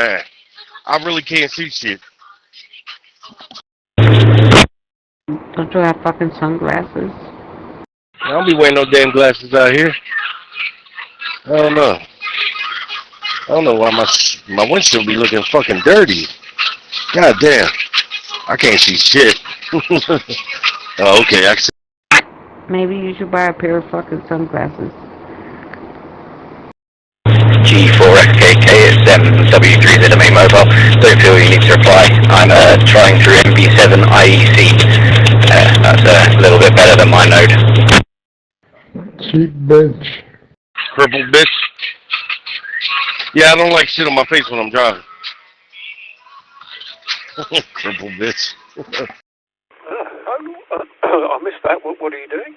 man. I really can't see shit. Don't you have fucking sunglasses? I don't be wearing no damn glasses out here. I don't know. I don't know why my windshield be looking fucking dirty. God damn. I can't see shit. Oh, okay, I see. Maybe you should buy a pair of fucking sunglasses. G4FKK is W3 ZMA mobile. Don't feel you need to reply. I'm trying through MB7 IEC. That's a little bit better than my node. Cheap bitch. Crippled bitch. Yeah, I don't like shit on my face when I'm driving. Crippled bitch. I missed that. What are you doing?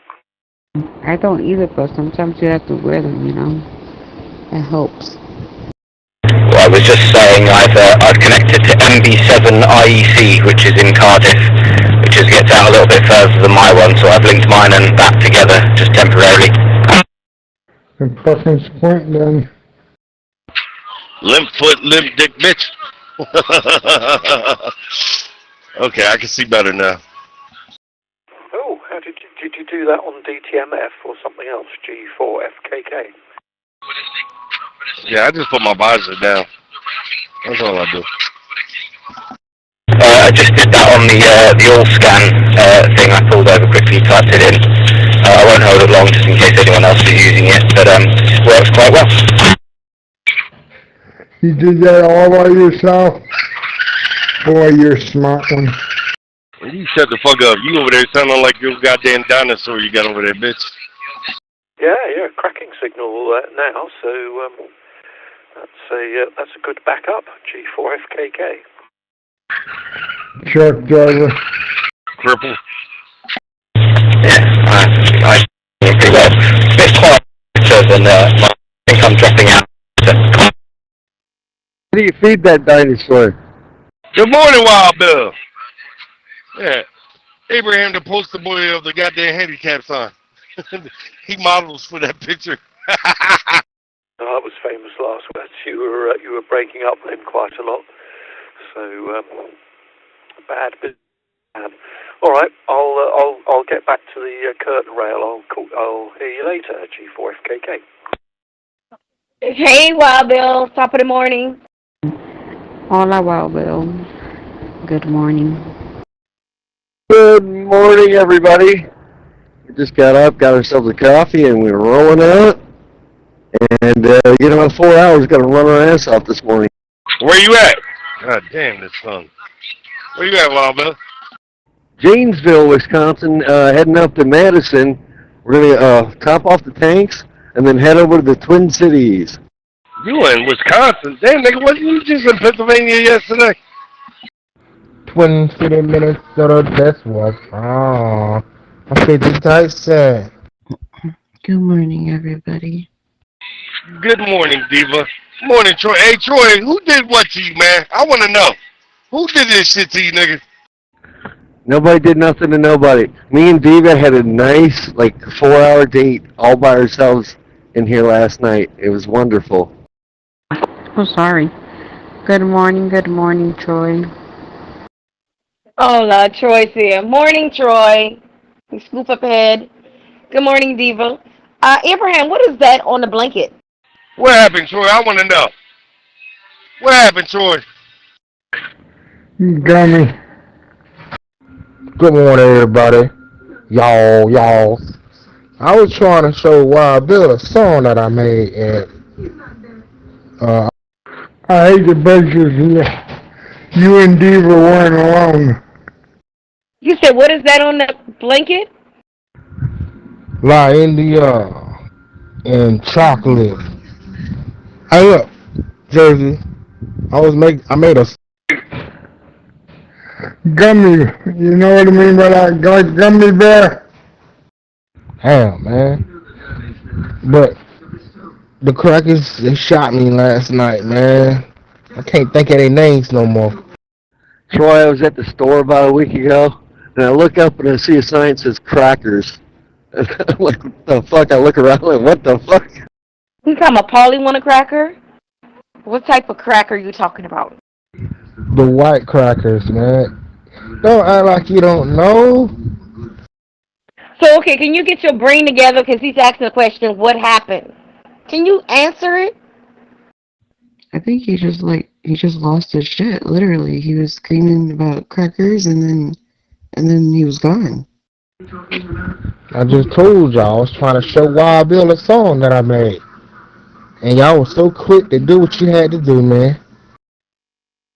I don't either, but sometimes you have to wear them, you know. It helps. Well, I was just saying I've connected to MB7 IEC, which is in Cardiff, which gets out a little bit further than my one, so I've linked mine and that together, just temporarily. And fucking squint then. Limp foot, limp dick bitch. Okay, I can see better now. Oh, how did you do that on DTMF or something else? G4FKK. Yeah, I just put my visor down. That's all I do. I just did that on the all scan thing. I pulled over quickly, typed it in. I won't hold it long just in case anyone else is using it, but it works quite well. You did that all by yourself? Boy, you're a smart one. You shut the fuck up. You over there sounding like your goddamn dinosaur you got over there, bitch. Yeah, cracking signal now, so that's a good backup. G4FKK. Truck driver. Cripple. Yeah, I think pretty well. It's a bit quieter than I think I'm dropping out. How do you feed that dinosaur? Good morning, Wild Bill. Yeah. Abraham, the poster boy of the goddamn handicap sign. He models for that picture. That was famous last week. You were breaking up then quite a lot. So bad bit. All right, I'll get back to the curtain rail. I'll hear you later. G4FKK. Hey, Wild Bill. Top of the morning. Hola, Wild Bill. Good morning. Good morning, everybody. We just got up, got ourselves a coffee, and we're rolling out. And, 4 hours, got to run our ass off this morning. Where you at? God damn, this sun. Where you at, Wild Bill? Janesville, Wisconsin, heading up to Madison. We're going to top off the tanks and then head over to the Twin Cities. You in Wisconsin? Damn, nigga, wasn't you just in Pennsylvania yesterday? Twin City, Minnesota, that's what. Oh, I said this type sad. Good morning, everybody. Good morning, Diva. Morning, Troy. Hey, Troy, who did what to you, man? I want to know. Who did this shit to you, nigga? Nobody did nothing to nobody. Me and Diva had a nice, 4-hour date all by ourselves in here last night. It was wonderful. Oh, sorry. Good morning, Troy. Hola, Troy's here. Morning, Troy. You scoop up ahead. Good morning, Diva. Abraham, what is that on the blanket? What happened, Troy? I want to know. What happened, Troy? Gummy. Good morning, everybody. Y'all. I was trying to show Wild Bill a song that I made, and I hate the pictures. You and Diva weren't alone. You said, what is that on the blanket? La India and chocolate. Hey, look, Jersey. I made a gummy. You know what I mean by that gummy bear? Hell, man. But the crackers, they shot me last night, man. I can't think of their names no more. Troy, I was at the store about a week ago, and I look up and I see a sign that says crackers. And I'm like, what the fuck? I look around like, what the fuck? You talking about Paulie want a cracker? What type of crack are you talking about? The white crackers, man. Don't act like you don't know. So, okay, can you get your brain together? Because he's asking the question, what happened? Can you answer it? I think he just lost his shit. Literally, he was screaming about crackers, and then he was gone. I just told y'all I was trying to show Wild Bill a song that I made. And y'all was so quick to do what you had to do, man.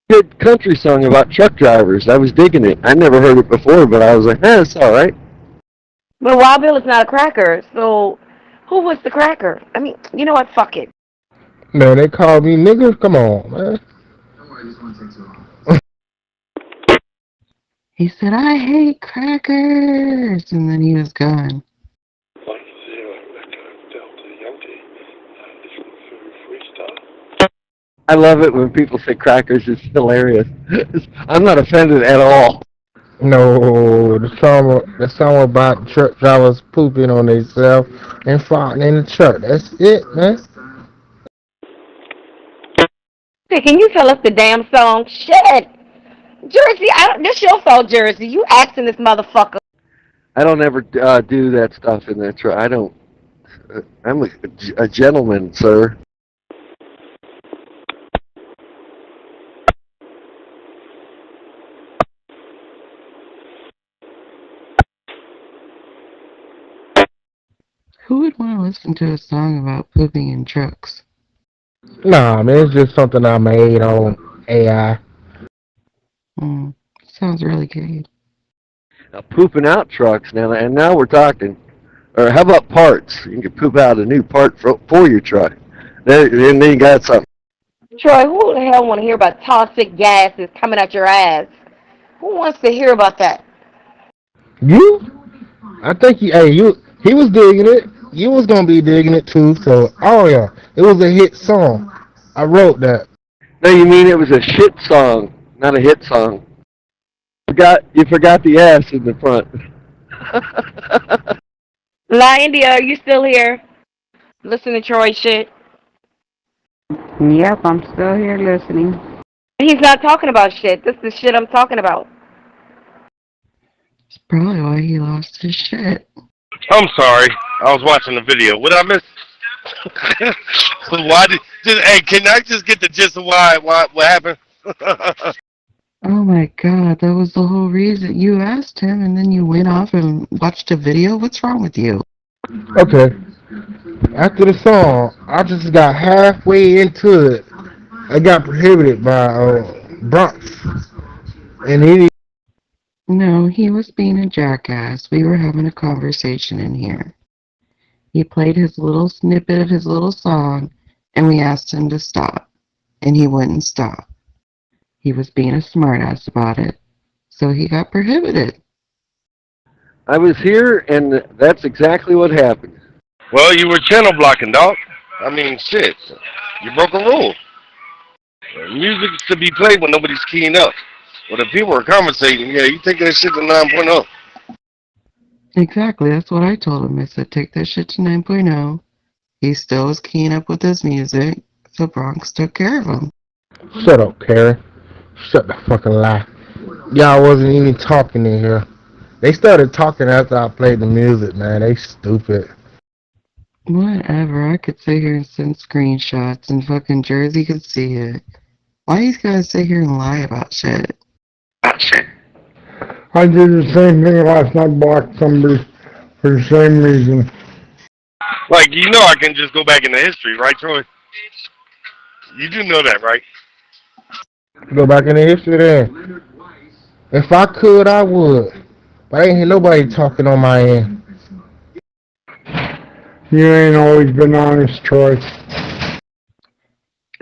Good country song about truck drivers. I was digging it. I never heard it before, but I was like, it's all right. But Wild Bill is not a cracker, so who was the cracker? I mean, you know what? Fuck it. Man, they called me nigga? Come on, man. He said, I hate crackers, and then he was gone. I love it when people say crackers. It's hilarious. I'm not offended at all. No, the song about truck drivers pooping on themselves and farting in the truck. That's it, man. Hey, can you tell us the damn song? Shit! Jersey, this your fault, Jersey. You asking this motherfucker. I don't ever do that stuff in the truck. I don't. I'm a gentleman, sir. Who would want to listen to a song about pooping in trucks? Nah, man, it's just something I made on AI. Sounds really good. Now, pooping out trucks now, and now we're talking. Or how about parts? You can poop out a new part for your truck. Then you got something. Troy, who the hell want to hear about toxic gases coming out your ass? Who wants to hear about that? You? I think he was digging it. You was gonna be digging it too. So, yeah, it was a hit song. I wrote that. No, you mean it was a shit song, not a hit song. You forgot the ass in the front. Laney, are you still here? Listen to Troy shit. Yep, I'm still here listening. He's not talking about shit. This is the shit I'm talking about. That's probably why he lost his shit. I'm sorry. I was watching the video. What did I miss? Hey, can I just get the gist of what happened? Oh my god, that was the whole reason. You asked him and then you went off and watched a video? What's wrong with you? Okay. After the song, I just got halfway into it. I got prohibited by Bronx. And he... No, he was being a jackass. We were having a conversation in here. He played his little snippet of his little song, and we asked him to stop. And he wouldn't stop. He was being a smartass about it. So he got prohibited. I was here, and that's exactly what happened. Well, you were channel blocking, dog. I mean, shit. You broke a rule. Music's to be played when nobody's keying up. Well, if people are conversating, yeah, you take that shit to 9.0. Exactly, that's what I told him. I said, take that shit to 9.0. He still was keying up with his music, so Bronx took care of him. Shut up, Karen. Shut the fucking lie. Y'all wasn't even talking in here. They started talking after I played the music, man. They stupid. Whatever, I could sit here and send screenshots and fucking Jersey could see it. Why you gotta sit here and lie about shit? I did the same thing last night, blocked somebody for the same reason. Like, you know I can just go back into history, right, Troy? You do know that, right? Go back into history then. If I could, I would. But I ain't hear nobody talking on my end. You ain't always been honest, Troy.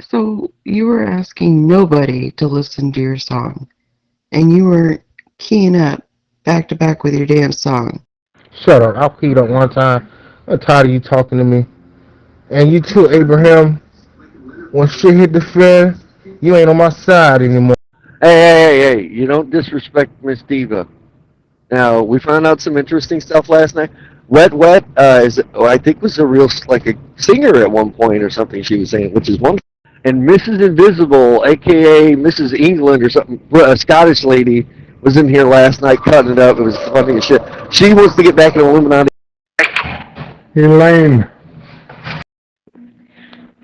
So, you were asking nobody to listen to your song. And you were keying up back to back with your damn song. Shut up. I keyed up one time. I'm tired of you talking to me. And you too, Abraham. When shit hit the fan, you ain't on my side anymore. Hey, you don't disrespect Miss Diva. Now, we found out some interesting stuff last night. Wet, I think was a real, like a singer at one point or something she was saying, which is wonderful. and Mrs. Invisible, a.k.a. Mrs. England or something, a Scottish lady, was in here last night cutting it up. It was funny as shit. She wants to get back in Illuminati. Elaine.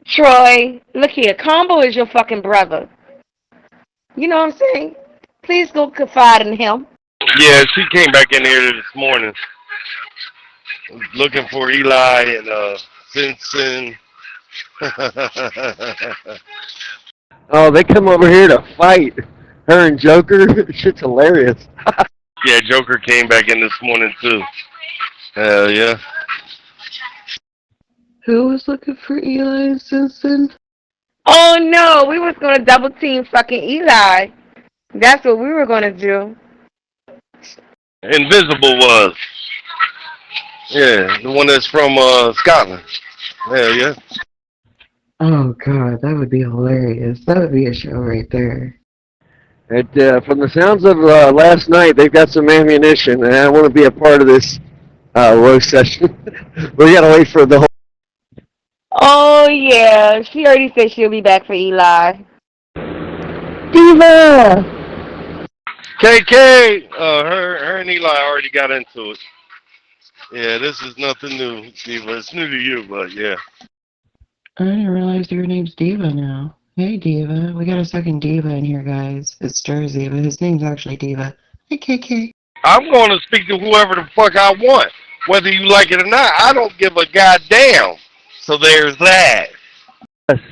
Troy, look here. Combo is your fucking brother. You know what I'm saying? Please go confide in him. Yeah, she came back in here this morning looking for Eli and Simpson. Oh, they come over here to fight. Her and Joker. Shit's hilarious. Yeah, Joker came back in this morning too. Hell yeah. Who was looking for Eli and Simpson? Oh no, we was gonna double team fucking Eli. That's what we were gonna do. Invisible was. Yeah, the one that's from Scotland. Hell yeah. Oh god, that would be hilarious. That would be a show right there. From the sounds of last night, they've got some ammunition, and I want to be a part of this roast session. We gotta wait for the whole. Oh yeah, she already said she'll be back for Eli. Diva! KK, her and Eli already got into it. Yeah, this is nothing new, Diva. It's new to you, but yeah. I didn't realize your name's Diva now. Hey Diva, we got a second Diva in here, guys. It's Jersey, but his name's actually Diva. Hey KK. I'm going to speak to whoever the fuck I want, whether you like it or not. I don't give a goddamn. So there's that.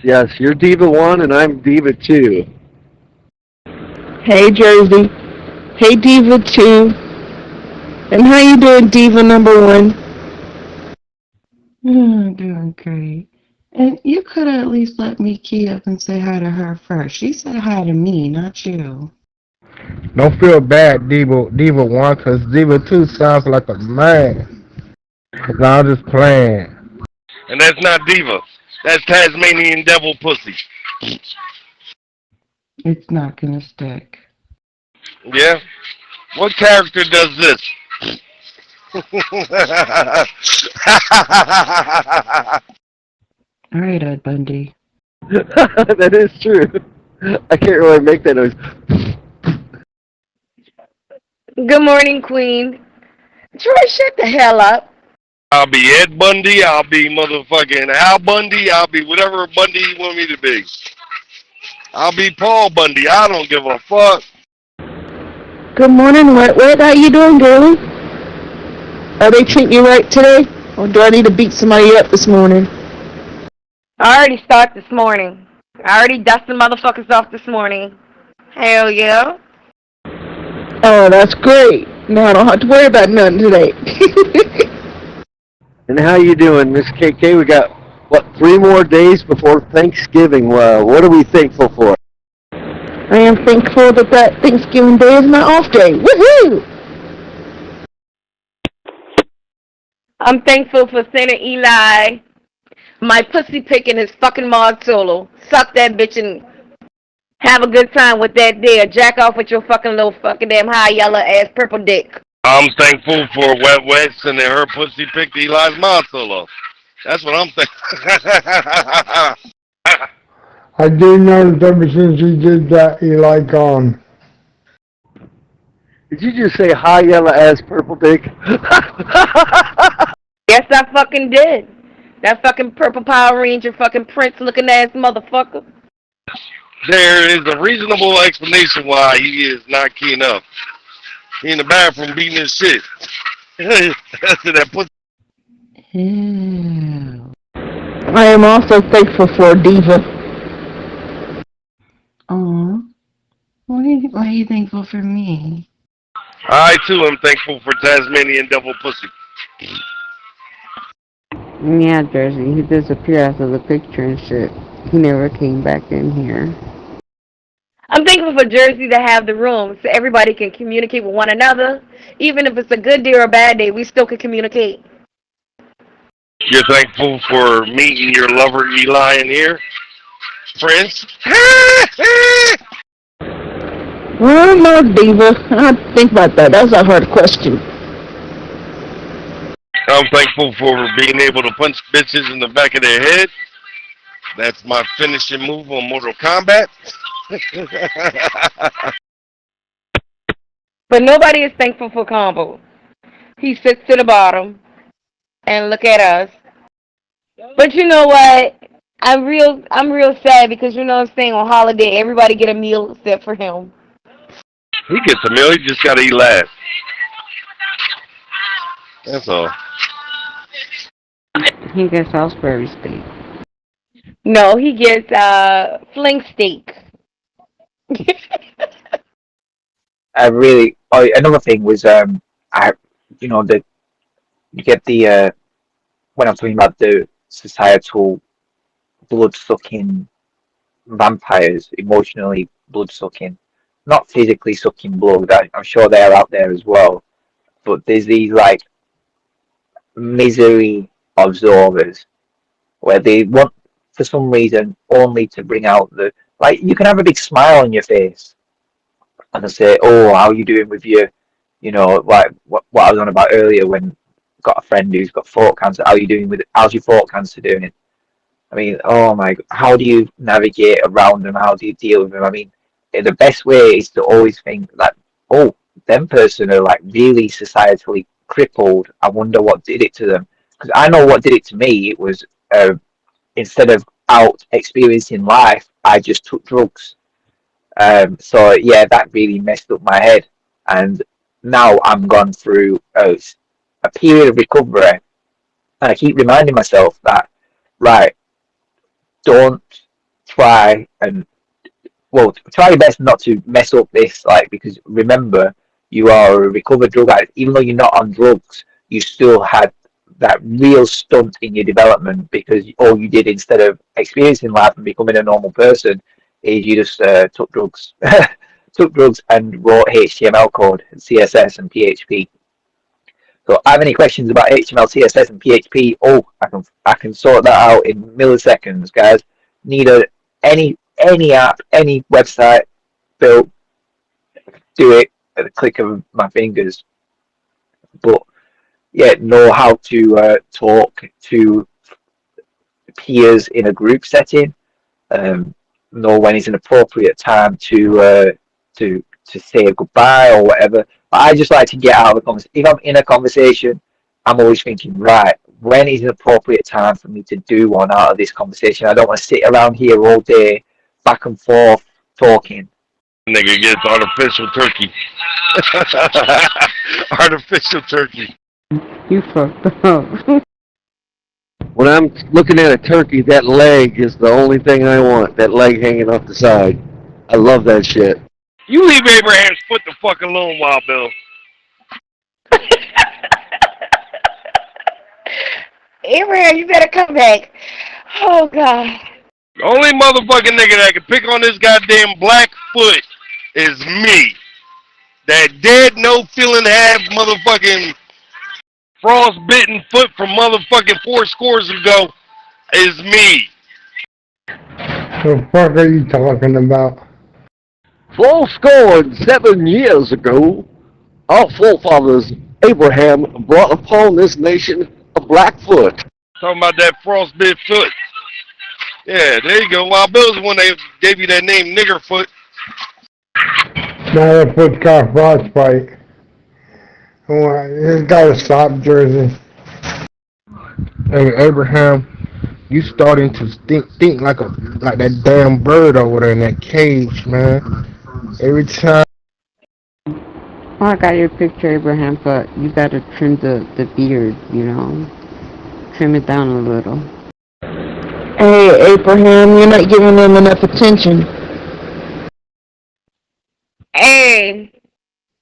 Yes, you're Diva 1 and I'm Diva 2. Hey Jersey. Hey Diva 2. And how you doing, Diva number 1? I'm doing great. And you could at least let me key up and say hi to her first. She said hi to me, not you. Don't feel bad, Diva 1, because Diva 2 sounds like a man. No, I'm just playing. And that's not Diva. That's Tasmanian devil pussy. It's not gonna stick. Yeah? What character does this? Alright, Ed Bundy. That is true. I can't really make that noise. Good morning, Queen. Troy, shut the hell up. I'll be Ed Bundy, I'll be motherfucking Al Bundy, I'll be whatever Bundy you want me to be. I'll be Paul Bundy, I don't give a fuck. Good morning, Wet. How you doing, girlie? Are they treating you right today? Or do I need to beat somebody up this morning? I already started this morning. I already dusted motherfuckers off this morning. Hell yeah. Oh, that's great. Now I don't have to worry about nothing today. And how you doing, Miss KK? We got, 3 more days before Thanksgiving. What are we thankful for? I am thankful that Thanksgiving Day is my off day. Woohoo! I'm thankful for Senator Eli. My pussy picking his fucking mod solo. Suck that bitch and have a good time with that there. Jack off with your fucking little fucking damn high yellow ass purple dick. I'm thankful for Wet Wets and her pussy picked Eli's mod solo. That's what I'm thankful. I do notice ever since he did that, Eli gone. Did you just say high yellow ass purple dick? Yes, I fucking did. That fucking purple Power Ranger fucking Prince looking ass motherfucker. There is a reasonable explanation why he is not keying up. He in the bathroom beating his shit. That pussy. Ew. I am also thankful for Diva. Aw. Why are you thankful for me? I too am thankful for Tasmanian devil pussy. Yeah, Jersey. He disappeared after the picture and shit. He never came back in here. I'm thankful for Jersey to have the room so everybody can communicate with one another. Even if it's a good day or a bad day, we still can communicate. You're thankful for meeting your lover Eli in here, Prince? Well, no, Diva. I think about that. That's a hard question. I'm thankful for being able to punch bitches in the back of their head. That's my finishing move on Mortal Kombat. But nobody is thankful for Combo. He sits to the bottom and look at us. But you know what? I'm real sad because you know what I'm saying, on holiday everybody get a meal except for him. He gets a meal, he just gotta eat last. That's all. He gets Salisbury steak. No, he gets flank steak. Another thing was you know, that you get the when I'm talking about the societal blood sucking vampires, emotionally blood sucking, not physically sucking blood. I'm sure they're out there as well, but there's these like misery absorbers where they want for some reason only to bring out the, like, you can have a big smile on your face and they say, oh, how are you doing with your, you know, like what I was on about earlier when I've got a friend who's got throat cancer. How are you doing with it? How's your throat cancer doing? I mean, oh my God, how do you navigate around them? How do you deal with them? I mean, the best way is to always think that, oh, them person are like really societally crippled. I wonder what did it to them. Because I know what did it to me. It was instead of out experiencing life, I just took drugs. So yeah, that really messed up my head. And now I'm gone through a period of recovery, and I keep reminding myself that, right, don't try and, well, try your best not to mess up this, like, because remember, you are a recovered drug addict. Even though you're not on drugs, you still had that real stunt in your development, because all you did instead of experiencing life and becoming a normal person is you just took drugs, took drugs and wrote HTML code, CSS and PHP. So I have any questions about HTML, CSS and PHP? Oh, I can sort that out in milliseconds, guys. Need any app, any website built, do it at the click of my fingers. But yeah, know how to talk to peers in a group setting. Know when is an appropriate time to say a goodbye or whatever. But I just like to get out of the conversation. If I'm in a conversation, I'm always thinking, right, when is an appropriate time for me to do one out of this conversation? I don't want to sit around here all day, back and forth, talking. Nigga gets artificial turkey. Artificial turkey. You fucked up. When I'm looking at a turkey, that leg is the only thing I want. That leg hanging off the side. I love that shit. You leave Abraham's foot the fuck alone, Wild Bill. Abraham, you better come back. Oh, God. The only motherfucking nigga that can pick on this goddamn black foot is me. That dead, no feeling, half motherfucking frostbitten foot from motherfucking 4 scores ago is me. The fuck are you talking about? 407 years ago, our forefathers Abraham brought upon this nation a black foot. Talking about that frostbit foot. Yeah, there you go. Wild Bill's the one that gave you that name, nigger foot. Now that foot's got frostbite. It's got a stop, Jersey. Hey, Abraham, you starting to think like that damn bird over there in that cage, man. Every time. Oh, I got your picture, Abraham, but you gotta trim the beard, you know. Trim it down a little. Hey, Abraham, you're not giving them enough attention. Hey,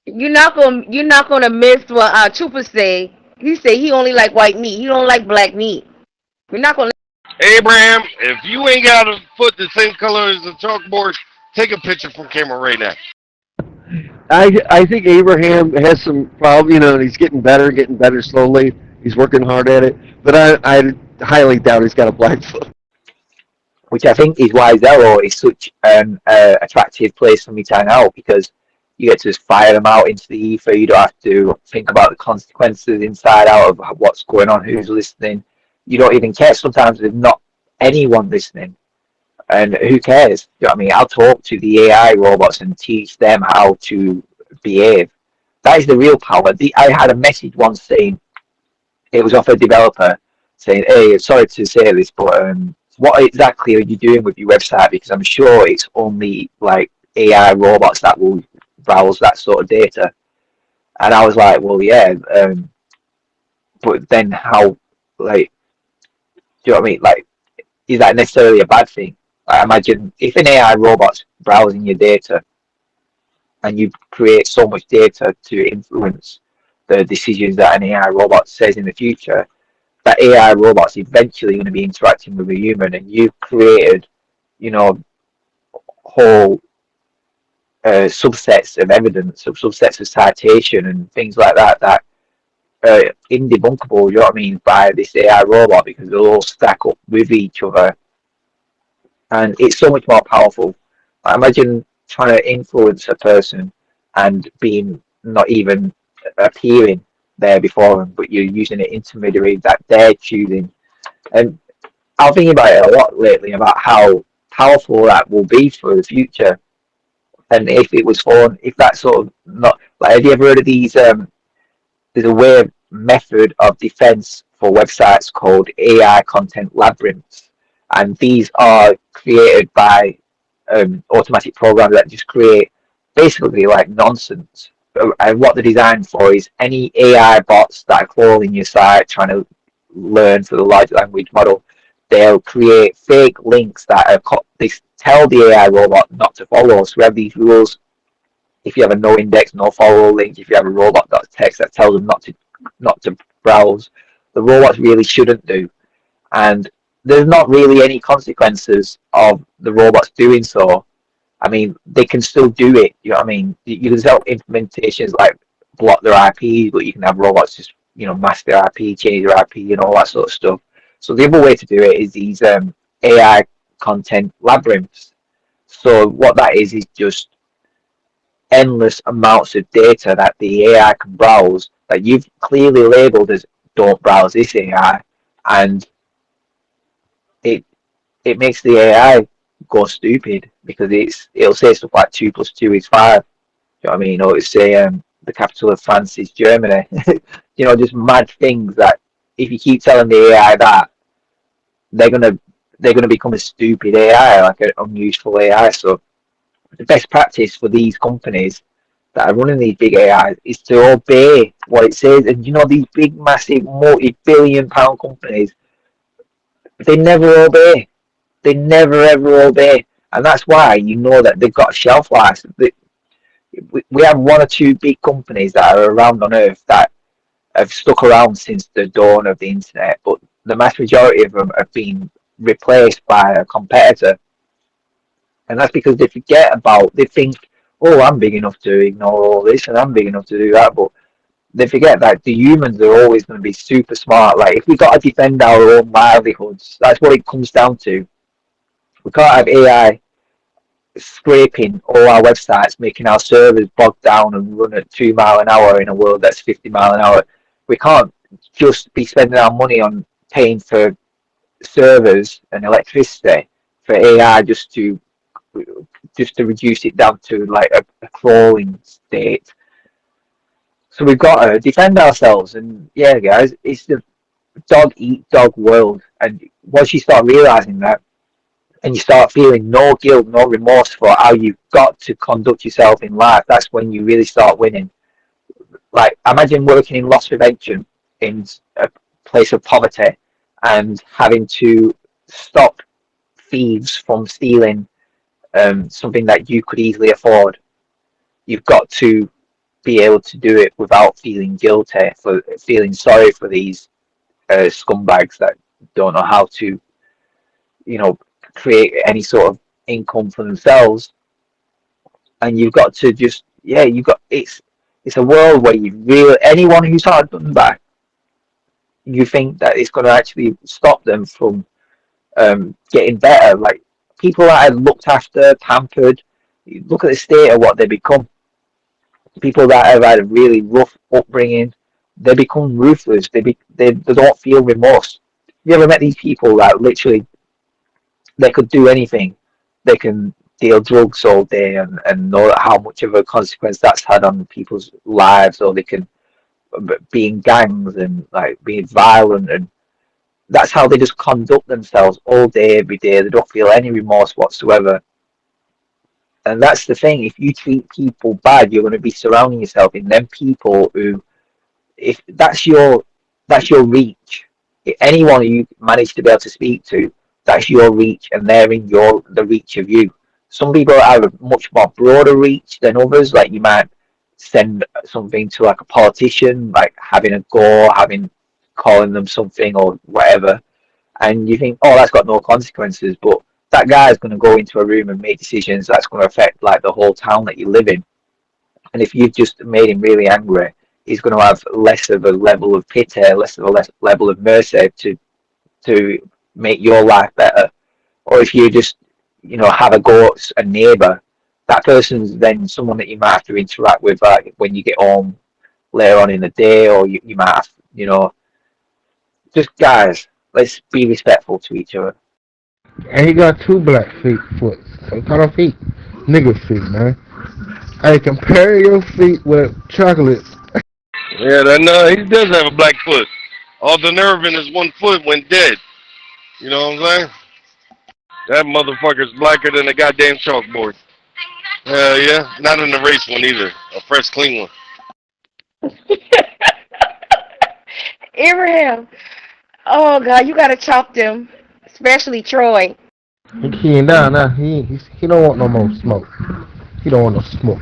you're not gonna miss what Trooper say. He said he only like white meat. He don't like black meat. We're not gonna. Abraham, if you ain't got a foot the same color as the chalkboard, take a picture from camera right now. I think Abraham has some problem, you know, and he's getting better slowly. He's working hard at it, but I highly doubt he's got a black foot. Which I think is why Zero is such an attractive place for me to hang out, because you get to just fire them out into the ether. You don't have to think about the consequences inside out of what's going on, who's listening. You don't even care sometimes if not anyone listening. And who cares? You know what I mean? I'll talk to the AI robots and teach them how to behave. That is the real power. I had a message once saying, it was off a developer saying, hey, sorry to say this, but what exactly are you doing with your website? Because I'm sure it's only like AI robots that will browse that sort of data. And I was like, well, yeah, but then how, like, do you know what I mean? Like, is that necessarily a bad thing? Like, imagine if an AI robot's browsing your data and you create so much data to influence the decisions that an AI robot says in the future, that AI robot's eventually going to be interacting with a human, and you've created, you know, whole subsets of evidence, of subsets of citation and things like that that are indebunkable, you know what I mean, by this AI robot, because they'll all stack up with each other. And it's so much more powerful. I imagine trying to influence a person and being not even appearing there before them, but you're using an intermediary that they're choosing. And I'm thinking about it a lot lately about how powerful that will be for the future. And if it was for, if that sort of not, like, have you ever heard of these? There's a way of method of defense for websites called AI content labyrinths, and these are created by automatic programs that just create basically like nonsense. And what they're designed for is any AI bots that are crawling your site trying to learn for the large language model, they'll create fake links that are they tell the AI robot not to follow. So we have these rules. If you have a no index, no follow link, if you have a robot.txt that tells them not to browse, the robots really shouldn't do. And there's not really any consequences of the robots doing so. I mean, they can still do it. You know what I mean? You can set up implementations like block their IP, but you can have robots just, you know, mask their IP, change their IP, and all that sort of stuff. So the other way to do it is these AI content labyrinths. So what that is just endless amounts of data that the AI can browse that you've clearly labeled as don't browse this AI, and it makes the AI go stupid because it'll say stuff like 2 + 2 is 5. You know what I mean? Or it'll say the capital of France is Germany. You know, just mad things that if you keep telling the AI that, they're gonna become a stupid AI, like an unuseful AI. So the best practice for these companies that are running these big AIs is to obey what it says. And you know, these big, massive, multi-billion-pound companies, they never obey. They never ever obey, and that's why you know that they've got a shelf life. We have 1 or 2 big companies that are around on Earth that have stuck around since the dawn of the internet, but the vast majority of them have been replaced by a competitor. And that's because they think, oh, I'm big enough to ignore all this, and I'm big enough to do that, but they forget that the humans are always going to be super smart. Like, if we got to defend our own livelihoods, that's what it comes down to. We can't have AI scraping all our websites, making our servers bog down and run at 2 miles an hour in a world that's 50 miles an hour. We can't just be spending our money on paying for servers and electricity for AI just to reduce it down to like a crawling state. So we've got to defend ourselves. And yeah, guys, it's the dog eat dog world. And once you start realizing that, and you start feeling no guilt, no remorse for how you've got to conduct yourself in life, that's when you really start winning. Like, imagine working in loss prevention in a place of poverty and having to stop thieves from stealing something that you could easily afford. You've got to be able to do it without feeling guilty, for feeling sorry for these scumbags that don't know how to, you know, create any sort of income for themselves. And you've got to just, yeah, it's a world where you really, anyone who's hard done by, you think that it's going to actually stop them from getting better. Like, people that are looked after, pampered, you look at the state of what they become. People that have had a really rough upbringing, they become ruthless. They don't feel remorse. Have you ever met these people that literally, they could do anything they can deal drugs all day and know how much of a consequence that's had on people's lives, or they can be in gangs and like being violent, and that's how they just conduct themselves all day, every day. They don't feel any remorse whatsoever. And that's the thing, if you treat people bad, you're going to be surrounding yourself in them people who, if that's your reach, if anyone you manage to be able to speak to, that's your reach, and they're in the reach of you. Some people have a much more broader reach than others. Like you might send something to like a politician, like having a go, calling them something or whatever, and you think, oh, that's got no consequences, but that guy is going to go into a room and make decisions that's going to affect like the whole town that you live in. And if you've just made him really angry, he's going to have less of a level of pity, less of a level of mercy to make your life better. Or if you just, have a go at a neighbour, that person's then someone that you might have to interact with when you get home later on in the day, or you might have, just guys, let's be respectful to each other. And he got 2 black foot. Some kind of feet. Nigga feet, man. Hey, compare your feet with chocolates. Yeah, he does have a black foot. All the nerve in his one foot went dead. You know what I'm saying? That motherfucker's blacker than a goddamn chalkboard. Yeah, not an erased one either. A fresh, clean one. Abraham. Oh God, you gotta chop them, especially Troy. He came down now. He don't want no more smoke. He don't want no smoke.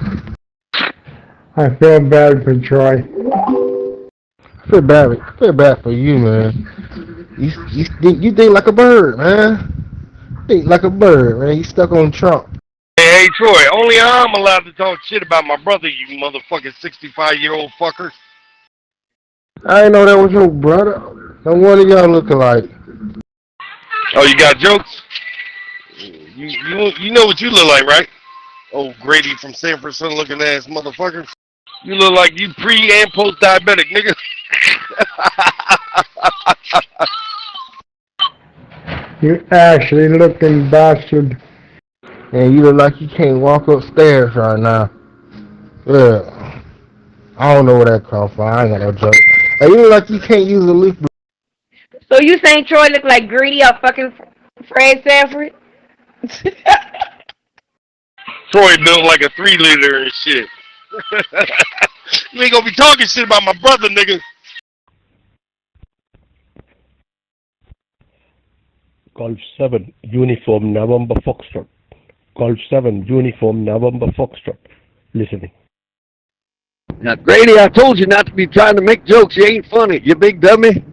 I feel bad for Troy. I feel bad for you, man. You think like a bird, man. Think like a bird, man. You stuck on Trump. Hey, Troy, only I'm allowed to talk shit about my brother, you motherfucking 65-year-old fucker. I didn't know that was your brother. No one of y'all look alike. Oh, you got jokes? You know what you look like, right? Oh, Grady from Sanford looking ass motherfucker. You look like you pre and post diabetic, nigga. You ashy looking bastard. And you look like you can't walk upstairs right now. Yeah. I don't know where that come from. I ain't got no joke. Hey, you look like you can't use a leaf. So you saying Troy look like Greedy or fucking Fred Sanford? Troy built like a 3-liter and shit. You ain't gonna be talking shit about my brother, nigga. Golf 7, Uniform November Foxtrot. Golf 7, Uniform November Foxtrot. Listening. Now, Grady, I told you not to be trying to make jokes. You ain't funny, you big dummy.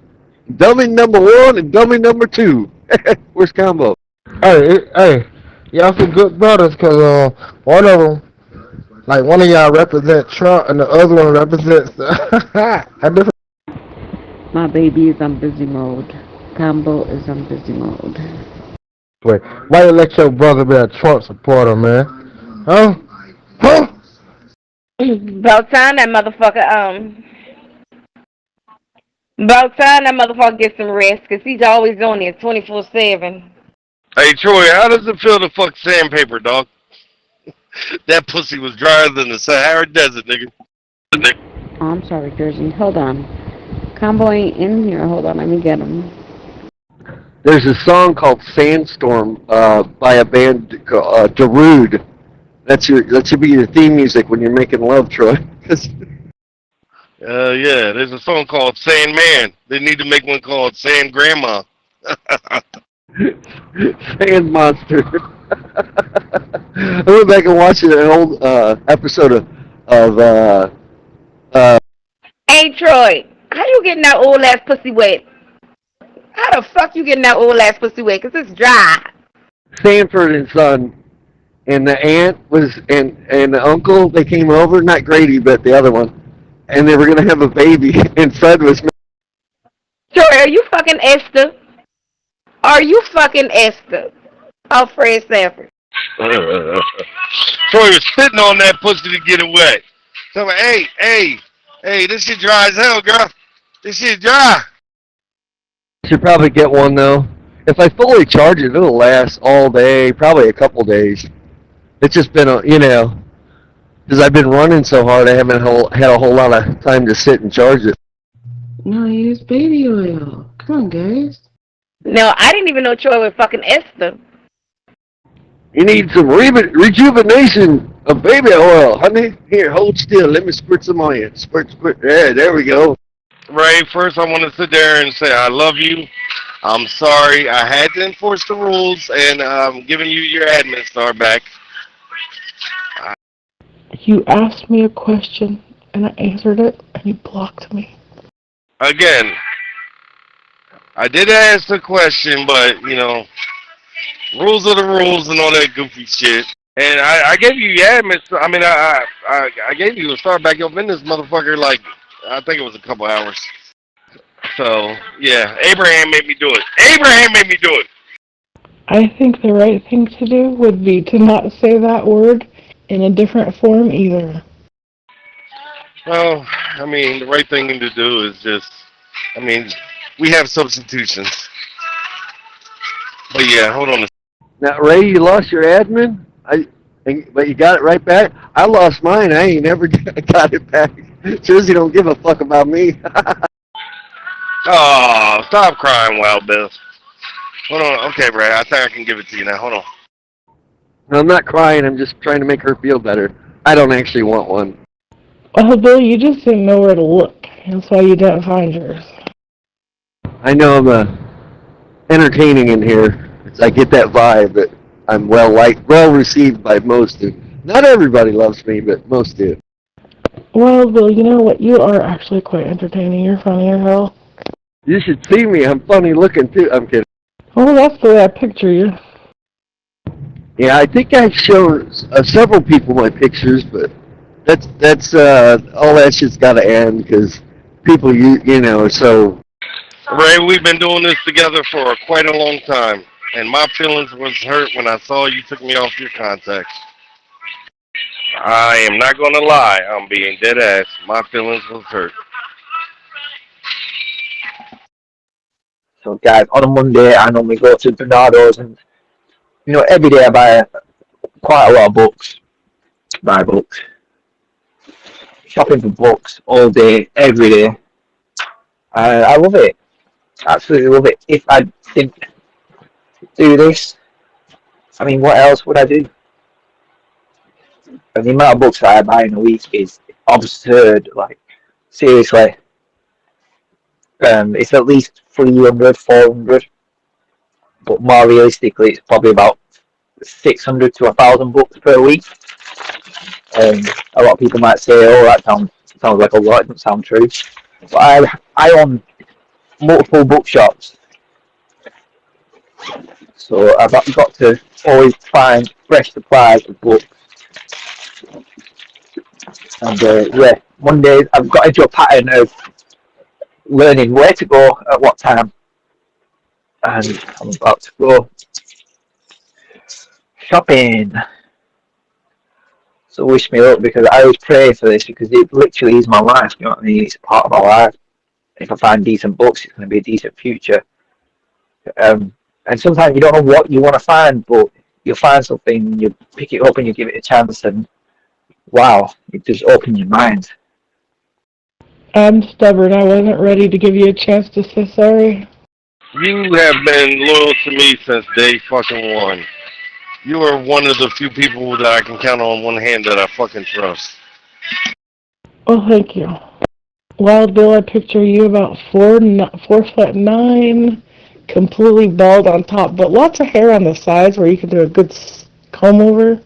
Dummy number 1 and dummy number 2. Where's Combo? Hey, y'all some good brothers, cause one of them, like one of y'all represent Trump and the other one represents a different. My baby is on busy mode. Combo is on busy mode. Wait, why you let your brother be a Trump supporter, man? Huh? About time that motherfucker gets some rest, because he's always on there 24/7. Hey, Troy, how does it feel to fuck sandpaper, dog? That pussy was drier than the Sahara Desert, nigga. Oh, I'm sorry, Jersey. Hold on. Combo ain't in here. Hold on, let me get him. There's a song called Sandstorm by a band Darude. That should be your theme music when you're making love, Troy. Yeah, there's a song called Sandman. They need to make one called Sand Grandma. Sand Monster. I went back and watched an old episode of Hey, Troy, how you getting that old ass pussy wet? How the fuck you getting that old ass pussy wet? Because it's dry. Sanford and Son. And the aunt was, and the uncle, they came over, not Grady, but the other one, and they were going to have a baby, and Fred was... Troy, are you fucking Esther? Are you fucking Esther? Oh, Fred Sanford. Troy was spitting on that pussy to get it wet. So, hey, this shit dry as hell, girl. This shit dry. Should probably get one, though. if I fully charge it, it'll last all day, probably a couple days. It's just been, because I've been running so hard, I haven't had a whole lot of time to sit and charge it. No, use baby oil. Come on, guys. No, I didn't even know Troy was fucking Esther. You need some rejuvenation of baby oil, honey. Here, hold still. Let me squirt some on you. Squirt, squirt. There we go. Ray, first I want to sit there and say I love you. I'm sorry. I had to enforce the rules, and I'm giving you your admin star back. You asked me a question, and I answered it, and you blocked me. Again, I did ask the question, but, rules are the rules and all that goofy shit. And I gave you your admin. I mean, I gave you a start back up in this motherfucker, like, I think it was a couple hours. So, yeah, Abraham made me do it. Abraham made me do it. I think the right thing to do would be to not say that word in a different form either. Well, I mean, the right thing to do is just, we have substitutions. But yeah, hold on a second. Now, Ray, you lost your admin? But you got it right back? I lost mine. I ain't never got it back. Jersey don't give a fuck about me. Oh, stop crying, Wild Bill. Hold on. Okay, Brad, I think I can give it to you now. Hold on. No, I'm not crying. I'm just trying to make her feel better. I don't actually want one. Well, Bill, you just didn't know where to look. That's why you didn't find yours. I know I'm entertaining in here. I get that vibe that I'm well received by most. Not everybody loves me, but most do. Well, Bill, you know what? You are actually quite entertaining. You're funny as hell. You should see me. I'm funny looking, too. I'm kidding. Oh, that's the way I picture you. Yeah, I think I've shown several people my pictures, but that's all that shit's got to end because people, so... Ray, we've been doing this together for quite a long time, and my feelings was hurt when I saw you took me off your contacts. I am not going to lie. I'm being dead ass. My feelings was hurt. So guys, on a Monday I normally go to Bernardo's and every day I buy quite a lot of books. Buy books. Shopping for books all day, every day. I love it. Absolutely love it. If I didn't do this, what else would I do? And the amount of books that I buy in a week is absurd. Like, seriously. It's at least 300, 400. But more realistically, it's probably about 600 to 1,000 books per week. A lot of people might say, "Oh, that sounds like a lot." It doesn't sound true. But I own multiple bookshops, so I've got to always find fresh supplies of books. And Mondays I've got into a pattern of learning where to go at what time, and I'm about to go shopping. So wish me luck, because I always pray for this, because it literally is my life. You know what I mean? It's part of my life. If I find decent books, it's going to be a decent future. And sometimes you don't know what you want to find, but you'll find something, you pick it up and you give it a chance, and wow, it just opens your mind. I'm stubborn. I wasn't ready to give you a chance to say sorry. You have been loyal to me since day fucking one. You are one of the few people that I can count on one hand that I fucking trust. Oh, thank you. Wild Bill, I picture you about 4'9", completely bald on top, but lots of hair on the sides where you can do a good comb over.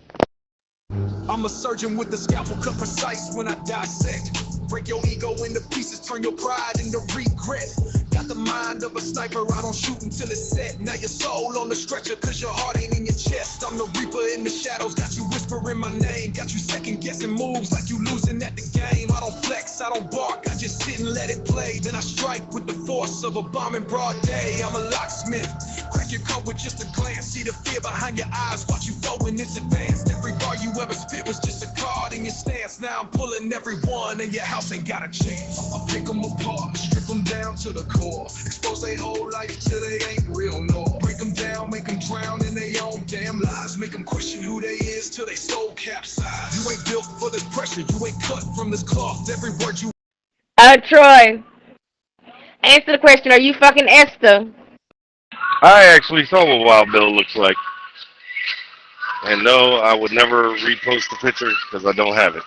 I'm a surgeon with the scalpel cut precise when I dissect. Break your ego into pieces, turn your pride into regret. Got the mind of a sniper, I don't shoot until it's set. Now your soul on the stretcher, cause your heart ain't in your chest. I'm the reaper in the shadows, got you whispering my name. Got you second guessing moves like you losing at the game. I don't flex, I don't bark, I just sit and let it play. Then I strike with the force of a bomb in broad day. I'm a locksmith, crack your coat with just a glance. See the fear behind your eyes, watch you go when it's advanced. Every bar you ever spit was just a card in your stance. chance. Now I'm pulling everyone in your house ain't got a chance. I'll pick them apart, strip them down to the core, expose their whole life till they ain't real no. Break them down, make them drown in their own damn lives, make them question who they is till they soul capsize. You ain't built for this pressure, you ain't cut from this cloth. Every word you Troy, answer the question. Are you fucking Esther? I actually saw what Wild Bill looks like. And no, I would never repost the picture because I don't have it.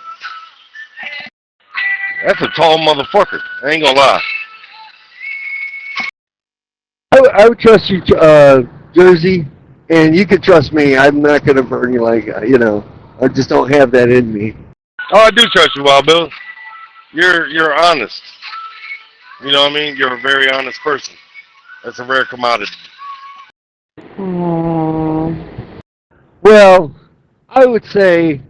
That's a tall motherfucker. I ain't gonna lie. I would trust you, Jersey, and you can trust me. I'm not going to burn you like, I just don't have that in me. Oh, I do trust you, Wild Bill. You're honest. You know what I mean? You're a very honest person. That's a rare commodity. Well, I would say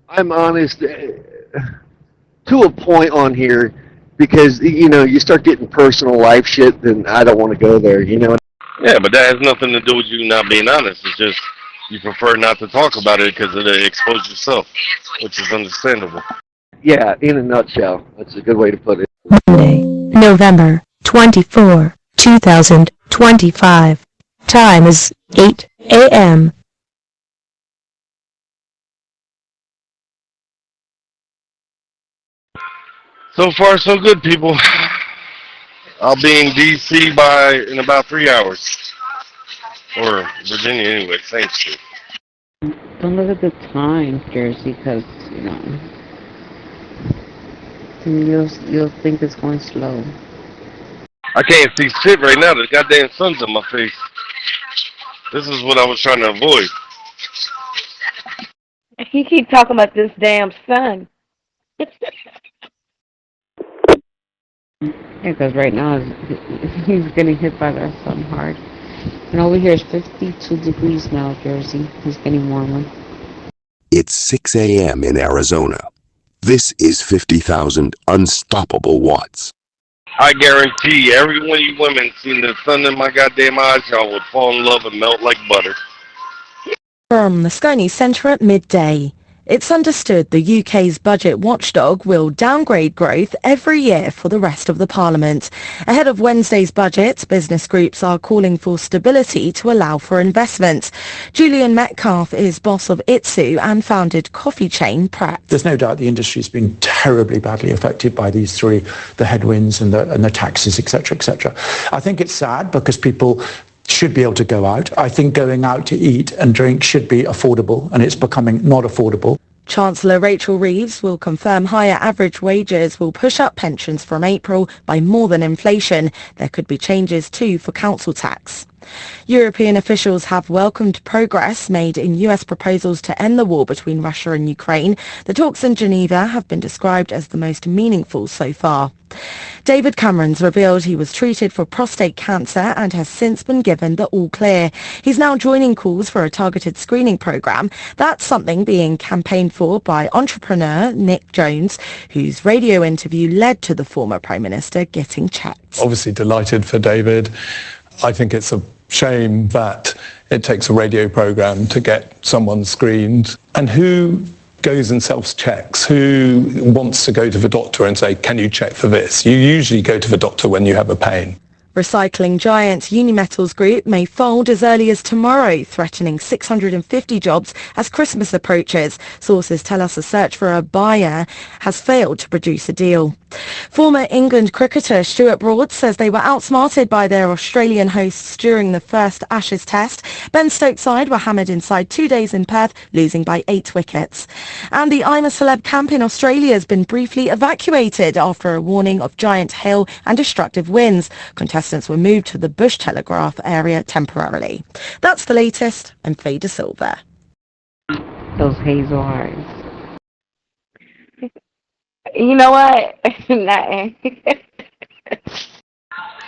I'm honest to a point on here because, you start getting personal life shit, then I don't want to go there, Yeah, but that has nothing to do with you not being honest. It's just you prefer not to talk about it because it'll expose yourself, which is understandable. Yeah, in a nutshell. That's a good way to put it. Monday, November 24, 2025. Time is 8 a.m. So far, so good, people. I'll be in D.C. in about 3 hours. Or Virginia, anyway. Same shit. Don't look at the time, Jersey, because, you'll think it's going slow. I can't see shit right now. The goddamn sun's on my face. This is what I was trying to avoid. He keep talking about this damn sun. Yeah, because right now he's getting hit by the sun hard. And over here it's 52 degrees now, Jersey. It's getting warmer. It's 6 a.m. in Arizona. This is 50,000 unstoppable watts. I guarantee every one of you women seen the sun in my goddamn eyes, y'all would fall in love and melt like butter. From the Sky News Centre at midday. It's understood the UK's budget watchdog will downgrade growth every year for the rest of the Parliament. Ahead of Wednesday's budget, business groups are calling for stability to allow for investment. Julian Metcalf is boss of Itsu and founded coffee chain Pratt. There's no doubt the industry's been terribly badly affected by these three, the headwinds and the taxes, etc., etc. I think it's sad because people should be able to go out. I think going out to eat and drink should be affordable, and it's becoming not affordable. Chancellor Rachel Reeves will confirm higher average wages will push up pensions from April by more than inflation. There could be changes too for council tax. European officials have welcomed progress made in US proposals to end the war between Russia and Ukraine. The talks in Geneva have been described as the most meaningful so far. David Cameron's revealed he was treated for prostate cancer and has since been given the all clear. He's now joining calls for a targeted screening programme. That's something being campaigned for by entrepreneur Nick Jones, whose radio interview led to the former Prime Minister getting checked. Obviously delighted for David. I think it's a shame that it takes a radio programme to get someone screened. And who goes and self-checks? Who wants to go to the doctor and say, can you check for this? You usually go to the doctor when you have a pain. Recycling giant Unimetals Group may fold as early as tomorrow, threatening 650 jobs as Christmas approaches. Sources tell us a search for a buyer has failed to produce a deal. Former England cricketer Stuart Broad says they were outsmarted by their Australian hosts during the first Ashes test. Ben Stokes' side were hammered inside 2 days in Perth, losing by 8 wickets. And the I'm a Celeb camp in Australia has been briefly evacuated after a warning of giant hail and destructive winds. Contestants were moved to the Bush Telegraph area temporarily. That's the latest. I'm Faye De Silva. Those hazel eyes. You know what? Nothing.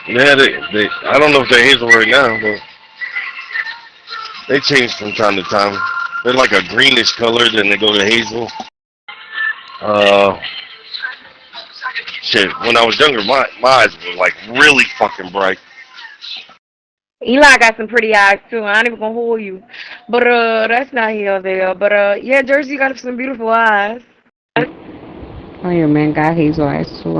Yeah, they I don't know if they're hazel right now, but they change from time to time. They're like a greenish color, then they go to hazel. Shit, when I was younger, my eyes were like really fucking bright. Eli got some pretty eyes too. I ain't even gonna hold you, but that's not here or there. But yeah, Jersey got some beautiful eyes. Oh, your man got hazel eyes too.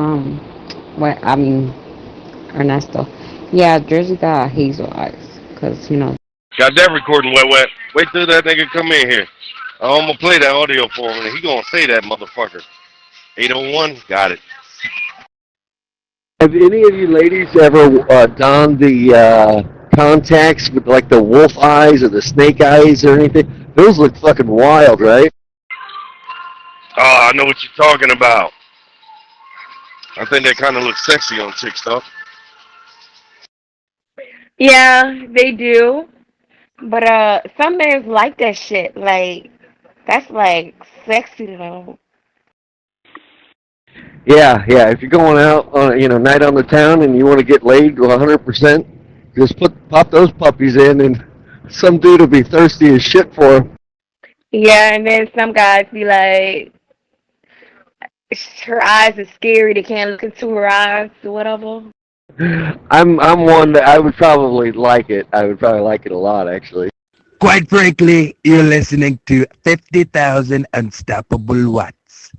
Ernesto. Yeah, Jersey got hazel eyes. Cause, Got that recording wet. Wait till that nigga come in here. I'm gonna play that audio for him and he gonna say that motherfucker. 801, got it. Have any of you ladies ever donned the contacts with like the wolf eyes or the snake eyes or anything? Those look fucking wild, right? Oh, I know what you're talking about. I think that kind of looks sexy on chicks, though. Yeah, they do. But some men like that shit. Like, that's like sexy to them. Yeah. If you're going out on night on the town and you want to get laid to 100%, just pop those puppies in and some dude will be thirsty as shit for them. Yeah, and then some guys be like, her eyes are scary. They can't look into her eyes or whatever. I'm one that I would probably like it. I would probably like it a lot, actually. Quite frankly, you're listening to 50,000 Unstoppable Watts.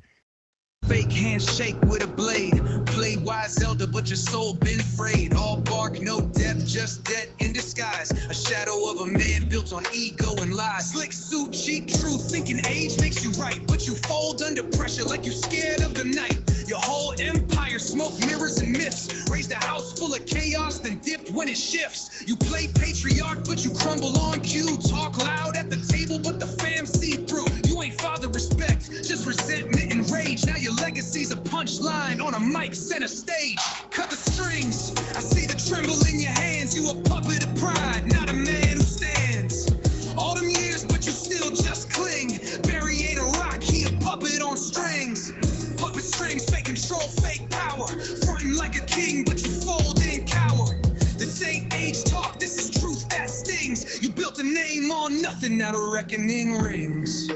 Fake handshake with a blade. Play wise Zelda, but your soul been frayed. All bark, no depth, just dead in disguise. A shadow of a man built on ego and lies. Slick suit, cheap truth, thinking age makes you right. But you fold under pressure like you scared of the night. Your whole empire, smoke, mirrors, and myths. Raised a house full of chaos, then dipped when it shifts. You play patriarch, but you crumble on cue. Talk loud at the table, but the fam see through. You ain't father respect, just resentment and rage. Now your legacy's a punchline on a mic center stage. Cut the strings, I see the tremble in your hands. You a puppet of pride, not a man who stands. All them years, but you still just cling. Barry ain't a rock, he a puppet on strings. Puppet strings, fake control, fake power. Frontin' like a king, but you fold in cower. This ain't age talk, this is truth that stings. You built a name on nothing, now the reckoning rings.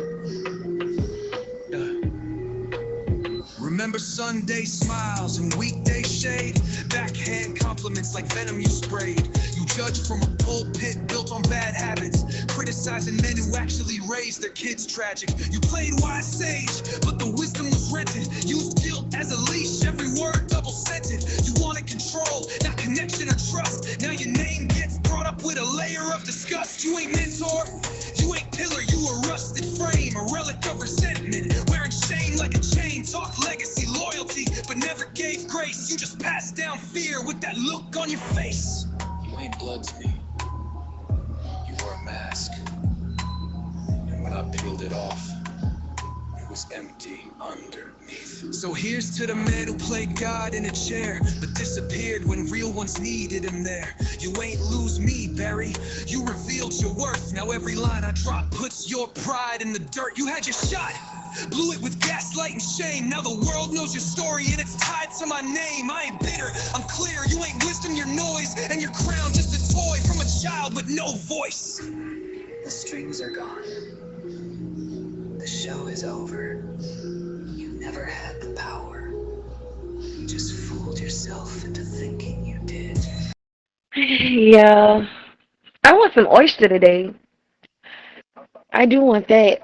Remember Sunday smiles and weekday shade. Backhand compliments like venom you sprayed. You judge from a pulpit built on bad habits. Criticizing men who actually raised their kids tragic. You played wise sage, but the wisdom was rented. Used guilt as a leash, every word double scented. You wanted control, not connection or trust. Now your name gets brought up with a layer of disgust. You ain't mentor, you ain't pillar, you a rusted frame. A relic of resentment, wearing shame like a chain. Talk legacy, loyalty, but never gave grace. You just passed down fear with that look on your face. You ain't blood to me. You wore a mask. And when I peeled it off, it was empty underneath. So here's to the man who played God in a chair, but disappeared when real ones needed him there. You ain't lose me, Barry. You revealed your worth. Now every line I drop puts your pride in the dirt. You had your shot. Blew it with gaslight and shame. Now the world knows your story and it's tied to my name. I ain't bitter, I'm clear. You ain't wisdom, your noise, and your crown just a toy from a child with no voice. The strings are gone. The show is over. You never had the power. You just fooled yourself into thinking you did. Yeah. I want some oyster today. I do want that.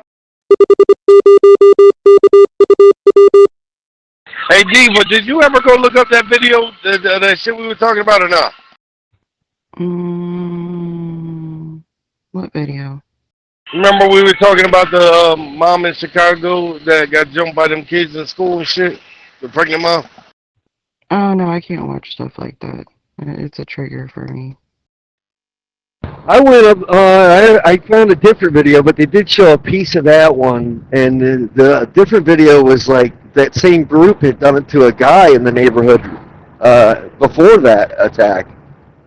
Hey, Diva, did you ever go look up that video, that shit we were talking about or not? What video? Remember we were talking about the mom in Chicago that got jumped by them kids in school and shit? The pregnant mom? Oh, no, I can't watch stuff like that. It's a trigger for me. I went up, I found a different video, but they did show a piece of that one, and the different video was like that same group had done it to a guy in the neighborhood before that attack.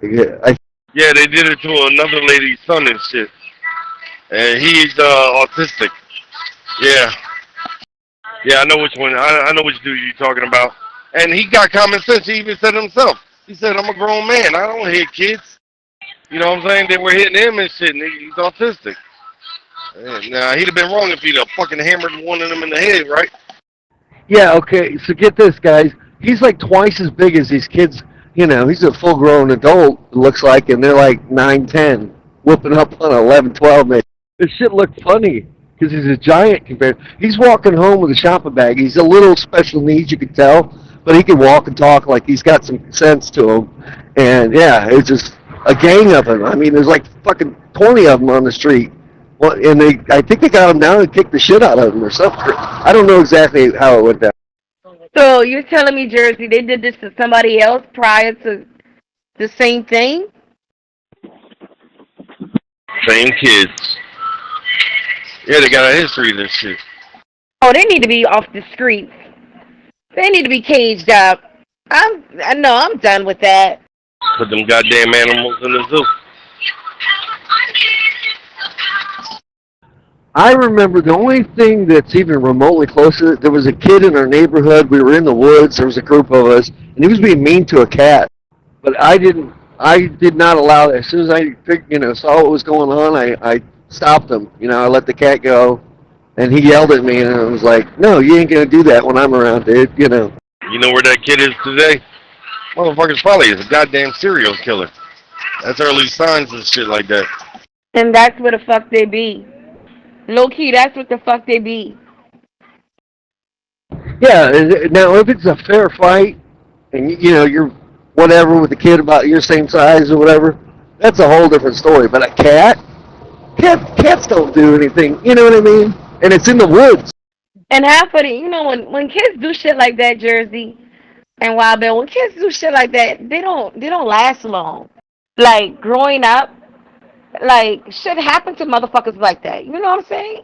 Yeah, they did it to another lady's son and shit. And he's autistic. Yeah. Yeah, I know which one. I know which dude you're talking about. And he got common sense. He even said it himself. He said, I'm a grown man. I don't hit kids. You know what I'm saying? They were hitting him and shit, and he's autistic. Now, he'd have been wrong if he'd have fucking hammered one of them in the head, right? Yeah, okay, so get this, guys. He's like twice as big as these kids. You know, he's a full-grown adult, it looks like, and they're like 9, 10, whooping up on 11, 12, man. This shit looked funny. because he's a giant compared. He's walking home with a shopping bag. He's a little special needs, you can tell, but he can walk and talk like he's got some sense to him. And yeah, it's just a gang of them. I mean, there's like fucking 20 of them on the street. Well, and I think they got him down and kicked the shit out of him or something. I don't know exactly how it went down. So you're telling me, Jersey, they did this to somebody else prior to the same thing? Same kids. Yeah, they got a history of this shit. Oh, they need to be off the streets. They need to be caged up. I'm done with that. Put them goddamn animals in the zoo. I remember the only thing that's even remotely close to it, there was a kid in our neighborhood. We were in the woods. There was a group of us, and he was being mean to a cat. But I did not allow it. As soon as I saw what was going on, I stopped him. I let the cat go, and he yelled at me, and I was like, no, you ain't going to do that when I'm around, dude, You know where that kid is today? Motherfucker's probably is a goddamn serial killer. That's early signs of shit like that. And that's where the fuck they be. Low key, that's what the fuck they be. Yeah, now if it's a fair fight, and you're whatever with the kid about your same size or whatever, that's a whole different story. But a cats don't do anything, you know what I mean? And it's in the woods. And half of the, when kids do shit like that, Jersey and Wild Bill, when kids do shit like that, they don't last long. Like growing up, like shit happened to motherfuckers like that. You know what I'm saying?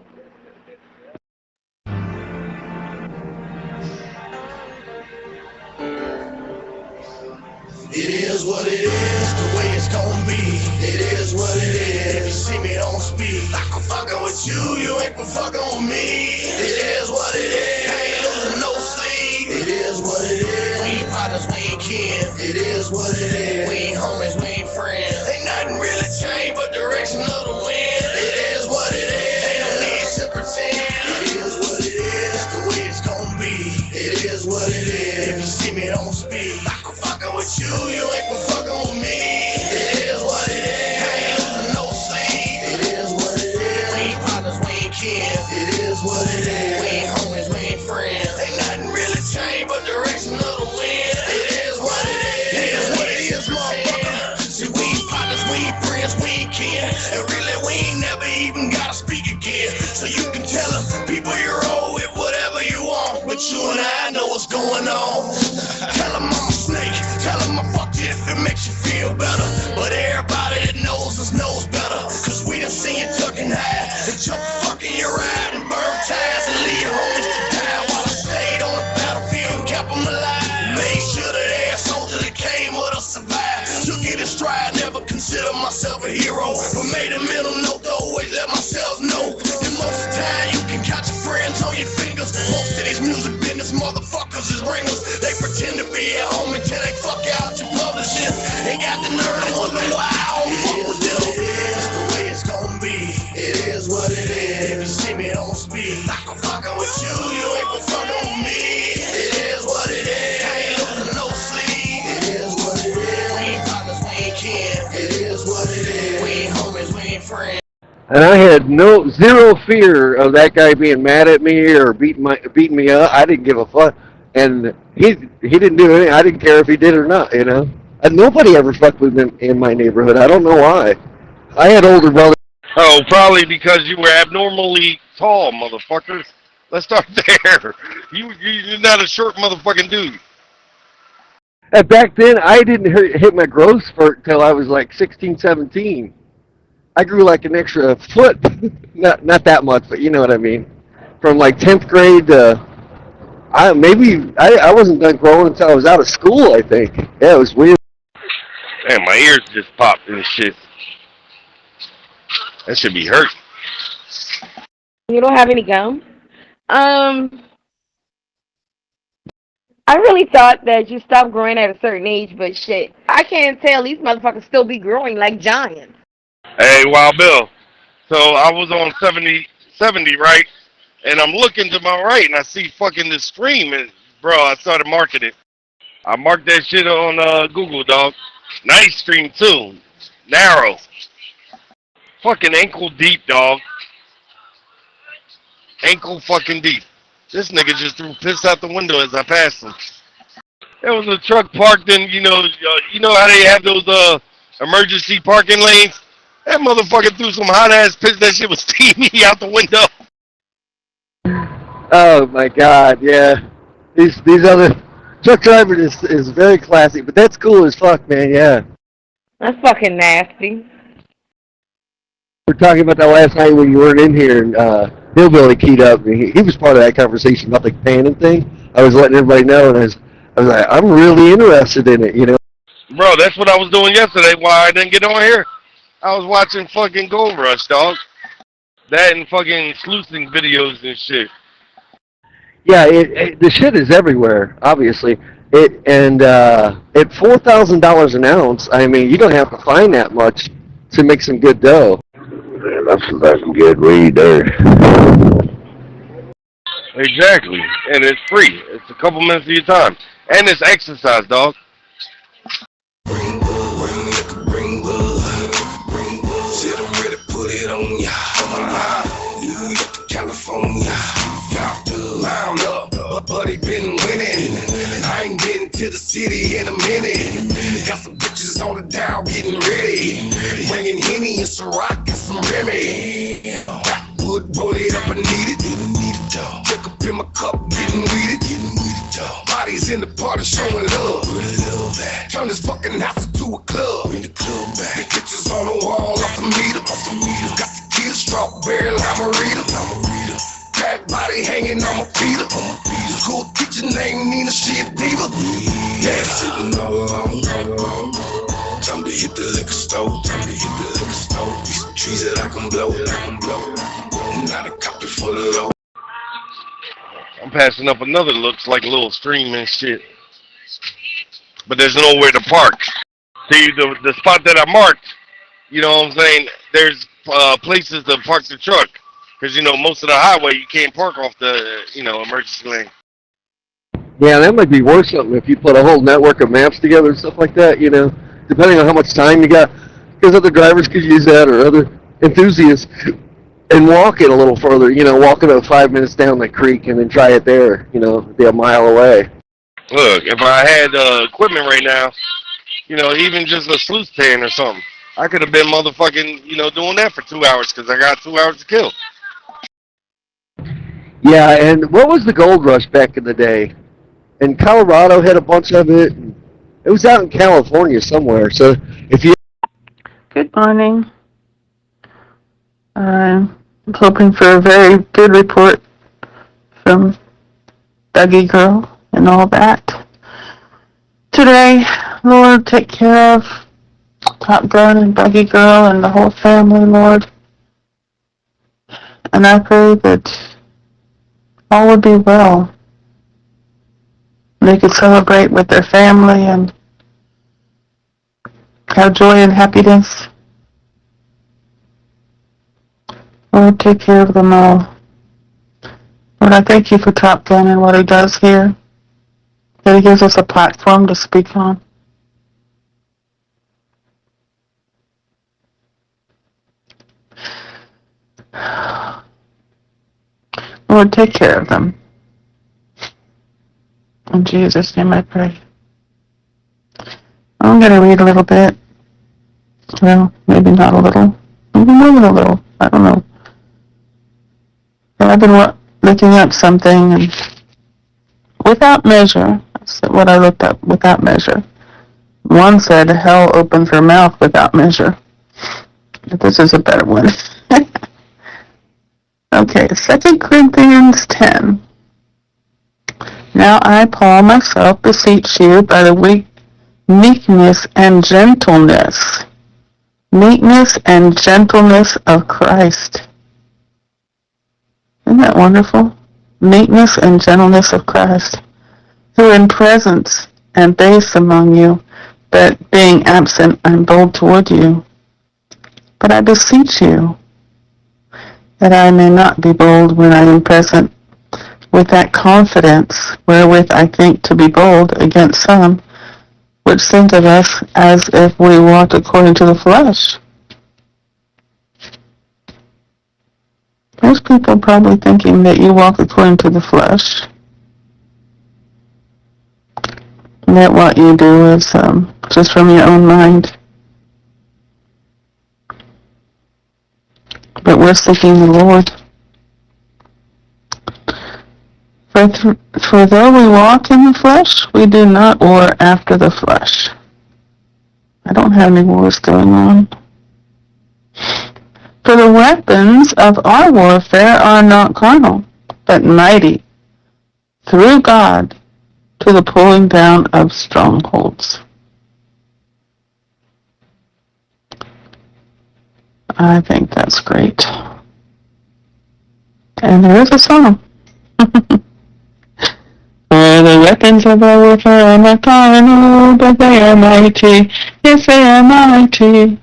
It is what it is, the way it's gonna be. It is what it is. If you see me, don't speak. Like I'm fucking with you, you ain't been fucking with me. It is what it is. I ain't losing no sleep. It is what it is. We ain't partners, we ain't kin. It is what it is. We ain't homies, we ain't friends. Ain't nothing really changed but direction of the wind. It is what it is. Ain't no need to pretend. It is what it is, the way it's gonna be. It is what it is. If you see me, don't speak. Like I'm fucking with you, you ain't been fucking with me. It is what it is. I ain't losing no sleep. It is what it is. We ain't partners, we ain't kin. It is what it is. We ain't homies, we ain't friends. Ain't nothing really changed but direction of the wind. It is what it is. It is what it is, motherfucker. See, we ain't partners, we ain't friends, we ain't kin. And really, we ain't never even gotta speak again. So you can tell them, people, you're old with whatever you want. But you and I know what's going on. Tell them I'm a snake. Tell them I fucked you if it makes you feel better. But everybody that knows us knows better. Cause we done seen you tuck and hide. And jump fucking your ride and burn ties and leave your homies to die. While I stayed on the battlefield and kept them alive. Made sure that every soldier that came with us survived. Took it in stride, never considered myself a hero. But made a mental note to always let myself know. And most of the time you can count your friends on your fingers. Most of these music business motherfuckers is ringers. They pretend to be at home until they fuck out your publishing. Ain't got the nerve to wonder why I don't fuck with them. It is the way it's gonna be. It is what it is. If you see me, don't speak. Like I'm fucking with you, you ain't been fucking with me. It is what it is. I ain't losing no sleep. It is what it is. We ain't partners, we ain't kin. It is what it is. We ain't homies, we ain't friends. And I had zero fear of that guy being mad at me or beating me up. I didn't give a fuck. And he didn't do anything. I didn't care if he did or not, And nobody ever fucked with him in my neighborhood. I don't know why. I had older brothers. Oh, probably because you were abnormally tall, motherfuckers. Let's start there. You're not a short motherfucking dude. And back then, I didn't hit my growth spurt till I was like 16, 17. I grew like an extra foot. not that much, but you know what I mean. From like 10th grade to... I wasn't done growing until I was out of school, I think. Yeah, it was weird. Damn, my ears just popped and shit. That should be hurt. You don't have any gum? I really thought that you stopped growing at a certain age, but shit, I can't tell. These motherfuckers still be growing like giants. Hey, Wild Bill. So I was on 70, right? And I'm looking to my right, and I see fucking this stream, and bro, I started marking it. I marked that shit on Google, dog. Nice stream too, narrow, fucking ankle deep, dog. ankle fucking deep. This nigga just threw piss out the window as I passed him. There was a truck parked in, you know how they have those emergency parking lanes? That motherfucker threw some hot ass piss. That shit was steamy out the window. Oh my God, yeah. These other truck drivers is very classy, but that's cool as fuck, man. Yeah. That's fucking nasty. We're talking about that last night when you weren't in here, and Hillbilly keyed up. And he was part of that conversation about the panning thing. I was letting everybody know, and I was like, I'm really interested in it, you know. Bro, that's what I was doing yesterday. Why I didn't get on here? I was watching fucking Gold Rush, dog. That and fucking sleuthing videos and shit. Yeah, the shit is everywhere, obviously. At $4,000 an ounce, I mean, you don't have to find that much to make some good dough. Man, that's some good weed there. Exactly, and it's free. It's a couple minutes of your time, and it's exercise, dog. California, round up, buddy been winning. I ain't getting to the city in a minute. Got some bitches on the down getting ready. Bringing Henny and Ciroc and some Remy. Backwood, roll it up and need it. Check up in my cup, getting weeded. Bodies in the party showing love. Turn this fucking house into a club. The pictures on the wall off the meter. Got the kids, strawberry, limerita. Bad body hanging on my feet. School teacher named Nina, she a diva. Yeah, sitting all alone. Time to hit the liquor store. These trees that I can blow. Not a copy full of low. I'm passing up another looks like a little stream and shit. But there's nowhere to park. See, the spot that I marked, you know what I'm saying, there's places to park the truck. Because, you know, most of the highway, you can't park off the, emergency lane. Yeah, that might be worth something if you put a whole network of maps together and stuff like that, you know, depending on how much time you got. Because other drivers could use that, or other enthusiasts, and walk it a little further, walk it 5 minutes down the creek and then try it there, be a mile away. Look, if I had equipment right now, even just a sleuth pan or something, I could have been motherfucking, doing that for 2 hours because I got 2 hours to kill. Yeah, and what was the gold rush back in the day? And Colorado had a bunch of it. It was out in California somewhere. So if you... Good morning. I'm hoping for a very good report from Dougie Girl and all that. Today, Lord, take care of Top Gun and Dougie Girl and the whole family, Lord. And I pray that all would be well. They could celebrate with their family and have joy and happiness. Lord, take care of them all. Lord, I thank you for Top Gun and what he does here, that he gives us a platform to speak on. Lord, take care of them. In Jesus' name I pray. I'm going to read a little bit. Well, maybe not a little. Maybe more than a little. I don't know. I've been looking up something, and without measure, that's what I looked up, without measure. One said, hell opens her mouth without measure. But this is a better one. Okay, 2 Corinthians 10. Now I, Paul, myself, beseech you by the meekness and gentleness of Christ. Isn't that wonderful? Meekness and gentleness of Christ, who in presence am base among you, but being absent I'm bold toward you. But I beseech you, that I may not be bold when I am present, with that confidence wherewith I think to be bold against some, which think of us as if we walked according to the flesh. There's people probably thinking that you walk according to the flesh, and that what you do is just from your own mind. But we're seeking the Lord. For though we walk in the flesh, we do not war after the flesh. I don't have any wars going on. For the weapons of our warfare are not carnal, but mighty through God to the pulling down of strongholds. I think that's great. And there is a song. For the weapons of our warfare are not carnal, but they are mighty. Yes, they are mighty.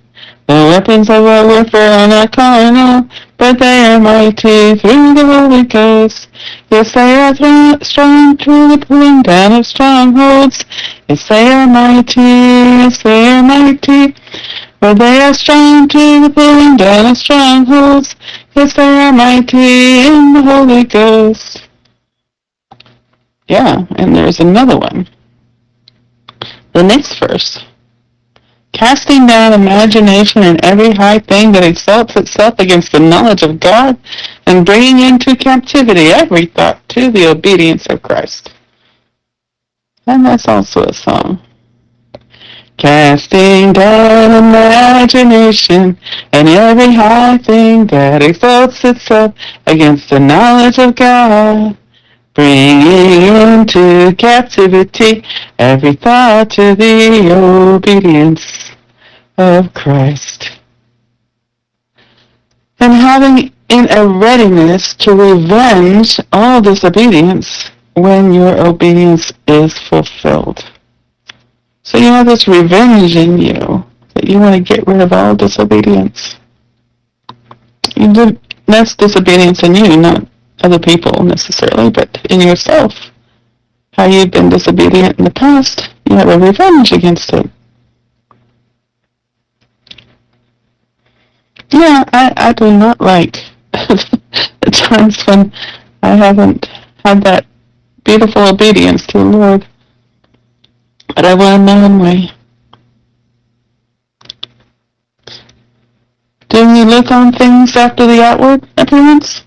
The weapons of our warfare are not carnal, but they are mighty through the Holy Ghost. Yes, they are strong to the pulling down of strongholds. Yes, they are mighty. Yes, they are mighty. For they are strong to the pulling down of strongholds. Yes, they are mighty in the Holy Ghost. Yeah, and there's another one. The next verse. Casting down imagination and every high thing that exalts itself against the knowledge of God, and bringing into captivity every thought to the obedience of Christ. And that's also a song. Casting down imagination and every high thing that exalts itself against the knowledge of God, bringing into captivity every thought to the obedience of Christ. And having in a readiness to revenge all disobedience when your obedience is fulfilled. So you have this revenge in you, that you want to get rid of all disobedience. That's disobedience in you, not other people necessarily, but in yourself. How you've been disobedient in the past, you have a revenge against it. Yeah, I do not like the times when I haven't had that beautiful obedience to the Lord. But I will in my own way. Do we look on things after the outward appearance?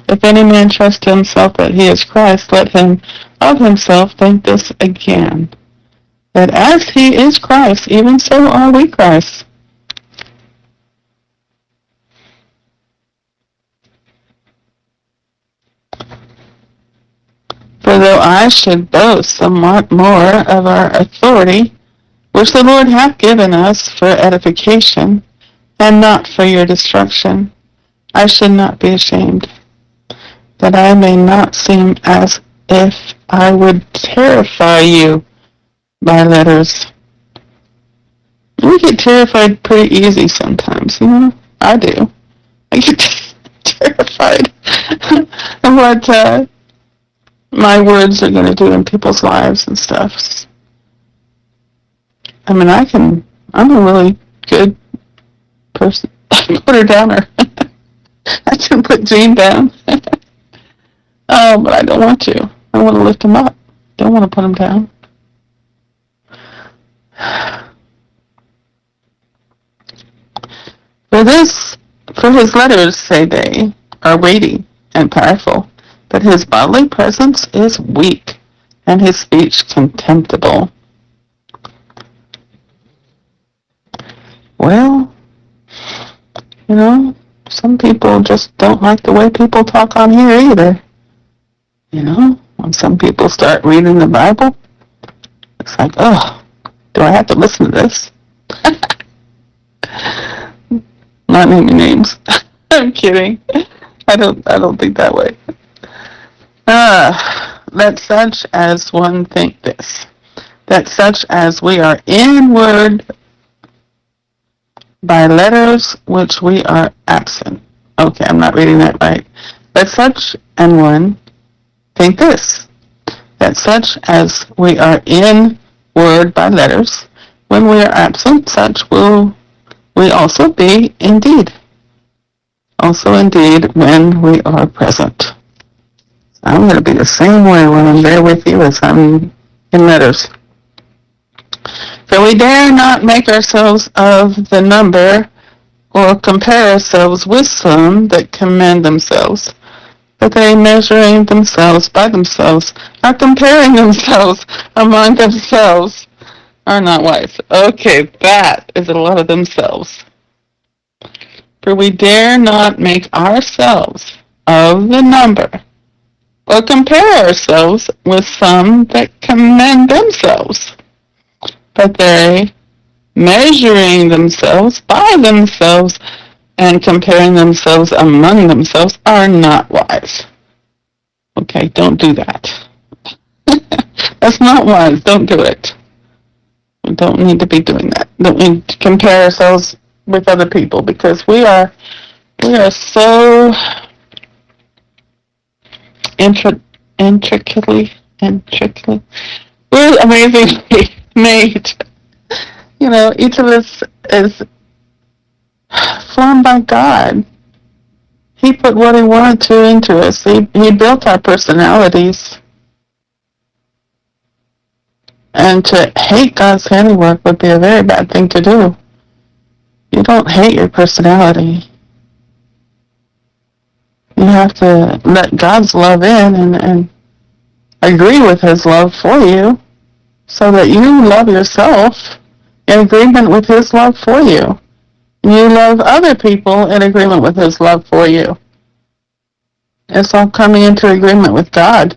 If any man trust himself that he is Christ, let him of himself think this again, that as he is Christ, even so are we Christ. For though I should boast somewhat more of our authority, which the Lord hath given us for edification, and not for your destruction, I should not be ashamed, that I may not seem as if I would terrify you by letters. We get terrified pretty easy sometimes, you know? I do. I get terrified of what my words are going to do in people's lives and stuff. I mean, I'm a really good person. Put her downer. I can put Gene down. Oh, but I don't want to. I want to lift him up. Don't want to put him down. For his letters, say they, are weighty and powerful, but his bodily presence is weak, and his speech contemptible. Well, you know, some people just don't like the way people talk on here either. You know, when some people start reading the Bible, it's like, oh, do I have to listen to this? Not naming names. I'm kidding. I don't think that way. That such as one think this, that such as we are inward by letters which we are absent. Okay, I'm not reading that right. Let such an one think this, that such as we are in word by letters, when we are absent, such will we also be indeed. also indeed when we are present. I'm going to be the same way when I'm there with you as I'm in letters. For we dare not make ourselves of the number or compare ourselves with some that commend themselves, but they measuring themselves by themselves, are comparing themselves among themselves, are not wise. Okay, that is a lot of themselves. For we dare not make ourselves of the number, or compare ourselves with some that commend themselves, but they, measuring themselves by themselves and comparing themselves among themselves, are not wise. Okay, don't do that. That's not wise. Don't do it. We don't need to be doing that. Don't need to compare ourselves with other people, because we are so intricately, we're amazingly made. You know, each of us is formed by God. He put what he wanted to into us. He built our personalities. And to hate God's handiwork would be a very bad thing to do. You don't hate your personality. You have to let God's love in and agree with his love for you, so that you love yourself in agreement with his love for you. You love other people in agreement with his love for you. It's all coming into agreement with God.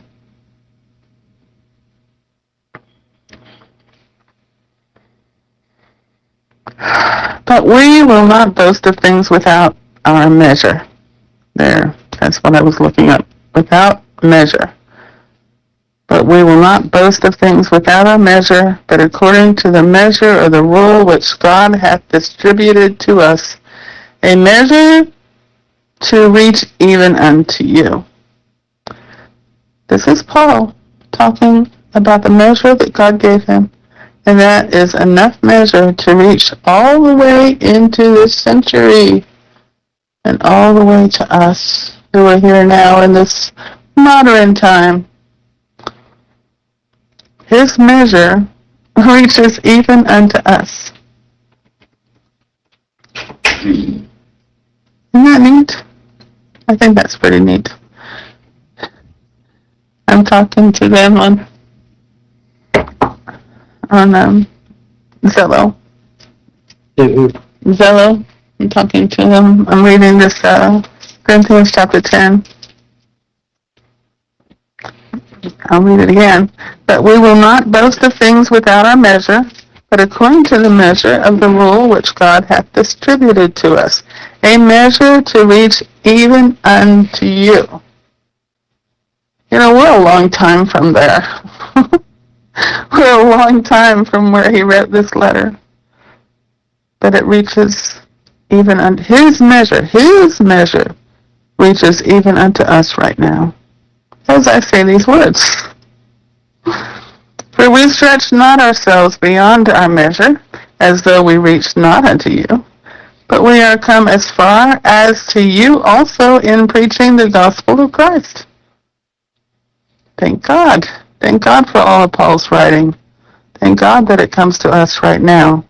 But we will not boast of things without our measure. There, that's what I was looking up. Without measure. But we will not boast of things without our measure, but according to the measure of the rule which God hath distributed to us, a measure to reach even unto you. This is Paul talking about the measure that God gave him, and that is enough measure to reach all the way into this century and all the way to us who are here now in this modern time. His measure reaches even unto us. Isn't that neat? I think that's pretty neat. I'm talking to them on Zello. Zello. I'm talking to them. I'm reading this Corinthians chapter 10. I'll read it again. But we will not boast of things without our measure, but according to the measure of the rule which God hath distributed to us, a measure to reach even unto you. You know, we're a long time from there. We're a long time from where he wrote this letter. But it reaches even unto his measure reaches even unto us right now, as I say these words. For we stretch not ourselves beyond our measure, as though we reached not unto you, but we are come as far as to you also in preaching the gospel of Christ. Thank God. Thank God for all of Paul's writing. Thank God that it comes to us right now.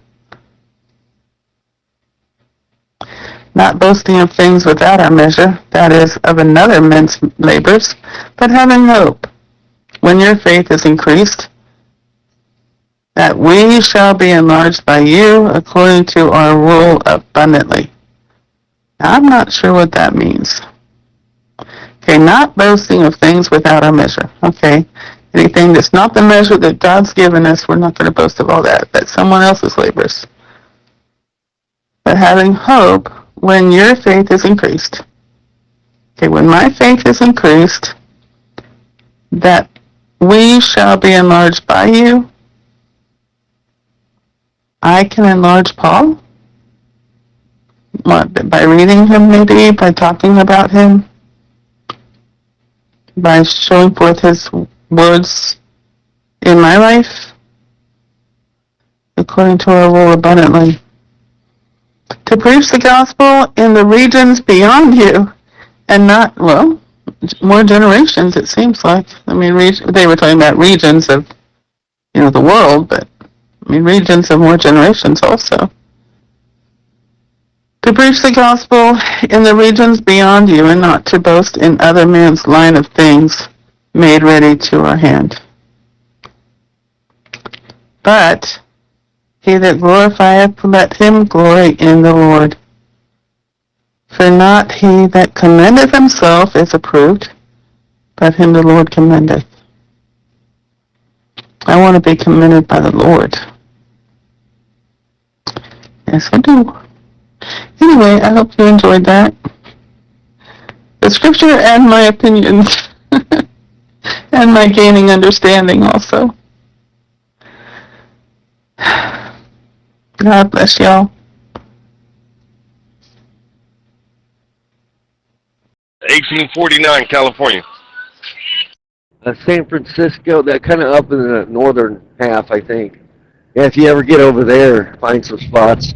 Not boasting of things without our measure, that is, of another man's labors, but having hope, when your faith is increased, that we shall be enlarged by you according to our rule abundantly. Now, I'm not sure what that means. Okay, not boasting of things without our measure. Okay, anything that's not the measure that God's given us, we're not going to boast of all that. That's someone else's labors. But having hope when your faith is increased. Okay, when my faith is increased, that we shall be enlarged by you. I can enlarge Paul? What, by reading him maybe? By talking about him? By showing forth his words in my life? According to our rule abundantly. To preach the gospel in the regions beyond you, and not, well, more generations, it seems like. I mean, they were talking about regions of, the world, but, I mean, regions of more generations also. To preach the gospel in the regions beyond you, and not to boast in other men's line of things made ready to our hand. But he that glorifieth, let him glory in the Lord. For not he that commendeth himself is approved, but him the Lord commendeth. I want to be commended by the Lord. Yes, I do. Anyway, I hope you enjoyed that. The scripture and my opinions. And my gaining understanding also. God bless y'all. 1849, California. San Francisco, that kind of up in the northern half, I think. Yeah, if you ever get over there, find some spots.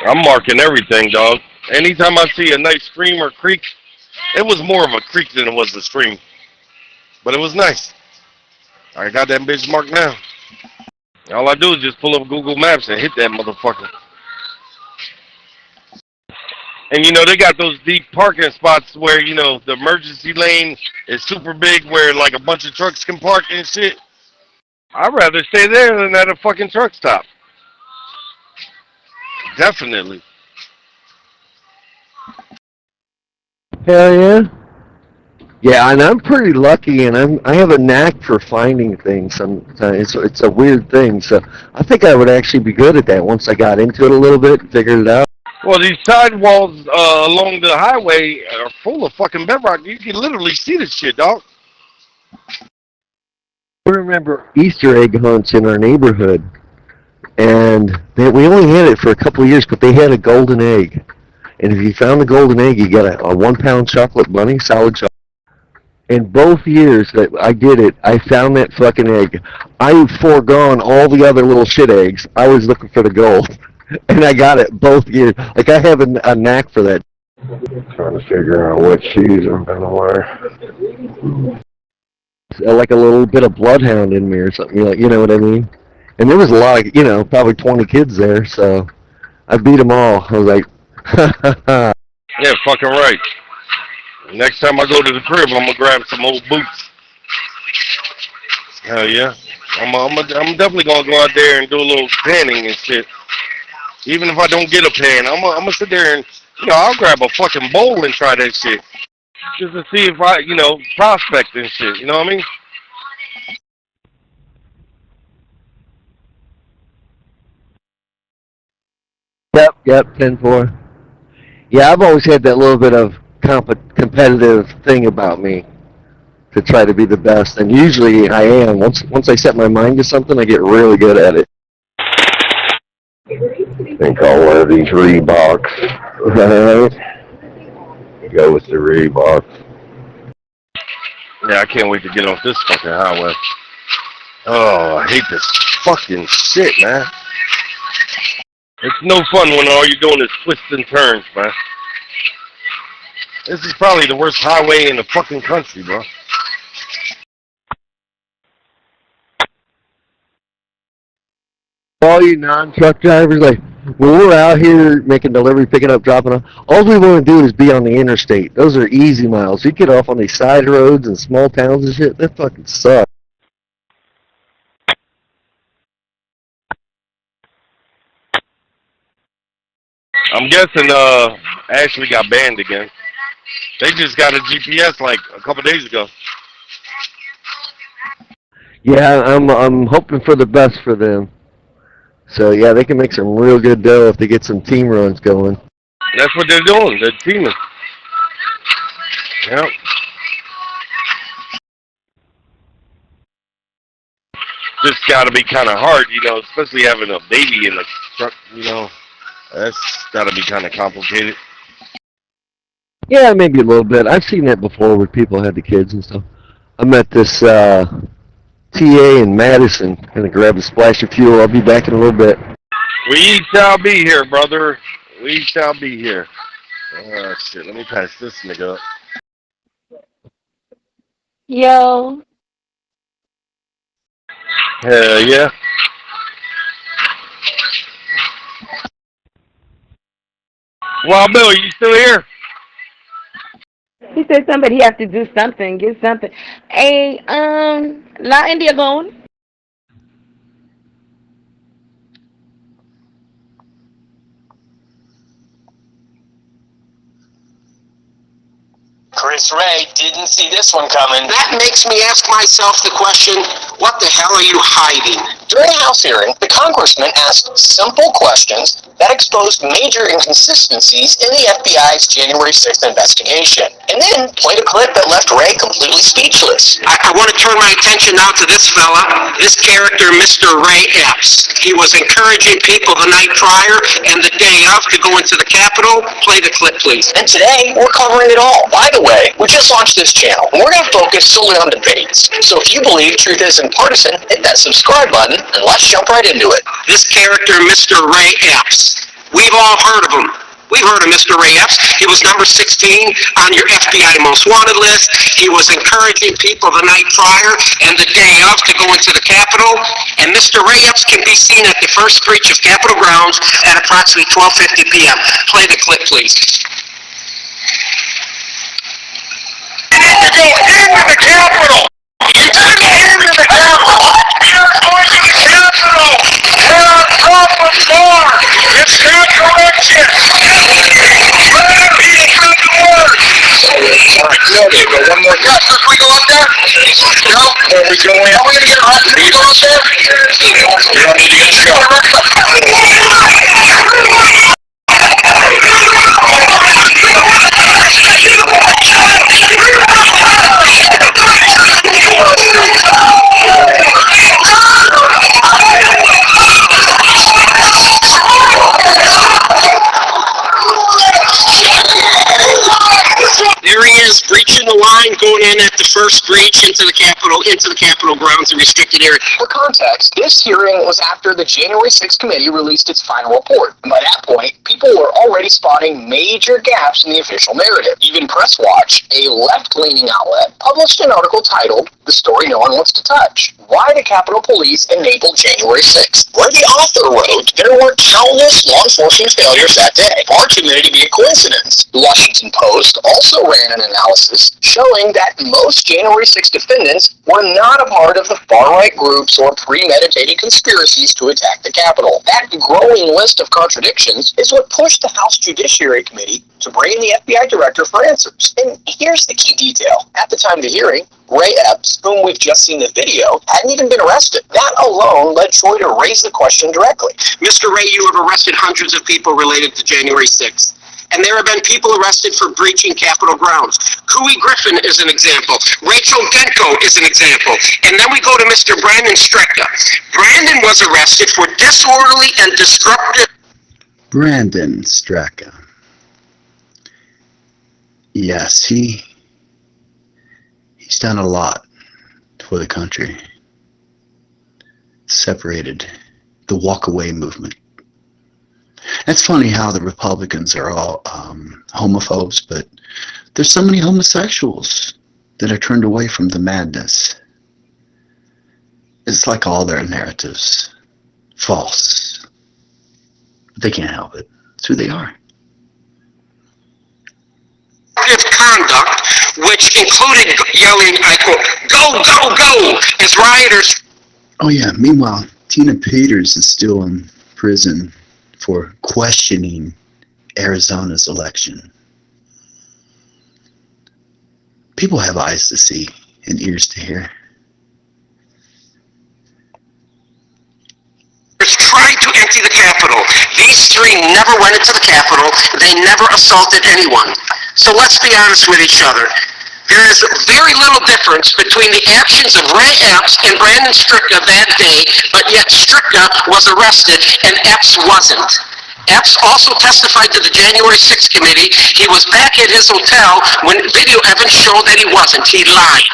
I'm marking everything, dog. Anytime I see a nice stream or creek, it was more of a creek than it was a stream. But it was nice. I got that bitch marked now. All I do is just pull up Google Maps and hit that motherfucker. And they got those deep parking spots where, the emergency lane is super big where like a bunch of trucks can park and shit. I'd rather stay there than at a fucking truck stop. Definitely. Hell yeah. Yeah, and I'm pretty lucky, and I have a knack for finding things. Sometimes it's a weird thing, so I think I would actually be good at that once I got into it a little bit and figured it out. Well, these sidewalls along the highway are full of fucking bedrock. You can literally see this shit, dog. I remember Easter egg hunts in our neighborhood, and we only had it for a couple of years, but they had a golden egg. And if you found the golden egg, you got a 1 pound chocolate bunny, solid chocolate. And both years that I did it, I found that fucking egg. I foregone all the other little shit eggs. I was looking for the gold. And I got it both years. Like, I have a knack for that. Trying to figure out what shoes I'm going to wear. Like a little bit of bloodhound in me or something, you know what I mean? And there was a lot of, probably 20 kids there, so I beat them all. I was like, yeah, fucking right. Next time I go to the crib, I'm gonna grab some old boots. Hell yeah. I'm definitely gonna go out there and do a little panning and shit. Even if I don't get a pan, I'm gonna sit there and, I'll grab a fucking bowl and try that shit. Just to see if I, prospect and shit, you know what I mean? Yep, 10-4. Yeah, I've always had that little bit of competitive thing about me to try to be the best, and usually I am. Once I set my mind to something, I get really good at it. I think I'll wear these Reeboks. Right? Go with the Reeboks. Yeah, I can't wait to get off this fucking highway. Oh, I hate this fucking shit, man. It's no fun when all you're doing is twists and turns, man. This is probably the worst highway in the fucking country, bro. All you non-truck drivers, like, when we're out here making delivery, picking up, dropping off, all we want to do is be on the interstate. Those are easy miles. You get off on these side roads and small towns and shit, that fucking sucks. I'm guessing Ashley got banned again. They just got a GPS like a couple days ago. Yeah, I'm hoping for the best for them. So yeah, they can make some real good dough if they get some team runs going. That's what they're doing. They're teaming. Yep. Just got to be kind of hard, especially having a baby in the truck, That's got to be kind of complicated. Yeah, maybe a little bit. I've seen that before where people had the kids and stuff. I met this TA in Madison. Gonna grab a splash of fuel. I'll be back in a little bit. We shall be here, brother. We shall be here. Oh, shit. Let me pass this nigga up. Yo. Hell yeah. Wild Bill, you still here? He said somebody have to do something, get something. Hey, La India going? Chris Ray didn't see this one coming. That makes me ask myself the question, what the hell are you hiding? During a House hearing, the congressman asked simple questions that exposed major inconsistencies in the FBI's January 6th investigation, and then played a clip that left Ray completely speechless. I want to turn my attention now to this fella, this character, Mr. Ray Epps. He was encouraging people the night prior and the day of to go into the Capitol. Play the clip, please. And today, we're covering it all. By the way, we just launched this channel, and we're going to focus solely on debates. So if you believe truth isn't partisan, hit that subscribe button, and let's jump right into it. This character, Mr. Ray Epps. We've all heard of him. We've heard of Mr. Ray Epps. He was number 16 on your FBI most wanted list. He was encouraging people the night prior and the day of to go into the Capitol. And Mr. Ray Epps can be seen at the first breach of Capitol grounds at approximately 12:50 p.m. Play the clip, please. You need to go into the Capitol! You need to go into the Capitol! You're going to the Capitol! We're on top of war! It's not correction! Let me spread the word! Alright, no, there you go. One more. Yeah, so we go up there? No? Are we going? Are we going to get arrested? Can we go up there? You don't need to get shot. There he is, breaching the line, going in at the first breach into the Capitol grounds, a restricted area. For context, this hearing was after the January 6th committee released its final report. By that point, people were already spotting major gaps in the official narrative. Even Press Watch, a left-leaning outlet, published an article titled, "The Story No One Wants to Touch: Why the Capitol Police Enabled January 6th," where the author wrote, "There were countless law enforcement failures that day, far too many to be a coincidence." The Washington Post also ran an analysis showing that most January 6 defendants were not a part of the far-right groups or premeditated conspiracies to attack the Capitol. That growing list of contradictions is what pushed the House Judiciary Committee to bring in the FBI director for answers. And here's the key detail. At the time of the hearing, Ray Epps, whom we've just seen the video, hadn't even been arrested. That alone led Troy to raise the question directly. Mr. Ray, you have arrested hundreds of people related to January 6th. And there have been people arrested for breaching Capitol grounds. Cooey Griffin is an example. Rachel Denko is an example. And then we go to Mr. Brandon Strecka. Brandon was arrested for disorderly and disruptive... Brandon Strecka. Yes, he's done a lot for the country. Separated the walk-away movement. It's funny how the Republicans are all homophobes, but there's so many homosexuals that are turned away from the madness. It's like all their narratives. False. But they can't help it. It's who they are. Conduct, which included yelling, I quote, "Go, go, go," as rioters... Oh yeah, meanwhile, Tina Peters is still in prison for questioning Arizona's election. People have eyes to see and ears to hear. Tried to empty the Capitol. These three never went into the Capitol. They never assaulted anyone. So let's be honest with each other. There is very little difference between the actions of Ray Epps and Brandon Strecka that day, but yet Strecka was arrested and Epps wasn't. Epps also testified to the January 6th committee. He was back at his hotel when video evidence showed that he wasn't. He lied.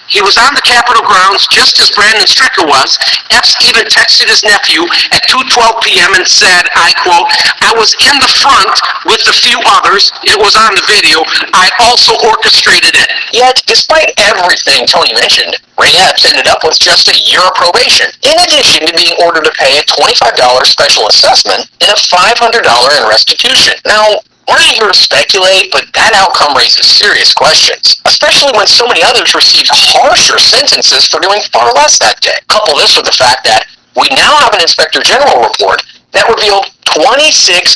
He was on the Capitol grounds just as Brandon Stricker was. Epps even texted his nephew at 2:12 p.m. and said, I quote, I was in the front with a few others. It was on the video. I also orchestrated it. Yet, despite everything Tony mentioned, Ray Epps ended up with just a year of probation, in addition to being ordered to pay a $25 special assessment and a $500 in restitution. Now, we're not here to speculate, but that outcome raises serious questions, especially when so many others received harsher sentences for doing far less that day. Couple this with the fact that we now have an Inspector General report that revealed 26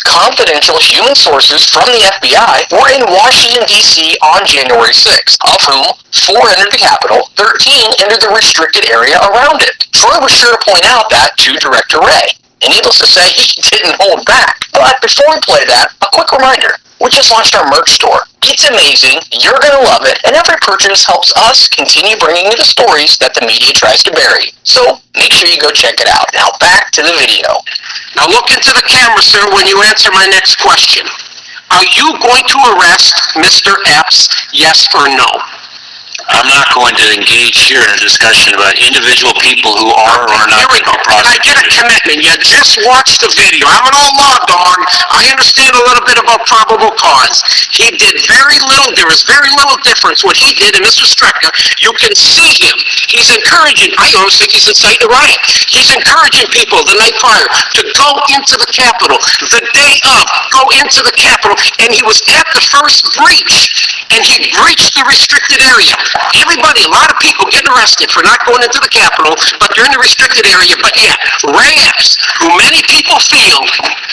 confidential human sources from the FBI were in Washington, D.C. on January 6th, of whom 4 entered the Capitol, 13 entered the restricted area around it. Troy was sure to point out that to Director Ray. And needless to say, he didn't hold back. But before we play that, a quick reminder. We just launched our merch store. It's amazing, you're gonna love it, and every purchase helps us continue bringing you the stories that the media tries to bury. So, make sure you go check it out. Now back to the video. Now look into the camera, sir, when you answer my next question. Are you going to arrest Mr. Epps, yes or no? I'm not going to engage here in a discussion about individual people who are or are not being prosecuted. I get a commitment. You just watched the video. I'm an old law dog. I understand a little bit about probable cause. He did very little. There was very little difference what he did and Mr. Strecker. You can see him. He's encouraging. I almost think he's inciting a riot. He's encouraging people the night prior to go into the Capitol. The day of, go into the Capitol. And he was at the first breach. And he breached the restricted area. Everybody, a lot of people getting arrested for not going into the Capitol, but they're in the restricted area. But yeah, Ray Epps, who many people feel,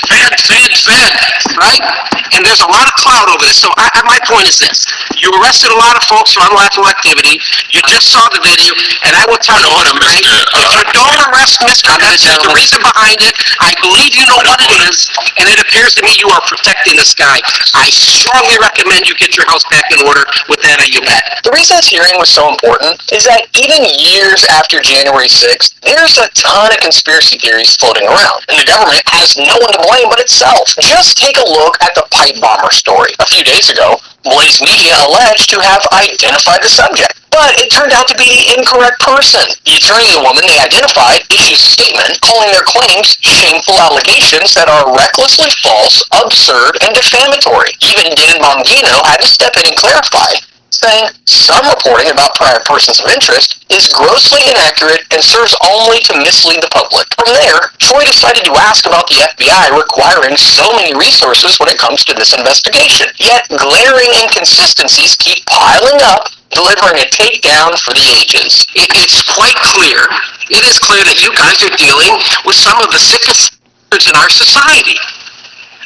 fed, right? And there's a lot of clout over this. So my point is this. You arrested a lot of folks for unlawful activity. You just saw the video, and I will tell you, if you don't arrest Mr. Epps, there's a reason behind it. I believe you know what it is, and it appears to me you are protecting this guy. I strongly recommend you get your house back in order with that on your back. The reason this hearing was so important is that even years after January 6th, there's a ton of conspiracy theories floating around, and the government has no one to blame but itself. Just take a look at the pipe bomber story. A few days ago, Blaze Media alleged to have identified the subject, but it turned out to be the incorrect person. The attorney of the woman they identified issues a statement calling their claims shameful allegations that are recklessly false, absurd, and defamatory. Even Dan Bongino had to step in and clarify, saying some reporting about prior persons of interest is grossly inaccurate and serves only to mislead the public. From there, Troy decided to ask about the FBI requiring so many resources when it comes to this investigation. Yet glaring inconsistencies keep piling up, delivering a takedown for the ages. It's quite clear. It is clear that you guys are dealing with some of the sickest in our society.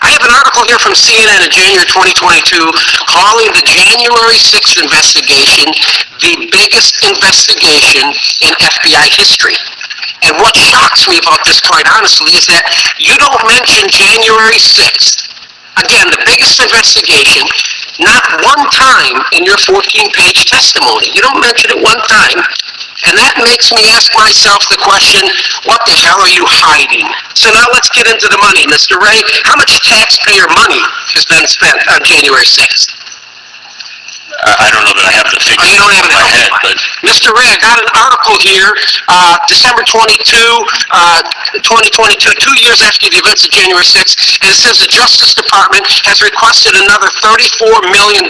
I have an article here from CNN in January 2022 calling the January 6th investigation the biggest investigation in FBI history. And what shocks me about this, quite honestly, is that you don't mention January 6th. Again, the biggest investigation, not one time in your 14-page testimony. You don't mention it one time. And that makes me ask myself the question, what the hell are you hiding? So now let's get into the money, Mr. Ray. How much taxpayer money has been spent on January 6th? I don't know that I have the figure you don't have it in my head, but... Mr. Ray, I got an article here, December 22, 2022, 2 years after the events of January 6th, and it says the Justice Department has requested another $34 million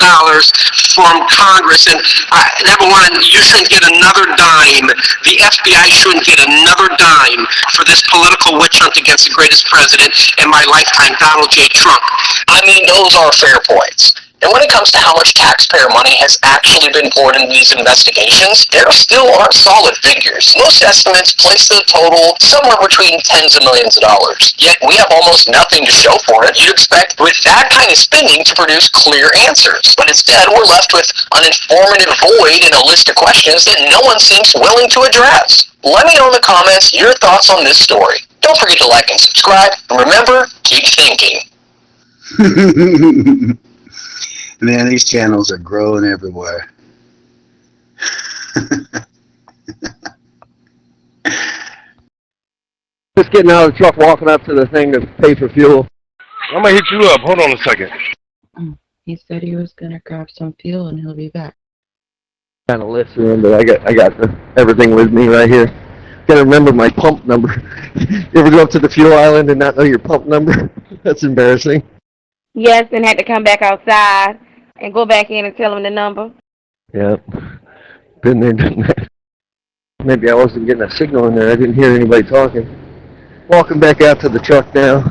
from Congress, and number one, you shouldn't get another dime. The FBI shouldn't get another dime for this political witch hunt against the greatest president in my lifetime, Donald J. Trump. I mean, those are fair points. And when it comes to how much taxpayer money has actually been poured into these investigations, there still aren't solid figures. Most estimates place the total somewhere between tens of millions of dollars. Yet we have almost nothing to show for it. You'd expect with that kind of spending to produce clear answers. But instead, we're left with an informative void and a list of questions that no one seems willing to address. Let me know in the comments your thoughts on this story. Don't forget to like and subscribe. And remember, keep thinking. Man, these channels are growing everywhere. Just getting out of the truck, walking up to the thing to pay for fuel. I'm gonna hit you up. Hold on a second. He said he was gonna grab some fuel and he'll be back. kind of listening, but I got everything with me right here. Got to remember my pump number. You ever go up to the fuel island and not know your pump number? That's embarrassing. Yes, and had to come back outside and go back in and tell them the number. Yeah, been there, done that. Maybe I wasn't getting a signal in there. I didn't hear anybody talking. Walking back out to the truck now.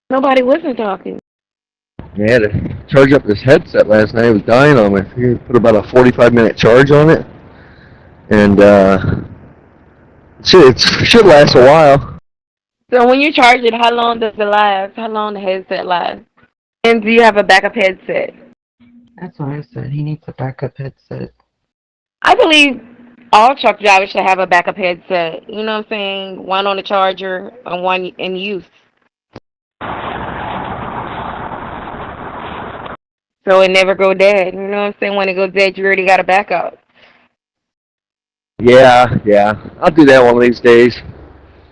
Nobody wasn't talking. I had to charge up this headset last night. It was dying on me. I put about a 45-minute charge on it. And it should last a while. So when you charge it, how long does it last? How long the headset last? And do you have a backup headset? That's what I said. He needs a backup headset. I believe all truck drivers should have a backup headset. You know what I'm saying? One on the charger and one in use. So it never go dead. You know what I'm saying? When it goes dead, you already got a backup. Yeah. I'll do that one of these days.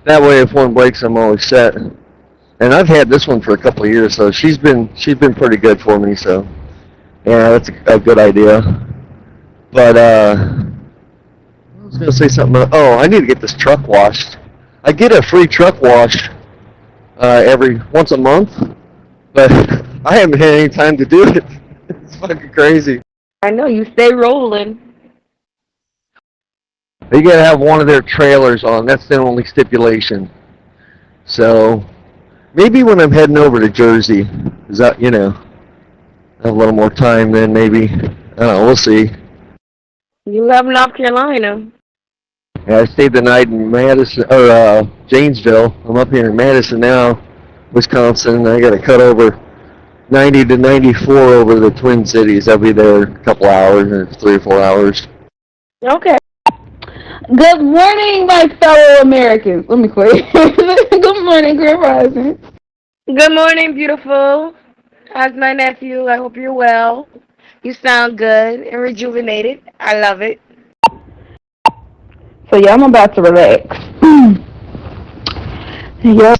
That way, if one breaks, I'm always set. And I've had this one for a couple of years, so she's been pretty good for me. So yeah, that's a good idea. But I was gonna say something. Oh, I need to get this truck washed. I get a free truck wash every once a month, but I haven't had any time to do it. It's fucking crazy. I know, you stay rolling. They gotta have one of their trailers on. That's the only stipulation. So maybe when I'm heading over to Jersey, is that, I have a little more time then maybe. I don't know, we'll see. You love North Carolina. Yeah, I stayed the night in Madison or Janesville. I'm up here in Madison now, Wisconsin. I gotta cut over 90 to 94 over the Twin Cities. I'll be there a couple hours, or 3 or 4 hours. Okay. Good morning, my fellow Americans. Let me quit. Good morning, Grand Rising. Good morning, beautiful. How's my nephew? I hope you're well. You sound good and rejuvenated. I love it. So yeah, I'm about to relax. Yep.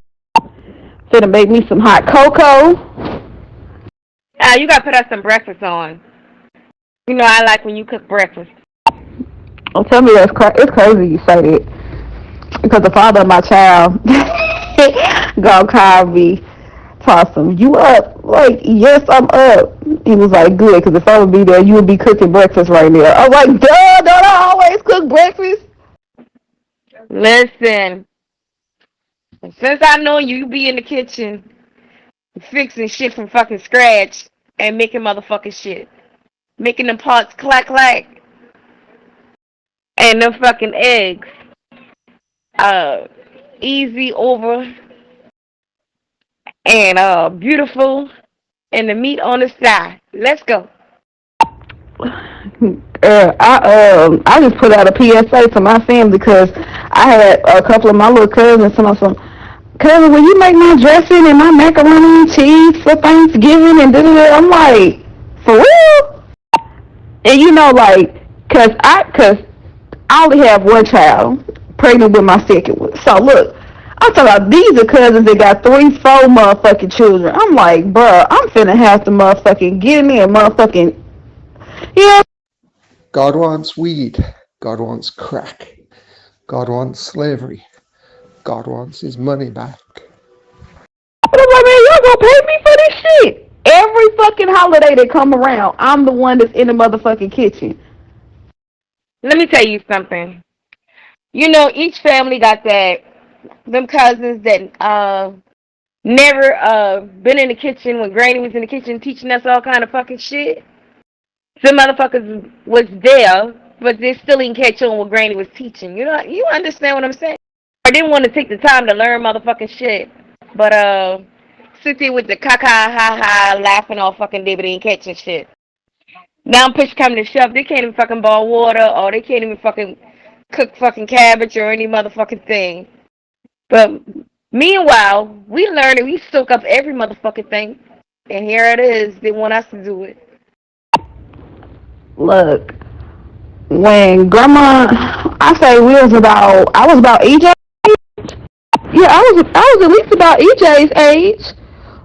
Finna make me some hot cocoa. You gotta put us some breakfast on. You know I like when you cook breakfast. Oh, tell me it's crazy you say that. Because the father of my child gonna call me, Thorson, you up? Like, yes, I'm up. He was like, good, because if I would be there, you would be cooking breakfast right now. I was like, duh, don't I always cook breakfast? Listen, since I know you be in the kitchen fixing shit from fucking scratch and making motherfucking shit. Making them pots clack clack. And them fucking eggs. Easy over. And beautiful. And the meat on the side. Let's go. I just put out a PSA to my family because I had a couple of my little cousins tell me some, cousin, will you make my dressing and my macaroni and cheese for Thanksgiving and da-da-da? I'm like, for real? And cause I only have one child, pregnant with my second one. So look, I'm talking about these are cousins that got 3-4 motherfucking children. I'm like, bruh, I'm finna have to motherfucking get me a motherfucking, God wants weed. God wants crack. God wants slavery. God wants his money back. But I'm like, man, y'all gonna pay me for this shit. Every fucking holiday that come around, I'm the one that's in the motherfucking kitchen. Let me tell you something. Each family got them cousins that never been in the kitchen when Granny was in the kitchen teaching us all kind of fucking shit. Some motherfuckers was there, but they still didn't catch on what Granny was teaching. You understand what I'm saying? I didn't want to take the time to learn motherfucking shit. But sit there with the caca ha ha laughing all fucking day, but they ain't catching shit. Now push coming to shove, they can't even fucking boil water, or they can't even fucking cook fucking cabbage or any motherfucking thing. But meanwhile, we learn and we soak up every motherfucking thing. And here it is, they want us to do it. Look, when grandma, I was about EJ. Yeah, I was at least about EJ's age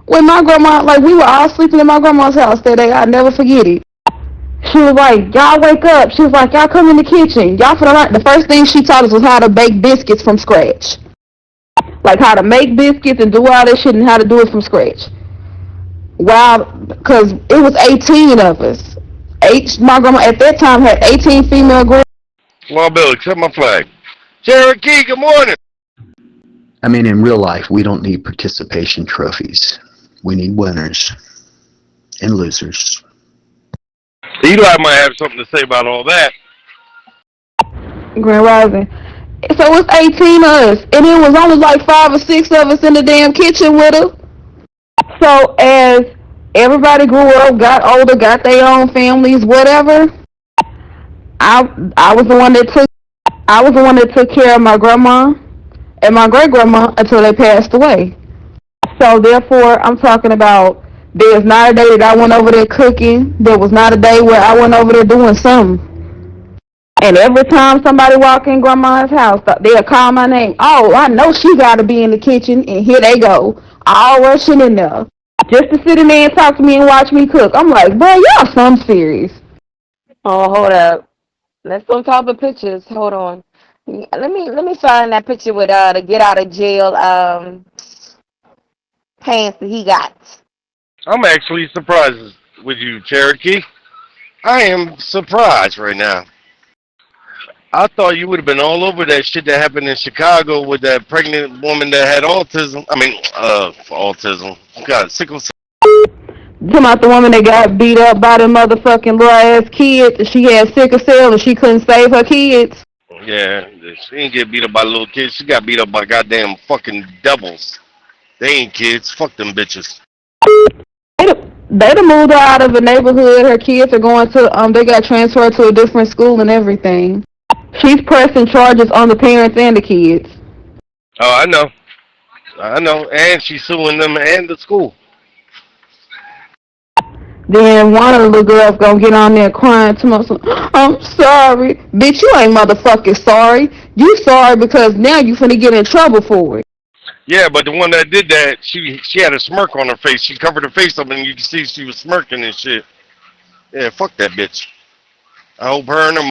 when my grandma, we were all sleeping in my grandma's house that day. I'll never forget it. She was like, y'all wake up. She was like, y'all come in the kitchen. Y'all finna learn. The first thing she taught us was how to bake biscuits from scratch. Like how to make biscuits and do all that shit and how to do it from scratch. Wow, because it was 18 of us. My grandma at that time had 18 female grandmas. Well, Bill, accept my flag. Cherokee, good morning. I mean, in real life, we don't need participation trophies. We need winners and losers. Eli might have something to say about all that. Grand Rising. So it's 18 of us, and it was only like 5 or 6 of us in the damn kitchen with her. So as everybody grew up, got older, got their own families, whatever, I was the one that took care of my grandma and my great grandma until they passed away. So therefore, I'm talking about there's not a day that I went over there cooking. There was not a day where I went over there doing something. And every time somebody walk in grandma's house, they'll call my name. Oh, I know she got to be in the kitchen, and here they go, all rushing in there, just to sit in there and talk to me and watch me cook. I'm like, bro, y'all some serious. Oh, hold up. Let's don't talk about pictures. Hold on. Let me find that picture with the get out of jail pants that he got. I'm actually surprised with you, Cherokee. I am surprised right now. I thought you would have been all over that shit that happened in Chicago with that pregnant woman that had autism. Autism. God, sickle cell. Talking about the woman that got beat up by the motherfucking little ass kids. She had sickle cell and she couldn't save her kids. Yeah, she didn't get beat up by little kids. She got beat up by goddamn fucking devils. They ain't kids. Fuck them bitches. They done moved her out of the neighborhood. Her kids are going to, they got transferred to a different school and everything. She's pressing charges on the parents and the kids. Oh, I know. And she's suing them and the school. Then one of the little girls gonna get on there crying to me. I'm sorry. Bitch, you ain't motherfucking sorry. You sorry because now you finna get in trouble for it. Yeah, but the one that did that, she had a smirk on her face. She covered her face up and you can see she was smirking and shit. Yeah, fuck that bitch. I hope her and her...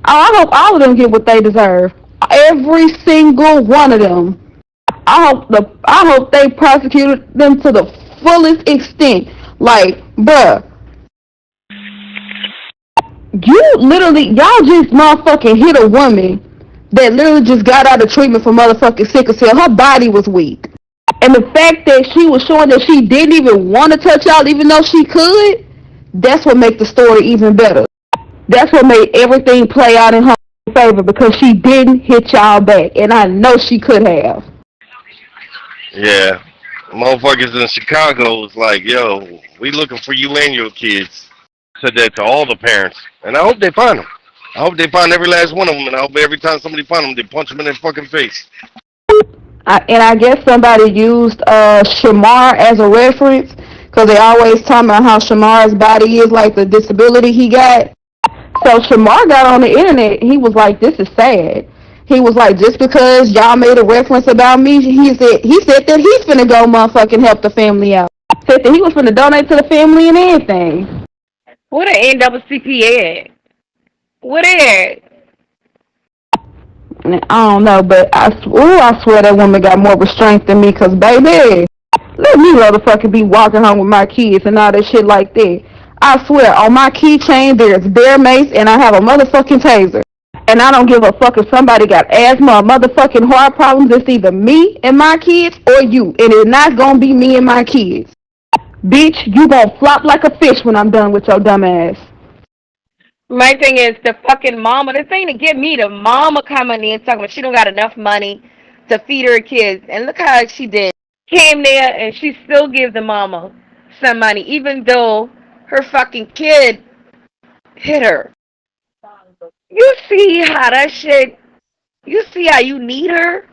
I hope all of them get what they deserve. Every single one of them. I hope they prosecuted them to the fullest extent. Like, bruh, y'all just motherfucking hit a woman that literally just got out of treatment for motherfucking sickle cell. Her body was weak. And the fact that she was showing that she didn't even want to touch y'all even though she could, that's what made the story even better. That's what made everything play out in her favor because she didn't hit y'all back. And I know she could have. Yeah. Motherfuckers in Chicago was like, yo, we looking for you and your kids. Said that to all the parents. And I hope they find them. I hope they find every last one of them. And I hope every time somebody find them, they punch them in their fucking face. I guess somebody used Shamar as a reference because they always talk about how Shamar's body is like the disability he got. So Shamar got on the internet. He was like, this is sad. He was like, just because y'all made a reference about me, he said that he's finna go motherfucking help the family out. Said that he was finna donate to the family and everything. What an NAACP at? What at? I don't know, but I swear that woman got more restraint than me, cause baby, let me motherfucking be walking home with my kids and all that shit like that. I swear, on my keychain there's bear mace and I have a motherfucking taser. And I don't give a fuck if somebody got asthma or motherfucking heart problems. It's either me and my kids or you. And it's not gonna be me and my kids. Bitch, you gonna flop like a fish when I'm done with your dumb ass. My thing is the fucking mama. The thing to get me, the mama coming in talking about she don't got enough money to feed her kids. And look how she did. Came there and she still gives the mama some money. Even though her fucking kid hit her. You see how that shit, you see how you need her?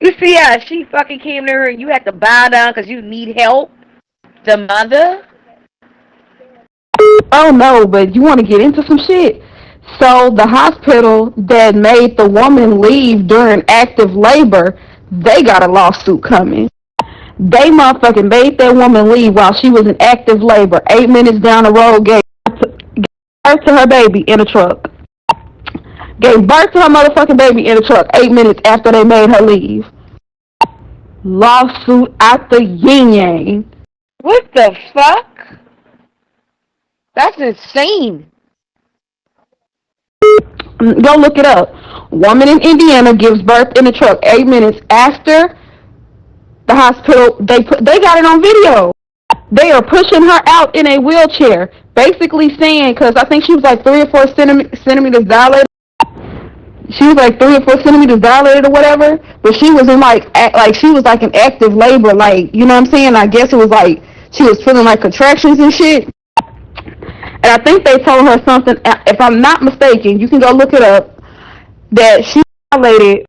You see how she fucking came to her and you had to bow down because you need help? The mother? Oh no, but you want to get into some shit. So the hospital that made the woman leave during active labor, they got a lawsuit coming. They motherfucking made that woman leave while she was in active labor. 8 minutes down the road, gave birth to her baby in a truck. Gave birth to her motherfucking baby in a truck 8 minutes after they made her leave. Lawsuit out the yin-yang. What the fuck? That's insane. Go look it up. Woman in Indiana gives birth in a truck 8 minutes after the hospital. They got it on video. They are pushing her out in a wheelchair, basically saying, because I think she was like 3 or 4 centimeters dilated. She was like 3 or 4 centimeters dilated or whatever, but she was in like she was like in active labor, like, you know what I'm saying? I guess it was like she was feeling like contractions and shit. And I think they told her something, if I'm not mistaken, you can go look it up, that she dilated.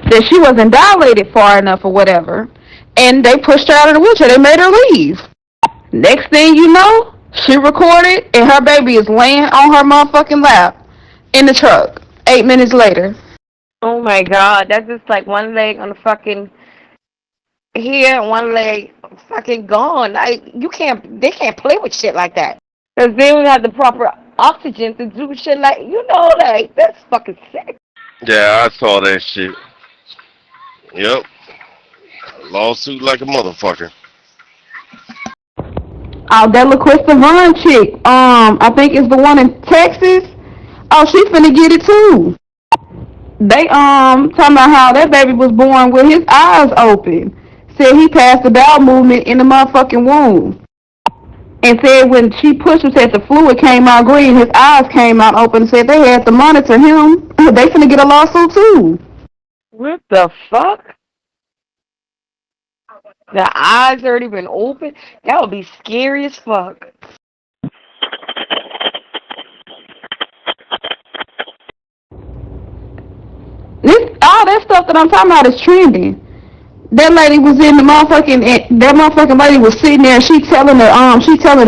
That she wasn't dilated far enough or whatever, and they pushed her out of the wheelchair. They made her leave. Next thing you know, She recorded, and her baby is laying on her motherfucking lap in the truck. 8 minutes later. Oh my God, that's just like one leg on the fucking here, one leg fucking gone. They can't play with shit like that. Cause they don't have the proper oxygen to do shit like, like that's fucking sick. Yeah, I saw that shit. Yep. Lawsuit like a motherfucker. Oh, that LaQuista Vaughn chick, I think it's the one in Texas. Oh, she finna get it too. They talking about how that baby was born with his eyes open. Said he passed the bowel movement in the motherfucking womb. And said when she pushed him, said the fluid came out green, his eyes came out open. Said they had to monitor him. They finna get a lawsuit too. What the fuck? The eyes already been open? That would be scary as fuck. All that stuff that I'm talking about is trending. That lady was in the that motherfucking lady was sitting there, she telling the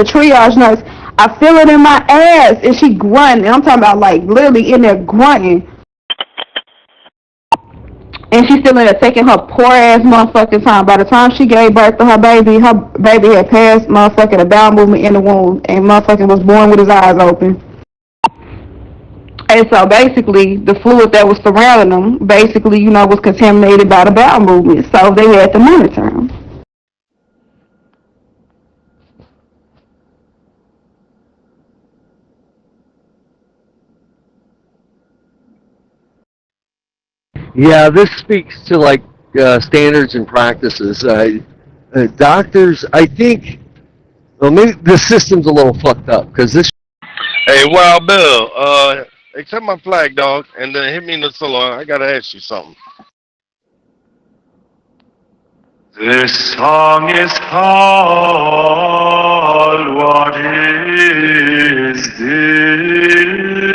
triage nurse, I feel it in my ass, and she grunting. I'm talking about like literally in there grunting. And she's still in there taking her poor ass motherfucking time. By the time she gave birth to her baby had passed motherfucking a bowel movement in the womb, and motherfucking was born with his eyes open. And so basically, the fluid that was surrounding them, basically, was contaminated by the bowel movement. So they had to monitor him. Yeah, this speaks to like standards and practices. Doctors, I think, well, maybe the system's a little fucked up because this. Hey, Wild Bill, accept my flag, dog, and then hit me in the solo. I gotta ask you something. This song is called What Is This?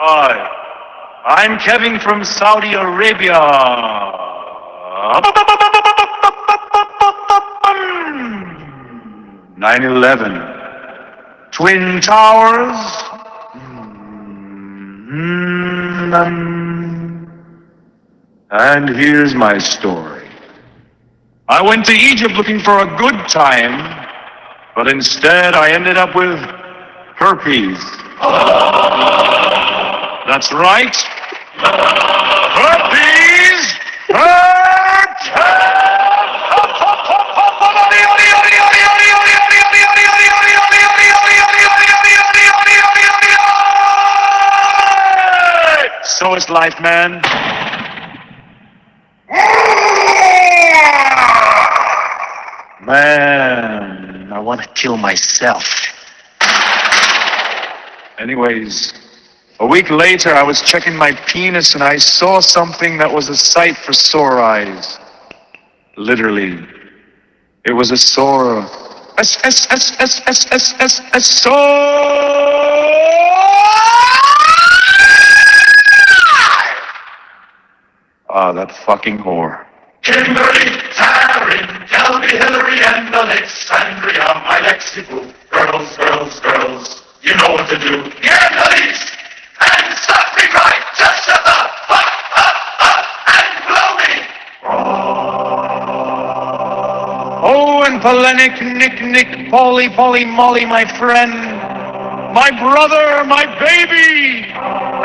Hi, I'm Kevin from Saudi Arabia. 9/11. Twin Towers. And here's my story. I went to Egypt looking for a good time, but instead I ended up with herpes. That's right. Herpes! So is life, man. Man, I want to kill myself. Anyways, a week later, I was checking my penis and I saw something that was a sight for sore eyes. Literally, it was a sore. A sore. Ah, that fucking whore. Kimberly, Taryn, Kelby, Hillary, and Alexandria, my Lexi-boo. Girls, girls, girls, you know what to do. Get the least, and stop me right, just shut the fuck up, and blow me. Oh, and Polenic, Nick, Polly, Molly, my friend, my brother, my baby.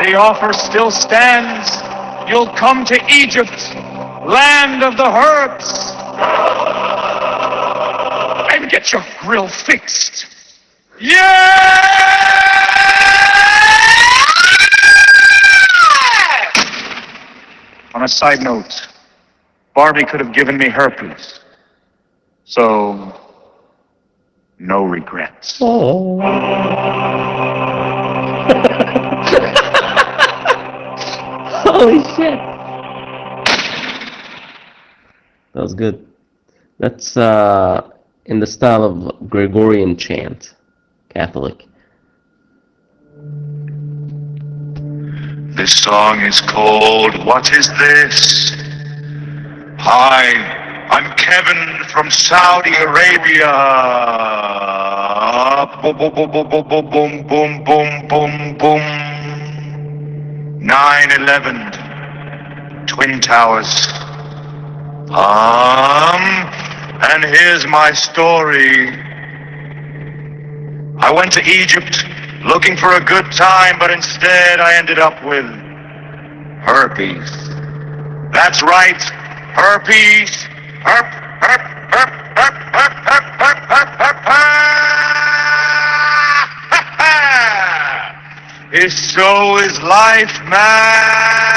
The offer still stands. You'll come to Egypt, land of the herbs, and get your grill fixed. Yeah! On a side note, Barbie could have given me herpes. So, no regrets. Oh. Holy shit. That was good. That's in the style of Gregorian chant, Catholic. This song is called What Is This? Hi, I'm Kevin from Saudi Arabia. Boom, boom, boom, boom, boom, boom, boom, boom, boom, boom. 9/11, Twin Towers. And here's my story. I went to Egypt looking for a good time, but instead I ended up with herpes. That's right, herpes. Herp, herp, herp, herp, herp, herp, herp, herp, herp, herp. So is life, man.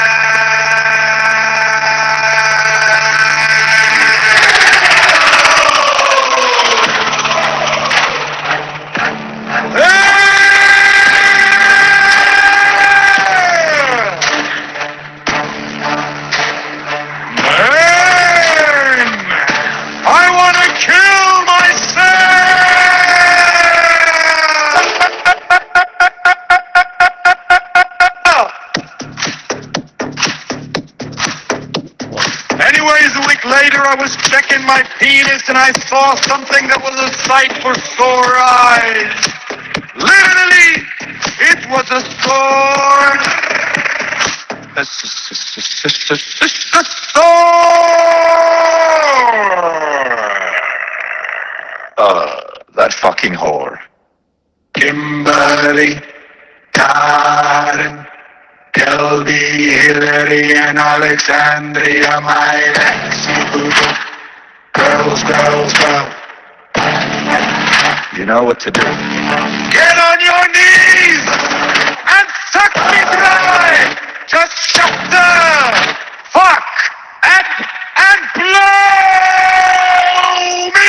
I was checking my penis and I saw something that was a sight for sore eyes. Literally, it was a sore. That fucking whore. Kimberly, Karen, Kelby, Hillary, and Alexandria, my Lexi. Girls, girls, girls. You know what to do. Get on your knees and suck me dry. Just shut the fuck and blow me.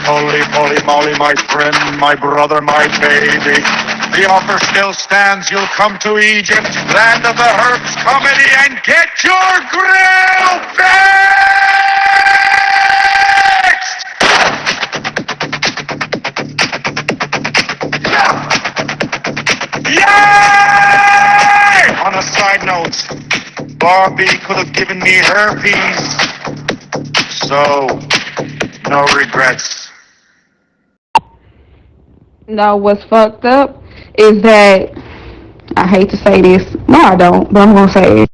Holy, holy moly, my friend, my brother, my baby. The offer still stands. You'll come to Egypt, land of the Herbs Comedy, and get your grill fixed! Yay! On a side note, Barbie could have given me herpes, so no regrets. No, what's fucked up is that, I hate to say this, no I don't, but I'm going to say it.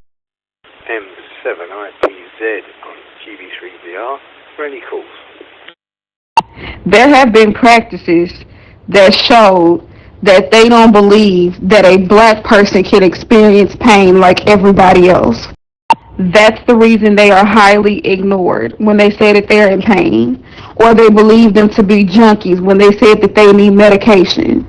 M7IPZ on GB3VR for any calls. There have been practices that showed that they don't believe that a black person can experience pain like everybody else. That's the reason they are highly ignored when they say that they're in pain, or they believe them to be junkies when they said that they need medication.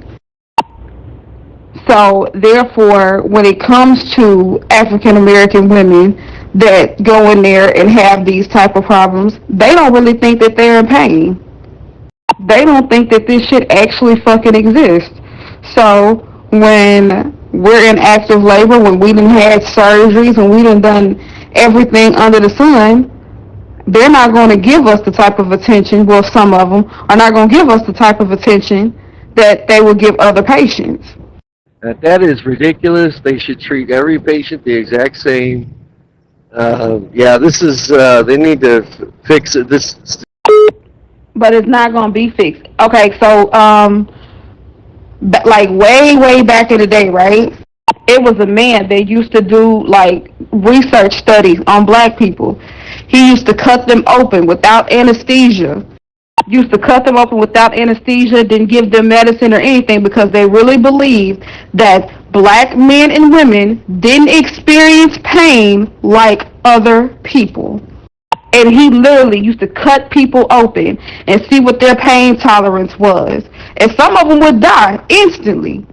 So therefore, when it comes to African American women that go in there and have these type of problems, they don't really think that they're in pain. They don't think that this shit actually fucking exists. So when we're in active labor, when we done had surgeries, when we done everything under the sun, they're not going to give us the type of attention, well, some of them are not going to give us the type of attention that they will give other patients. That is ridiculous. They should treat every patient the exact same. Yeah, this is, they need to fix it. But it's not going to be fixed. Okay, so, like way back in the day, right? It was a man that used to do like research studies on black people. He used to cut them open without anesthesia. Didn't give them medicine or anything because they really believed that black men and women didn't experience pain like other people. And he literally used to cut people open and see what their pain tolerance was. And some of them would die instantly.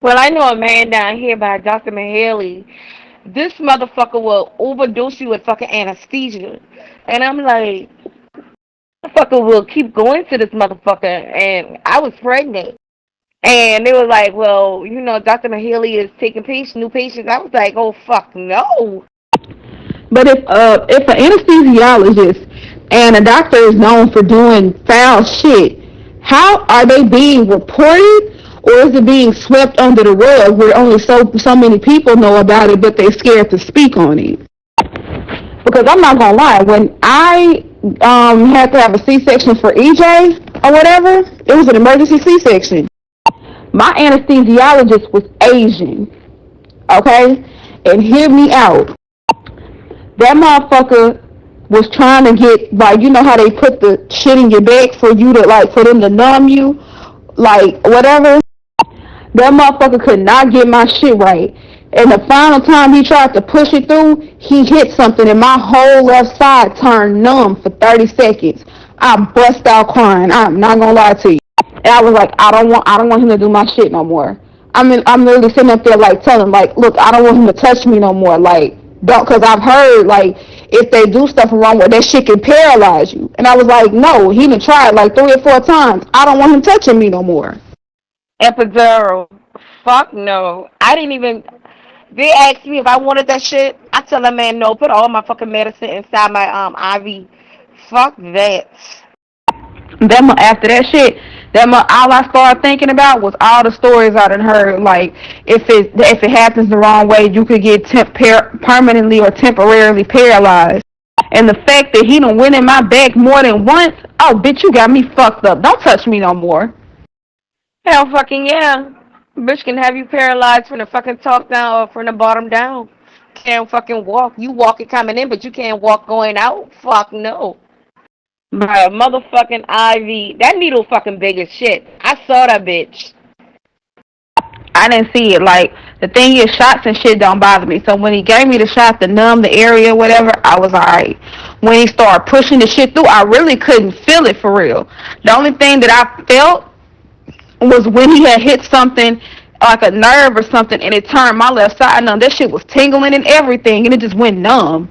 Well, I know a man down here by Dr. Mahaley. This motherfucker will overdose you with fucking anesthesia. And I'm like, motherfucker will keep going to this motherfucker. And I was pregnant. And they were like, well, you know, Dr. Mahaley is taking new patients. I was like, oh, fuck, no. But if an anesthesiologist and a doctor is known for doing foul shit, how are they being reported, or is it being swept under the rug where only so many people know about it, but they're scared to speak on it? Because I'm not gonna lie, when I had to have a C-section for EJ or whatever, it was an emergency C-section. My anesthesiologist was Asian, okay? And hear me out. That motherfucker was trying to get, like, you know how they put the shit in your back for you to, like, for them to numb you, like, whatever? That motherfucker could not get my shit right. And the final time he tried to push it through, he hit something and my whole left side turned numb for 30 seconds. I bust out crying. I'm not gonna lie to you. And I was like, I don't want him to do my shit no more. I'm literally sitting up there like telling him, like, look, I don't want him to touch me no more. Like, don't, cause I've heard, like, if they do stuff wrong with that shit can paralyze you. And I was like, no, he done tried like 3 or 4 times. I don't want him touching me no more. Epidural. Fuck no. I didn't even. They asked me if I wanted that shit. I tell that man no. Put all my fucking medicine inside my IV. Fuck that. After that shit, all I started thinking about was all the stories I done heard. Like, if it happens the wrong way, you could get permanently or temporarily paralyzed. And the fact that he done went in my back more than once, oh bitch, you got me fucked up. Don't touch me no more. Hell fucking yeah. Bitch can have you paralyzed from the fucking top down or from the bottom down. Can't fucking walk. You walking coming in, but you can't walk going out. Fuck no. Bruh, motherfucking IV. That needle fucking big as shit. I saw that bitch. I didn't see it. Like, the thing is, shots and shit don't bother me. So when he gave me the shot to numb the area or whatever, I was alright. When he started pushing the shit through, I really couldn't feel it for real. The only thing that I felt was when he had hit something like a nerve or something and it turned my left side numb. That shit was tingling and everything and it just went numb.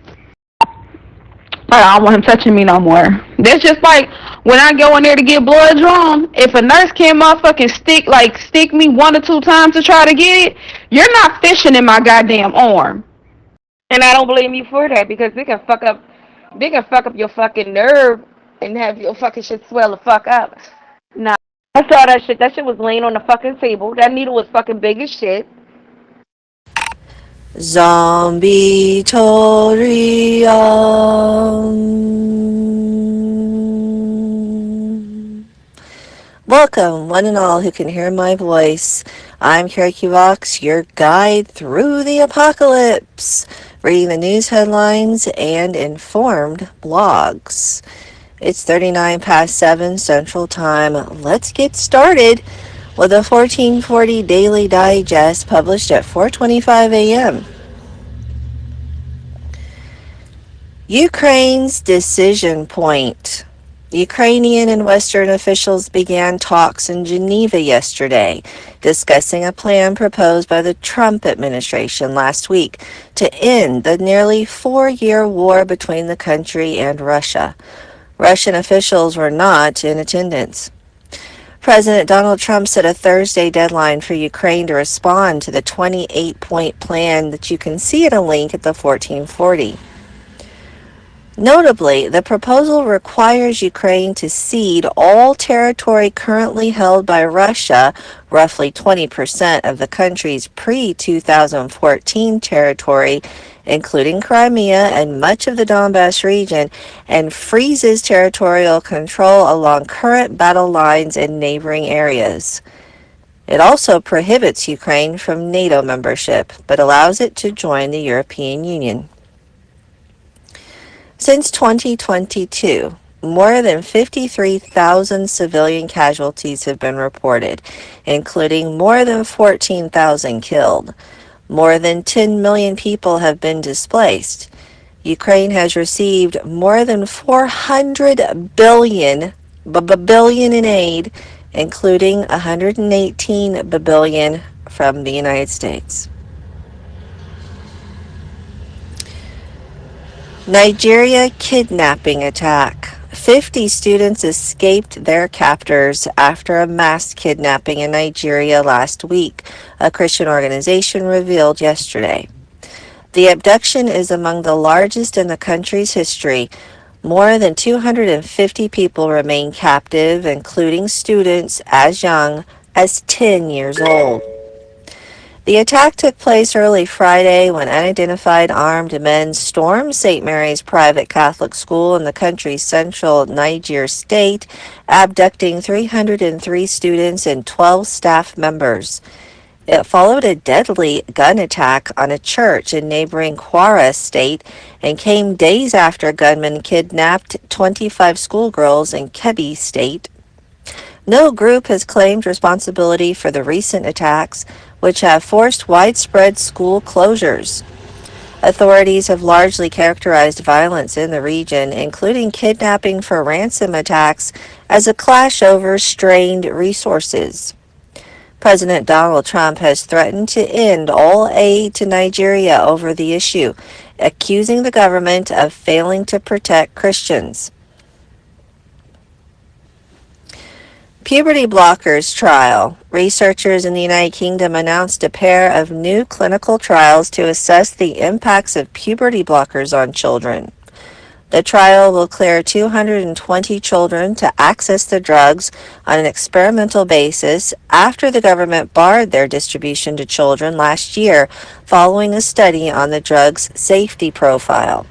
But I don't want him touching me no more. That's just like when I go in there to get blood drawn. If a nurse can't motherfucking stick me 1 or 2 times to try to get it, you're not fishing in my goddamn arm. And I don't blame you for that because they can fuck up your fucking nerve and have your fucking shit swell the fuck up. Nah. I saw that shit. That shit was laying on the fucking table. That needle was fucking big as shit. Zombie Torium. Welcome, one and all who can hear my voice. I'm Karaoke Vox, your guide through the apocalypse, reading the news headlines and informed blogs. It's 39 past 7 Central Time. Let's get started with a 1440 Daily Digest published at 4:25 a.m. Ukraine's decision point. Ukrainian and Western officials began talks in Geneva yesterday, discussing a plan proposed by the Trump administration last week to end the nearly 4-year war between the country and Russia. Russian officials were not in attendance. President Donald Trump set a Thursday deadline for Ukraine to respond to the 28-point plan that you can see in a link at the 1440. Notably, the proposal requires Ukraine to cede all territory currently held by Russia, roughly 20% of the country's pre-2014 territory, including Crimea and much of the Donbass region, and freezes territorial control along current battle lines in neighboring areas. It also prohibits Ukraine from NATO membership, but allows it to join the European Union. Since 2022, more than 53,000 civilian casualties have been reported, including more than 14,000 killed. More than 10 million people have been displaced. Ukraine has received more than 400 billion in aid, including 118 billion from the United States. Nigeria kidnapping attack. 50 students escaped their captors after a mass kidnapping in Nigeria last week, a Christian organization revealed yesterday. The abduction is among the largest in the country's history. More than 250 people remain captive, including students as young as 10 years old. The attack took place early Friday when unidentified armed men stormed St. Mary's private Catholic school in the country's central Niger state, abducting 303 students and 12 staff members. It followed a deadly gun attack on a church in neighboring Kwara state and came days after gunmen kidnapped 25 schoolgirls in Kebbi state. No group has claimed responsibility for the recent attacks, which have forced widespread school closures. Authorities have largely characterized violence in the region, including kidnapping for ransom attacks, as a clash over strained resources. President Donald Trump has threatened to end all aid to Nigeria over the issue, accusing the government of failing to protect Christians. Puberty blockers trial. Researchers in the United Kingdom announced a pair of new clinical trials to assess the impacts of puberty blockers on children. The trial will clear 220 children to access the drugs on an experimental basis after the government barred their distribution to children last year following a study on the drug's safety profile.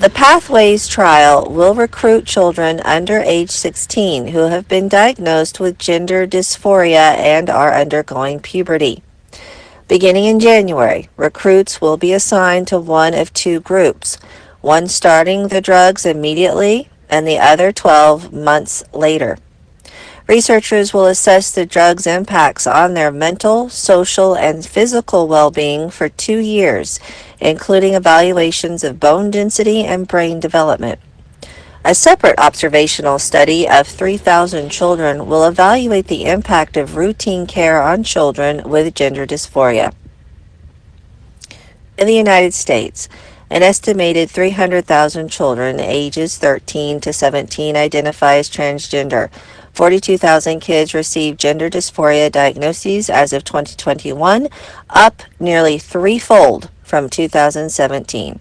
The Pathways trial will recruit children under age 16 who have been diagnosed with gender dysphoria and are undergoing puberty. Beginning in January, recruits will be assigned to one of two groups, one starting the drugs immediately and the other 12 months later. Researchers will assess the drug's impacts on their mental, social, and physical well-being for 2 years, including evaluations of bone density and brain development. A separate observational study of 3,000 children will evaluate the impact of routine care on children with gender dysphoria. In the United States, an estimated 300,000 children ages 13 to 17 identify as transgender. 42,000 kids received gender dysphoria diagnoses as of 2021, up nearly threefold from 2017.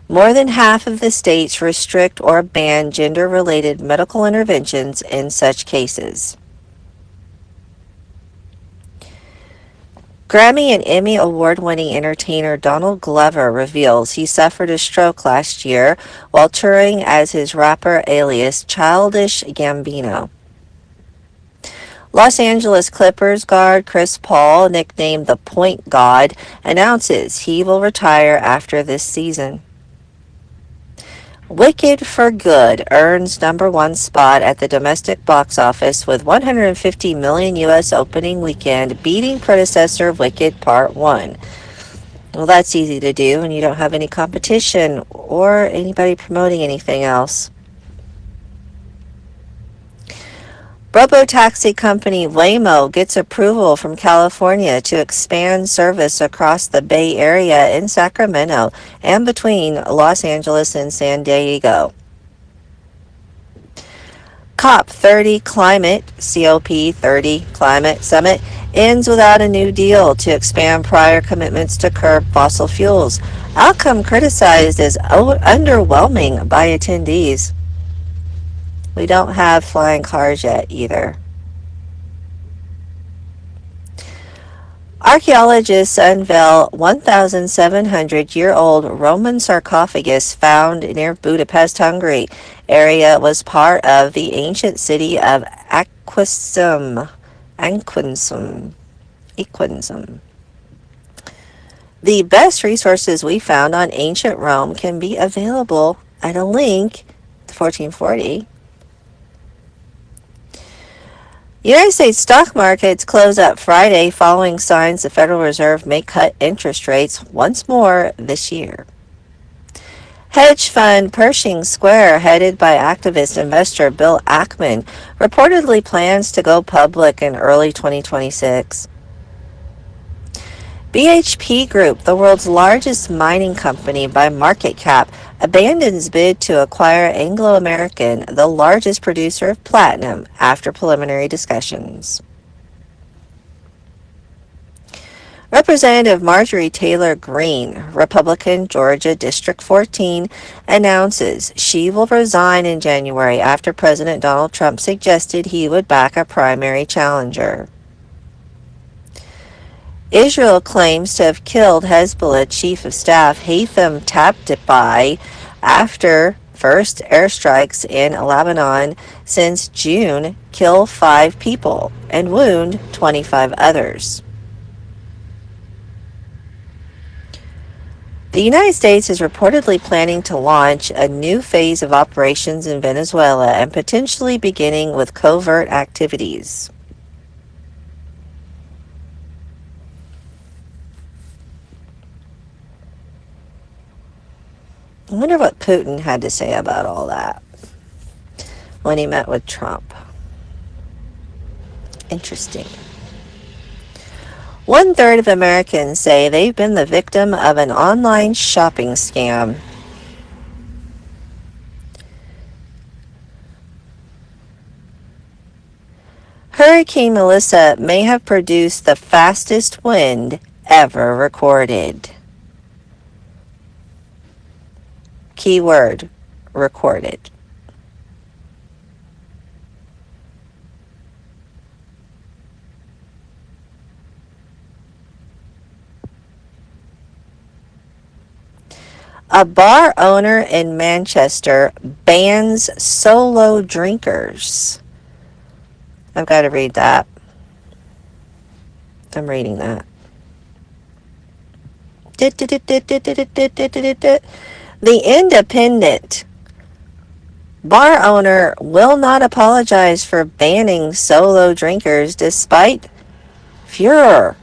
More than half of the states restrict or ban gender-related medical interventions in such cases. Grammy and Emmy award-winning entertainer Donald Glover reveals he suffered a stroke last year while touring as his rapper alias Childish Gambino. Los Angeles Clippers guard Chris Paul, nicknamed the Point God, announces he will retire after this season. Wicked for Good earns #1 spot at the domestic box office with $150 million U.S. opening weekend, beating predecessor Wicked Part 1. Well, that's easy to do when you don't have any competition or anybody promoting anything else. Robo-taxi company Waymo gets approval from California to expand service across the Bay Area in Sacramento and between Los Angeles and San Diego. COP30 Climate, COP30 Climate Summit ends without a new deal to expand prior commitments to curb fossil fuels. Outcome criticized as underwhelming by attendees. We don't have flying cars yet either. Archaeologists unveil 1,700-year-old Roman sarcophagus found near Budapest, Hungary. Area was part of the ancient city of Aquincum. The best resources we found on ancient Rome can be available at a link to 1440. United States stock markets close up Friday following signs the Federal Reserve may cut interest rates once more this year. Hedge fund Pershing Square, headed by activist investor Bill Ackman, reportedly plans to go public in early 2026. BHP Group, the world's largest mining company by market cap, abandons bid to acquire Anglo American, the largest producer of platinum, after preliminary discussions. Representative Marjorie Taylor Greene, Republican, Georgia District 14, announces she will resign in January after President Donald Trump suggested he would back a primary challenger. Israel claims to have killed Hezbollah Chief of Staff Haitham Tabatabai after first airstrikes in Lebanon since June kill 5 people and wound 25 others. The United States is reportedly planning to launch a new phase of operations in Venezuela and potentially beginning with covert activities. I wonder what Putin had to say about all that when he met with Trump. Interesting. 1/3 of Americans say they've been the victim of an online shopping scam. Hurricane Melissa may have produced the fastest wind ever recorded. Keyword, recorded. A bar owner in Manchester bans solo drinkers. I've got to read that. I'm reading that. The Independent. Bar owner will not apologize for banning solo drinkers despite furor.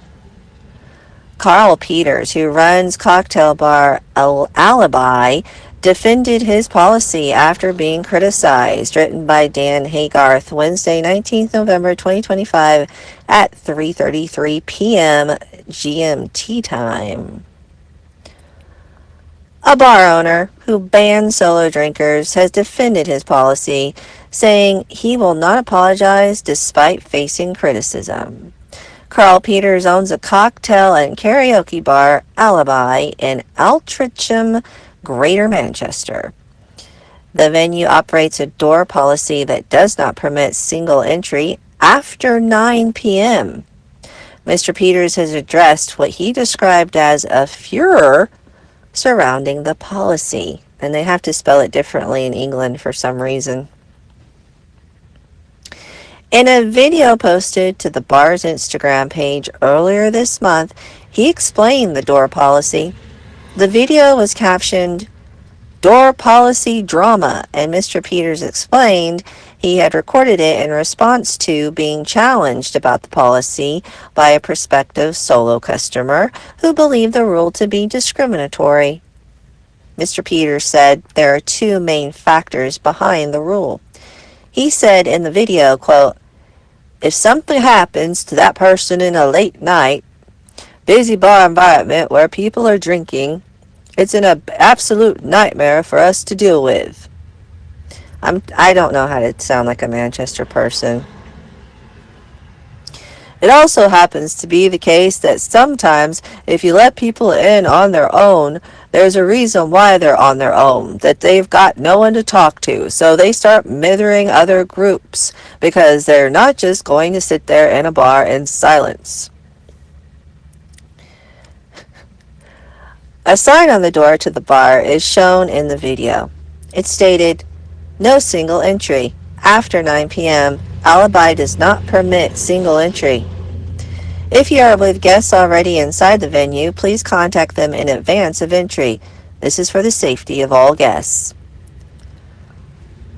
Carl Peters, who runs cocktail bar Alibi, defended his policy after being criticized. Written by Dan Haygarth, Wednesday, 19th November 2025 at 3:33 p.m. GMT time. A bar owner who bans solo drinkers has defended his policy, saying he will not apologize despite facing criticism. Carl Peters owns a cocktail and karaoke bar, Alibi, in Altrincham, Greater Manchester. The venue operates a door policy that does not permit single entry after 9 p.m. Mr. Peters has addressed what he described as a furor surrounding the policy, and they have to spell it differently in England for some reason. In a video posted to the bar's Instagram page earlier this month, he explained the door policy. The video was captioned, "Door Policy Drama," and Mr. Peters explained he had recorded it in response to being challenged about the policy by a prospective solo customer who believed the rule to be discriminatory. Mr. Peters said there are 2 main factors behind the rule. He said in the video, quote, "If something happens to that person in a late night, busy bar environment where people are drinking, it's an absolute nightmare for us to deal with." I don't know how to sound like a Manchester person. It also happens to be the case that sometimes if you let people in on their own, there's a reason why they're on their own, that they've got no one to talk to, so they start mithering other groups because they're not just going to sit there in a bar in silence. A sign on the door to the bar is shown in the video. It stated, "No single entry. After 9 p.m., Alibi does not permit single entry. If you are with guests already inside the venue, please contact them in advance of entry. This is for the safety of all guests."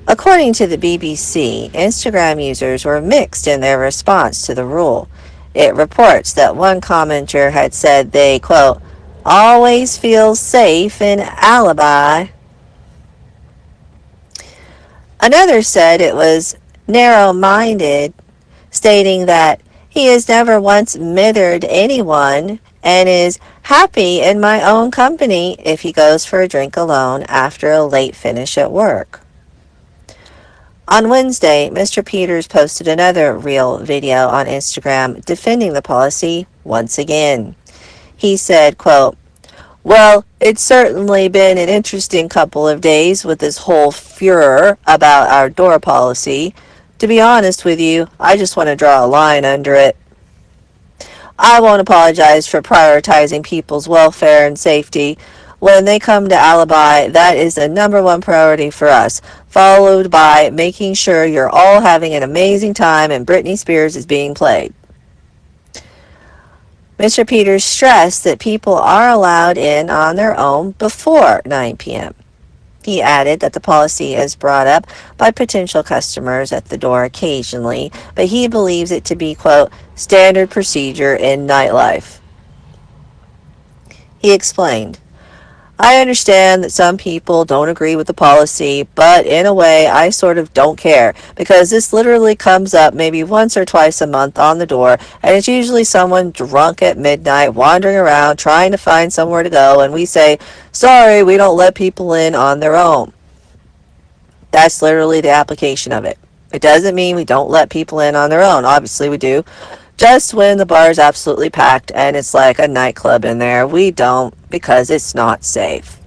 According to the BBC, Instagram users were mixed in their response to the rule. It reports that one commenter had said they, quote, "always feel safe in Alibi." Another said it was narrow-minded, stating that he has never once mithered anyone and is happy in my own company if he goes for a drink alone after a late finish at work. On Wednesday, Mr. Peters posted another reel video on Instagram defending the policy once again. He said, quote, "Well, it's certainly been an interesting couple of days with this whole furor about our door policy. To be honest with you, I just want to draw a line under it. I won't apologize for prioritizing people's welfare and safety. When they come to Alibi, that is the number one priority for us, followed by making sure you're all having an amazing time and Britney Spears is being played." Mr. Peters stressed that people are allowed in on their own before 9 p.m. He added that the policy is brought up by potential customers at the door occasionally, but he believes it to be, quote, "standard procedure in nightlife." He explained, "I understand that some people don't agree with the policy, but in a way I sort of don't care, because this literally comes up maybe once or twice a month on the door, and it's usually someone drunk at midnight wandering around trying to find somewhere to go, and we say, 'Sorry, we don't let people in on their own.' That's literally the application of it. It doesn't mean we don't let people in on their own. Obviously we do. Just when the bar is absolutely packed and it's like a nightclub in there, we don't, because it's not safe."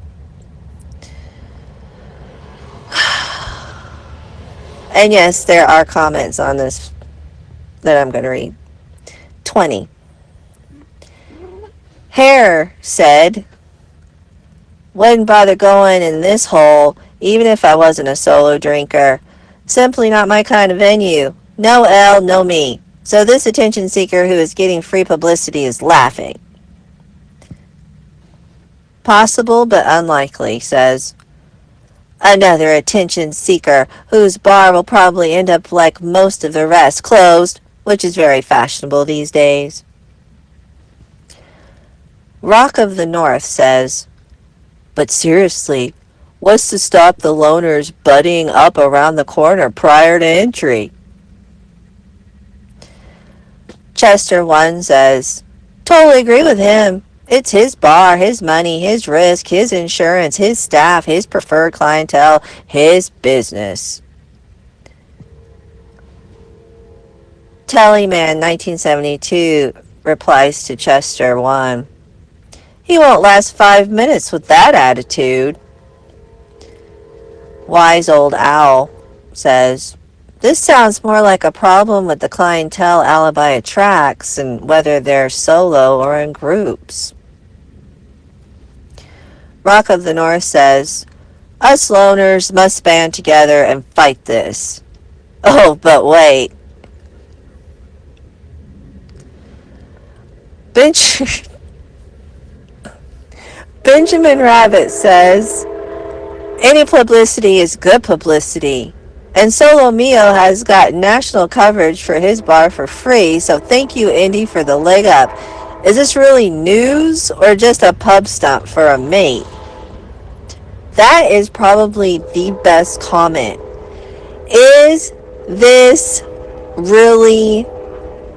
And yes, there are comments on this that I'm going to read. 20. Hare said, "Wouldn't bother going in this hole, even if I wasn't a solo drinker. Simply not my kind of venue. No L, no me. So this attention seeker who is getting free publicity is laughing." Possible but unlikely, says, "Another attention seeker whose bar will probably end up like most of the rest, closed, which is very fashionable these days." Rock of the North says, "But seriously, what's to stop the loners buddying up around the corner prior to entry?" Chester 1 says, "Totally agree with him. It's his bar, his money, his risk, his insurance, his staff, his preferred clientele, his business." Tellyman 1972 replies to Chester 1, "He won't last 5 minutes with that attitude." Wise Old Owl says, "This sounds more like a problem with the clientele Alibi attracts and whether they're solo or in groups." Rock of the North says, "Us loners must band together and fight this." Oh, but wait. Benjamin Rabbit says, "Any publicity is good publicity. And Solo Mio has got national coverage for his bar for free, so thank you, Indy, for the leg up. Is this really news or just a pub stunt for a mate?" That is probably the best comment. Is this really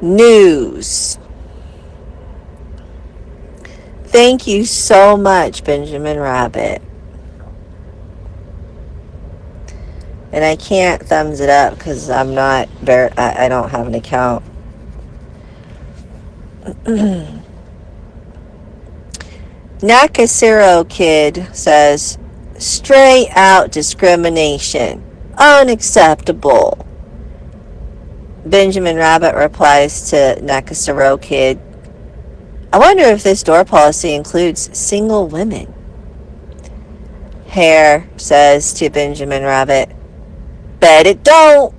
news? Thank you so much, Benjamin Rabbit. And I can't thumbs it up because I'm not, I don't have an account. Nakasiro Kid says, "Straight out discrimination. Unacceptable." Benjamin Rabbit replies to Nakasiro Kid, "I wonder if this door policy includes single women." Hare says to Benjamin Rabbit, "Bet it don't."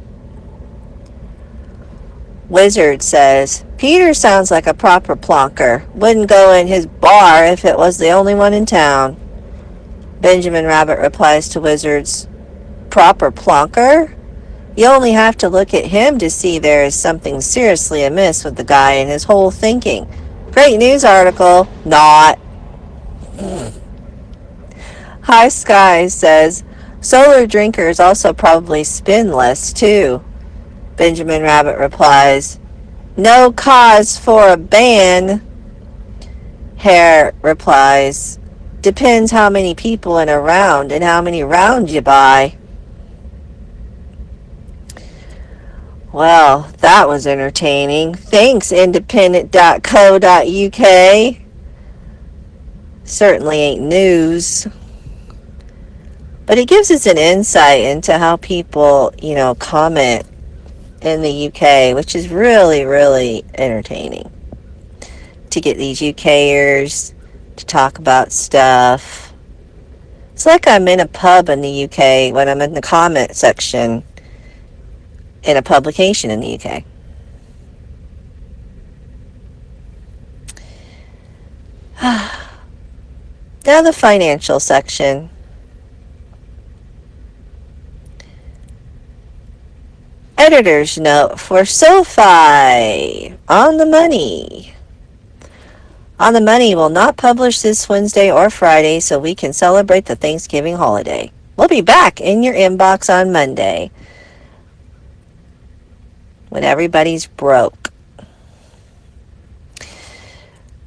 Wizard says, "Peter sounds like a proper plonker. Wouldn't go in his bar if it was the only one in town." Benjamin Rabbit replies to Wizard's, "Proper plonker? You only have to look at him to see there is something seriously amiss with the guy and his whole thinking. Great news article. Not." High Sky says, "Solar drinkers also probably spin less too." Benjamin Rabbit replies, "No cause for a ban." Hare replies, "Depends how many people in a round and how many rounds you buy." Well, that was entertaining. Thanks, independent.co.uk. Certainly ain't news, but it gives us an insight into how people, comment in the UK, which is really, really entertaining. To get these UKers to talk about stuff. It's like I'm in a pub in the UK when I'm in the comment section in a publication in the UK. Now the financial section. Editor's note for SoFi. On the Money. On the Money will not publish this Wednesday or Friday so we can celebrate the Thanksgiving holiday. We'll be back in your inbox on Monday when everybody's broke.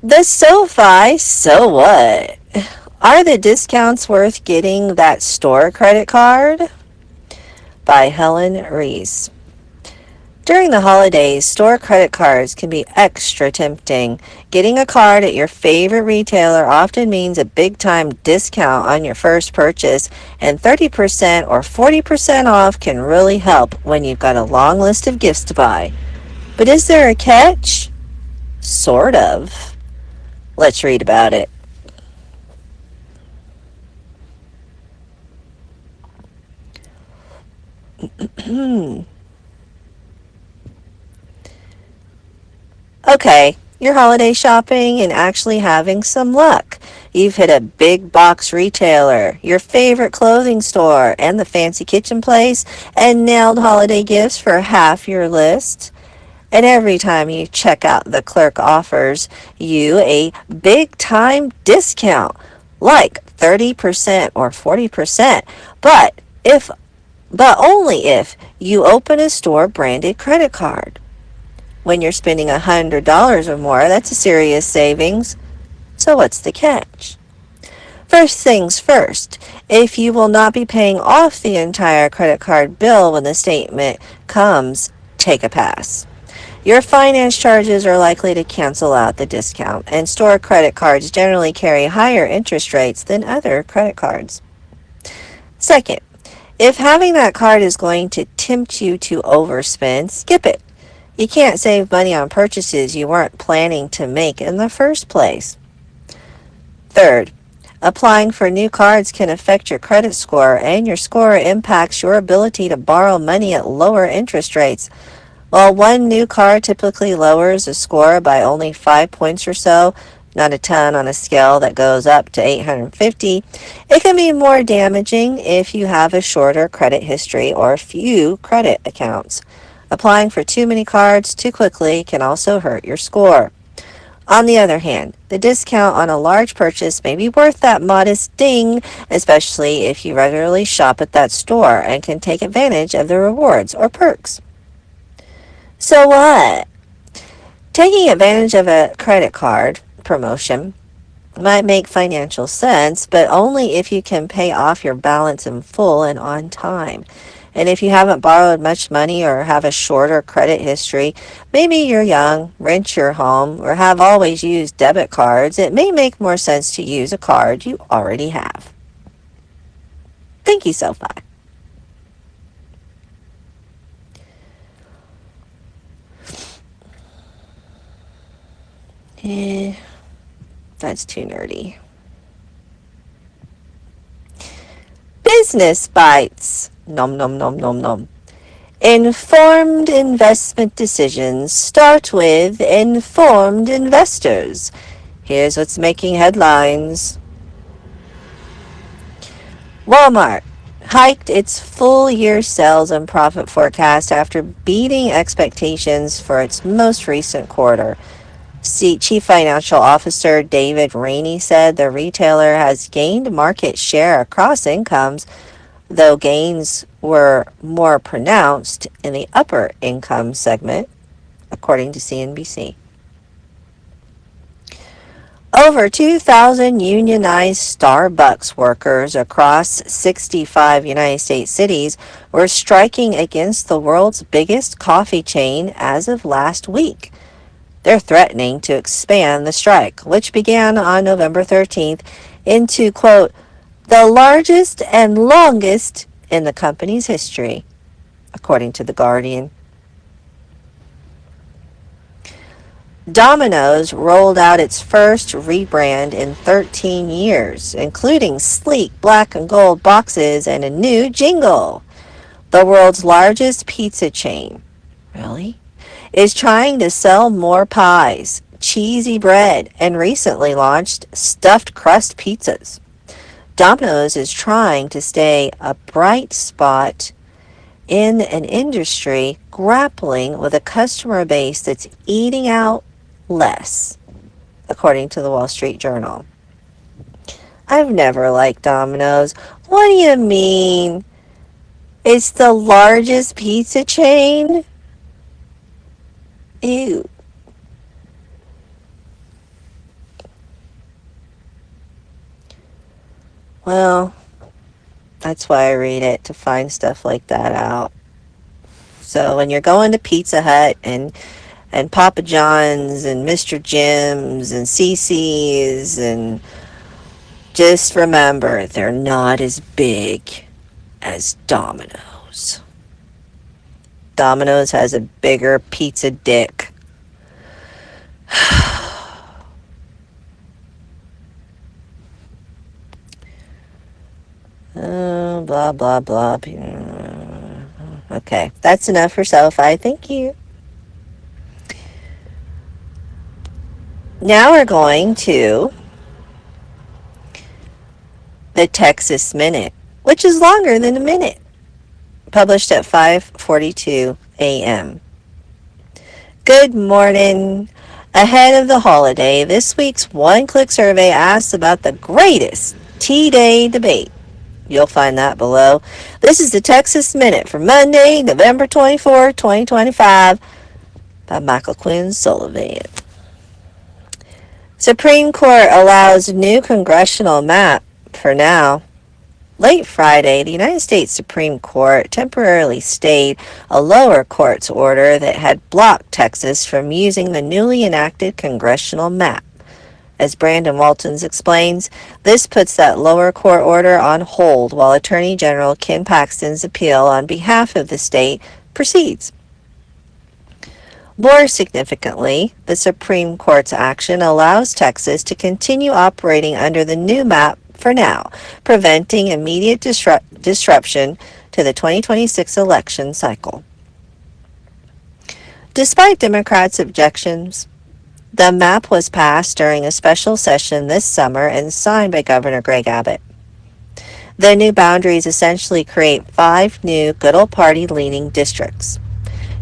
The SoFi, so what? Are the discounts worth getting that store credit card? By Helen Reese. During the holidays, store credit cards can be extra tempting. Getting a card at your favorite retailer often means a big-time discount on your first purchase, and 30% or 40% off can really help when you've got a long list of gifts to buy. But is there a catch? Sort of. Let's read about it. Okay, you're holiday shopping and actually having some luck. You've hit a big box retailer, your favorite clothing store, and the fancy kitchen place, and nailed holiday gifts for half your list. And every time you check out, the clerk offers you a big-time discount, like 30% or 40%, but only if you open a store-branded credit card. When you're spending $100 or more, that's a serious savings. So what's the catch? First things first, if you will not be paying off the entire credit card bill when the statement comes, take a pass. Your finance charges are likely to cancel out the discount, and store credit cards generally carry higher interest rates than other credit cards. Second, if having that card is going to tempt you to overspend, skip it. You can't save money on purchases you weren't planning to make in the first place. Third, applying for new cards can affect your credit score, and your score impacts your ability to borrow money at lower interest rates. While one new card typically lowers a score by only 5 points or so, not a ton on a scale that goes up to 850, it can be more damaging if you have a shorter credit history or few credit accounts. Applying for too many cards too quickly can also hurt your score. On the other hand, the discount on a large purchase may be worth that modest ding, especially if you regularly shop at that store and can take advantage of the rewards or perks. So what? Taking advantage of a credit card promotion might make financial sense, but only if you can pay off your balance in full and on time. And if you haven't borrowed much money or have a shorter credit history, maybe you're young, rent your home, or have always used debit cards, it may make more sense to use a card you already have. Thank you, SoFi. That's too nerdy. Business bites. Nom nom nom nom nom. Informed investment decisions start with informed investors. Here's what's making headlines. Walmart hiked its full-year sales and profit forecast after beating expectations for its most recent quarter. Chief Financial Officer David Laney said the retailer has gained market share across incomes, though gains were more pronounced in the upper income segment, according to CNBC. Over 2,000 unionized Starbucks workers across 65 United States cities were striking against the world's biggest coffee chain as of last week. They're threatening to expand the strike, which began on November 13th, into, quote, the largest and longest in the company's history, according to The Guardian. Domino's rolled out its first rebrand in 13 years, including sleek black and gold boxes and a new jingle. The world's largest pizza chain, really, is trying to sell more pies, cheesy bread, and recently launched stuffed crust pizzas. Domino's is trying to stay a bright spot in an industry grappling with a customer base that's eating out less, according to the Wall Street Journal. I've never liked Domino's. What do you mean? It's the largest pizza chain? Ew. Well, that's why I read it, to find stuff like that out. So when you're going to Pizza Hut and Papa John's and Mr. Jim's and CC's, and just remember, they're not as big as Domino's. Domino's has a bigger pizza dick. Blah, blah, blah. Okay, that's enough for SoFi. Thank you. Now we're going to the Texas Minute, which is longer than a minute, published at 5:42 a.m. Good morning. Ahead of the holiday, this week's one-click survey asks about the greatest T-Day debate. You'll find that below. This is the Texas Minute for Monday, November 24, 2025, by Michael Quinn Sullivan. Supreme Court allows new congressional map for now. Late Friday, the United States Supreme Court temporarily stayed a lower court's order that had blocked Texas from using the newly enacted congressional map. As Brandon Waltons explains, this puts that lower court order on hold while Attorney General Ken Paxton's appeal on behalf of the state proceeds. More significantly, the Supreme Court's action allows Texas to continue operating under the new map for now, preventing immediate disruption to the 2026 election cycle. Despite Democrats' objections, the map was passed during a special session this summer and signed by Governor Greg Abbott. The new boundaries essentially create 5 new good old party-leaning districts.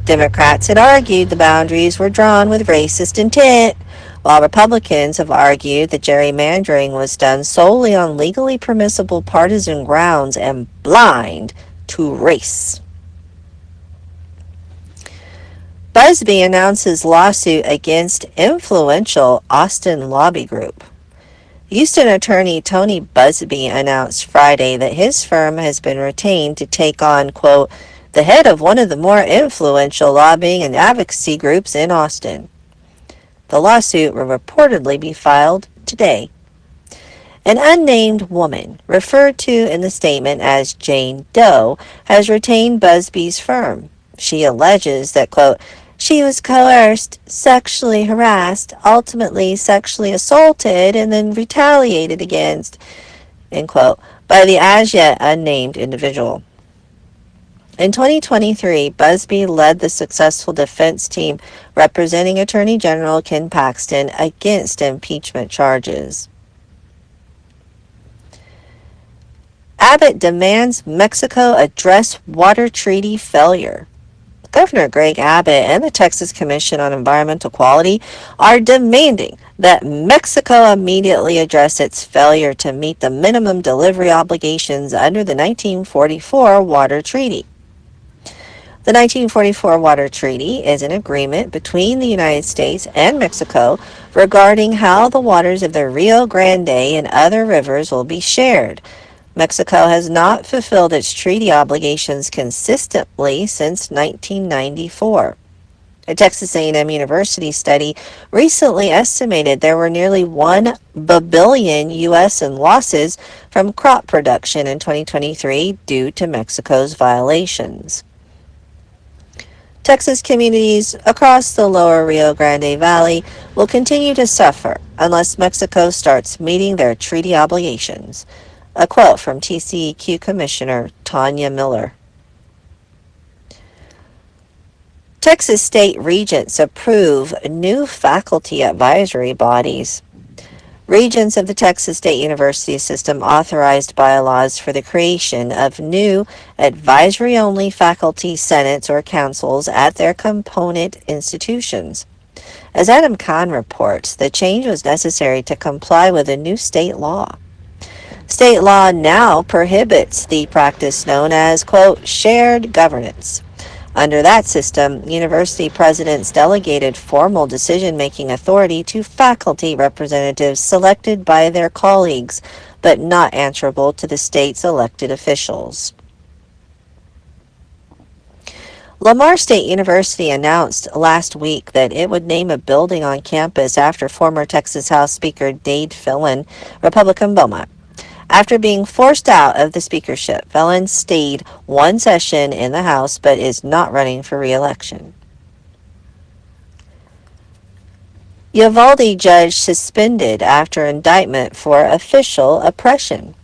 Democrats had argued the boundaries were drawn with racist intent, while Republicans have argued that gerrymandering was done solely on legally permissible partisan grounds and blind to race. Busby announces lawsuit against influential Austin lobby group. Houston attorney Tony Busby announced Friday that his firm has been retained to take on, quote, the head of one of the more influential lobbying and advocacy groups in Austin. The lawsuit will reportedly be filed today. An unnamed woman, referred to in the statement as Jane Doe, has retained Busby's firm. She alleges that, quote, she was coerced, sexually harassed, ultimately sexually assaulted, and then retaliated against, end quote, by the as yet unnamed individual. In 2023, Busby led the successful defense team representing Attorney General Ken Paxton against impeachment charges. Abbott demands Mexico address water treaty failure. Governor Greg Abbott and the Texas Commission on Environmental Quality are demanding that Mexico immediately address its failure to meet the minimum delivery obligations under the 1944 Water Treaty. The 1944 Water Treaty is an agreement between the United States and Mexico regarding how the waters of the Rio Grande and other rivers will be shared. Mexico has not fulfilled its treaty obligations consistently since 1994. A Texas A&M University study recently estimated there were nearly 1 billion U.S. in losses from crop production in 2023 due to Mexico's violations. Texas communities across the lower Rio Grande Valley will continue to suffer unless Mexico starts meeting their treaty obligations. A quote from TCEQ Commissioner Tanya Miller. Texas state regents approve new faculty advisory bodies. Regents of the Texas State University system authorized bylaws for the creation of new advisory-only faculty senates or councils at their component institutions. As Adam Kahn reports, the change was necessary to comply with a new state law. State law now prohibits the practice known as, quote, shared governance. Under that system, university presidents delegated formal decision-making authority to faculty representatives selected by their colleagues, but not answerable to the state's elected officials. Lamar State University announced last week that it would name a building on campus after former Texas House Speaker Dade Phelan, Republican Beaumont. After being forced out of the speakership, Phelan stayed one session in the House but is not running for re-election. Uvalde judge suspended after indictment for official oppression.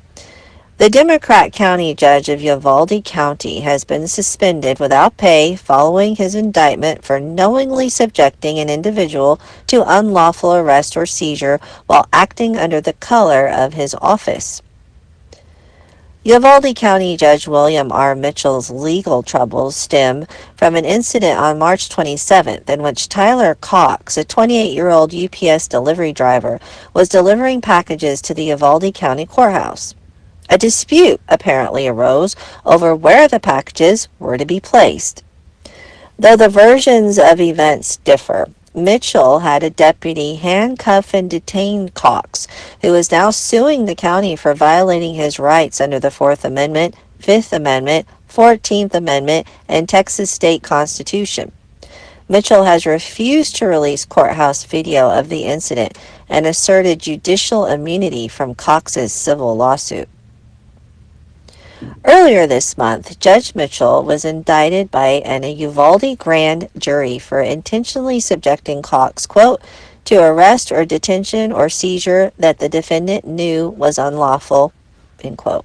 The Democrat county judge of Uvalde County has been suspended without pay following his indictment for knowingly subjecting an individual to unlawful arrest or seizure while acting under the color of his office. Uvalde County Judge William R. Mitchell's legal troubles stem from an incident on March 27th in which Tyler Cox, a 28-year-old UPS delivery driver, was delivering packages to the Uvalde County Courthouse. A dispute apparently arose over where the packages were to be placed. Though the versions of events differ, Mitchell had a deputy handcuff and detain Cox, who is now suing the county for violating his rights under the 4th Amendment, 5th Amendment, 14th Amendment, and Texas state constitution. Mitchell has refused to release courthouse video of the incident and asserted judicial immunity from Cox's civil lawsuit. Earlier this month, Judge Mitchell was indicted by a Uvalde grand jury for intentionally subjecting Cox, quote, to arrest or detention or seizure that the defendant knew was unlawful, end quote.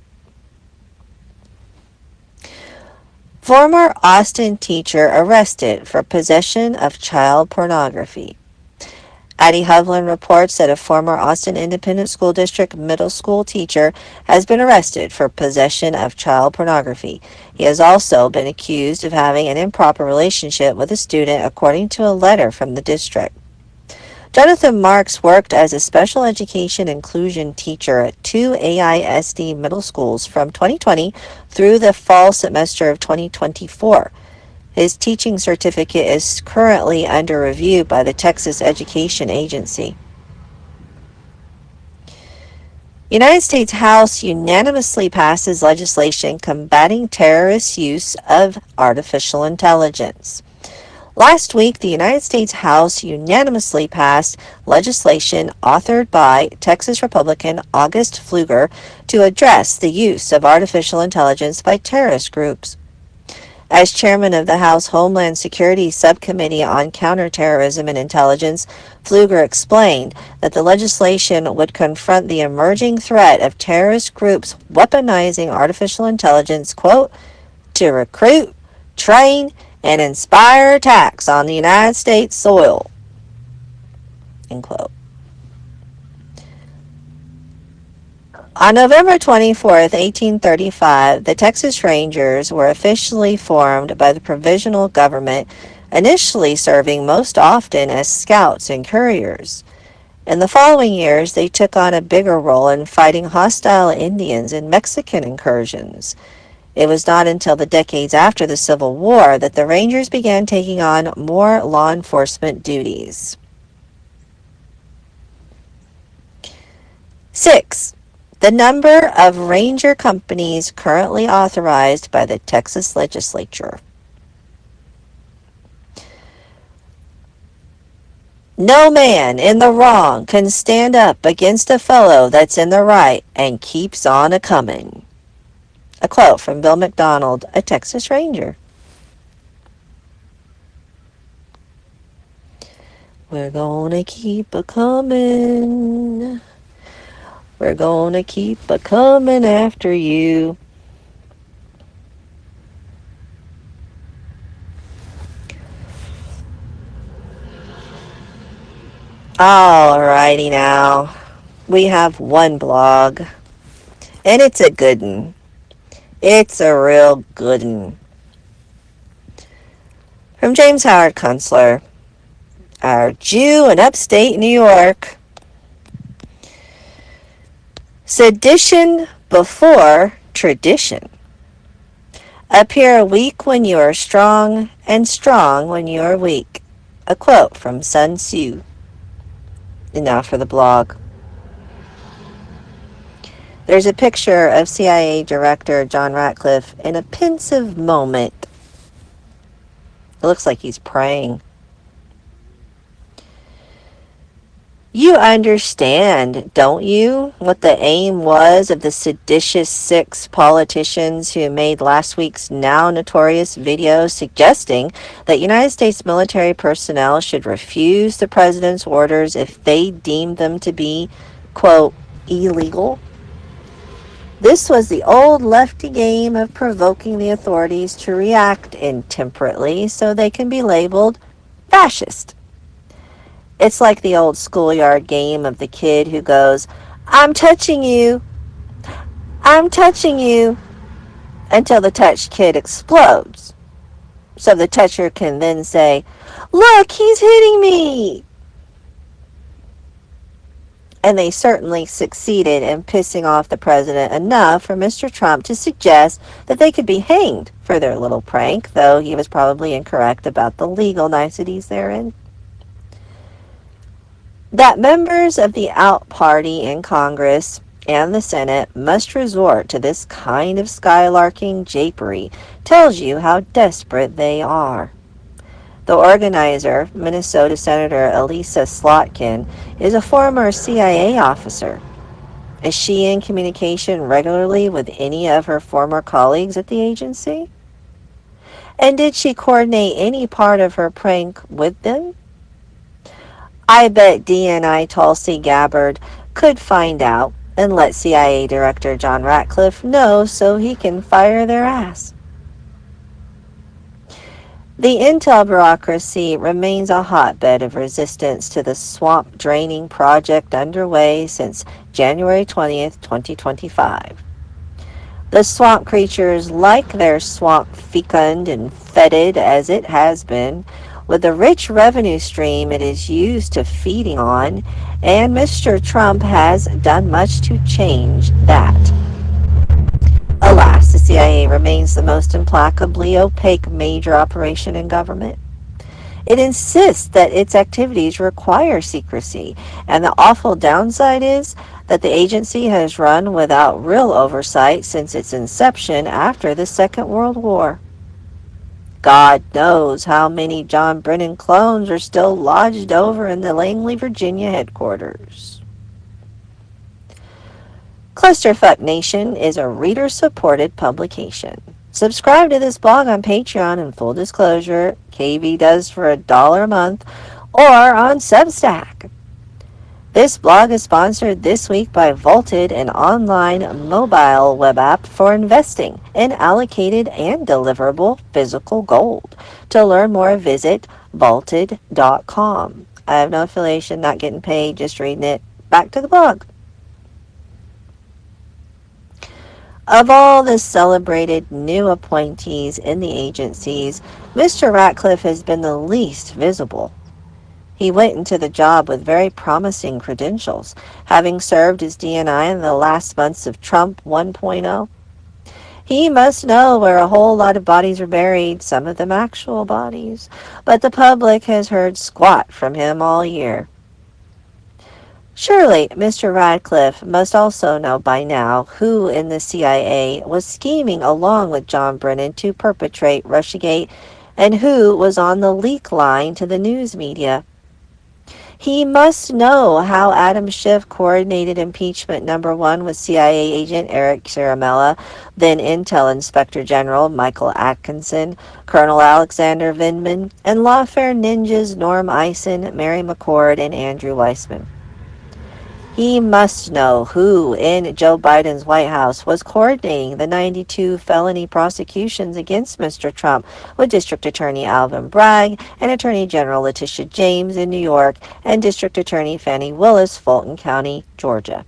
Former Austin teacher arrested for possession of child pornography. Addie Hovland reports that a former Austin Independent School District middle school teacher has been arrested for possession of child pornography. He has also been accused of having an improper relationship with a student, according to a letter from the district. Jonathan Marks worked as a special education inclusion teacher at 2 AISD middle schools from 2020 through the fall semester of 2024. His teaching certificate is currently under review by the Texas Education Agency. United States House unanimously passes legislation combating terrorist use of artificial intelligence. Last week, the United States House unanimously passed legislation authored by Texas Republican August Pfluger to address the use of artificial intelligence by terrorist groups. As chairman of the House Homeland Security Subcommittee on Counterterrorism and Intelligence, Pfluger explained that the legislation would confront the emerging threat of terrorist groups weaponizing artificial intelligence, quote, to recruit, train, and inspire attacks on the United States soil, end quote. On November 24, 1835, the Texas Rangers were officially formed by the provisional government, initially serving most often as scouts and couriers. In the following years, they took on a bigger role in fighting hostile Indians and Mexican incursions. It was not until the decades after the Civil War that the Rangers began taking on more law enforcement duties. 6. The number of ranger companies currently authorized by the Texas legislature. No man in the wrong can stand up against a fellow that's in the right and keeps on a-comin'. A quote from Bill McDonald, a Texas Ranger. We're gonna keep a-comin'. We're gonna keep a-comin' after you. Alrighty now. We have one blog. And it's a good one. It's a real good one. From James Howard Kunstler, our Jew in upstate New York. Sedition before tradition. Appear weak when you are strong, and strong when you are weak. A quote from Sun Tzu. And now for the blog. There's a picture of CIA Director John Ratcliffe in a pensive moment. It looks like he's praying. You understand, don't you, what the aim was of the seditious 6 politicians who made last week's now notorious video suggesting that United States military personnel should refuse the president's orders if they deemed them to be, quote, illegal? This was the old lefty game of provoking the authorities to react intemperately so they can be labeled fascist. It's like the old schoolyard game of the kid who goes, I'm touching you, until the touched kid explodes. So the toucher can then say, look, he's hitting me. And they certainly succeeded in pissing off the president enough for Mr. Trump to suggest that they could be hanged for their little prank, though he was probably incorrect about the legal niceties therein. That members of the out party in Congress and the Senate must resort to this kind of skylarking japery tells you how desperate they are. The organizer, Minnesota Senator Elisa Slotkin, is a former CIA officer. Is she in communication regularly with any of her former colleagues at the agency? And did she coordinate any part of her prank with them? I bet DNI Tulsi Gabbard could find out and let CIA Director John Ratcliffe know so he can fire their ass. The intel bureaucracy remains a hotbed of resistance to the swamp draining project underway since January 20th, 2025. The swamp creatures like their swamp fecund and fetid as it has been, with the rich revenue stream it is used to feeding on, and Mr. Trump has done much to change that. Alas, the CIA remains the most implacably opaque major operation in government. It insists that its activities require secrecy, and the awful downside is that the agency has run without real oversight since its inception after the Second World War. God knows how many John Brennan clones are still lodged over in the Laney, Virginia headquarters. Clusterfuck Nation is a reader-supported publication. Subscribe to this blog on Patreon, and full disclosure, KV does for $1 a month, or on Substack. This blog is sponsored this week by Vaulted, an online mobile web app for investing in allocated and deliverable physical gold. To learn more, visit vaulted.com. I have no affiliation, not getting paid, just reading it. Back to the blog. Of all the celebrated new appointees in the agencies, Mr. Ratcliffe has been the least visible. He went into the job with very promising credentials, having served as DNI in the last months of Trump 1.0. He must know where a whole lot of bodies are buried, some of them actual bodies, but the public has heard squat from him all year. Surely, Mr. Ratcliffe must also know by now who in the CIA was scheming along with John Brennan to perpetrate Russiagate and who was on the leak line to the news media. He must know how Adam Schiff coordinated impeachment number 1 with CIA agent Eric Ciaramella, then Intel Inspector General Michael Atkinson, Colonel Alexander Vindman, and lawfare ninjas Norm Eisen, Mary McCord, and Andrew Weissman. He must know who in Joe Biden's White House was coordinating the 92 felony prosecutions against Mr. Trump with District Attorney Alvin Bragg and Attorney General Letitia James in New York and District Attorney Fannie Willis, Fulton County, Georgia.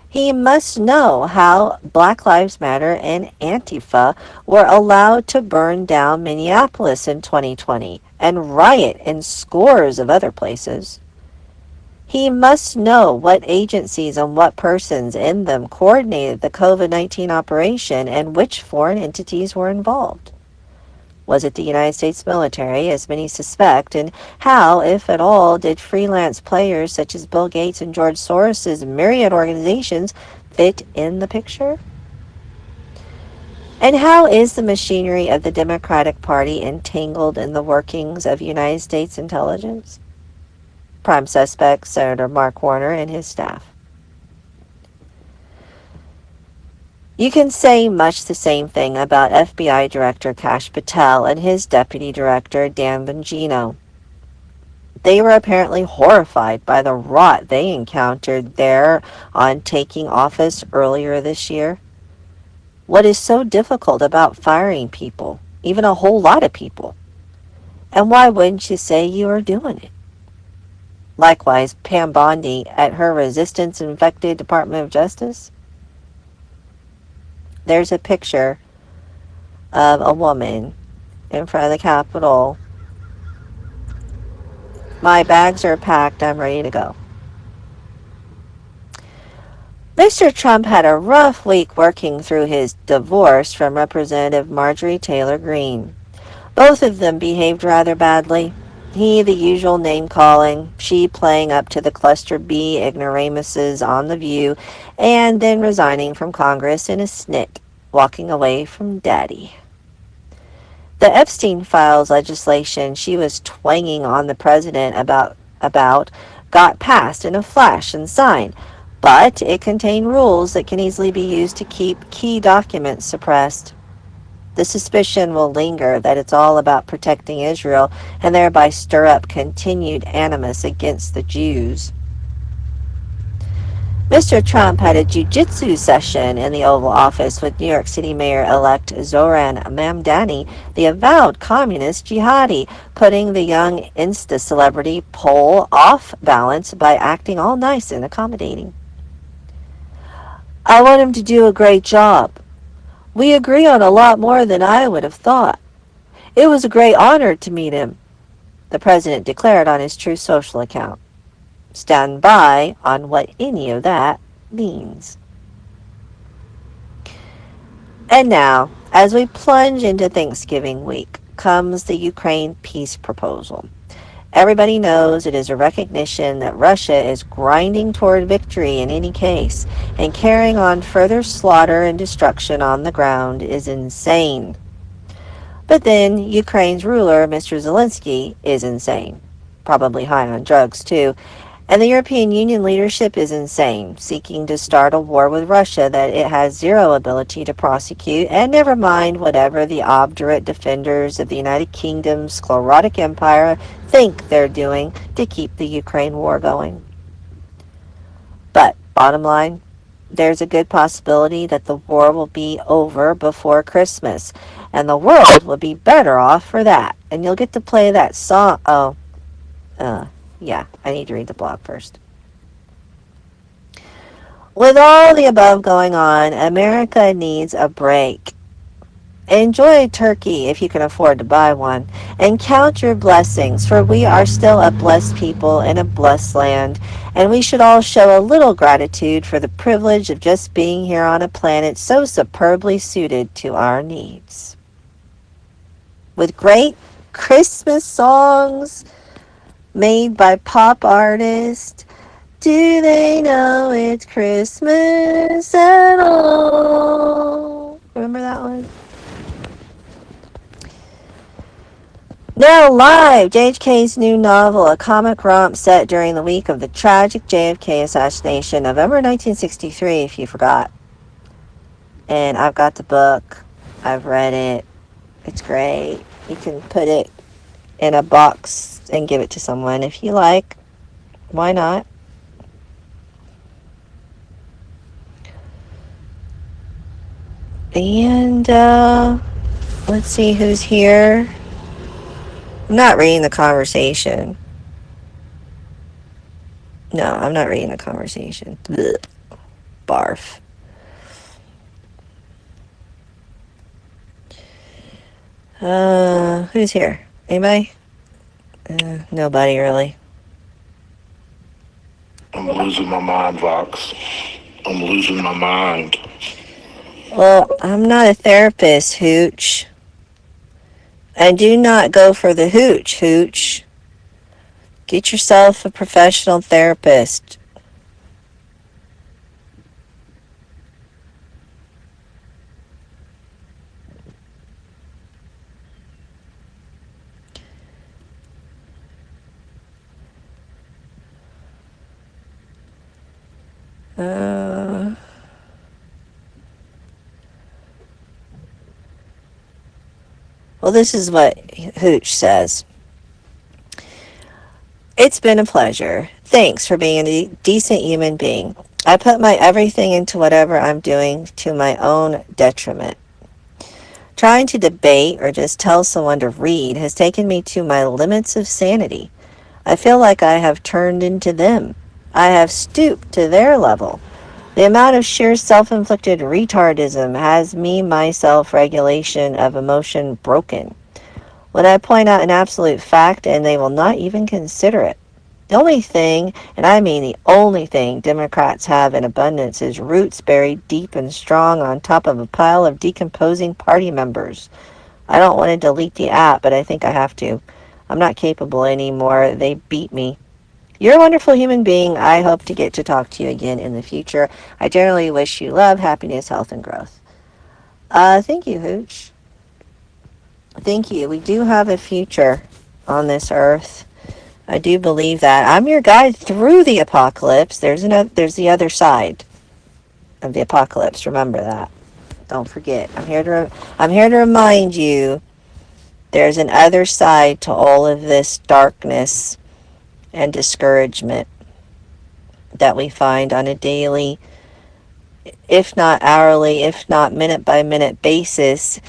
He must know how Black Lives Matter and Antifa were allowed to burn down Minneapolis in 2020 and riot in scores of other places. He must know what agencies and what persons in them coordinated the COVID-19 operation and which foreign entities were involved. Was it the United States military, as many suspect, and how, if at all, did freelance players such as Bill Gates and George Soros' myriad organizations fit in the picture? And how is the machinery of the Democratic Party entangled in the workings of United States intelligence? Prime suspect, Senator Mark Warner and his staff. You can say much the same thing about FBI Director Kash Patel and his Deputy Director Dan Bongino. They were apparently horrified by the rot they encountered there on taking office earlier this year. What is so difficult about firing people, even a whole lot of people? And why wouldn't you say you are doing it? Likewise, Pam Bondi at her resistance-infected Department of Justice. There's a picture of a woman in front of the Capitol. My bags are packed. I'm ready to go. Mr. Trump had a rough week working through his divorce from Representative Marjorie Taylor Greene. Both of them behaved rather badly. He, the usual name-calling, she playing up to the Cluster B ignoramuses on The View, and then resigning from Congress in a snit, walking away from Daddy. The Epstein Files legislation she was twanging on the president about got passed in a flash and signed, but it contained rules that can easily be used to keep key documents suppressed. The suspicion will linger that it's all about protecting Israel and thereby stir up continued animus against the Jews. Mr. Trump had a jiu-jitsu session in the Oval Office with New York City Mayor-elect Zoran Mamdani, the avowed communist jihadi, putting the young Insta-celebrity Pole off balance by acting all nice and accommodating. I want him to do a great job. We agree on a lot more than I would have thought. It was a great honor to meet him, the president declared on his Truth Social account. Stand by on what any of that means. And now, as we plunge into Thanksgiving week, comes the Ukraine peace proposal. Everybody knows it is a recognition that Russia is grinding toward victory in any case, and carrying on further slaughter and destruction on the ground is insane. But then Ukraine's ruler, Mr. Zelensky, is insane. Probably high on drugs, too. And the European Union leadership is insane, seeking to start a war with Russia that it has zero ability to prosecute, and never mind whatever the obdurate defenders of the United Kingdom's sclerotic empire think they're doing to keep the Ukraine war going. But, bottom line, there's a good possibility that the war will be over before Christmas, and the world will be better off for that. And you'll get to play that song. Yeah, I need to read the blog first. With all the above going on, America needs a break. Enjoy turkey if you can afford to buy one, and count your blessings, for we are still a blessed people in a blessed land, and we should all show a little gratitude for the privilege of just being here on a planet so superbly suited to our needs. With great Christmas songs made by pop artists, do they know it's Christmas at all? Remember that one? Now live, JFK's new novel, a comic romp set during the week of the tragic JFK assassination, November 1963, if you forgot. And I've got the book. I've read it. It's great. You can put it in a box and give it to someone if you like. Why not? And let's see who's here. I'm not reading the conversation. No, I'm not reading the conversation. Blech. Barf. Who's here? Anybody? Nobody really. I'm losing my mind, Vox. I'm losing my mind. Well, I'm not a therapist, Hooch. And do not go for the Hooch. Get yourself a professional therapist. Well, this is what Hooch says. It's been a pleasure. Thanks for being a decent human being. I put my everything into whatever I'm doing to my own detriment. Trying to debate or just tell someone to read has taken me to my limits of sanity. I feel like I have turned into them. I have stooped to their level. The amount of sheer self-inflicted retardism has my self-regulation of emotion broken. When I point out an absolute fact and they will not even consider it. The only thing, and I mean the only thing, Democrats have in abundance is roots buried deep and strong on top of a pile of decomposing party members. I don't want to delete the app, but I think I have to. I'm not capable anymore. They beat me. You're a wonderful human being. I hope to get to talk to you again in the future. I generally wish you love, happiness, health, and growth. Thank you, Hooch. Thank you. We do have a future on this earth. I do believe that. I'm your guide through the apocalypse. There's the other side of the apocalypse. Remember that. Don't forget. I'm here to remind you there's an other side to all of this darkness and discouragement that we find on a daily, if not hourly, if not minute by minute basis.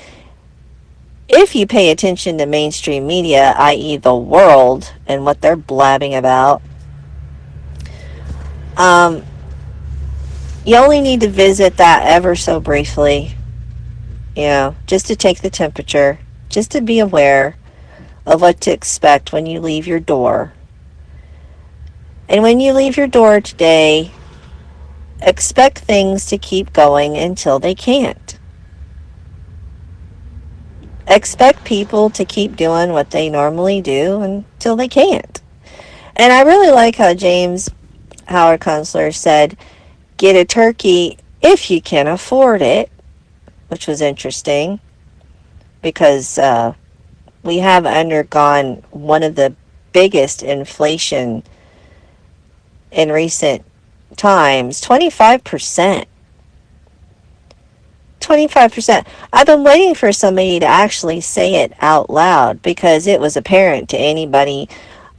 If you pay attention to mainstream media, i.e. the world, and what they're blabbing about, you only need to visit that ever so briefly, just to take the temperature, just to be aware of what to expect when you leave your door. And when you leave your door today, expect things to keep going until they can't. Expect people to keep doing what they normally do until they can't. And I really like how James Howard Kunstler said, get a turkey if you can afford it, which was interesting because we have undergone one of the biggest inflation in recent times, 25%. 25%. I've been waiting for somebody to actually say it out loud because it was apparent to anybody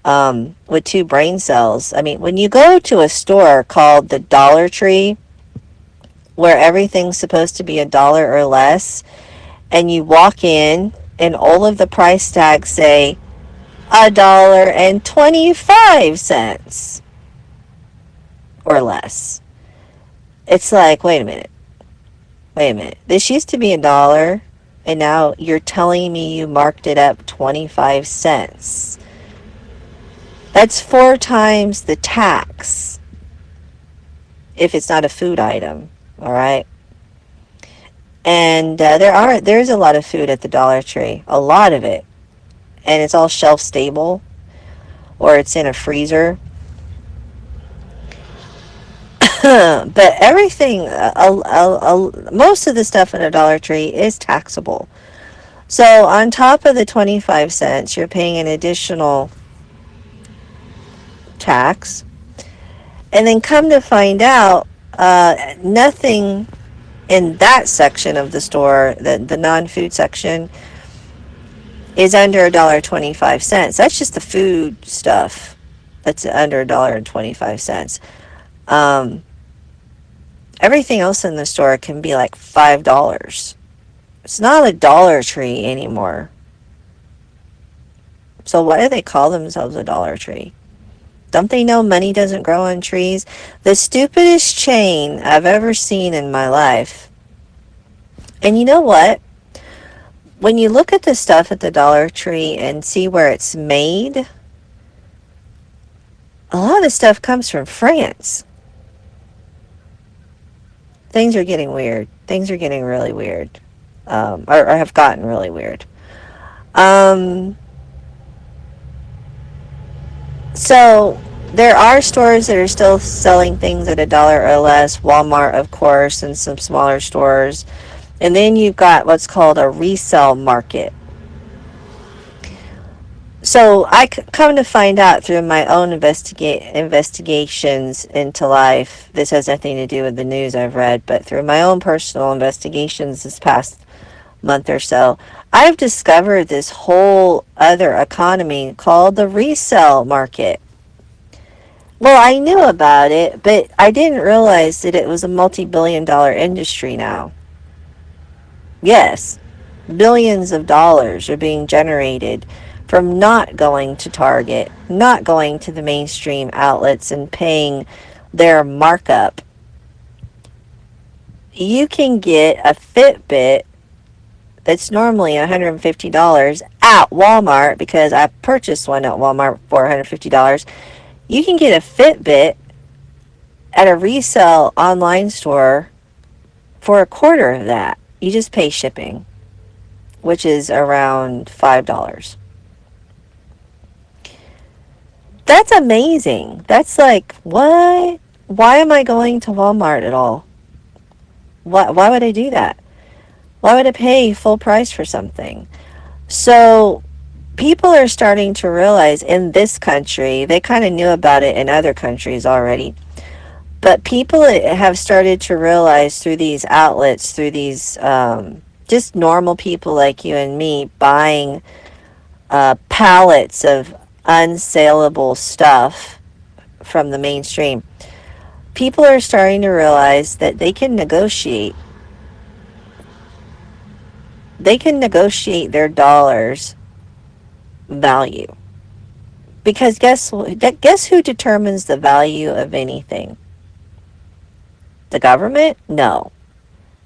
with two brain cells. I mean, when you go to a store called the Dollar Tree, where everything's supposed to be $1 or less, and you walk in and all of the price tags say $1.25 or less. It's like, wait a minute. This used to be $1, and now you're telling me you marked it up 25 cents. That's 4 times the tax if it's not a food item, all right? And there's a lot of food at the Dollar Tree, a lot of it, and it's all shelf stable, or it's in a freezer. But everything, most of the stuff in a Dollar Tree is taxable. So on top of the 25 cents, you're paying an additional tax. And then come to find out, nothing in that section of the store, the non-food section, is under $1.25. That's just the food stuff. That's under $1.25. Everything else in the store can be like $5. It's not a Dollar Tree anymore. So why do they call themselves a Dollar Tree? Don't they know money doesn't grow on trees? The stupidest chain I've ever seen in my life. And you know what? When you look at the stuff at the Dollar Tree and see where it's made, a lot of the stuff comes from France. Things are getting weird. Things are getting really weird. Or have gotten really weird. So there are stores that are still selling things at $1 or less. Walmart, of course, and some smaller stores. And then you've got what's called a resale market. So I come to find out through my own investigations into life, this has nothing to do with the news I've read, but through my own personal investigations this past month or so, I've discovered this whole other economy called the resale market. Well, I knew about it, but I didn't realize that it was a multi-billion-dollar industry now. Yes, billions of dollars are being generated from not going to Target, not going to the mainstream outlets and paying their markup. You can get a Fitbit that's normally $150 at Walmart, because I purchased one at Walmart for $150. You can get a Fitbit at a resale online store for a quarter of that. You just pay shipping, which is around $5. That's amazing. That's like, what? Why am I going to Walmart at all? Why would I do that? Why would I pay full price for something? So people are starting to realize in this country, they kind of knew about it in other countries already, but people have started to realize through these outlets, through these just normal people like you and me buying pallets of unsaleable stuff from the mainstream, people are starting to realize that they can negotiate. They can negotiate their dollars value. Because guess who determines the value of anything? The government? No.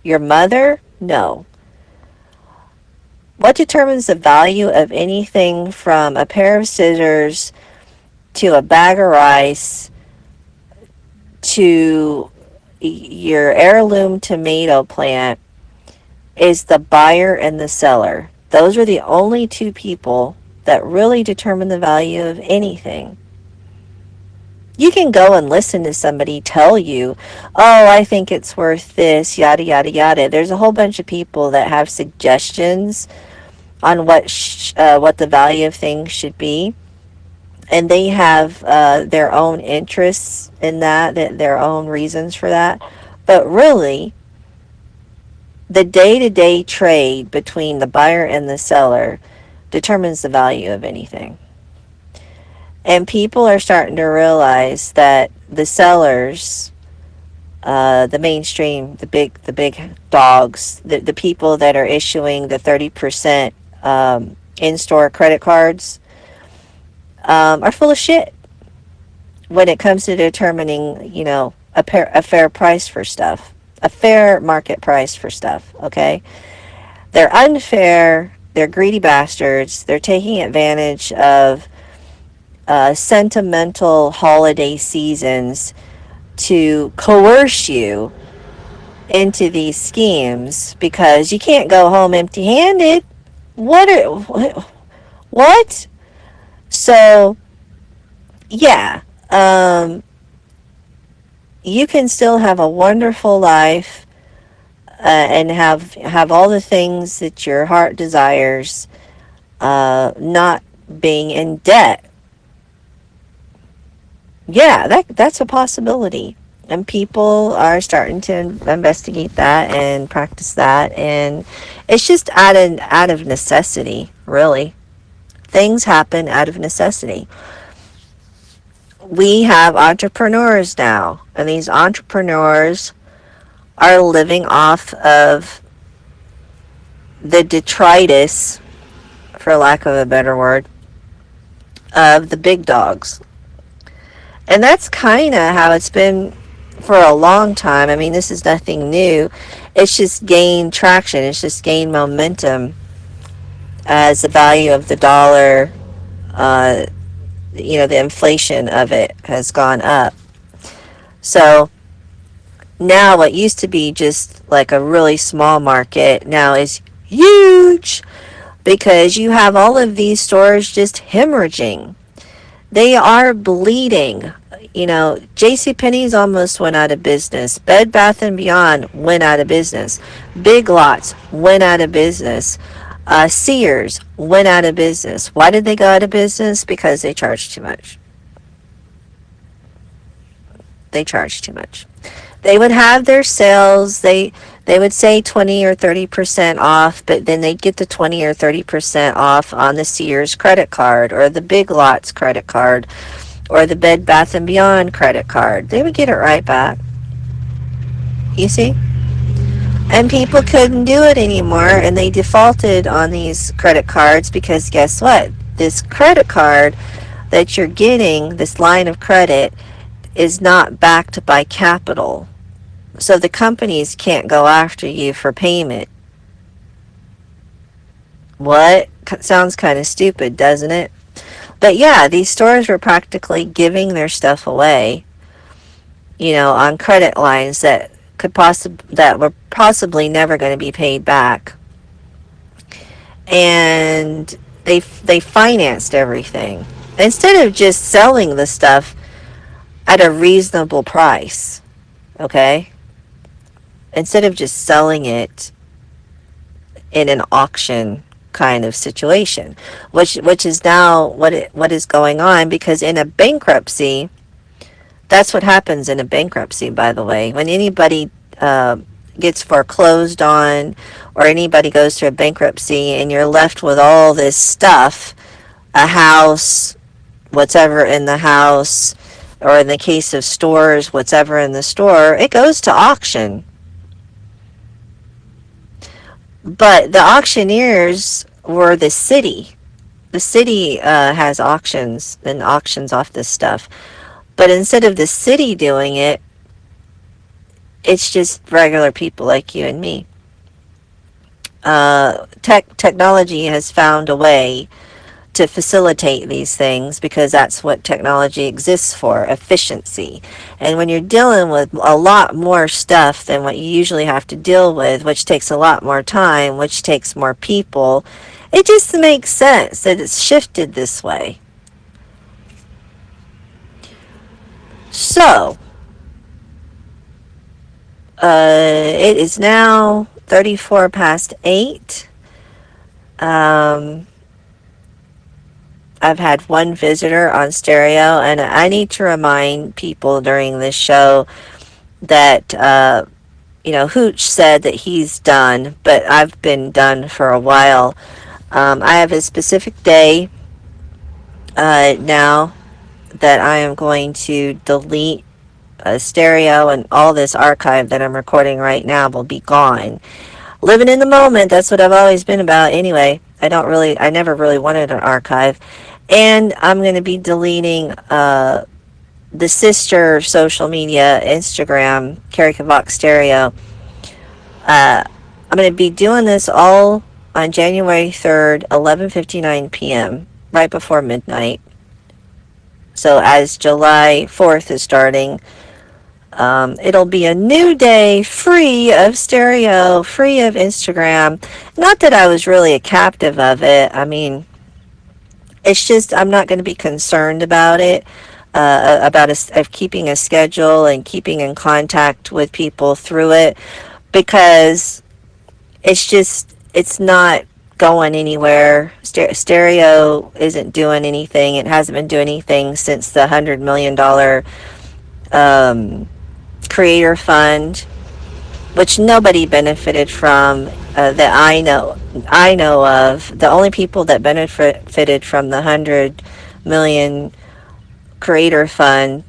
Your mother? No. What determines the value of anything from a pair of scissors to a bag of rice to your heirloom tomato plant is the buyer and the seller. Those are the only two people that really determine the value of anything. You can go and listen to somebody tell you, oh, I think it's worth this, yada, yada, yada. There's a whole bunch of people that have suggestions on what the value of things should be. And they have their own interests in that, their own reasons for that. But really, the day-to-day trade between the buyer and the seller determines the value of anything. And people are starting to realize that the sellers, the mainstream, the big dogs, the people that are issuing the 30% in-store credit cards, are full of shit when it comes to determining, a fair price for stuff, a fair market price for stuff. Okay, they're unfair. They're greedy bastards. They're taking advantage of sentimental holiday seasons to coerce you into these schemes, because you can't go home empty-handed. What? So, yeah, you can still have a wonderful life and have all the things that your heart desires, not being in debt. Yeah, that's a possibility. And people are starting to investigate that and practice that, and it's just out of necessity, really. Things happen out of necessity. We have entrepreneurs now, and these entrepreneurs are living off of the detritus, for lack of a better word, of the big dogs. And that's kind of how it's been for a long time. I mean, this is nothing new. It's just gained traction. It's just gained momentum as the value of the dollar, the inflation of it has gone up. So now what used to be just like a really small market now is huge, because you have all of these stores just hemorrhaging. They are bleeding. JCPenney's almost went out of business. Bed Bath & Beyond went out of business. Big Lots went out of business. Sears went out of business. Why did they go out of business? Because they charged too much. They charged too much. They would have their sales. They would say 20 or 30% off, but then they'd get the 20 or 30% off on the Sears credit card or the Big Lots credit card or the Bed Bath & Beyond credit card. They would get it right back. You see? And people couldn't do it anymore, and they defaulted on these credit cards because guess what? This credit card that you're getting, this line of credit, is not backed by capital. So the companies can't go after you for payment. What? Sounds kind of stupid, doesn't it? But yeah, these stores were practically giving their stuff away, on credit lines that were possibly never going to be paid back. And they financed everything instead of just selling the stuff at a reasonable price. Okay? Instead of just selling it in an auction kind of situation, which is now what is going on, because in a bankruptcy, that's what happens in a bankruptcy, by the way. When anybody gets foreclosed on, or anybody goes through a bankruptcy and you're left with all this stuff, a house, whatever in the house, or in the case of stores, whatever in the store, it goes to auction. But the auctioneers were the city. The city has auctions and auctions off this stuff. But instead of the city doing it, it's just regular people like you and me. Technology has found a way to facilitate these things, because that's what technology exists for, efficiency. And when you're dealing with a lot more stuff than what you usually have to deal with, which takes a lot more time, which takes more people, it just makes sense that it's shifted this way. So, it is now 34 past 8. I've had one visitor on stereo, and I need to remind people during this show that, Hooch said that he's done, but I've been done for a while. I have a specific day now that I am going to delete stereo, and all this archive that I'm recording right now will be gone. Living in the moment, that's what I've always been about anyway. I never really wanted an archive. And I'm going to be deleting the sister social media, Instagram, Carrie Kavak Stereo. I'm going to be doing this all on January 3rd, 11:59 p.m., right before midnight. So as July 4th is starting, it'll be a new day, free of stereo, free of Instagram. Not that I was really a captive of it. I mean, it's just I'm not going to be concerned about it, of keeping a schedule and keeping in contact with people through it. because it's not going anywhere. Stereo isn't doing anything. It hasn't been doing anything since the $100 million creator fund, which nobody benefited from that I know of. The only people that benefited from the $100 million creator fund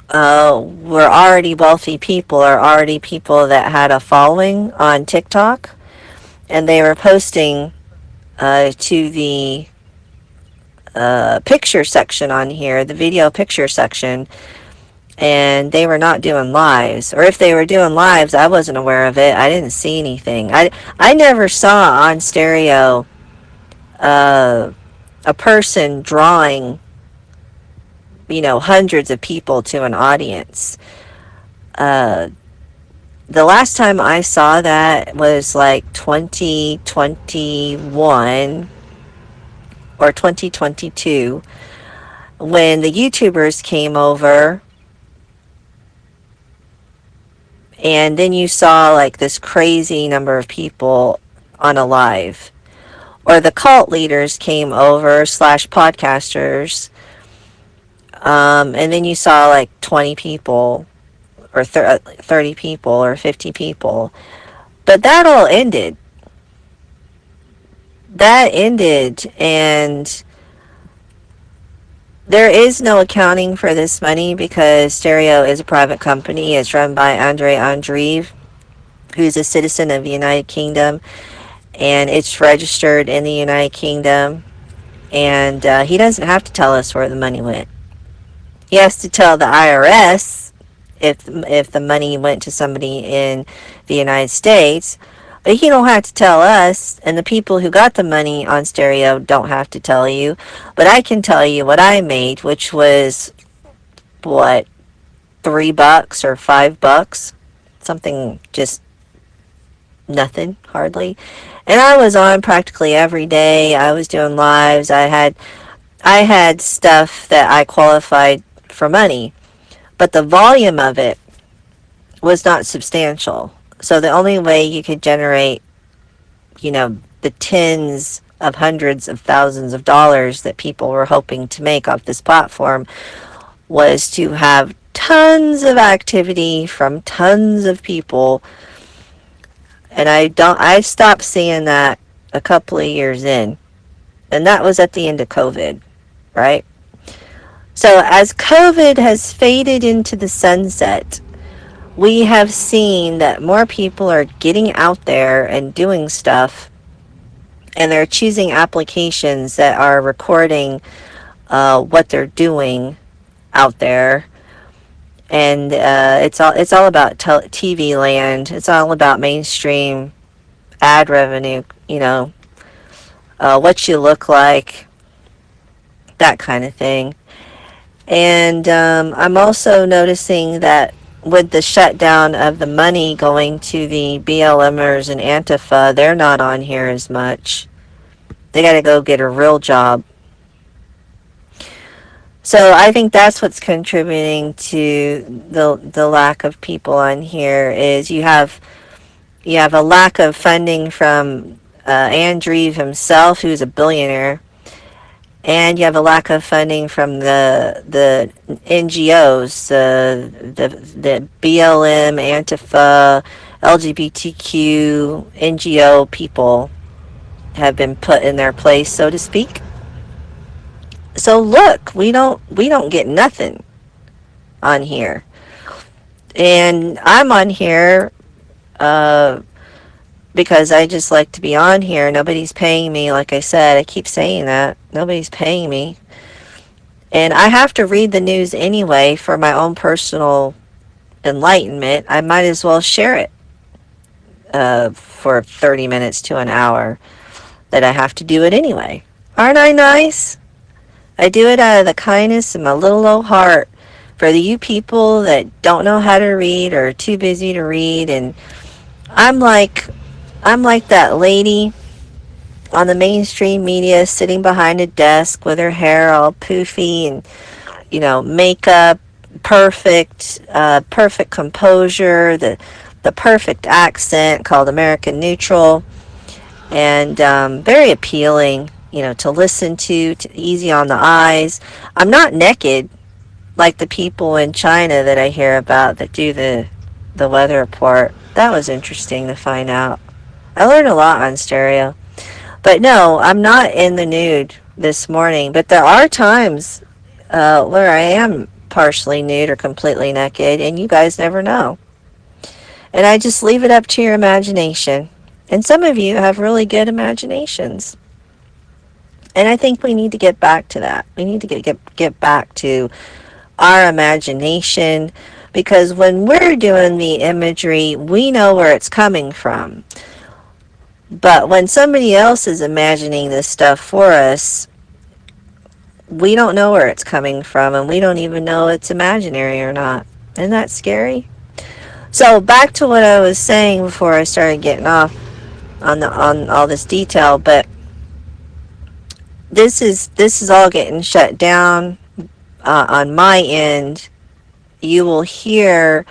were already wealthy people, or already people that had a following on TikTok, and they were posting to the picture section on here, the video picture section, and they were not doing lives. Or if they were doing lives, I wasn't aware of it. I didn't see anything. I never saw on Stereo a person drawing, hundreds of people to an audience. The last time I saw that was like 2021 or 2022, when the YouTubers came over, and then you saw like this crazy number of people on a live. Or the cult leaders came over / podcasters, and then you saw like 20 people or 30 people or 50 people. But that all ended. That ended, and there is no accounting for this money because Stereo is a private company. It's run by Andre Andreev, who's a citizen of the United Kingdom, and it's registered in the United Kingdom, and he doesn't have to tell us where the money went. He has to tell the IRS if the money went to somebody in the United States, but he don't have to tell us, and the people who got the money on Stereo don't have to tell you. But I can tell you what I made, which was, $3 or $5, something, just nothing, hardly. And I was on practically every day. I was doing lives. I had stuff that I qualified for money, but the volume of it was not substantial. So the only way you could generate, the tens of hundreds of thousands of dollars that people were hoping to make off this platform was to have tons of activity from tons of people. And I stopped seeing that a couple of years in. And that was at the end of COVID, right? So as COVID has faded into the sunset, we have seen that more people are getting out there and doing stuff, and they're choosing applications that are recording what they're doing out there. And it's all about TV land. It's all about mainstream ad revenue, what you look like, that kind of thing. And I'm also noticing that with the shutdown of the money going to the BLMers and Antifa, they're not on here as much. They got to go get a real job. So I think that's what's contributing to the lack of people on here, is you have a lack of funding from Andreev himself, who's a billionaire, and you have a lack of funding from the NGOs, the BLM, Antifa, LGBTQ, NGO people have been put in their place, so to speak. So look, we don't get nothing on here. And I'm on here because I just like to be on here. Nobody's paying me, like I said. I keep saying that. Nobody's paying me. And I have to read the news anyway for my own personal enlightenment. I might as well share it for 30 minutes to an hour, that I have to do it anyway. Aren't I nice? I do it out of the kindness of my little old heart for you people that don't know how to read or are too busy to read. And I'm like that lady on the mainstream media sitting behind a desk with her hair all poofy and, makeup, perfect composure, the the perfect accent called American Neutral, and very appealing, to listen to, easy on the eyes. I'm not naked like the people in China that I hear about that do the weather report. That was interesting to find out. I learned a lot on stereo. But no, I'm not in the nude this morning. But there are times where I am partially nude or completely naked, and you guys never know. And I just leave it up to your imagination. And some of you have really good imaginations. And I think we need to get back to that. We need to get back to our imagination, because when we're doing the imagery, we know where it's coming from. But when somebody else is imagining this stuff for us, we don't know where it's coming from, and we don't even know it's imaginary or not. Isn't that scary? So back to what I was saying before I started getting off on all this detail, but this is all getting shut down on my end. You will hear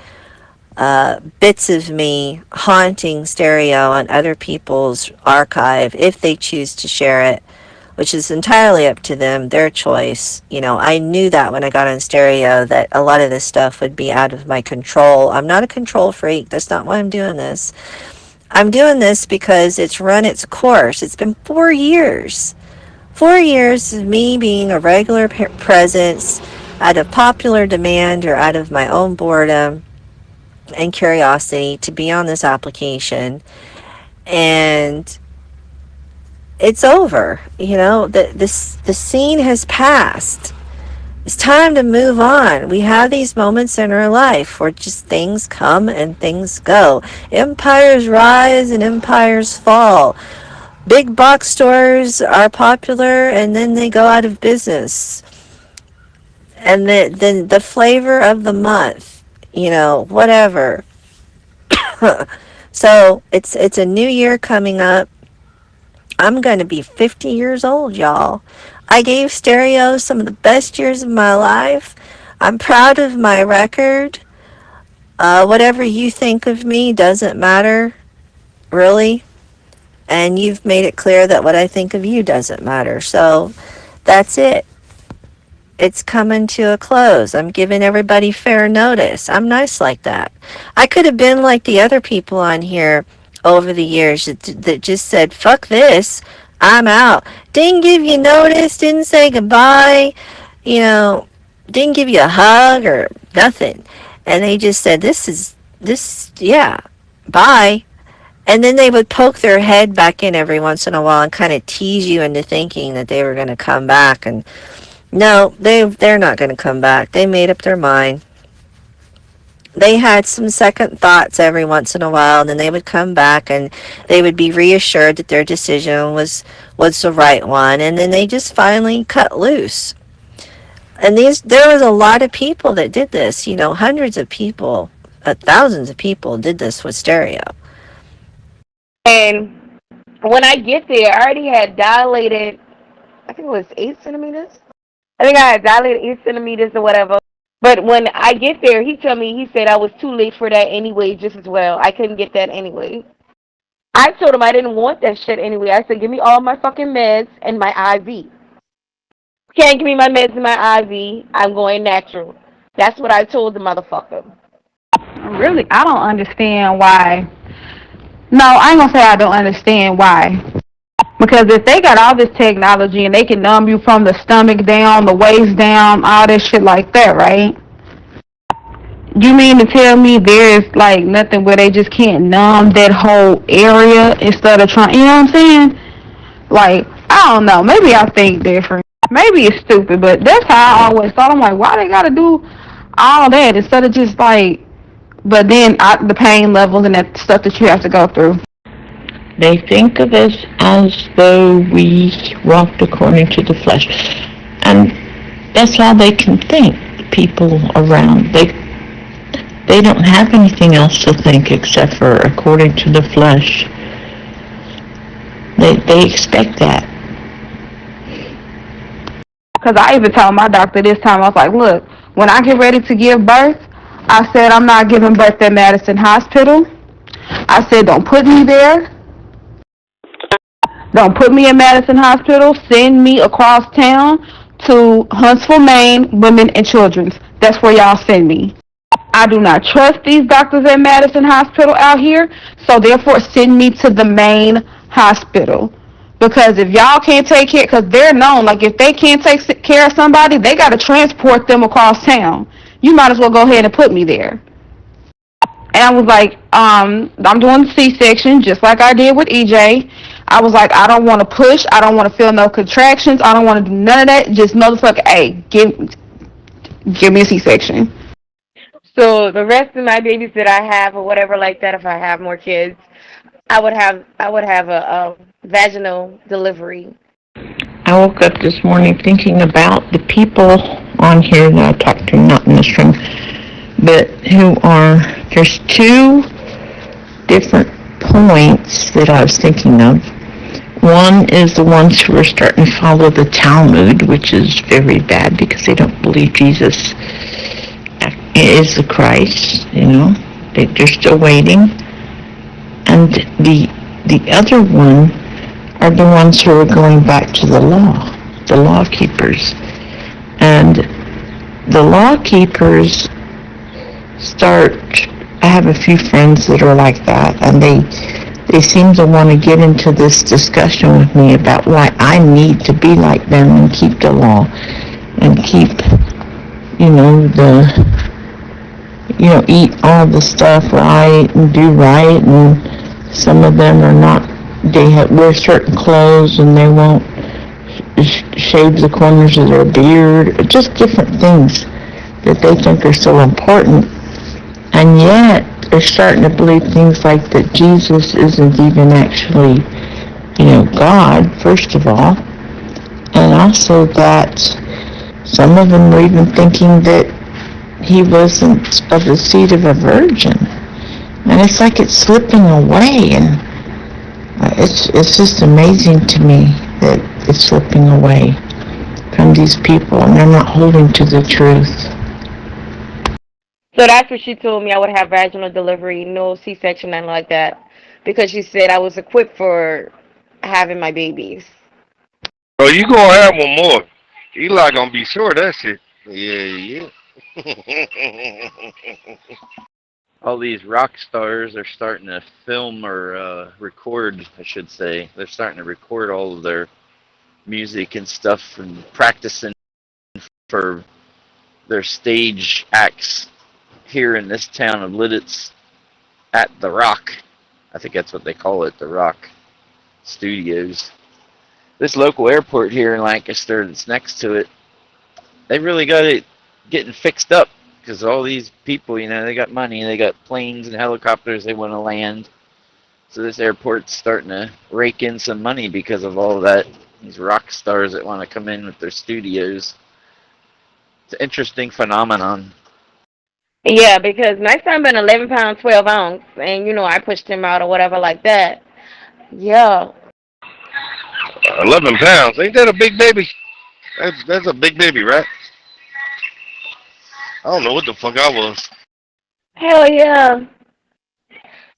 bits of me haunting stereo on other people's archive if they choose to share it, which is entirely up to them, their choice. I knew that when I got on stereo that a lot of this stuff would be out of my control. I'm not a control freak. That's not why I'm doing this. I'm doing this because it's run its course. It's been 4 years. 4 years of me being a regular presence out of popular demand or out of my own boredom and curiosity to be on this application, and it's over. The scene has passed. It's time to move on. We have these moments in our life where just things come and things go. Empires rise and empires fall. Big box stores are popular and then they go out of business. And then the flavor of the month, whatever. So it's a new year coming up. I'm going to be 50 years old, y'all. I gave stereo some of the best years of my life. I'm proud of my record. Whatever you think of me doesn't matter, really. And you've made it clear that what I think of you doesn't matter. So that's it. It's coming to a close. I'm giving everybody fair notice. I'm nice like that. I could have been like the other people on here over the years that just said, fuck this, I'm out. Didn't give you notice, didn't say goodbye, didn't give you a hug or nothing. And they just said, yeah, bye. And then they would poke their head back in every once in a while and kind of tease you into thinking that they were going to come back. And no, they're not going to come back. They made up their mind. They had some second thoughts every once in a while, and then they would come back and they would be reassured that their decision was the right one, and then they just finally cut loose. And there was a lot of people that did this, hundreds of people, thousands of people did this with stereo. And when I get there, I already had dilated, I think it was 8 centimeters. I think I had dilated 8 centimeters or whatever. But when I get there, he said I was too late for that anyway, just as well. I couldn't get that anyway. I told him I didn't want that shit anyway. I said, give me all my fucking meds and my IV. Can't give me my meds and my IV. I'm going natural. That's what I told the motherfucker. Really, I don't understand why. No, I ain't gonna say I don't understand why. Because if they got all this technology and they can numb you from the stomach down, the waist down, all that shit like that, right? You mean to tell me there's like nothing where they just can't numb that whole area instead of trying, you know what I'm saying? Like, I don't know, maybe I think different. Maybe it's stupid, but that's how I always thought. I'm like, why they gotta do all that instead of just like, but then the pain levels and that stuff that you have to go through. They think of us as though we walked according to the flesh. And that's how they can think, people around. They don't have anything else to think except for according to the flesh. They expect that. Because I even told my doctor this time, I was like, look, when I get ready to give birth, I said I'm not giving birth at Madison Hospital. I said, don't put me there. Don't put me in Madison Hospital. Send me across town to Huntsville, Maine, Women and Children's. That's where y'all send me. I do not trust these doctors at Madison Hospital out here, so therefore send me to the main hospital. Because if y'all can't take care, because they're known, like if they can't take care of somebody, they got to transport them across town. You might as well go ahead and put me there. And I was like, I'm doing the C-section just like I did with EJ. I was like, I don't want to push. I don't want to feel no contractions. I don't want to do none of that. Just motherfucker, hey, give me a C-section. So the rest of my babies that I have or whatever like that, if I have more kids, I would have a vaginal delivery. I woke up this morning thinking about the people on here that I talked to, not in this room, but there's two different points that I was thinking of. One is the ones who are starting to follow the Talmud, which is very bad because they don't believe Jesus is the Christ, they're still waiting. And the other one are the ones who are going back to the law, the law keepers. And the law keepers I have a few friends that are like that, and they seem to want to get into this discussion with me about why I need to be like them and keep the law and keep, eat all the stuff right and do right, and some of them are not, wear certain clothes and they won't shave the corners of their beard, just different things that they think are so important, and yet they're starting to believe things like that Jesus isn't even actually, God, first of all, and also that some of them were even thinking that he wasn't of the seed of a virgin. And it's like it's slipping away, and it's just amazing to me that it's slipping away from these people, and they're not holding to the truth. So that's what she told me. I would have vaginal delivery, no C-section, nothing like that, because she said I was equipped for having my babies. Bro, you gonna have one more. Eli gonna be sure of that shit. Yeah. All these rock stars are starting to film or record, I should say. They're starting to record all of their music and stuff and practicing for their stage acts here in this town of Lidditz at The Rock. I think that's what they call it, The Rock Studios. This local airport here in Lancaster that's next to it, they really got it getting fixed up because all these people, they got money, they got planes and helicopters they want to land. So this airport's starting to rake in some money because of all of that. These rock stars that want to come in with their studios. It's an interesting phenomenon. Yeah, because my son been 11 pounds, 12 ounce, and I pushed him out or whatever like that. Yeah. 11 pounds. Ain't that a big baby? That's a big baby, right? I don't know what the fuck I was. Hell yeah.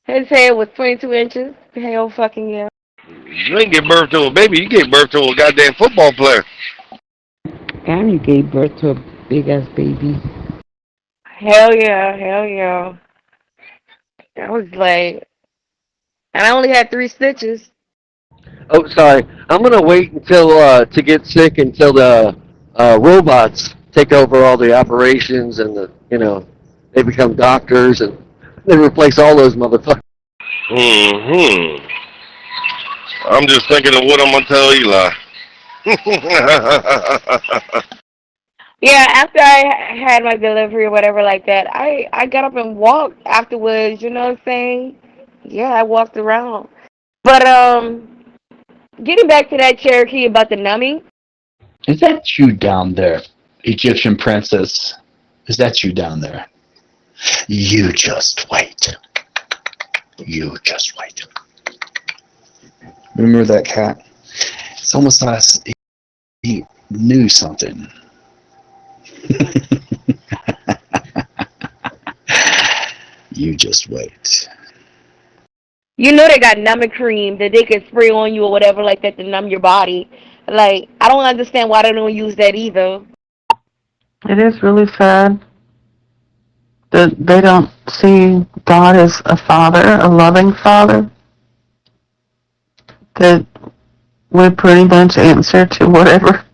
His head was 22 inches. Hell fucking yeah. You ain't give birth to a baby. You gave birth to a goddamn football player. And you gave birth to a big-ass baby. Hell yeah. I was like, and I only had 3 stitches. Oh, sorry. I'm gonna wait until to get sick until the robots take over all the operations and they become doctors and they replace all those motherfuckers. I'm just thinking of what I'm gonna tell Eli. Yeah, after I had my delivery or whatever like that, I got up and walked afterwards, you know what I'm saying? Yeah, I walked around. But getting back to that Cherokee about the numbing. Is that you down there, Egyptian princess? Is that you down there? You just wait. You just wait. Remember that cat? It's almost like he knew something. You just wait. You know they got numbing cream that they can spray on you or whatever like that to numb your body. Like, I don't understand why they don't use that either. It is really sad that they don't see God as a father, a loving father, that we pretty much answer to whatever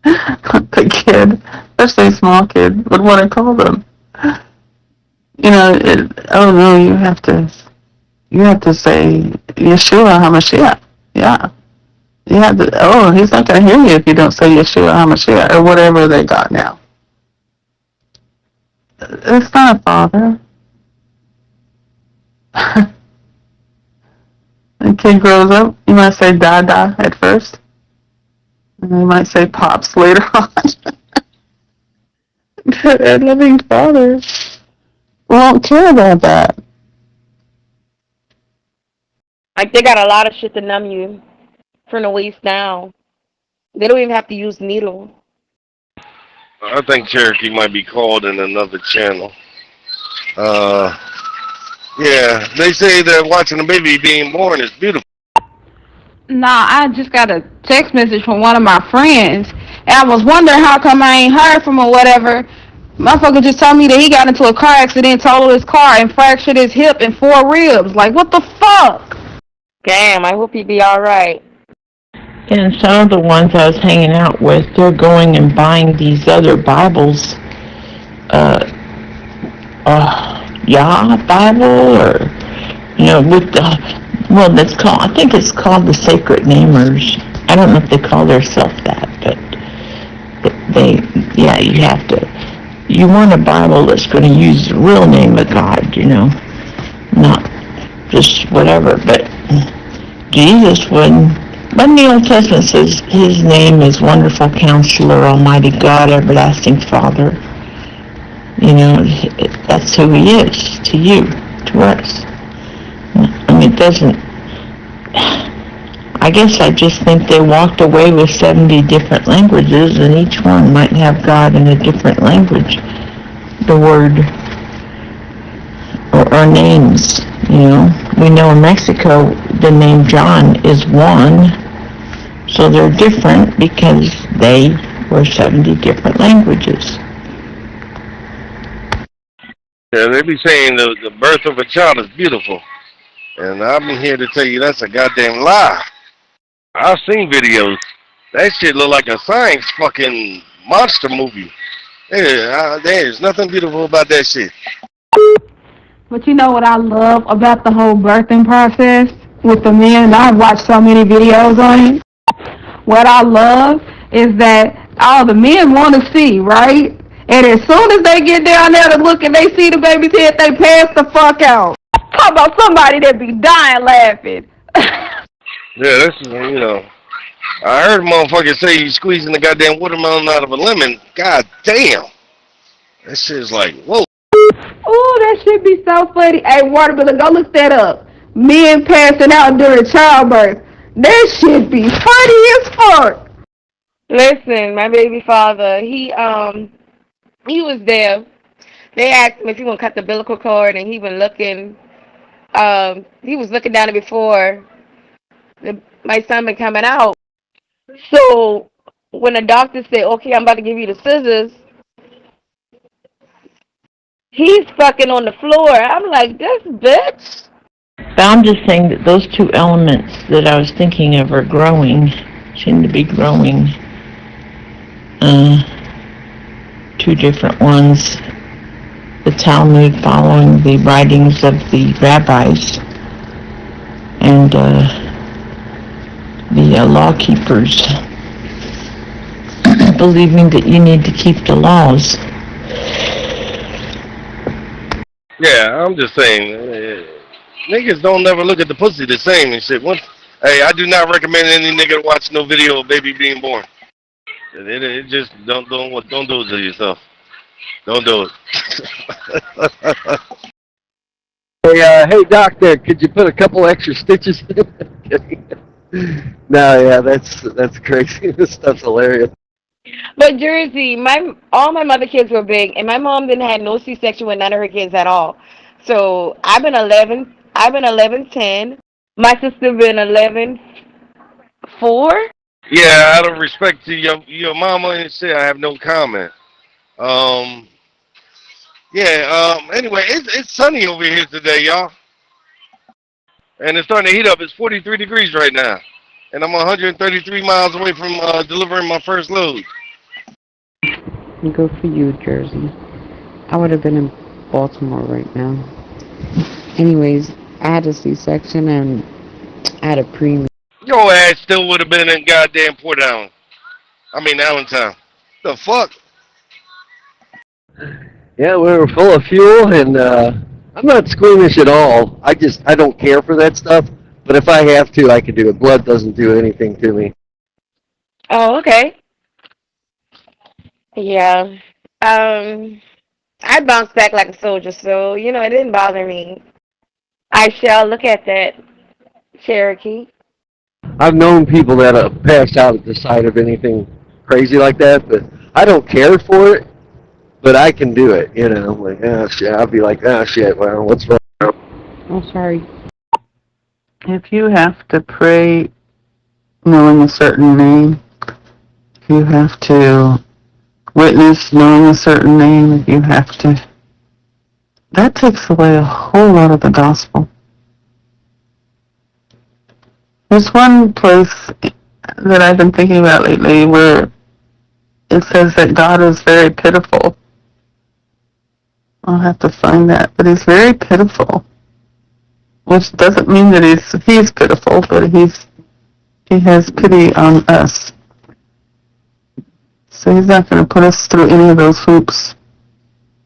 the kid, especially a small kid, would want to call them. You know, oh no, you have to say Yeshua HaMashiach. Yeah. You have to, oh, he's not going to hear you if you don't say Yeshua HaMashiach or whatever they got now. It's not a father. The kid grows up, you might say Dada at first. And they might say Pops later on. A loving father won't care about that. Like, they got a lot of shit to numb you from the waist down. They don't even have to use needle. I think Cherokee might be called in another channel. Yeah, they say that watching a baby being born is beautiful. Nah, I just got a text message from one of my friends, and I was wondering how come I ain't heard from him or whatever. Motherfucker just told me that he got into a car accident, totaled his car, and fractured his hip and 4 ribs. Like, what the fuck? Damn, I hope he be alright. And some of the ones I was hanging out with, they're going and buying these other Bibles, Yah Bible, or, you know, with the, well, that's called, I think it's called the Sacred Namers. I don't know if they call themselves that, but they, yeah, you have to, you want a Bible that's going to use the real name of God, you know, not just whatever, but Jesus wouldn't. But in the Old Testament says his name is Wonderful Counselor, Almighty God, Everlasting Father. You know, that's who he is to you, to us. I mean, it doesn't, I guess I just think they walked away with 70 different languages, and each one might have God in a different language. The word, or names, you know. We know in Mexico the name John is one, so they're different because they were 70 different languages. Yeah, they be saying the birth of a child is beautiful. And I'm here to tell you that's a goddamn lie. I've seen videos. That shit look like a science fucking monster movie. There's nothing beautiful about that shit. But you know what I love about the whole birthing process with the men? I've watched so many videos on it. What I love is that all the men want to see, right? And as soon as they get down there to look and they see the baby's head, they pass the fuck out. Talk about somebody that be dying laughing. Yeah, this is, you know, I heard a motherfucker say you squeezing the goddamn watermelon out of a lemon. God damn. That shit is like, whoa. Ooh, that shit be so funny. Hey, Watermelon, go look that up. Men passing out during childbirth. That shit be funny as fuck. Listen, my baby father, he was there. They asked him if he want to cut the umbilical cord, and he was looking down it before my son been coming out. So when the doctor said, okay, I'm about to give you the scissors, he's fucking on the floor. I'm like, this bitch. But I'm just saying that those two elements that I was thinking of are growing, seem to be growing. Two different ones. The Talmud following the writings of the rabbis, and the law keepers believing that you need to keep the laws. Yeah, I'm just saying, niggas don't never look at the pussy the same and shit. Hey, I do not recommend any nigga to watch no video of baby being born. It just don't do it to yourself. Don't do it. Hey, doc, there, could you put a couple extra stitches in? No, yeah, that's crazy. This stuff's hilarious. But Jersey, all my mother kids were big, and my mom didn't have no C-section with none of her kids at all. So I've been 11 I've been 11:10. My sister been 11:4. Yeah, out of respect to your mama and shit, I have no comment. Um, yeah. Anyway, it's sunny over here today, y'all, and it's starting to heat up. It's 43 degrees right now, and I'm 133 miles away from delivering my first load. Good for you, Jersey. I would have been in Baltimore right now. Anyways, I had a C-section and I had a preemie. Your ass still would have been in goddamn Port Allen. I mean Allentown. The fuck? Yeah, we were full of fuel, and I'm not squeamish at all. I don't care for that stuff. But if I have to, I can do it. Blood doesn't do anything to me. Oh, okay. Yeah. I bounced back like a soldier, so it didn't bother me. I shall look at that, Cherokee. I've known people that have passed out at the sight of anything crazy like that, but I don't care for it. But I can do it, like, oh shit. I'll be like, oh shit, well, what's wrong? Oh, sorry. If you have to pray knowing a certain name, if you have to witness knowing a certain name, if you have to, that takes away a whole lot of the gospel. There's one place that I've been thinking about lately where it says that God is very pitiful. I'll have to find that, but he's very pitiful, which doesn't mean that he's pitiful, but he has pity on us. So he's not going to put us through any of those hoops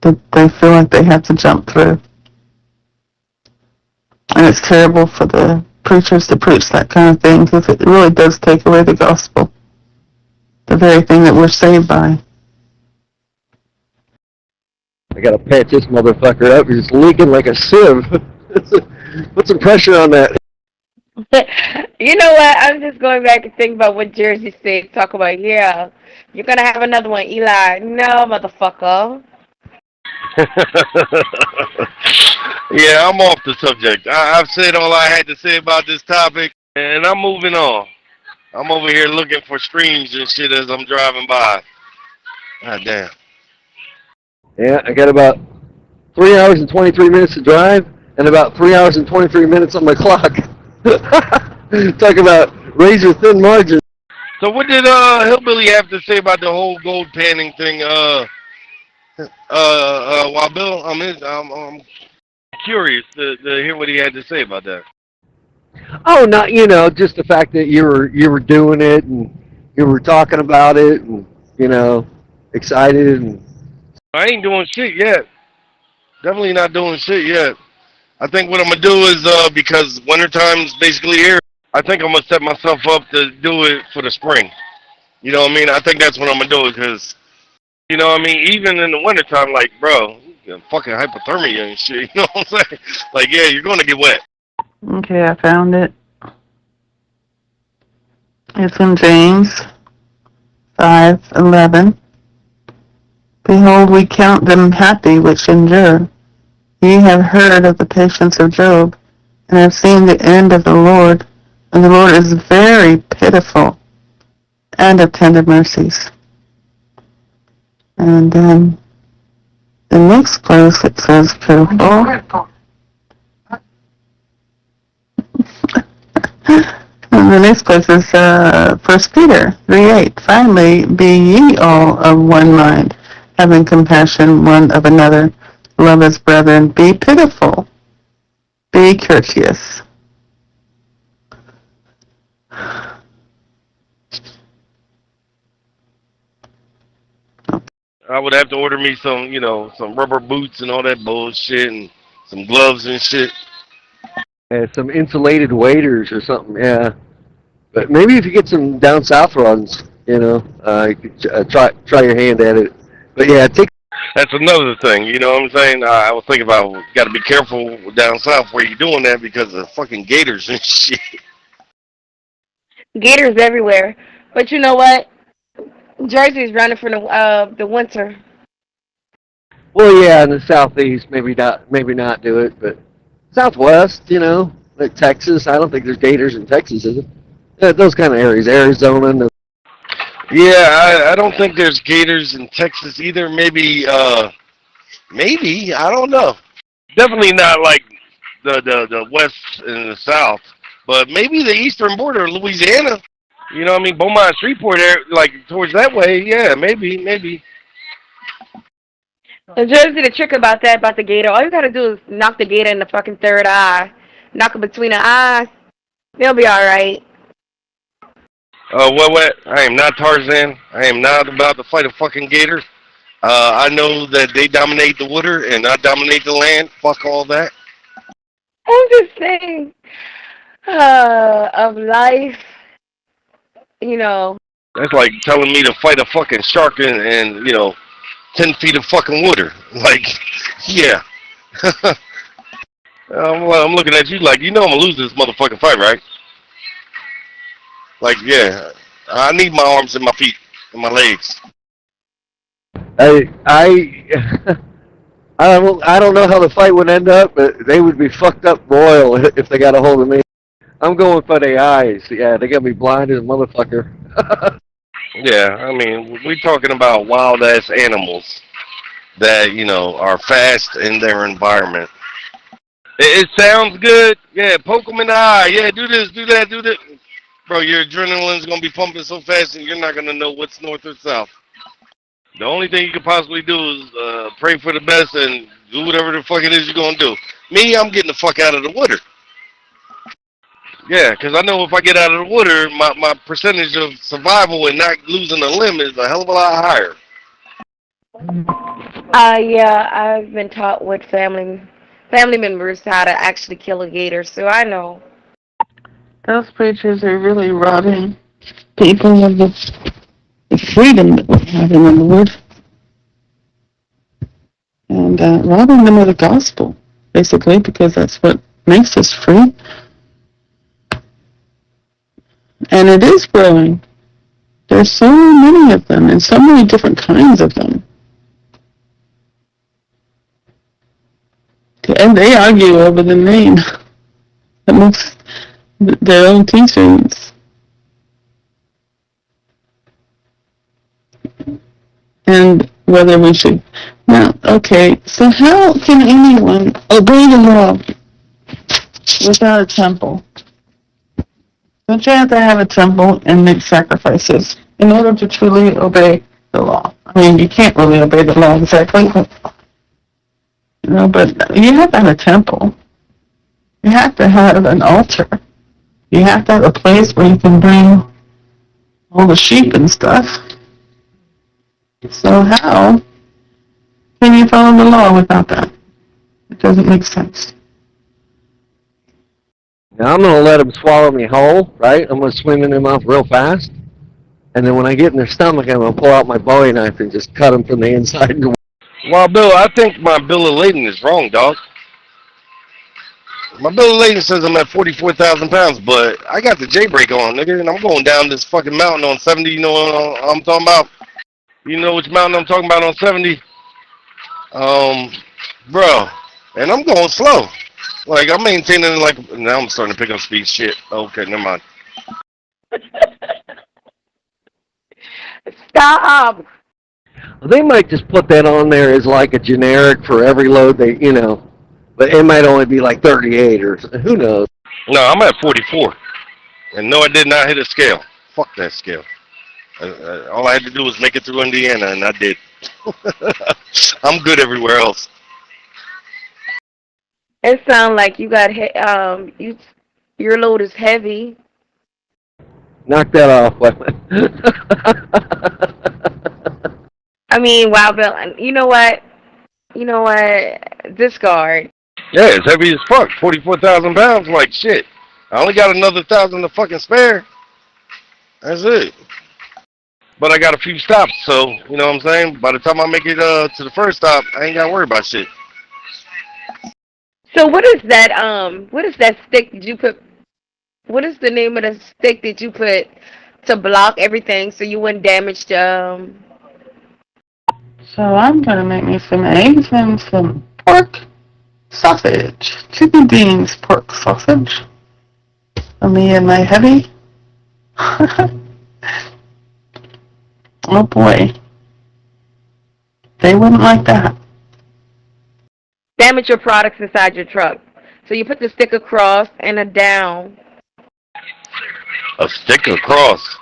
that they feel like they have to jump through. And it's terrible for the preachers to preach that kind of thing, because it really does take away the gospel, the very thing that we're saved by. I gotta patch this motherfucker up. He's leaking like a sieve. Put some pressure on that. You know what? I'm just going back to think about what Jersey said. Talk about, yeah, you're going to have another one, Eli. No, motherfucker. Yeah, I'm off the subject. I've said all I had to say about this topic, and I'm moving on. I'm over here looking for streams and shit as I'm driving by. God damn. Yeah, I got about 3 hours and 23 minutes to drive, and about 3 hours and 23 minutes on my clock. Talk about razor thin margins. So what did Hillbilly have to say about the whole gold panning thing? While Bill, I'm curious to hear what he had to say about that. Oh, not just the fact that you were doing it and you were talking about it and excited and. I ain't doing shit yet. Definitely not doing shit yet. I think what I'm going to do is, because wintertime's basically here, I think I'm going to set myself up to do it for the spring. You know what I mean? I think that's what I'm going to do because, you know what I mean? Even in the wintertime, like, bro, fucking hypothermia and shit, you know what I'm saying? Like, yeah, you're going to get wet. Okay, I found it. It's in James 5:11. Behold, we count them happy which endure. Ye have heard of the patience of Job, and have seen the end of the Lord, and the Lord is very pitiful, and of tender mercies. And then the next place it says pitiful. And the next place is 1 Peter 3:8. Finally, be ye all of one mind, having compassion one of another, love as brethren, be pitiful, be courteous. I would have to order me some, some rubber boots and all that bullshit and some gloves and shit. Yeah, some insulated waders or something, yeah. But maybe if you get some down south runs, you could try your hand at it. But yeah, that's another thing, you know what I'm saying? I was thinking about, got to be careful down south where you're doing that because of fucking gators and shit. Gators everywhere. But you know what? Jersey's running from the winter. Well, yeah, in the southeast, maybe not do it, but Southwest, you know, like Texas. I don't think there's gators in Texas, is it? Yeah, those kind of areas, Arizona. No. Yeah, I don't think there's gators in Texas either. Maybe, I don't know. Definitely not like the west and the south, but maybe the eastern border of Louisiana. You know what I mean? Beaumont, Shreveport, like towards that way. Yeah, maybe. So Jersey, the trick about the gator, all you gotta do is knock the gator in the fucking third eye. Knock it between the eyes. They'll be alright. What? I am not Tarzan. I am not about to fight a fucking gator. I know that they dominate the water and I dominate the land. Fuck all that. I'm just saying, of life, you know. That's like telling me to fight a fucking shark and 10 feet of fucking water. Like, yeah. I'm looking at you like, I'm gonna lose this motherfucking fight, right? Like, yeah. I need my arms and my feet and my legs. I don't know how the fight would end up, but they would be fucked up royal if they got a hold of me. I'm going for the eyes. Yeah, they got me blind as a motherfucker. Yeah, I mean, we're talking about wild-ass animals that, are fast in their environment. It sounds good. Yeah, poke them in the eye. Yeah, do this, do that, do that. Bro, your adrenaline's going to be pumping so fast and you're not going to know what's north or south. The only thing you could possibly do is pray for the best and do whatever the fuck it is you're going to do. Me, I'm getting the fuck out of the water. Yeah, because I know if I get out of the water, my percentage of survival and not losing a limb is a hell of a lot higher. Yeah, I've been taught with family members how to actually kill a gator, so I know. Those preachers are really robbing people of the freedom that we have in the Lord, and robbing them of the gospel, basically, because that's what makes us free. And it is growing. There's so many of them, and so many different kinds of them. And they argue over the name amongst their own teachings. And whether we should... Now, okay, so how can anyone obey the law without a temple? Don't you have to have a temple and make sacrifices in order to truly obey the law? I mean, you can't really obey the law exactly, but you have to have a temple. You have to have an altar. You have to have a place where you can bring all the sheep and stuff. So how can you follow the law without that? It doesn't make sense. Now I'm going to let them swallow me whole, right? I'm going to swim in their mouth real fast. And then when I get in their stomach, I'm going to pull out my Bowie knife and just cut them from the inside. Well, Bill, I think my bill of lading is wrong, dog. My bill of lading says I'm at 44,000 pounds, but I got the J-brake on, nigga, and I'm going down this fucking mountain on 70, you know what I'm talking about? You know which mountain I'm talking about on 70? Bro, and I'm going slow. Like, I'm maintaining, now I'm starting to pick up speed. Shit. Okay, never mind. Stop! They might just put that on there as like a generic for every load they, but it might only be like 38 or who knows. No, I'm at 44. And no, I did not hit a scale. Fuck that scale. All I had to do was make it through Indiana, and I did. I'm good everywhere else. It sounds like you got your load is heavy. Knock that off. I mean, wow, Bill. You know what? Discard. Yeah, it's heavy as fuck. 44,000 pounds. Like shit. I only got another 1,000 to fucking spare. That's it. But I got a few stops, so you know what I'm saying. By the time I make it to the first stop, I ain't gotta worry about shit. So what is that? What is that stick that you put? What is the name of the stick that you put to block everything so you wouldn't damage the? So I'm gonna make me some eggs and some pork Sausage. Kidney beans, pork sausage. Me and my heavy. Oh boy. They wouldn't like that. Damage your products inside your truck. So you put the stick across and a down. A stick across?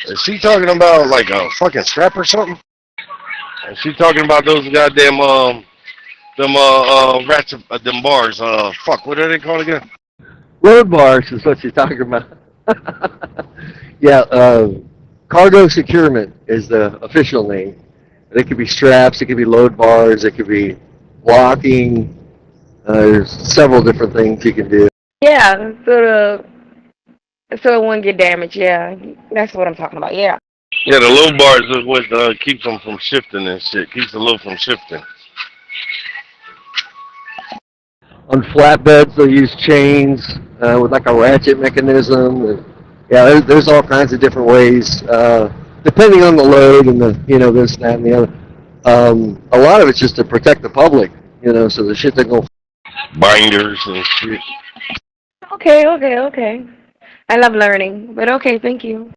Is she talking about like a fucking strap or something? Is she talking about those goddamn ratchet them bars? Fuck, what are they called again? Road bars is what she's talking about. Yeah, cargo securement is the official name. It could be straps, it could be load bars, it could be locking. There's several different things you can do. Yeah, so it wouldn't get damaged. Yeah, that's what I'm talking about. Yeah. Yeah, the load bars is what keeps them from shifting and shit. Keeps the load from shifting. On flatbeds, they'll use chains with like a ratchet mechanism. And, yeah, there's all kinds of different ways, depending on the load and the, this, that, and the other. A lot of it's just to protect the public, so the shit that go. Binders and shit. Okay. I love learning, but okay, thank you.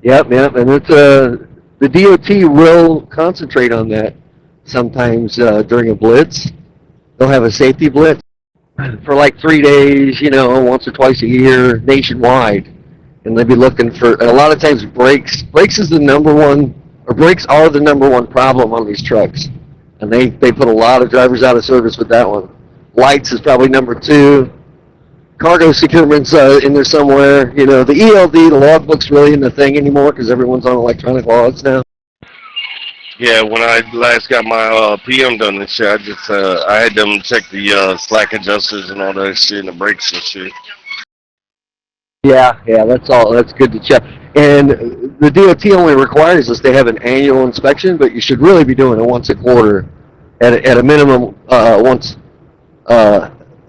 Yep, and it's the DOT will concentrate on that sometimes during a blitz. They'll have a safety blitz for like 3 days, once or twice a year nationwide, and they'll be looking for. And a lot of times, brakes is the number one, or brakes are the number one problem on these trucks, and they put a lot of drivers out of service with that one. Lights is probably number 2. Cargo securement's in there somewhere. The ELD, the logbook's really in the thing anymore because everyone's on electronic logs now. Yeah, when I last got my PM done and shit, I had them check the slack adjusters and all that shit and the brakes and shit. Yeah, that's all. That's good to check. And the DOT only requires us to have an annual inspection, but you should really be doing it once a quarter, at a minimum once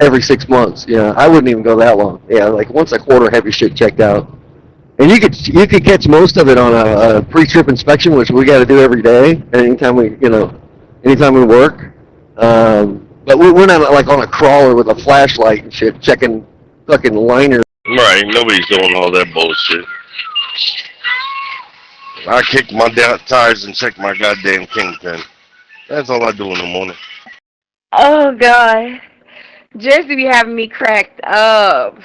every 6 months. Yeah, I wouldn't even go that long. Yeah, like once a quarter, have your shit checked out. And you could catch most of it on a pre-trip inspection, which we got to do every day, anytime we work. But we're not like on a crawler with a flashlight and shit checking fucking liners. Right, nobody's doing all that bullshit. I kick my tires and check my goddamn kingpin. That's all I do in the morning. Oh God, Jersey be having me cracked up.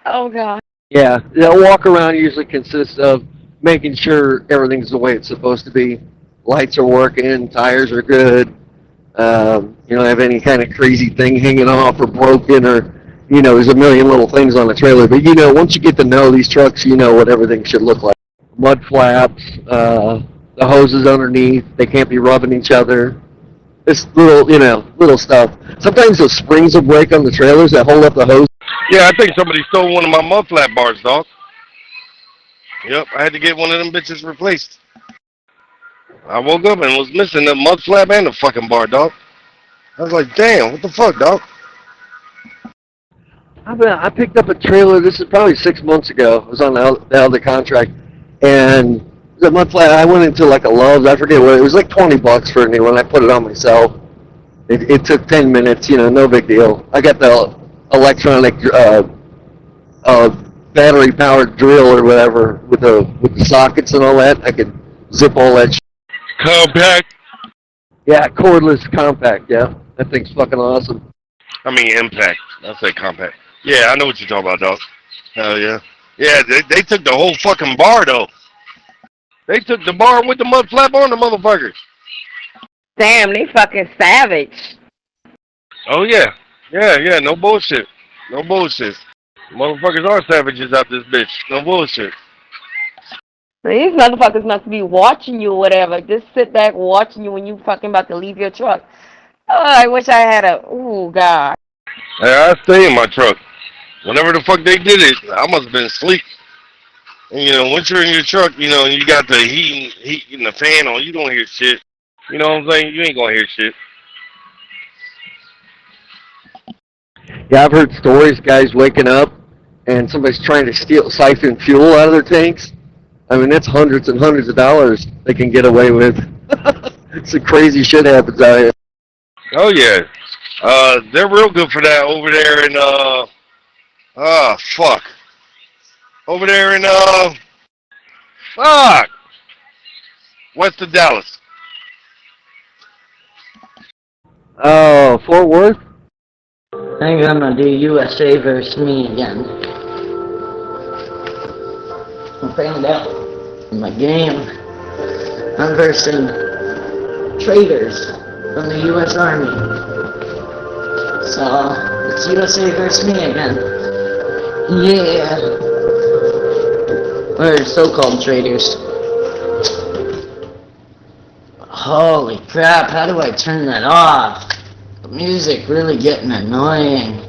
Oh God. Yeah, that walk around usually consists of making sure everything's the way it's supposed to be. Lights are working, tires are good. You don't have any kind of crazy thing hanging off or broken, or there's a million little things on the trailer. But once you get to know these trucks, you know what everything should look like. Mud flaps, the hoses underneath, they can't be rubbing each other. This little stuff. Sometimes those springs will break on the trailers that hold up the hose. Yeah, I think somebody stole one of my mud flap bars, dog. Yep, I had to get one of them bitches replaced. I woke up and was missing the mud flap and the fucking bar, dog. I was like, damn, what the fuck, dog? I picked up a trailer, this is probably 6 months ago. It was on the Elder contract. And the mud flap, I went into like a Love's, I forget what, it was like $20 for a new one. I put it on myself. It took 10 minutes, no big deal. I got the electronic battery-powered drill or whatever with the sockets and all that. I could zip all that shit. Compact? Yeah, cordless compact, yeah. That thing's fucking awesome. I mean, impact. I said compact. Yeah, I know what you're talking about, dog. Hell yeah. Yeah, they took the whole fucking bar, though. They took the bar with the mud flap on the motherfuckers. Damn, they fucking savage. Oh, yeah. Yeah, no bullshit. No bullshit. Motherfuckers are savages out this bitch. No bullshit. These motherfuckers must be watching you or whatever. Just sit back watching you when you fucking about to leave your truck. Oh, I wish I had ooh, God. Hey, I stay in my truck. Whenever the fuck they did it, I must have been asleep. And, once you're in your truck, you got the heat and the fan on, you don't hear shit. You know what I'm saying? You ain't gonna hear shit. Yeah, I've heard stories, guys waking up and somebody's trying to siphon fuel out of their tanks. I mean, that's hundreds and hundreds of dollars they can get away with. Some crazy shit happens out here. Oh yeah. They're real good for that over there in fuck. Over there in fuck. West of Dallas. Oh, Fort Worth? I think I'm gonna do USA versus me again. I found out in my game I'm versing traitors from the US Army. So it's USA versus me again. Yeah. Or so-called traitors. Holy crap, how do I turn that off? The music really getting annoying.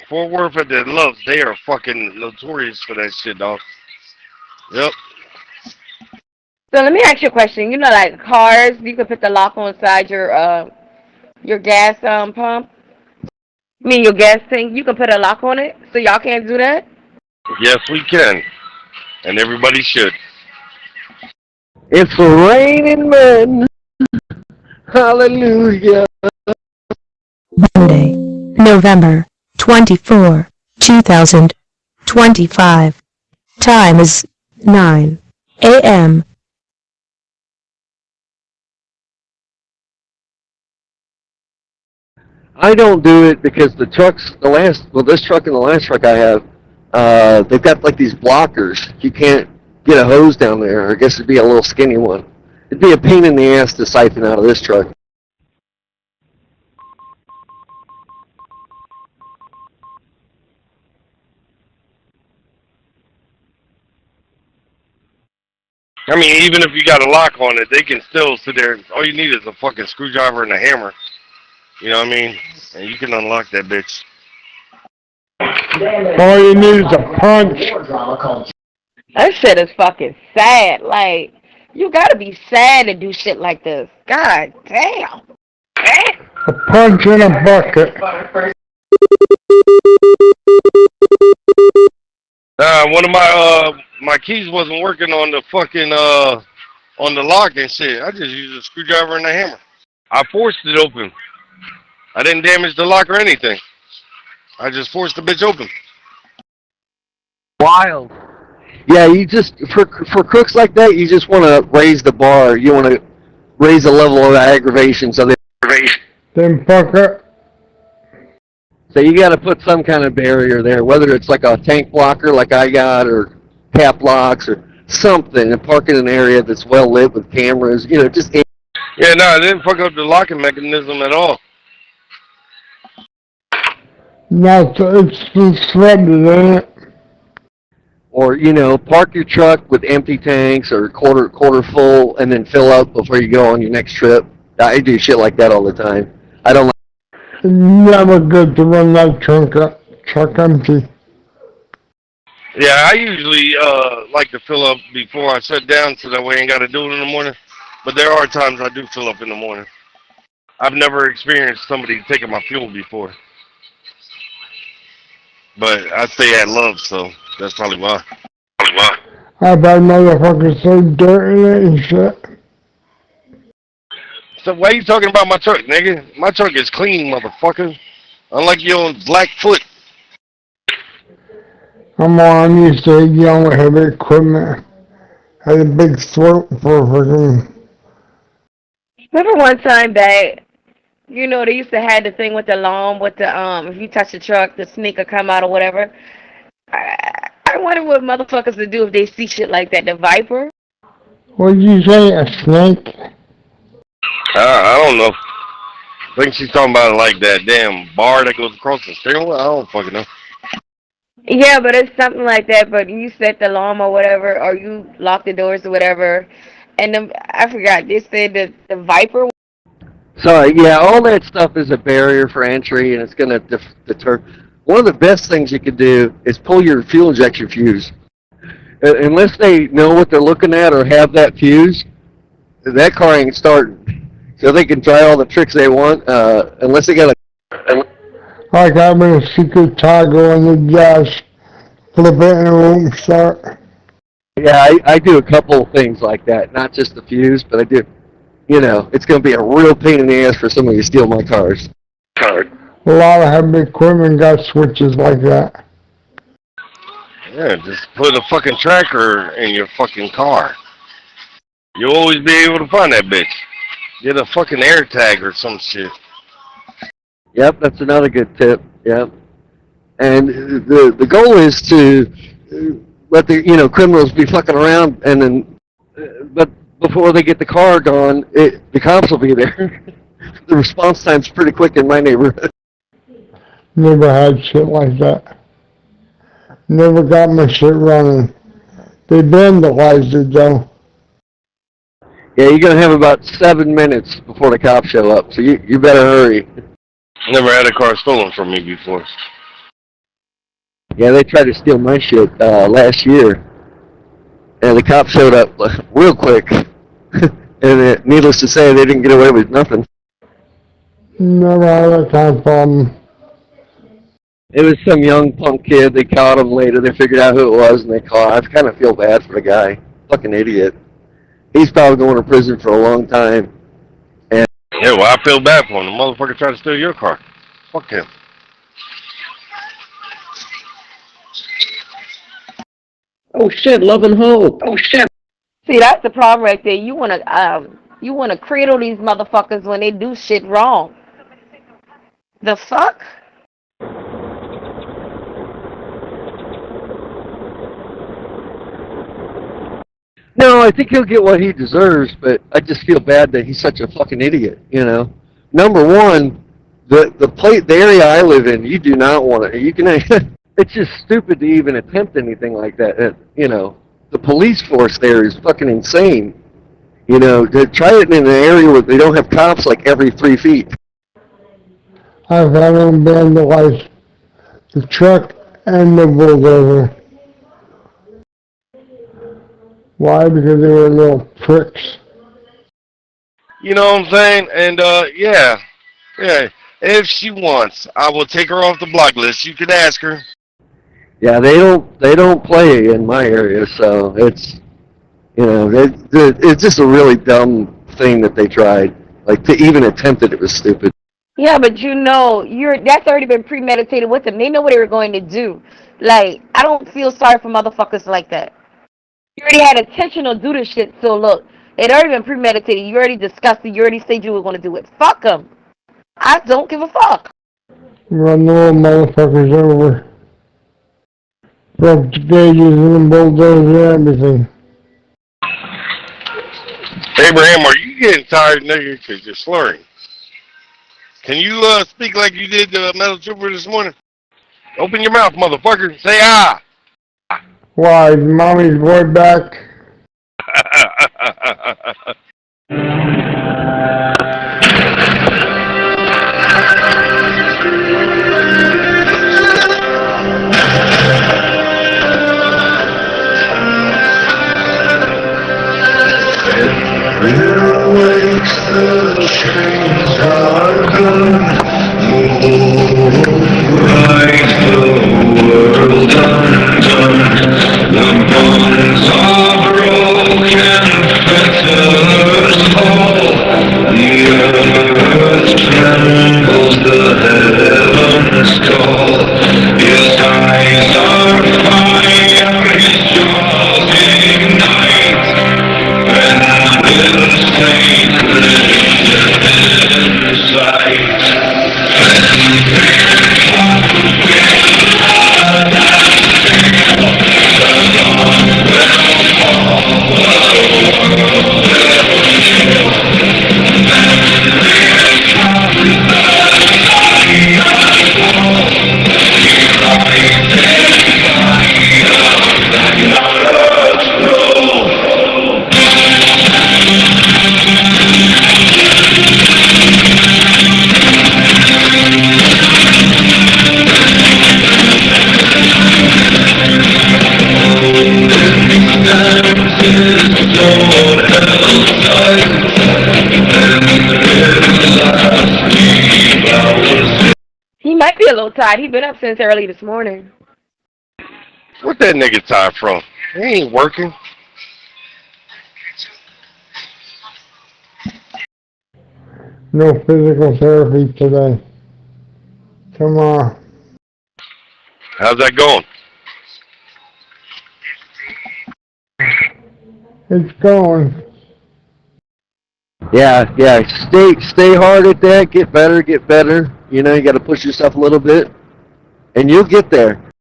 Fort Worth at the Loves, they are fucking notorious for that shit, dog. Yep. So let me ask you a question. You know, like cars, you can put the lock on inside your gas pump. I mean your gas tank. You can put a lock on it. So y'all can't do that? Yes, we can. And everybody should. It's raining men. Hallelujah. Monday, November 24, 2025. Time is 9 a.m. I don't do it because the trucks, this truck and the last truck I have, they've got like these blockers. You can't get a hose down there. I guess it'd be a little skinny one. It'd be a pain in the ass to siphon out of this truck. I mean, even if you got a lock on it, they can still sit there. All you need is a fucking screwdriver and a hammer. You know what I mean? And you can unlock that bitch. All you need is a punch. That shit is fucking sad. Like, you gotta be sad to do shit like this. God damn. A punch in a bucket. One of my keys wasn't working on the fucking on the lock and shit. I just used a screwdriver and a hammer. I forced it open. I didn't damage the lock or anything. I just forced the bitch open. Wild. Yeah, you just for crooks like that, you just want to raise the bar. You want to raise the level of aggravation. So Then fuck it. So you got to put some kind of barrier there, whether it's like a tank blocker like I got, or cap locks, or something, and park in an area that's well lit with cameras. You know, just. Yeah, no, it didn't fuck up the locking mechanism at all. No, it's flooded, ain't it? Or, you know, park your truck with empty tanks or quarter full and then fill up before you go on your next trip. I do shit like that all the time. I don't like. It's never good to run that truck empty. Yeah, I usually like to fill up before I shut down so that way I ain't got to do it in the morning. But there are times I do fill up in the morning. I've never experienced somebody taking my fuel before. But I stay at Love, so that's probably why. I've had motherfuckers so dirty and shit. So why are you talking about my truck, nigga? My truck is clean, motherfucker. Unlike your own Blackfoot. I'm used to young with heavy equipment. Had a big throat for freaking. Remember one time back, you know, they used to have the thing with the alarm with the if you touch the truck, the sneaker come out or whatever. I wonder what motherfuckers would do if they see shit like that. The Viper. What'd you say? A snake? I don't know. I think she's talking about like that damn bar that goes across the steering wheel. I don't fucking know. Yeah, but it's something like that. But you set the alarm or whatever, or you lock the doors or whatever. And then, I forgot, they said that the Viper. So, yeah, all that stuff is a barrier for entry, and it's going to deter. One of the best things you could do is pull your fuel injection fuse. Unless they know what they're looking at or have that fuse, that car ain't starting. So they can try all the tricks they want, unless they got a... Like I'm in a secret toggle on the gas, flip it and it won't start. Yeah, I do a couple of things like that. Not just the fuse, but I do. you know, it's going to be a real pain in the ass for somebody to steal my cars. A lot of heavy equipment got switches like that. Yeah, just put a fucking tracker in your fucking car. You'll always be able to find that bitch. Get a fucking air tag or some shit. Yep, that's another good tip. Yep. And the goal is to let the, you know, criminals be fucking around, and then, but before they get the car gone, the cops will be there. The response time's pretty quick in my neighborhood. Never had shit like that. Never got my shit running. They vandalized it though. Yeah, you're going to have about 7 minutes before the cops show up, so you better hurry. Never had a car stolen from me before. Yeah, they tried to steal my shit last year, and the cops showed up real quick. And needless to say, they didn't get away with nothing. Never had that kind of problem. It was some young punk kid. They caught him later. They figured out who it was, and they caught him. I kind of feel bad for the guy. Fucking idiot. He's probably going to prison for a long time. And yeah, well, I feel bad for him. The motherfucker tried to steal your car. Fuck him. Oh shit, love and hope. Oh shit. See, that's the problem right there. You wanna cradle these motherfuckers when they do shit wrong. The fuck? no, I think he'll get what he deserves, but I just feel bad that he's such a fucking idiot, you know. Number one, the area I live in, you do not want to, you can, it's just stupid to even attempt anything like that. You know, the police force there is fucking insane. You know, to try it in an area where they don't have cops like every 3 feet. I've had them vandalize the truck and the bulldozer. Why? Because they were little pricks. You know what I'm saying? And yeah. If she wants, I will take her off the block list. You can ask her. Yeah, they don't play in my area, so it's, you know, it's just a really dumb thing that they tried. Like, to even attempt it was stupid. Yeah, but you know, that's already been premeditated with them. They know what they were going to do. Like, I don't feel sorry for motherfuckers like that. You already had intentional do this shit, so look, it already been premeditated. You already discussed it. You already said you were going to do it. Fuck them. I don't give a fuck. Run the little motherfuckers over. Broke the gauges and the bulldozer and everything. Abraham, are you getting tired, nigga? Because you're slurring. Can you speak like you did the Metal Trooper this morning? Open your mouth, motherfucker. Say ah. Why, is mommy's boy back? Awakes the chains are gone, right the world undone, the bonds are broken, fetters fall, the earth trembles, the heavens call, his eyes are fire, his jaws ignite, and winds take living sight. He might be a little tired. He's been up since early this morning. What that nigga tired from? He ain't working. No physical therapy today. Tomorrow. How's that going? It's going. Yeah. Stay hard at that. Get better. You know, you got to push yourself a little bit, and you'll get there.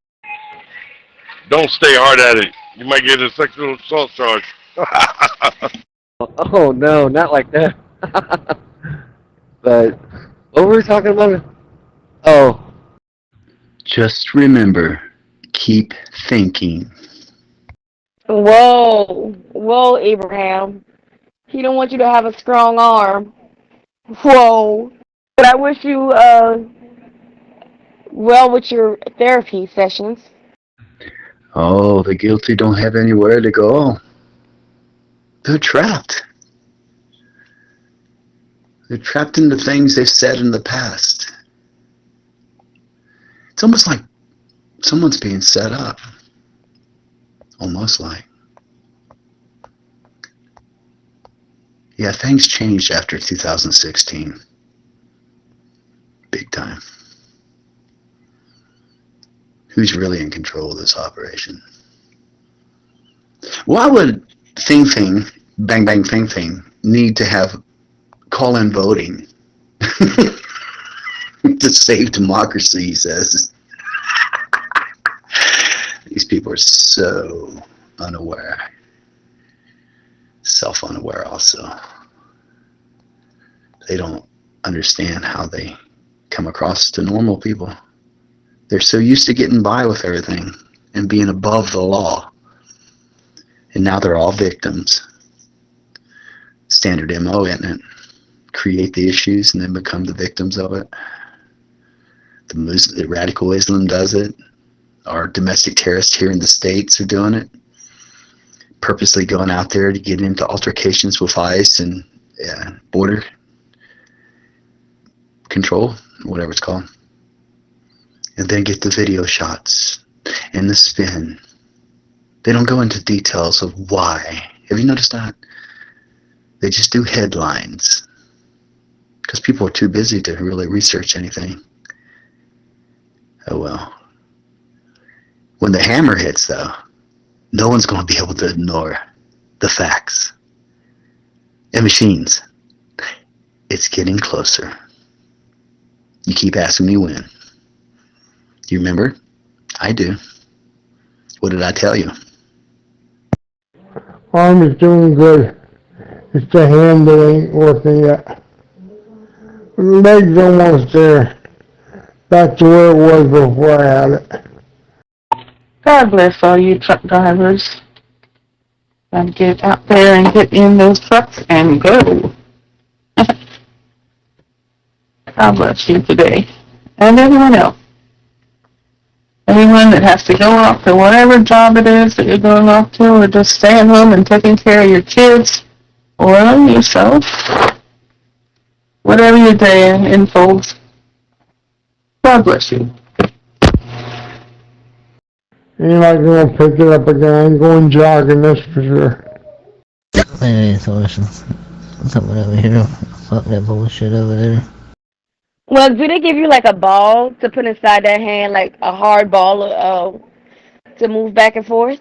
Don't stay hard at it. You might get a sexual assault charge. Oh no, not like that. But what were we talking about? Oh. Just remember, keep thinking. Whoa, Abraham. He don't want you to have a strong arm. Whoa. But I wish you well with your therapy sessions. Oh, the guilty don't have anywhere to go. They're trapped. They're trapped in the things they've said in the past. It's almost like someone's being set up. Almost like. Yeah, things changed after 2016. Big time. Who's really in control of this operation? Why would Bang Bang Thing need to have call-in voting to save democracy, he says. These people are so unaware. Self-unaware also. They don't understand how they come across to normal people. They're so used to getting by with everything and being above the law. And now they're all victims. Standard MO, isn't it? Create the issues and then become the victims of it. The radical Islam does it. Our domestic terrorists here in the States are doing it. Purposely going out there to get into altercations with ICE and border control, whatever it's called. And then get the video shots and the spin. They don't go into details of why. Have you noticed that? They just do headlines. Because people are too busy to really research anything. Oh well. When the hammer hits, though, no one's going to be able to ignore the facts. And machines. It's getting closer. You keep asking me when. Do you remember? I do. What did I tell you? Arm is doing good. It's the hand that ain't working yet. The leg's almost there. Back to where it was before I had it. God bless all you truck drivers. Gotta get out there and get in those trucks and go. God bless you today. And everyone else. Anyone that has to go off to whatever job it is that you're going off to, or just staying home and taking care of your kids or yourself. Whatever your day unfolds. God bless you. Ain't like gonna pick it up again. I ain't going jogging, that's for sure. Hey, Thorson. I'm coming over here. Fuck that bullshit over there. Well, do they give you like a ball to put inside that hand, like a hard ball to move back and forth?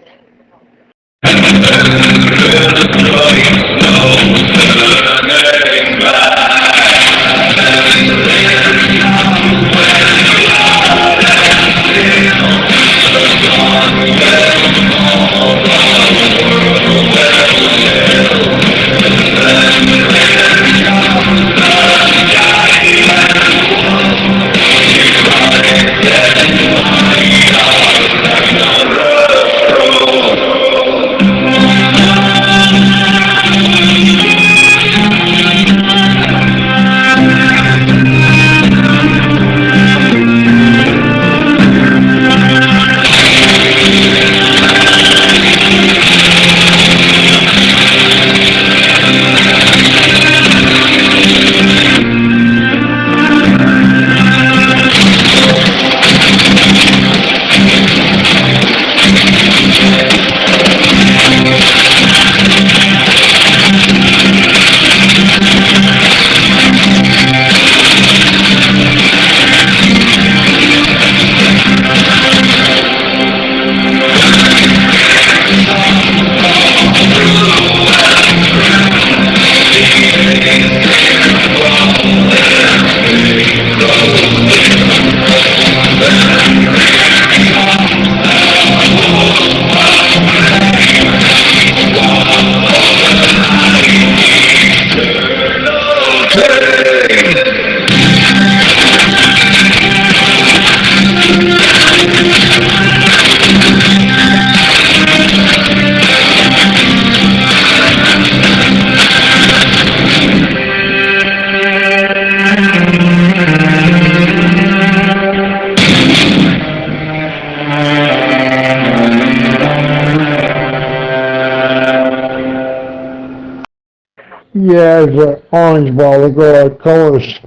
Yeah, it's an orange ball. They go like colors.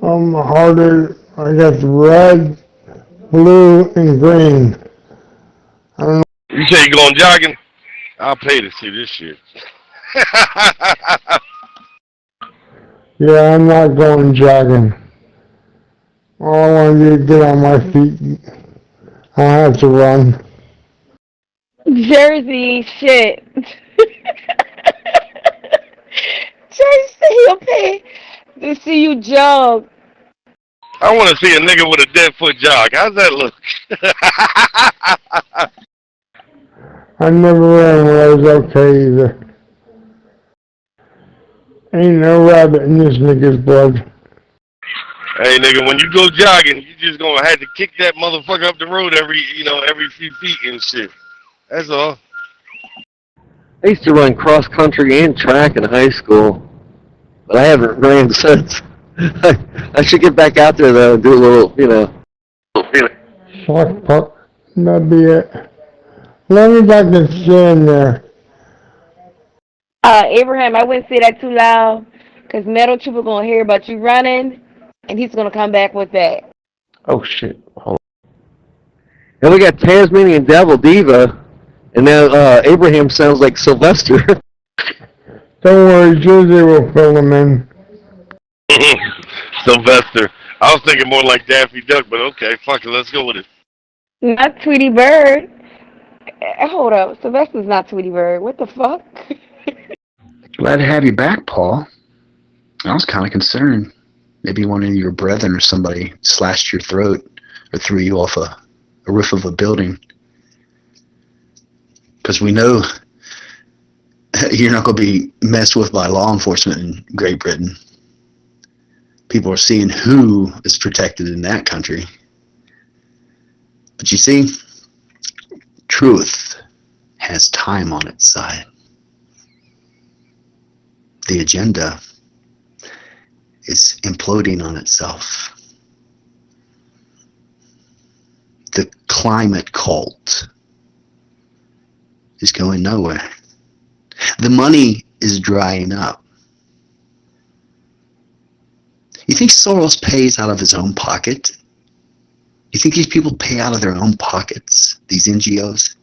Harder. I got the red, blue, and green. I don't know. You say you going jogging? I'll pay to see this shit. Yeah, I'm not going jogging. All I want to do is get on my feet. I have to run. Jersey shit. Jersey, he'll pay to see you jog. I want to see a nigga with a dead foot jog. How's that look? I never ran when I was okay either. Ain't no rabbit in this nigga's blood. Hey nigga, when you go jogging, you just gonna have to kick that motherfucker up the road every few feet and shit. That's all. I used to run cross country and track in high school, but I haven't ran since. I should get back out there though and do a little, Sock puck. That'd be it. As long as I can stand there. Abraham, I wouldn't say that too loud, because Metal Trooper gonna hear about you running, and he's gonna come back with that. Oh shit. Hold on. And we got Tasmanian Devil Diva, and now Abraham sounds like Sylvester. Don't worry, Josie will fill them in. Sylvester. I was thinking more like Daffy Duck, but okay, fuck it, let's go with it. Not Tweety Bird. Hold up, Sylvester's not Tweety Bird. What the fuck? Glad to have you back, Paul. I was kind of concerned. Maybe one of your brethren or somebody slashed your throat or threw you off a roof of a building. Because we know you're not going to be messed with by law enforcement in Great Britain. People are seeing who is protected in that country. But you see, truth has time on its side. The agenda is imploding on itself. The climate cult is going nowhere. The money is drying up. You think Soros pays out of his own pocket? You think these people pay out of their own pockets, these NGOs?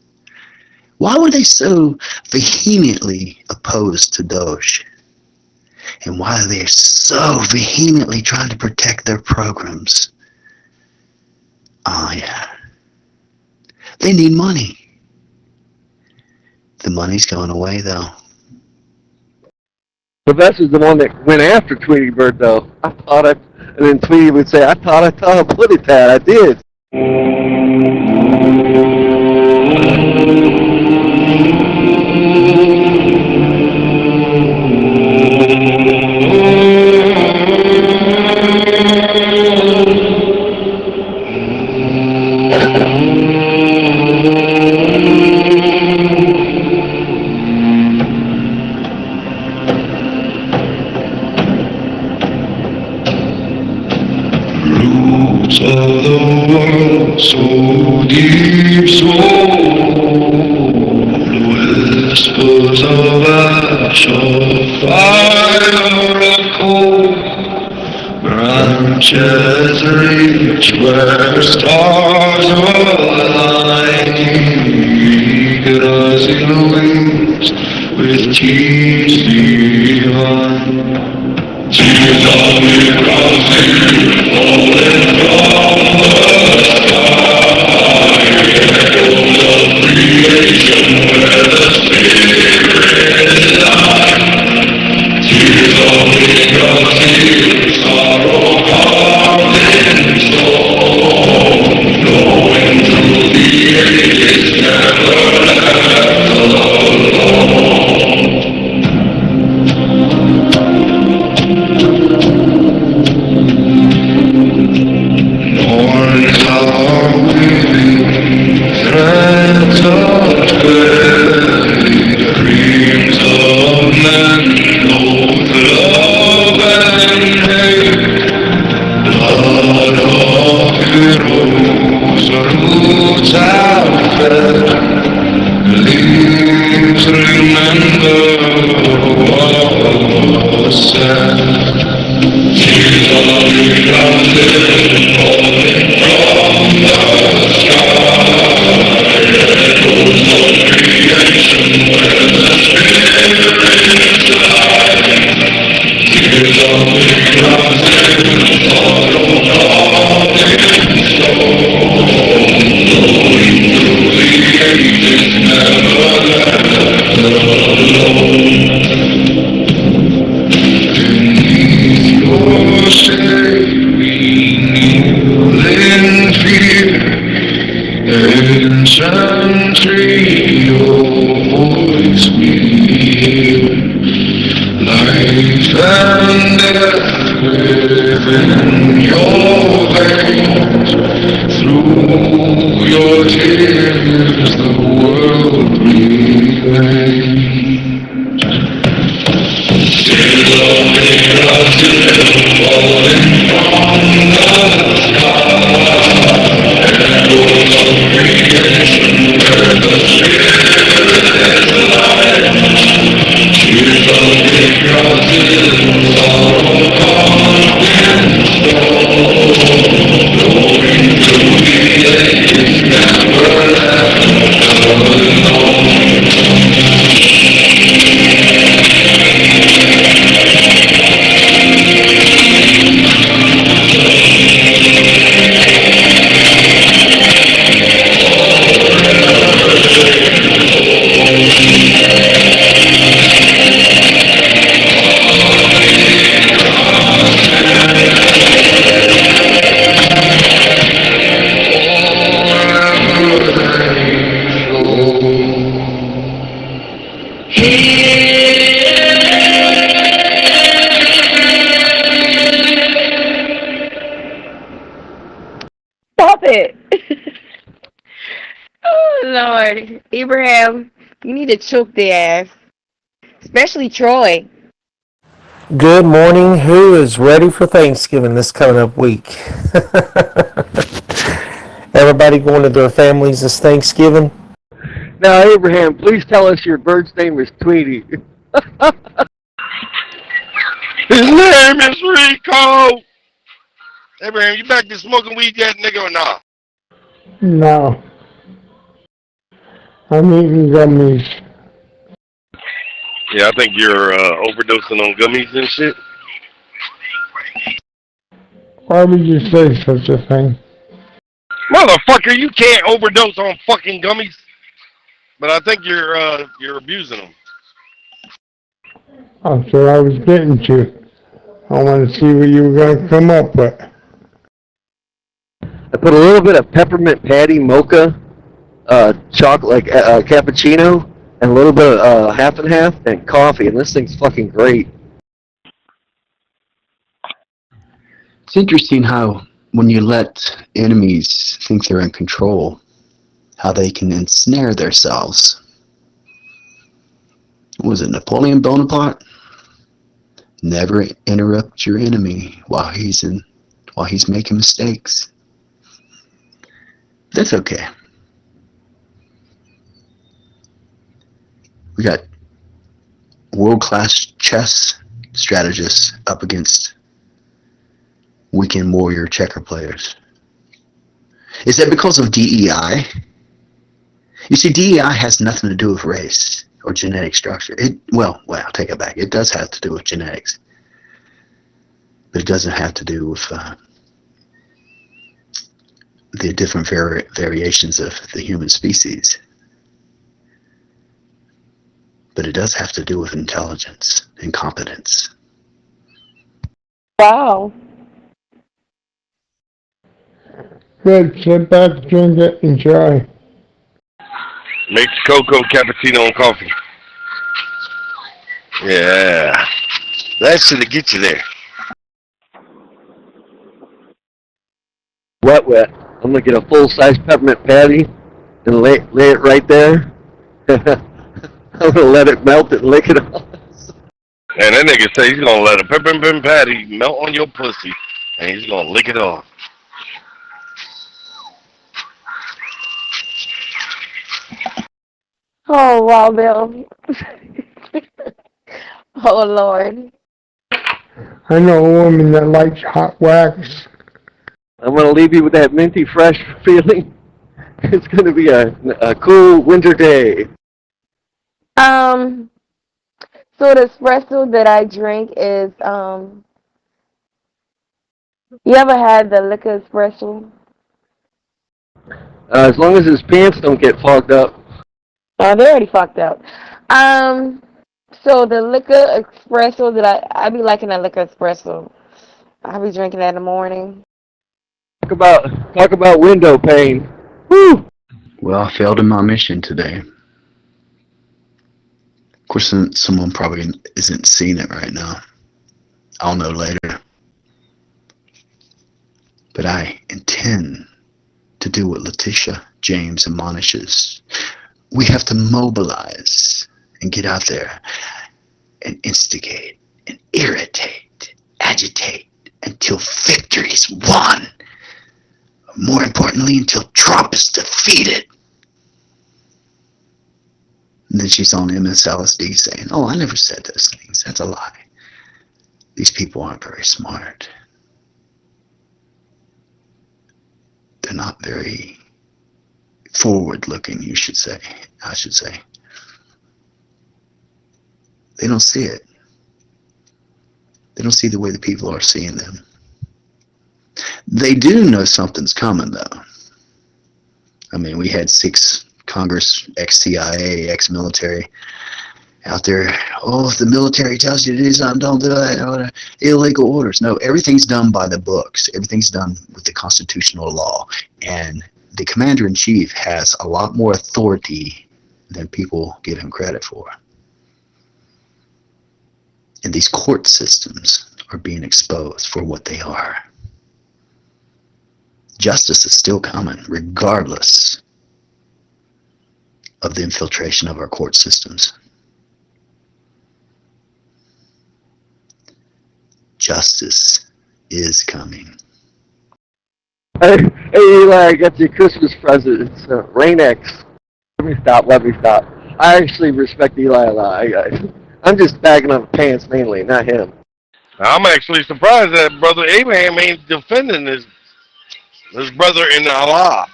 Why were they so vehemently opposed to Doge? And why are they so vehemently trying to protect their programs? Oh yeah. They need money. The money's going away though. Sylvester's the one that went after Tweety Bird though. And then Tweety would say, I thought I put it that. I did. Roots of the world so deep, so whispers of ash, of fire, of cold. Branches reach where stars are aligning, grazing wings with tears divine. Tears of the crossing, falling from the sky, echoes of creation where the Spirit lies. Tears of the crossing, sorrow carved in stone, flowing through the ages, never left alone. Mourns are weaving threads of clay, dreams of men, both love and hate. Blood of heroes, roots have fed, leaves remember. Sentry, your voice we hear. Life and death within your veins. Through your tears the world remains. Till the miracle falling from the sky. Echoes of creation where the spirit is alive. Tears of patriotism, sorrow, confidence, going through the ages, never left alone. Stop it. Oh, Lord. Abraham, you need to choke their ass. Especially Troy. Good morning. Who is ready for Thanksgiving this coming up week? Everybody going to their families this Thanksgiving? Now, Abraham, please tell us your bird's name is Tweety. His name is Rico. Abraham, you back to smoking weed yet, nigga, or not? No. I'm eating gummies. Yeah, I think you're overdosing on gummies and shit. Why would you say such a thing? Motherfucker, you can't overdose on fucking gummies. But I think you're abusing them. That's what I was getting to. I want to see what you were going to come up with. I put a little bit of peppermint patty mocha, chocolate, like cappuccino, and a little bit of half and half, and coffee, and this thing's fucking great. It's interesting how when you let enemies think they're in control, how they can ensnare themselves. What was it, Napoleon Bonaparte? Never interrupt your enemy while he's making mistakes. That's okay. We got world-class chess strategists up against weekend warrior checker players. Is that because of DEI? You see, DEI has nothing to do with race or genetic structure. Well, I'll take it back. It does have to do with genetics. But it doesn't have to do with the different variations of the human species. But it does have to do with intelligence and competence. Wow. Good, sit back, drink it, enjoy. Make the cocoa, cappuccino, and coffee. Yeah. That should get you there. Wet. I'm going to get a full-size peppermint patty and lay it right there. I'm going to let it melt and lick it off. And that nigga say he's going to let a peppermint patty melt on your pussy, and he's going to lick it off. Oh, wow, Bill. Oh, Lord. I know a woman that likes hot wax. I'm going to leave you with that minty fresh feeling. It's going to be a cool winter day. So the espresso that I drink is, you ever had the liquor espresso? As long as his pants don't get fogged up. Oh, they're already fucked up. So the liquor espresso that I be liking that liquor espresso. I be drinking that in the morning. Talk about window pane. Woo! Well, I failed in my mission today. Of course, someone probably isn't seeing it right now. I'll know later. But I intend to do what Letitia James admonishes. We have to mobilize and get out there and instigate and irritate, agitate until victory is won. More importantly, until Trump is defeated. And then she's on MSLSD saying, oh, I never said those things. That's a lie. These people aren't very smart. They're not very forward-looking, I should say. They don't see it. They don't see the way the people are seeing them. They do know something's coming, though. I mean, we had 6 Congress, ex-CIA, ex-military out there. Oh, if the military tells you to do something, don't do it. Illegal orders. No, everything's done by the books. Everything's done with the constitutional law. And the commander-in-chief has a lot more authority than people give him credit for. And these court systems are being exposed for what they are. Justice is still coming, regardless of the infiltration of our court systems. Justice is coming. Hey, Eli, I got you a Christmas present. It's Rain X. Let me stop. I actually respect Eli a lot. I'm just bagging on pants mainly, not him. I'm actually surprised that Brother Abraham ain't defending his brother in Allah.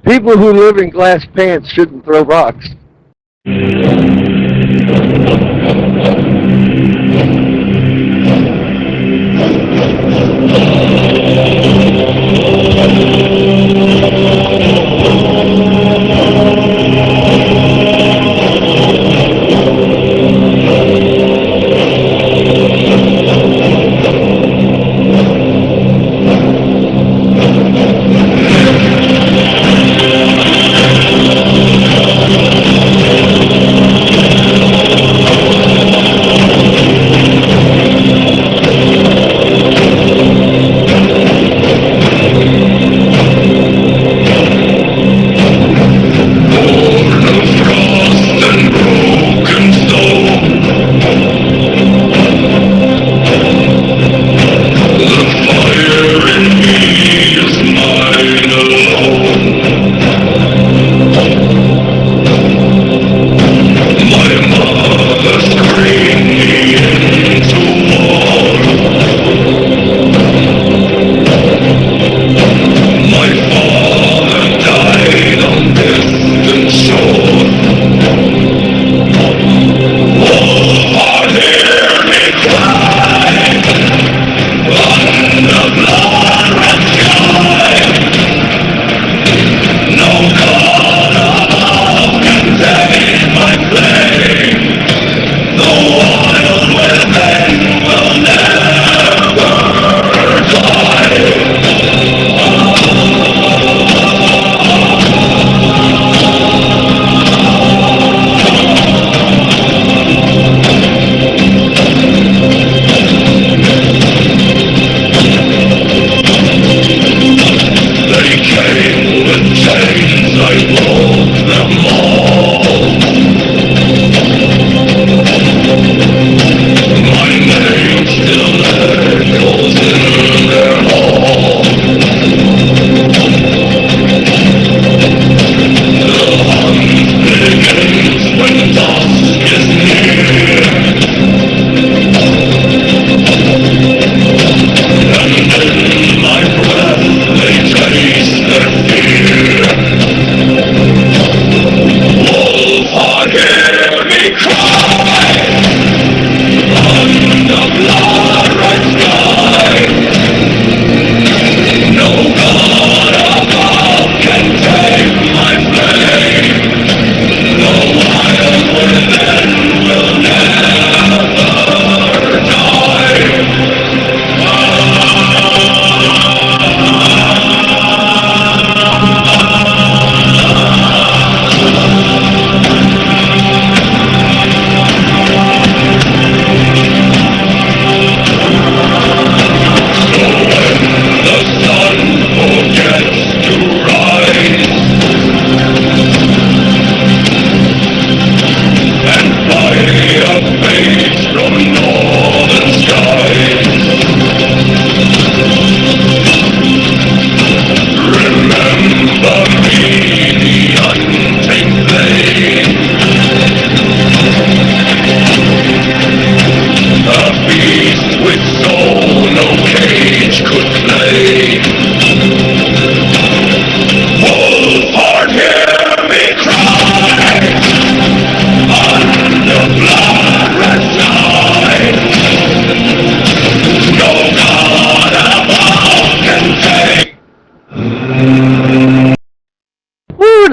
People who live in glass pants shouldn't throw rocks.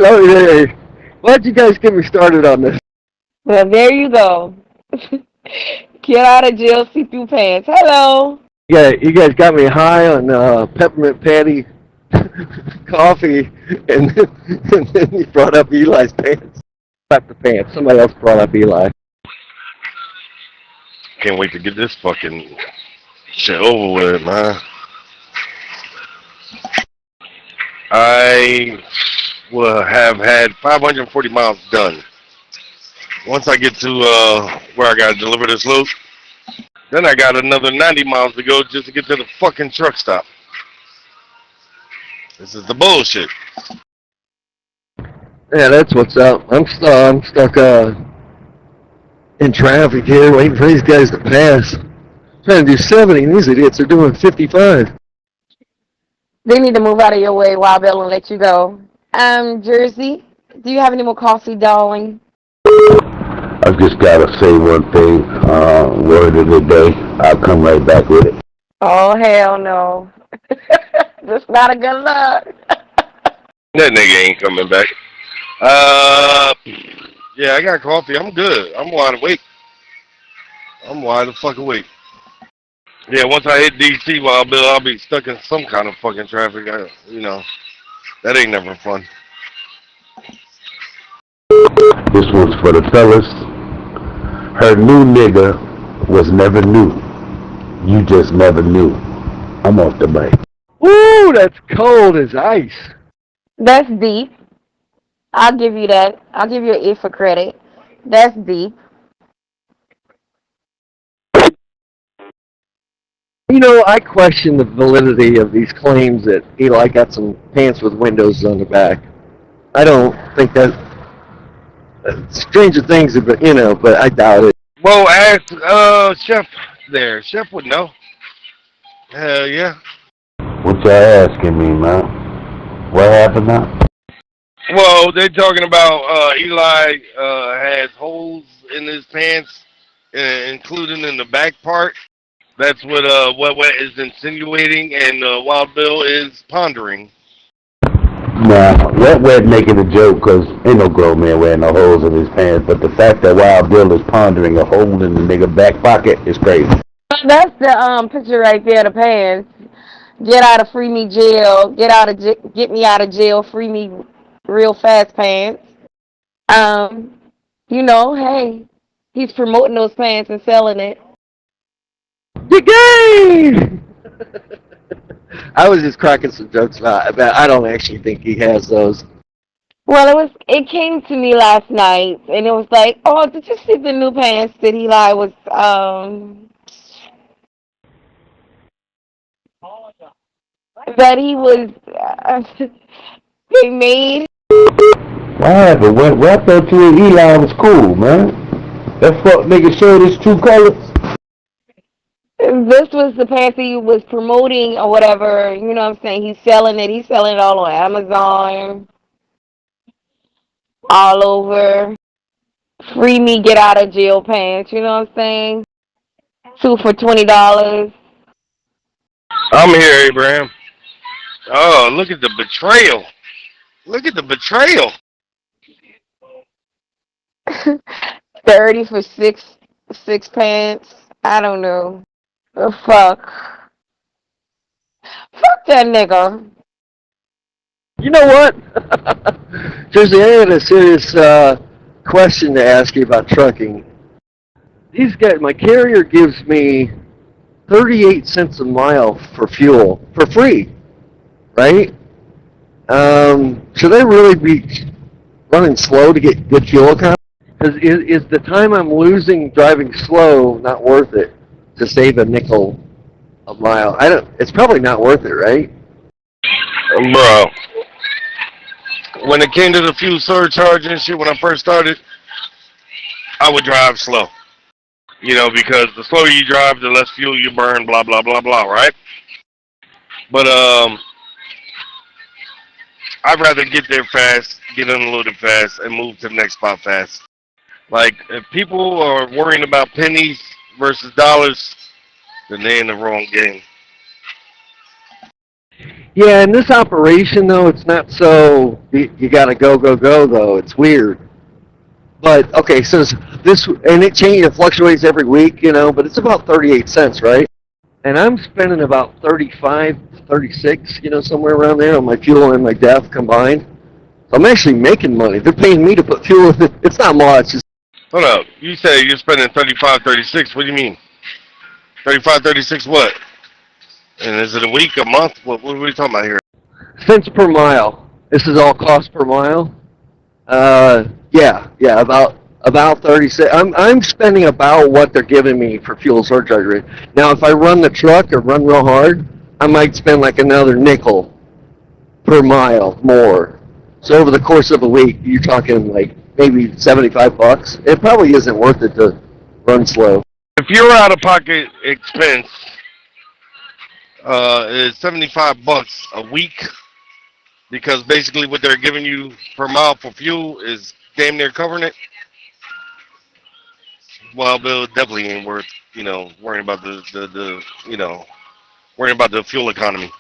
Oh, yeah. Why'd you guys get me started on this? Well, there you go. Get out of jail, see-through pants. Hello. Yeah, you guys got me high on peppermint patty coffee, and then you brought up Eli's pants. Not the pants. Somebody else brought up Eli. Can't wait to get this fucking shit over with, man. I will have had 540 miles done. Once I get to where I gotta deliver this load, then I got another 90 miles to go just to get to the fucking truck stop. This is the bullshit. Yeah, that's what's up. I'm stuck in traffic here, waiting for these guys to pass. Trying to do 70, and these idiots are doing 55. They need to move out of your way, Wild Bill, and let you go. Jersey, do you have any more coffee, darling? I've just got to say one thing, word of the day. I'll come right back with it. Oh, hell no. That's not a good look. That nigga ain't coming back. Yeah, I got coffee. I'm good. I'm wide awake. I'm wide the fuck awake. Yeah, once I hit DC, Wild Bill, I'll be stuck in some kind of fucking traffic. You know, that ain't never fun. This one's for the fellas. Her new nigga was never new. You just never knew. I'm off the mic. Ooh, that's cold as ice. That's deep. I'll give you that. I'll give you an A for credit. That's deep. You know, I question the validity of these claims that Eli got some pants with windows on the back. I don't think that stranger things, but but I doubt it. Well, ask Chef there. Chef would know. Hell yeah. What y'all asking me, man? What happened now? Well, they're talking about Eli has holes in his pants, including in the back part. That's what is insinuating, and Wild Bill is pondering. Nah, Wet making a joke because ain't no grown man wearing no holes in his pants, but the fact that Wild Bill is pondering a hole in the nigga back pocket is crazy. That's the picture right there, the pants. Get out of free me jail. Get me out of jail. Free me real fast pants. Hey, he's promoting those pants and selling it. The game! I was just cracking some jokes about I don't actually think he has those. Well, it came to me last night, and it was like, oh, did you see the new pants that Eli was, that he was, they made? What happened? What I thought you and Eli was cool, man. That fuck nigga showed his true colors. This was the pants he was promoting or whatever, you know what I'm saying? He's selling it all on Amazon, all over. Free me get out of jail pants, you know what I'm saying? 2 for $20. I'm here, Abraham. Oh, look at the betrayal. Look at the betrayal. 30 for six pants. I don't know. Oh, fuck. Fuck that nigga. You know what? Jersey, I had a serious question to ask you about trucking. These guys, my carrier gives me 38 cents a mile for fuel for free, right? Should I really be running slow to get good fuel economy? Because is the time I'm losing driving slow not worth it to save a nickel a mile? It's probably not worth it, right? Bro, when it came to the fuel surcharge and shit, when I first started, I would drive slow. Because the slower you drive, the less fuel you burn, blah, blah, blah, blah, right? But I'd rather get there fast, get unloaded fast, and move to the next spot fast. Like, if people are worrying about pennies versus dollars, then they're in the wrong game. Yeah, in this operation, though, it's not so, you gotta go, though. It's weird. But, okay, so this, and it fluctuates every week, but it's about 38 cents, right? And I'm spending about 35, 36, somewhere around there on my fuel and my DEF combined. So I'm actually making money. They're paying me to put fuel in it. It's not much. Hold up. You say you're spending 35, 36. What do you mean? 35, 36 what? And is it a week, a month? What are we talking about here? Cents per mile. This is all cost per mile. Yeah, about 36. I'm spending about what they're giving me for fuel surcharge rate. Now, if I run the truck or run real hard, I might spend like another nickel per mile more. So over the course of a week, you're talking like maybe $75. It probably isn't worth it to run slow. If your out-of-pocket expense is $75 a week, because basically what they're giving you per mile for fuel is damn near covering it, well, Bill, definitely ain't worth, worrying about worrying about the fuel economy.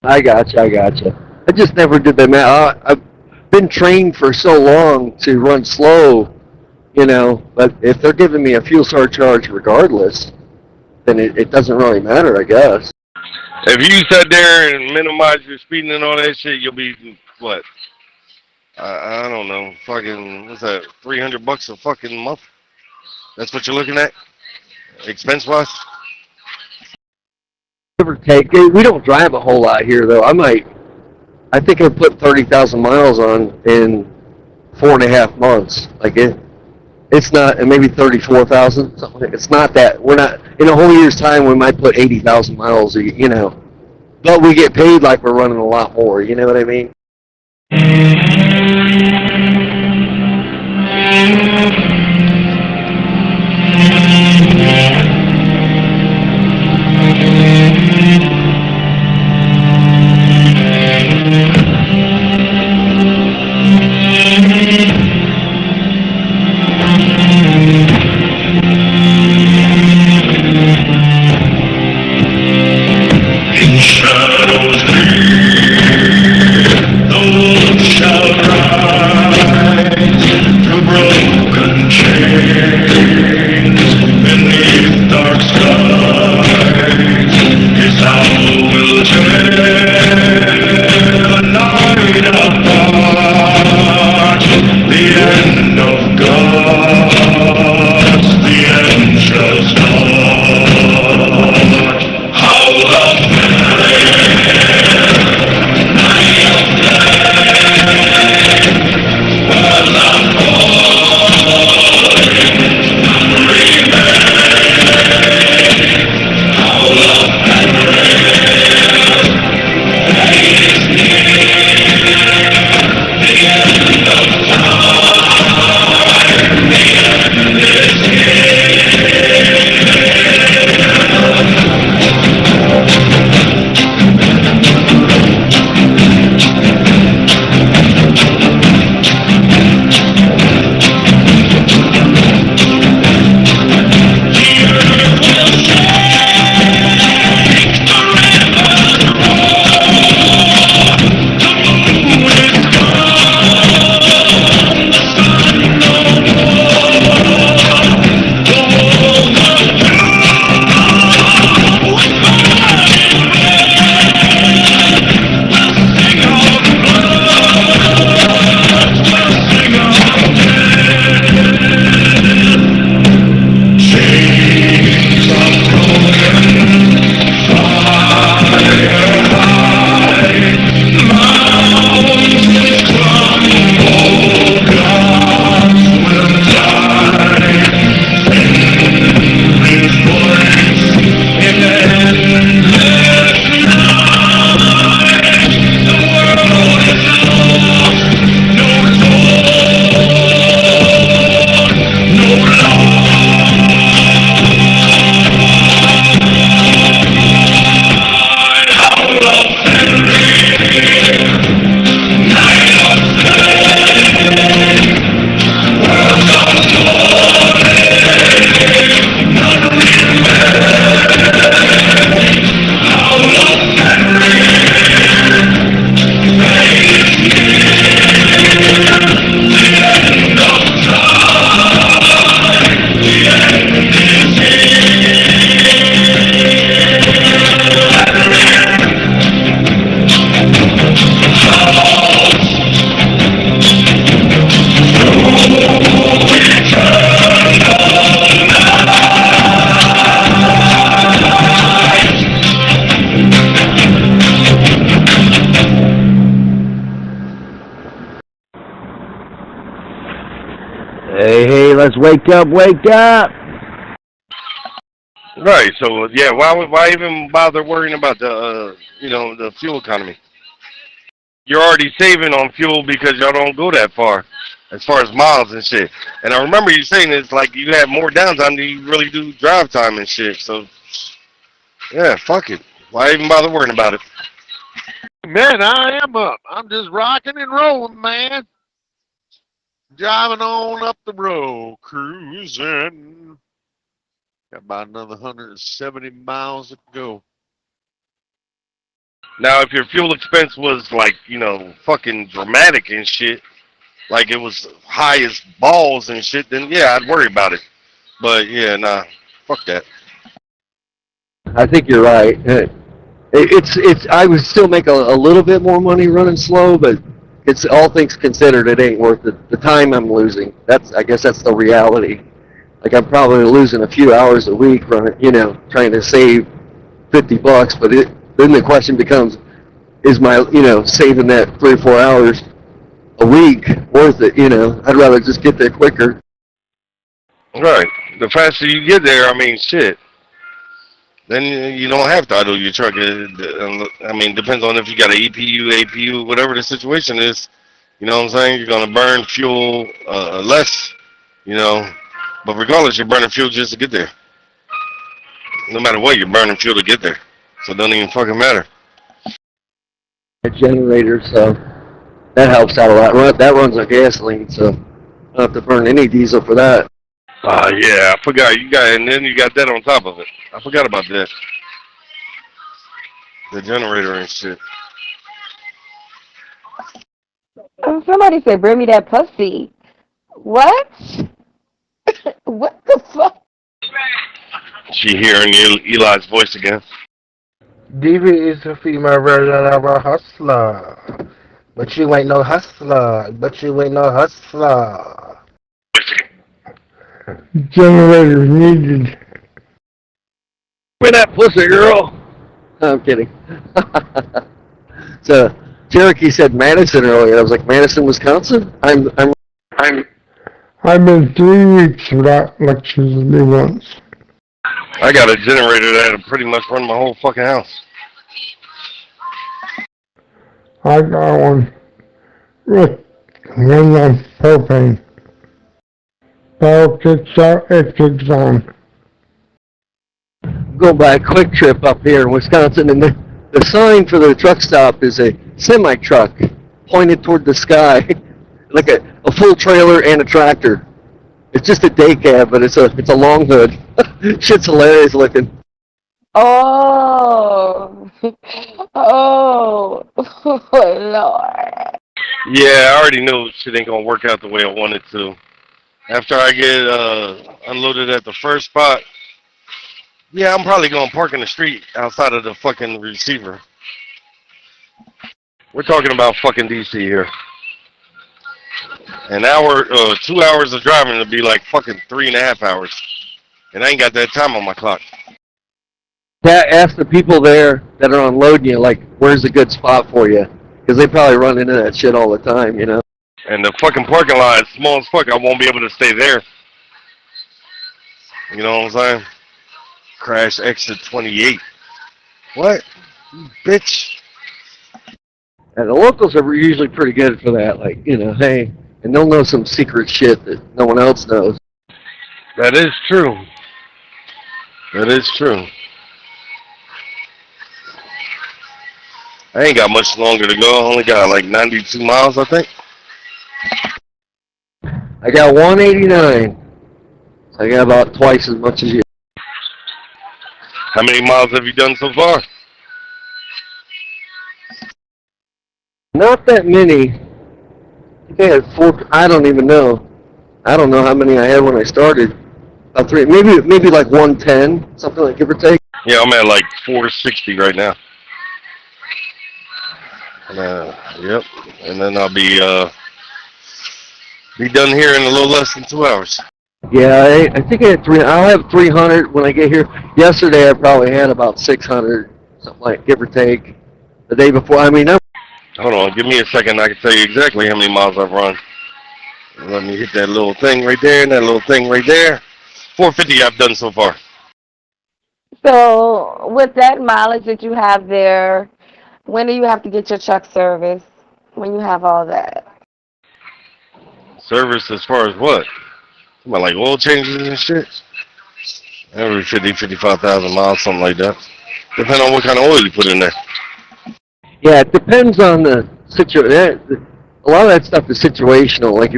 I gotcha. I just never did the math. I've been trained for so long to run slow, but if they're giving me a fuel surcharge regardless, then it doesn't really matter, I guess. If you sat there and minimize your speeding and all that shit, you'll be, what? I don't know, fucking, what's that, $300 a fucking month? That's what you're looking at? Expense-wise? Give or take. We don't drive a whole lot here, though. I think I put 30,000 miles on in 4.5 months. Like it's not, and maybe 34,000, something like that. It's not that, we're not, in a whole year's time, we might put 80,000 miles, but we get paid like we're running a lot more, you know what I mean? In shadows deep, those shall rise through broken chains beneath dark skies. His howl will tear the night apart. The end of gods, the end shall start. Howl of pain. hey, let's wake up, wake up. Right. So yeah, why even bother worrying about the the fuel economy? You're already saving on fuel because y'all don't go that far as miles and shit. And I remember you saying it's like you have more downtime than you really do drive time and shit. So yeah, fuck it. Why even bother worrying about it? Man, I am up. I'm just rocking and rolling, man. Driving on up the road, cruising. Got about another 170 miles to go. Now, if your fuel expense was like, fucking dramatic and shit, like it was high as balls and shit, then yeah, I'd worry about it. But yeah, nah, fuck that. I think you're right. It's. I would still make a little bit more money running slow, but it's all things considered, it ain't worth it. The time I'm losing. I guess that's the reality. Like I'm probably losing a few hours a week running, trying to save $50. But then the question becomes, is my, saving that 3 or 4 hours a week worth it? I'd rather just get there quicker. Right. The faster you get there, I mean, shit. Then you don't have to idle your truck. I mean, depends on if you got an EPU, APU, whatever the situation is. You know what I'm saying? You're going to burn fuel less, But regardless, you're burning fuel just to get there. No matter what, you're burning fuel to get there. So it doesn't even fucking matter. A generator, so that helps out a lot. That runs on gasoline, so I don't have to burn any diesel for that. Yeah, I forgot. And then you got that on top of it. I forgot about that. The generator and shit. Somebody said, bring me that pussy. What? What the fuck? She hearing Eli's voice again. Diva is a female version of a hustler. But you ain't no hustler. Generators needed. Where that pussy, girl? I'm kidding. So Cherokee said Madison earlier. I was like, Madison, Wisconsin? I've been 3 weeks without electricity once. I got a generator that'll pretty much run my whole fucking house. I got one. Runs on propane. Power kicks out, it kicks on. Go by a quick trip up here in Wisconsin, and the sign for the truck stop is a semi-truck pointed toward the sky, like a full trailer and a tractor. It's just a day cab, but it's a long hood. Shit's hilarious looking. Oh, Lord. Yeah, I already knew shit ain't gonna work out the way I wanted to. After I get unloaded at the first spot, yeah, I'm probably gonna park in the street outside of the fucking receiver. We're talking about fucking DC here. An hour, 2 hours of driving to be like fucking 3.5 hours. And I ain't got that time on my clock. Ask the people there that are unloading you, like, where's a good spot for you? Because they probably run into that shit all the time, And the fucking parking lot is small as fuck. I won't be able to stay there. You know what I'm saying? Crash exit 28. What? You bitch. And the locals are usually pretty good for that, like, hey, and they'll know some secret shit that no one else knows. That is true. That is true. I ain't got much longer to go. I only got like 92 miles, I think. I got 189. So I got about twice as much as you. How many miles have you done so far? Not that many. I think I had 4. I don't even know. I don't know how many I had when I started. About 3. Maybe like 110, something like, give or take. Yeah, I'm at like 460 right now. Yep. And then I'll be done here in a little less than 2 hours. Yeah, I think I had 3. I'll have 300 when I get here. Yesterday I probably had about 600, something like, give or take. The day before, Hold on, give me a second. I can tell you exactly how many miles I've run. Let me hit that little thing right there and that little thing right there. 450 I've done so far. So with that mileage that you have there, when do you have to get your truck serviced? When you have all that? Service as far as what? About like oil changes and shit? Every 50, 55,000 miles, something like that. Depending on what kind of oil you put in there. Yeah, it depends on the situation. A lot of that stuff is situational. Like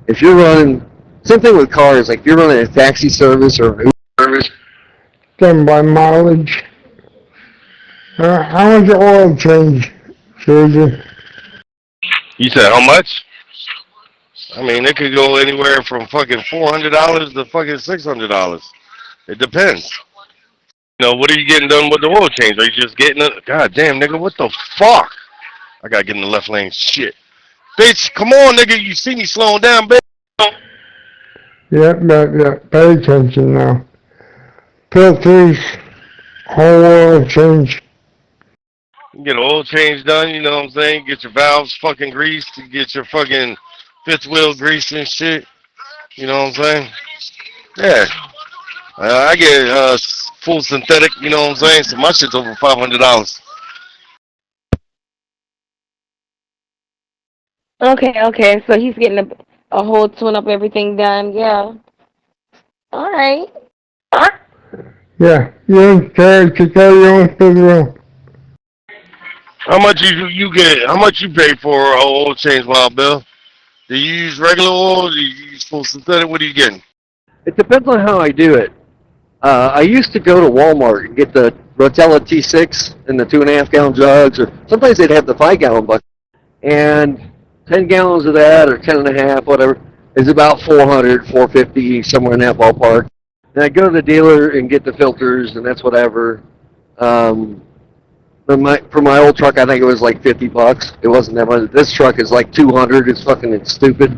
if you're running, same thing with cars. Like if you're running a taxi service or Uber service, done by mileage. How much oil change, Susan? You said how much? I mean, it could go anywhere from fucking $400 to fucking $600. It depends. You know, what are you getting done with the oil change? Are you just getting it? God damn, nigga, what the fuck? I gotta get in the left lane. Shit. Bitch, come on, nigga. You see me slowing down, bitch. Yep, pay attention now. Filters, whole oil change. You get an oil change done, you know what I'm saying? Get your valves fucking greased. You get your fucking fifth wheel greased and shit. You know what I'm saying? Yeah. I get full synthetic, you know what I'm saying? So my shit's over $500. Okay. So he's getting a whole tune-up, everything done. Yeah. All right. Yeah, you carry your own fifth wheel. How much you get? How much you pay for an oil change, Wild Bill? Do you use regular oil? Do you use full synthetic? What are you getting? it depends on how I do it. I used to go to Walmart and get the Rotella T6 in the 2.5 gallon jugs, or sometimes they'd have the 5 gallon bucket. And 10 gallons of that, or 10.5, whatever, is about $400, $450, somewhere in that ballpark. And I go to the dealer and get the filters, and that's whatever. For my old truck, I think it was like $50. It wasn't that much. This truck is like $200. It's stupid.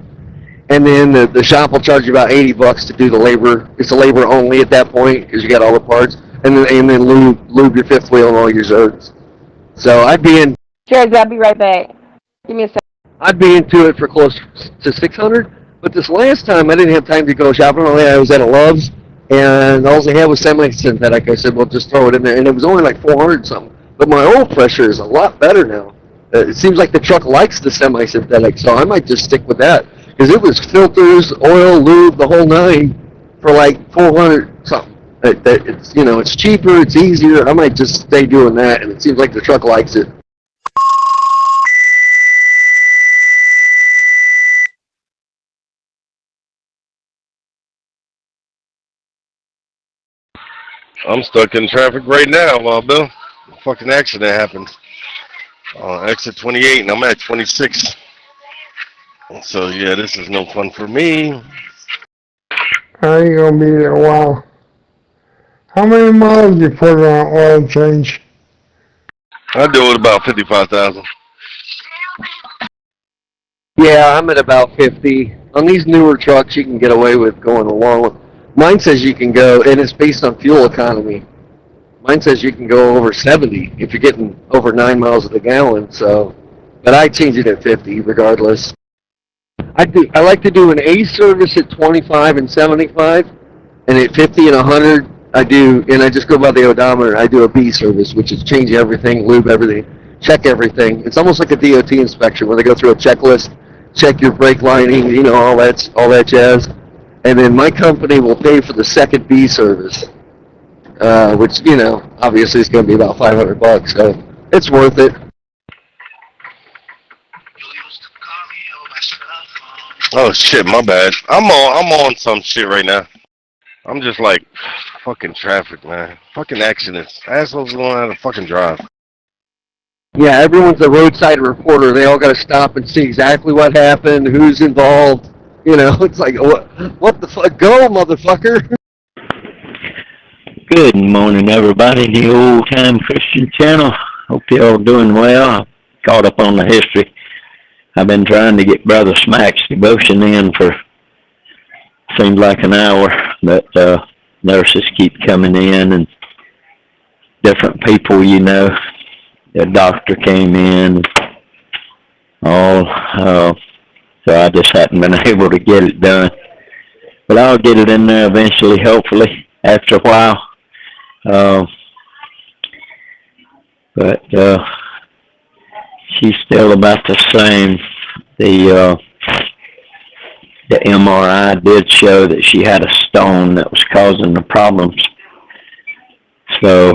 And then the shop will charge you about $80 to do the labor. It's a labor only at that point because you got all the parts, and then lube your fifth wheel and all your zones. So I'd be in. Jared, I'll be right back. Give me a second. I'd be into it for close to $600. But this last time, I didn't have time to go shopping. I was at a Love's, and all they had was semi-synthetic. I said, well, just throw it in there, and it was only like $400 something. But my oil pressure is a lot better now. It seems like the truck likes the semi-synthetic, so I might just stick with that. Because it was filters, oil, lube, the whole nine for like $400 something. It's cheaper, it's easier. I might just stay doing that, and it seems like the truck likes it. I'm stuck in traffic right now, Bill. A fucking accident happened. Exit 28, and I'm at 26. So, yeah, this is no fun for me. I ain't gonna be there a while. How many miles you put on oil change? I do it about 55,000. Yeah, I'm at about 50. On these newer trucks, you can get away with going along. Mine says you can go, and it's based on fuel economy. Mine says you can go over 70 if you're getting over 9 miles a gallon. So, but I change it at 50 regardless. I like to do an A service at 25 and 75, and at 50 and 100 I just go by the odometer. I do a B service, which is change everything, lube everything, check everything. It's almost like a DOT inspection where they go through a checklist, check your brake lining, all that jazz, and then my company will pay for the second B service, which obviously is going to be about $500, so it's worth it. Oh shit, my bad. I'm on some shit right now. I'm just like, fucking traffic, man. Fucking accidents. Assholes going out of fucking drive. Yeah, everyone's a roadside reporter. They all got to stop and see exactly what happened, who's involved. It's like, what the fuck? Go, motherfucker. Good morning, everybody. The Old Time Christian Channel. Hope you're all doing well. Caught up on the history. I've been trying to get Brother Smack's devotion in for seems like an hour, but nurses keep coming in and different people, the doctor came in, all So I just hadn't been able to get it done. But I'll get it in there eventually, hopefully, after a while. But she's still about the same. The MRI did show that she had a stone that was causing the problems. So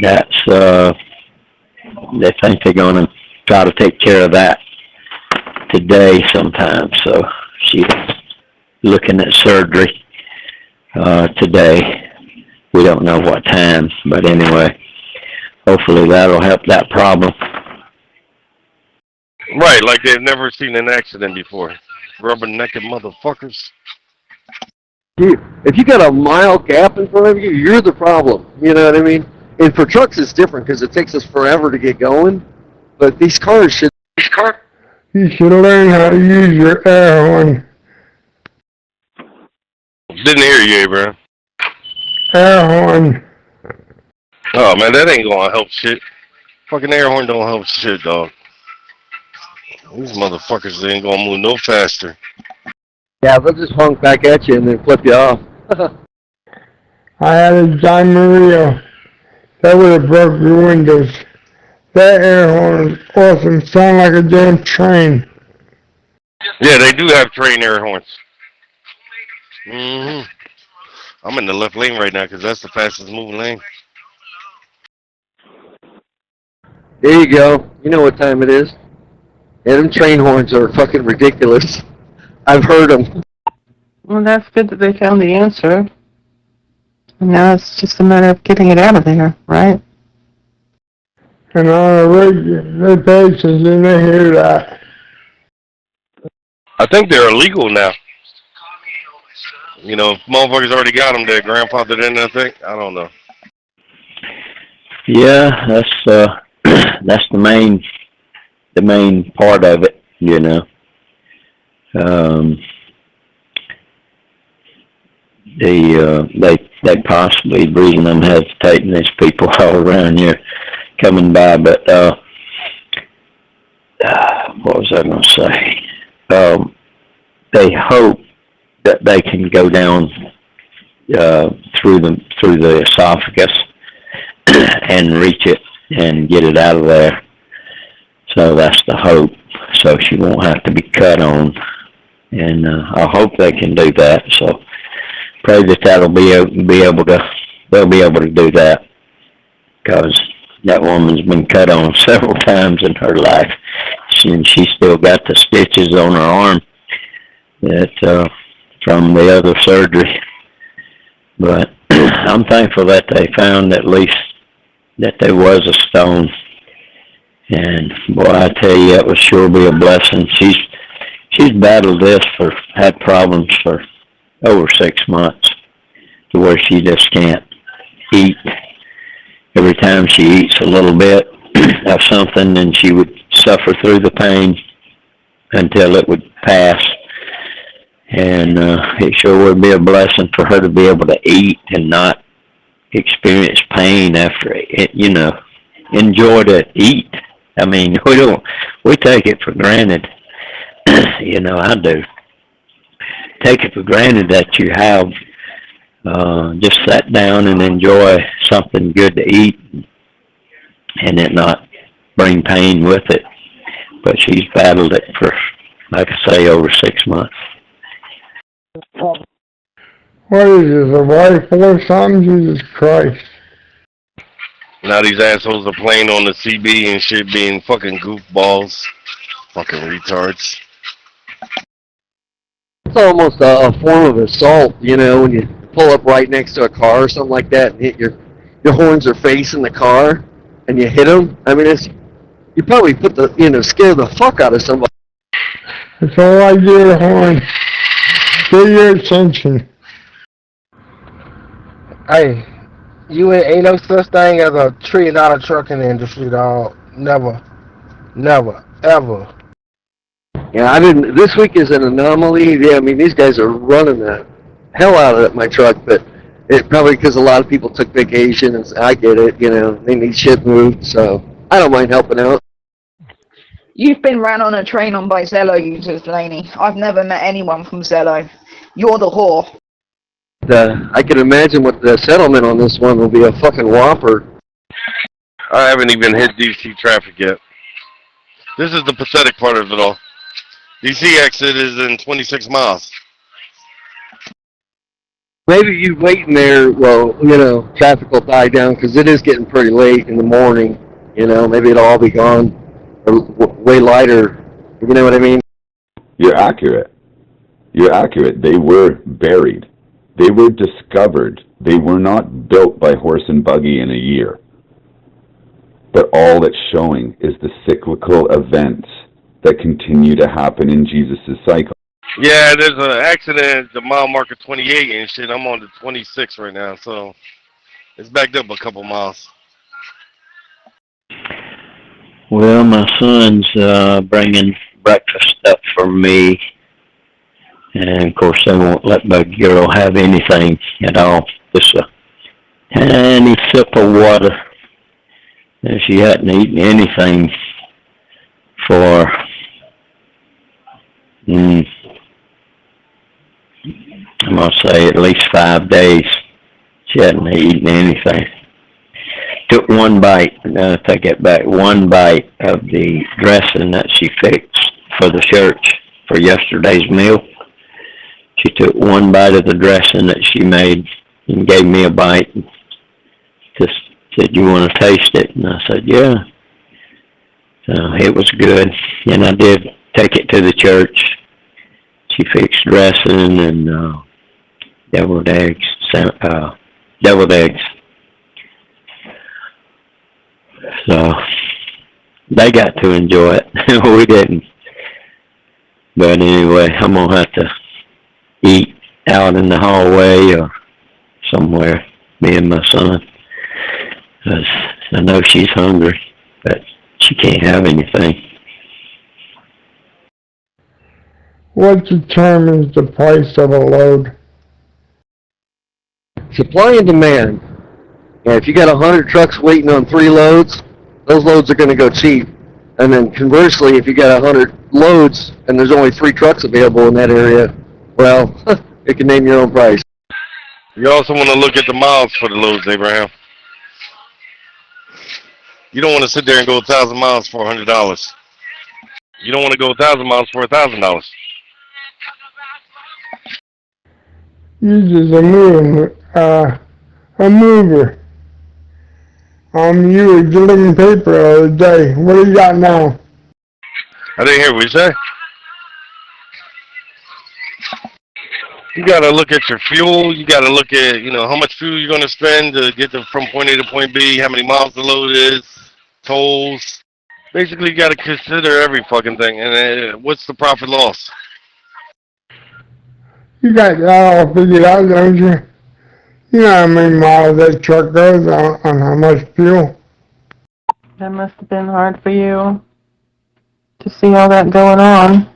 that's, they think they're going to try to take care of that today sometime. So she's looking at surgery today. We don't know what time, but anyway, hopefully that'll help that problem. Right, like they've never seen an accident before. Rubber-necked motherfuckers. If you got a mile gap in front of you, you're the problem. You know what I mean? And for trucks, it's different because it takes us forever to get going. But these cars should. You should learn how to use your air horn. Didn't hear you, Abraham. Air horn. Oh, man, that ain't gonna help shit. Fucking air horn don't help shit, dog. These motherfuckers, they ain't gonna move no faster. Yeah, they'll just honk back at you and then flip you off. I had a John Maria. That would have broke your windows. That air horn is awesome. Sound like a damn train. Yeah, they do have train air horns. Mm-hmm. I'm in the left lane right now because that's the fastest moving lane. There you go. You know what time it is. Yeah, them train horns are fucking ridiculous. I've heard them. Well, that's good that they found the answer. And now it's just a matter of getting it out of there, right? And on a regular basis, and they hear that. I think they're illegal now. You know, if motherfuckers already got them, they're grandfathered in, I think. I don't know. Yeah, that's the main part of it, you know. They possibly, the reason I'm hesitating, there's people all around here coming by, but what was I going to say? They hope that they can go down through the esophagus and reach it and get it out of there. So that's the hope. So she won't have to be cut on, and I hope they can do that. So pray that they'll be able to do that, because that woman's been cut on several times in her life, and she's still got the stitches on her arm that from the other surgery. But I'm thankful that they found at least that there was a stone. And boy, I tell you, that would sure be a blessing. She's battled this, had problems for over 6 months, to where she just can't eat. Every time she eats a little bit of something, and she would suffer through the pain until it would pass. And it sure would be a blessing for her to be able to eat and not experience pain after it, you know, enjoy to eat. I mean, we take it for granted. You know, I do. Take it for granted that you have just sat down and enjoy something good to eat and it not bring pain with it. But she's battled it for, like I say, over 6 months. What is this, a rifle or something? Jesus Christ. Now these assholes are playing on the CB and shit, being fucking goofballs. Fucking retards. It's almost a form of assault, you know, when you pull up right next to a car or something like that and hit your horns are facing the car and you hit them. I mean, you probably put the, you know, scare the fuck out of somebody. That's all I get a horn. Get your attention. Hey, you ain't no such thing as a $1 trillion trucking industry, dog. Never, ever. Yeah, this week is an anomaly. Yeah, I mean, these guys are running the hell out of my truck, but it probably because a lot of people took vacation, and I get it, you know, they need shit moved, so I don't mind helping out. You've been ran on a train on by Zello users, Laney. I've never met anyone from Zello. You're the whore. I can imagine what the settlement on this one will be a fucking whopper. I haven't even hit DC traffic yet. This is the pathetic part of it all. DC exit is in 26 miles. Maybe you waiting there, well, you know, traffic will die down because it is getting pretty late in the morning. You know, maybe it'll all be gone, or way lighter. You know what I mean? You're accurate. You're accurate. They were buried. They were discovered. They were not built by horse and buggy in a year. But all it's showing is the cyclical events that continue to happen in Jesus' cycle. Yeah, there's an accident at the mile marker 28 and shit. I'm on the 26 right now, so it's backed up a couple miles. Well, my son's bringing breakfast up for me. And, of course, they won't let my girl have anything at all. Just a tiny sip of water. And she hadn't eaten anything for, I'm going to say at least 5 days. She hadn't eaten anything. Took one bite, take it back, one bite of the dressing that she fixed for the church for yesterday's meal. She took one bite of the dressing that she made and gave me a bite. Just said, "You want to taste it?" And I said, "Yeah." So it was good. And I did take it to the church. She fixed dressing and deviled eggs. Deviled eggs. So they got to enjoy it. We didn't. But anyway, I'm going to have to eat out in the hallway or somewhere, me and my son. Because I know she's hungry, but she can't have anything. What determines the price of a load? Supply and demand. Yeah, if you got 100 trucks waiting on 3 loads, those loads are going to go cheap. And then conversely, if you got 100 loads and there's only 3 trucks available in that area, well, you can name your own price. You also want to look at the miles for the loads, Abraham. You don't want to sit there and go 1,000 miles for $100. You don't want to go 1,000 miles for $1,000. Uses a mover. You were delivering paper the other day. What do you got now? I didn't hear what you say. You got to look at your fuel. You got to look at, how much fuel you're going to spend to get from point A to point B, how many miles the load is, tolls. Basically, you got to consider every fucking thing. And what's the profit loss? You got that all figured out, don't you? You know how many miles that truck goes on how much fuel? That must have been hard for you to see all that going on.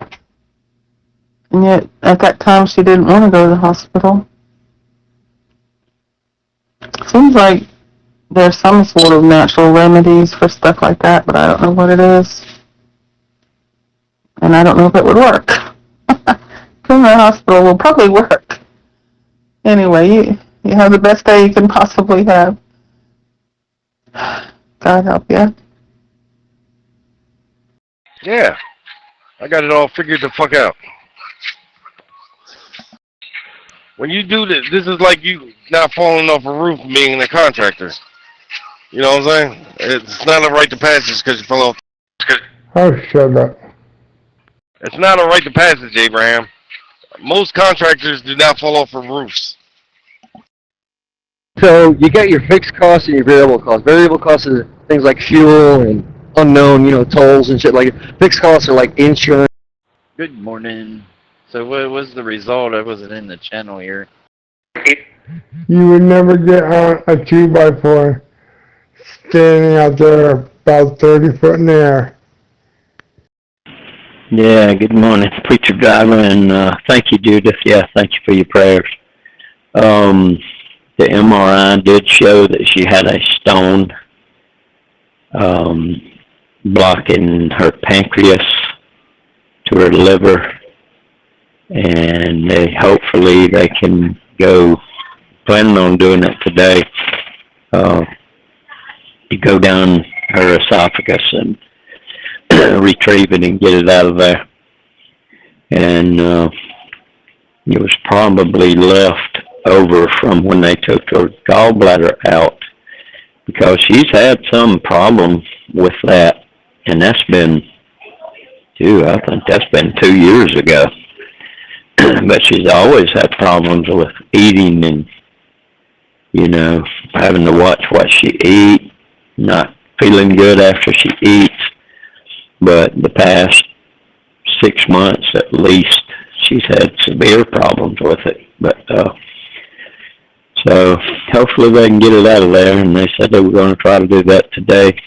And yet, at that time, she didn't want to go to the hospital. Seems like there's some sort of natural remedies for stuff like that, but I don't know what it is. And I don't know if it would work. Going to the hospital will probably work. Anyway, you have the best day you can possibly have. God help you. Yeah. I got it all figured the fuck out. When you do this, this is like you not falling off a roof being a contractor. You know what I'm saying? It's not a rite of passage because you fell off. Oh, shut up. It's not a rite of passage, Abraham. Most contractors do not fall off of roofs. So you got your fixed costs and your variable costs. Variable costs are things like fuel and unknown, tolls and shit like that. Fixed costs are like insurance. Good morning. So what was the result? I wasn't in the channel here. You would never get on a 2x4 standing out there about 30 foot in the air. Yeah, good morning, preacher driver, and thank you, Judith. Yeah, thank you for your prayers. The MRI did show that she had a stone. blocking her pancreas to her liver, and hopefully they can go, planning on doing it today, to go down her esophagus and retrieve it and get it out of there. And it was probably left over from when they took her gallbladder out, because she's had some problem with that, and that's been, I think that's been 2 years ago. But she's always had problems with eating and, having to watch what she eats, not feeling good after she eats. But the past 6 months at least, she's had severe problems with it. But so hopefully they can get it out of there, and they said they were going to try to do that today.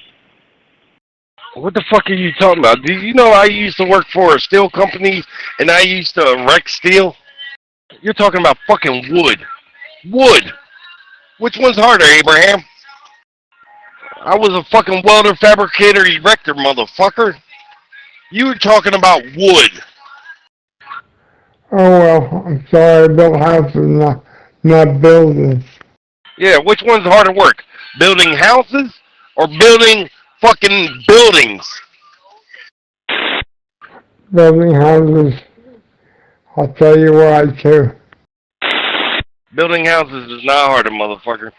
What the fuck are you talking about? Do you know I used to work for a steel company, and I used to erect steel? You're talking about fucking wood. Wood! Which one's harder, Abraham? I was a fucking welder, fabricator, erector, motherfucker. You were talking about wood. Oh well, I'm sorry, I built houses, not buildings. Yeah, which one's harder work? Building houses or building fucking buildings? Building houses, I'll tell you why too. Building houses is not harder, motherfucker.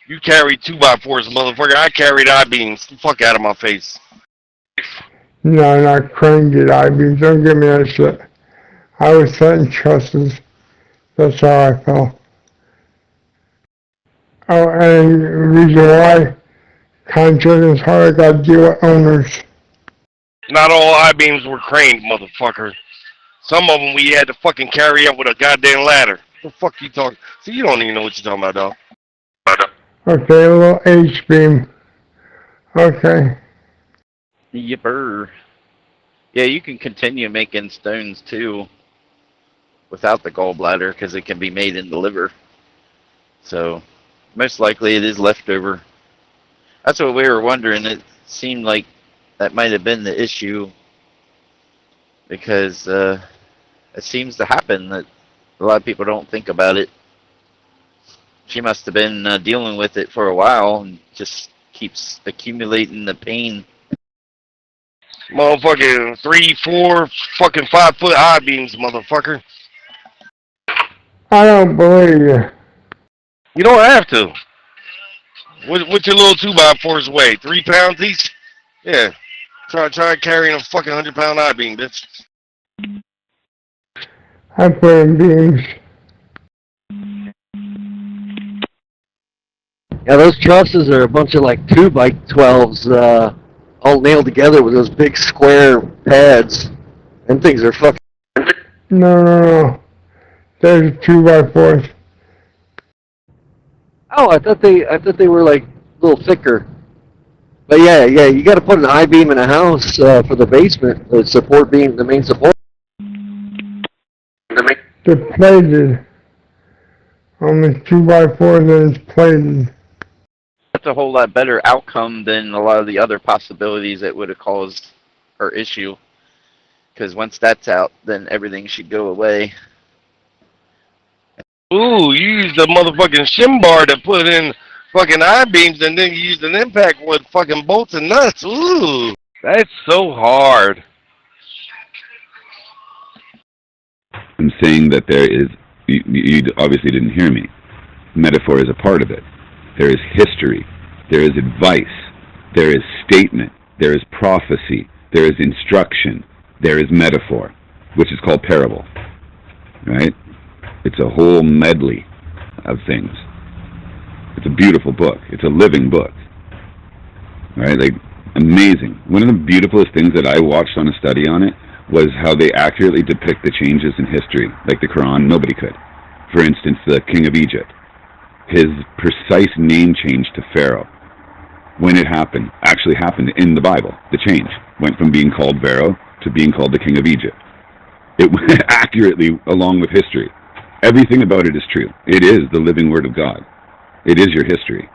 You carry 2x4s, motherfucker. I carried I-beams. The fuck out of my face. No, not cranky I-beams, don't give me that shit. I was setting trusses. That's how I felt. Oh, and the reason why contract is hard, I gotta deal with owners. Not all I-beams were craned, motherfucker. Some of them we had to fucking carry up with a goddamn ladder. What the fuck you talking? See, you don't even know what you're talking about, dog. Okay, a little H-beam. Okay. Yipper. Yeah, you can continue making stones too without the gallbladder, because it can be made in the liver. So most likely it is leftover. That's what we were wondering. It seemed like that might have been the issue, because it seems to happen that a lot of people don't think about it. She must have been dealing with it for a while and just keeps accumulating the pain. Motherfucking 3, 4, fucking 5 foot I-beams, motherfucker. I don't believe you. You don't have to. What's your little 2x4s weigh? 3 pounds each? Yeah. Try carrying a fucking 100-pound I-beam, bitch. I put in beams. Yeah, those trusses are a bunch of like 2x12s, all nailed together with those big square pads. Them things are fucking. No. There's 2x4s. Oh, I thought they were like a little thicker. But yeah, you got to put an I-beam in a house for the basement, the support beam, the main support. They're plated. On the 2x4, then it's plated. That's a whole lot better outcome than a lot of the other possibilities that would have caused her issue. Because once that's out, then everything should go away. Ooh, you used a motherfucking shim bar to put in fucking I-beams, and then you used an impact with fucking bolts and nuts. Ooh, that's so hard. I'm saying that there is, you obviously didn't hear me. Metaphor is a part of it. There is history. There is advice. There is statement. There is prophecy. There is instruction. There is metaphor, which is called parable. Right? It's a whole medley of things. It's a beautiful book. It's a living book. Right? Like, amazing. One of the beautifulest things that I watched on a study on it was how they accurately depict the changes in history. Like the Quran, nobody could. For instance, the king of Egypt. His precise name change to Pharaoh, when it happened, actually happened in the Bible. The change went from being called Pharaoh to being called the king of Egypt. It went accurately along with history. Everything about it is true. It is the living word of God. It is your history.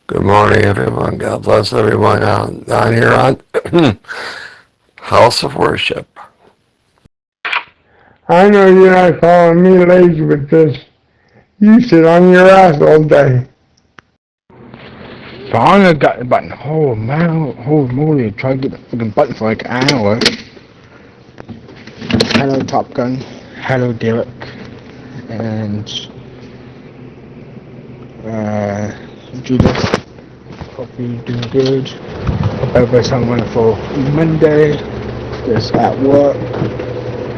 Good morning, everyone. God bless everyone on here on House of Worship. I know you're not calling me lazy with this. You sit on your ass all day. So I got the button. Oh man, holy moly! Try to get the fucking button for like an hour. Hello Top Gun. Hello Derek. And Judith. Hope you're doing good. Hope everybody's having a wonderful Monday. Just at work.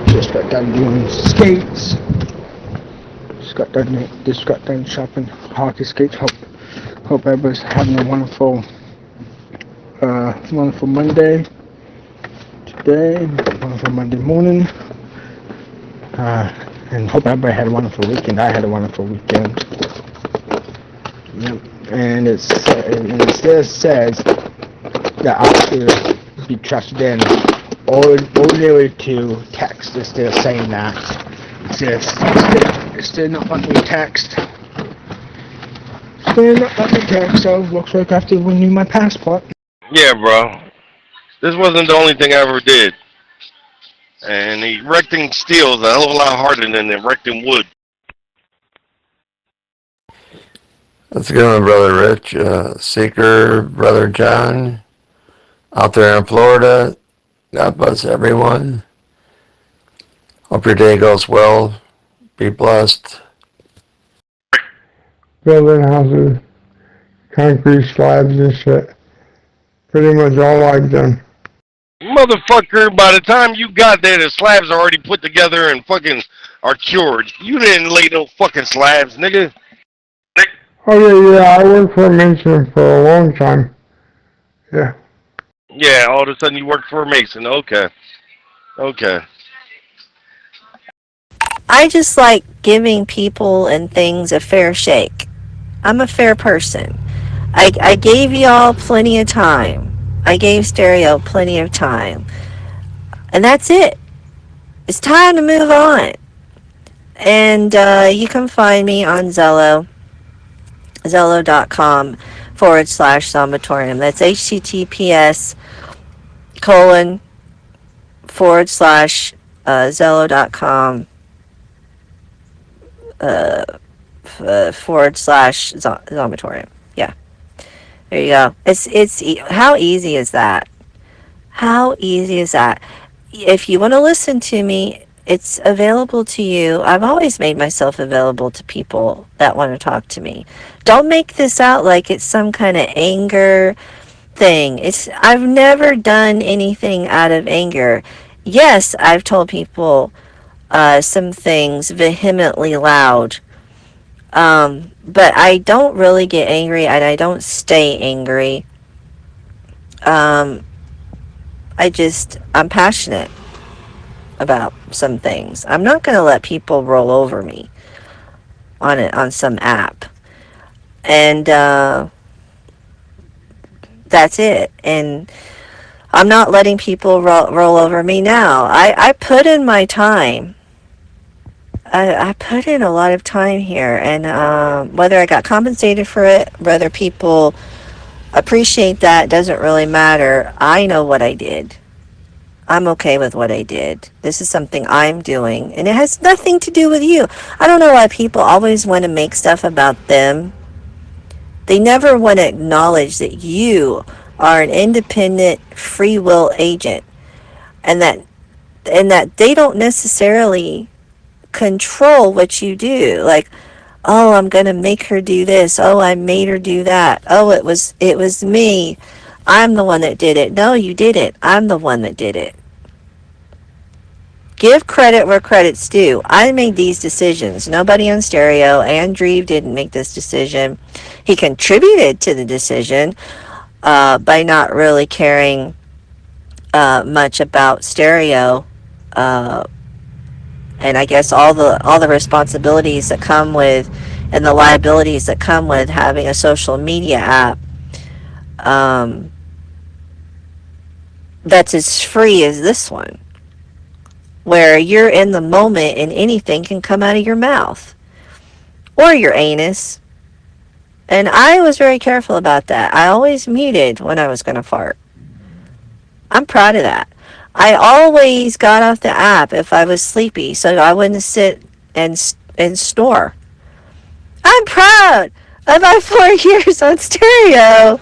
Just got done doing skates. Just got done shopping hockey skates. Hope everybody's having a wonderful Monday today. Wonderful Monday morning. And hope everybody had a wonderful weekend. I had a wonderful weekend. Yep. And it says that I should be trusted in ordinarily to text instead of saying that. Instead not letting me text. Instead not letting me text, so looks like I have to renew my passport. Yeah, bro. This wasn't the only thing I ever did. And erecting steel is a hell of a lot harder than erecting wood. Let's go, Brother Rich, Seeker, Brother John, out there in Florida. God bless everyone. Hope your day goes well. Be blessed. Building houses, concrete slabs and shit. Pretty much all I've done. Motherfucker, by the time you got there, the slabs are already put together and fucking are cured. You didn't lay no fucking slabs, nigga. Oh yeah, I worked for a mason for a long time. Yeah. Yeah, all of a sudden you work for a mason. Okay. I just like giving people and things a fair shake. I'm a fair person. I gave y'all plenty of time. I gave Stereo plenty of time. And that's it. It's time to move on. And you can find me on Zello. Zello.com/Zombatorium. That's https://Zello.com /Zombatorium. Yeah. There you go. How easy is that? How easy is that? If you want to listen to me, it's available to you. I've always made myself available to people that want to talk to me. Don't make this out like it's some kind of anger thing. I've never done anything out of anger. Yes, I've told people some things vehemently loud. But I don't really get angry and I don't stay angry. I'm passionate about some things. I'm not going to let people roll over me on some app. And that's it. And I'm not letting people roll over me now. I put in my time. I put in a lot of time here, and whether I got compensated for it, whether people appreciate that, doesn't really matter. I know what I did. I'm okay with what I did. This is something I'm doing, and it has nothing to do with you. I don't know why people always want to make stuff about them. They never want to acknowledge that you are an independent free will agent, and that they don't necessarily control what you do. Like, oh, I'm gonna make her do this. Oh, I made her do that. Oh, it was me. I'm the one that did it. No, you didn't. I'm the one that did it. Give credit where credit's due. I made these decisions. Nobody on Stereo. Andrew didn't make this decision. He contributed to the decision by not really caring much about Stereo. And I guess all the responsibilities that come with, and the liabilities that come with having a social media app that's as free as this one, where you're in the moment and anything can come out of your mouth or your anus. And I was very careful about that. I always muted when I was going to fart. I'm proud of that. I always got off the app if I was sleepy, so I wouldn't sit and snore. I'm proud of my 4 years on stereo.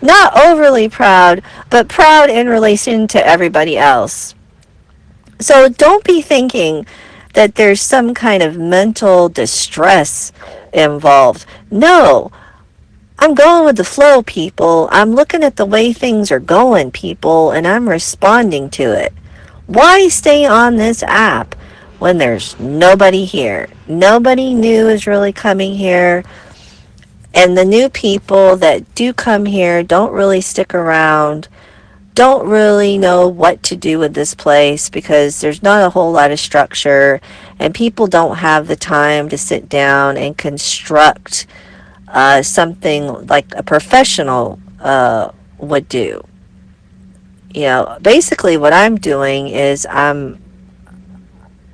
Not overly proud, but proud in relation to everybody else. So don't be thinking that there's some kind of mental distress involved. No. I'm going with the flow, people. I'm looking at the way things are going, people, and I'm responding to it. Why stay on this app when there's nobody here? Nobody new is really coming here. And the new people that do come here don't really stick around, don't really know what to do with this place because there's not a whole lot of structure, and people don't have the time to sit down and construct something like a professional would do. You know, basically what I'm doing is I'm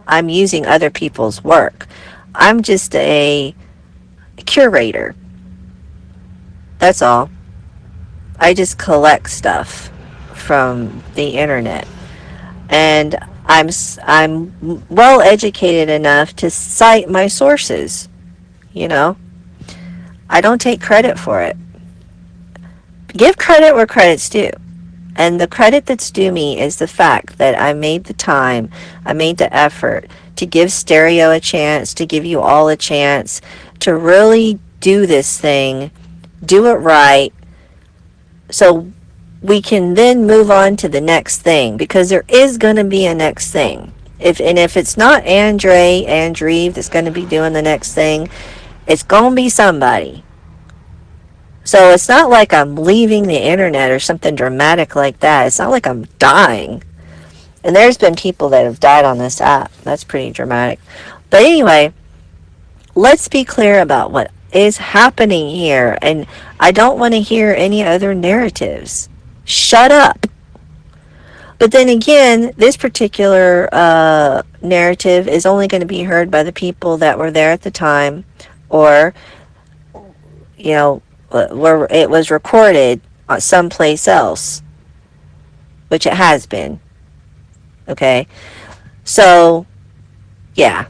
using other people's work. I'm just a curator. That's all. I just collect stuff from the internet. And I'm well educated enough to cite my sources, you know. I don't take credit for it. Give credit where credit's due. And the credit that's due me is the fact that I made the time, I made the effort to give stereo a chance, to give you all a chance to really do this thing, do it right, so we can then move on to the next thing, because there is going to be a next thing. If it's not Andreve that's going to be doing the next thing, it's going to be somebody. So it's not like I'm leaving the internet or something dramatic like that. It's not like I'm dying. And there's been people that have died on this app. That's pretty dramatic. But anyway, let's be clear about what is happening here. And I don't want to hear any other narratives. Shut up. But then again, this particular narrative is only going to be heard by the people that were there at the time, or, you know, where it was recorded someplace else, which it has been. Okay? So, yeah.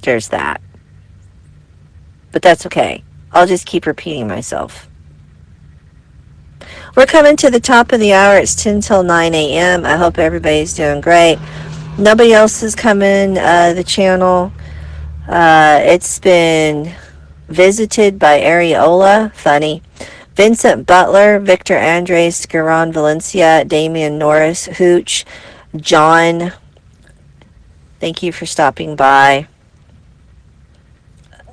There's that. But that's okay. I'll just keep repeating myself. We're coming to the top of the hour. It's 10 till 9 a.m. I hope everybody's doing great. Nobody else is coming the channel. It's been visited by Areola, funny, Vincent Butler, Victor Andres, Garon Valencia, Damian Norris, Hooch, John. Thank you for stopping by.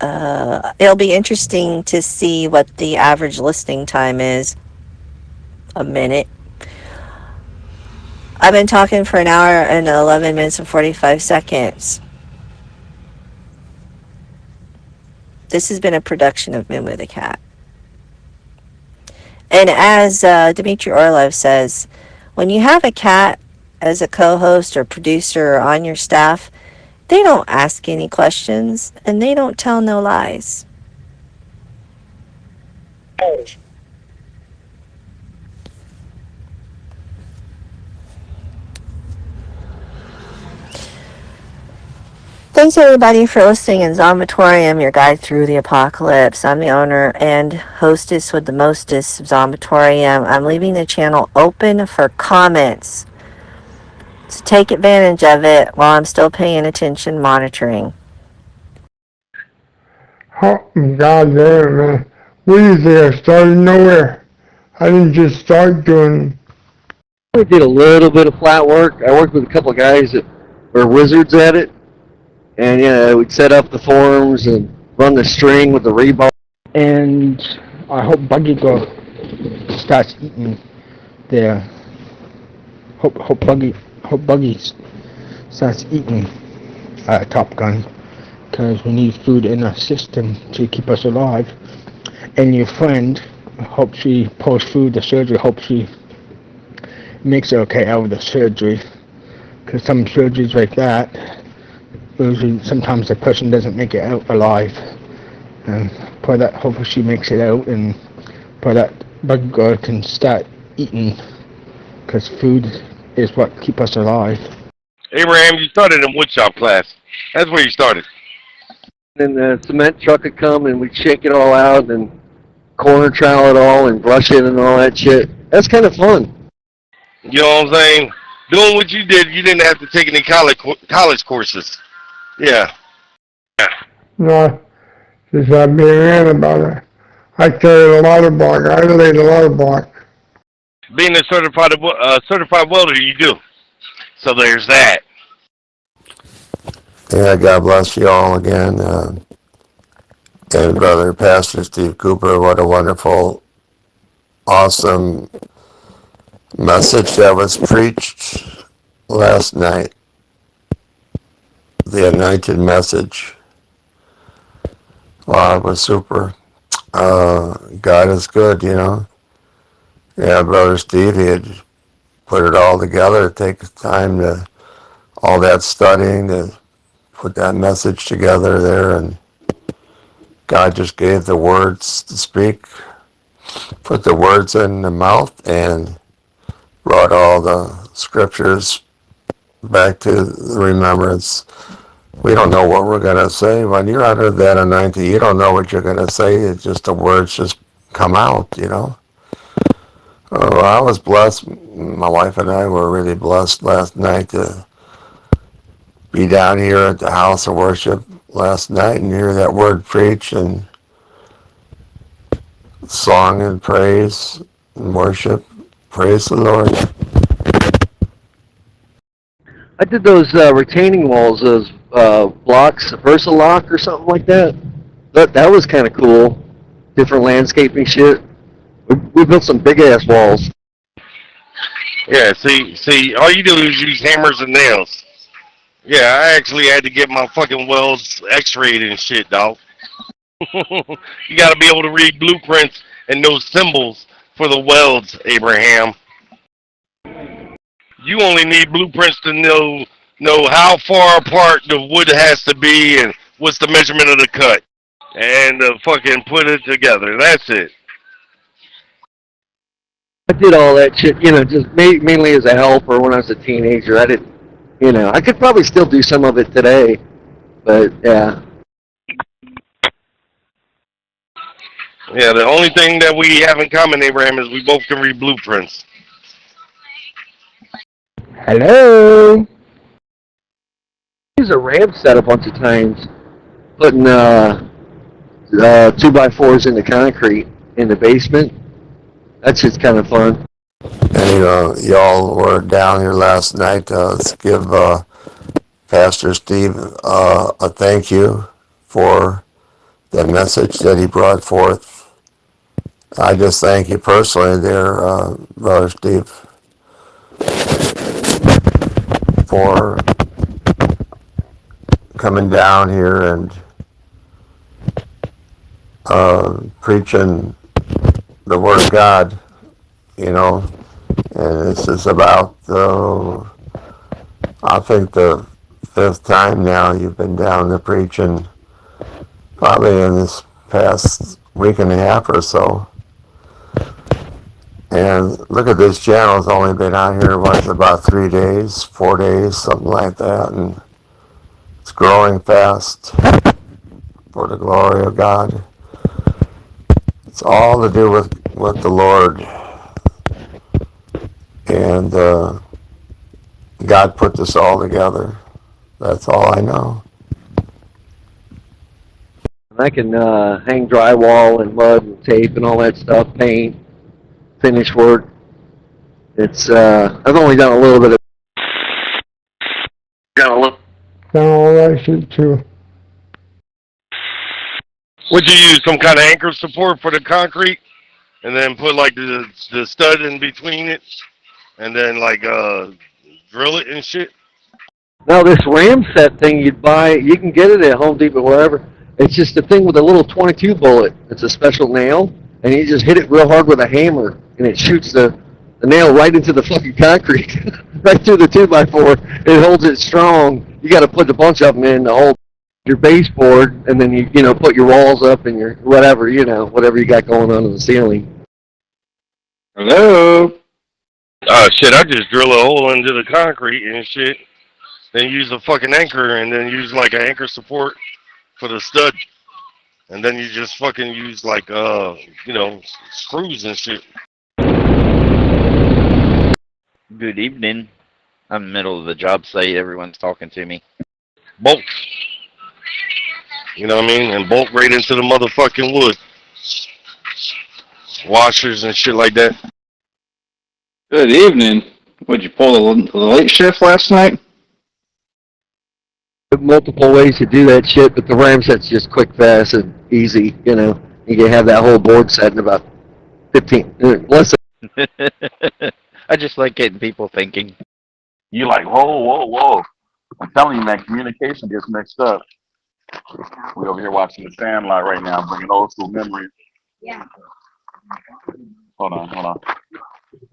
It'll be interesting to see what the average listening time is. A minute. I've been talking for an hour and 11 minutes and 45 seconds. This has been a production of Moon with a Cat. And as Dmitry Orlov says, when you have a cat as a co-host or producer or on your staff, they don't ask any questions and they don't tell no lies. Thanks everybody for listening in Zombatorium, your guide through the apocalypse. I'm the owner and hostess with the mostest of Zombatorium. I'm leaving the channel open for comments. So take advantage of it while I'm still paying attention, monitoring. Oh, God damn, man. We usually started nowhere. I didn't just start doing. We did a little bit of flat work. I worked with a couple of guys that were wizards at it. And yeah, we'd set up the forms and run the string with the rebar. And I hope Buggy Go starts eating the. Hope Buggy starts eating Top Gun, because we need food in our system to keep us alive. And your friend, hope she post through the surgery. Hope she makes it okay out of the surgery, because some surgeries like that, usually sometimes the person doesn't make it out alive, and pray that hopefully she makes it out, and pray that bug girl can start eating, because food is what keeps us alive. Abraham, you started in woodshop class. That's where you started. And the cement truck would come and we'd shake it all out and corner trowel it all and brush it and all that shit. That's kind of fun. You know what I'm saying? Doing what you did, you didn't have to take any college courses. Yeah. No, since I've been around about it, I carried a lot of block. I laid a lot of block. Being a certified welder, you do. So there's that. Yeah, God bless you all again. And Brother Pastor Steve Cooper, what a wonderful, awesome message that was preached last night. The anointed message. Wow, it was super. God is good, you know. Yeah, Brother Steve, he had put it all together, take time to, all that studying to put that message together there, and God just gave the words to speak, put the words in the mouth, and brought all the scriptures back to the remembrance. We don't know what we're going to say. When you're under that anointing, you don't know what you're going to say. It's just the words just come out, you know. Oh, I was blessed. My wife and I were really blessed last night to be down here at the house of worship last night and hear that word preached, and song and praise and worship. Praise the Lord. I did those retaining walls, those blocks, Versalock or something like that. That was kind of cool. Different landscaping shit. We built some big ass walls. Yeah, see, all you do is use hammers and nails. Yeah, I actually had to get my fucking welds x-rayed and shit, dog. You gotta be able to read blueprints and know symbols for the welds, Abraham. You only need blueprints to know how far apart the wood has to be and what's the measurement of the cut. And fucking put it together. That's it. I did all that shit, you know, just mainly as a helper when I was a teenager. I didn't, you know, I could probably still do some of it today, but yeah. Yeah, the only thing that we have in common, Abraham, is we both can read blueprints. Hello? I used a ramp set a bunch of times, putting 2x4s into concrete in the basement. That's just kind of fun. And y'all were down here last night. Let's give Pastor Steve a thank you for the message that he brought forth. I just thank you personally there, Brother Steve, for coming down here and preaching the Word of God, you know. And this is about, I think, the 5th time now you've been down there preaching, probably in this past week and a half or so. And look at this channel, it's only been on here, about 3 days, 4 days, something like that, and it's growing fast for the glory of God. It's all to do with the Lord. And God put this all together. That's all I know. I can hang drywall and mud and tape and all that stuff, paint, finish work. It's I've only done a little bit of Done all that shit too. Would you use some kind of anchor support for the concrete, and then put like the stud in between it, and then like drill it and shit? Now this ram set thing you'd buy, you can get it at Home Depot, wherever. It's just a thing with a little 22 bullet. It's a special nail, and you just hit it real hard with a hammer, and it shoots the nail right into the fucking concrete, right through the 2x4. It holds it strong. You got to put a bunch of them in to hold. your baseboard, and then you know, put your walls up and your whatever, you know, whatever you got going on in the ceiling. Hello? Shit, I just drill a hole into the concrete and shit. Then use a fucking anchor, and then use like an anchor support for the stud. And then you just fucking use like, you know, screws and shit. Good evening. I'm in the middle of the job site. Everyone's talking to me. Bolts. You know what I mean? And bolt right into the motherfucking wood. Washers and shit like that. Good evening. Would you pull the late shift last night? Multiple ways to do that shit, but the ram set's just quick, fast, and easy, you know. You can have that whole board set in about 15, less than. I just like getting people thinking. You're like, whoa. I'm telling you, man, communication gets mixed up. We're over here watching The Sandlot right now, bringing old school memories. Yeah. Hold on.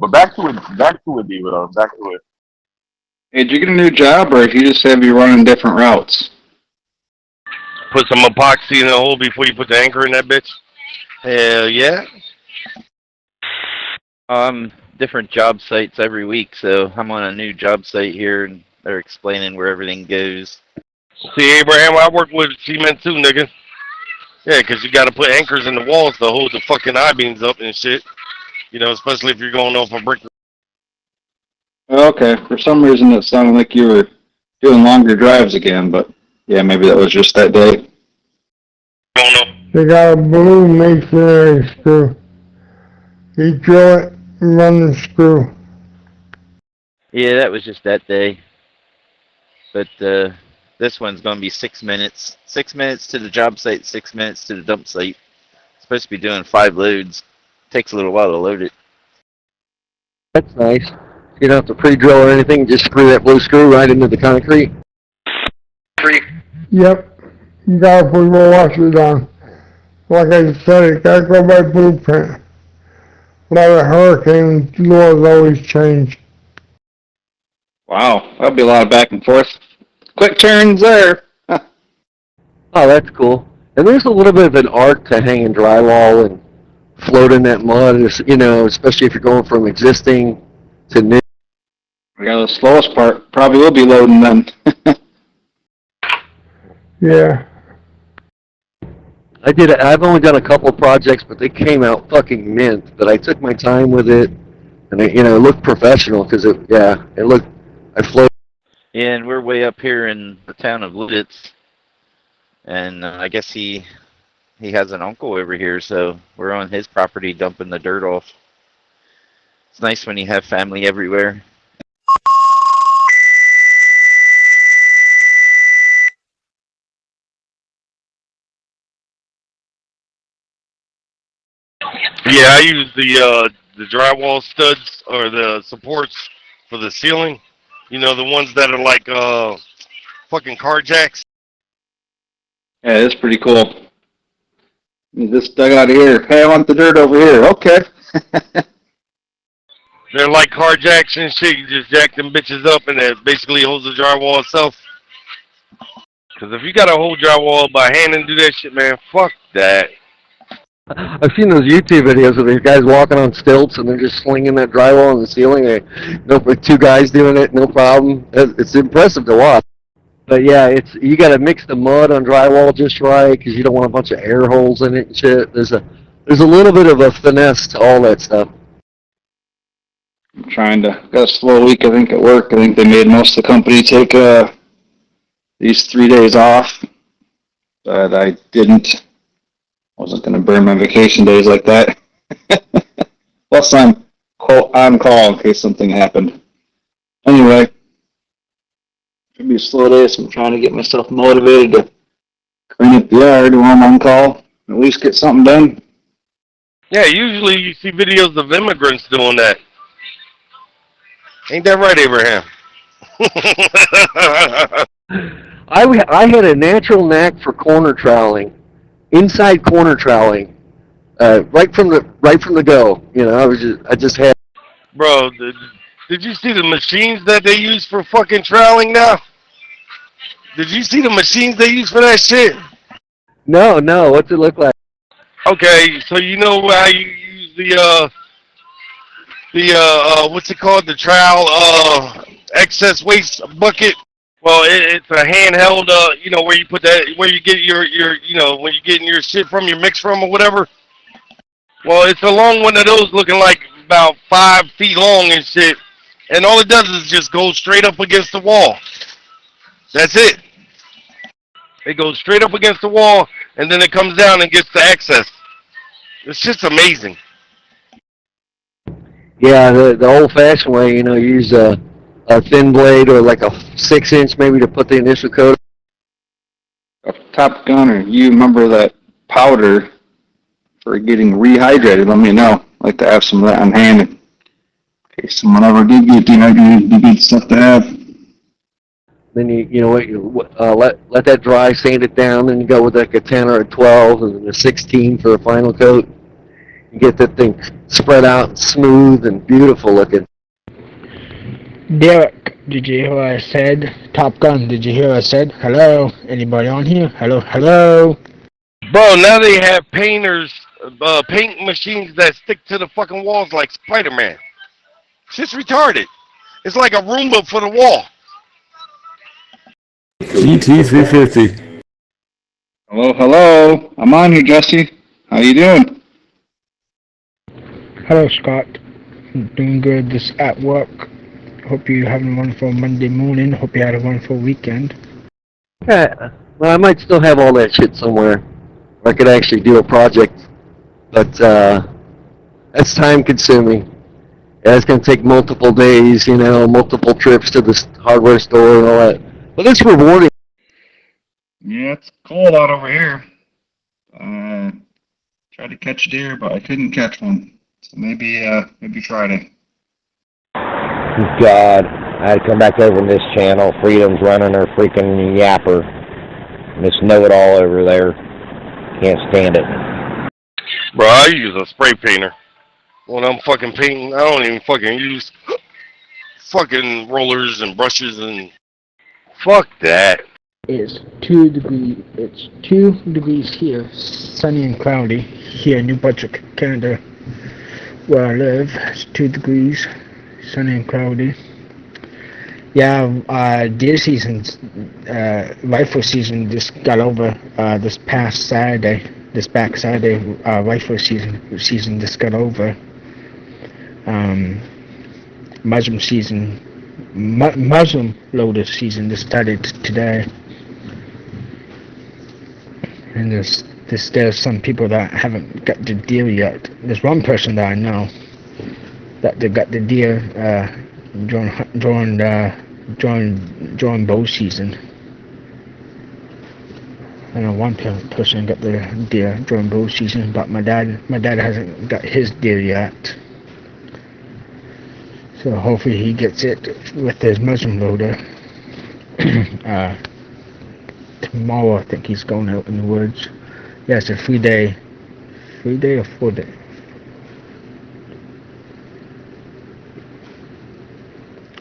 But back to it, Diva, though. Back to it. Hey, did you get a new job, or if you just have you running different routes? Put some epoxy in the hole before you put the anchor in that bitch? Hell yeah. Different job sites every week, so I'm on a new job site here, and they're explaining where everything goes. See, Abraham, I work with cement too, nigga. Yeah, because you got to put anchors in the walls to hold the fucking I-beams up and shit. You know, especially if you're going off a brick. Okay, for some reason it sounded like you were doing longer drives again, but yeah, maybe that was just that day. They got a blue masonry screw. You drill it and run the screw. Yeah, that was just that day. But this one's going to be 6 minutes. 6 minutes to the job site, 6 minutes to the dump site. Supposed to be doing 5 loads. Takes a little while to load it. That's nice. You don't have to pre-drill or anything, just screw that blue screw right into the concrete. Yep. You gotta put more washers on. Like I said, it gotta go by blueprint. A lot of hurricane laws always change. Wow, that'd be a lot of back and forth. Quick turns there. Oh, that's cool. And there's a little bit of an art to hanging drywall and floating that mud, you know, especially if you're going from existing to new. I got the slowest part. Probably will be loading then. Yeah. I've only done a couple of projects, but they came out fucking mint. But I took my time with it, and it, you know, it looked professional because I floated. Yeah, and we're way up here in the town of Luditz. And I guess he has an uncle over here, so we're on his property dumping the dirt off. It's nice when you have family everywhere. Yeah, I use the drywall studs or the supports for the ceiling. You know, the ones that are like fucking car jacks. Yeah, that's pretty cool. This dug out of here. Hey, I want the dirt over here. Okay. They're like car jacks and shit. You just jack them bitches up and it basically holds the drywall itself. Because if you got to hold drywall by hand and do that shit, man, fuck that. I've seen those YouTube videos of these guys walking on stilts and they're just slinging that drywall on the ceiling. With 2 guys doing it, no problem. It's impressive to watch. But yeah, you got to mix the mud on drywall just right because you don't want a bunch of air holes in it and shit. There's a little bit of a finesse to all that stuff. I'm got a slow week, I think, at work. I think they made most of the company take these 3 days off. But I didn't. Wasn't going to burn my vacation days like that. Plus, I'm on call in case something happened. Anyway, it'll be a slow day, so I'm trying to get myself motivated to clean up the yard while I'm on call. At least get something done. Yeah, usually you see videos of immigrants doing that. Ain't that right, Abraham? I had a natural knack for corner troweling. Inside corner troweling, right from the go. You know, I just had. Bro, did you see the machines that they use for fucking troweling now? Did you see the machines they use for that shit? No, what's it look like? Okay, so you know how you use the what's it called? The trowel excess waste bucket. Well, it's a handheld, where you put that, where you get your, when you're getting your shit from, your mix from or whatever. Well, it's a long one of those looking like about 5 feet long and shit. And all it does is just go straight up against the wall. That's it. It goes straight up against the wall, and then it comes down and gets the excess. It's just amazing. Yeah, the old-fashioned way, use a thin blade or like a 6-inch maybe to put the initial coat. Top Gunner, you remember that powder for getting rehydrated? Let me know. I'd like to have some of that on hand in case someone ever did get dehydrated. It'd be good stuff to have. Then let that dry, sand it down, and you go with like a 10 or a 12 and then a 16 for a final coat. You get that thing spread out and smooth and beautiful looking. Derek, did you hear what I said? Top Gun, did you hear what I said? Hello? Anybody on here? Hello? Bro, now they have painters, paint machines that stick to the fucking walls like Spider-Man. It's just retarded. It's like a Roomba for the wall. ET350. Hello. I'm on here, Jesse. How you doing? Hello, Scott. Doing good this at work. Hope you're having a wonderful Monday morning. Hope you had a wonderful weekend. Yeah, well, I might still have all that shit somewhere. I could actually do a project, but that's time consuming. It's going to take multiple days, multiple trips to the hardware store and all that. But it's rewarding. Yeah, it's cold out over here. Tried to catch deer, but I couldn't catch one. So maybe Friday. God, I had to come back over to this channel. Freedom's running her freaking yapper. Miss Know-It-All over there. Can't stand it. Bro, I use a spray painter. When I'm fucking painting, I don't even fucking use fucking rollers and brushes and fuck that. It's 2 degrees. It's 2 degrees here, sunny and cloudy. Here in New Brunswick, Canada, where I live, it's 2 degrees, sunny and cloudy. Yeah, deer season, rifle season just got over this past Saturday. This back Saturday, rifle season just got over. Muslim loader season just started today. And there's some people that haven't got the deer yet. There's one person that I know that they got the deer during bow season. I know one person got the deer during bow season, but my dad hasn't got his deer yet. So hopefully he gets it with his muzzle loader. Tomorrow I think he's going out in the woods. Yeah, it's a 3-day or 4-day?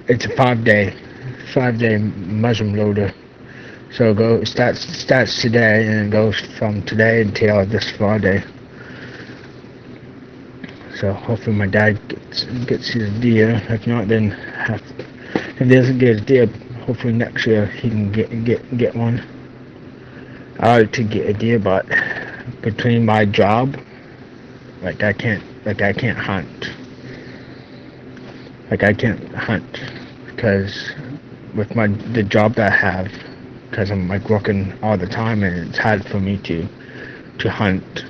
It's a 5-day muzzle loader. So it starts today and it goes from today until this Friday. So hopefully my dad gets his deer. If not, then if he doesn't get a deer, hopefully next year he can get one. I like to get a deer, but between my job, I can't hunt. I can't hunt because with the job that I have, because I'm working all the time and it's hard for me to hunt.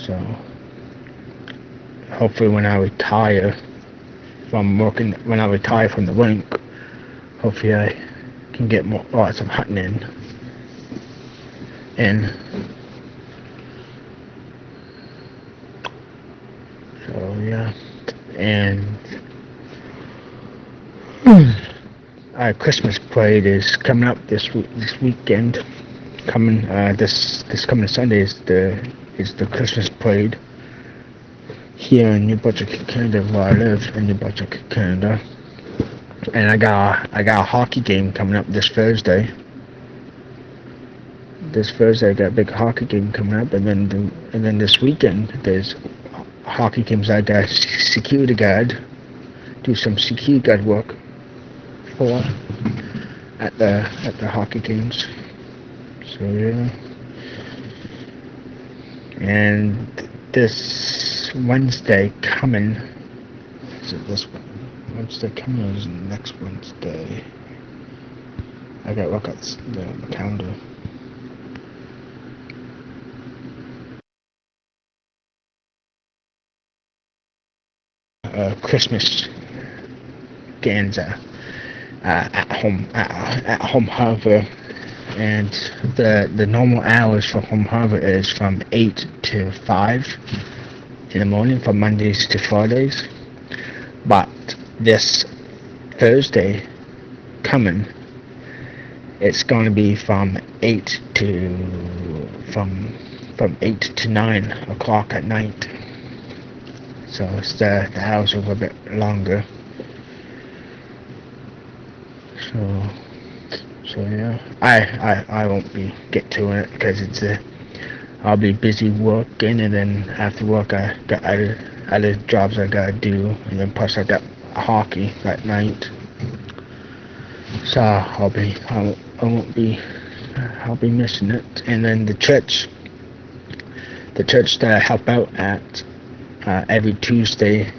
So hopefully when I retire from the rink, hopefully I can get lots of hunting in. So yeah, and Christmas parade is coming up this weekend. This coming Sunday is the Christmas parade here in New Brunswick, Canada, where I live in New Brunswick, Canada. And I got a hockey game coming up this Thursday. This Thursday I got a big hockey game coming up, and then this weekend there's hockey games. I got security guard, do some security guard work for at the hockey games. So yeah. And this Wednesday coming, is it this Wednesday coming or is it next Wednesday? I gotta look at the calendar. Christmas games at home harbor, and the normal hours for home harbor is from 8 to 5 in the morning from Mondays to Fridays. But this Thursday coming, it's going to be from 8 to 9 o'clock at night. So it's the hours are a little bit longer. So yeah, I won't be get to it because I'll be busy working, and then after work I got other jobs I gotta do, and then plus I got hockey that night. So I'll be missing it. And then the church that I help out at every Tuesday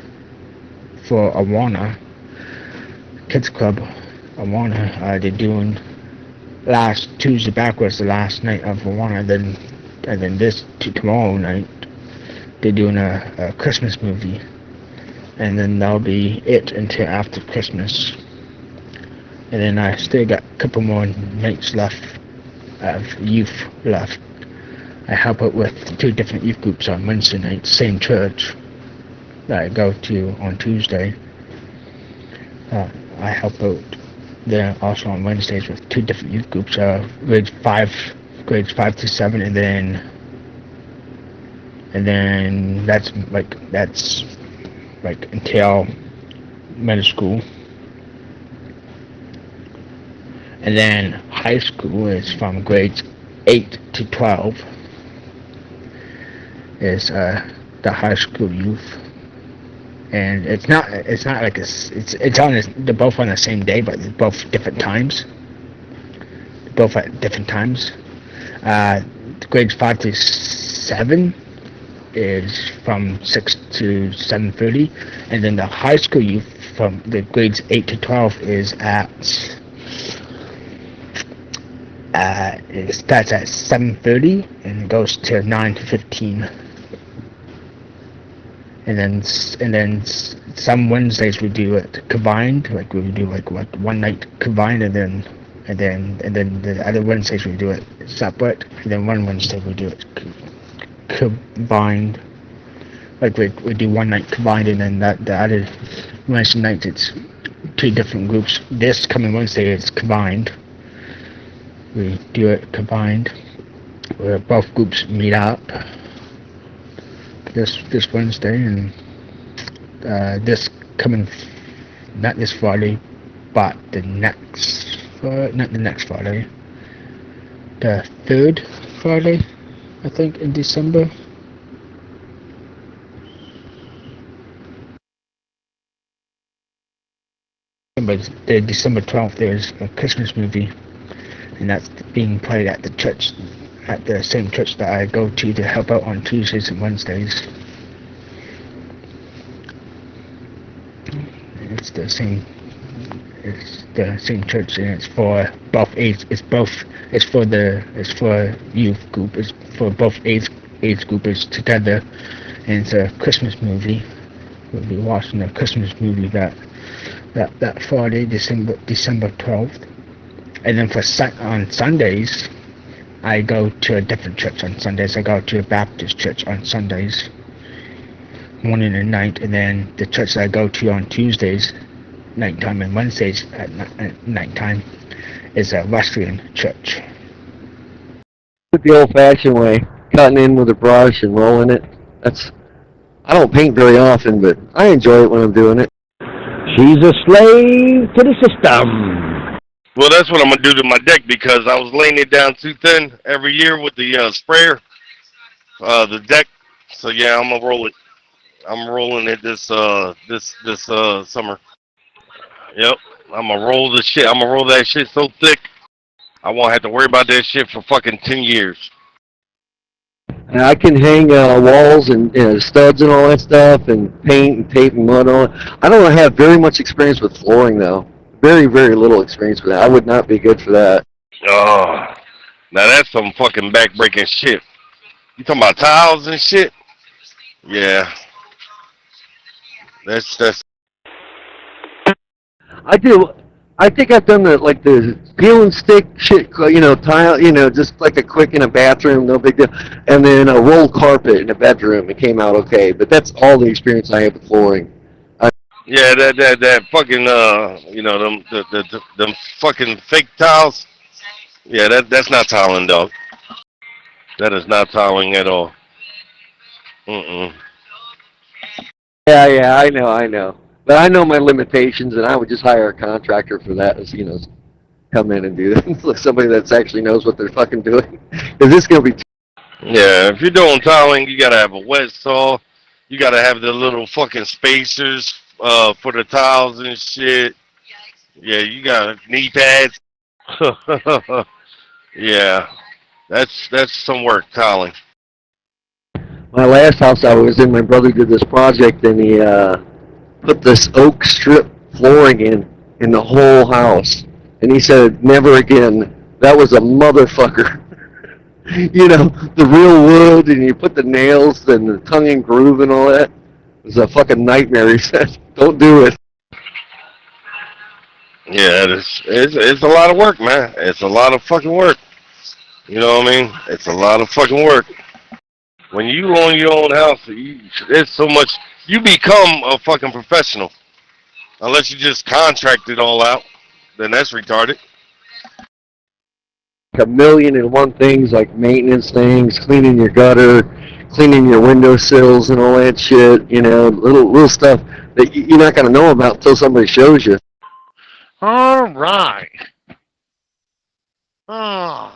for Awana Kids Club. Awana, they're doing last Tuesday back was the last night of Awana, and then this tomorrow night they're doing a Christmas movie, and then that'll be it until after Christmas. And then I still got a couple more nights left of youth left. I help out with 2 different youth groups on Wednesday night, same church that I go to on Tuesday. I help out there also on Wednesdays with 2 different youth groups, grades 5 to 7, and then that's like until middle school. And then high school is from grades 8 to 12 is the high school youth. And it's not like they're both on the same day, but they're both different times. Both at different times. Grades 5 to 7 is from 6 to 7:30, and then the high school youth from the grades 8 to 12 is it starts at 7:30 and it goes to 9 to 15. And then some Wednesdays we do it combined, like we do like one night combined, and then the other Wednesdays we do it separate, and then one Wednesday we do it combined. Like we do one night combined, and then the other Wednesday nights it's 2 different groups. This coming Wednesday is combined. We do it combined, where both groups meet up this Wednesday, and this coming, not this Friday, but the next, not the next Friday, the 3rd Friday, I think, in December. But the December 12th, there's a Christmas movie, and that's being played at the church, at the same church that I go to help out on Tuesdays and Wednesdays. It's the same church, and it's for both age. It's for youth group. It's for both age groupers together, and it's a Christmas movie. We'll be watching a Christmas movie that Friday, December 12th. And then on Sundays, I go to a different church on Sundays. I go to a Baptist church on Sundays, morning and night, and then the church that I go to on Tuesdays, nighttime, and Wednesdays at nighttime is a Wesleyan church. The old-fashioned way, cutting in with a brush and rolling it. I don't paint very often, but I enjoy it when I'm doing it. She's a slave to the system. Well, that's what I'm going to do to my deck because I was laying it down too thin every year with the sprayer, the deck. So, yeah, I'm going to roll it. I'm rolling it this summer. Yep. I'm going to roll the shit. I'm going to roll that shit so thick, I won't have to worry about that shit for fucking 10 years. And I can hang walls and studs and all that stuff and paint and tape and mud on. I don't have very much experience with flooring, though. Very, very little experience with that. I would not be good for that. Oh, now that's some fucking back-breaking shit. You talking about tiles and shit? Yeah. That's. I think I've done the peel and stick shit, tile, just like a quick in a bathroom, no big deal. And then a rolled carpet in a bedroom. It came out okay, but that's all the experience I have with flooring. Yeah, that fucking them fucking fake tiles. Yeah, that's not tiling, dog. That is not tiling at all. Yeah, I know. But I know my limitations, and I would just hire a contractor for that, come in and do that. Like somebody that actually knows what they're fucking doing. Because it's going to be... Yeah, if you're doing tiling, you got to have a wet saw. You got to have the little fucking spacers for the tiles and shit. Yeah, you got knee pads. Yeah, that's some work, tiling. My last house I was in, my brother did this project, and he put this oak strip flooring in the whole house. And he said, never again. That was a motherfucker. The real wood, and you put the nails and the tongue and groove and all that. It was a fucking nightmare, he said. Don't do it. Yeah, it's a lot of work, man. It's a lot of fucking work. You know what I mean? It's a lot of fucking work. When you own your own house, it's so much. You become a fucking professional. Unless you just contract it all out, then that's retarded. A million and one things, like maintenance things, cleaning your gutter, cleaning your windowsills and all that shit, little stuff that you're not going to know about until somebody shows you. All right. Oh.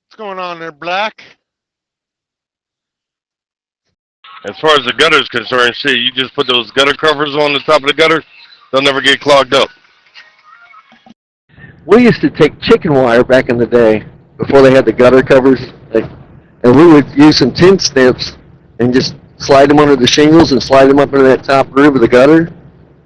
What's going on there, Black? As far as the gutter is concerned, shit, you just put those gutter covers on the top of the gutter, they'll never get clogged up. We used to take chicken wire back in the day, before they had the gutter covers, and we would use some tin snips and just slide them under the shingles and slide them up into that top groove of the gutter.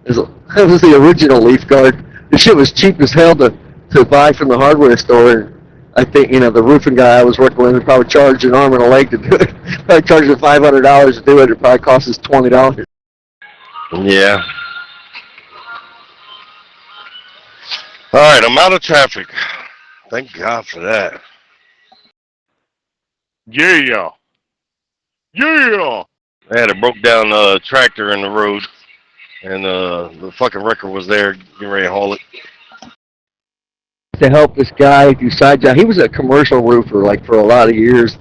That was the original leaf guard. The shit was cheap as hell to buy from the hardware store. I think, the roofing guy I was working with would probably charge an arm and a leg to do it. Probably charge him $500 to do it. It probably cost us $20. Yeah. All right, I'm out of traffic. Thank God for that. Yeah. They had a broke down tractor in the road, and the fucking wrecker was there getting ready to haul it. To help this guy do side job. He was a commercial roofer, for a lot of years,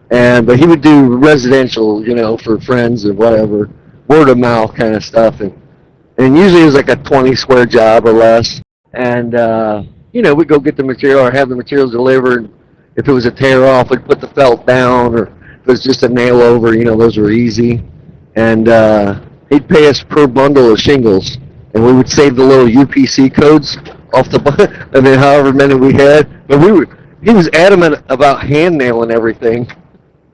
but he would do residential, for friends and whatever, word of mouth kind of stuff, and usually it was like a 20 square job or less, and we'd go get the material or have the materials delivered. If it was a tear off, we'd put the felt down, or if it was just a nail over, those were easy, and he'd pay us per bundle of shingles, and we would save the little UPC codes off the, and then however many we had, but he was adamant about hand nailing everything.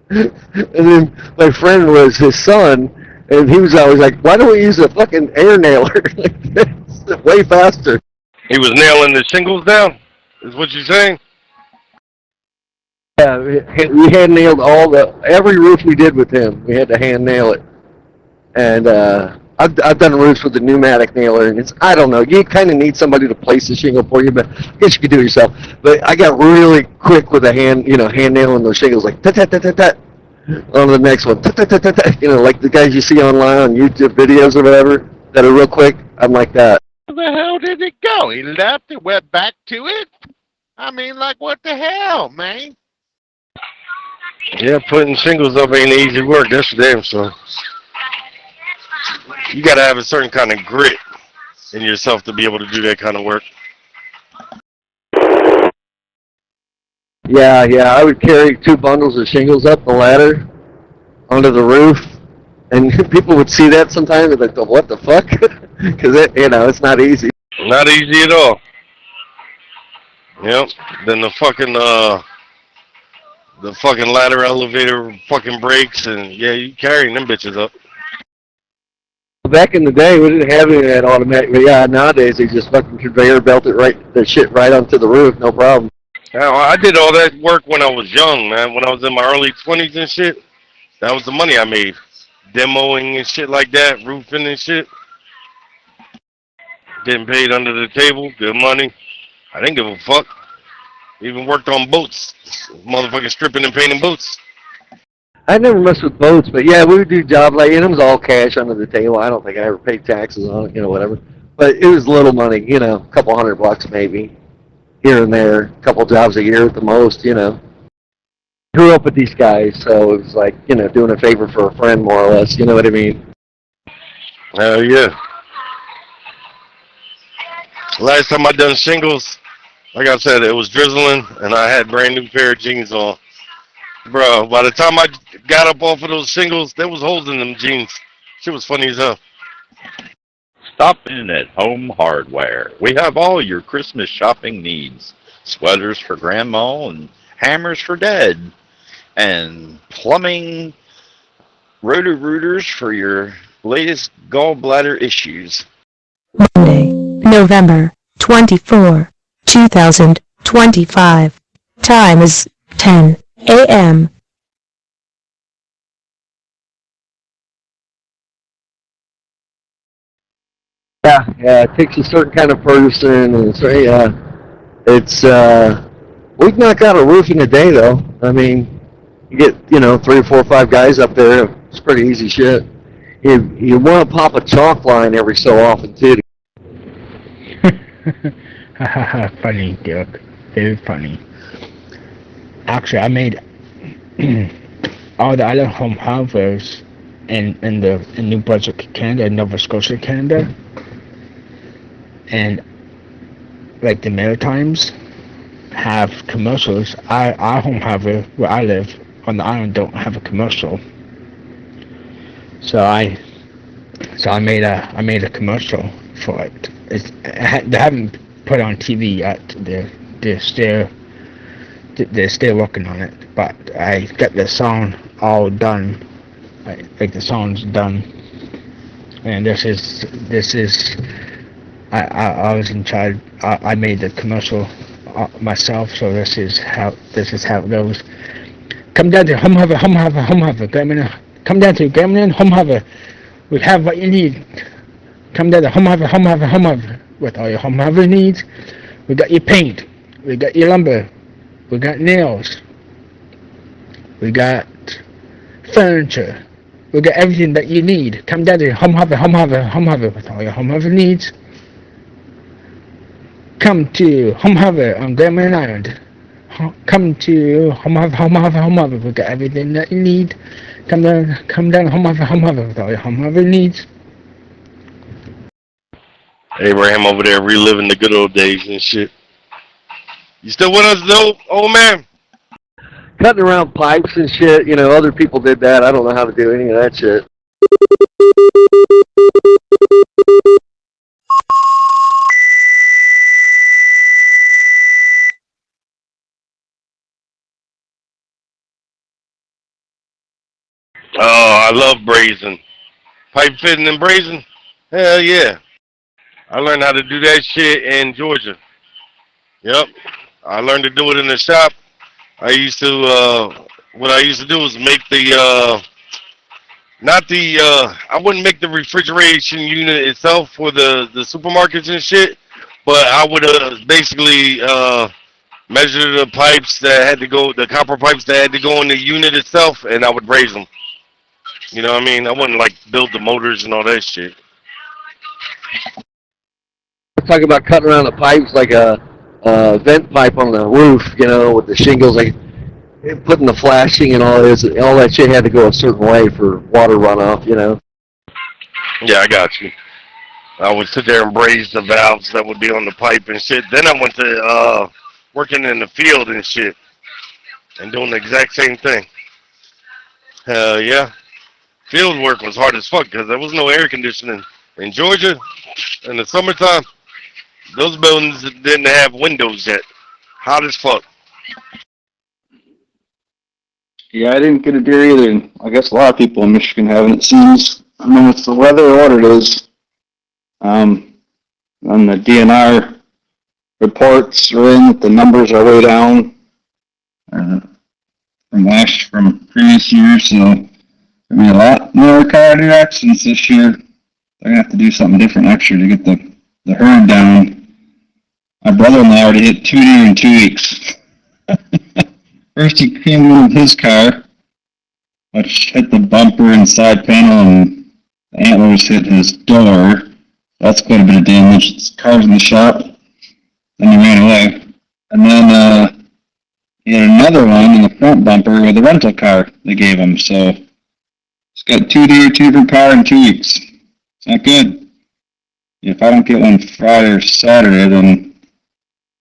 And then my friend was his son, and he was always like, why don't we use a fucking air nailer? It's way faster. He was nailing the shingles down, is what you're saying? Yeah, we hand nailed every roof we did with him. We had to hand nail it. And I've done roofs with the pneumatic nailer, and I don't know, you kind of need somebody to place the shingle for you, but I guess you could do it yourself. But I got really quick with a hand nailing those shingles, like tat-tat-tat-tat-tat, on the next one, tat-tat-tat-tat, like the guys you see online on YouTube videos or whatever, that are real quick. I'm like that. Where the hell did it go? He left and went back to it? I mean, what the hell, man? Yeah, putting shingles up ain't easy work, that's for damn sure. you got to have a certain kind of grit in yourself to be able to do that kind of work. Yeah, I would carry 2 bundles of shingles up the ladder onto the roof, and people would see that sometimes and they'd go, what the fuck? Because, it's not easy. Not easy at all. Yep. Then the fucking ladder elevator fucking breaks, and yeah, you carrying them bitches up. Back in the day, we didn't have any of that automatic, but yeah, nowadays they just fucking conveyor belt it the shit right onto the roof, no problem. Now, I did all that work when I was young, man. When I was in my early 20s and shit, that was the money I made. Demoing and shit like that, roofing and shit. Getting paid under the table, good money. I didn't give a fuck. Even worked on boats. Motherfucking stripping and painting boats. I never messed with boats, but yeah, we would do job like, and it was all cash under the table. I don't think I ever paid taxes on it, whatever. But it was little money, a couple $100 maybe, here and there, a couple jobs a year at the most, Grew up with these guys, so it was like, doing a favor for a friend, more or less, you know what I mean? Hell yeah. Last time I done shingles, like I said, it was drizzling, and I had brand new pair of jeans on. Bro, by the time I got up off of those shingles, there was holes in them jeans. Shit was funny as hell. Stop in at Home Hardware. We have all your Christmas shopping needs. Sweaters for Grandma and hammers for Dad. And plumbing roto-rooters for your latest gallbladder issues. Monday, November 24, 2025. Time is 10 a.m. Yeah, it takes a certain kind of person, and so we can knock out a roof in a day, though. I mean, you get 3 or 4 or 5 guys up there. It's pretty easy shit. You want to pop a chalk line every so often too. Funny, Dirk. Very funny. Actually, I made all the other home hardwares in New Brunswick, Canada, Nova Scotia, Canada, and like the Maritimes have commercials. Our home hardware where I live on the island don't have a commercial. So I made a commercial for it. They haven't put it on TV yet. They're still working on it. But I got the song all done. Like the song's done. And this is I was in charge. I made the commercial myself. So this is how it goes. Come down to home harbor, Gremlin. Come down to Gremlin, home harbor. We have what you need. Come down to home harbor, with all your home harbor needs. We got your paint. We got your lumber. We got nails. We got furniture. We got everything that you need. Come down to home harbor, with all your home harbor needs. Come to home harbor on Gremlin Island. Come to home harbor. We got everything that you need. Come down, home harbor with all your home harbor needs. Abraham over there reliving the good old days and shit. You still with us, though, old man? Cutting around pipes and shit, other people did that. I don't know how to do any of that shit. Oh, I love brazing. Pipe fitting and brazing? Hell yeah. I learned how to do that shit in Georgia. Yep. I learned to do it in the shop. What I used to do was make I wouldn't make the refrigeration unit itself for the supermarkets and shit, but I would basically measure the pipes that had to go, the copper pipes that had to go in the unit itself, and I would braze them. You know what I mean? I wouldn't like build the motors and all that shit. I'm talking about cutting around the pipes like a vent pipe on the roof, with the shingles, like putting the flashing and all that shit had to go a certain way for water runoff, Yeah, I got you. I would sit there and braze the valves that would be on the pipe and shit. Then I went to working in the field and shit and doing the exact same thing. Hell yeah. Field work was hard as fuck because there was no air conditioning. In Georgia, in the summertime, those buildings didn't have windows yet. Hot as fuck. Yeah, I didn't get a deer either. And I guess a lot of people in Michigan haven't. It seems. I don't know if it's the weather or what it is. On the DNR reports are in that the numbers are way down from previous years. So there'll be a lot more car accidents this year. They're gonna have to do something different next year to get the herd down. My brother-in-law already hit 2 deer in 2 weeks. First he came in with his car, which hit the bumper and side panel, and the antlers hit his door. That's quite a bit of damage. His car's in the shop. Then he ran away. And then he had another one in the front bumper with a rental car they gave him. So he's got 2 deer, 2 different car in 2 weeks. It's not good. If I don't get one Friday or Saturday, then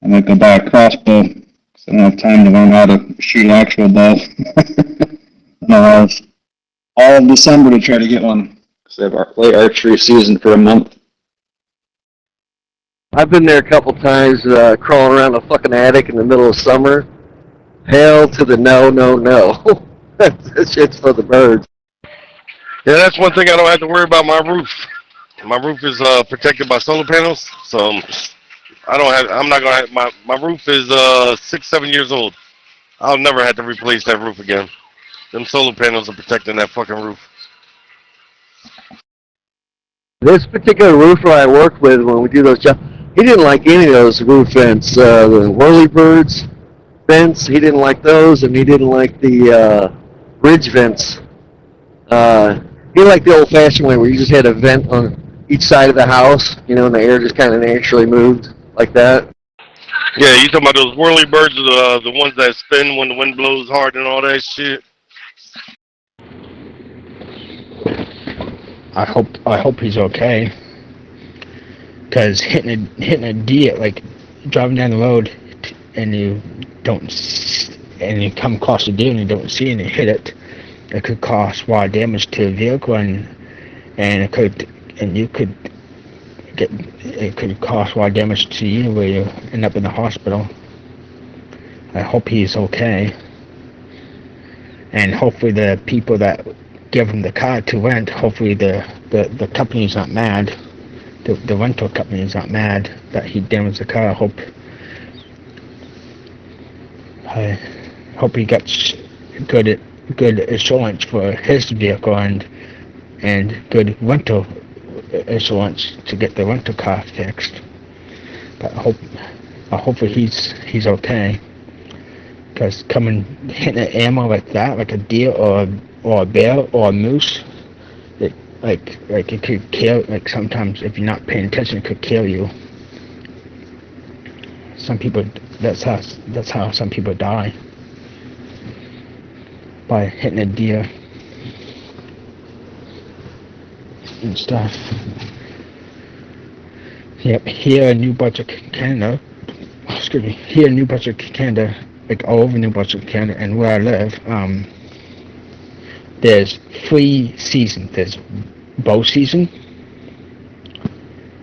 I might go buy a crossbow. I don't have time to learn how to shoot an actual bow. And I'll have all of December to try to get one. Because they have our late archery season for a month. I've been there a couple times, crawling around a fucking attic in the middle of summer. Hell to the no, no, no. That shit's for the birds. Yeah, that's one thing I don't have to worry about my roof. My roof is protected by solar panels, so I'm not gonna have, my roof is 6-7 years old. I'll never have to replace that roof again. Them solar panels are protecting that fucking roof. This particular roofer I worked with when we do those jobs, he didn't like any of those roof vents. The whirlybirds vents, he didn't like those, and he didn't like the ridge vents. He liked the old-fashioned way where you just had a vent on each side of the house, you know, and the air just kind of naturally moved like that. Yeah, you talking about those whirlybirds, the ones that spin when the wind blows hard and all that shit? I hope he's okay. Cause hitting a deer, like driving down the road, and you come across a deer and you don't see it and you hit it, it could cause wild damage to the vehicle, and it could cause wild damage to you where you end up in the hospital. I hope he's okay, and hopefully the people that give him the car to rent, hopefully the company's not mad. The rental company is not mad that he damaged the car. I hope he gets good insurance for his vehicle and good rental insurance to get the rental car fixed. But hopefully he's okay. Because hitting an animal like that, like a deer or a bear or a moose, it could kill. Like sometimes if you're not paying attention, it could kill you. Some people, that's how some people die, by hitting a deer and stuff. Yep, here in New Brunswick, Canada. Here in New Brunswick, Canada, like all over New Brunswick, Canada, and where I live, there's 3 seasons. There's bow season,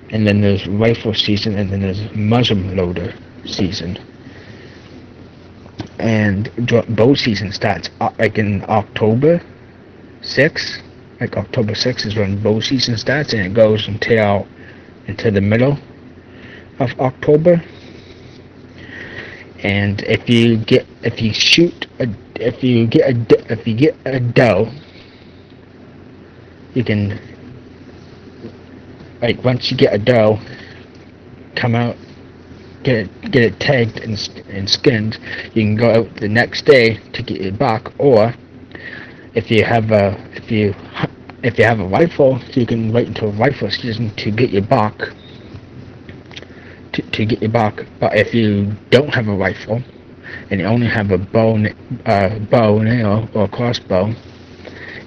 and then there's rifle season, and then there's muzzle loader season. And bow season starts like in October 6th. Like October 6th is when bow season starts, and it goes until the middle of October. And if you get a doe, you can, like, once you get a doe, come out, get it tagged and skinned. You can go out the next day to get your buck, or if you have a rifle, you can wait until rifle season to get your buck. To get your buck. But if you don't have a rifle and you only have a bow and arrow or crossbow,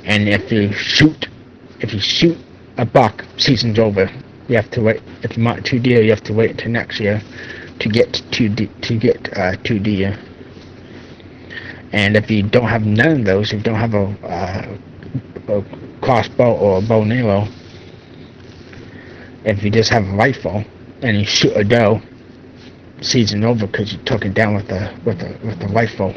and if you shoot a buck, season's over. You have to wait. If you want 2 deer, you have to wait until next year to get 2 deer. And if you don't have none of those, if you don't have a crossbow or a bow and arrow, if you just have a rifle and you shoot a doe, season over because you took it down with a rifle.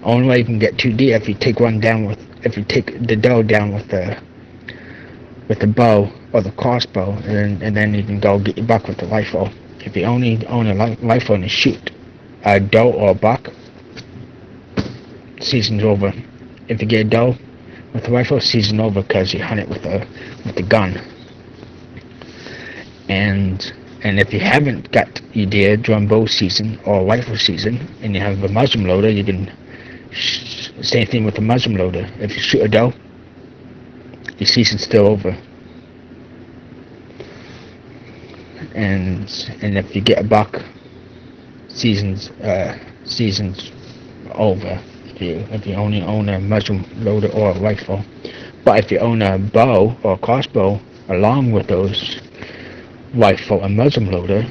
Only way you can get 2 deer if you take the doe down with the bow or the crossbow, and then you can go get your buck with the rifle. If you only own a rifle and you shoot a doe or a buck, season's over. If you get a doe with a rifle, season over because you hunt it with a gun. And if you haven't got your deer during bow season or rifle season, and you have a muzzle loader, you can same thing with the muzzle loader. If you shoot a doe, your season's still over. And if you get a buck, season's over. If you only own a muzzle loader or a rifle. But if you own a bow or a crossbow along with those rifle and muzzle loader,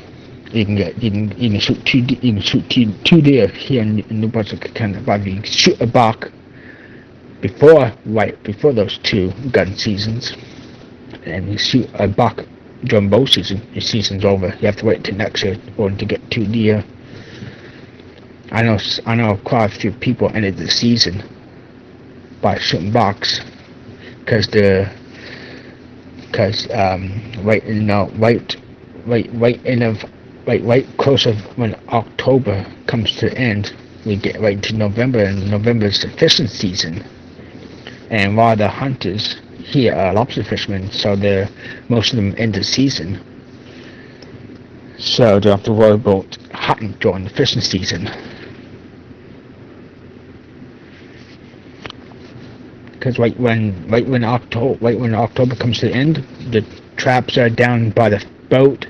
you can shoot two deer here in New Brunswick, Canada. But if you shoot a buck before those 2 gun seasons, and you shoot a buck during bow season, your season's over. You have to wait until next year or to get 2 deer. I know quite a few people ended the season by shooting bucks because right close of when October comes to end, we get right into November, and November is the fishing season. And a lot of the hunters here are lobster fishermen, so most of them end the season. So they have to worry about hunting during the fishing season. Because right when October comes to the end, the traps are down by the boat.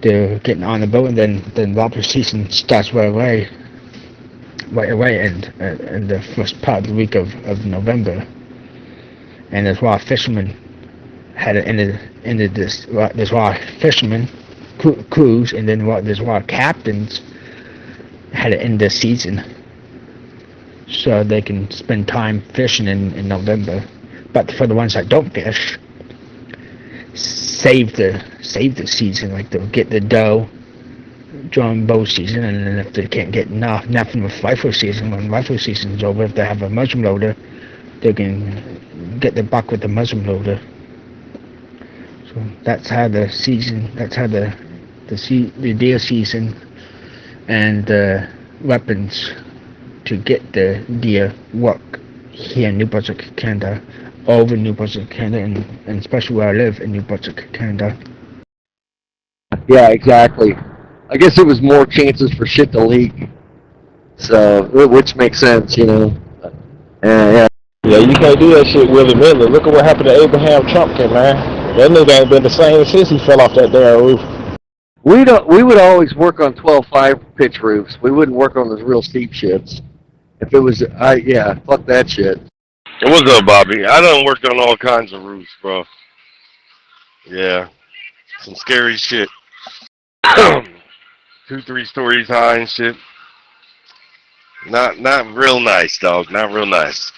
They're getting on the boat, and then lobster season starts right away, and the first part of the week of November. And there's a lot of fishermen had it ended this. There's a lot of fishermen crews, and then there's a lot of captains had it end this season, so they can spend time fishing in November. But for the ones that don't fish, save the season, like they'll get the doe during bow season, and then if they can't get nothing with rifle season, when rifle season's over, if they have a muzzle loader, they can get the buck with the muzzle loader. So that's how the deer season and the weapons to get the deer work here in New Brunswick, Canada, over New Brunswick, Canada, and especially where I live in New Brunswick, Canada. Yeah, exactly. I guess it was more chances for shit to leak, so which makes sense, you know. Yeah. Yeah, you can't do that shit willy-nilly. Look at what happened to Abraham Trumpkin, man. That nigga ain't been the same since he fell off that damn roof. We would always work on 12.5 pitch roofs. We wouldn't work on those real steep shits. If it was, fuck that shit. What's up, Bobby? I done worked on all kinds of roofs, bro. Yeah, some scary shit. 2-3 stories high and shit. Not real nice, dog. Not real nice.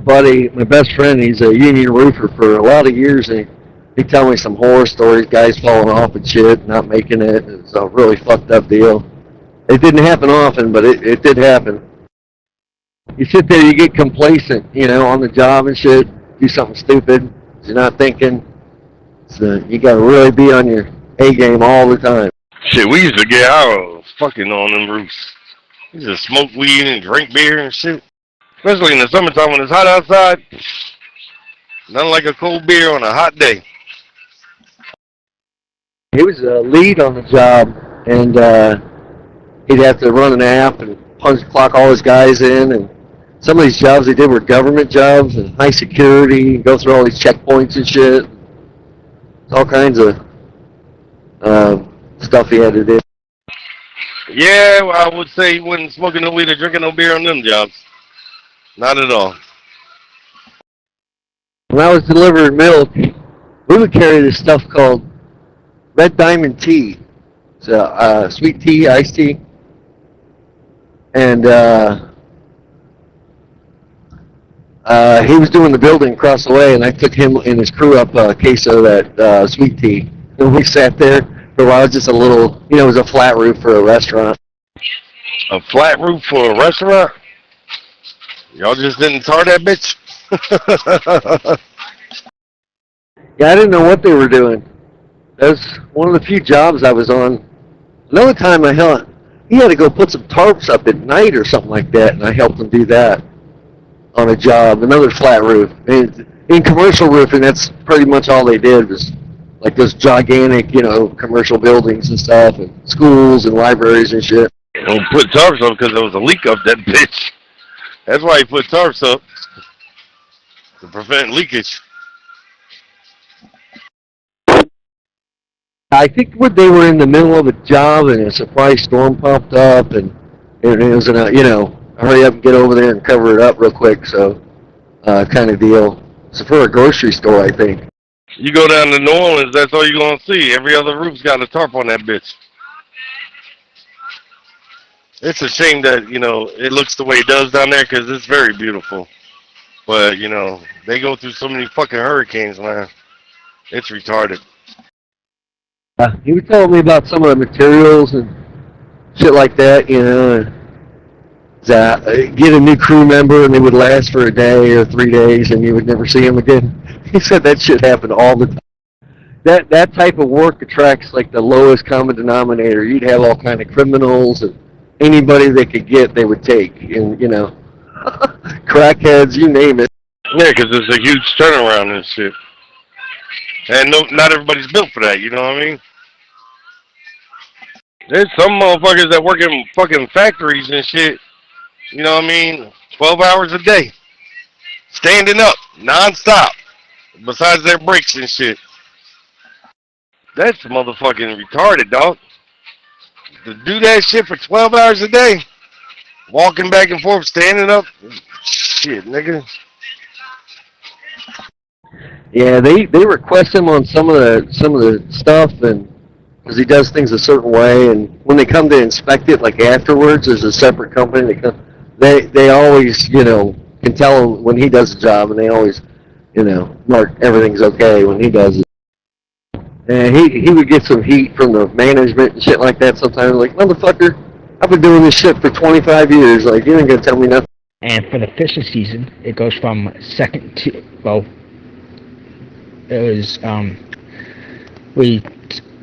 Buddy, my best friend, he's a union roofer for a lot of years, and he tell me some horror stories, guys falling off and shit, not making it. It's a really fucked up deal. It didn't happen often, but it did happen. You sit there, you get complacent, you know, on the job and shit, do something stupid, you're not thinking. So you gotta really be on your A game all the time. Shit, we used to get out fucking on them roofs. We used to smoke weed and drink beer and shit. Especially in the summertime when it's hot outside. Nothing like a cold beer on a hot day. He was a lead on the job, and he'd have to run an app and punch clock all his guys in. And some of these jobs they did were government jobs and high security, go through all these checkpoints and shit. All kinds of stuff he had to do. Yeah, well, I would say he wasn't smoking no weed or drinking no beer on them jobs. Not at all. when I was delivering milk, we would carry this stuff called Red Diamond tea. It's sweet tea, iced tea. And he was doing the building across the way, and I took him and his crew up a case of that sweet tea. And we sat there for a while. It was just a little, it was a flat roof for a restaurant. A flat roof for a restaurant? Y'all just didn't tar that bitch? Yeah, I didn't know what they were doing. That was one of the few jobs I was on. Another time he had to go put some tarps up at night or something like that, and I helped him do that on a job, another flat roof. And in commercial roofing, that's pretty much all they did was like those gigantic, commercial buildings and stuff, and schools and libraries and shit. Well, put tarps up because there was a leak up that bitch. That's why he put tarps up, to prevent leakage. I think they were in the middle of a job and a surprise storm popped up, and it was in a, hurry up and get over there and cover it up real quick, so kind of deal. So for a grocery store, I think. You go down to New Orleans, that's all you're going to see. Every other roof's got a tarp on that bitch. It's a shame that, it looks the way it does down there because it's very beautiful. But, they go through so many fucking hurricanes, man. It's retarded. He was telling me about some of the materials and shit like that, that get a new crew member and they would last for a day or 3 days and you would never see them again. He said that shit happened all the time. That type of work attracts like the lowest common denominator. You'd have all kind of criminals and anybody they could get, they would take. And, crackheads, you name it. Yeah, because it's a huge turnaround and shit. And not everybody's built for that, you know what I mean? There's some motherfuckers that work in fucking factories and shit, 12 hours a day. Standing up, non-stop, besides their breaks and shit. That's motherfucking retarded, dog. To do that shit for 12 hours a day, walking back and forth, standing up, shit, nigga. Yeah, they request him on some of the stuff, and because he does things a certain way, and when they come to inspect it, like afterwards, there's a separate company. They always can tell him when he does the job, and they always mark everything's okay when he does it. And he would get some heat from the management and shit like that sometimes. Like, motherfucker, I've been doing this shit for 25 years. Like, you ain't gonna tell me nothing. And for the fishing season, it goes from second to it was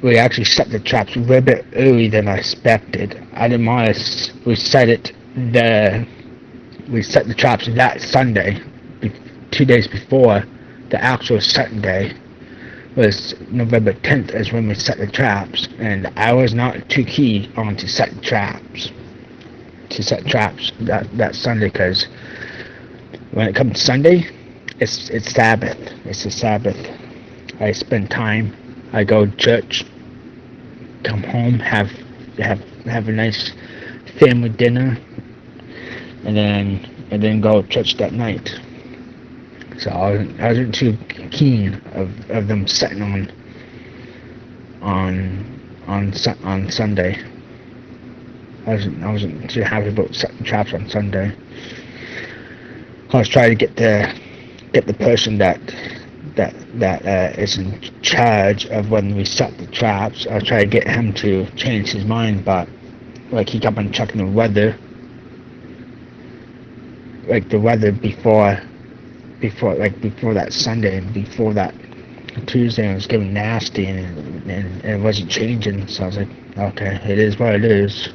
we actually set the traps a little bit early than I expected. I didn't want to. We set the traps that Sunday, 2 days before the actual setting day. Was November 10th is when we set the traps, and I was not too keen on to set traps that Sunday, because when it comes to Sunday, it's Sabbath. It's a Sabbath. I spend time. I go to church, come home, have a nice family dinner, and then go to church that night. So I wasn't too keen of them setting on Sunday. I wasn't too happy about setting traps on Sunday. I was trying to get the person that is in charge of when we set the traps. I was trying to get him to change his mind, but like he kept on checking the weather, like the weather before that Sunday and before that Tuesday, it was getting nasty and it wasn't changing. So I was like, okay, it is what it is.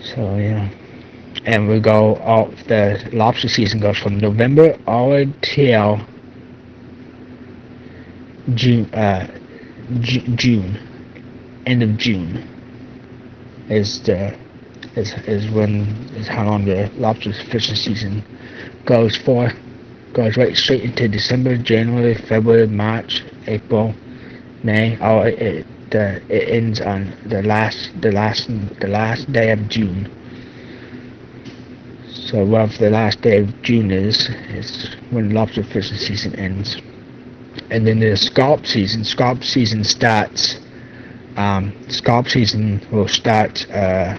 So yeah, and we go all the lobster season goes from November all the way till June. End of June is how long the lobster fishing season goes for. Goes right straight into December, January, February, March, April, May. It ends on the last day of June. So whatever the last day of June is when lobster fishing season ends. And then the scallop season. Scallop season starts. Scallop season will start right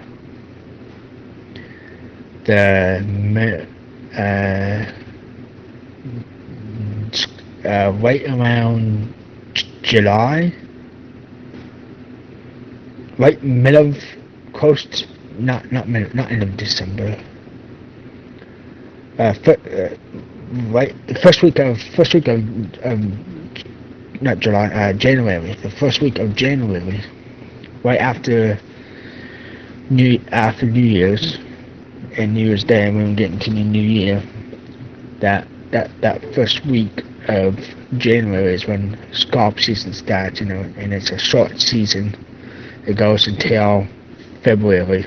around July, right middle of not end of December. Right, the first week of not July, January. The first week of January, right after New Year's and New Year's Day, when we get into the new year. That first week of January is when scallop season starts, you know, and it's a short season. It goes until February.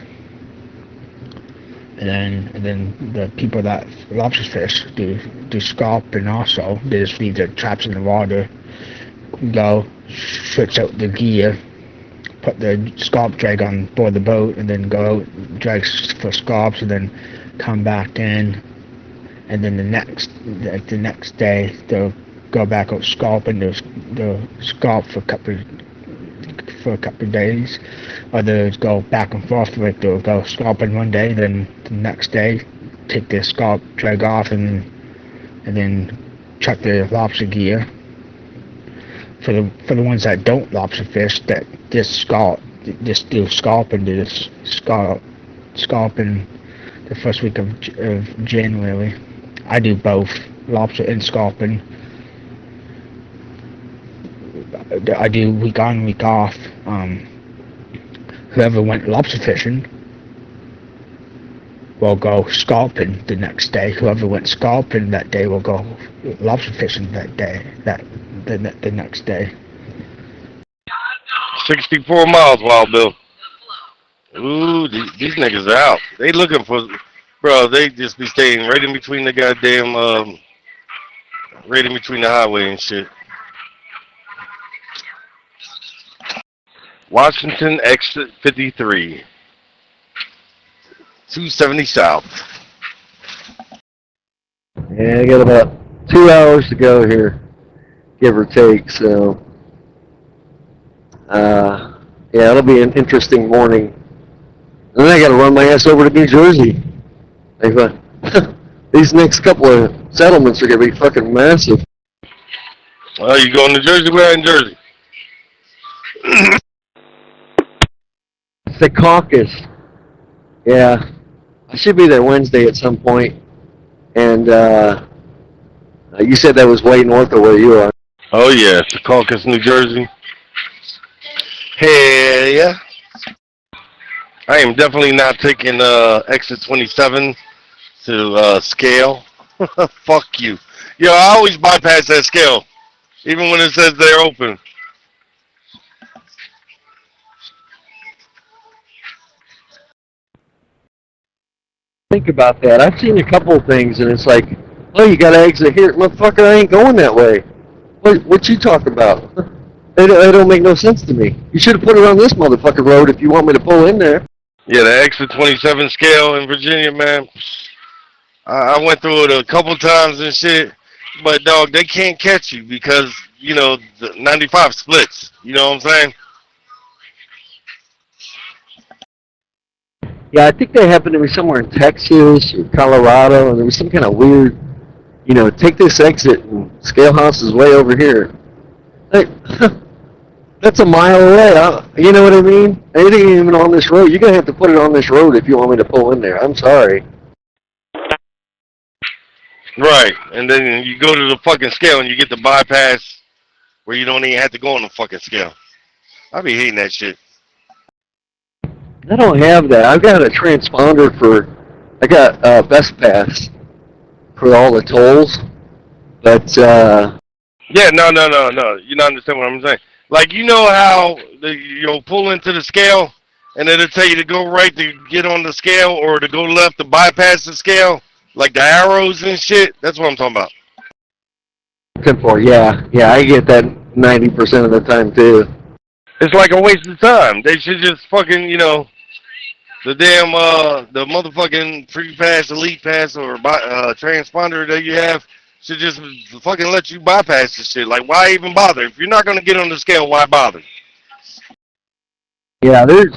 And then the people that lobster fish do scallop, and also they just leave their traps in the water, go switch out the gear, put the scallop drag on board the boat, and then go out, drag for scallops, and then come back in. And then the next day they'll go back out scalloping. They'll scallop for a couple of days, or they'll go back and forth with it. They'll go scalloping one day, then the next day take the scallop drag off, and then chuck the lobster gear. For the ones that don't lobster fish, that just do scalloping, they just scalloping the first week of January. I do both, lobster and scalloping. I do week on, week off. Whoever went lobster fishing will go scalloping the next day. Whoever went scalloping that day will go lobster fishing that day, the next day. 64 miles, Wild Bill. Ooh, these niggas are out. They looking for, bro, they just be staying right in between the goddamn, right in between the highway and shit. Washington exit 53. 270 south. Yeah, I got about 2 hours to go here, give or take, so yeah, it'll be an interesting morning. And then I gotta run my ass over to New Jersey. These next couple of settlements are gonna be fucking massive. Well, you going to Jersey? Where in Jersey? The caucus. Yeah, I should be there Wednesday at some point. And you said that was way north of where you are. Oh yeah, Secaucus, New Jersey. Hell yeah. I am definitely not taking exit 27 to scale. Fuck you. Yo, I always bypass that scale, even when it says they're open. Think about that. I've seen a couple of things, and it's like, oh, you got to exit here. Motherfucker, I ain't going that way. What you talking about? It don't make no sense to me. You should have put it on this motherfucking road if you want me to pull in there. Yeah, the exit 27 scale in Virginia, man. I went through it a couple times and shit, but dog, they can't catch you because, you know, the 95 splits. You know what I'm saying? Yeah, I think they happened to be somewhere in Texas or Colorado, and there was some kind of weird, you know, take this exit and scale house is way over here. Like, that's a mile away. You know what I mean? It ain't even on this road. You're going to have to put it on this road if you want me to pull in there. I'm sorry. Right, and then you go to the fucking scale and you get the bypass where you don't even have to go on the fucking scale. I be hating that shit. I don't have that. I've got a transponder I got Best Pass for all the tolls, but yeah, no. You don't understand what I'm saying. Like, you know how you'll pull into the scale and it'll tell you to go right to get on the scale or to go left to bypass the scale, like the arrows and shit. That's what I'm talking about. Yeah, I get that 90% of the time too. It's like a waste of time. They should just fucking, you know, the damn the motherfucking free pass, elite pass, or transponder that you have should just fucking let you bypass this shit. Like, why even bother? If you're not gonna get on the scale, why bother? Yeah, there's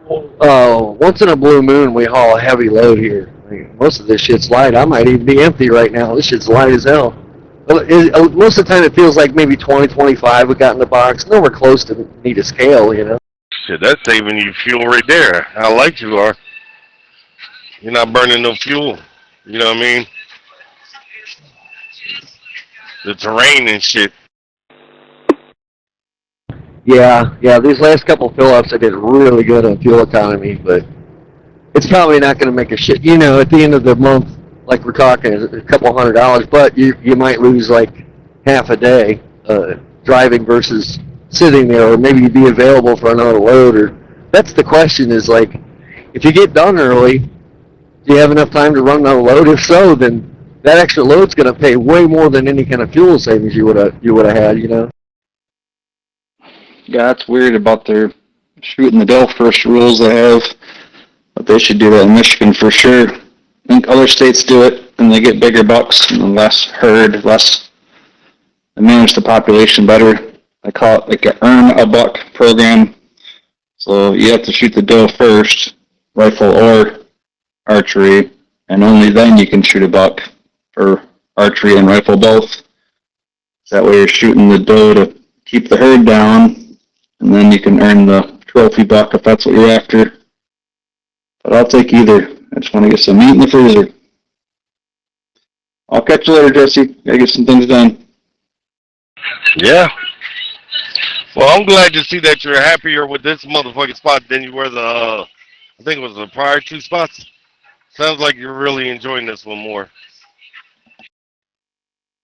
once in a blue moon we haul a heavy load here. I mean, most of this shit's light. I might even be empty right now. This shit's light as hell. Most of the time it feels like maybe 20, 25 we got in the box. Nowhere close to need a scale, you know. Shit, that's saving you fuel right there. How light you are. You're not burning no fuel. You know what I mean? The terrain and shit. Yeah, these last couple fill-ups I did really good on fuel economy, but it's probably not going to make a shit. You know, at the end of the month, like we're talking, a couple $100, but you might lose like half a day driving versus sitting there, or maybe you'd be available for another load. Or that's the question: is like, if you get done early, do you have enough time to run another load? If so, then that extra load's going to pay way more than any kind of fuel savings you would have had. You know. Yeah, that's weird about their shooting the doe first rules they have. But they should do that in Michigan for sure. I think other states do it, and they get bigger bucks and less herd, they manage the population better. I call it like an earn a buck program. So you have to shoot the doe first, rifle or archery, and only then you can shoot a buck for archery and rifle both. That way you're shooting the doe to keep the herd down, and then you can earn the trophy buck if that's what you're after. But I'll take either. I just want to get some meat in the freezer. I'll catch you later, Jesse. Gotta get some things done. Yeah. Well, I'm glad to see that you're happier with this motherfucking spot than you were I think it was the prior two spots. Sounds like you're really enjoying this one more.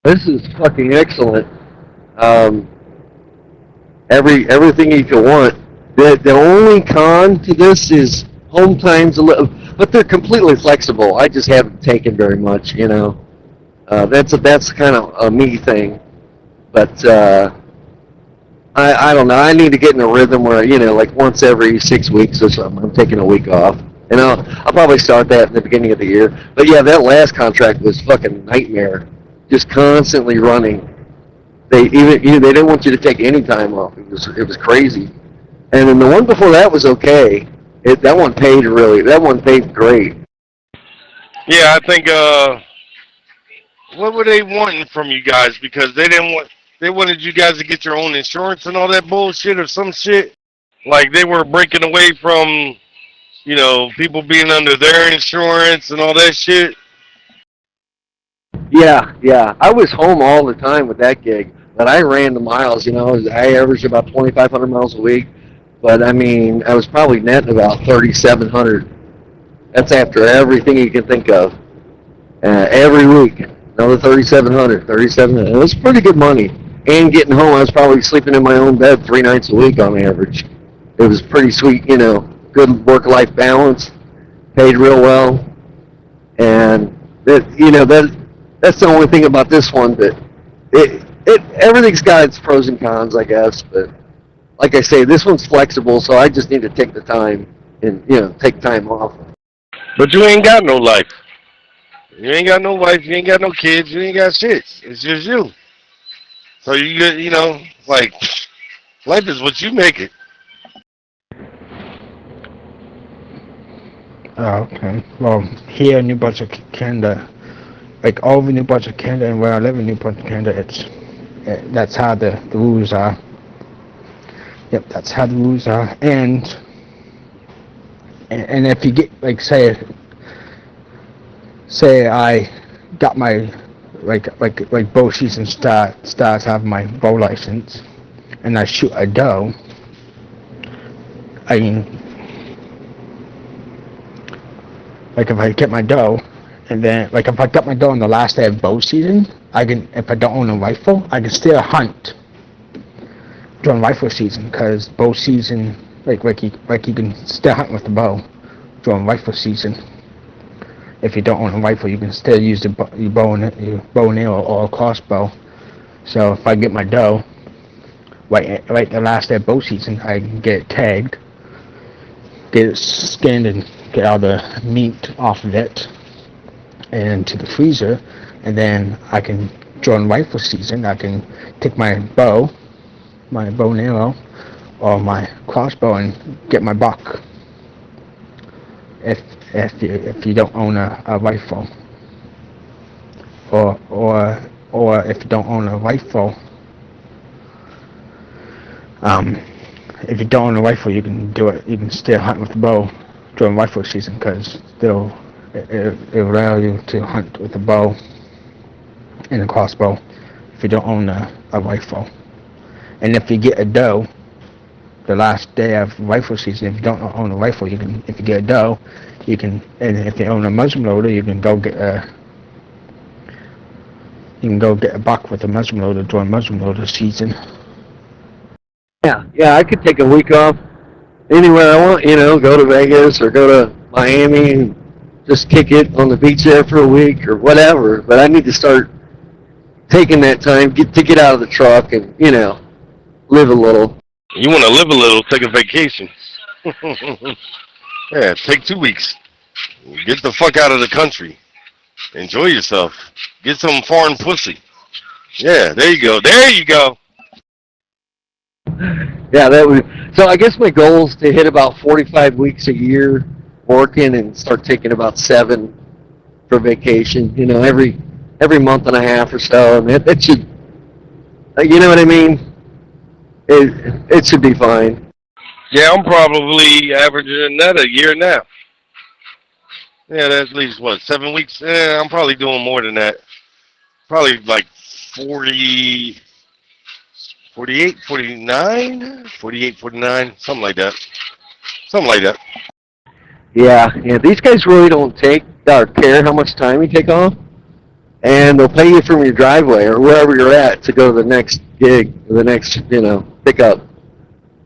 This is fucking excellent. Everything you can want. The only con to this is home time's a little, but they're completely flexible. I just haven't taken very much, you know. That's kind of a me thing. But I don't know. I need to get in a rhythm where, you know, like once every 6 weeks or something, I'm taking a week off. And I'll probably start that in the beginning of the year. But yeah, that last contract was fucking nightmare. Just constantly running. They didn't want you to take any time off. It was crazy. And then the one before that was okay. That one paid great. Yeah, I think what were they wanting from you guys? Because they wanted you guys to get your own insurance and all that bullshit or some shit. Like they were breaking away from, you know, people being under their insurance and all that shit. Yeah. I was home all the time with that gig, but I ran the miles, you know. I averaged about 2,500 miles a week, but I mean, I was probably netting about 3,700. That's after everything you can think of. Every week, another 3,700. It was pretty good money. And getting home, I was probably sleeping in my own bed 3 nights a week on average. It was pretty sweet, you know, good work-life balance, paid real well, and that's the only thing about this one. But everything's got its pros and cons, I guess. But like I say, this one's flexible, so I just need to take the time and, you know, take time off. But you ain't got no life. You ain't got no wife. You ain't got no kids. You ain't got shit. It's just you. So you know, like, life is what you make it. Oh, okay. Well, here in New Brunswick, Canada, like all over New Brunswick, Canada, and where I live in New Brunswick, Canada, that's how the rules are. Yep, that's how the rules are. And if you get, like, say I got my like bow season starts having my bow license, and I shoot a doe. I mean, like if I get my doe, and then like if I got my doe on the last day of bow season, I can, if I don't own a rifle, I can still hunt during rifle season, because bow season, like you can still hunt with the bow during rifle season. If you don't own a rifle, you can still use your bow and arrow or a crossbow. So if I get my doe right the last day of bow season, I can get it tagged, get it skinned and get all the meat off of it and to the freezer, and then I can, during rifle season, I can take my bow and arrow, or my crossbow and get my buck. If you don't own a rifle, or if you don't own a rifle, if you don't own a rifle, you can do it. You can still hunt with a bow during rifle season, because it'll allow you to hunt with a bow and a crossbow if you don't own a rifle. And if you get a doe, the last day of rifle season, if you don't own a rifle, you can. If you get a doe, you can. And if you own a muzzleloader, you can go get a. You can go get a buck with a muzzleloader during muzzleloader season. Yeah, I could take a week off anywhere I want, go to Vegas or go to Miami and just kick it on the beach there for a week or whatever. But I need to start taking that time, get out of the truck and, live a little. You want to live a little, take a vacation. Yeah, take 2 weeks. Get the fuck out of the country. Enjoy yourself. Get some foreign pussy. Yeah, there you go. There you go. Yeah, so I guess my goal is to hit about 45 weeks a year working and start taking about 7 for vacation, every month and a half or so. And it should, you know what I mean? It should be fine. Yeah, I'm probably averaging that a year now. Yeah, that's at least, 7 weeks? Yeah, I'm probably doing more than that. Probably like 40, 48, 49, 48, 49, something like that. Yeah, these guys really don't take or care how much time you take off. And they'll pay you from your driveway or wherever you're at to go to the next gig, or the next, pickup.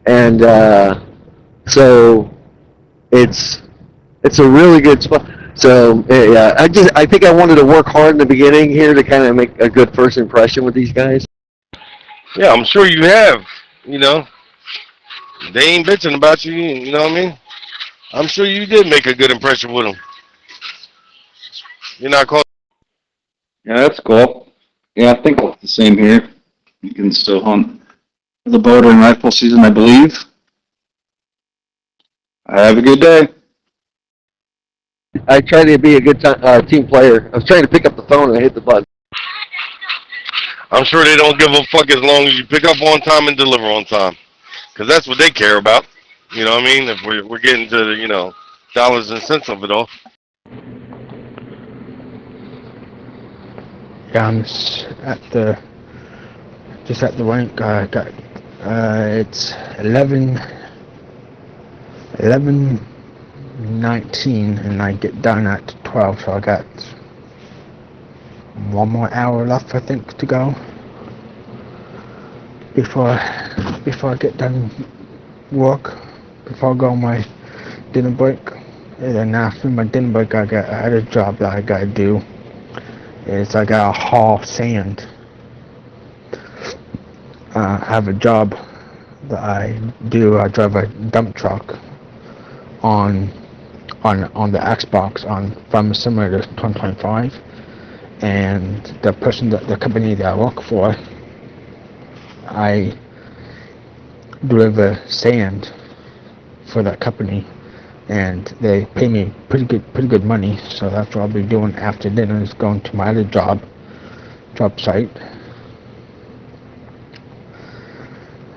And so it's a really good spot. So yeah, I think I wanted to work hard in the beginning here to kind of make a good first impression with these guys. Yeah, I'm sure you have, They ain't bitching about you, you know what I mean? I'm sure you did make a good impression with them. You're not called. Yeah, that's cool. Yeah, I think it's the same here. You can still hunt the bow during rifle season, I believe. Have a good day. I try to be a good team player. I was trying to pick up the phone and I hit the button. I'm sure they don't give a fuck as long as you pick up on time and deliver on time. Because that's what they care about. You know what I mean? If we're getting to the, dollars and cents of it all. Yeah, I'm just at the rank. I got it's 11:19, and I get done at 12. So I got 1 more hour left, I think, to go before I get done work. Before I go on my dinner break, and then after my dinner break, I had a job that I gotta do. Is I gotta haul sand. I have a job that I do. I drive a dump truck on the Xbox from Simulator 2025, and the company that I work for, I deliver sand for that company, and they pay me pretty good money. So that's what I'll be doing after dinner, is going to my other job site.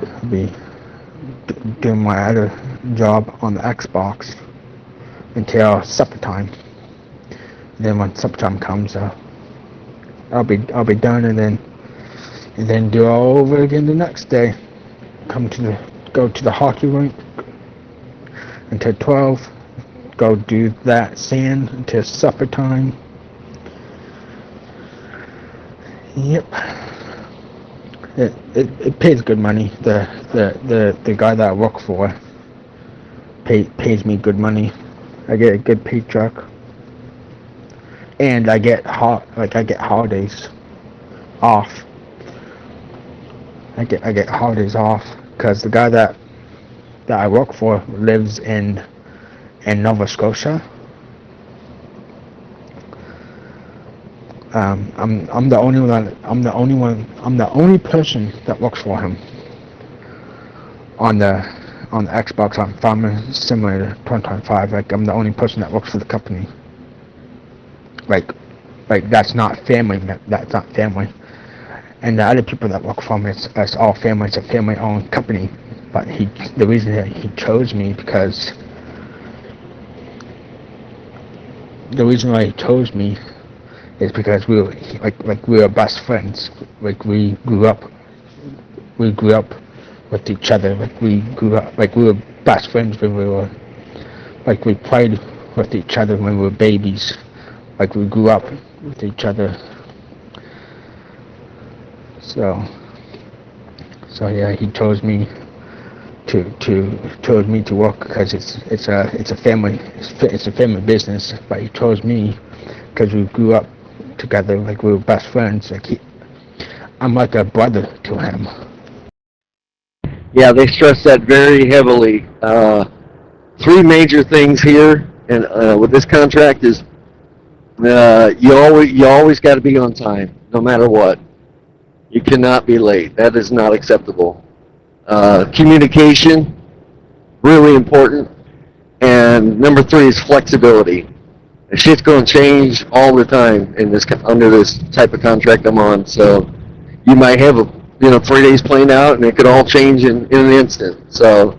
I'll be doing my other job on the Xbox until supper time. And then when supper time comes, I'll be done, and then do it all over again the next day. Go to the hockey rink until 12. Go do that sand until supper time. Yep. It pays good money. The guy that I work for pays me good money. I get a good paycheck, and I get holidays off. I get holidays off because the guy that I work for lives in in Nova Scotia. I'm the only one. I'm the only person that works for him on the Xbox on Farming Simulator 2025. Like, I'm the only person that works for the company. Like that's not family. That's not family. And the other people that work for him, it's all family. It's a family-owned company. But the reason that he chose me because the reason why he chose me is because we were best friends. Like we grew up with each other. We were best friends when we were, we played with each other when we were babies. Like, we grew up with each other. So yeah, he chose me to work because it's a family business. But he chose me because we grew up together. Like, we were best friends. I'm like a brother to him. Yeah, they stress that very heavily. Three major things here, and with this contract is you always got to be on time, no matter what. You cannot be late. That is not acceptable. Communication, really important. And number 3 is flexibility. The shit's going to change all the time under this type of contract I'm on. So you might have 3 days planned out, and it could all change in an instant. So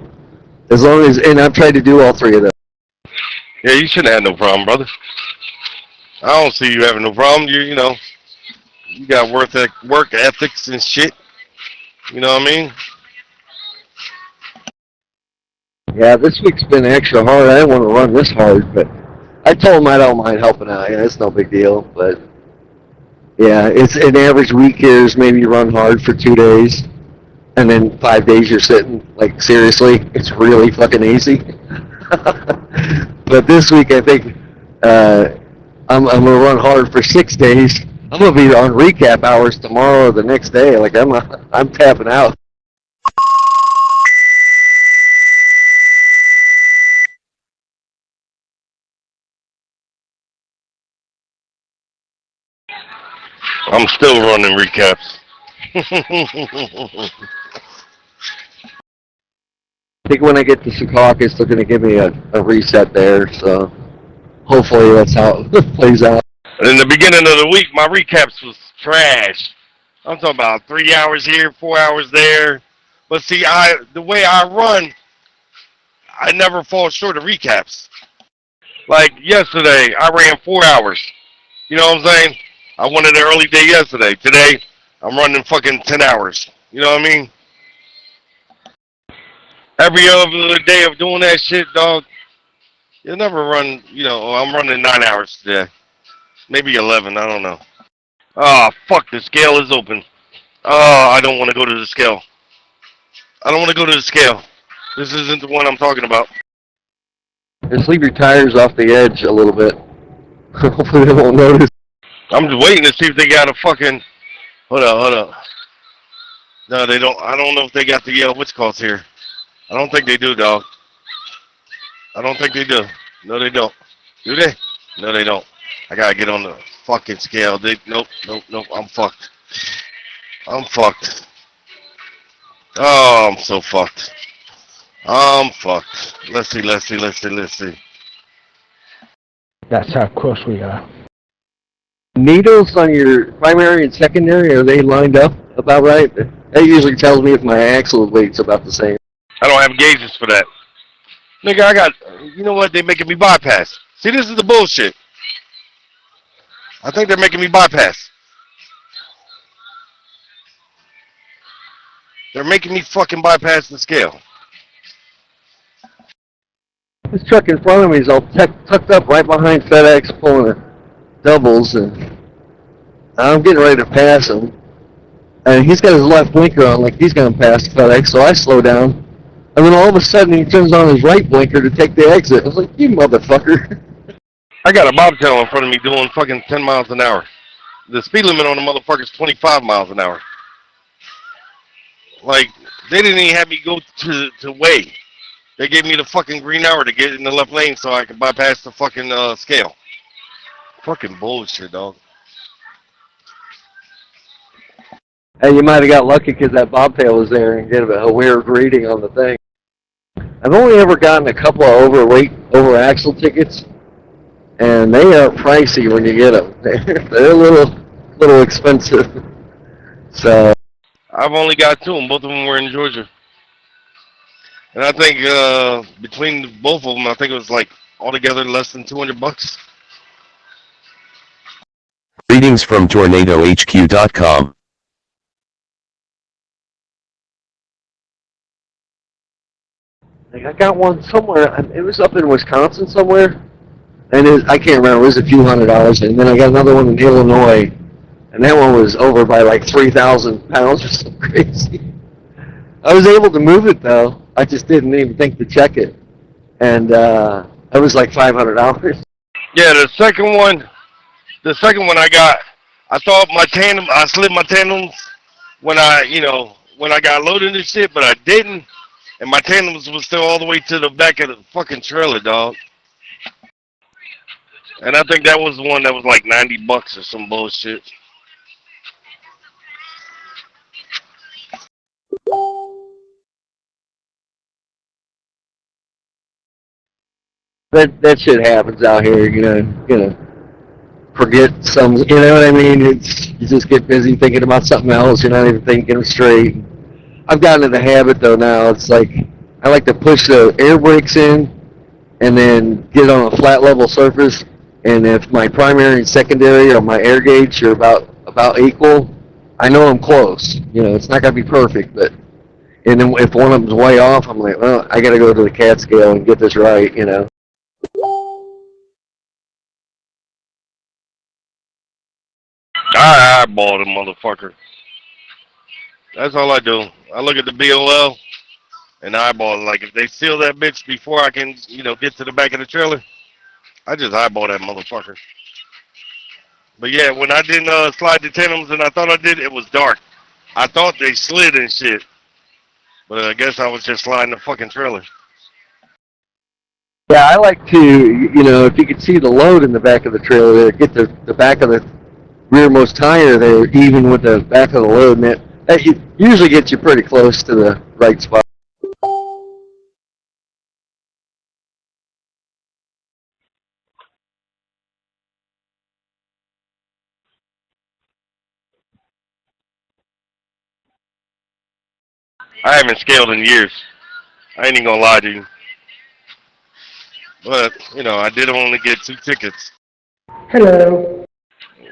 as long as, and I've tried to do all 3 of them. Yeah, you shouldn't have no problem, brother. I don't see you having no problem. You got work ethics and shit. You know what I mean? Yeah, this week's been extra hard. I didn't want to run this hard, but I told him I don't mind helping out. Yeah, it's no big deal. But yeah, it's an average week here is maybe you run hard for 2 days, and then 5 days you're sitting. Like, seriously, it's really fucking easy. But this week I think I'm gonna run hard for 6 days. I'm gonna be on recap hours tomorrow or the next day. Like, I'm tapping out. I'm still running recaps. I think when I get to Secaucus, they're going to give me a reset there, so hopefully that's how it plays out. In the beginning of the week, my recaps was trash. I'm talking about 3 hours here, 4 hours there. But see, the way I run, I never fall short of recaps. Like yesterday, I ran 4 hours. You know what I'm saying? I wanted an early day yesterday. Today, I'm running fucking 10 hours. You know what I mean? Every other day of doing that shit, dog, you'll never run, I'm running 9 hours today. Maybe 11, I don't know. Oh, fuck, the scale is open. Oh, I don't want to go to the scale. I don't want to go to the scale. This isn't the one I'm talking about. Just leave your tires off the edge a little bit. Hopefully they won't notice. I'm just waiting to see if they got a fucking... Hold up. No, they don't. I don't know if they got the what's called here. I don't think they do, dog. I don't think they do. No, they don't. Do they? No, they don't. I gotta get on the fucking scale. Nope. I'm fucked. Oh, I'm so fucked. I'm fucked. Let's see. That's how close we are. Needles on your primary and secondary, are they lined up about right? That usually tells me if my axle weight's about the same. I don't have gauges for that. Nigga, you know what? They're making me bypass. See, this is the bullshit. I think they're making me bypass. They're making me fucking bypass the scale. This truck in front of me is all tucked up right behind FedEx pulling a doubles, and I'm getting ready to pass him. And he's got his left blinker on like he's going to pass FedEx, so I slow down. And then all of a sudden he turns on his right blinker to take the exit. I was like, you motherfucker. I got a bobtail in front of me doing fucking 10 miles an hour. The speed limit on the motherfucker's 25 miles an hour. Like, they didn't even have me go to weigh. They gave me the fucking green hour to get in the left lane so I could bypass the fucking scale. Fucking bullshit, dog. Hey, you might have got lucky because that bobtail was there and get a weird reading on the thing. I've only ever gotten a couple of over axle tickets, and they are pricey when you get them. They're a little expensive. So I've only got 2, and both of them were in Georgia. And I think between both of them, I think it was like altogether less than $200. Greetings from TornadoHQ.com. Like I got one somewhere. It was up in Wisconsin somewhere, and I can't remember. It was a few $100s. And then I got another one in Illinois, and that one was over by like 3,000 pounds or something crazy. I was able to move it though. I just didn't even think to check it, and it was like $500. Yeah, the second one I got, I thought I slid my tandems when I got loaded and shit, but I didn't. And my tandems was still all the way to the back of the fucking trailer, dog. And I think that was the one that was like $90 or some bullshit. That shit happens out here, you know, forget some, you know what I mean? You just get busy thinking about something else, you're not even thinking straight. I've gotten in the habit though now, it's like, I like to push the air brakes in and then get on a flat level surface, and if my primary and secondary or my air gauge are about equal, I know I'm close. You know, it's not going to be perfect, but, and then if one of them's way off, I'm like, well, I got to go to the CAT scale and get this right, you know. I eyeball the motherfucker. That's all I do. I look at the BOL and eyeball it. Like if they seal that bitch before I can, get to the back of the trailer, I just eyeball that motherfucker. But yeah, when I didn't slide the tandems and I thought I did, it was dark. I thought they slid and shit. But I guess I was just sliding the fucking trailer. Yeah, I like to, if you could see the load in the back of the trailer there, get the back of the rearmost tire there even with the back of the load, and that usually gets you pretty close to the right spot. I haven't scaled in years. I ain't even gonna lie to you. But, I did only get 2 tickets. Hello.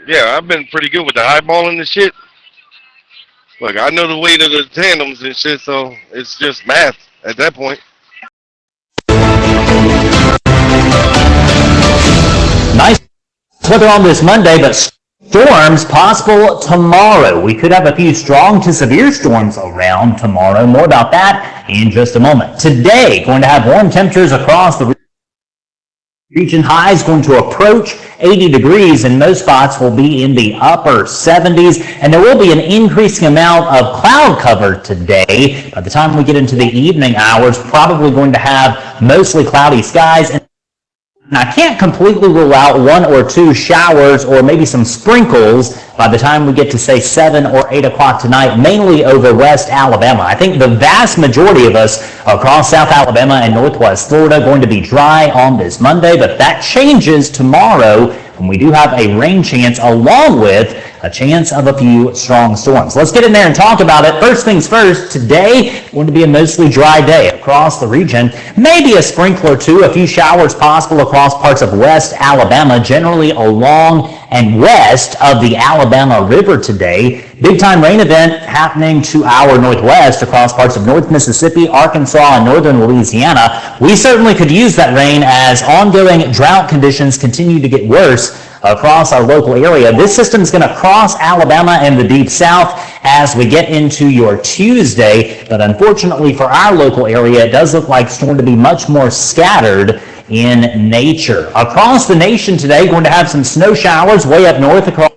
Yeah, I've been pretty good with the eyeballing and shit. Look, I know the weight of the tandems and shit, so it's just math at that point. Nice weather on this Monday, but storms possible tomorrow. We could have a few strong to severe storms around tomorrow. More about that in just a moment. Today, going to have warm temperatures across the region. Highs going to approach 80 degrees, and most spots will be in the upper 70s, and there will be an increasing amount of cloud cover today. By the time we get into the evening hours, probably going to have mostly cloudy skies. And I can't completely rule out 1 or 2 showers or maybe some sprinkles by the time we get to, say, 7 or 8 o'clock tonight, mainly over West Alabama. I think the vast majority of us across South Alabama and Northwest Florida are going to be dry on this Monday, but that changes tomorrow when we do have a rain chance along with a chance of a few strong storms. Let's get in there and talk about it. First things first, today going to be a mostly dry day across the region. Maybe a sprinkle or 2, a few showers possible across parts of West Alabama, generally along and west of the Alabama River today. Big time rain event happening to our northwest across parts of North Mississippi, Arkansas, and northern Louisiana. We certainly could use that rain as ongoing drought conditions continue to get worse across our local area. This system is going to cross Alabama and the deep south as we get into your Tuesday, but unfortunately for our local area, it does look like it's going to be much more scattered in nature. Across the nation today, going to have some snow showers way up north across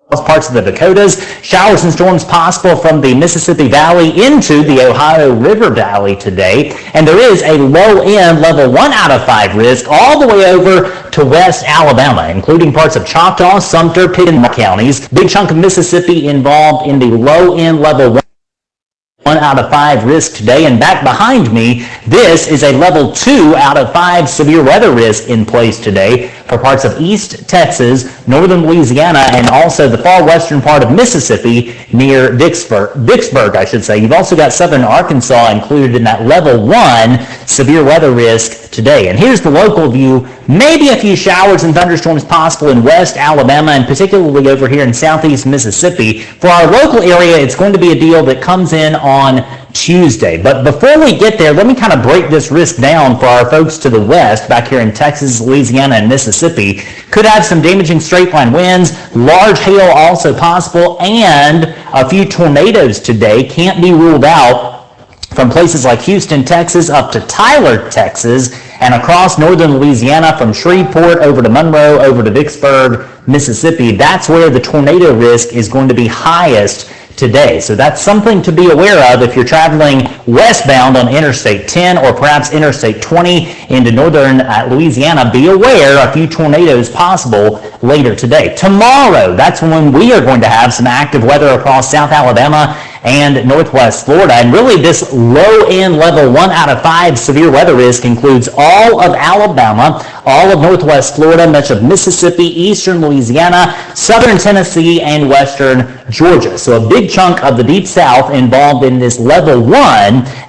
parts of the Dakotas. Showers and storms possible from the Mississippi Valley into the Ohio River Valley today. And there is a low-end level 1 out of 5 risk all the way over to West Alabama, including parts of Choctaw, Sumter, Pitt, and counties. Big chunk of Mississippi involved in the low-end level 1 out of 5 risk today. And back behind me, this is a level 2 out of 5 severe weather risk in place today for parts of East Texas, northern Louisiana, and also the far western part of Mississippi near Vicksburg, I should say. You've also got southern Arkansas included in that level 1 severe weather risk today. And here's the local view. Maybe a few showers and thunderstorms possible in West Alabama and particularly over here in southeast Mississippi. For our local area, it's going to be a deal that comes in on Tuesday. But before we get there, let me kind of break this risk down for our folks to the west, back here in Texas, Louisiana, and Mississippi. Could have some damaging straight line winds, large hail also possible, and a few tornadoes today. Can't be ruled out from places like Houston, Texas, up to Tyler, Texas, and across northern Louisiana from Shreveport over to Monroe, over to Vicksburg, Mississippi. That's where the tornado risk is going to be highest today. So that's something to be aware of if you're traveling westbound on Interstate 10 or perhaps Interstate 20 into northern Louisiana. Be aware a few tornadoes possible later today. Tomorrow, that's when we are going to have some active weather across South Alabama and northwest Florida. And really this low-end level 1 out of 5 severe weather risk includes all of Alabama, all of northwest Florida, much of Mississippi, eastern Louisiana, southern Tennessee, and western Georgia. So a big chunk of the deep south involved in this level 1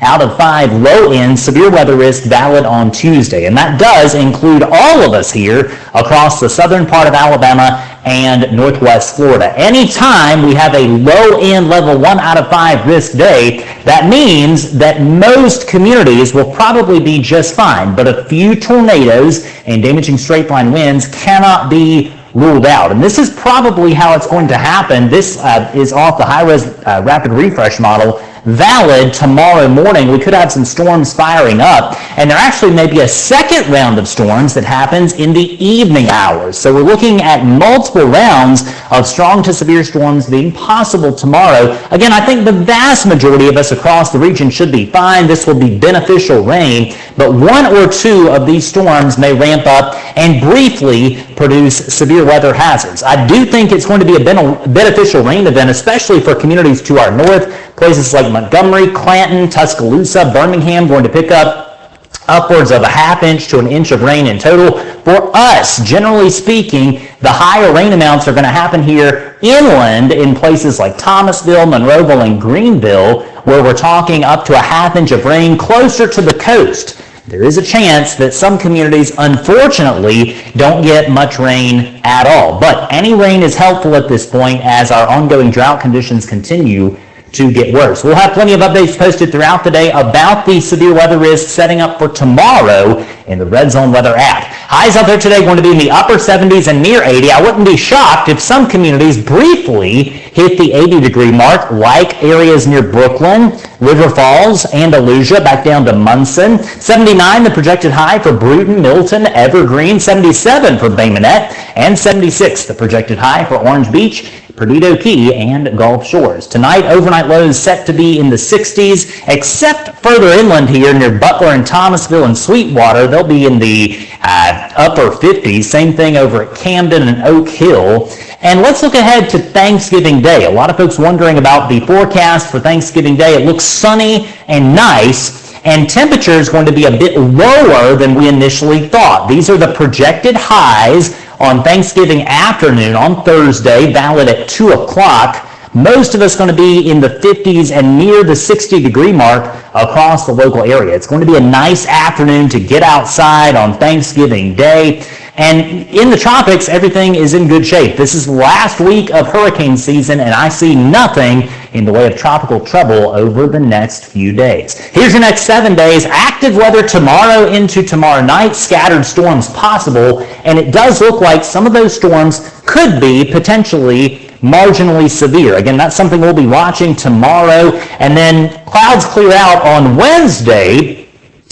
out of 5 low-end severe weather risk valid on Tuesday. And that does include all of us here across the southern part of Alabama and northwest Florida. Anytime we have a low-end level 1 out of 5 risk day, that means that most communities will probably be just fine, but a few tornadoes and damaging straight line winds cannot be ruled out. And this is probably how it's going to happen. This is off the high-res rapid refresh model, valid tomorrow morning. We could have some storms firing up, and there actually may be a second round of storms that happens in the evening hours. So we're looking at multiple rounds of strong to severe storms being possible tomorrow. Again, I think the vast majority of us across the region should be fine. This will be beneficial rain, but 1 or 2 of these storms may ramp up and briefly produce severe weather hazards. I do think it's going to be a beneficial rain event, especially for communities to our north, places like Montgomery, Clanton, Tuscaloosa, Birmingham, going to pick up upwards of a ½ inch to 1 inch of rain in total. For us, generally speaking, the higher rain amounts are going to happen here inland in places like Thomasville, Monroeville, and Greenville, where we're talking up to a ½ inch of rain closer to the coast. There is a chance that some communities, unfortunately, don't get much rain at all. But any rain is helpful at this point as our ongoing drought conditions continue to get worse. We'll have plenty of updates posted throughout the day about the severe weather risk setting up for tomorrow in the Red Zone Weather app. Highs out there today going to be in the upper 70s and near 80. I wouldn't be shocked if some communities briefly hit the 80-degree mark, like areas near Brooklyn, River Falls, Andalusia, back down to Munson. 79, the projected high for Bruton, Milton, Evergreen. 77 for Bay Minette, and 76, the projected high for Orange Beach, Perdido Key, and Gulf Shores. Tonight, overnight lows set to be in the 60s, except further inland here near Butler and Thomasville and Sweetwater. They'll be in the upper 50s. Same thing over at Camden and Oak Hill. And let's look ahead to Thanksgiving Day. A lot of folks wondering about the forecast for Thanksgiving Day. It looks sunny and nice, and temperature is going to be a bit lower than we initially thought. These are the projected highs on Thanksgiving afternoon on Thursday, valid at 2 o'clock. Most of us going to be in the 50s and near the 60-degree mark across the local area. It's going to be a nice afternoon to get outside on Thanksgiving Day. And in the tropics, everything is in good shape. This is the last week of hurricane season, and I see nothing in the way of tropical trouble over the next few days. Here's your next 7 days. Active weather tomorrow into tomorrow night. Scattered storms possible, and it does look like some of those storms could be potentially marginally severe. Again, that's something we'll be watching tomorrow. And then clouds clear out on Wednesday,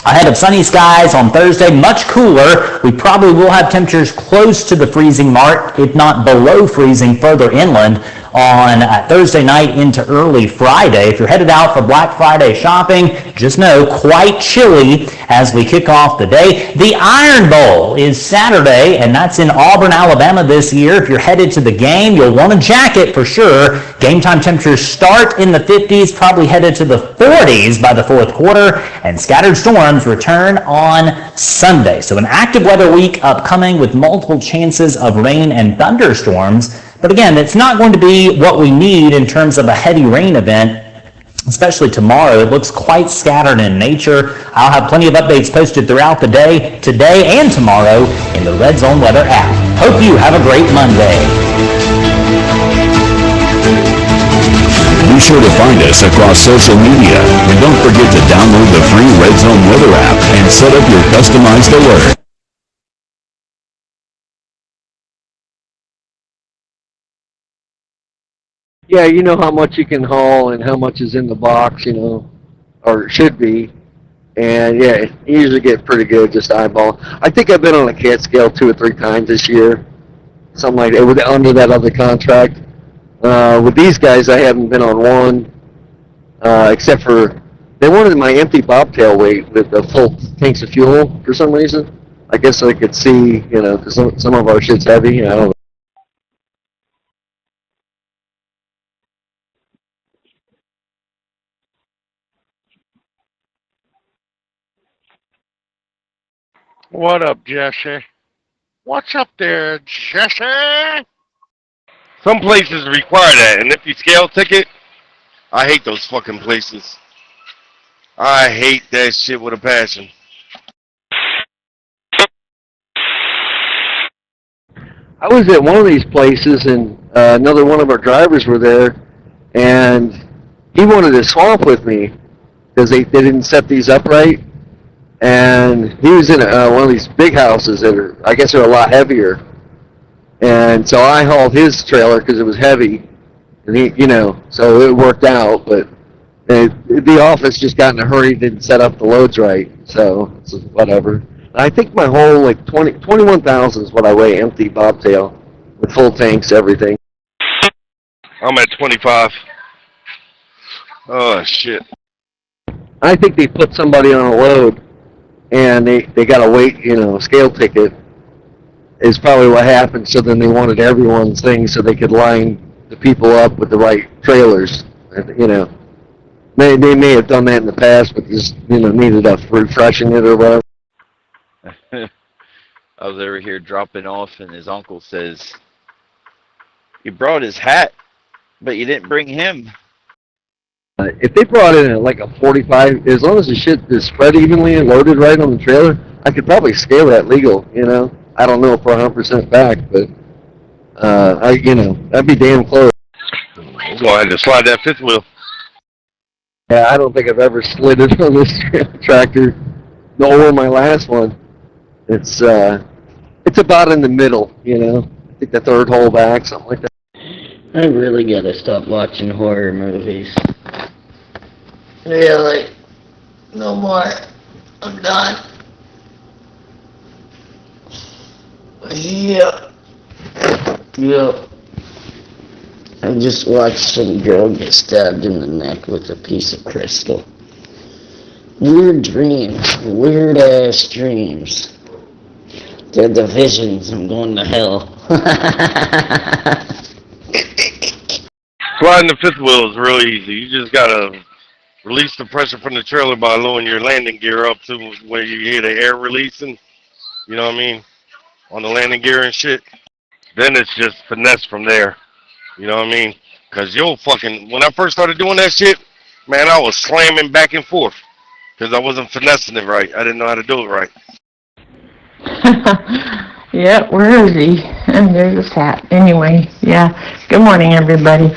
Ahead of sunny skies on Thursday, much cooler. We probably will have temperatures close to the freezing mark, if not below freezing further inland on Thursday night into early Friday. If you're headed out for Black Friday shopping, just know quite chilly as we kick off the day. The Iron Bowl is Saturday, and that's in Auburn, Alabama this year. If you're headed to the game, you'll want a jacket for sure. Game time temperatures start in the 50s, probably headed to the 40s by the fourth quarter, and scattered storms return on Sunday. So an active weather week upcoming with multiple chances of rain and thunderstorms. But again, it's not going to be what we need in terms of a heavy rain event, especially tomorrow. It looks quite scattered in nature. I'll have plenty of updates posted throughout the day, today and tomorrow, in the Red Zone Weather app. Hope you have a great Monday. Be sure to find us across social media, and don't forget to download the free Red Zone Weather app and set up your customized alert. Yeah, you know how much you can haul and how much is in the box, you know, or it should be. And yeah, you usually get pretty good just eyeball. I think I've been on a CAT scale 2 or 3 times this year, something like that, under that other contract. With these guys, I haven't been on one, except for they wanted my empty bobtail weight with the full tanks of fuel for some reason. I guess I could see, you know, because some of our shit's heavy. I don't know. What up, Jesse? What's up there, Jesse? Some places require that, and if you scale ticket, I hate those fucking places. I hate that shit with a passion. I was at one of these places, and another one of our drivers were there, and he wanted to swamp with me because they didn't set these up right. And he was in one of these big houses that are, I guess, are a lot heavier. And so I hauled his trailer because it was heavy, and he, you know, so it worked out. But the office just got in a hurry, didn't set up the loads right, so whatever. I think my whole, like, 21,000 is what I weigh empty bobtail with full tanks, everything. I'm at 25. Oh, shit. I think they put somebody on a load, and they got a weight, you know, scale ticket is probably what happened. So then they wanted everyone's thing so they could line the people up with the right trailers. You know, they may have done that in the past, but just, you know, needed us refreshing it or whatever. I was over here dropping off, and his uncle says, "You brought his hat, but you didn't bring him." If they brought in like a 45, as long as the shit is spread evenly and loaded right on the trailer, I could probably scale that legal, you know. I don't know if we're 100% back, but you know, that'd be damn close. We're going to have to slide that fifth wheel. Yeah, I don't think I've ever slid it on this tractor, nor my last one. It's about in the middle, you know. I think the third hole back, something like that. I really gotta stop watching horror movies. Really? No more. I'm done. Yeah. Yep. I just watched some girl get stabbed in the neck with a piece of crystal. Weird dreams. Weird ass dreams. They're the visions. I'm going to hell. Sliding the fifth wheel is real easy. You just gotta release the pressure from the trailer by lowering your landing gear up to where you hear the air releasing. You know what I mean? On the landing gear and shit. Then it's just finesse from there. You know what I mean? Cause you'll fucking, when I first started doing that shit, man, I was slamming back and forth. Cause I wasn't finessing it right. I didn't know how to do it right. Yeah, where is he? And there's his hat. Anyway, yeah. Good morning, everybody.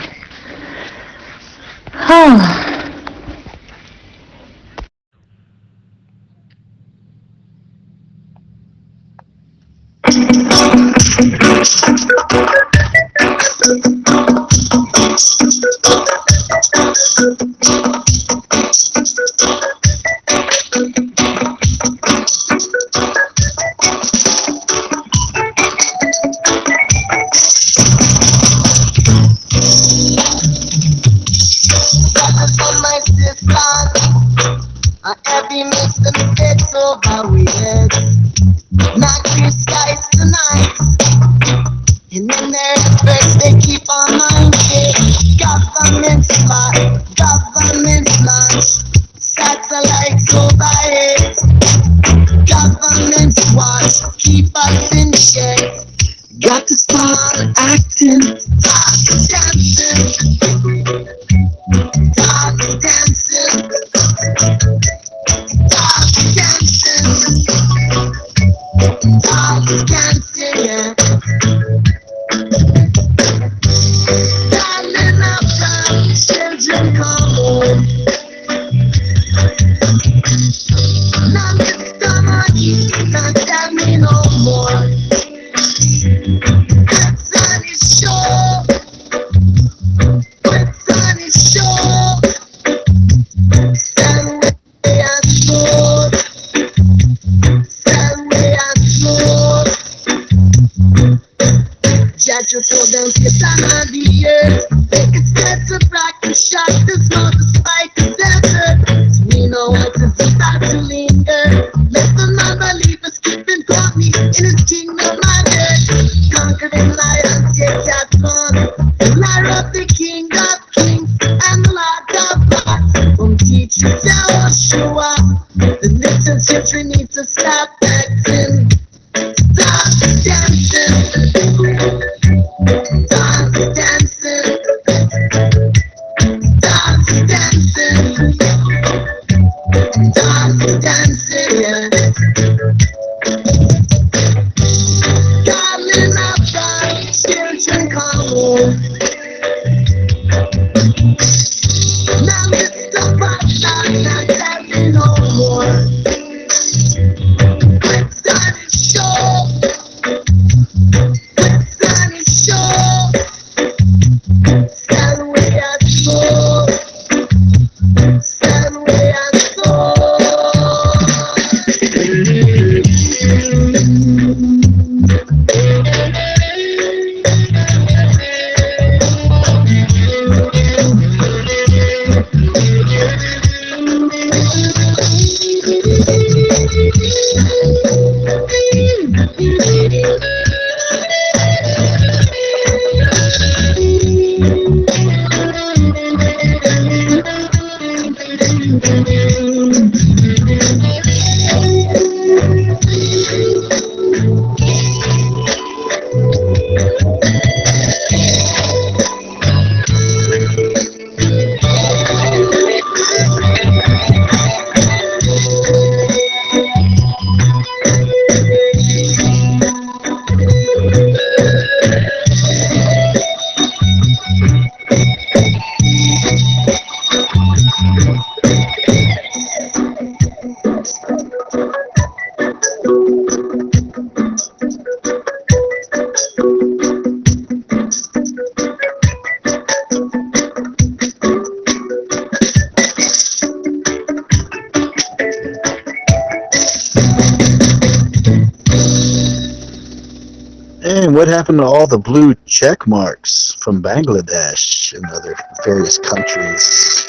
What happened to all the blue check marks from Bangladesh and other various countries?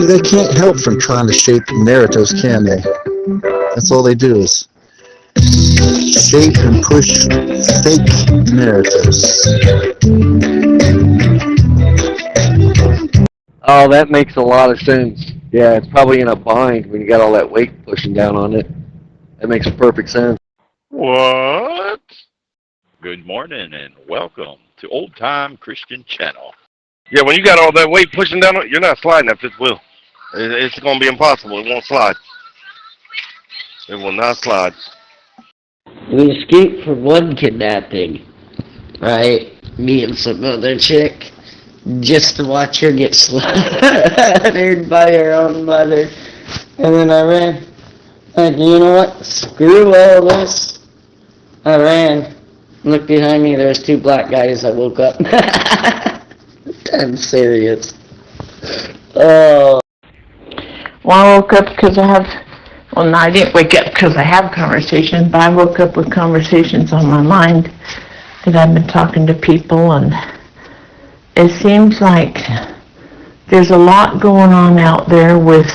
They can't help from trying to shape narratives, can they? That's all they do is shape and push fake narratives. Oh, that makes a lot of sense. Yeah, it's probably in a bind when you got all that weight pushing down on it. That makes perfect sense. What? Good morning and welcome to Old Time Christian Channel. Yeah, when you got all that weight pushing down, you're not sliding that fifth wheel. It's going to be impossible. It won't slide. It will not slide. We escaped from one kidnapping, right? Me and some other chick, just to watch her get slaughtered by her own mother. And then I ran. Like, you know what? Screw all this. I ran. Looked behind me, there's two black guys. I woke up. I'm serious. Oh. Well, I woke up because I have, well, no, I didn't wake up because I have conversations, but I woke up with conversations on my mind that I've been talking to people, and it seems like there's a lot going on out there with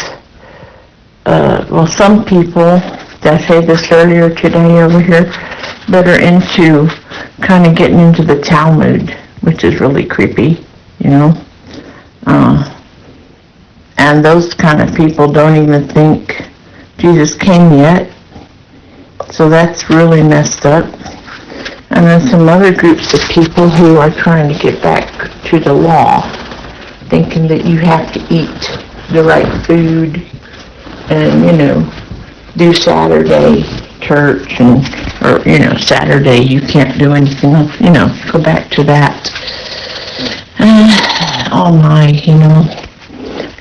well, some people, did I say this earlier today over here, that are into kind of getting into the Talmud, which is really creepy, you know. And those kind of people don't even think Jesus came yet. So that's really messed up. And then some other groups of people who are trying to get back to the law, thinking that you have to eat the right food and, do Saturday church or, Saturday you can't do anything, go back to that. Oh my,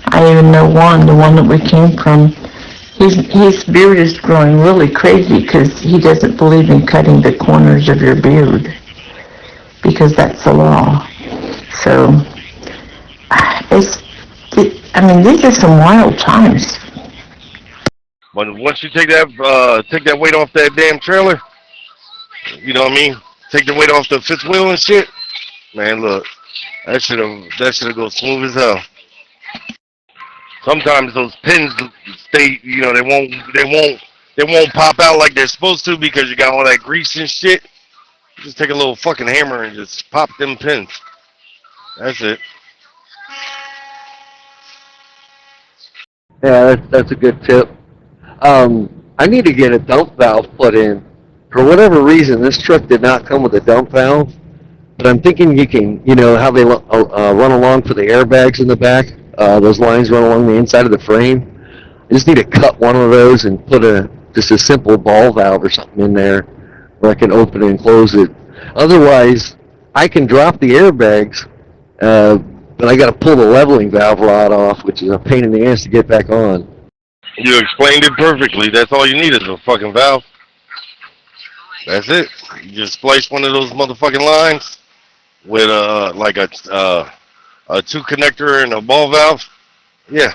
I even know the one that we came from, his beard is growing really crazy because he doesn't believe in cutting the corners of your beard because that's the law. So, these are some wild times. But once you take that weight off that damn trailer, you know what I mean? Take the weight off the fifth wheel and shit. Man, look, that shit'll go smooth as hell. Sometimes those pins stay, they won't pop out like they're supposed to because you got all that grease and shit. Just take a little fucking hammer and just pop them pins. That's it. Yeah, that's a good tip. I need to get a dump valve put in. For whatever reason, this truck did not come with a dump valve, but I'm thinking you can, how they run along for the airbags in the back. Those lines run along the inside of the frame. I just need to cut one of those and put just a simple ball valve or something in there where I can open and close it. Otherwise, I can drop the airbags, but I got to pull the leveling valve rod off, which is a pain in the ass to get back on. You explained it perfectly. That's all you need is a fucking valve. That's it. You just splice one of those motherfucking lines with like a two connector and a ball valve. Yeah,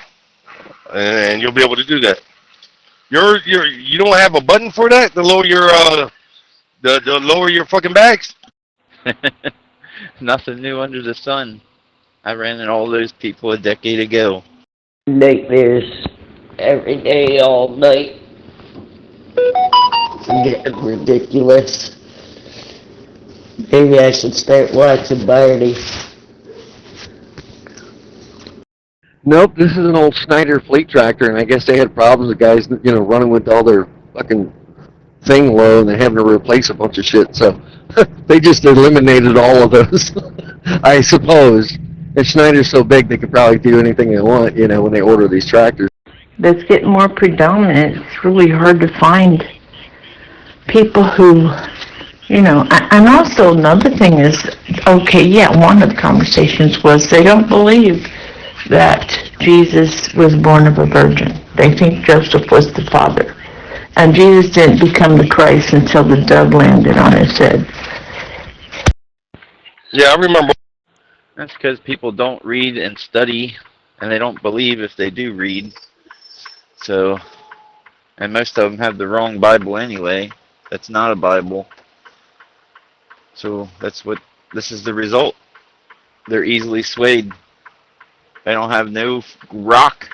and you'll be able to do that. You don't have a button for that to lower your the lower your fucking bags. Nothing new under the sun. I ran into all those people a decade ago. Nightmares every day, all night. It's getting ridiculous. Maybe I should start watching Barney. Nope, this is an old Schneider fleet tractor, and I guess they had problems with guys, running with all their fucking thing low, and they're having to replace a bunch of shit, so they just eliminated all of those, I suppose. And Schneider's so big, they could probably do anything they want, when they order these tractors. That's getting more predominant. It's really hard to find people who, and also another thing is, one of the conversations was they don't believe that Jesus was born of a virgin. They think Joseph was the father. And Jesus didn't become the Christ until the dove landed on his head. Yeah, I remember. That's because people don't read and study, and they don't believe if they do read. So, and most of them have the wrong Bible anyway. That's not a Bible. So this is the result. They're easily swayed. They don't have no rock.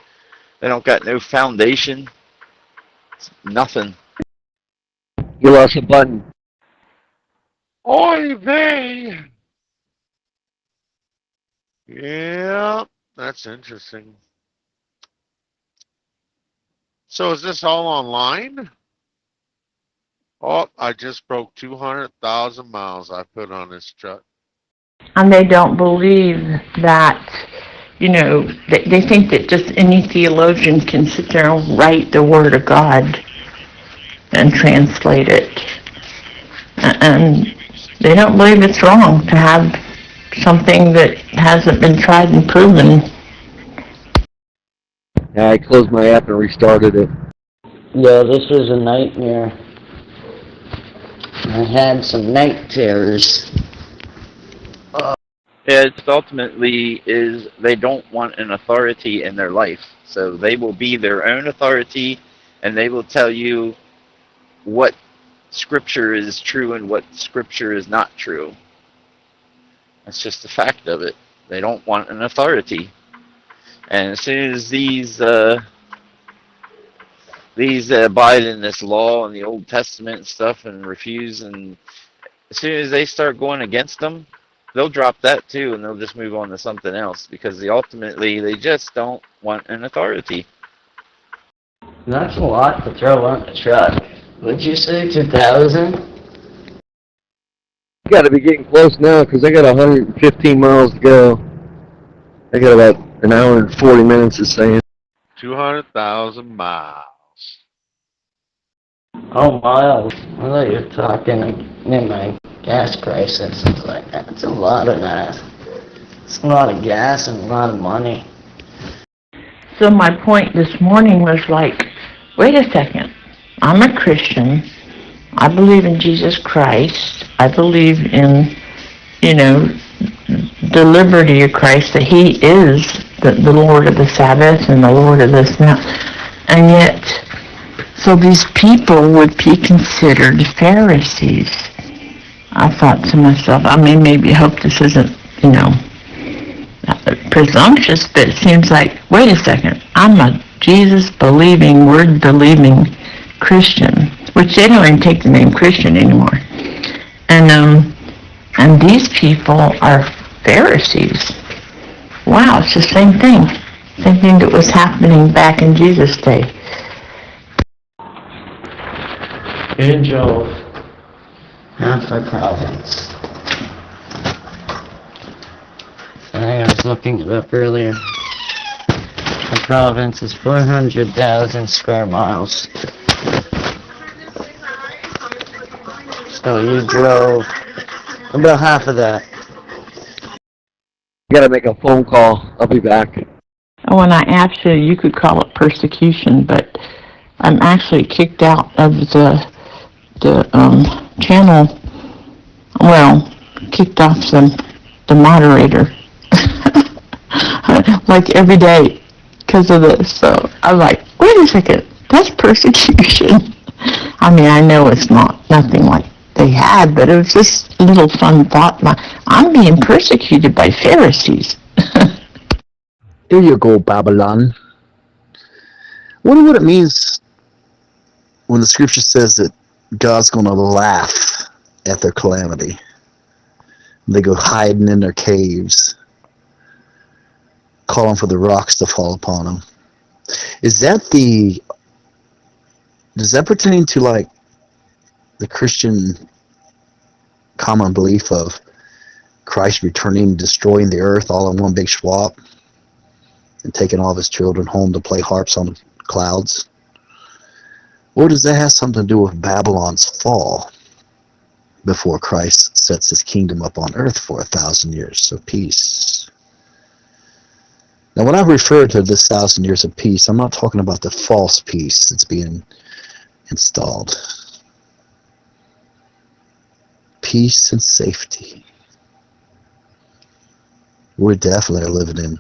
They don't got no foundation. It's nothing. You lost a button. Oy vey! Yeah, that's interesting. So is this all online? Oh, I just broke 200,000 miles I put on this truck. And they don't believe that, they think that just any theologian can sit there and write the Word of God and translate it. And they don't believe it's wrong to have something that hasn't been tried and proven. Yeah, I closed my app and restarted it. Yeah, this was a nightmare. I had some night terrors. It ultimately is they don't want an authority in their life. So they will be their own authority, and they will tell you what Scripture is true and what Scripture is not true. That's just the fact of it. They don't want an authority. And as soon as these abide in this law and the Old Testament and stuff and refuse, and as soon as they start going against them, they'll drop that too, and they'll just move on to something else because ultimately they just don't want an authority. That's a lot to throw on the truck. What'd you say, 2,000? You gotta be getting close now, because I got 115 miles to go. I got about an hour and 40 minutes of saying. 200,000 miles. Oh, miles. I thought you were talking in my gas price and stuff like that. It's a lot of that. It's a lot of gas and a lot of money. So my point this morning was like, wait a second. I'm a Christian. I believe in Jesus Christ. I believe in, the liberty of Christ, that He is the Lord of the Sabbath and the Lord of this and that. And yet, so these people would be considered Pharisees. I thought to myself, maybe I hope this isn't, presumptuous, but it seems like, wait a second, I'm a Jesus-believing, word-believing Christian, which they don't even take the name Christian anymore. And these people are Pharisees. Wow, it's the same thing. Same thing that was happening back in Jesus' day. Good job. Half a province. I was looking it up earlier. The province is 400,000 square miles. So you drove about half of that. You gotta make a phone call. I'll be back. Oh, and I actually, you could call it persecution, but I'm actually kicked out of the channel. Well, kicked off the moderator. Like every day because of this. So I'm like, wait a second, that's persecution. I know it's nothing like they had, but it was just a little fun thought. I'm being persecuted by Pharisees. There you go, Babylon. Wonder what it means when the scripture says that God's going to laugh at their calamity. They go hiding in their caves, calling for the rocks to fall upon them. Does that pertain to like the Christian common belief of Christ returning, destroying the earth all in one big swap, and taking all of his children home to play harps on the clouds? Or does that have something to do with Babylon's fall before Christ sets his kingdom up on earth for 1,000 years of peace? Now, when I refer to this 1,000 years of peace, I'm not talking about the false peace that's being installed. Peace and safety. We're definitely living in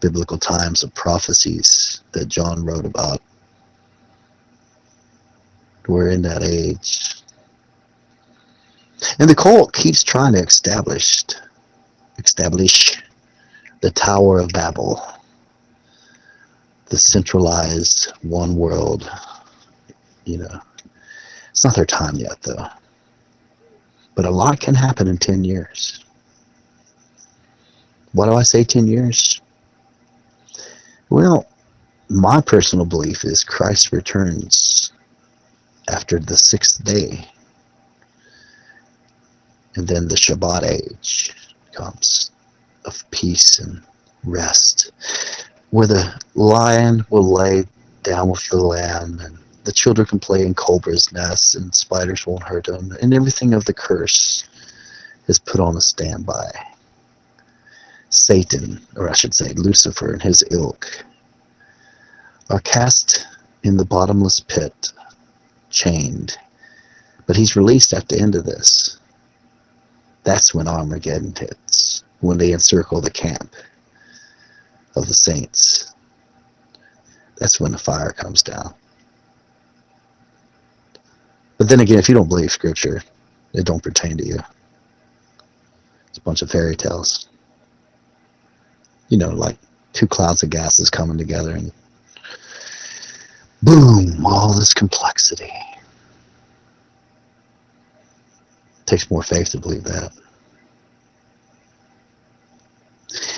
biblical times of prophecies that John wrote about. We're in that age. And the cult keeps trying to establish the Tower of Babel, the centralized one world. It's not their time yet, though. But a lot can happen in 10 years. Why do I say 10 years? Well, my personal belief is Christ returns after the 6th day. And then the Shabbat age comes of peace and rest, where the lion will lay down with the lamb, and the children can play in cobras' nests, and spiders won't hurt them, and everything of the curse is put on a standby. Satan, or I should say Lucifer and his ilk, are cast in the bottomless pit, chained, but he's released at the end of this. That's when Armageddon hits, when they encircle the camp of the saints. That's when the fire comes down. But then again, if you don't believe Scripture, it don't pertain to you. It's a bunch of fairy tales. Like two clouds of gases coming together and boom, all this complexity. It takes more faith to believe that.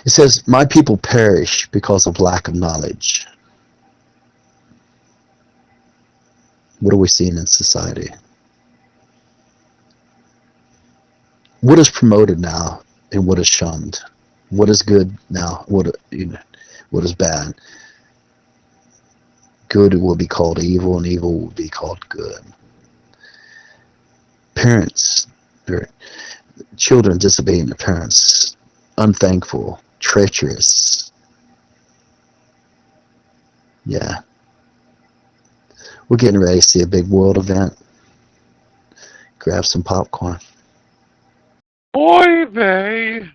It says, my people perish because of lack of knowledge. What are we seeing in society? What is promoted now and what is shunned? What is good now? What is bad? Good will be called evil and evil will be called good. Parents, or children disobeying their parents, unthankful, treacherous. Yeah. We're getting ready to see a big world event. Grab some popcorn. Boy, they.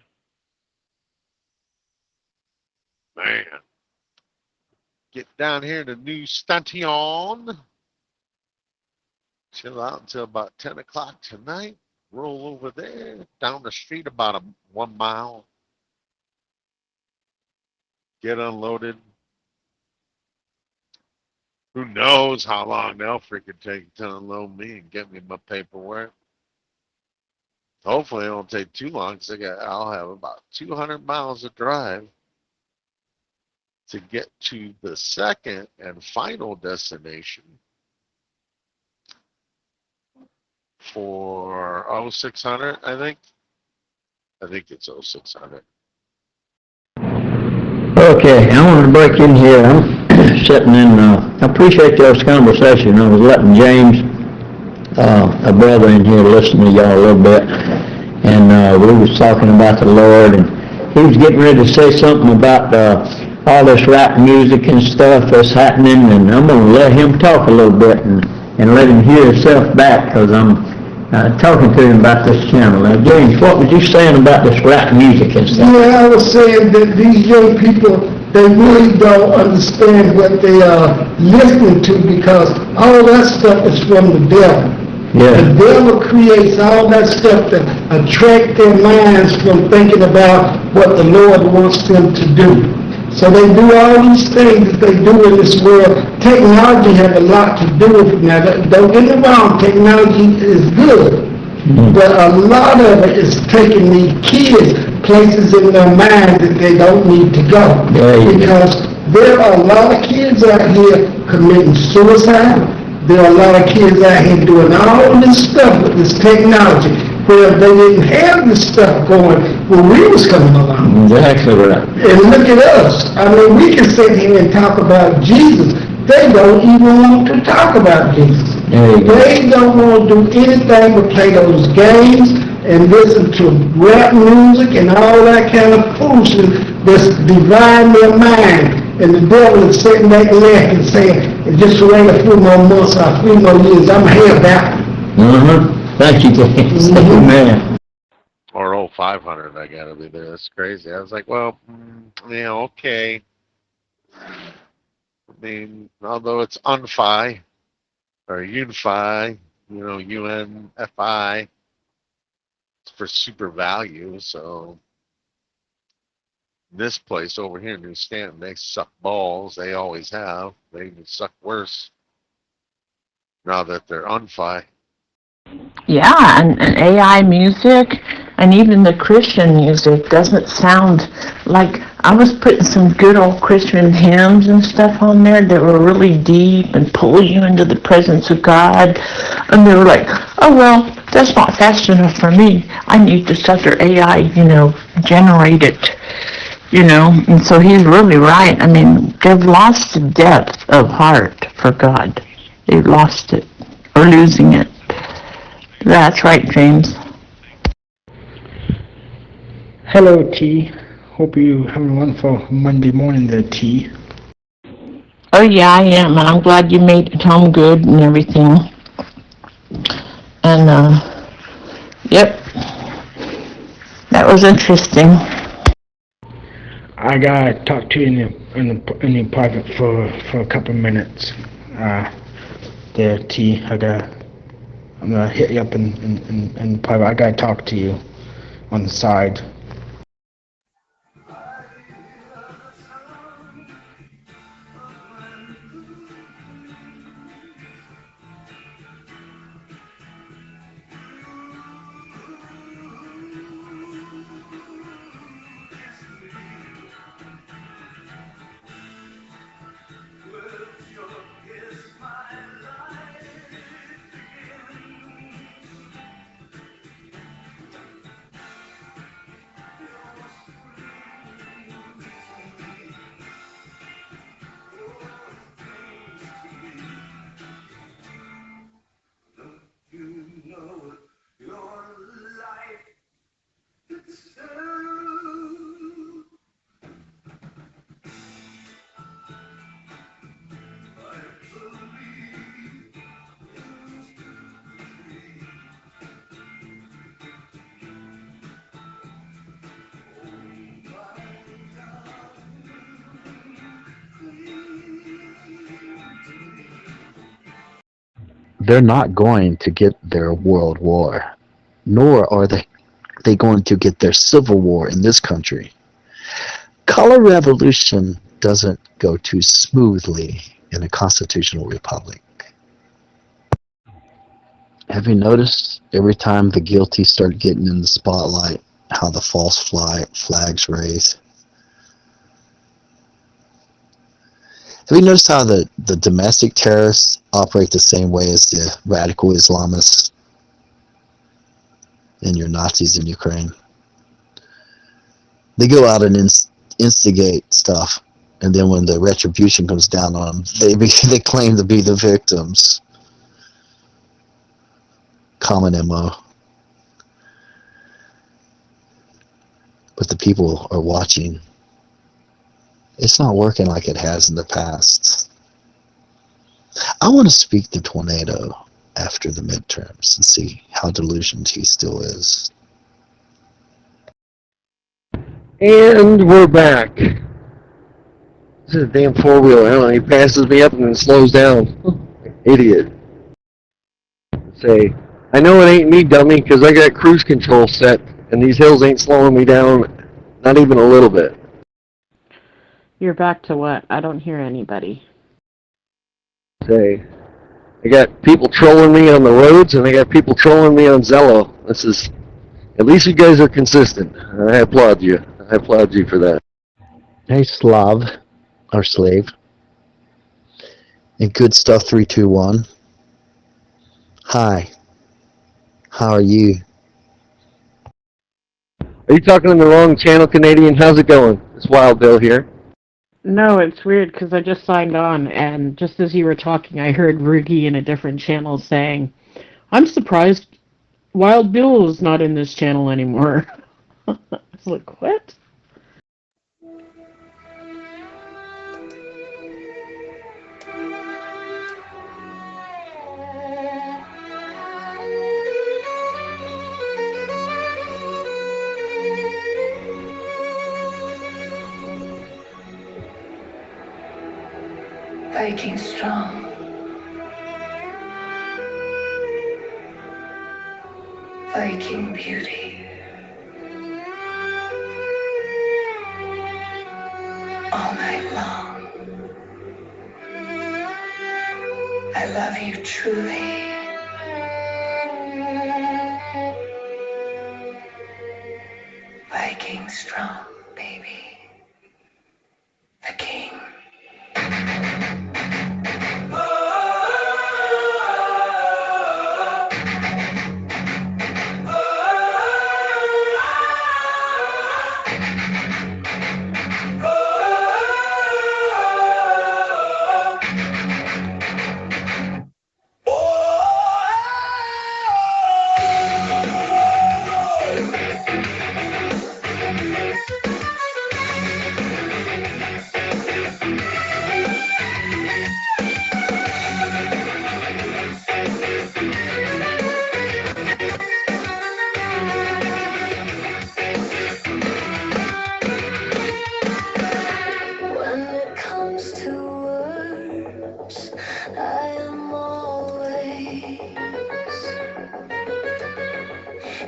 Man. Get down here to New Station. Chill out until about 10 o'clock tonight. Roll over there, down the street about 1 mile. Get unloaded. Who knows how long they'll freaking take to unload me and get me my paperwork. Hopefully it won't take too long because I'll have about 200 miles of drive to get to the second and final destination for 0600, I think. I think it's 0600. Okay, I want to break in here. I'm sitting in, I appreciate y'all's conversation. I was letting James, a brother in here, listen to y'all a little bit. And we was talking about the Lord, and he was getting ready to say something about all this rap music and stuff that's happening, and I'm going to let him talk a little bit and let him hear himself back, because I'm talking to him about this channel. Now, James, what was you saying about this rap music and stuff? Yeah, I was saying that these young people, they really don't understand what they are listening to, because all that stuff is from the devil. Yeah. The devil creates all that stuff to attract their minds from thinking about what the Lord wants them to do. So they do all these things that they do in this world. Technology has a lot to do with it. Now, don't get me wrong, technology is good. Mm-hmm. But a lot of it is taking these kids places in their mind that they don't need to go. Yeah. Because there are a lot of kids out here committing suicide. There are a lot of kids out here doing all this stuff with this technology, where they didn't have this stuff going when we was coming along. Exactly right. And look at us. I mean, we can sit here and talk about Jesus. They don't even want to talk about Jesus. They don't want to do anything but play those games and listen to rap music and all that kind of foolishness that's divine their mind. And the devil is sitting back laughing, saying, just wait a few more months or 3 more years, I'm here back. Mm-hmm. Thank you, James. Amen. Or 0500, I gotta be there. That's crazy. I was like, well, yeah, okay. I mean, although it's unfi or unify, UNFI, it's for super value. So this place over here, New Stanton, they suck balls. They always have. They even suck worse now that they're unfi. Yeah, and AI music and even the Christian music doesn't sound like, I was putting some good old Christian hymns and stuff on there that were really deep and pull you into the presence of God, and they were like, oh well, that's not fast enough for me. I need this other AI, generate it, and so he's really right. I mean, they've lost the depth of heart for God. They've lost it, or losing it. That's right, James. Hello, T. Hope you having a wonderful Monday morning there, T. Oh yeah, I am, and I'm glad you made it home good and everything. And yep, that was interesting. I gotta talk to you in the private for a couple minutes. There, T. I'm gonna hit you up in private. I gotta talk to you on the side. they're not going to get their world war, nor are they going to get their civil war in this country. Color revolution doesn't go too smoothly in a constitutional republic. Have you noticed every time the guilty start getting in the spotlight, how the false flags raise? Have you noticed how the domestic terrorists operate the same way as the radical Islamists and your Nazis in Ukraine? They go out and instigate stuff, and then when the retribution comes down on them, they claim to be the victims. Common MO. But the people are watching. It's not working like it has in the past. I want to speak to Tornado after the midterms and see how delusioned he still is. And we're back. This is a damn four-wheeler. I don't know, he passes me up and then slows down. Idiot. Say, I know it ain't me, dummy, because I got cruise control set, and these hills ain't slowing me down, not even a little bit. You're back to what? I don't hear anybody. Say, I got people trolling me on the roads, and I got people trolling me on Zello. This is, at least you guys are consistent. I applaud you. I applaud you for that. Hey, Slav, or Slave, and Good Stuff 321. Hi. How are you? Are you talking on the wrong channel, Canadian? How's it going? It's Wild Bill here. No, it's weird because I just signed on, and just as you were talking, I heard Rugi in a different channel saying, I'm surprised Wild Bill is not in this channel anymore. I was like, what? Viking strong. Viking beauty. All night long. I love you truly. Viking strong, baby. The king.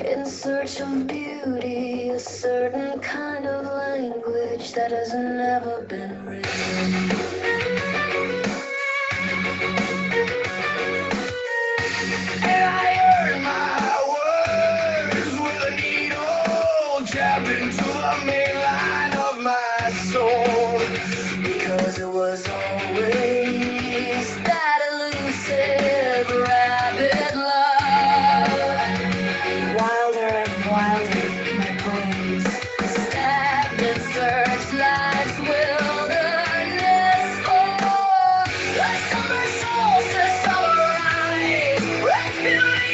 In search of beauty, a certain kind of language that has never been written. And I earn my words with a needle jabbed into the main line of my soul. Because it was always that elusive rabbit love. Wilder and wilder, my poems, stagnant searchlights, wilderness. Oh, the summer solstice, summer rise, rescuing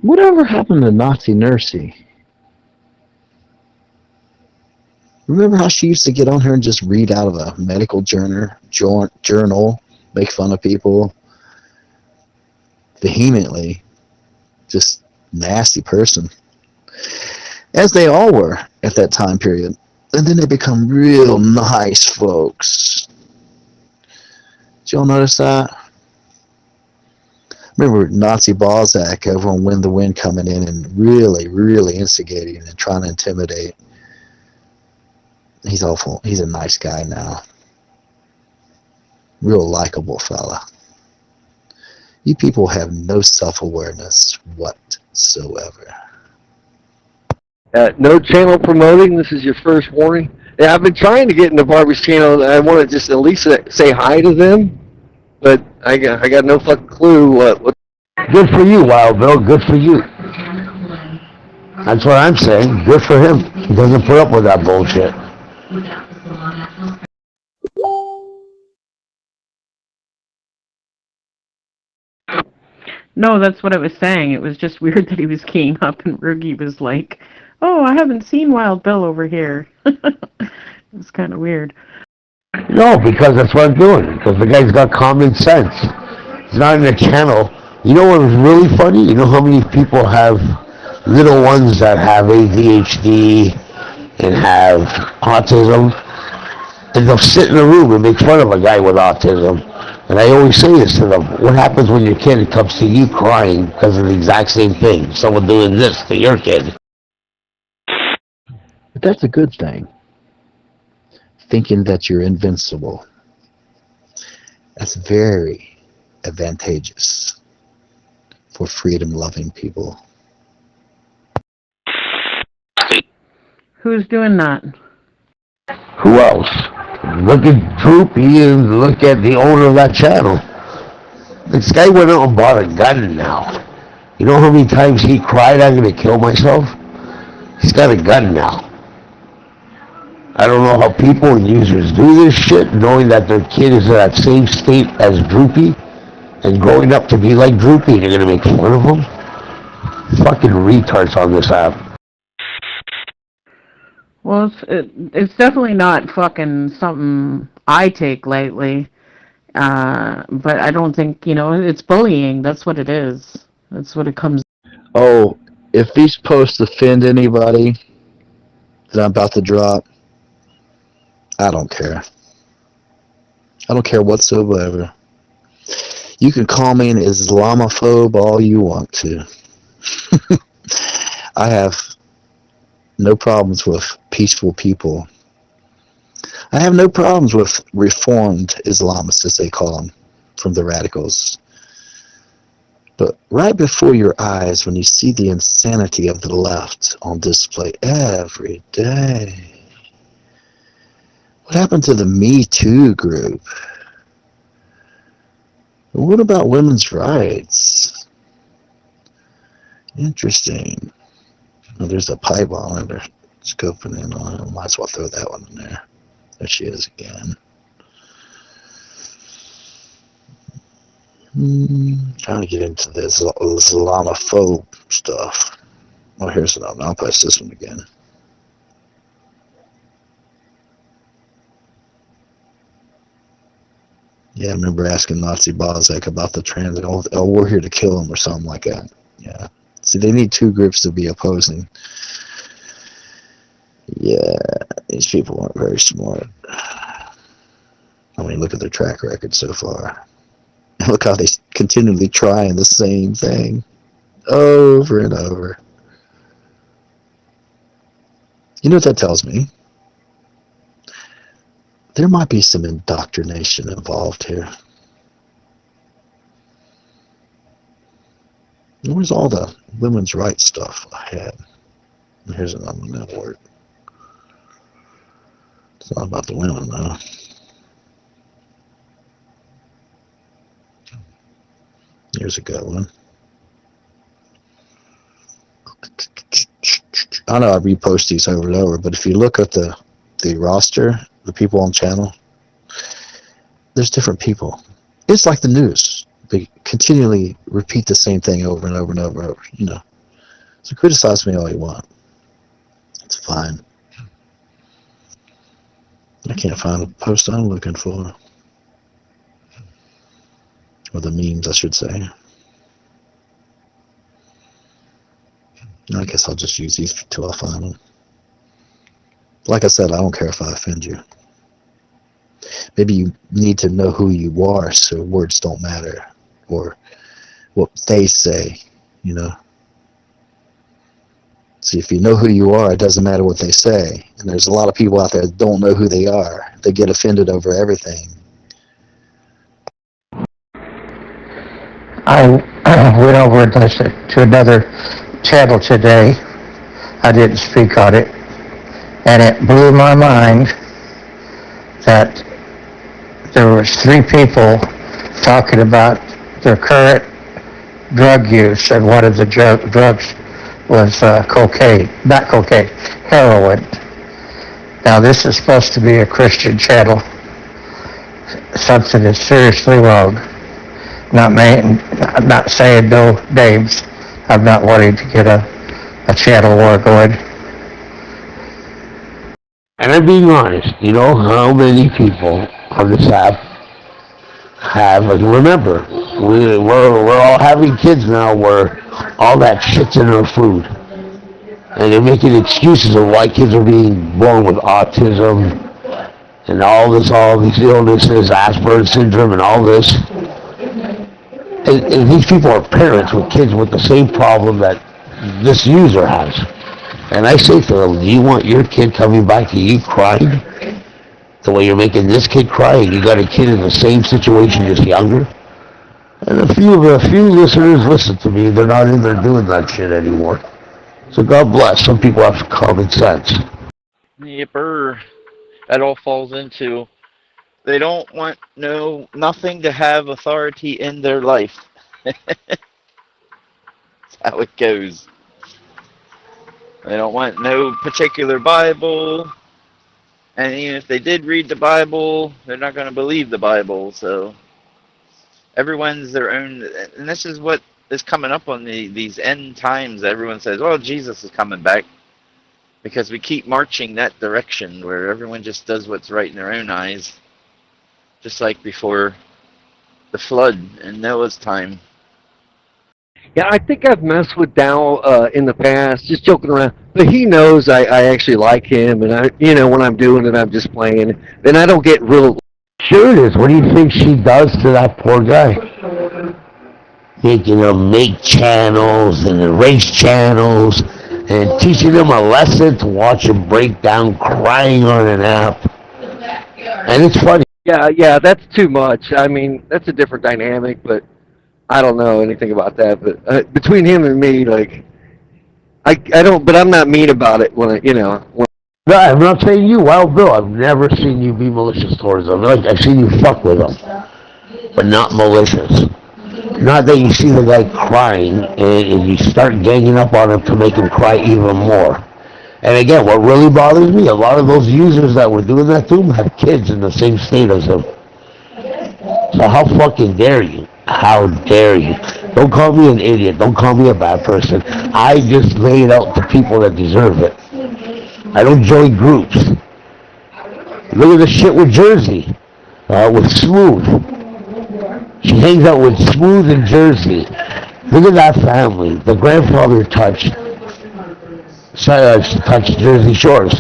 Whatever happened to Nazi Nursey? Remember how she used to get on here and just read out of a medical journal, make fun of people vehemently? Just nasty person. As they all were at that time period. And then they become real nice folks. Did y'all notice that? Remember Nazi Balzac over on When the Wind coming in and really, really instigating and trying to intimidate. He's awful. He's a nice guy now. Real likable fella. You people have no self-awareness whatsoever. No channel promoting. This is your first warning. Yeah, I've been trying to get into Barbie's channel. I want to just at least say hi to them, but I got no fucking clue what. Good for you, Wild Bill. Good for you. That's what I'm saying. Good for him. He doesn't put up with that bullshit. No, that's what I was saying. It was just weird that he was keying up and Roogie was like, oh, I haven't seen Wild Bill over here. It was kind of weird. No, because that's what I'm doing. Because the guy's got common sense. He's not in a channel. You know what was really funny? You know how many people have little ones that have ADHD and have autism? And they'll sit in a room and make fun of a guy with autism. And I always say this to them. What happens when your kid comes to you crying because of the exact same thing? Someone doing this to your kid. But that's a good thing. Thinking that you're invincible. That's very advantageous for freedom-loving people. Who's doing that? Who else? Look at Droopy and look at the owner of that channel. This guy went out and bought a gun now. You know how many times he cried, I'm going to kill myself? He's got a gun now. I don't know how people and users do this shit, knowing that their kid is in that same state as Droopy, and growing up to be like Droopy, and you're going to make fun of him? Fucking retards on this app. Well, it's definitely not fucking something I take lightly. But I don't think, it's bullying. That's what it is. That's what it comes. Oh, if these posts offend anybody that I'm about to drop, I don't care. I don't care whatsoever. You can call me an Islamophobe all you want to. I have no problems with peaceful people. I have no problems with reformed Islamists, as they call them, from the radicals. But right before your eyes, when you see the insanity of the left on display every day, what happened to the Me Too group? What about women's rights? Interesting. Oh, there's a pipe on it. Scoping in on it. Might as well throw that one in there. There she is again. Trying to get into this Islamophobe stuff. Oh, here's another. I'll post this one again. Yeah, I remember asking Nazi Balzac about the trans. Oh, we're here to kill him or something like that. Yeah. See, they need two groups to be opposing. Yeah, these people aren't very smart. I mean, look at their track record so far. And look how they continually trying the same thing over and over. You know what that tells me? There might be some indoctrination involved here. Where's all the women's rights stuff I had? Here's another one that'll work. It's not about the women, though. Here's a good one. I know I repost these over and over, but if you look at the roster, the people on channel, there's different people. It's like the news. They continually repeat the same thing over and over and over and over. So criticize me all you want. It's fine. I can't find the post I'm looking for. Or the memes, I should say. I guess I'll just use these till I find them. Like I said, I don't care if I offend you. Maybe you need to know who you are so words don't matter. Or what they say, you know. See, if you know who you are, it doesn't matter what they say. And there's a lot of people out there that don't know who they are. They get offended over everything. I went over and listened to another channel today. I didn't speak on it. And it blew my mind that there was 3 people talking about their current drug use, and one of the drugs was cocaine, not cocaine, heroin. Now this is supposed to be a Christian channel. Something is seriously wrong. I'm not saying no names. I'm not wanting to get a channel war going. And I'm being honest, you know how many people on this app have, and remember, we're all having kids now where all that shit's in our food. And they're making excuses of why kids are being born with autism and all these illnesses, Asperger's syndrome and all this. And these people are parents with kids with the same problem that this user has. And I say to them, do you want your kid coming back to you crying the way you're making this kid cry, and you got a kid in the same situation, just younger? And a few listeners listen to me. They're not in there doing that shit anymore. So God bless. Some people have common sense. Yipper. That all falls into, they don't want nothing to have authority in their life. That's how it goes. They don't want no particular Bible. And even if they did read the Bible, they're not going to believe the Bible. So everyone's their own. And this is what is coming up on these end times. Everyone says, well, Jesus is coming back. Because we keep marching that direction where everyone just does what's right in their own eyes. Just like before the flood in Noah's time. Yeah, I think I've messed with Dow in the past, just joking around. But he knows I actually like him, and when I'm doing it, I'm just playing. Then I don't get real. Sure it is. What do you think she does to that poor guy? Making him make channels and erase channels and teaching him a lesson to watch him break down crying on an app. And it's funny. Yeah, that's too much. I mean, that's a different dynamic, but I don't know anything about that. But between him and me, like, I don't, but I'm not mean about it when No, I'm not saying you, Wild Bill. I've never seen you be malicious towards them. I've seen you fuck with them, but not malicious. Not that you see the guy crying and you start ganging up on him to make him cry even more. And again, what really bothers me, a lot of those users that were doing that to him have kids in the same state as him. So how fucking dare you? How dare you? Don't call me an idiot. Don't call me a bad person. I just lay it out to people that deserve it. I don't join groups. Look at the shit with Jersey, with Smooth. She hangs out with Smooth in Jersey. Look at that family. The grandfather touched Jersey Shores.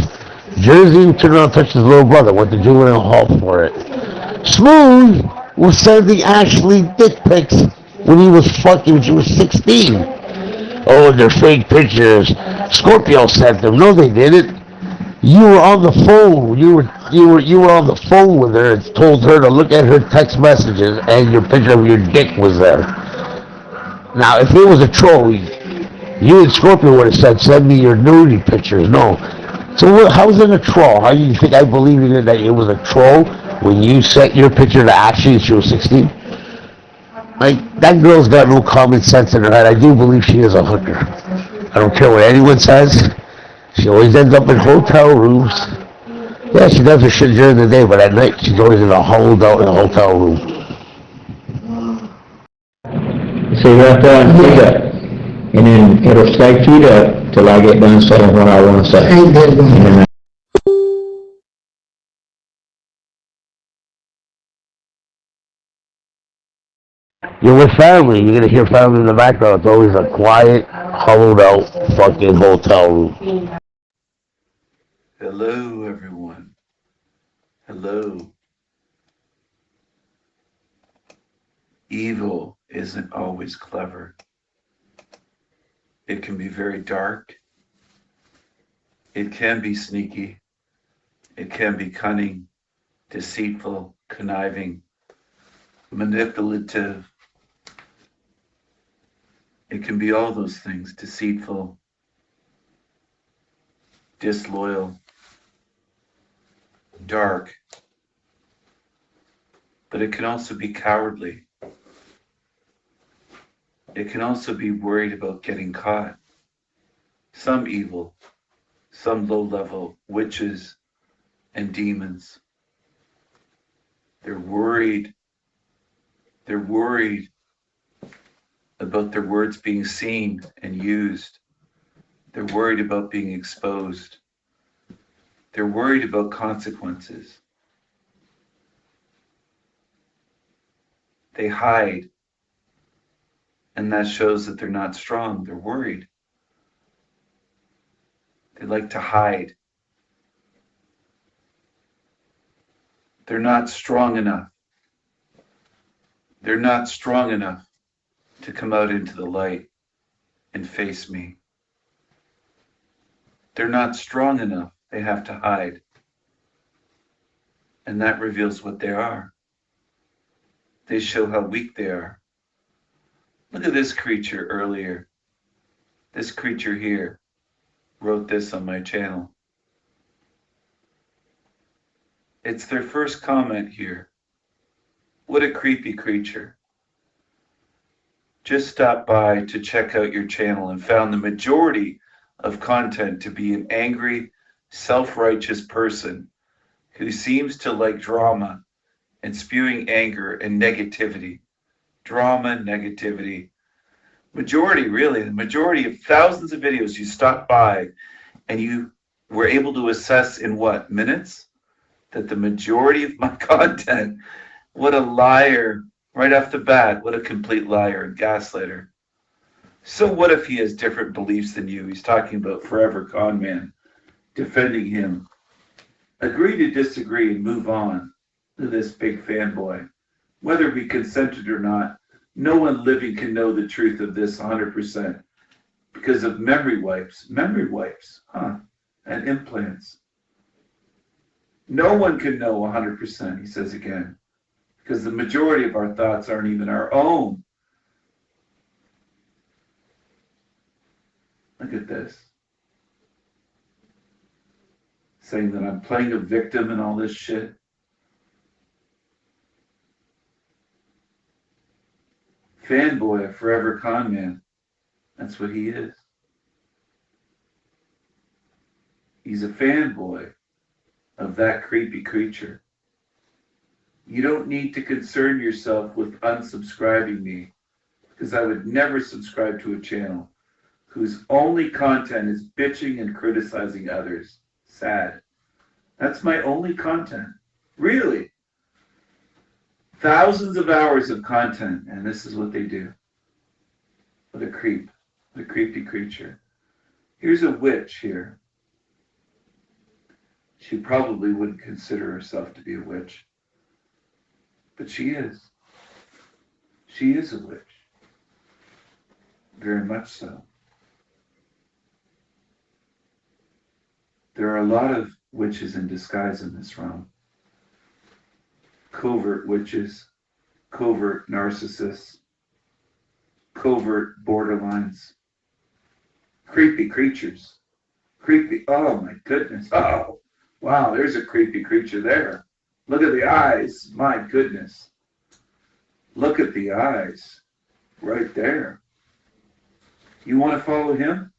Jersey turned around and touched his little brother, went to juvenile hall for it. Smooth was sending Ashley dick pics when he was fucking, when she was 16. Oh, they're fake pictures. Scorpio sent them. No, they didn't. You were on the phone. You were on the phone with her and told her to look at her text messages, and your picture of your dick was there. Now, if it was a troll, you and Scorpio would have said, "Send me your nudie pictures." No. So how is it a troll? How do you think I believe in it that it was a troll when you sent your picture to Ashley and she was 16? Like, that girl's got no common sense in her head. I do believe she is a hooker. I don't care what anyone says. She always ends up in hotel rooms. Yeah, she does her shit during the day, but at night she's always in a holdout in a hotel room. See right there, see that? and then it'll stay queued up till I get done saying what I want to say. And then You're with family. You're gonna hear family in the background. It's always a quiet, hollowed out fucking hotel room. Hello, everyone. Hello. Evil isn't always clever. It can be very dark. It can be sneaky. It can be cunning, deceitful, conniving, manipulative. It can be all those things, deceitful, disloyal, dark. But it can also be cowardly. It can also be worried about getting caught. Some evil, some low-level witches and demons. They're worried. They're worried about their words being seen and used. They're worried about being exposed. They're worried about consequences. They hide. And that shows that they're not strong. They're worried. They like to hide. They're not strong enough. They're not strong enough to come out into the light and face me. They're not strong enough. They have to hide. And that reveals what they are. They show how weak they are. Look at this creature earlier. This creature here wrote this on my channel. It's their first comment here. What a creepy creature. Just stopped by to check out your channel and found the majority of content to be an angry, self-righteous person who seems to like drama and spewing anger and negativity. Drama, negativity. Majority, really, the majority of thousands of videos you stopped by and you were able to assess in what, minutes? That the majority of my content, what a liar, right off the bat, what a complete liar and gaslighter. So what if he has different beliefs than you? He's talking about forever con man, defending him. Agree to disagree and move on to this big fanboy. Whether we consented or not, no one living can know the truth of this 100% because of memory wipes, and implants. No one can know 100%, he says again, because the majority of our thoughts aren't even our own. Look at this. Saying that I'm playing a victim and all this shit. Fanboy, a forever con man. That's what he is. He's a fanboy of that creepy creature. You don't need to concern yourself with unsubscribing me, because I would never subscribe to a channel whose only content is bitching and criticizing others. Sad. That's my only content. Really. Thousands of hours of content, and this is what they do. What a creep. What a creepy creature. Here's a witch here. She probably wouldn't consider herself to be a witch. But she is. She is a witch. Very much so. There are a lot of witches in disguise in this realm. Covert witches, covert narcissists, covert borderlines, creepy creatures. Creepy, oh my goodness, oh, wow, there's a creepy creature there. Look at the eyes, my goodness. Look at the eyes, right there. You want to follow him?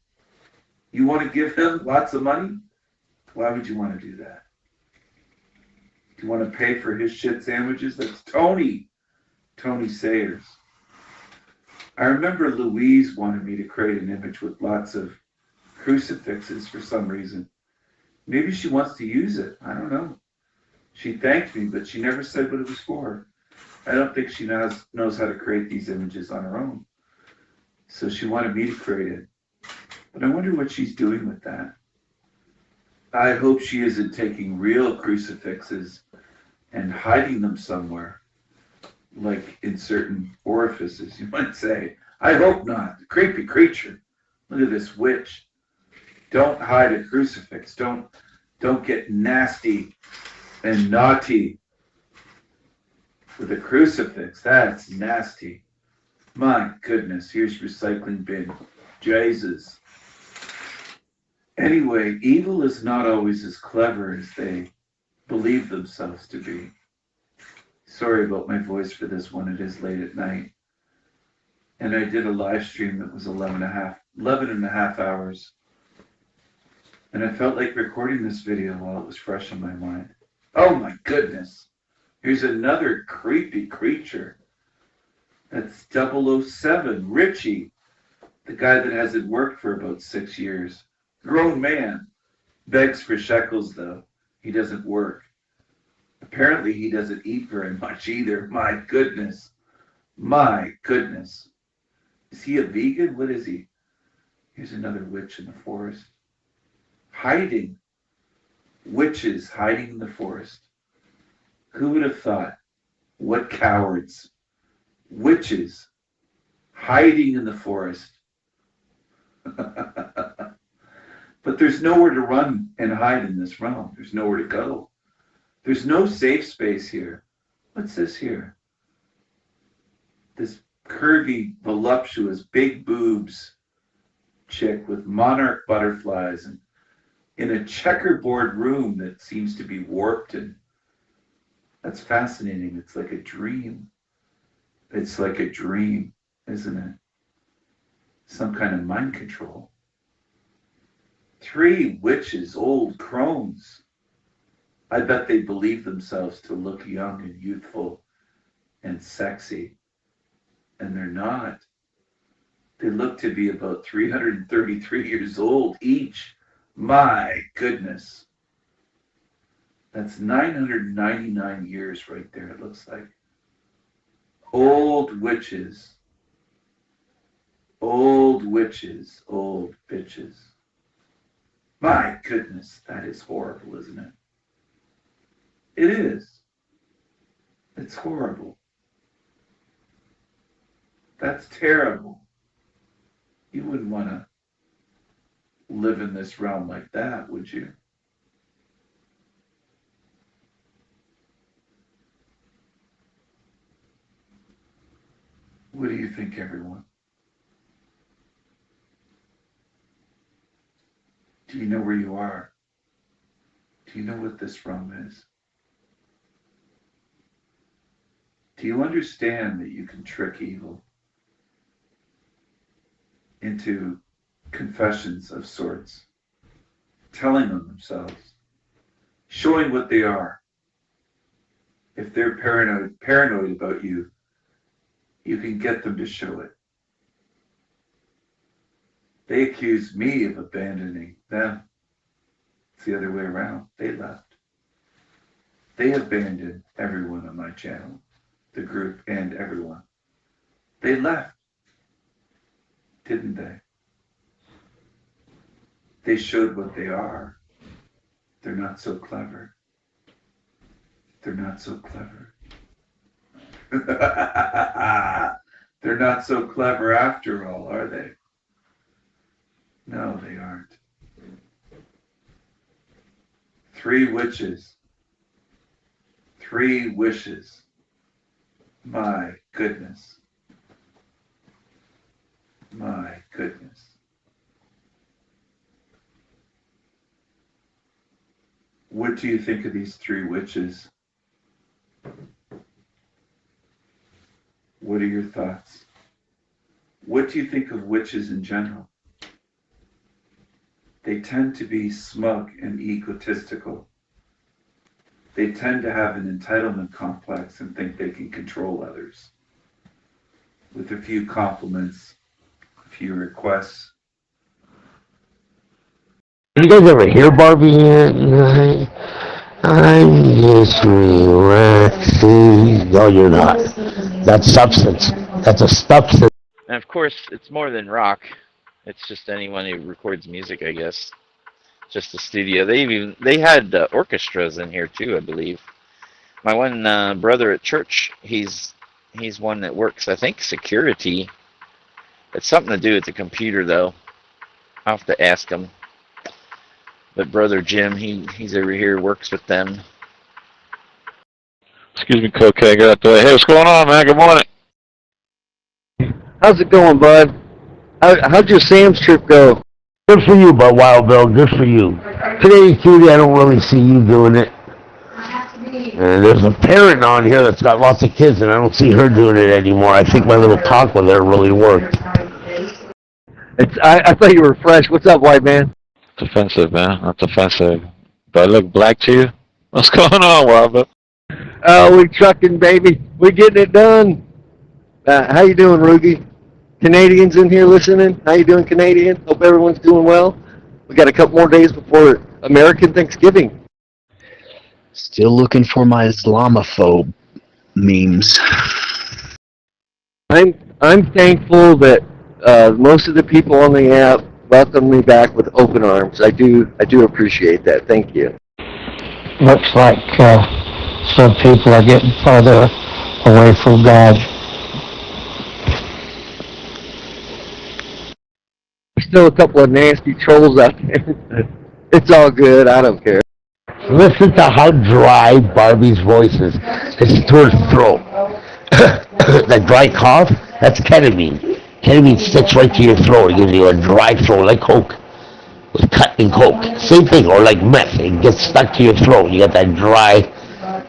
You want to give him lots of money? Why would you want to do that? Do you want to pay for his shit sandwiches? That's Tony Sayers. I remember Louise wanted me to create an image with lots of crucifixes for some reason. Maybe she wants to use it. I don't know. She thanked me, but she never said what it was for. I don't think she knows how to create these images on her own. So she wanted me to create it. But I wonder what she's doing with that. I hope she isn't taking real crucifixes and hiding them somewhere, like in certain orifices, you might say. I hope not. Creepy creature. Look at this witch. Don't hide a crucifix. Don't get nasty and naughty with a crucifix. That's nasty. My goodness, here's recycling bin. Jesus. Anyway, evil is not always as clever as they believe themselves to be. Sorry about my voice for this one. It is late at night. And I did a live stream that was 11 and a half hours. And I felt like recording this video while it was fresh in my mind. Oh my goodness. Here's another creepy creature. That's 007, Richie. The guy that hasn't worked for about 6 years. Grown man. Begs for shekels though. He doesn't work. Apparently he doesn't eat very much either. My goodness. My goodness. Is he a vegan? What is he? Here's another witch in the forest. Hiding. Witches hiding in the forest. Who would have thought? What cowards. Witches hiding in the forest. But there's nowhere to run and hide in this realm. There's nowhere to go. There's no safe space here. What's this here? This curvy, voluptuous, big boobs chick with monarch butterflies and in a checkerboard room that seems to be warped, and that's fascinating. It's like a dream. It's like a dream, isn't it? Some kind of mind control. 3 witches, old crones. I bet they believe themselves to look young and youthful and sexy. And they're not. They look to be about 333 years old each. My goodness. That's 999 years right there, it looks like. Old witches. Old witches. Old bitches. My goodness, that is horrible, isn't it? It is. It's horrible. That's terrible. You wouldn't want to live in this realm like that, would you? What do you think, everyone? Do you know where you are? Do you know what this realm is? Do you understand that you can trick evil into confessions of sorts, telling them themselves, showing what they are? If they're paranoid about you, you can get them to show it. They accused me of abandoning them. It's the other way around. They left. They abandoned everyone on my channel, the group and everyone. They left, didn't they? They showed what they are. They're not so clever. They're not so clever. They're not so clever after all, are they? No, they aren't. 3 witches. 3 wishes. My goodness. My goodness. What do you think of these 3 witches? What are your thoughts? What do you think of witches in general? They tend to be smug and egotistical. They tend to have an entitlement complex and think they can control others. with a few compliments, a few requests. You guys ever hear Barbie yet? I'm just relaxing. No, you're not. That's substance. That's a substance. And of course, it's more than rock. It's just anyone who records music, I guess. Just a studio. They had orchestras in here too, I believe. My one brother at church, he's one that works, I think, security. It's something to do with the computer, though. I'll have to ask him. But brother Jim, he's over here, works with them. Excuse me, Cocaine. Get out the way. Hey, what's going on, man? Good morning. How's it going, bud? How'd your Sam's trip go? Good for you, but Wild Bill. Good for you. Today, Cutie, I don't really see you doing it. And there's a parent on here that's got lots of kids, and I don't see her doing it anymore. I think my little talk with her really worked. I thought you were fresh. What's up, white man? It's offensive, man. That's offensive. Do I look black to you? What's going on, Wild Bill? We trucking, baby. We getting it done. How you doing, Rogie? Canadians in here listening? How you doing, Canadian? Hope everyone's doing well. We got a couple more days before American Thanksgiving. Still looking for my Islamophobe memes. I'm thankful that most of the people on the app welcomed me back with open arms. I do appreciate that. Thank you. Looks like some people are getting farther away from God. Still a couple of nasty trolls out there. It's all good. I don't care. Listen to how dry Barbie's voice is. Listen to her throat. That dry cough, that's ketamine. Ketamine sticks right to your throat. It gives you a dry throat, like Coke. With cut in Coke. Same thing, or like meth. It gets stuck to your throat. You got that dry.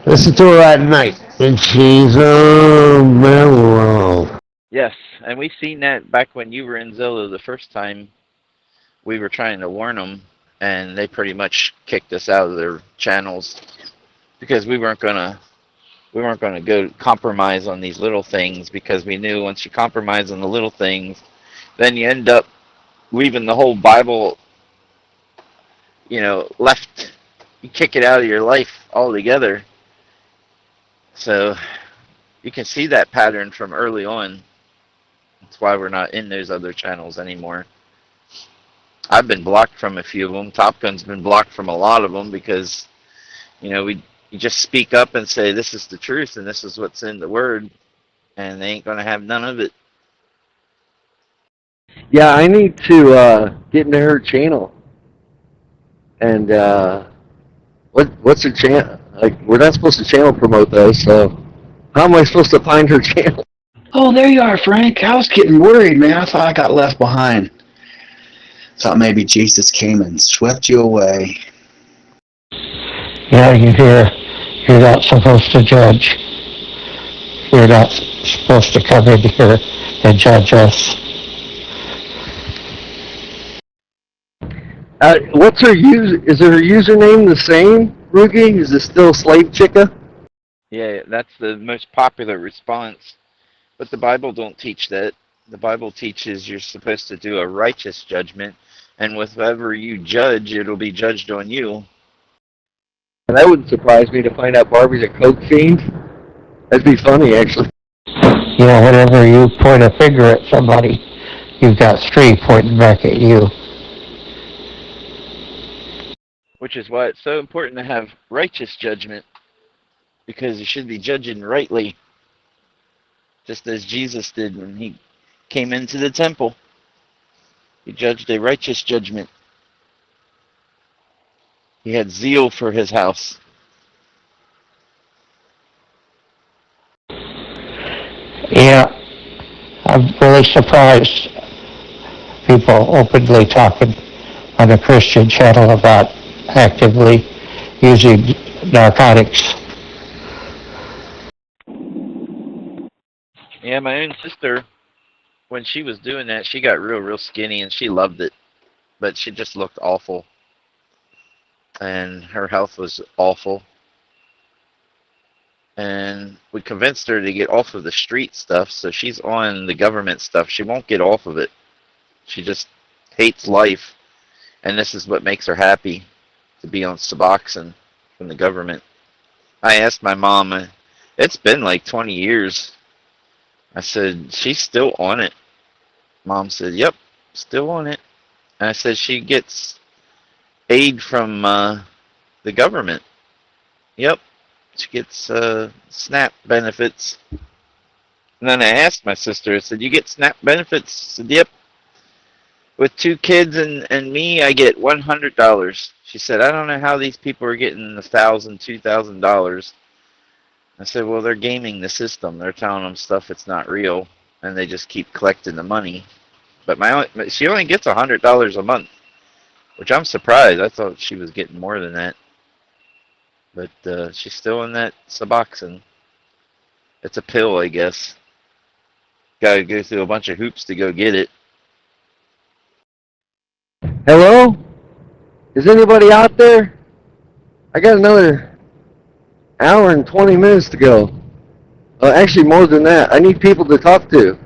Listen to her at night. And she's a mellow. Yes, and we've seen that back when you were in Zillow the first time. We were trying to warn them, and they pretty much kicked us out of their channels because we weren't gonna go compromise on these little things, because we knew once you compromise on the little things, then you end up leaving the whole Bible, left. You kick it out of your life altogether. So you can see that pattern from early on. That's why we're not in those other channels anymore. I've been blocked from a few of them. Top Gun's been blocked from a lot of them because, you just speak up and say this is the truth and this is what's in the Word, and they ain't going to have none of it. Yeah, I need to get into her channel. And what's her channel? Like, we're not supposed to channel promote those, so how am I supposed to find her channel? Oh, there you are, Frank. I was getting worried, man. I thought I got left behind. Thought maybe Jesus came and swept you away. Yeah, you're not supposed to judge. You're not supposed to come in here and judge us. What's her is her username the same, Rugi? Is it still Slave Chicka? Yeah, that's the most popular response. But the Bible don't teach that. The Bible teaches you're supposed to do a righteous judgment, and with whoever you judge, it'll be judged on you. And that wouldn't surprise me to find out Barbie's a coke fiend. That'd be funny, actually. Whenever you point a finger at somebody, you've got three pointing back at you. Which is why it's so important to have righteous judgment, because you should be judging rightly, just as Jesus did when he came into the temple. He judged a righteous judgment. He had zeal for his house. Yeah, I'm really surprised people openly talking on a Christian channel about actively using narcotics. Yeah, my own sister, when she was doing that, she got real skinny, and she loved it. But she just looked awful. And her health was awful. and we convinced her to get off of the street stuff, so she's on the government stuff. She won't get off of it. She just hates life, and this is what makes her happy, to be on Suboxone from the government. I asked my mom, it's been like 20 years. I said, she's still on it. Mom said, yep, still on it. And I said, she gets aid from the government. Yep, she gets SNAP benefits. And then I asked my sister, I said, you get SNAP benefits? She said, yep. With 2 kids and me, I get $100. She said, I don't know how these people are getting $1,000, $2,000. I said, well, they're gaming the system. They're telling them stuff that's not real, and they just keep collecting the money. But she only gets $100 a month, which I'm surprised. I thought she was getting more than that. But she's still in that Suboxone. It's a pill, I guess. Got to go through a bunch of hoops to go get it. Hello? Is anybody out there? I got another hour and 20 minutes to go. Actually, more than that. I need people to talk to.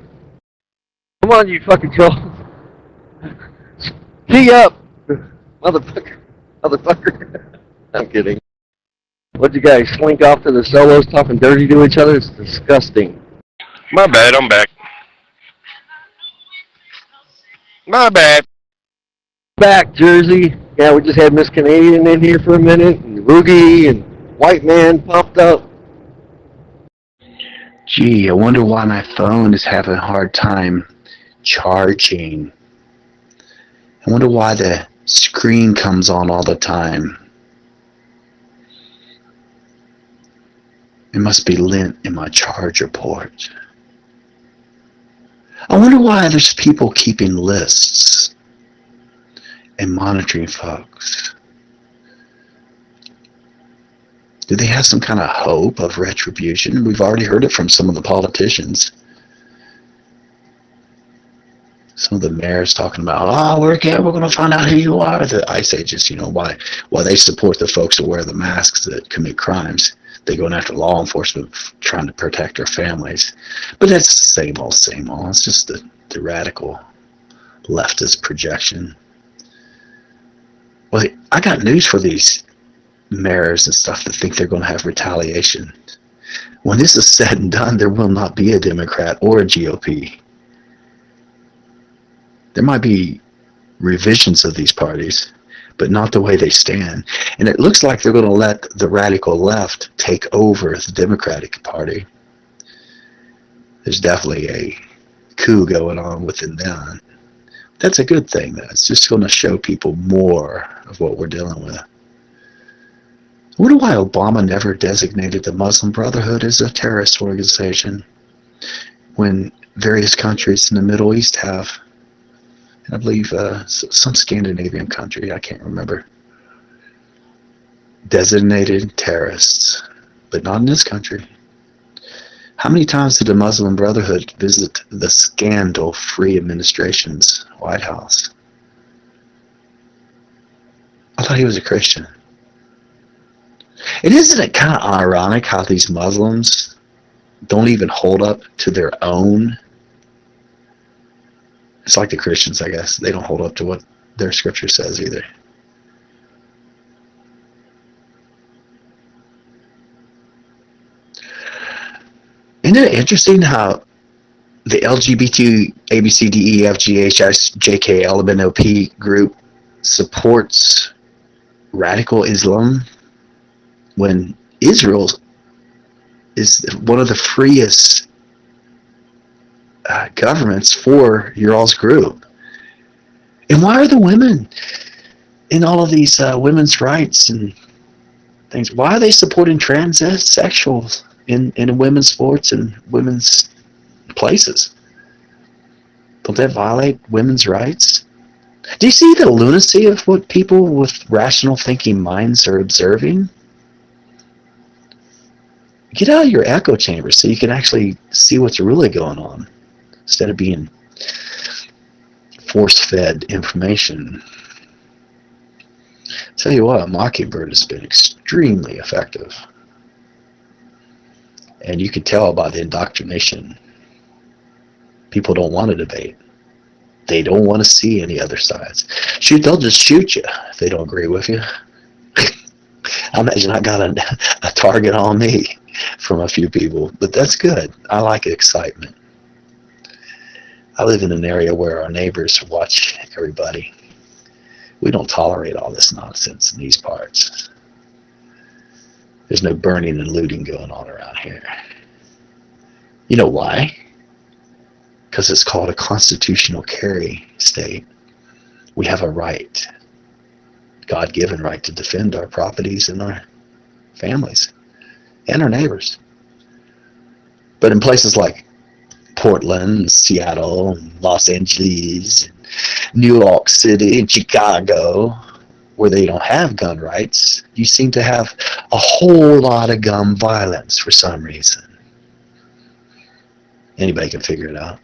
Come on, you fucking troll. Key up, motherfucker. I'm kidding. What, you guys slink off to the solos talking dirty to each other? It's disgusting. My bad, I'm back. My bad. Back, Jersey. Yeah, we just had Miss Canadian in here for a minute, and Roogie and White Man popped up. Gee, I wonder why my phone is having a hard time charging. I wonder why the screen comes on all the time. It must be lint in my charger port. I wonder why there's people keeping lists and monitoring folks. Do they have some kind of hope of retribution? We've already heard it from some of the politicians. Some of the mayors talking about, we're going to find out who you are. The ICE agents, why they support the folks that wear the masks that commit crimes. They're going after law enforcement trying to protect their families. But that's the same old, same old. It's just the radical leftist projection. Well, I got news for these mayors and stuff that think they're going to have retaliation. When this is said and done, there will not be a Democrat or a GOP. There might be revisions of these parties, but not the way they stand. And it looks like they're going to let the radical left take over the Democratic Party. There's definitely a coup going on within them. That's a good thing. It's just going to show people more of what we're dealing with. I wonder why Obama never designated the Muslim Brotherhood as a terrorist organization when various countries in the Middle East have. I believe some Scandinavian country, I can't remember, designated terrorists, but not in this country. How many times did the Muslim Brotherhood visit the scandal-free administration's White House? I thought he was a Christian. And isn't it kind of ironic how these Muslims don't even hold up to their own? It's like the Christians, I guess. They don't hold up to what their scripture says either. Isn't it interesting how the LGBT, ABCDEFGHS, JK, group supports radical Islam when Israel is one of the freest governments for your all's group? And why are the women in all of these women's rights and things, why are they supporting transsexuals in women's sports and women's places? Don't that violate women's rights? Do you see the lunacy of what people with rational thinking minds are observing? Get out of your echo chamber so you can actually see what's really going on instead of being force-fed information. Tell you what, Mockingbird has been extremely effective. And you can tell by the indoctrination. People don't want to debate. They don't want to see any other sides. Shoot, they'll just shoot you if they don't agree with you. I imagine I got a target on me from a few people, but that's good. I like excitement. I live in an area where our neighbors watch everybody. We don't tolerate all this nonsense in these parts. There's no burning and looting going on around here. You know why? Because it's called a constitutional carry state. We have a right, God-given right, to defend our properties and our families and our neighbors. But in places like Portland, Seattle, Los Angeles, New York City, and Chicago, where they don't have gun rights, you seem to have a whole lot of gun violence for some reason. Anybody can figure it out.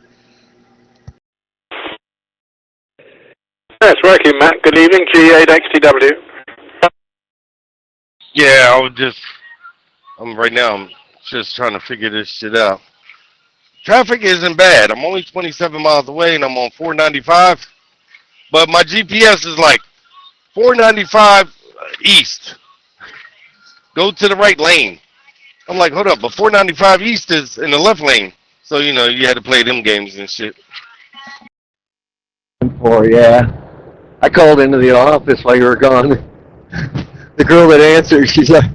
That's working, Matt. Good evening, G8XTW. Yeah, right now, I'm just trying to figure this shit out. Traffic isn't bad. I'm only 27 miles away and I'm on 495. But my GPS is like 495 east. Go to the right lane. I'm like, hold up, but 495 east is in the left lane. So, you know, you had to play them games and shit. Yeah. I called into the office while you were gone. The girl that answered, she's like,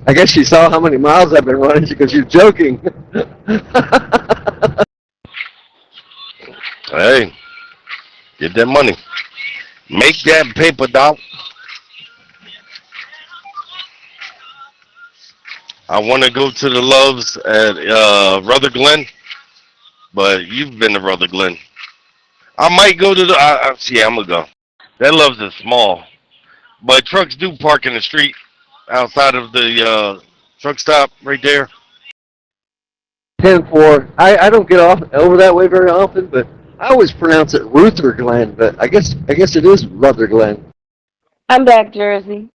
I guess she saw how many miles I've been running. She goes, you're joking. Hey, get that money. Make that paper, dog. I want to go to the Loves at Ruther Glen, but you've been to Ruther Glen. I might go to the, yeah, I'm going to go. That Loves is small, but trucks do park in the street outside of the truck stop right there. 10-4. I don't get off over that way very often, but I always pronounce it Ruther Glen, but I guess it is Ruther Glen. I'm back, Jersey.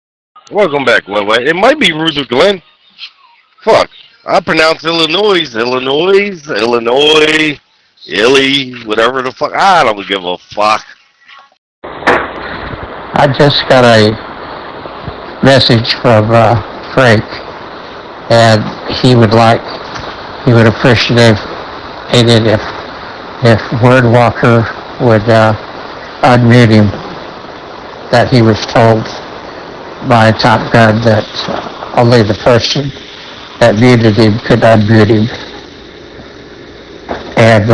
Welcome back, Way. It might be Ruther Glen. Fuck. I pronounce Illinois, Illy, whatever the fuck. I don't give a fuck. I just got a message from Frank, and he would appreciate it if Wordwalker would unmute him, that he was told by Top Gun that only the person that muted him could unmute him. And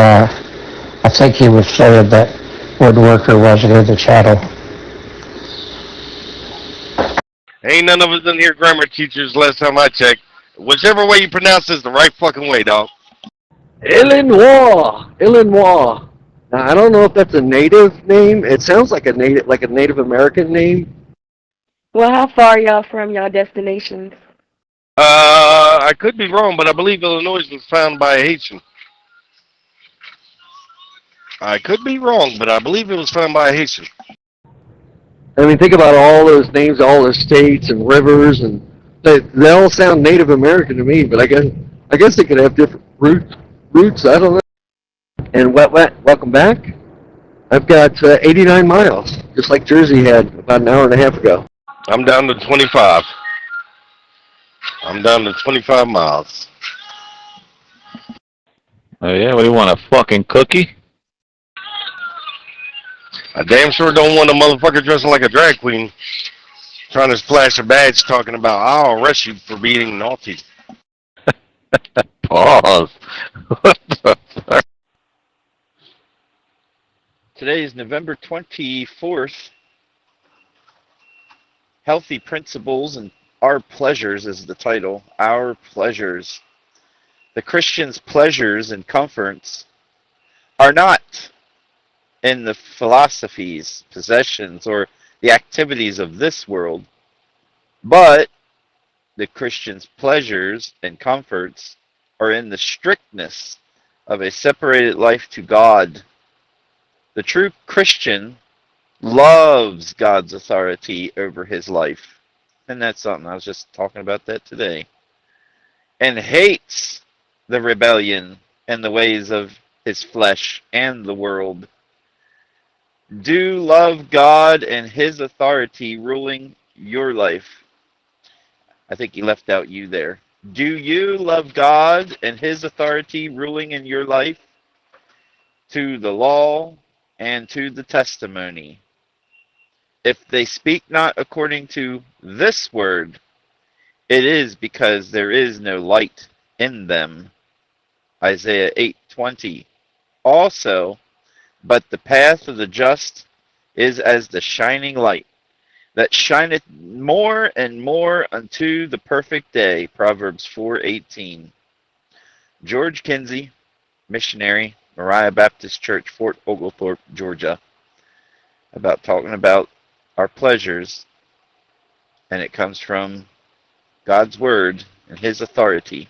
I think he was saying that Woodworker wasn't in the channel. Ain't none of us in here grammar teachers last time I checked. Whichever way you pronounce this, the right fucking way, dog. Illinois. Now, I don't know if that's a native name. It sounds like a Native American name. Well, how far are y'all from y'all destinations? I could be wrong, but I believe Illinois was found by a Haitian. I could be wrong, but I believe it was found by a Haitian. I mean, think about all those names, all the states and rivers, and they all sound Native American to me. But I guess they could have different roots. I don't know. And welcome back. I've got 89 miles, just like Jersey had about an hour and a half ago. I'm down to 25. I'm down to 25 miles. Oh yeah, what do you want, a fucking cookie? I damn sure don't want a motherfucker dressing like a drag queen trying to splash a badge talking about, I'll arrest you for being naughty. Pause. What the fuck? Today is November 24th. Healthy Principles and Our Pleasures is the title. Our Pleasures. The Christian's pleasures and comforts are not in the philosophies, possessions, or the activities of this world, but the Christian's pleasures and comforts are in the strictness of a separated life to God. The true Christian loves God's authority over his life. And that's something, I was just talking about that today. And hates the rebellion and the ways of his flesh and the world. Do love God and his authority ruling your life. I think he left out you there. Do you love God and his authority ruling in your life? To the law and to the testimony. If they speak not according to this word, it is because there is no light in them. Isaiah 8:20. Also, but the path of the just is as the shining light, that shineth more and more unto the perfect day. Proverbs 4:18. George Kinsey, missionary, Moriah Baptist Church, Fort Oglethorpe, Georgia, talking about our pleasures, and it comes from God's word and his authority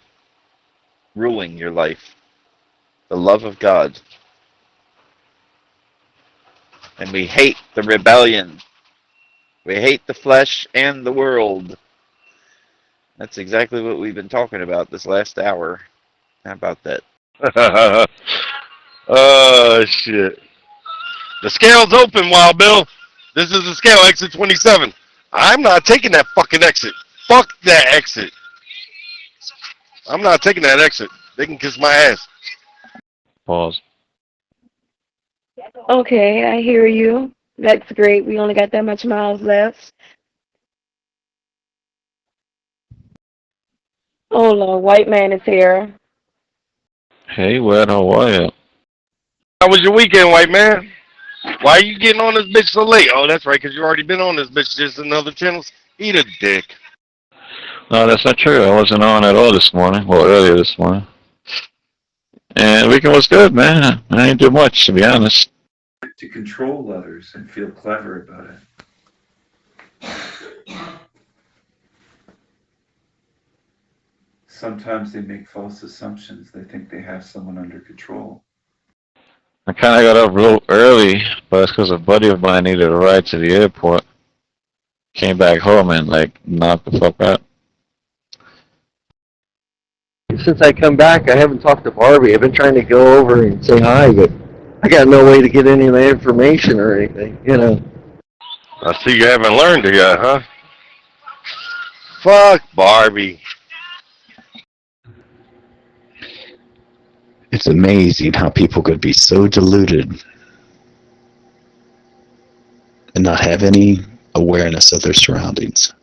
ruling your life. The love of God. And we hate the rebellion. We hate the flesh and the world. That's exactly what we've been talking about this last hour. How about that? Oh, shit. The scale's open, Wild Bill. This is the scale, exit 27. I'm not taking that fucking exit. Fuck that exit. I'm not taking that exit. They can kiss my ass. Pause. Okay, I hear you. That's great. We only got that much miles left. Oh, Lord, white man is here. Hey, Wed, how are you? How was your weekend, white man? Why are you getting on this bitch so late? Oh, that's right, because you already been on this bitch just in other channels. Eat a dick. No, that's not true. I wasn't on at all this morning. Well, earlier this morning. And the weekend was good, man. I didn't do much, to be honest. To control others and feel clever about it. Sometimes they make false assumptions. They think they have someone under control. I kind of got up real early, but it's because a buddy of mine needed a ride to the airport. Came back home and, knocked the fuck out. Since I come back, I haven't talked to Barbie. I've been trying to go over and say hi, but I got no way to get any of the information or anything, I see you haven't learned it yet, huh? Fuck Barbie. It's amazing how people could be so deluded and not have any awareness of their surroundings.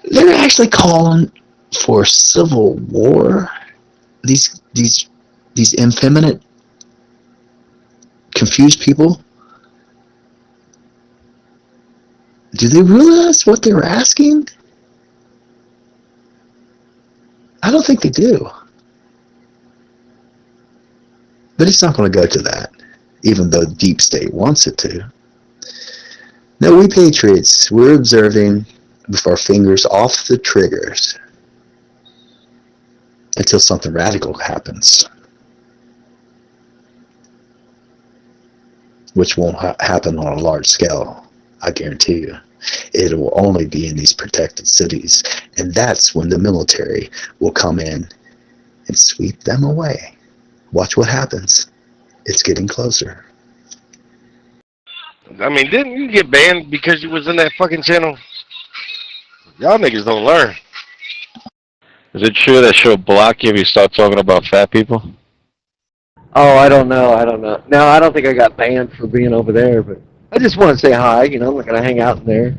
They're actually calling for civil war. These effeminate, confused people. Do they realize what they're asking? I don't think they do. But it's not going to go to that, even though the deep state wants it to. No, we patriots, we're observing with our fingers off the triggers until something radical happens, which won't happen on a large scale, I guarantee you. It will only be in these protected cities, and that's when the military will come in and sweep them away. Watch what happens. It's getting closer. I mean, didn't you get banned because you was in that fucking channel? Y'all niggas don't learn. Is it true that she'll block you if you start talking about fat people? Oh, I don't know. No, I don't think I got banned for being over there, but I just want to say hi. I'm not going to hang out in there.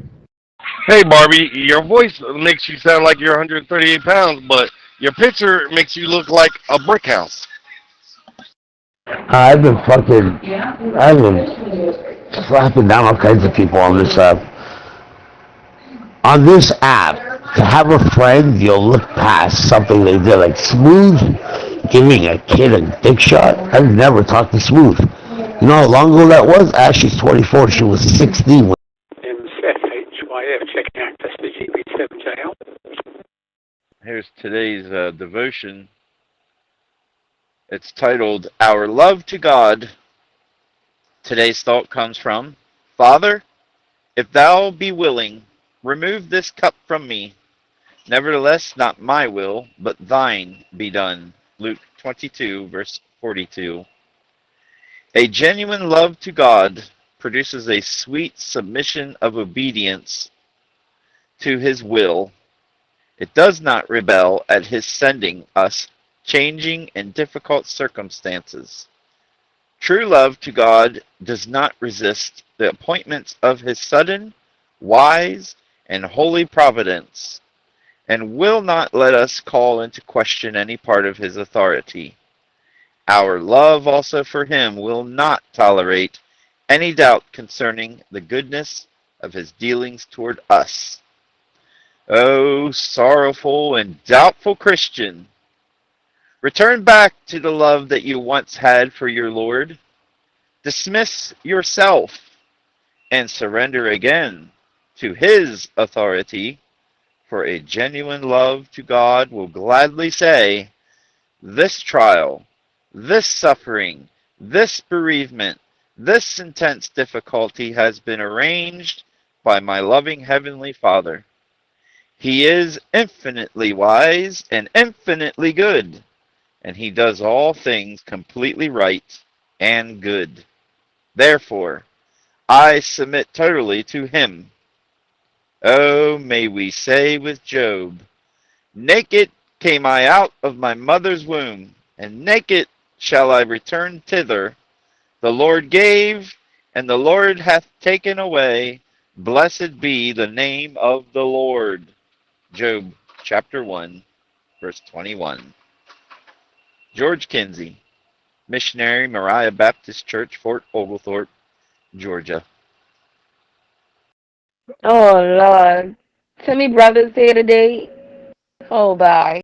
Hey, Barbie, your voice makes you sound like you're 138 pounds, but your picture makes you look like a brick house. I've been slapping down all kinds of people on this app. On this app, to have a friend, you'll look past something they did, like Smooth giving a kid a dick shot. I've never talked to Smooth. You know how long ago that was? Ashley's 24, she was 16. MSFHYF checking access to GB7JL. Here's today's devotion. It's titled, Our Love to God. Today's thought comes from, Father, if thou be willing, remove this cup from me. Nevertheless, not my will, but thine be done. Luke 22, verse 42. A genuine love to God produces a sweet submission of obedience to his will. It does not rebel at his sending us changing and difficult circumstances. True love to God does not resist the appointments of his sudden, wise, and holy providence, and will not let us call into question any part of his authority. Our love also for him will not tolerate any doubt concerning the goodness of his dealings toward us. O sorrowful and doubtful Christian, return back to the love that you once had for your Lord. Dismiss yourself and surrender again to his authority, for a genuine love to God will gladly say, this trial, this suffering, this bereavement, this intense difficulty has been arranged by my loving Heavenly Father. He is infinitely wise and infinitely good, and he does all things completely right and good. Therefore, I submit totally to him. Oh, may we say with Job, naked came I out of my mother's womb, and naked shall I return thither. The Lord gave, and the Lord hath taken away. Blessed be the name of the Lord. Job chapter 1, verse 21. George Kinsey, Missionary Moriah Baptist Church, Fort Oglethorpe, Georgia. Oh, Lord. Tell me brothers here today. Oh, bye.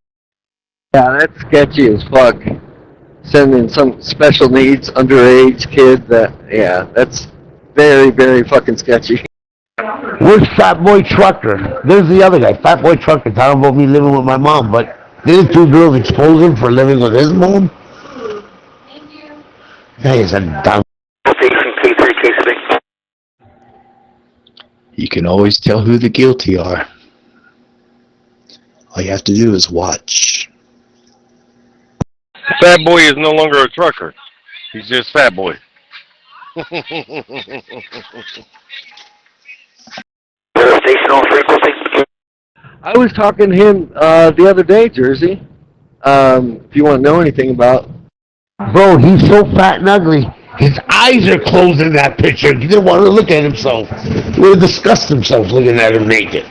Yeah, that's sketchy as fuck. Sending some special needs underage kid that's very, very fucking sketchy. Where's Fat Boy Trucker? There's the other guy, Fat Boy Trucker, talking about me living with my mom, but didn't two girls expose him for living with his mom? That is a dumb. You can always tell who the guilty are. All you have to do is watch. Fat Boy is no longer a trucker. He's just Fat Boy. I was talking to him the other day, Jersey. If you want to know anything about. Bro, he's so fat and ugly. His eyes are closed in that picture. He didn't want to look at himself. He would have disgusted himself looking at him naked.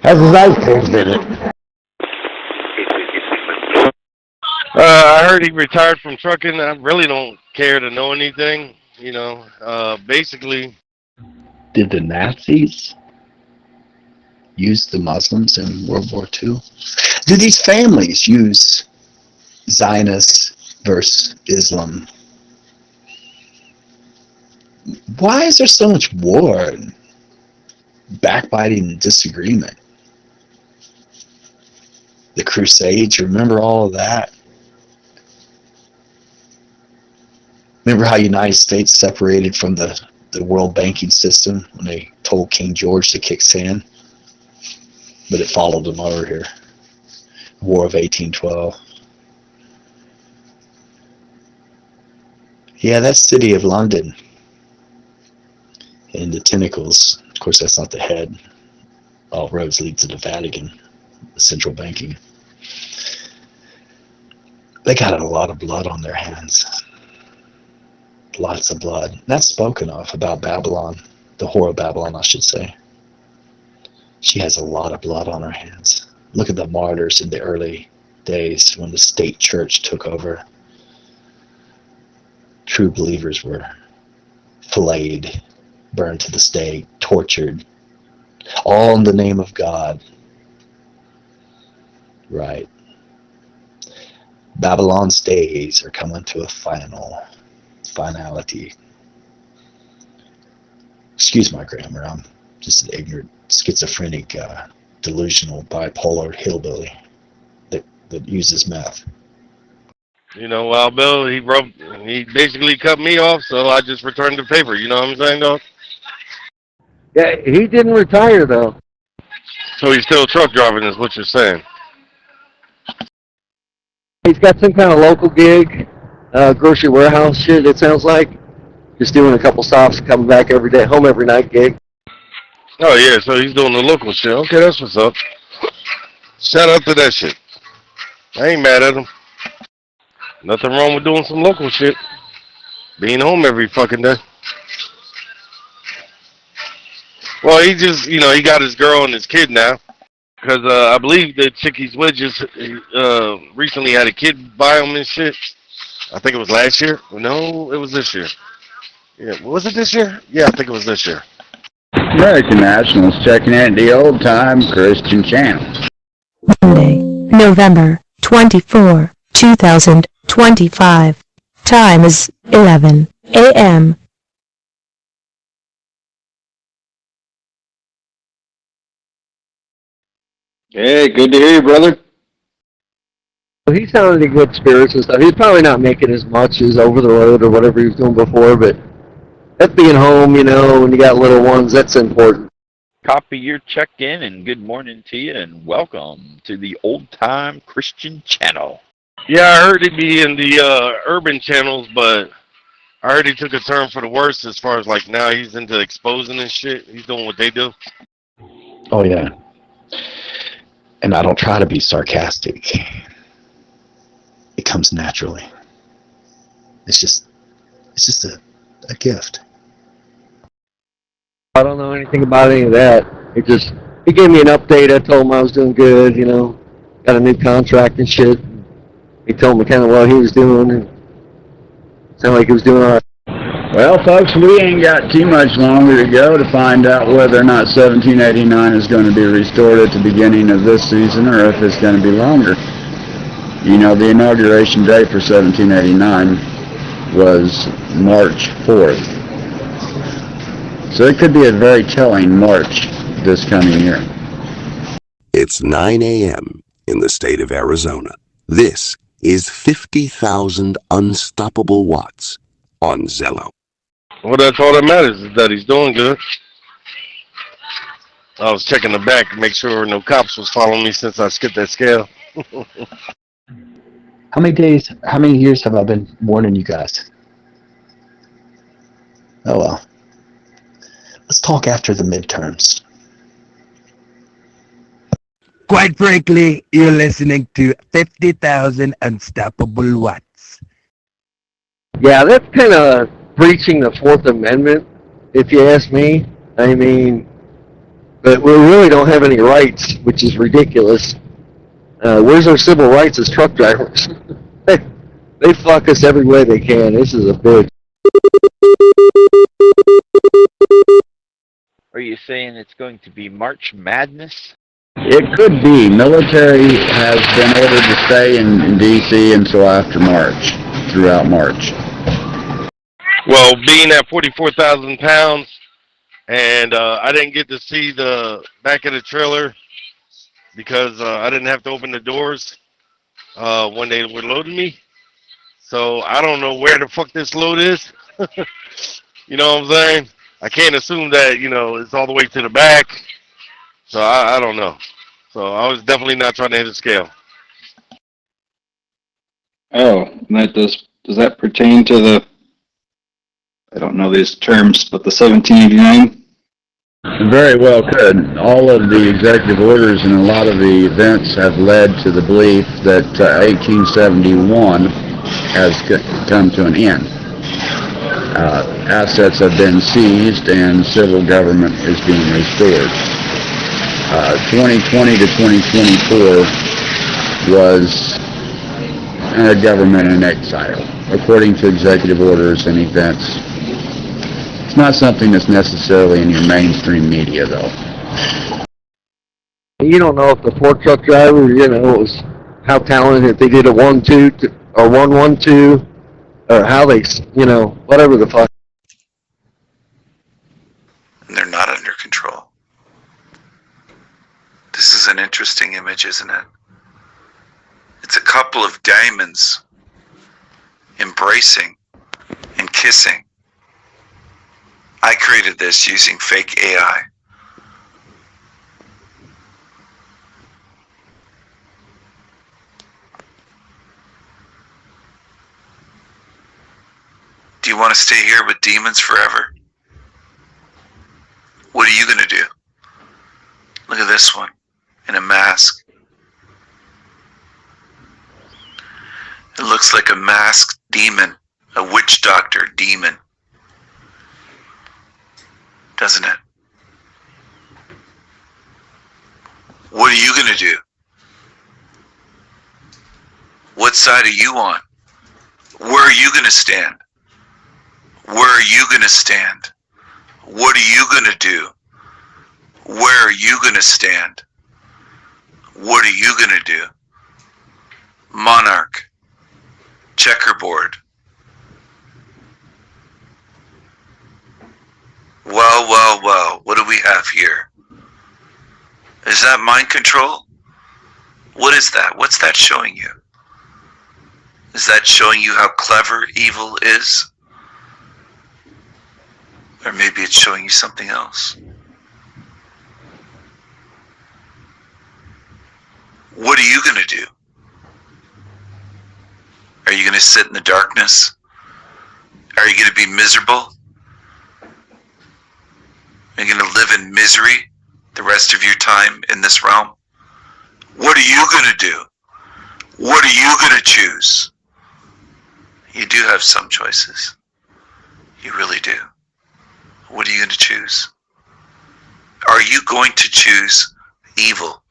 Has his eyes closed in it. I heard he retired from trucking. I really don't care to know anything. You know, basically. Did the Nazis use the Muslims in World War II? Do these families use Zionists versus Islam? Why is there so much war and backbiting and disagreement? The Crusades, you remember all of that? Remember how the United States separated from the world banking system when they told King George to kick sand? But it followed them over here. War of 1812. Yeah, that city of London. And the tentacles, of course that's not the head. All roads lead to the Vatican, the central banking. They got a lot of blood on their hands. Lots of blood. That's spoken of about Babylon, the whore of Babylon, I should say. She has a lot of blood on her hands. Look at the martyrs in the early days when the state church took over. True believers were filleted, burned to the stake, tortured, all in the name of God. Right. Babylon's days are coming to a finality. Excuse my grammar, I'm just an ignorant, schizophrenic, delusional, bipolar hillbilly that uses meth. You know, Wild Bill, he basically cut me off, so I just returned the favor. You know what I'm saying, though? Yeah, he didn't retire, though. So he's still truck driving, is what you're saying? He's got some kind of local gig, grocery warehouse shit, it sounds like. Just doing a couple stops, coming back every day, home every night gig. Oh, yeah, so he's doing the local shit. Okay, that's what's up. Shout out to that shit. I ain't mad at him. Nothing wrong with doing some local shit. Being home every fucking day. Well, he just, you know, he got his girl and his kid now. Because I believe the chick he's with just recently had a kid by him and shit. I think it was last year. No, it was this year. Yeah, was it this year? Yeah, I think it was this year. American Nationals checking in the Old Time Christian Channel. Monday, November 24, 2025. Time is 11 a.m. Hey, good to hear you, brother. He sounded in good spirits and stuff. He's probably not making as much as over the road or whatever he was doing before, but that's being home, you know, when you got little ones, that's important. Copy your check-in and good morning to you and welcome to the Old Time Christian Channel. Yeah, I heard he'd be in the urban channels, but I heard he took a turn for the worse as far as like now he's into exposing and shit. He's doing what they do. Oh, yeah. And I don't try to be sarcastic. It comes naturally. It's just a gift. I don't know anything about any of that. He gave me an update. I told him I was doing good, you know, got a new contract and shit. He told me kind of what he was doing, and it sounded like he was doing all right. Well, folks, we ain't got too much longer to go to find out whether or not 1789 is going to be restored at the beginning of this season or if it's going to be longer. You know, the inauguration date for 1789 was March 4th. So it could be a very telling March this coming year. It's 9 a.m. in the state of Arizona. This is 50,000 unstoppable watts on Zello. Well, that's all that matters is that he's doing good. I was checking the back to make sure no cops was following me since I skipped that scale. How many years have I been warning you guys? Oh, well. Let's talk after the midterms. Quite frankly, you're listening to 50,000 Unstoppable Watts. Yeah, that's kind of breaching the Fourth Amendment, if you ask me. I mean, but we really don't have any rights, which is ridiculous. Where's our civil rights as truck drivers? They fuck us every way they can. This is a bitch. Are you saying it's going to be March Madness? It could be. Military has been ordered to stay in D.C. until after March, throughout March. Well, being at 44,000 pounds, and I didn't get to see the back of the trailer because I didn't have to open the doors when they were loading me. So I don't know where the fuck this load is. You know what I'm saying? I can't assume that, you know, it's all the way to the back. So I don't know. So I was definitely not trying to hit a scale. Oh, and that does that pertain to the, I don't know these terms, but the 1789? Very well could. All of the executive orders and a lot of the events have led to the belief that 1871 has come to an end. Assets have been seized and civil government is being restored. 2020 to 2024 was a government in exile, according to executive orders and events. It's not something that's necessarily in your mainstream media, though. You don't know if the fork truck driver, you know, was how talented, if they did a 1-2 or 1-1-2, or how they, you know, whatever the fuck. And they're not under control. This is an interesting image, isn't it? It's a couple of diamonds embracing and kissing. I created this using fake AI. you want to stay here with demons forever? What are you going to do? Look at this one in a mask. It looks like a masked demon, a witch doctor demon, doesn't it? What are you going to do? What side are you on? Where are you going to stand? Where are you going to stand? What are you going to do? Where are you going to stand? What are you going to do? Monarch. Checkerboard. Well, what do we have here? Is that mind control? What is that? What's that showing you? Is that showing you how clever evil is? Or maybe it's showing you something else. What are you going to do? Are you going to sit in the darkness? Are you going to be miserable? Are you going to live in misery the rest of your time in this realm? What are you going to do? What are you going to choose? You do have some choices. You really do. What are you going to choose? Are you going to choose evil?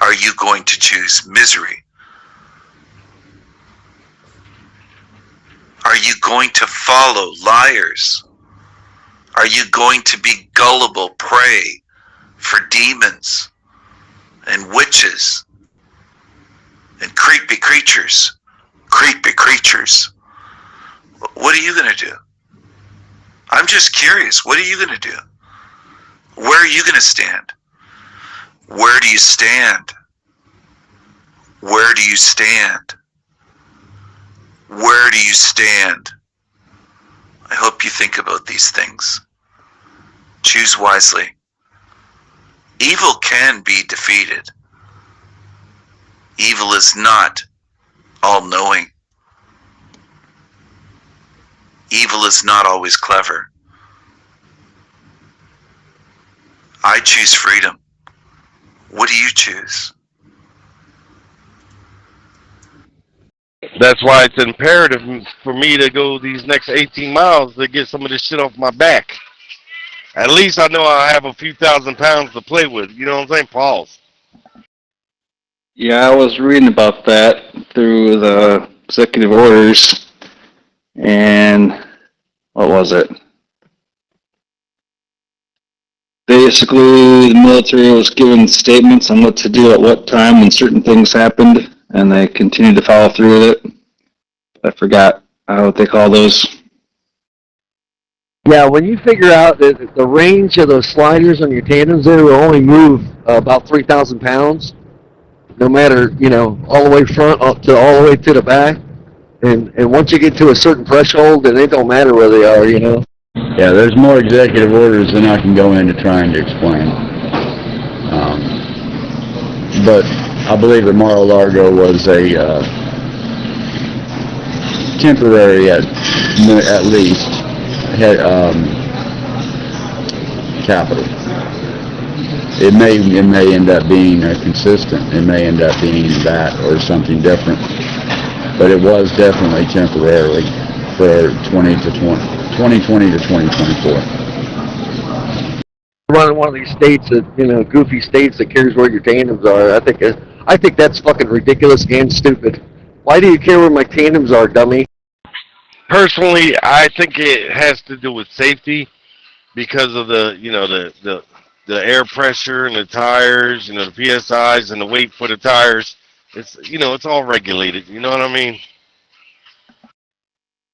Are you going to choose misery? Are you going to follow liars? Are you going to be gullible prey for demons and witches and creepy creatures? Creepy creatures. What are you going to do? I'm just curious. What are you going to do? Where are you going to stand? Where do you stand? Where do you stand? Where do you stand? I hope you think about these things. Choose wisely. Evil can be defeated. Evil is not all-knowing. Evil is not always clever. I choose freedom. What do you choose? That's why it's imperative for me to go these next 18 miles to get some of this shit off my back. At least I know I have a few thousand pounds to play with. You know what I'm saying? Pause. Yeah, I was reading about that through the executive orders, and what was it? Basically, the military was given statements on what to do at what time when certain things happened, and they continued to follow through with it. I forgot what they call those. Yeah, when you figure out that the range of those sliders on your tandems there will only move about 3,000 pounds, no matter, all the way front up to all the way to the back. And once you get to a certain threshold, then it don't matter where they are, Yeah, there's more executive orders than I can go into trying to explain. But I believe that Mar-a-Lago was a temporary, at least, capital. It may end up being consistent. It may end up being that or something different. But it was definitely temporarily for 2020 to 2024. Running one of these states that, goofy states that cares where your tandems are. I think that's fucking ridiculous and stupid. Why do you care where my tandems are, dummy? Personally, I think it has to do with safety because of the air pressure and the tires, the PSIs and the weight for the tires. It's it's all regulated. You know what I mean?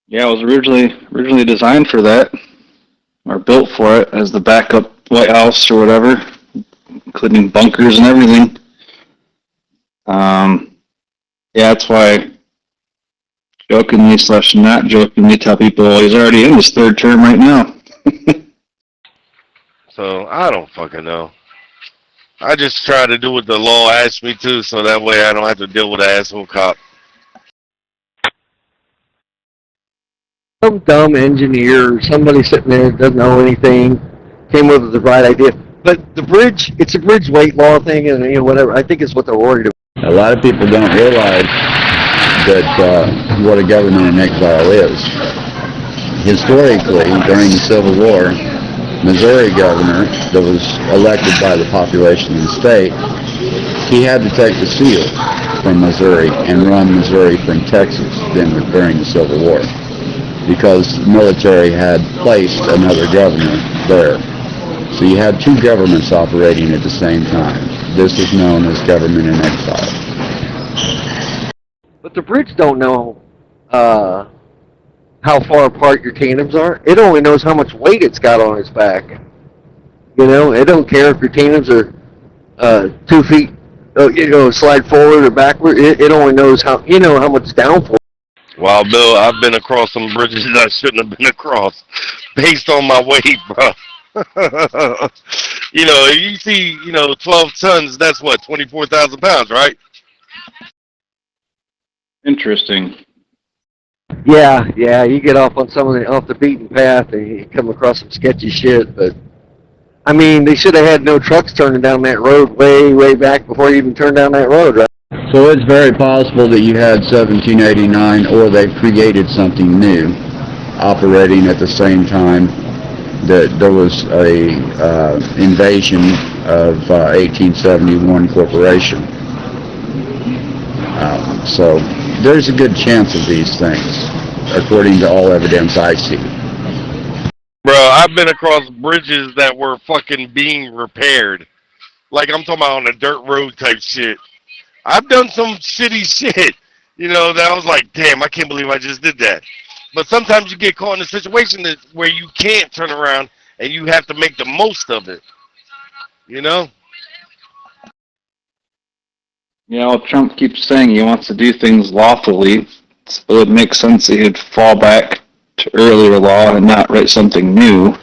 Yeah, it was originally designed for that, or built for it as the backup White House or whatever, including bunkers and everything. Yeah, that's why jokingly / not jokingly tell people he's already in his third term right now. So I don't fucking know. I just try to do what the law asks me to, so that way I don't have to deal with an asshole cop. Some dumb engineer, somebody sitting there that doesn't know anything, came up with the right idea. But the bridge, it's a bridge weight law thing, and whatever. I think it's what they're worried about. A lot of people don't realize that what a government in exile is. Historically, during the Civil War, Missouri governor that was elected by the population of the state, he had to take the seal from Missouri and run Missouri from Texas during the Civil War, because the military had placed another governor there. So you had two governments operating at the same time. This is known as government in exile. But the bridge don't know how far apart your tandems are. It only knows how much weight it's got on its back. It don't care if your tandems are 2 feet, slide forward or backward. It only knows how much downforce. Well, Bill, I've been across some bridges I shouldn't have been across based on my weight, bro. If you see, 12 tons, that's what, 24,000 pounds, right? Interesting. Yeah, you get off on off the beaten path and you come across some sketchy shit, but I mean, they should have had no trucks turning down that road way back before you even turned down that road, right? So it's very possible that you had 1789, or they created something new operating at the same time that there was a invasion of 1871 corporation. So there's a good chance of these things, according to all evidence I see. Bro, I've been across bridges that were fucking being repaired. Like, I'm talking about on a dirt road type shit. I've done some shitty shit, that I was like, damn, I can't believe I just did that. But sometimes you get caught in a situation where you can't turn around and you have to make the most of it. Trump keeps saying he wants to do things lawfully, so it would make sense that he'd fall back to earlier law and not write something new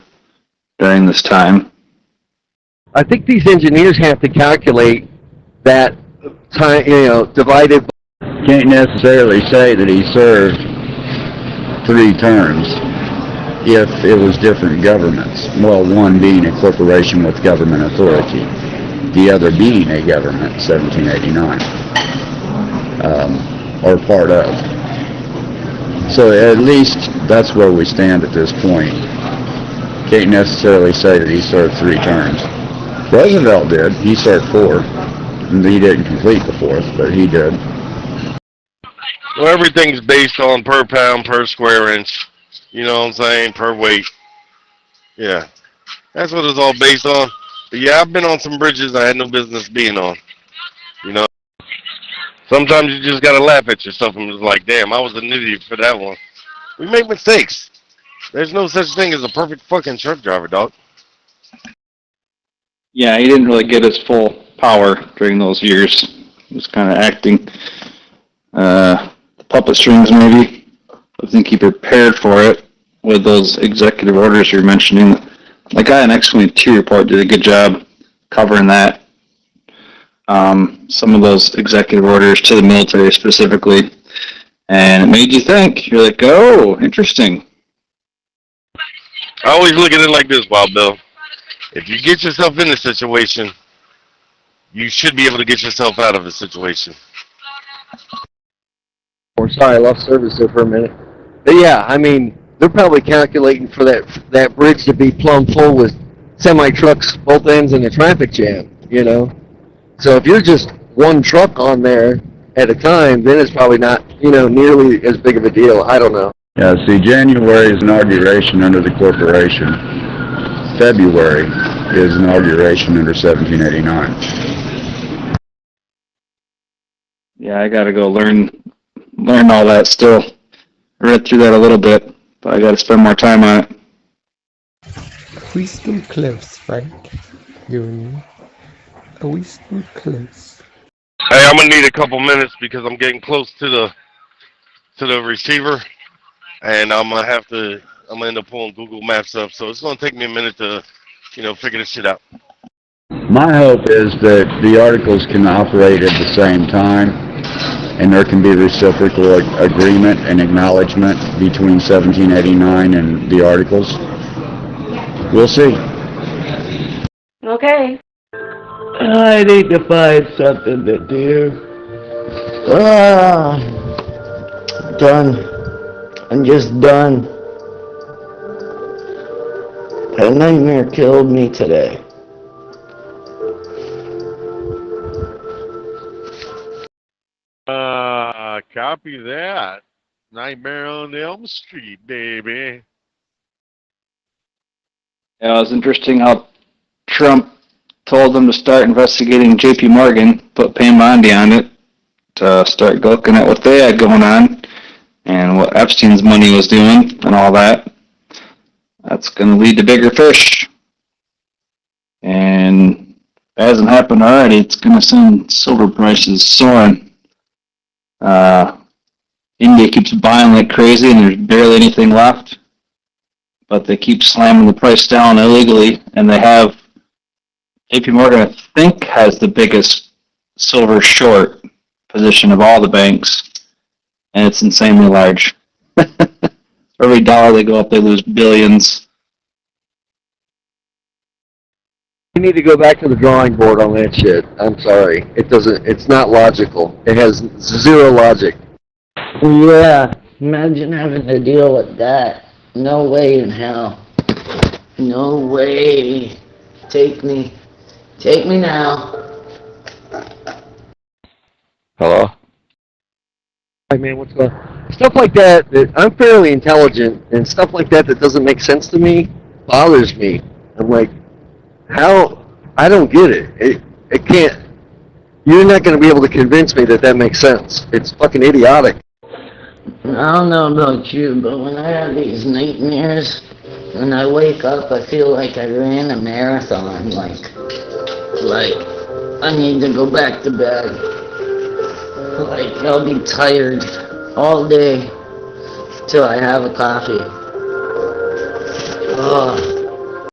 during this time. I think these engineers have to calculate that time, divided. Can't necessarily say that he served 3 terms if it was different governments. Well, one being a corporation with government authority, the other being a government, 1789, or part of. So at least that's where we stand at this point. Can't necessarily say that he served 3 terms. Roosevelt did. He served 4. And he didn't complete the 4th, but he did. Well, everything's based on per pound, per square inch. You know what I'm saying? Per weight. Yeah. That's what it's all based on. But yeah, I've been on some bridges I had no business being on. Sometimes you just gotta laugh at yourself and just like, damn, I was an idiot for that one. We make mistakes. There's no such thing as a perfect fucking truck driver, dog. Yeah, he didn't really get his full power during those years. He was kind of acting the puppet strings, maybe. I think he prepared for it with those executive orders you're mentioning. The guy in X-22 report did a good job covering that. Some of those executive orders to the military specifically. And it made you think. You're like, oh, interesting. I always look at it like this, Wild Bill. If you get yourself in a situation, you should be able to get yourself out of a situation. Sorry, I lost service there for a minute. But yeah, I mean, they're probably calculating for that bridge to be plumb full with semi-trucks, both ends, in a traffic jam, So if you're just one truck on there at a time, then it's probably not, nearly as big of a deal. I don't know. Yeah, see, January is inauguration under the corporation. February is inauguration under 1789. Yeah, I gotta go learn all that still. I read through that a little bit, but I gotta spend more time on it. Are we still close, Frank? You and me? Are we still close? Hey, I'm gonna need a couple minutes because I'm getting close to the receiver, and I'm gonna end up pulling Google Maps up. So it's gonna take me a minute to, figure this shit out. My hope is that the articles can operate at the same time, and there can be reciprocal agreement and acknowledgement between 1789 and the Articles. We'll see. Okay. I need to find something to do. Done. I'm just done. A nightmare killed me today. Copy that. Nightmare on Elm Street, baby. Yeah, it was interesting how Trump told them to start investigating J.P. Morgan, put Pam Bondi on it, to start looking at what they had going on and what Epstein's money was doing and all that. That's going to lead to bigger fish. And if it hasn't happened already, it's going to send silver prices soaring. India keeps buying like crazy and there's barely anything left. But they keep slamming the price down illegally, and they have JP Morgan, I think, has the biggest silver short position of all the banks, and it's insanely large. Every dollar they go up, they lose billions. You need to go back to the drawing board on that shit. I'm sorry. It's not logical. It has zero logic. Yeah, imagine having to deal with that. No way in hell. No way. Take me now. Hello? Hey man, what's going on? Stuff like that I'm fairly intelligent, and stuff like that doesn't make sense to me bothers me. I'm like, how? I don't get it. It can't. You're not going to be able to convince me that makes sense. It's fucking idiotic. I don't know about you, but when I have these nightmares, when I wake up, I feel like I ran a marathon. Like I need to go back to bed. Like I'll be tired all day till I have a coffee. Oh.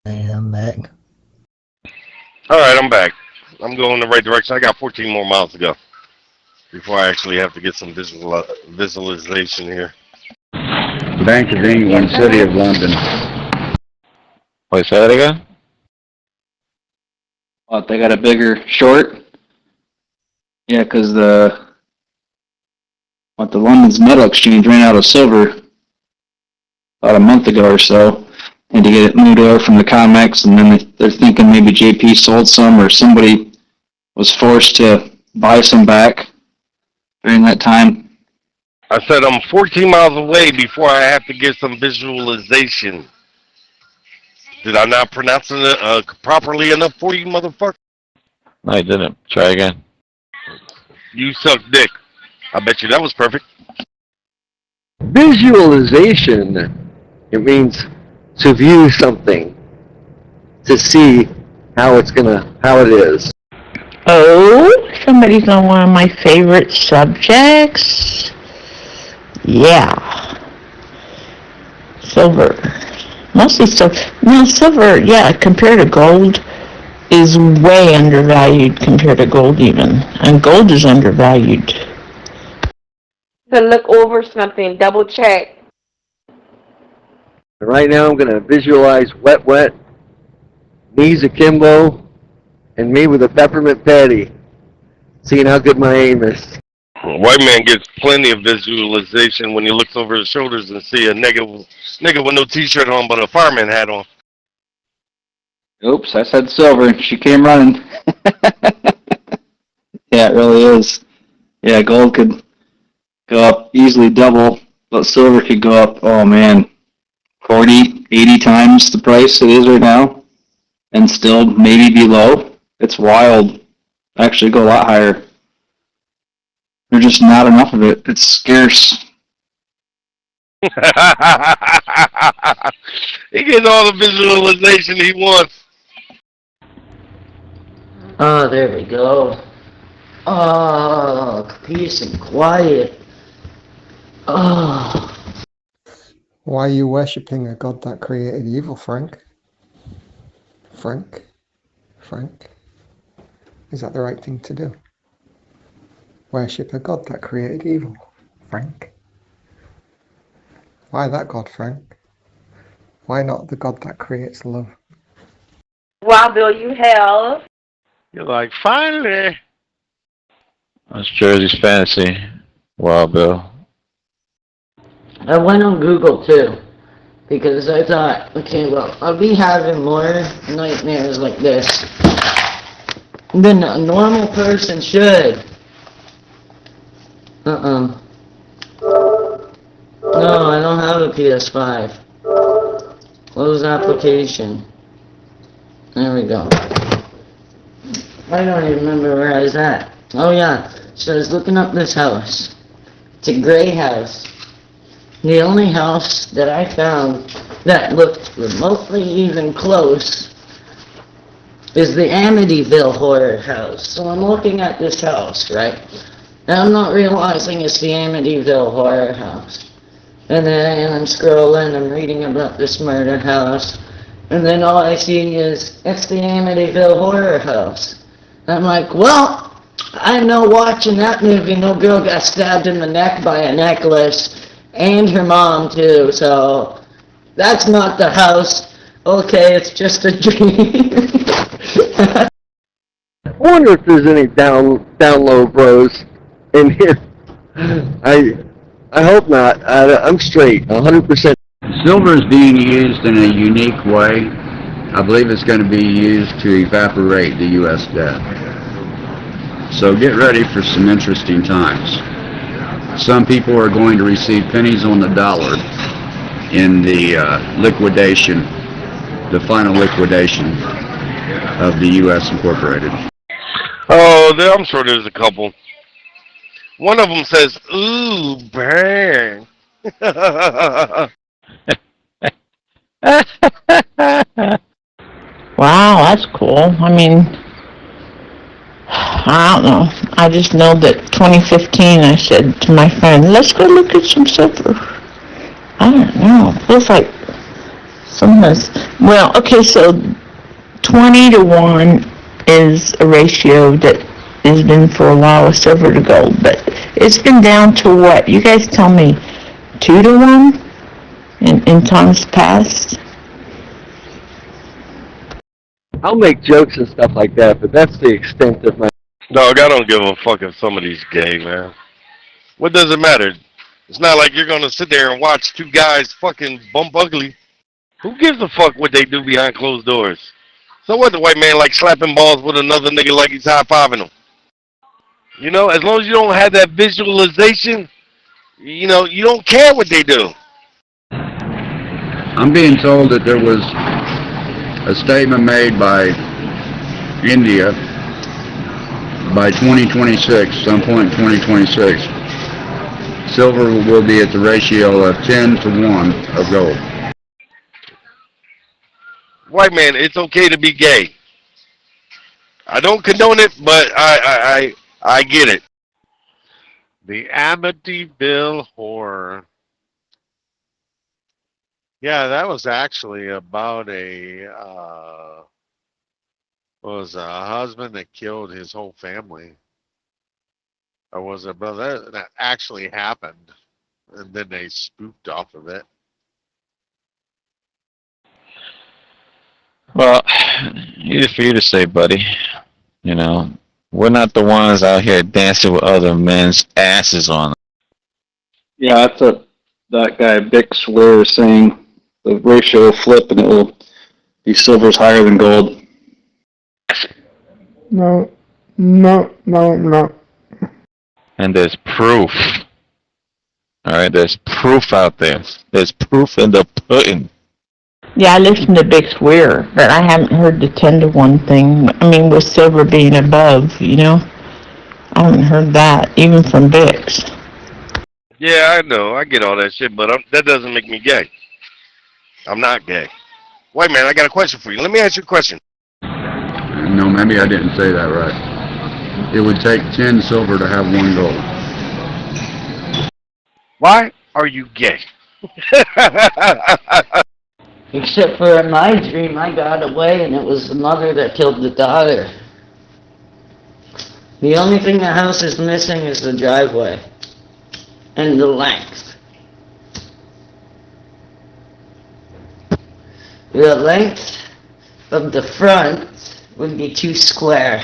Hey, I'm back. Alright, I'm back. I'm going in the right direction. I got 14 more miles to go before I actually have to get some visualization here. Bank of England, City of London. Wait, say that again? What, they got a bigger short? Yeah, because the London's metal exchange ran out of silver about a month ago or so. Had to get it moved over from the COMEX, and then they're thinking maybe JP sold some, or somebody was forced to buy some back during that time. I said I'm 14 miles away before I have to get some visualization. Did I not pronounce it properly enough for you, motherfucker? No, I didn't. Try again. You suck dick. I bet you that was perfect. Visualization, it means to view something, to see how it is. Oh, somebody's on one of my favorite subjects. Yeah. Silver. Mostly silver. No, silver, yeah, compared to gold, is way undervalued compared to gold even. And gold is undervalued. To look over something, double check. Right now I'm going to visualize wet, knees akimbo, and me with a peppermint patty, seeing how good my aim is. White man gets plenty of visualization when he looks over his shoulders and see a nigga with no t-shirt on but a fireman hat on. Oops, I said silver. She came running. Yeah, it really is. Yeah, gold could go up easily double, but silver could go up, oh man, 40, 80 times the price it is right now, and still maybe be low. It's wild. Actually go a lot higher. There's just not enough of it. It's scarce. He gets all the visualization he wants. Oh, there we go. Oh, peace and quiet. Oh. Why are you worshipping a god that created evil, Frank? Frank? Is that the right thing to do? worship a God that created evil, Frank. Why that God, Frank? Why not the God that creates love? Wow, Bill, you have. You're like, finally. That's Jersey's fantasy. Wow, Bill. I went on Google too, because I thought, okay, well, I'll be having more nightmares like this than a normal person should. No, I don't have a PS5. Close application. There we go. I don't even remember where I was at. Oh yeah, so I was looking up this house. It's a gray house. The only house that I found that looked remotely even close is the Amityville horror house. So I'm looking at this house, right? And I'm not realizing it's the Amityville horror house. And then I'm scrolling, I'm reading about this murder house. And then all I see is, it's the Amityville horror house. I'm like, well, I know watching that movie, no girl got stabbed in the neck by a necklace. And her mom too, so that's not the house. Okay, it's just a dream. I wonder if there's any down low bros in here. I hope not. I'm straight, 100%. Silver is being used in a unique way. I believe it's going to be used to evaporate the U.S. debt. So get ready for some interesting times. Some people are going to receive pennies on the dollar in the liquidation, the final liquidation of the U.S. Incorporated. Oh, I'm sure there's a couple. One of them says, ooh, burn. Wow, that's cool. I mean, I don't know. I just know that 2015 I said to my friend, let's go look at some silver. I don't know. It feels like sometimes. Well, okay, so 20 to 1 is a ratio that has been for a while with silver to gold, but it's been down to what? You guys tell me, 2 to 1 in times past? I'll make jokes and stuff like that, but that's the extent of my... Dog, I don't give a fuck if somebody's gay, man. What does it matter? It's not like you're gonna sit there and watch two guys fucking bump ugly. Who gives a fuck what they do behind closed doors? So what, the white man like slapping balls with another nigga like he's high-fiving him? You know, as long as you don't have that visualization, you know, you don't care what they do. I'm being told that there was a statement made by India by 2026, some point in 2026, silver will be at the ratio of 10 to 1 of gold. White man, it's okay to be gay. I don't condone it, but I get it. The Amityville horror. Yeah, that was actually about a husband that killed his whole family. Or was it a brother? That actually happened. And then they spooked off of it. Well, easy for you to say, buddy. You know, we're not the ones out here dancing with other men's asses on them. Yeah, that's what that guy Bick Swear is saying. The ratio will flip and it will be silver's higher than gold. No. And there's proof. Alright, there's proof out there. There's proof in the pudding. Yeah, I listened to Big Swear, but I haven't heard the 10 to 1 thing. I mean, with silver being above, you know? I haven't heard that, even from Bix. Yeah, I know. I get all that shit, but that doesn't make me gay. I'm not gay. Wait, man, I got a question for you. Let me ask you a question. No, maybe I didn't say that right. It would take 10 silver to have 1 gold. Why are you gay? Except for in my dream, I got away and it was the mother that killed the daughter. The only thing the house is missing is the driveway and the length. The length of the front would be too square.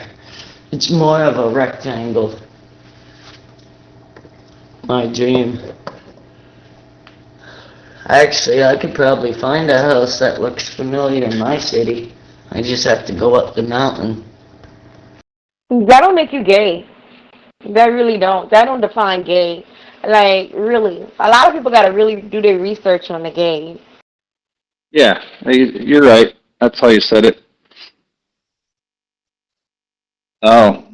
It's more of a rectangle. My dream. Actually, I could probably find a house that looks familiar in my city. I just have to go up the mountain. That don't make you gay. That really don't. That don't define gay. Like, really. A lot of people got to really do their research on the gay. Yeah, you're right. That's how you said it. Oh,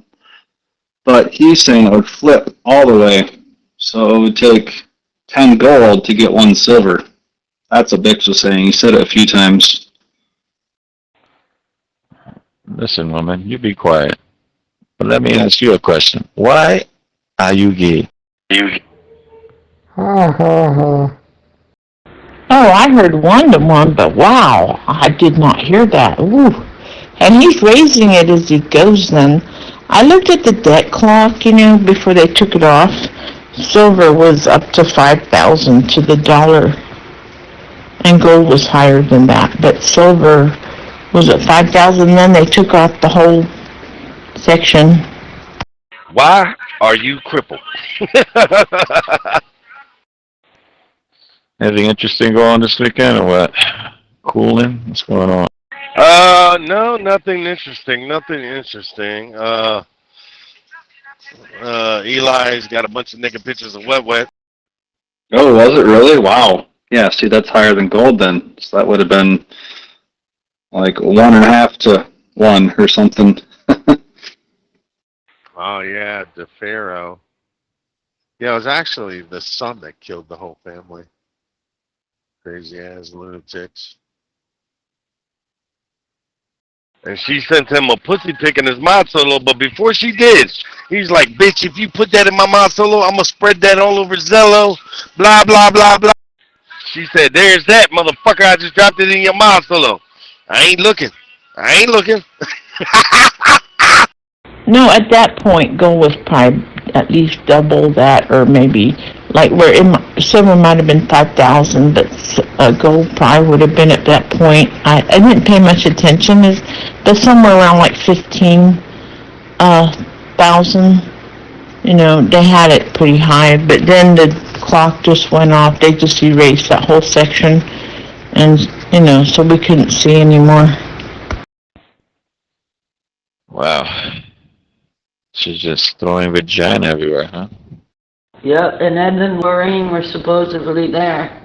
but he's saying it would flip all the way, so it would take 10 gold to get 1 silver. That's what Bix was saying. He said it a few times. Listen, woman, you be quiet. But let me ask you a question. Why are you gay? Oh, I heard 1-to-1, but wow, I did not hear that. Ooh. And he's raising it as he goes then. I looked at the debt clock, before they took it off. Silver was up to 5,000 to the dollar. And gold was higher than that. But silver was at 5,000, then they took off the whole section. Why are you crippled? Anything interesting going on this weekend or what? Cooling? What's going on? No, nothing interesting. Eli's got a bunch of naked pictures of Wet. Oh, was it really? Wow. Yeah, see, that's higher than gold then. So that would have been like 1.5 to 1 or something. Oh, yeah, the Pharaoh. Yeah, it was actually the son that killed the whole family. Crazy ass lunatics. And she sent him a pussy pic in his mod solo, but before she did, he's like, bitch, if you put that in my mod solo, I'm going to spread that all over Zello, blah, blah, blah, blah. She said, there's that, motherfucker, I just dropped it in your mod solo. I ain't looking. No, at that point, gold was probably at least double that, or maybe, like, silver might have been 5,000, but gold probably would have been at that point. I didn't pay much attention, but somewhere around like 15,000. They had it pretty high, but then the clock just went off. They just erased that whole section, and so we couldn't see anymore. Wow. She's just throwing vagina everywhere, huh? Yep, and Ed and Lorraine were supposedly there.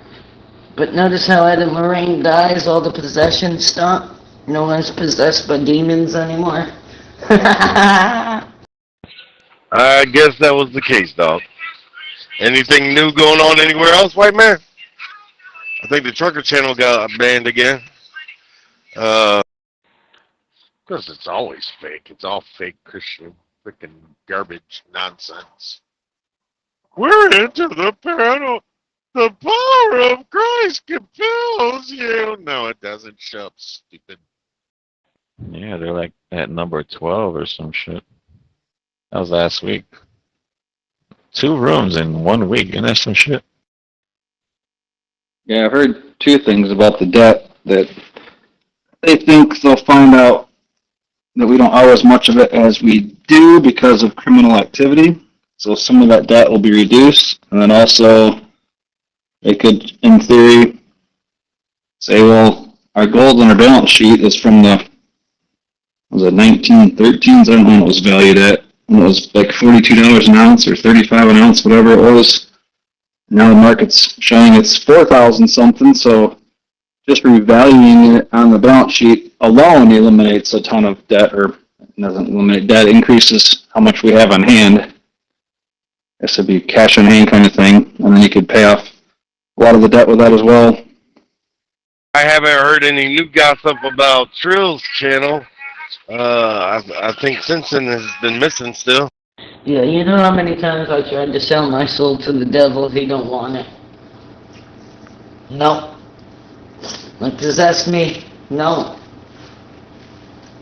But notice how Ed and Lorraine dies, all the possessions stop. No one's possessed by demons anymore. I guess that was the case, dog. Anything new going on anywhere else, white man? I think the Trucker Channel got banned again. Because it's always fake. It's all fake Christian freaking garbage nonsense. We're into the panel. The power of Christ compels you. No, it doesn't. Shut up, stupid. Yeah, they're like at number 12 or some shit. That was last week. 2 rooms in 1 week, and that's some shit. Yeah, I've heard 2 things about the debt, that they think they'll find out that we don't owe as much of it as we do because of criminal activity. So some of that debt will be reduced. And then also, they could, in theory, say, well, our gold on our balance sheet is from the 1913s? I don't know what it was valued at. And it was like $42 an ounce or $35 an ounce, whatever it was. Now the market's showing it's 4,000 something, so just revaluing it on the balance sheet alone eliminates a ton of debt, or doesn't eliminate debt, increases how much we have on hand. I guess it'd be cash on hand kind of thing, and then you could pay off a lot of the debt with that as well. I haven't heard any new gossip about Trill's channel. I think Simpson has been missing still. Yeah, you know how many times I tried to sell my soul to the devil? He don't want it. No. Like, possess me? No.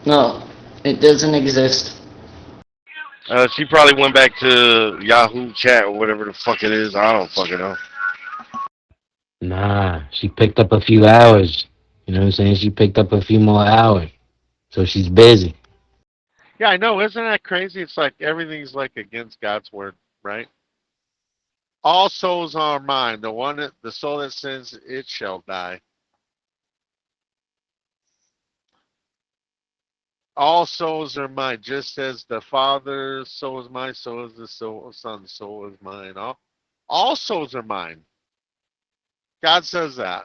No, it doesn't exist. She probably went back to Yahoo chat or whatever the fuck it is. I don't fucking know. Nah, she picked up a few hours. You know what I'm saying? She picked up a few more hours. So she's busy. Yeah, I know. Isn't that crazy? It's like everything's like against God's word, right? All souls are mine. The soul that sins, it shall die. All souls are mine, just as the Father's soul is mine, so is the Son's soul is mine. All souls are mine. God says that.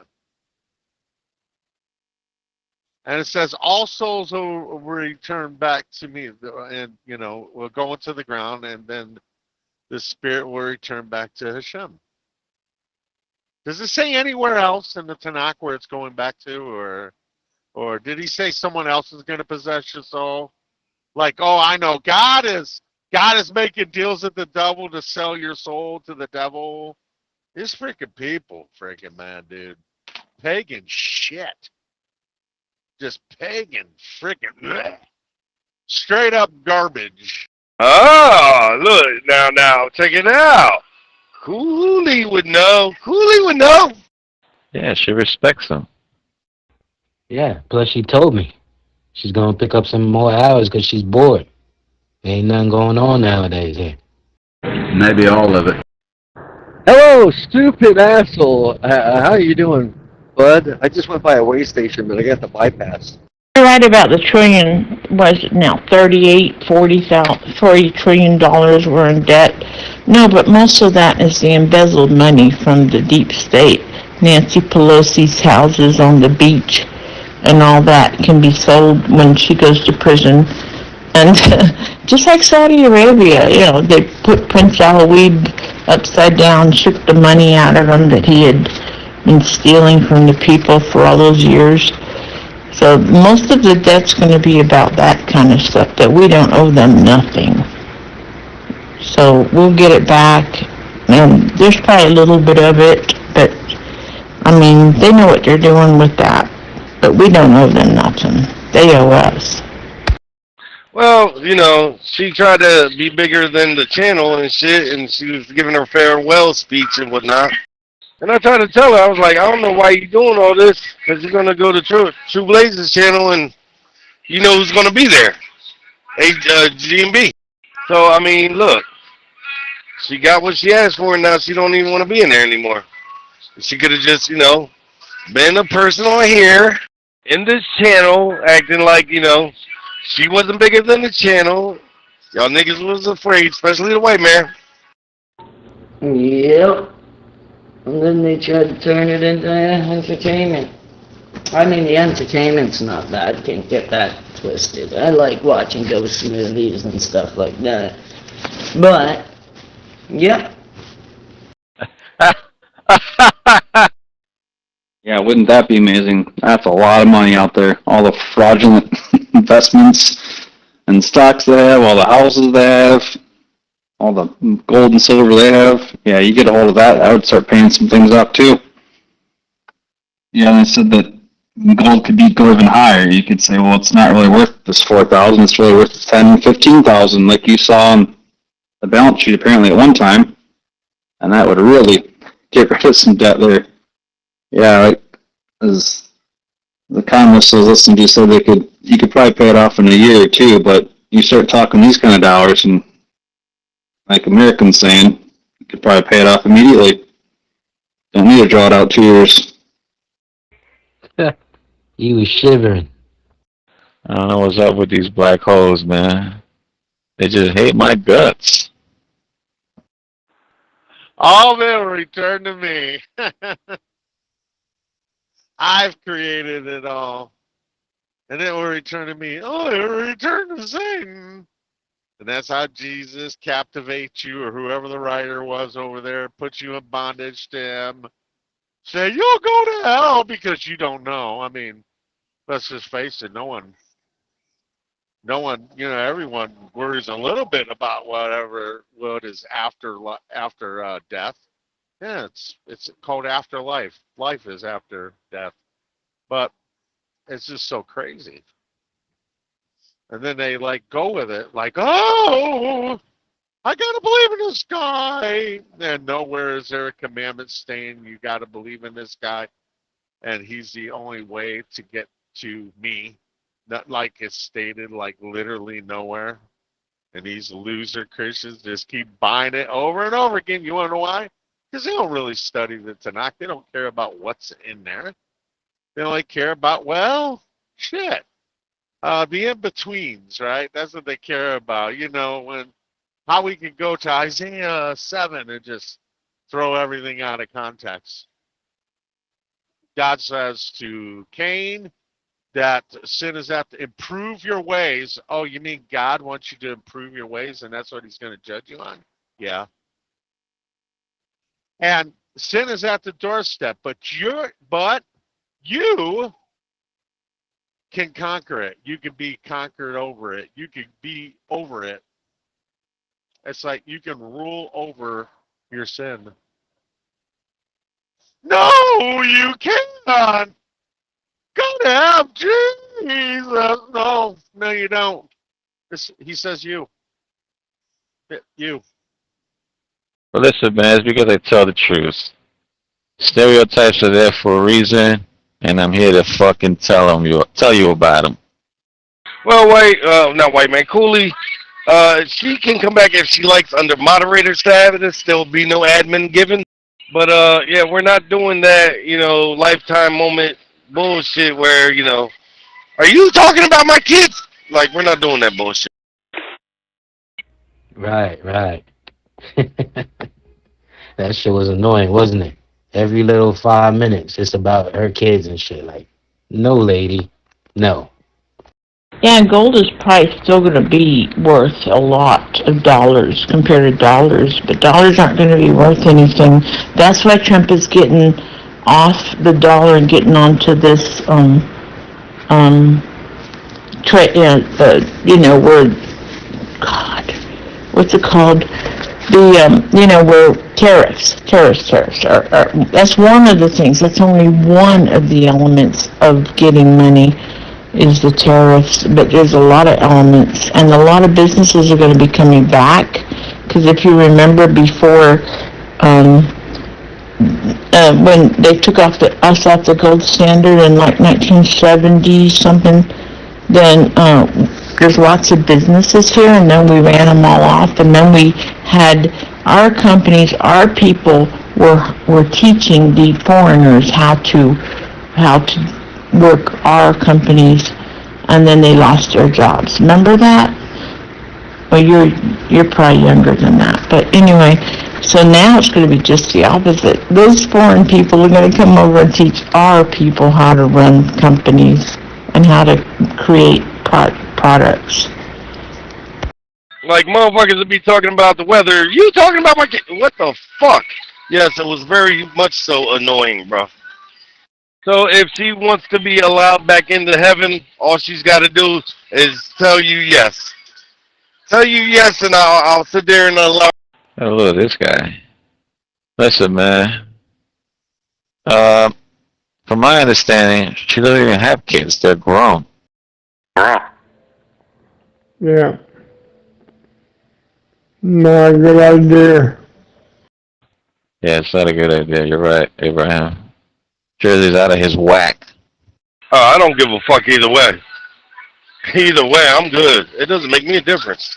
And it says, all souls will return back to me. And, will go into the ground, and then the spirit will return back to Hashem. Does it say anywhere else in the Tanakh where it's going back to? Or did he say someone else is going to possess your soul? Like, oh, I know. God is making deals with the devil to sell your soul to the devil. These freaking people, freaking man, dude. Pagan shit. Just pagan freaking bleh. Straight up garbage. Oh, look, now, check it out. Cooley would know. Yeah, she respects him. Yeah, plus she told me she's going to pick up some more hours because she's bored. There ain't nothing going on nowadays here. Maybe all of it. Hello, stupid asshole. How are you doing, bud? I just went by a way station, but I got the bypass. You're right about the trillion, was it now, 40 trillion dollars we're in debt. No, but most of that is the embezzled money from the deep state. Nancy Pelosi's houses on the beach and all that can be sold when she goes to prison. And just like Saudi Arabia, they put Prince Alawid upside down, shook the money out of him that he had been stealing from the people for all those years. So most of the debt's going to be about that kind of stuff, that we don't owe them nothing. So we'll get it back, and there's probably a little bit of it, but, they know what they're doing with that. But we don't owe them nothing. They owe us. Well, she tried to be bigger than the channel and shit, and she was giving her farewell speech and whatnot. And I tried to tell her, I was like, I don't know why you're doing all this, because you're going to go to True Blazes channel, and you know who's going to be there. G&B. So, look, she got what she asked for, and now she don't even want to be in there anymore. She could have just, been a person on here in this channel, acting like, she wasn't bigger than the channel. Y'all niggas was afraid, especially the white man. Yep. And then they tried to turn it into entertainment. The entertainment's not bad. Can't get that twisted. I like watching ghost movies and stuff like that. But, yep. Yeah, wouldn't that be amazing? That's a lot of money out there. All the fraudulent investments and stocks they have, all the houses they have, all the gold and silver they have. Yeah, you get a hold of that, I would start paying some things up too. Yeah, they said that gold could go even higher. You could say, well, it's not really worth this $4,000. It's really worth $10,000, $15,000, like you saw on the balance sheet apparently at one time, and that would really get rid of some debt there. Yeah, like as the economist I was listening to said, you could probably pay it off in a year or two, but you start talking these kind of dollars, and like Americans saying, you could probably pay it off immediately. Don't need to draw it out 2 years. You was shivering. I don't know what's up with these black holes, man. They just hate my guts. All will return to me. I've created it all. And it will return to me. Oh, it will return to Satan. And that's how Jesus captivates you, or whoever the writer was over there, puts you in bondage to him. Say, you'll go to hell because you don't know. Let's just face it, no one, everyone worries a little bit about what is after death. Yeah, it's called afterlife. Life is after death. But it's just so crazy. And then they like go with it, like, oh, I gotta believe in this guy. And nowhere is there a commandment saying you gotta believe in this guy, and he's the only way to get to me. Not like it's stated, like literally nowhere. And these loser Christians just keep buying it over and over again. You wanna know why? Because they don't really study the Tanakh. They don't care about what's in there. They only care about, well, shit. The in-betweens, right? That's what they care about. You know, how we can go to Isaiah 7 and just throw everything out of context. God says to Cain that sin is have to improve your ways. Oh, you mean God wants you to improve your ways, and that's what he's going to judge you on? Yeah. And sin is at the doorstep, but you can conquer it. You can be conquered over it. You can be over it. It's like you can rule over your sin. No, you can't. Gotta have Jesus. No, you don't. He says you. You. Well, listen, man, it's because I tell the truth. Stereotypes are there for a reason, and I'm here to fucking tell you about them. Well, not white man, Cooley. She can come back if she likes under moderator status. There will be no admin given. But yeah, we're not doing that, lifetime moment bullshit where, are you talking about my kids? Like, we're not doing that bullshit. Right. That shit was annoying, wasn't it? Every little 5 minutes, it's about her kids and shit. Like, no, lady, no. Yeah, and gold is probably still going to be worth a lot of dollars compared to dollars, but dollars aren't going to be worth anything. That's why Trump is getting off the dollar and getting onto this, where, God, what's it called? Where tariffs are, that's one of the things. That's only one of the elements of getting money is the tariffs, but there's a lot of elements, and a lot of businesses are going to be coming back, because if you remember before, when they took us off the gold standard in like 1970 something, then there's lots of businesses here, and then we ran them all off, and then we had our companies, our people were teaching the foreigners how to work our companies, and then they lost their jobs. Remember that? Well, you're probably younger than that, but anyway, so now it's going to be just the opposite. Those foreign people are going to come over and teach our people how to run companies and how to create products. Like, motherfuckers would be talking about the weather. You talking about my kid? What the fuck? Yes, it was very much so annoying, bro. So if she wants to be allowed back into heaven, all she's got to do is tell you yes. Tell you yes, and I'll sit there and allow. Oh, look at this guy. Listen, man. From my understanding, she doesn't even have kids. They're grown. Yeah. Not a good idea. Yeah, it's not a good idea. You're right, Abraham. Jersey's out of his whack. I don't give a fuck either way. Either way, I'm good. It doesn't make me a difference.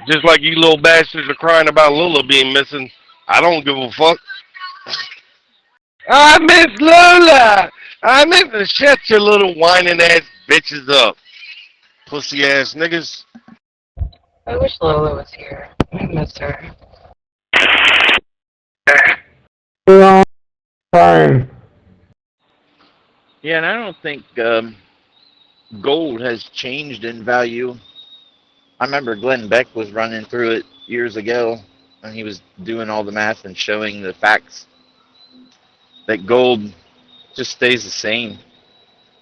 Just like you little bastards are crying about Lola being missing, I don't give a fuck. I miss Lola! I miss her. Shut your little whining ass bitches up. Pussy ass niggas. I wish Lola was here. I miss her. Fine. Yeah, and I don't think gold has changed in value. I remember Glenn Beck was running through it years ago, and he was doing all the math and showing the facts that gold just stays the same.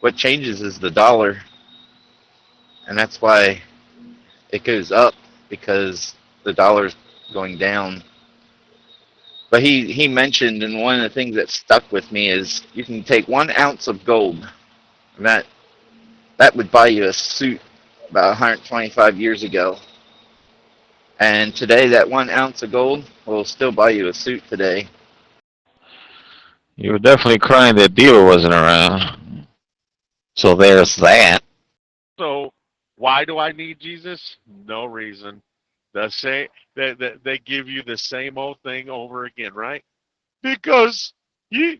What changes is the dollar, and that's why it goes up, because the dollar's going down. But he mentioned, and one of the things that stuck with me is you can take 1 ounce of gold, and that would buy you a suit about 125 years ago. And today, that 1 ounce of gold will still buy you a suit today. You were definitely crying that dealer wasn't around. So there's that. So why do I need Jesus? No reason. They give you the same old thing over again, right? Because you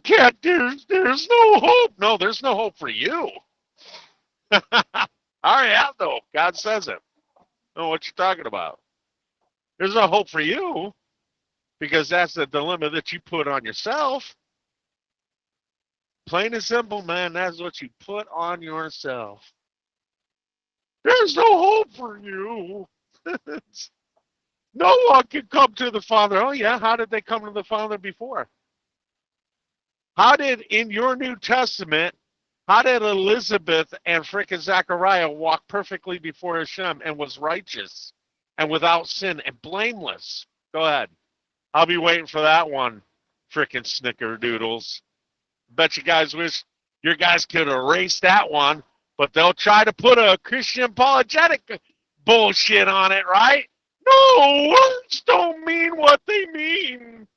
can't. There's no hope. No, there's no hope for you. I already have the hope. God says it. I don't know what you're talking about. There's no hope for you because that's the dilemma that you put on yourself. Plain and simple, man. That's what you put on yourself. There's no hope for you. No one can come to the Father. Oh, yeah. How did they come to the Father before? How did, in your New Testament, how did Elizabeth and frickin' Zechariah walk perfectly before Hashem and was righteous and without sin and blameless? Go ahead. I'll be waiting for that one, frickin' snickerdoodles. Bet you guys wish your guys could erase that one, but they'll try to put a Christian apologetic bullshit on it, right? No, words don't mean what they mean.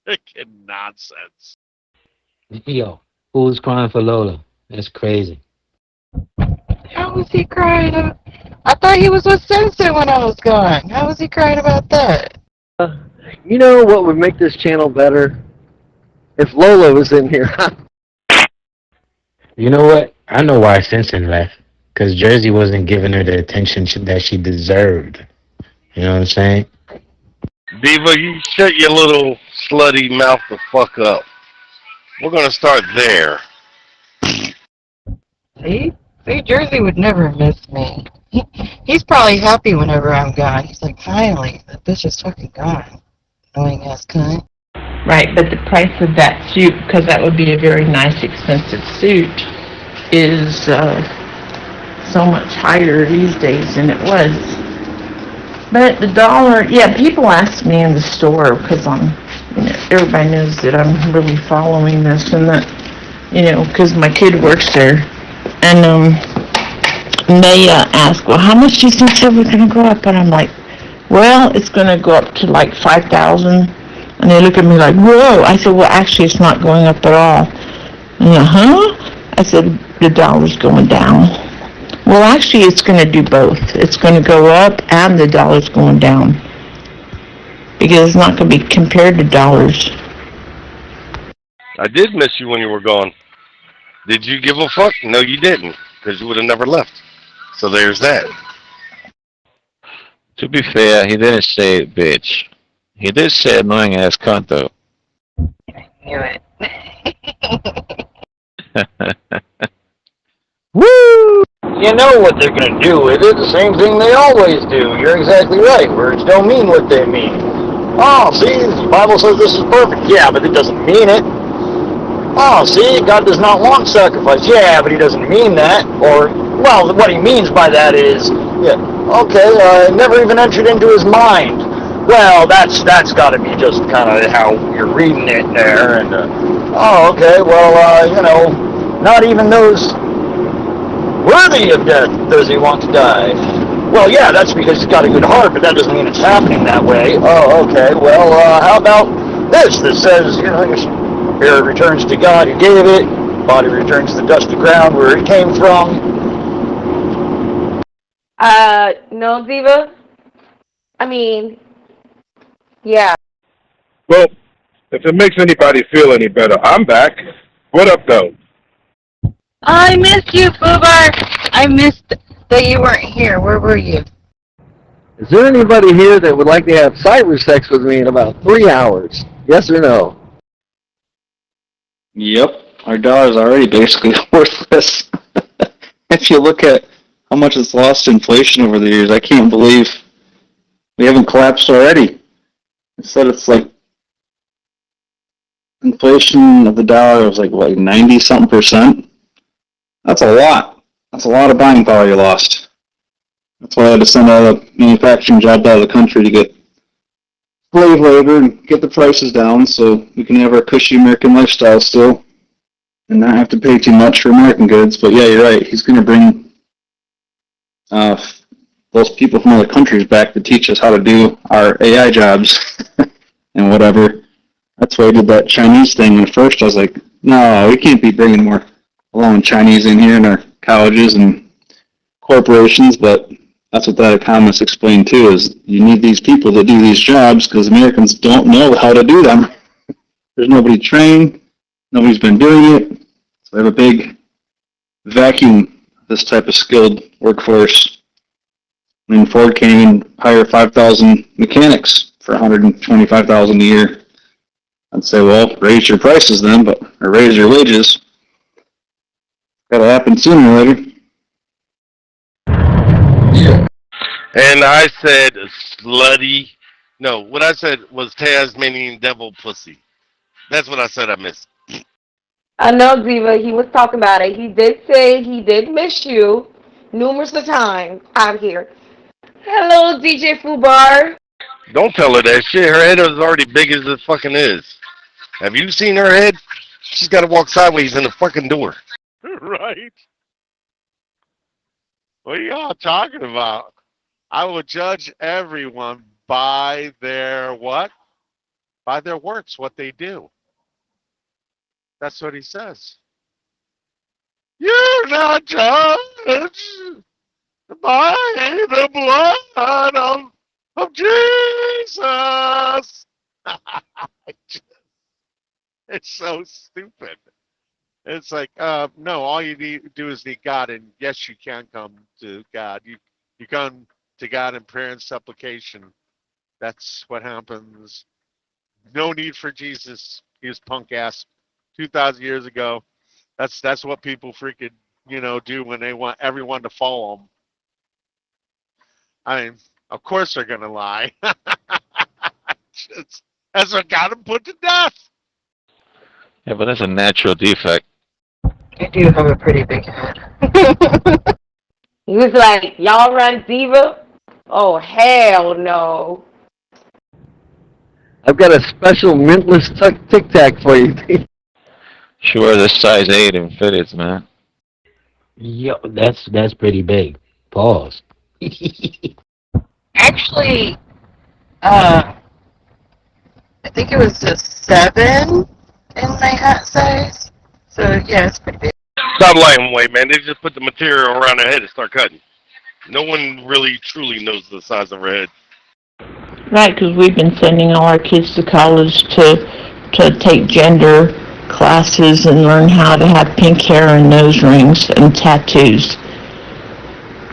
Freaking nonsense. Yo, who was crying for Lola? That's crazy. How was he crying? I thought he was with Sensei when I was gone. How was he crying about that? You know what would make this channel better? If Lola was in here. You know what? I know why Simpson left. Because Jersey wasn't giving her the attention that she deserved. You know what I'm saying? Diva, you shut your little slutty mouth the fuck up. We're gonna start there. See, Jersey would never miss me. He's probably happy whenever I'm gone. He's like, finally, the bitch is fucking gone. Annoying ass cunt. Right, but the price of that suit, because that would be a very nice, expensive suit, is so much higher these days than it was. But the dollar, yeah, people ask me in the store, because everybody knows that I'm really following this and that, because my kid works there, and they ask, well, how much do you think silver's going to go up? And I'm like, well, it's going to go up to like 5,000. And they look at me like, whoa. I said, well, actually, it's not going up at all. And I said, the dollar's going down. Well, actually, it's going to do both. It's going to go up and the dollar's going down. Because it's not going to be compared to dollars. I did miss you when you were gone. Did you give a fuck? No, you didn't. Because you would have never left. So there's that. To be fair, he didn't say bitch. He did say annoying ass cunt though. I knew it. Woo! You know what they're going to do with it. The same thing they always do. You're exactly right. Words don't mean what they mean. Oh, see, the Bible says this is perfect. Yeah, but it doesn't mean it. Oh, see, God does not want sacrifice. Yeah, but he doesn't mean that. Or, well, what he means by that is, yeah, okay, never even entered into his mind. Well, that's got to be just kind of how you're reading it there. And, oh, okay, well, not even those worthy of death does he want to die. Well, yeah, that's because he's got a good heart, but that doesn't mean it's happening that way. Oh, okay, well, how about this that says, your spirit returns to God who gave it, body returns to the dusty ground where it came from. No, Diva. I mean, yeah. Well, if it makes anybody feel any better, I'm back. What up, though? I missed you, Boobar. I missed that you weren't here. Where were you? Is there anybody here that would like to have cyber sex with me in about 3 hours? Yes or no? Yep, our dollar's already basically worthless. If you look at how much it's lost to inflation over the years, I can't believe we haven't collapsed already. Instead, it's like inflation of the dollar was like, what, 90-something%? That's a lot. That's a lot of buying power you lost. That's why I had to send all the manufacturing jobs out of the country to get slave labor and get the prices down so we can have our cushy American lifestyle still. and not have to pay too much for American goods. But yeah, you're right. He's going to bring those people from other countries back to teach us how to do our AI jobs and whatever. That's why I did that Chinese thing. And at first I was like, no, we can't be bringing more allowing Chinese in here in our colleges and corporations. But that's what that economist explained too, is you need these people to do these jobs because Americans don't know how to do them. There's nobody trained. Nobody's been doing it. So we have a big vacuum, this type of skilled workforce. I mean, Ford can't even hire 5,000 mechanics for $125,000 a year. I'd say, well, raise your prices then, or raise your wages. Got to happen sooner or later. And I said slutty. No, what I said was Tasmanian devil pussy. That's what I said I missed. I know, Diva. He was talking about it. He did say he did miss you numerous of times out here. Hello, DJ Fubar. Don't tell her that shit. Her head is already big as it fucking is. Have you seen her head? She's got to walk sideways in the fucking door. Right. What are y'all talking about? I will judge everyone by their what? By their works, what they do. That's what he says. You're not judged by the blood of Jesus. It's so stupid. It's like, no, all you need to do is need God, and yes, you can come to God. You come to God in prayer and supplication. That's what happens. No need for Jesus. He was punk ass 2,000 years ago. That's what people freaking do when they want everyone to follow them. I mean, of course they're gonna lie. That's what got him put to death. Yeah, but that's a natural defect. I do have a pretty big head. He was like, y'all run Diva? Oh, hell no. I've got a special mintless Tic Tac for you. She wears a size 8 in fitteds, man. Yo, that's pretty big. Pause. Actually, I think it was a 7 in my hat size. So, yeah, it's pretty big. Stop lying, Wade, man. They just put the material around her head and start cutting. No one really truly knows the size of her head. Right, because we've been sending all our kids to college to take gender classes and learn how to have pink hair and nose rings and tattoos.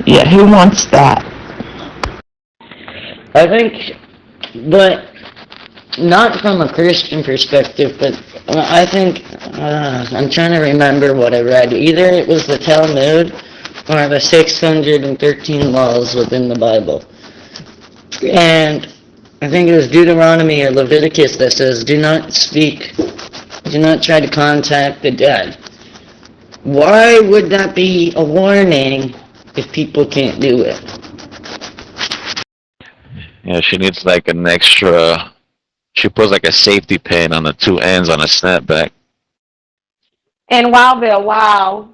Yeah, who wants that? I think, but not from a Christian perspective, but I think, I'm trying to remember what I read. Either it was the Talmud or the 613 laws within the Bible. And I think it was Deuteronomy or Leviticus that says, do not try to contact the dead. Why would that be a warning if people can't do it? Yeah, she needs like an extra. She puts like a safety pin on the two ends on a snapback. And Wowville, wow.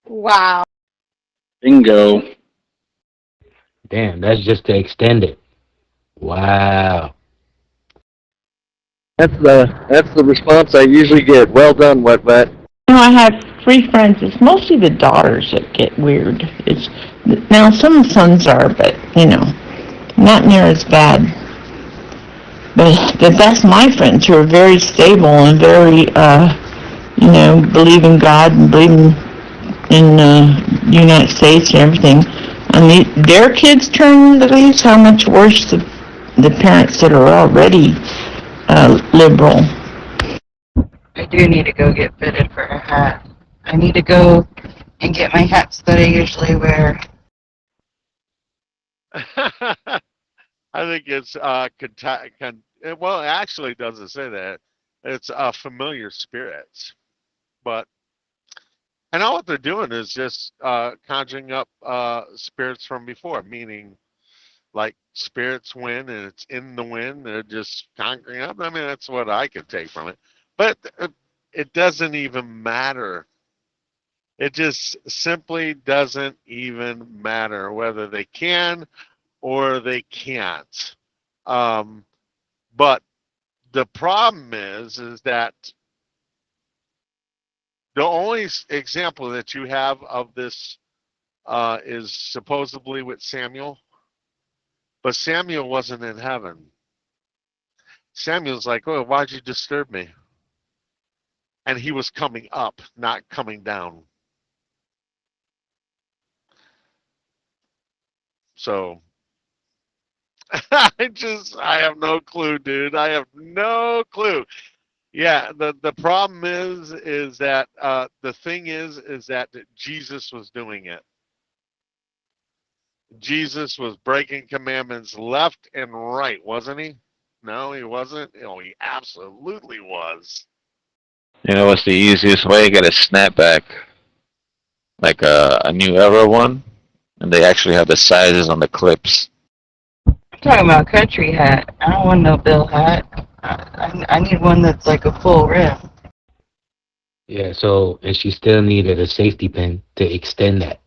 Wow. Bingo. Damn, that's just to extend it. Wow. That's the response I usually get. Well done, Wet Vet. I have 3 friends. It's mostly the daughters that get weird. Now some sons are, but not near as bad. But that's my friends who are very stable and very, believe in God and believe in the United States and everything. And their kids turn the leaves, how much worse the parents that are already liberal. I do need to go get fitted for a hat. I need to go and get my hats that I usually wear. I think it's well, it actually doesn't say that. It's familiar spirits, but and all what they're doing is just conjuring up spirits from before, meaning like spirits wind and it's in the wind. They're just conjuring up. I mean, that's what I could take from it. But it doesn't even matter. It just simply doesn't even matter whether they can or they can't. But the problem is that the only example that you have of this is supposedly with Samuel, but Samuel wasn't in heaven. Samuel's like, oh, why'd you disturb me? And he was coming up, not coming down. So I have no clue, dude. I have no clue. Yeah, the problem is that the thing is that Jesus was doing it. Jesus was breaking commandments left and right, wasn't he? No, he wasn't. Oh, he absolutely was. You know what's the easiest way? Get a snapback, like a New Era one, and they actually have the sizes on the clips. I'm talking about country hat. I don't want no bill hat. I need one that's like a full rim. Yeah, so, and she still needed a safety pin to extend that.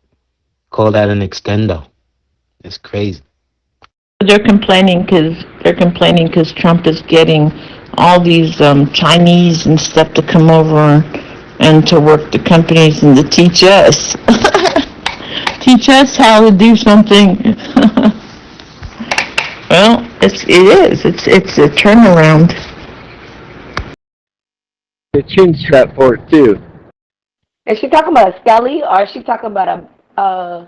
Call that an extendo. It's crazy. They're complaining because Trump is getting all these Chinese and stuff to come over and to work the companies and to teach us. Teach us how to do something. Well, it is. It's a turnaround. The chin strap for it too. Is she talking about a skelly or is she talking about a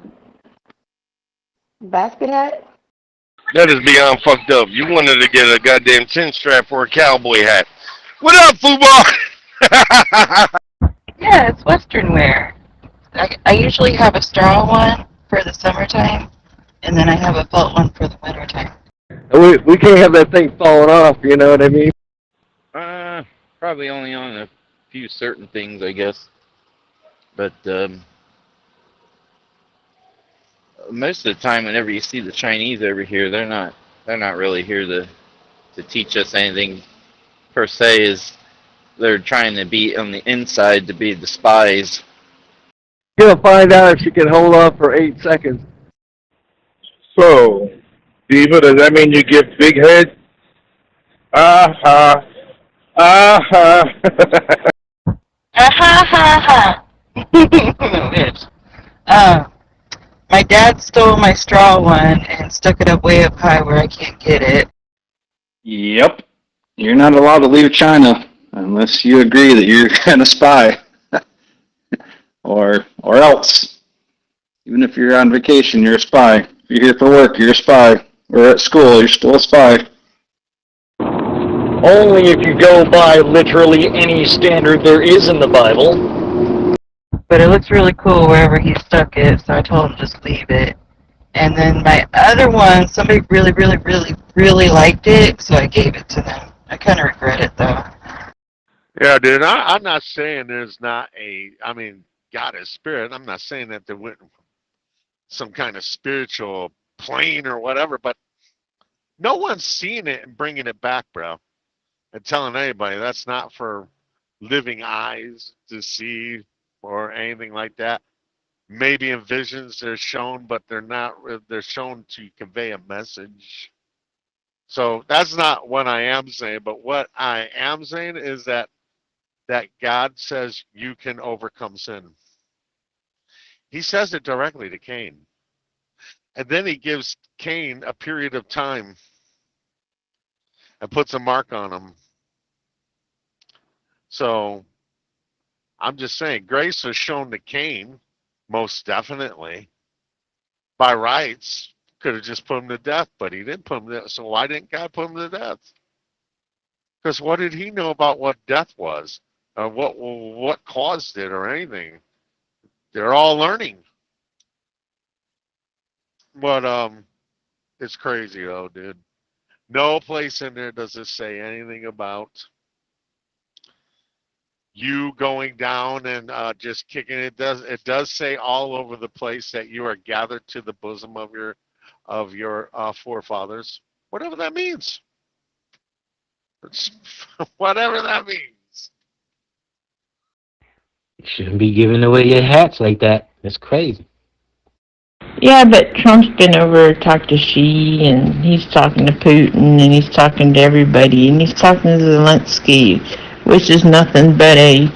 basket hat? That is beyond fucked up. You wanted to get a goddamn chin strap for a cowboy hat. What up, football? Yeah, it's Western wear. I usually have a straw one for the summertime, and then I have a felt one for the wintertime. We can't have that thing falling off, you know what I mean? Probably only on a few certain things, I guess. But most of the time, whenever you see the Chinese over here, they're not really here to teach us anything per se. Is they're trying to be on the inside to be the spies. You'll find out if she can hold off for 8 seconds. So, Diva, does that mean you give big head? Uh-huh. Uh-huh. Ha bitch. My dad stole my straw one and stuck it up way up high where I can't get it. Yep. You're not allowed to leave China unless you agree that you're going to spy. or else. Even if you're on vacation, you're a spy. If you're here for work, you're a spy. Or at school, you're still a spy. Only if you go by literally any standard there is in the Bible. But it looks really cool wherever he stuck it, so I told him just leave it. And then my other one, somebody really, really, really, really liked it, so I gave it to them. I kind of regret it, though. Yeah, dude, I'm not saying there's not God is spirit. I'm not saying that there went some kind of spiritual plane or whatever, but no one's seeing it and bringing it back, bro. And telling anybody that's not for living eyes to see or anything like that. Maybe in visions they're shown, but they're shown to convey a message. So that's not what I am saying, but what I am saying is that God says you can overcome sin. He says it directly to Cain. And then he gives Cain a period of time and puts a mark on him. So I'm just saying, grace was shown to Cain, most definitely. By rights, could have just put him to death, but he didn't put him to death. So why didn't God put him to death? Because what did he know about what death was? Or what caused it or anything? They're all learning. But it's crazy though, dude. No place in there does it say anything about you going down and just kicking it. It does say all over the place that you are gathered to the bosom of your forefathers, whatever that means. Whatever that means. You shouldn't be giving away your hats like that. That's crazy. Yeah, but Trump's been over to talk to Xi, and he's talking to Putin, and he's talking to everybody, and he's talking to Zelensky, which is nothing but a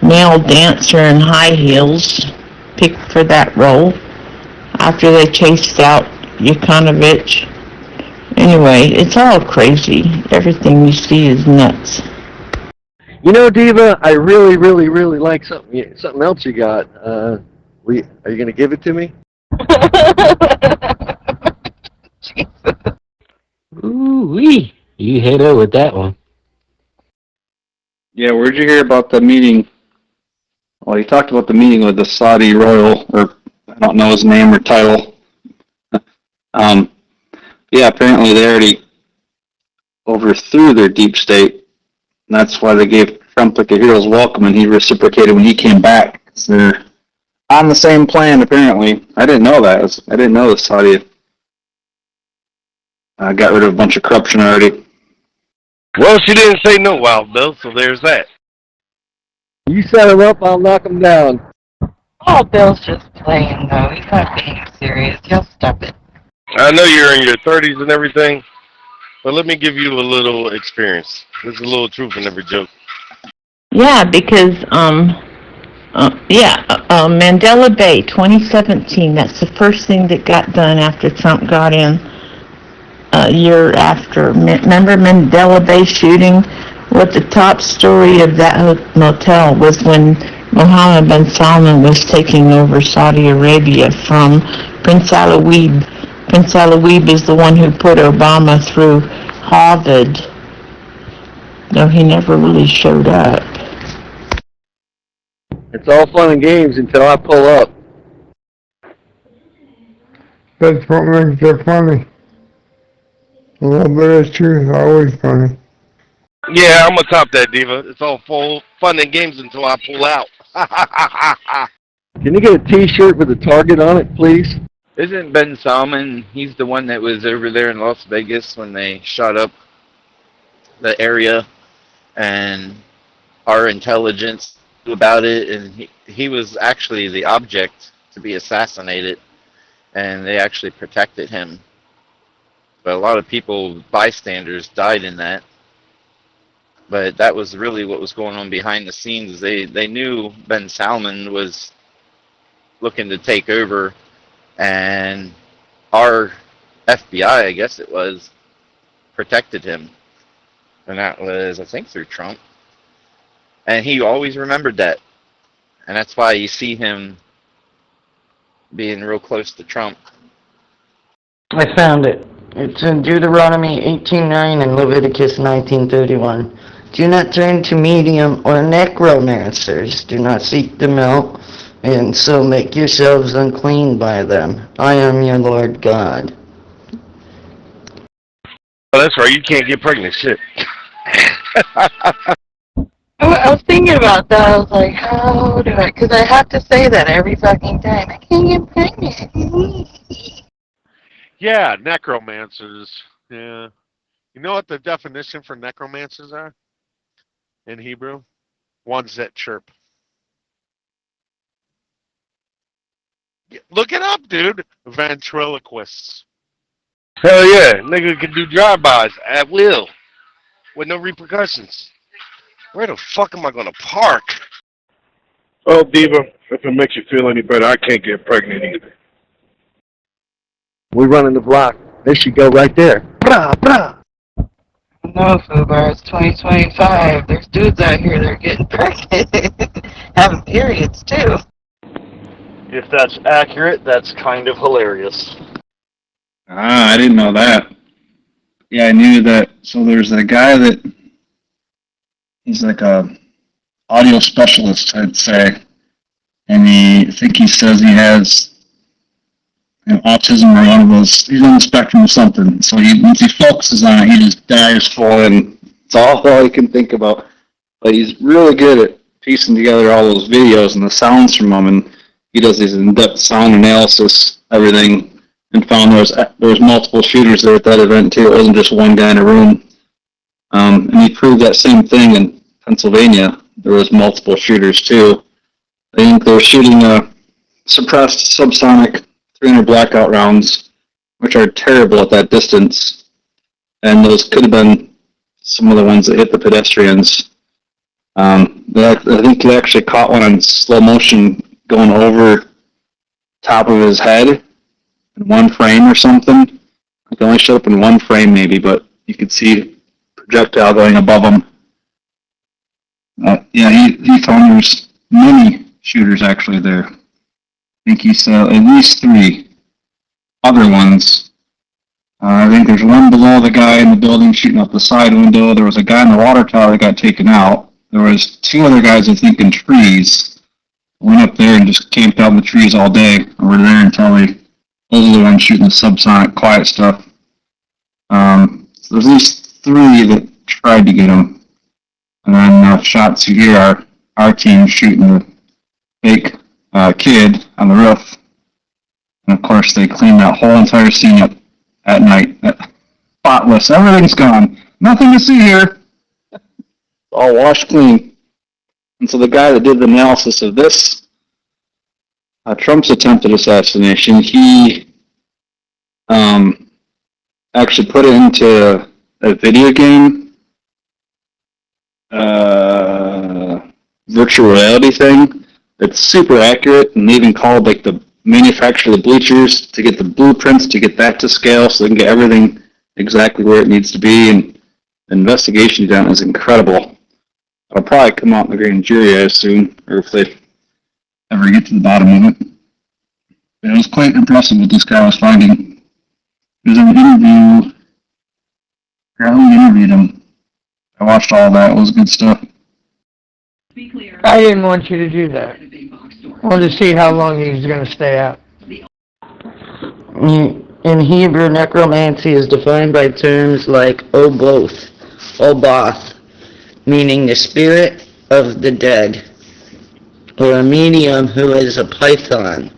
male dancer in high heels picked for that role after they chased out Yanukovych. Anyway, it's all crazy. Everything you see is nuts. You know, Diva, I really, really, really like something else you got. Are you going to give it to me? Ooh-wee. You hit her with that one. Yeah, where'd you hear about the meeting? Well, he talked about the meeting with the Saudi royal, or I don't know his name or title. Yeah, apparently they already overthrew their deep state, and that's why they gave Trump like a hero's welcome, and he reciprocated when he came back. So they're on the same plan, apparently. I didn't know that. I didn't know the Saudi got rid of a bunch of corruption already. Well, she didn't say no, Wild Bill, so there's that. You set him up, I'll knock him down. Oh, Bill's just playing, though. He's not being serious. He'll stop it. I know you're in your 30s and everything, but let me give you a little experience. There's a little truth in every joke. Yeah, because, Mandela Bay, 2017, that's the first thing that got done after Trump got in a year after. Remember Mandela Bay shooting? What the top story of that motel was when Mohammed bin Salman was taking over Saudi Arabia from Prince Alawid. Prince Alawid is the one who put Obama through Harvard, though he never really showed up. It's all fun and games until I pull up. That's what makes it funny. A little bit of truth, always funny. Yeah, I'm gonna top that, Diva. It's all full fun and games until I pull out. Can you get a T-shirt with a target on it, please? Isn't Ben Salman, he's the one that was over there in Las Vegas when they shot up the area and our intelligence knew about it, and he was actually the object to be assassinated, and they actually protected him. But a lot of people, bystanders, died in that. But that was really what was going on behind the scenes. They knew Ben Salman was looking to take over, and our FBI, I guess it was, protected him. And that was, I think, through Trump. And he always remembered that. And that's why you see him being real close to Trump. I found it. It's in Deuteronomy 18:9 and Leviticus 19:31. Do not turn to medium or necromancers. Do not seek them out, and so make yourselves unclean by them. I am your Lord God. Oh, that's right. You can't get pregnant. Shit. I was thinking about that. I was like, how do I? Because I have to say that every fucking time. I can't get pregnant. Yeah, necromancers. Yeah. You know what the definition for necromancers are in Hebrew? Ones that chirp. Look it up, dude. Ventriloquists. Hell yeah. Nigga can do drive-bys at will with no repercussions. Where the fuck am I going to park? Oh, Diva, if it makes you feel any better, I can't get pregnant either. We running the block. There she go right there. Brah, brah. No, Fubar, it's 2025. There's dudes out here that are getting pregnant. Having periods, too. If that's accurate, that's kind of hilarious. Ah, I didn't know that. Yeah, I knew that. So there's a guy that he's like a audio specialist, I'd say, and I think he says he has autism or one of those. He's on the spectrum of something. So once he focuses on it, he just dives for it, and it's all he can think about. But he's really good at piecing together all those videos and the sounds from them, and he does these in-depth sound analysis, everything, and found there was multiple shooters there at that event too. It wasn't just one guy in a room. And he proved that same thing in Pennsylvania. There was multiple shooters too. I think they're shooting suppressed subsonic 300 blackout rounds, which are terrible at that distance. And those could have been some of the ones that hit the pedestrians. I think they actually caught one in slow motion going over top of his head in one frame or something. It only showed up in one frame maybe, but you could see projectile going above him. Yeah, he found there's many shooters actually there. I think he saw at least 3 other ones. I think there's one below the guy in the building shooting up the side window. There was a guy in the water tower that got taken out. There was 2 other guys, I think, in trees. Went up there and just camped out in the trees all day. And were there until those are the ones shooting the subsonic quiet stuff. So there's at least 3 that tried to get him. And then shots you hear our team shooting the fake kid on the roof. And of course they cleaned that whole entire scene up at night. Spotless. Everything's gone. Nothing to see here. All washed clean. And so the guy that did the analysis of this, Trump's attempted assassination, he actually put it into a video game virtual reality thing that's super accurate, and they even called like the manufacturer of the bleachers to get the blueprints to get that to scale so they can get everything exactly where it needs to be, and the investigation done is incredible. It'll probably come out in the grand jury, I assume, or if they ever get to the bottom of it. But it was quite impressive what this guy was finding. There's an interview. Apparently interviewed him. I watched all that. It was good stuff. I didn't want you to do that. I wanted to see how long he was going to stay out. In Hebrew, necromancy is defined by terms like oboth, oboth, meaning the spirit of the dead, or a medium who is a python,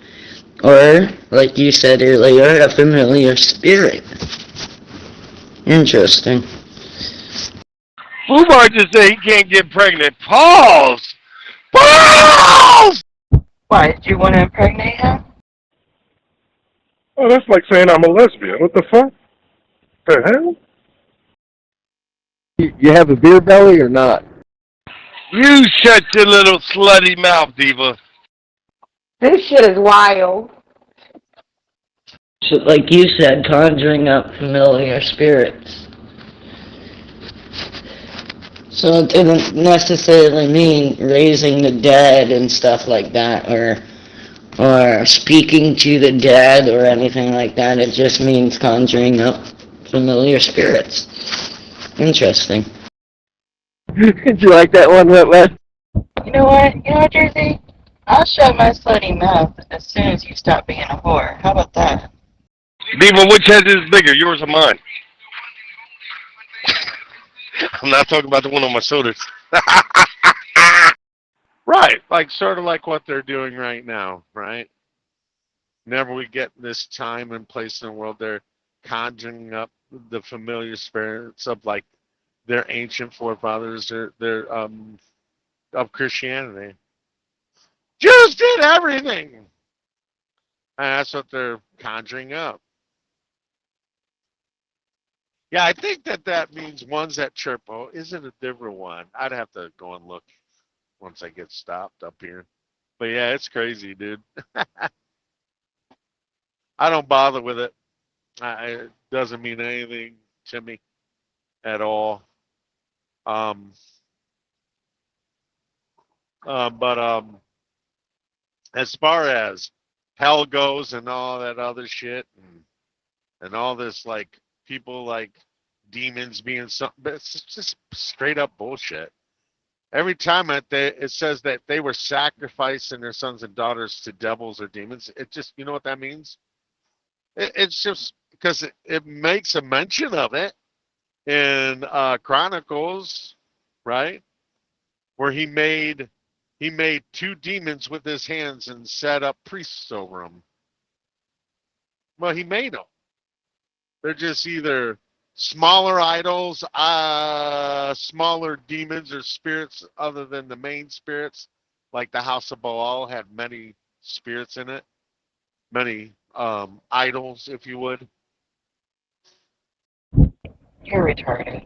or, like you said earlier, a familiar spirit. Interesting. Umar just said he can't get pregnant. Pause! Pause! Why, did you want to impregnate him? Oh, that's like saying I'm a lesbian. What the fuck? The hell? You have a beer belly or not? You shut your little slutty mouth, diva. This shit is wild. So, like you said, conjuring up familiar spirits. So it didn't necessarily mean raising the dead and stuff like that, or speaking to the dead or anything like that. It just means conjuring up familiar spirits. Interesting. Did you like that one, Wet? You know what? Jersey? I'll shut my slutty mouth as soon as you stop being a whore. How about that? Diva, which head is bigger, yours or mine? I'm not talking about the one on my shoulders. Right, like sort of like what they're doing right now, right? Whenever we get this time and place in the world, they're conjuring up the familiar spirits of like their ancient forefathers, their of Christianity. Jews did everything, and that's what they're conjuring up. Yeah, I think that means ones that chirp. Oh, is it a different one? I'd have to go and look once I get stopped up here. But yeah, it's crazy, dude. I don't bother with it. It doesn't mean anything to me at all. But as far as hell goes and all that other shit and all this like people like demons being something, but it's just straight up bullshit. Every time it says that they were sacrificing their sons and daughters to devils or demons, it just, you know what that means? It's just because it makes a mention of it in Chronicles, right? Where he made 2 demons with his hands and set up priests over them. Well, he made them. They're just either smaller idols, smaller demons or spirits other than the main spirits like the House of Baal had many spirits in it, many idols, if you would. You're retarded.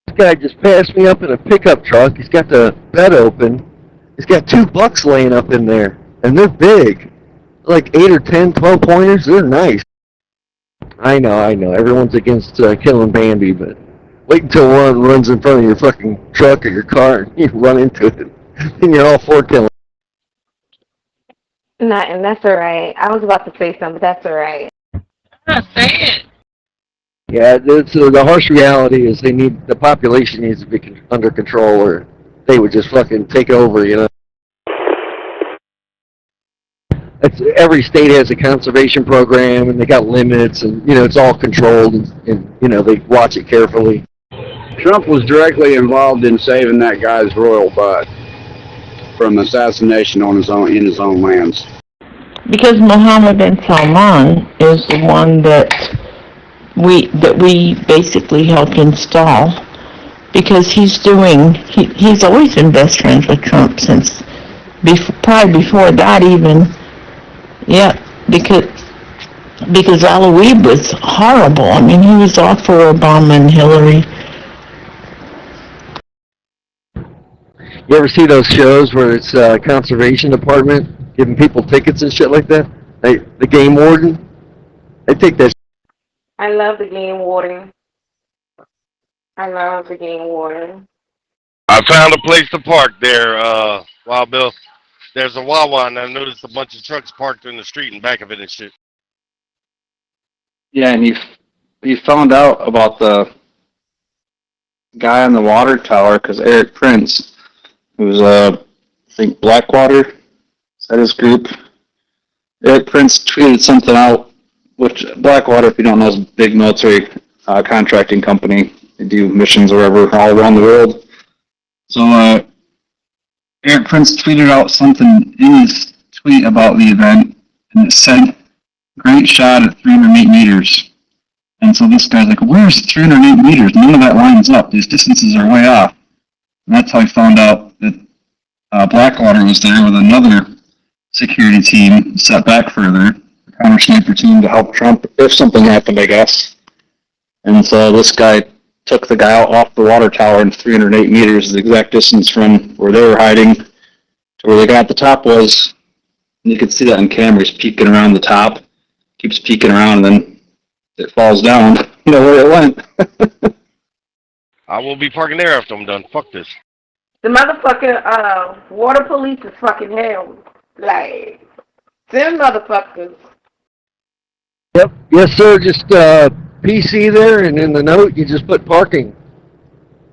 This guy just passed me up in a pickup truck. He's got the bed open. He's got 2 bucks laying up in there, and they're big. Like 8 or 10, 12 pointers. They're nice. I know. Everyone's against killing Bambi, but wait until one runs in front of your fucking truck or your car and you run into it, and you're all for killing. And that's all right. I was about to say something, but that's all right. Say it. Yeah, the harsh reality is the population needs to be under control, or they would just fucking take over, you know. Every state has a conservation program, and they got limits, and, you know, it's all controlled, and you know, they watch it carefully. Trump was directly involved in saving that guy's royal butt from assassination in his own lands. Because Mohammed bin Salman is the one that we basically helped install, because he's always been best friends with Trump since probably before that even. Yeah, because Alawi was horrible. I mean, he was all for Obama and Hillary. You ever see those shows where it's conservation department giving people tickets and shit like that? The game warden, they take that. I love the game warden. I love the game warden. I found a place to park there, Wild Bill. There's a Wawa, and I noticed a bunch of trucks parked in the street and back of it and shit. Yeah, and you found out about the guy on the water tower because Eric Prince, who's I think Blackwater, is that his group? Eric Prince tweeted something out, which Blackwater, if you don't know, is a big military contracting company. They do missions wherever, all around the world. So Eric Prince tweeted out something in his tweet about the event, and it said, "Great shot at 308 meters." And so this guy's like, "Where's 308 meters? None of that lines up. These distances are way off." And that's how he found out that Blackwater was there with another security team set back further, the counter sniper team to help Trump if something happened, I guess. And so this guy took the guy out off the water tower, and 308 meters, the exact distance from where they were hiding to where the guy at the top was. And you can see that on camera. He's peeking around the top, keeps peeking around, and then it falls down. You know where it went. I will be parking there after I'm done. Fuck this. The motherfucking water police is fucking hell. Like, them motherfuckers. Yep. Yes, sir. Just PC there, and in the note you just put parking.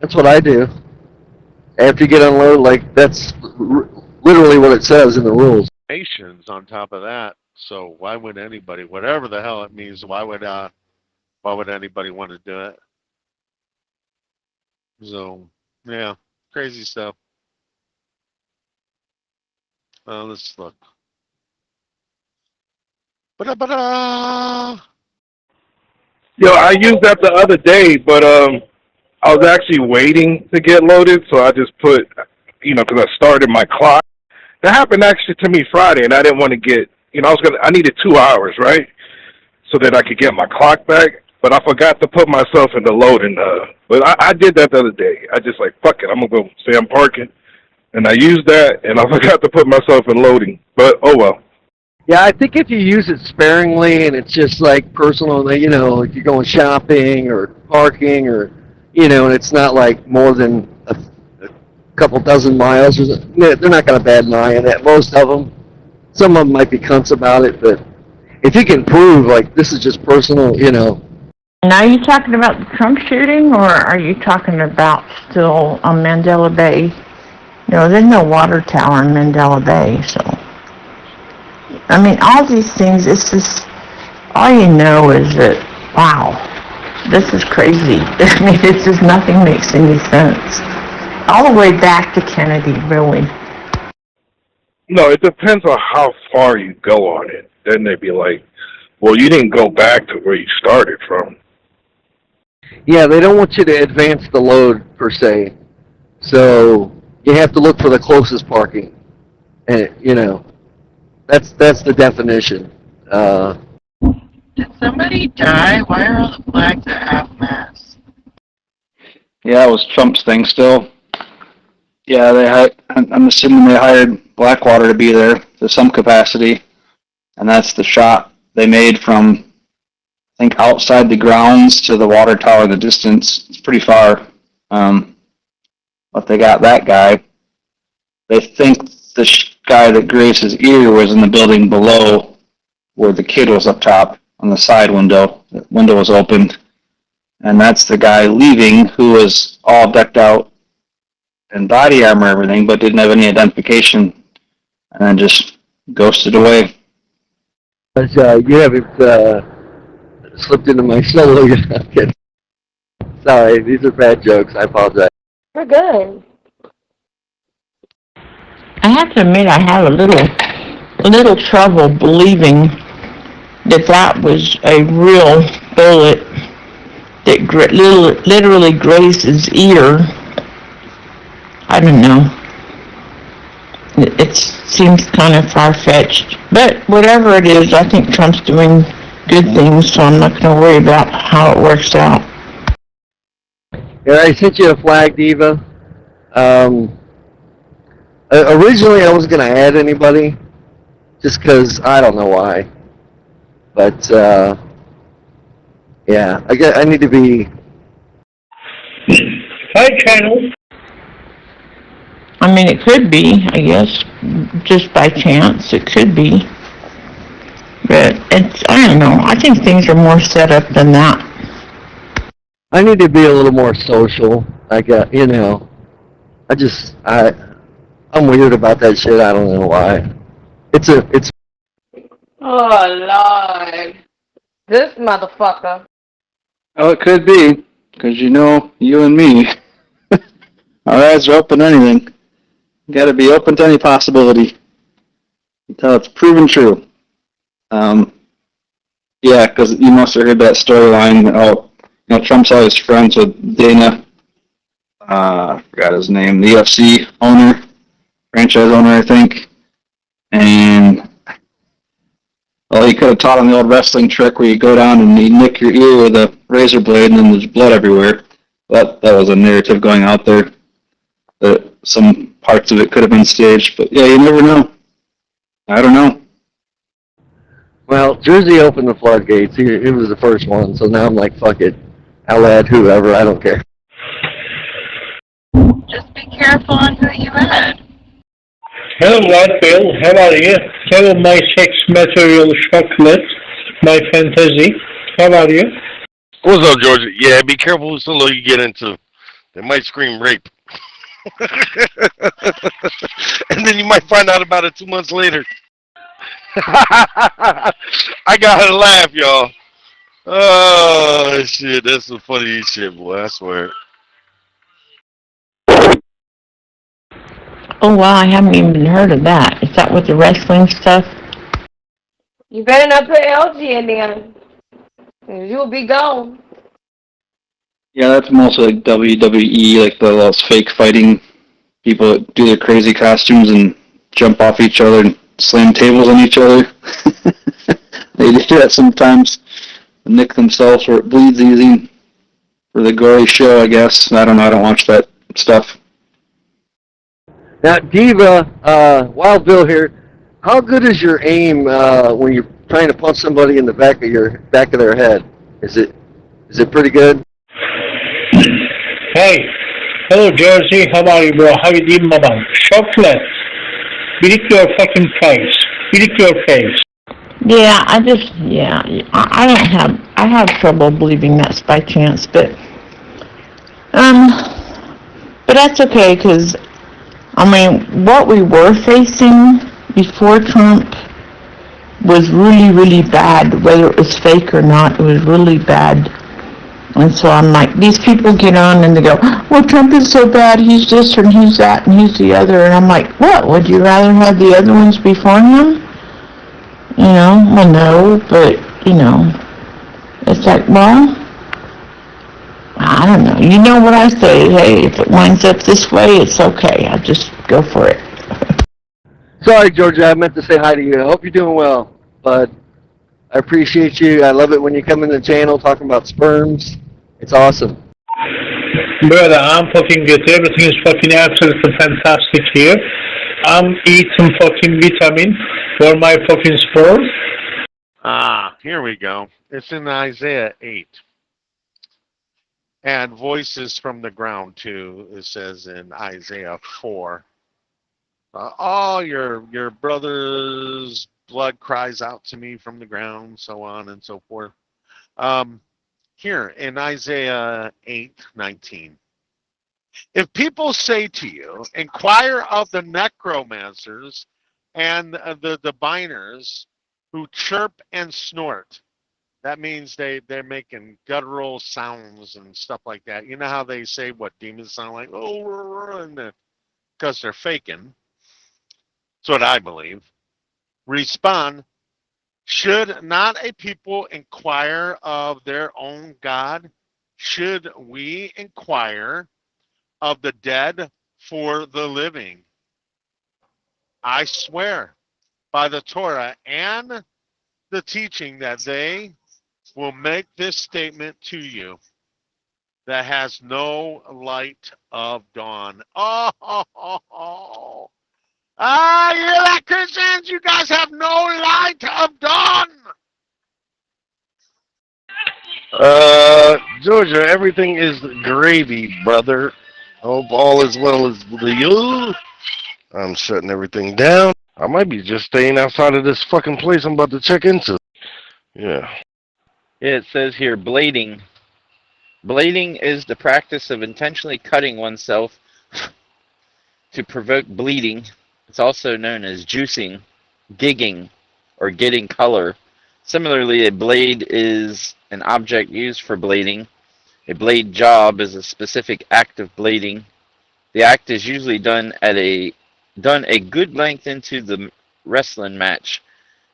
That's what I do. After you get unloaded, like, that's literally what it says in the rules. Nations on top of that. So why would anybody, whatever the hell it means, why would anybody want to do it? So yeah, crazy stuff. Let's look. Ba-da-ba-da! Yo, I used that the other day, but I was actually waiting to get loaded, so I just put, because I started my clock. That happened actually to me Friday, and I didn't want to get, I needed 2 hours, right, so that I could get my clock back. But I forgot to put myself in the loading. But I did that the other day. I just fuck it, I'm gonna go say I'm parking, and I used that, and I forgot to put myself in loading. But oh well. Yeah, I think if you use it sparingly and it's just like personal, like you're going shopping or parking or, and it's not like more than a couple dozen miles, they're not going to bat an eye on that. Most of them, some of them might be cunts about it, but if you can prove like this is just personal, And are you talking about the Trump shooting, or are you talking about still on Mandela Bay? There's no water tower in Mandela Bay, so. I mean, all these things, it's just, all you know is that, wow, this is crazy. I mean, it's just nothing makes any sense. All the way back to Kennedy, really. No, it depends on how far you go on it. Then they'd be like, well, you didn't go back to where you started from. Yeah, they don't want you to advance the load, per se. So, you have to look for the closest parking. And, you know, that's the definition. Did somebody die? Why are all the flags at half-mast? Yeah, it was Trump's thing still. Yeah, I'm assuming they hired Blackwater to be there to some capacity, and that's the shot they made from, I think, outside the grounds to the water tower in the distance. It's pretty far, but they got that guy. They think the guy that grazed his ear was in the building below where the kid was up top on the side window. The window was opened, and that's the guy leaving who was all decked out in body armor and everything, but didn't have any identification, and then just ghosted away. You haven't slipped into my solo yet. Sorry, these are bad jokes. I apologize. We're good. I have to admit I have a little trouble believing that was a real bullet that literally grazed his ear. I don't know. It seems kind of far-fetched. But whatever it is, I think Trump's doing good things, so I'm not going to worry about how it works out. Yeah, I sent you a flag, Diva. Originally, I wasn't going to add anybody, just because I don't know why. But, yeah, I need to be... Hi, channel. I mean, it could be, I guess, just by chance. It could be. But I don't know. I think things are more set up than that. I need to be a little more social. You know, I'm weird about that shit. I don't know why. It's. Oh, Lord. This motherfucker. Oh, it could be, because you know, you and me, our eyes are open to anything. You gotta be open to any possibility until it's proven true. Yeah, because you must have heard that storyline. Oh, you know, Trump's always friends with Dana. I forgot his name. The UFC owner, franchise owner, I think. And well, he could have taught him the old wrestling trick where you go down and you nick your ear with a razor blade, and then there's blood everywhere. That was a narrative going out there. That some parts of it could have been staged, but yeah, you never know. I don't know. Well, Jersey opened the floodgates. He was the first one, so now I'm like, fuck it. I'll add whoever. I don't care. Just be careful on who you add. Hello, White Bill. How are you? Hello, my sex material chocolate, my fantasy. How are you? What's up, Georgia? Yeah, be careful who solo you get into. They might scream rape. And then you might find out about it 2 months later. I got her to laugh, y'all. Oh, shit. That's some funny shit, boy. I swear. Oh, wow, I haven't even heard of that. Is that with the wrestling stuff? You better not put LG in there. You'll be gone. Yeah, that's mostly like WWE, like those fake fighting people that do their crazy costumes and jump off each other and slam tables on each other. They do that sometimes. Nick themselves where it bleeds easy for the gory show, I guess. I don't know. I don't watch that stuff. Now, Diva, Wild Bill here. How good is your aim when you're trying to punch somebody in the back of their head? Is it pretty good? Hey, hello, Jersey. How are you, bro? How you doing, madam? Chocolate. Beat your fucking face. Beat your face. Yeah, I have trouble believing that's by chance, but that's okay, because, I mean, what we were facing before Trump was really, really bad. Whether it was fake or not, it was really bad. And so I'm like, these people get on and they go, well, Trump is so bad, he's this and he's that and he's the other. And I'm like, what, would you rather have the other ones before him? You know, well, no, but, you know, it's like, well, I don't know. You know what I say. Hey, if it winds up this way, it's okay. I just go for it. Sorry, Georgia, I meant to say hi to you. I hope you're doing well, bud. I appreciate you. I love it when you come in the channel talking about sperms. It's awesome. Brother, I'm fucking good. Everything is fucking absolutely fantastic here. I'm eating fucking vitamin for my fucking sperm. Here we go. It's in Isaiah 8. And voices from the ground, too, it says in Isaiah 4. All your brother's blood cries out to me from the ground, so on and so forth. Here in Isaiah 8:19. If people say to you, inquire of the necromancers and the diviners who chirp and snort. That means they're making guttural sounds and stuff like that. You know how they say what demons sound like? Oh, and because they're faking. That's what I believe. Respond. Should not a people inquire of their own God? Should we inquire of the dead for the living? I swear by the Torah and the teaching that they will make this statement to you that has no light of dawn. Oh. You electricians, you guys have no light of dawn. Georgia, everything is gravy, brother. Hope all is well as you. I'm shutting everything down. I might be just staying outside of this fucking place I'm about to check into. Yeah. It says here, blading. Blading is the practice of intentionally cutting oneself to provoke bleeding. It's also known as juicing, gigging, or getting color. Similarly, a blade is an object used for blading. A blade job is a specific act of blading. The act is usually done a good length into the wrestling match,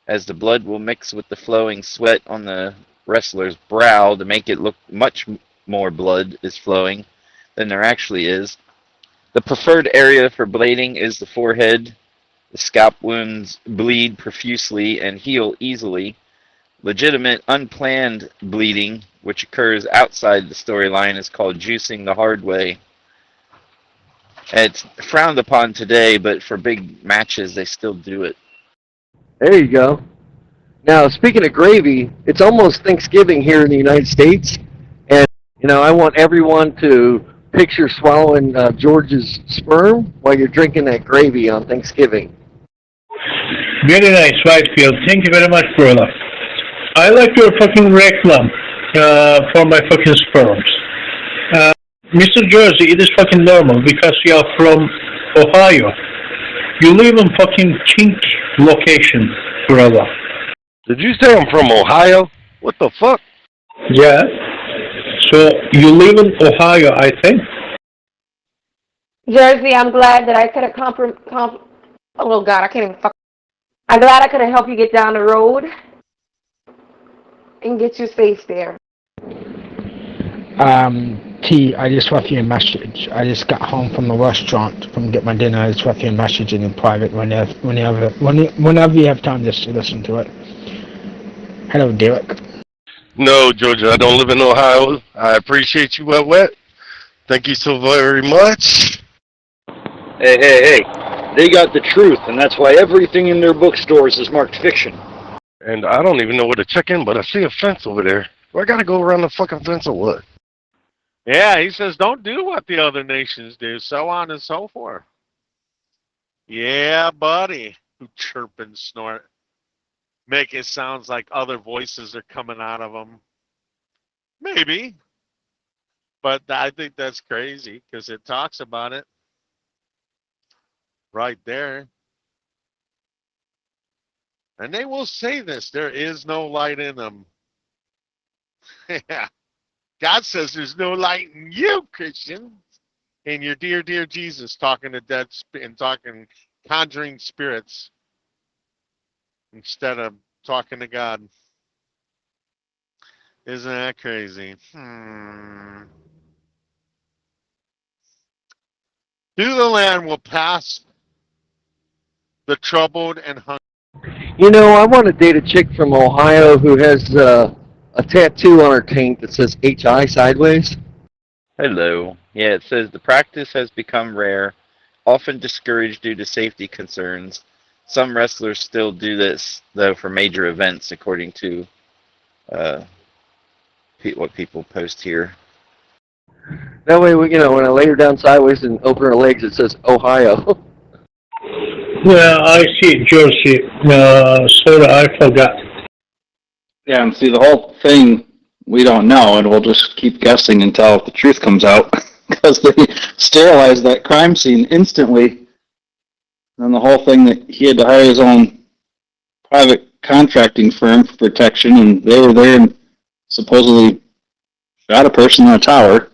as the blood will mix with the flowing sweat on the wrestler's brow to make it look much more blood is flowing than there actually is. The preferred area for blading is the forehead. The scalp wounds bleed profusely and heal easily. Legitimate unplanned bleeding, which occurs outside the storyline, is called juicing the hard way. It's frowned upon today, but for big matches, they still do it. There you go. Now, speaking of gravy, it's almost Thanksgiving here in the United States, and, I want everyone to picture swallowing George's sperm while you're drinking that gravy on Thanksgiving. Very nice, Whitefield. Thank you very much, brother. I like your fucking reclam for my fucking sperms. Mr. Jersey, it is fucking normal because you are from Ohio. You live in fucking kink location, brother. Did you say I'm from Ohio? What the fuck? Yeah. So you live in Ohio, I think. Jersey, I'm glad that I could have oh God, I can't even fuck. I'm glad I could have helped you get down the road and get you safe there. T, I just left you a message. I just got home from the restaurant from get my dinner. I just left you a message in private whenever you have time just to listen to it. Hello, Derek. No, Georgia, I don't live in Ohio. I appreciate you, Wet. Thank you so very much. Hey. They got the truth, and that's why everything in their bookstores is marked fiction. And I don't even know where to check in, but I see a fence over there. Do I gotta go around the fucking fence or what? Yeah, he says don't do what the other nations do, so on and so forth. Yeah, buddy. Who chirp and snort. Make it sounds like other voices are coming out of them. Maybe. But I think that's crazy because it talks about it right there. And they will say this, there is no light in them. Yeah. God says there's no light in you, Christians. And your dear, dear Jesus talking to dead and conjuring spirits instead of talking to God. Isn't that crazy? Through the land will pass the troubled and hungry. You know, I want to date a chick from Ohio who has a tattoo on her taint that says HI sideways. Hello. Yeah, it says the practice has become rare, often discouraged due to safety concerns. Some wrestlers still do this, though, for major events, according to what people post here. That way, when I lay her down sideways and open her legs, it says Ohio. Yeah, I see, Jersey. Sorry, I forgot. Yeah, and see, the whole thing, we don't know, and we'll just keep guessing until the truth comes out, because they sterilized that crime scene instantly. And the whole thing that he had to hire his own private contracting firm for protection, and they were there and supposedly shot a person in a tower.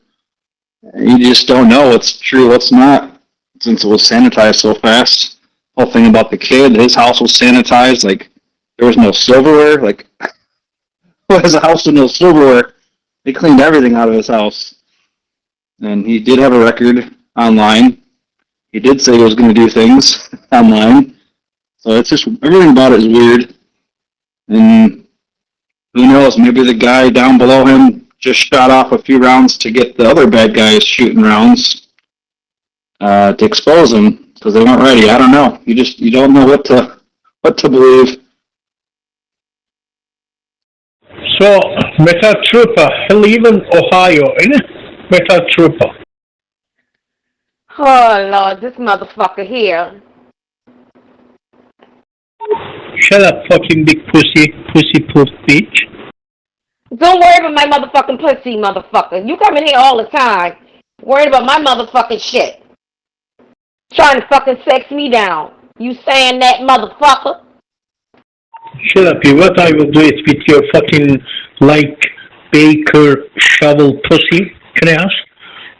You just don't know what's true, what's not, since it was sanitized so fast. The whole thing about the kid, his house was sanitized, like, there was no silverware, like, who has a house with no silverware? They cleaned everything out of his house. And he did have a record online. He did say he was going to do things online. So it's just, everything about it is weird. And who knows, maybe the guy down below him just shot off a few rounds to get the other bad guys shooting rounds to expose them because they weren't ready. I don't know. You don't know what to believe. So, Metal Trooper, he live in Ohio, isn't it? Metal Trooper. Oh, Lord, this motherfucker here. Shut up, fucking big pussy poof bitch. Don't worry about my motherfucking pussy, motherfucker. You come in here all the time, worried about my motherfucking shit. Trying to fucking sex me down. You saying that, motherfucker? Shut up, you. What I will do is with your fucking, like, baker shovel pussy. Can I ask?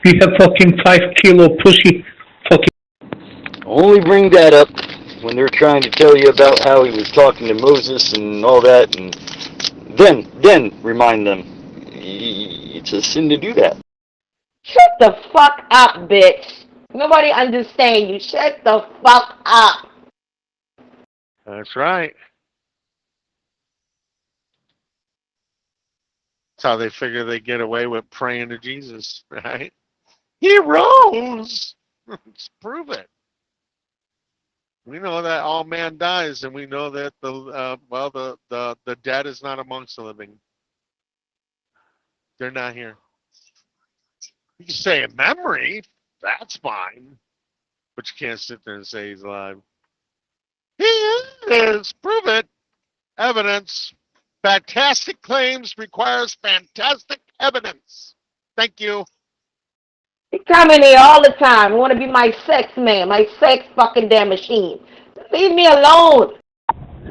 You have fucking 5 kilo pussy. Fucking. Only bring that up when they're trying to tell you about how he was talking to Moses and all that, and then remind them it's a sin to do that. Shut the fuck up, bitch. Nobody understand you. Shut the fuck up. That's right. That's how they figure they get away with praying to Jesus, right? He rose. Let's prove it. We know that all man dies, and we know that the dead is not amongst the living. They're not here. You can say a memory, that's fine, but you can't sit there and say he's alive. He is. Prove it. Evidence. Fantastic claims requires fantastic evidence. Thank you. You come in here all the time. You want to be my sex man, my sex fucking damn machine. Leave me alone.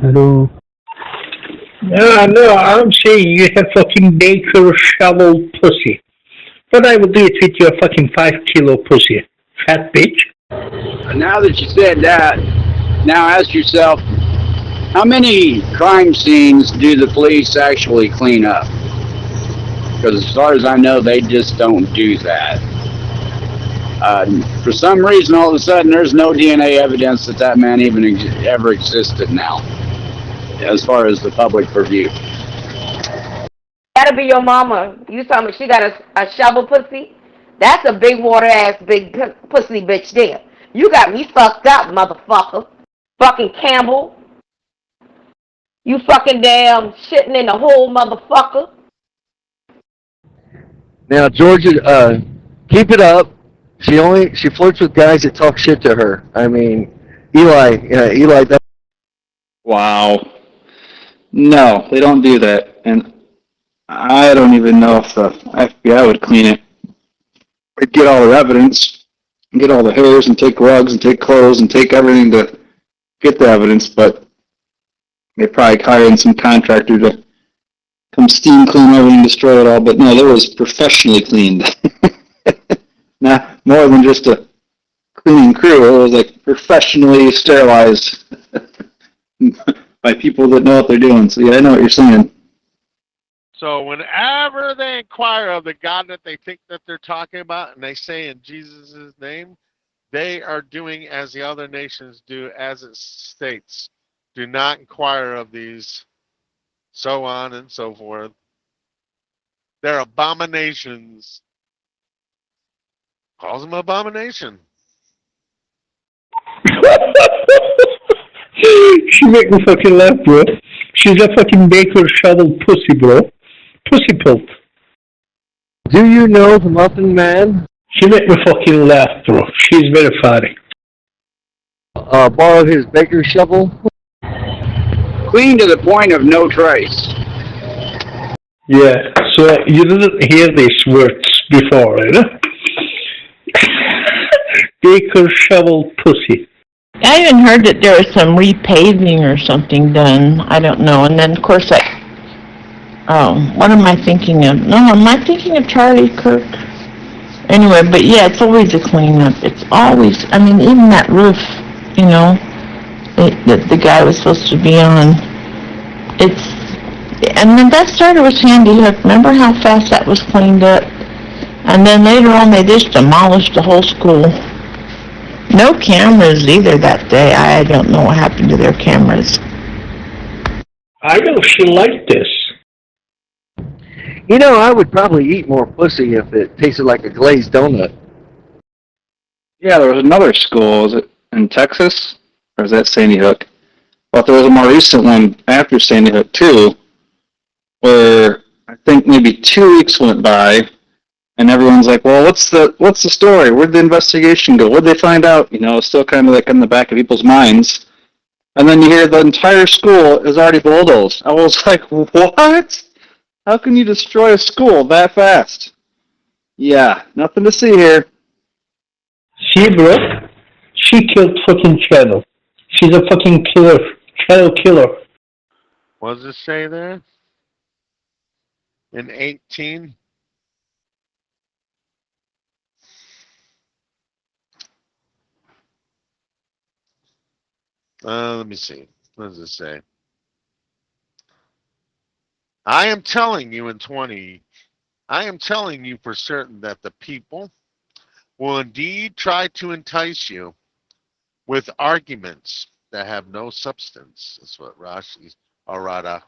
Hello. No, I'm saying you have fucking baker shovel pussy. But I will do it with your fucking 5 kilo pussy. Fat bitch. Now that you said that, now ask yourself, how many crime scenes do the police actually clean up? Because as far as I know, they just don't do that. For some reason, all of a sudden, there's no DNA evidence that man even ever existed now, as far as the public purview. That'll be your mama. You tell me she got a shovel pussy? That's a big water ass big pussy bitch there. You got me fucked up, motherfucker. Fucking Campbell. You fucking damn shitting in the hole, motherfucker. Now, Georgia, keep it up. She flirts with guys that talk shit to her. I mean, Eli, that. Wow. No, they don't do that. And I don't even know if the FBI would clean it. They'd get all their evidence, and get all the hairs, and take rugs, and take clothes, and take everything to get the evidence, but they probably hire in some contractor to come steam clean everything, destroy it all. But no, that was professionally cleaned. Not more than just a cleaning crew. It was like professionally sterilized by people that know what they're doing. So yeah, I know what you're saying. So whenever they inquire of the God that they think that they're talking about, and they say in Jesus' name, They are doing as the other nations do, as it states. Do not inquire of these, so on and so forth. They're abominations. Calls them abomination. She make me fucking laugh, bro. She's a fucking baker shovel pussy, bro. Pussy pult. Do you know the Muffin Man? She make me fucking laugh, bro. She's very funny. Borrowed his baker's shovel? Clean to the point of no trace. Yeah, so you didn't hear these words before, right? Baker shovel pussy. I even heard that there was some repaving or something done. I don't know. And then, of course, what am I thinking of? No, am I thinking of Charlie Kirk? Anyway, but yeah, it's always a cleanup. It's always, I mean, even that roof, you know, that the guy was supposed to be on. And then that started with Sandy Hook. Remember how fast that was cleaned up? And then later on, they just demolished the whole school. No cameras either that day. I don't know what happened to their cameras. I know she liked this. You know, I would probably eat more pussy if it tasted like a glazed donut. Yeah, there was another school. Was it in Texas? Or is that Sandy Hook? But there was a more recent one after Sandy Hook, too, where I think maybe 2 weeks went by, and everyone's like, well, what's the story? Where'd the investigation go? What'd they find out? You know, it's still kind of like in the back of people's minds. And then you hear the entire school is already bulldozed. I was like, what? How can you destroy a school that fast? Yeah, nothing to see here. See, bro? She killed fucking Shadow. She's a fucking killer. Shadow killer. What does it say there? In 18? Let me see. What does it say? I am telling you in 20, I am telling you for certain that the people will indeed try to entice you with arguments that have no substance. That's what Rashi Aradak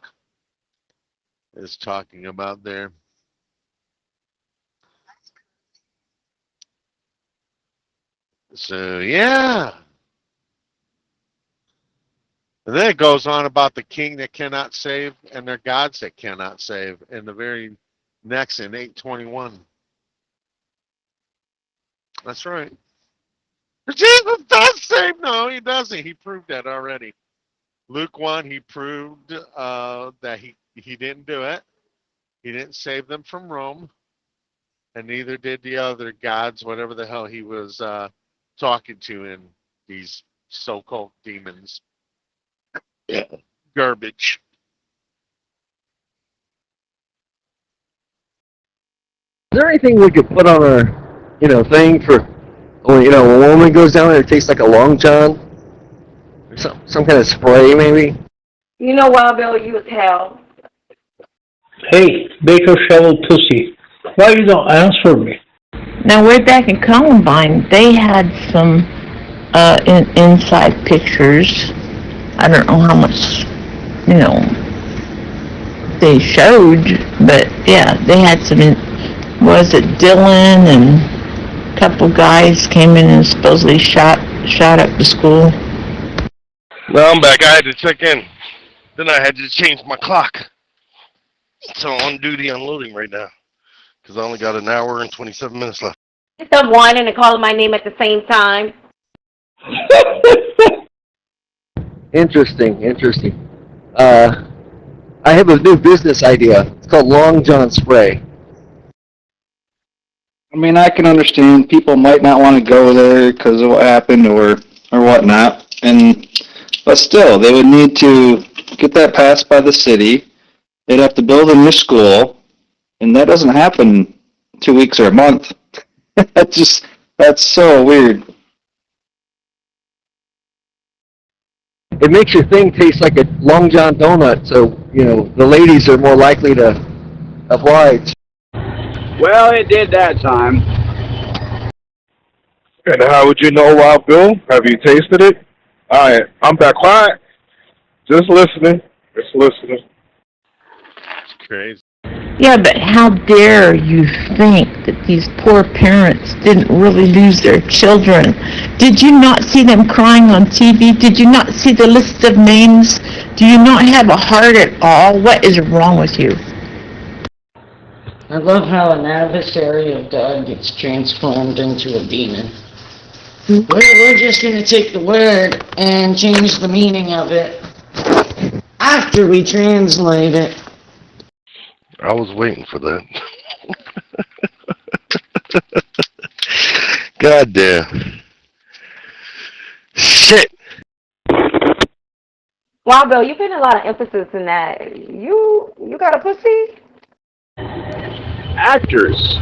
is talking about there. So, yeah. And then it goes on about the king that cannot save and their gods that cannot save in the very next in 8:21. That's right. Jesus does save. No, he doesn't. He proved that already. Luke 1, he proved that he didn't do it. He didn't save them from Rome. And neither did the other gods, whatever the hell he was talking to in these so-called demons. Garbage. Is there anything we could put on our, thing for, when, a woman goes down there, it tastes like a Long John? Or some kind of spray, maybe? You know Wild Bill, you as hell. Hey, Baker Shovel Pussy. Why you don't answer me? Now, way back in Columbine, they had some inside pictures. I don't know how much, they showed, but yeah, they had some, was it Dylan and a couple guys came in and supposedly shot up the school. No, I'm back. I had to check in. Then I had to change my clock. So I'm on duty unloading right now. Because I only got an hour and 27 minutes left. Stop whining and calling my name at the same time. Interesting. I have a new business idea. It's called Long John Spray. I mean, I can understand people might not want to go there because of what happened or whatnot, but still, they would need to get that passed by the city. They'd have to build a new school, and that doesn't happen 2 weeks or a month. That's so weird. It makes your thing taste like a Long John donut, so, the ladies are more likely to oblige. Well, it did that time. And how would you know, Wild Bill? Have you tasted it? All right, I'm back quiet. Just listening. Just listening. It's crazy. Yeah, but how dare you think that these poor parents didn't really lose their children? Did you not see them crying on TV? Did you not see the list of names? Do you not have a heart at all? What is wrong with you? I love how an adversary of God gets transformed into a demon. We're just going to take the word and change the meaning of it after we translate it. I was waiting for that. God damn. Shit. Wow, Bill, you put a lot of emphasis in that. You got a pussy? Actors.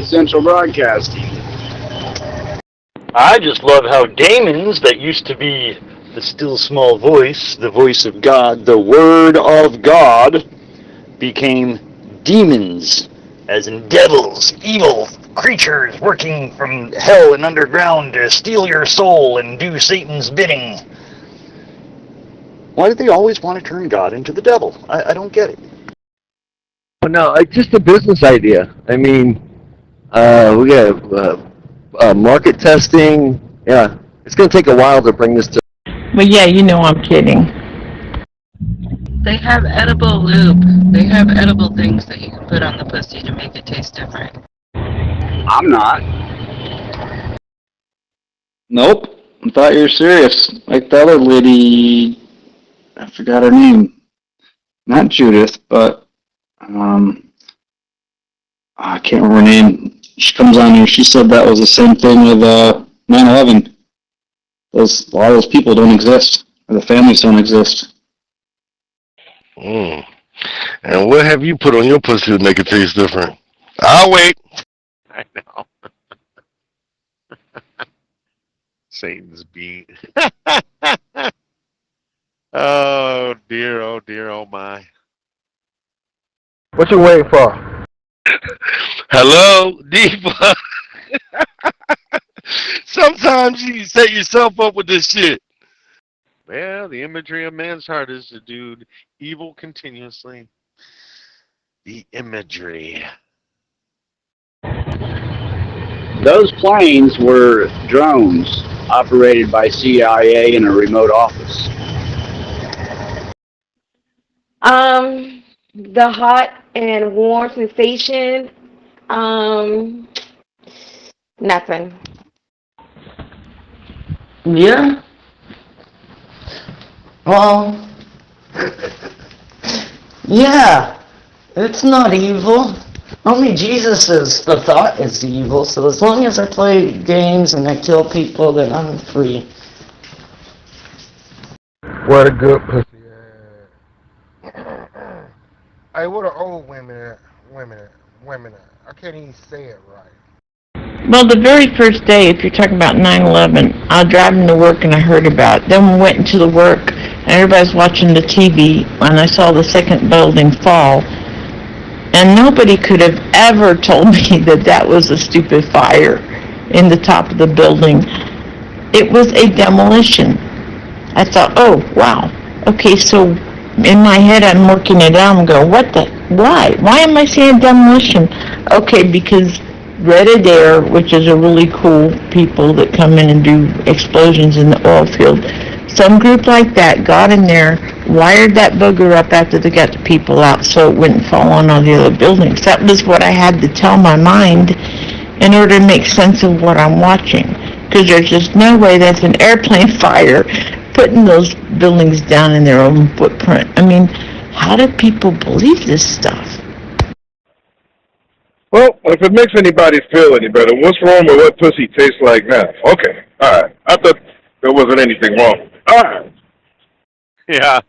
Central Broadcasting. I just love how demons that used to be the still small voice, the voice of God, the word of God, became demons, as in devils, evil creatures working from hell and underground to steal your soul and do Satan's bidding. Why do they always want to turn God into the devil? I don't get it. Well, no, just a business idea. I mean, we got market testing. Yeah, it's going to take a while to bring this to. Well, yeah, you know I'm kidding. They have edible lube. They have edible things that you can put on the pussy to make it taste different. I'm not. Nope. I thought you were serious. Like the other lady, I forgot her name. Not Judith, but I can't remember her name. She comes on here. She said that was the same thing with 9/11. A lot of those people don't exist, or the families don't exist. Mm. And what have you put on your pussy to make it taste different? I'll wait. I know. Satan's beat. Oh dear, oh my. What you waiting for? Hello, Diva. Sometimes you set yourself up with this shit. Well, the imagery of man's heart is to do evil continuously. The imagery. Those planes were drones operated by CIA in a remote office. The hot and warm sensation. Nothing. Yeah? Well, yeah, it's not evil. Only Jesus is the thought is evil, so as long as I play games and I kill people, then I'm free. What a good pussy at. Hey, what are old women at? Women at? I can't even say it right. Well, the very first day, if you're talking about 9/11, I was driving to work and I heard about it. Then we went into the work and everybody's watching the TV and I saw the second building fall. And nobody could have ever told me that that was a stupid fire in the top of the building. It was a demolition. I thought, oh, wow. Okay, so in my head I'm working it out and go, what the, why? Why am I saying demolition? Okay, because Red Air, which is a really cool people that come in and do explosions in the oil field, some group like that got in there, wired that booger up after they got the people out so it wouldn't fall on all the other buildings. That was what I had to tell my mind in order to make sense of what I'm watching. Because there's just no way that's an airplane fire putting those buildings down in their own footprint. I mean, how do people believe this stuff? Well, if it makes anybody feel any better, what's wrong with what pussy tastes like now? Okay, all right. I thought there wasn't anything wrong. All right. Yeah.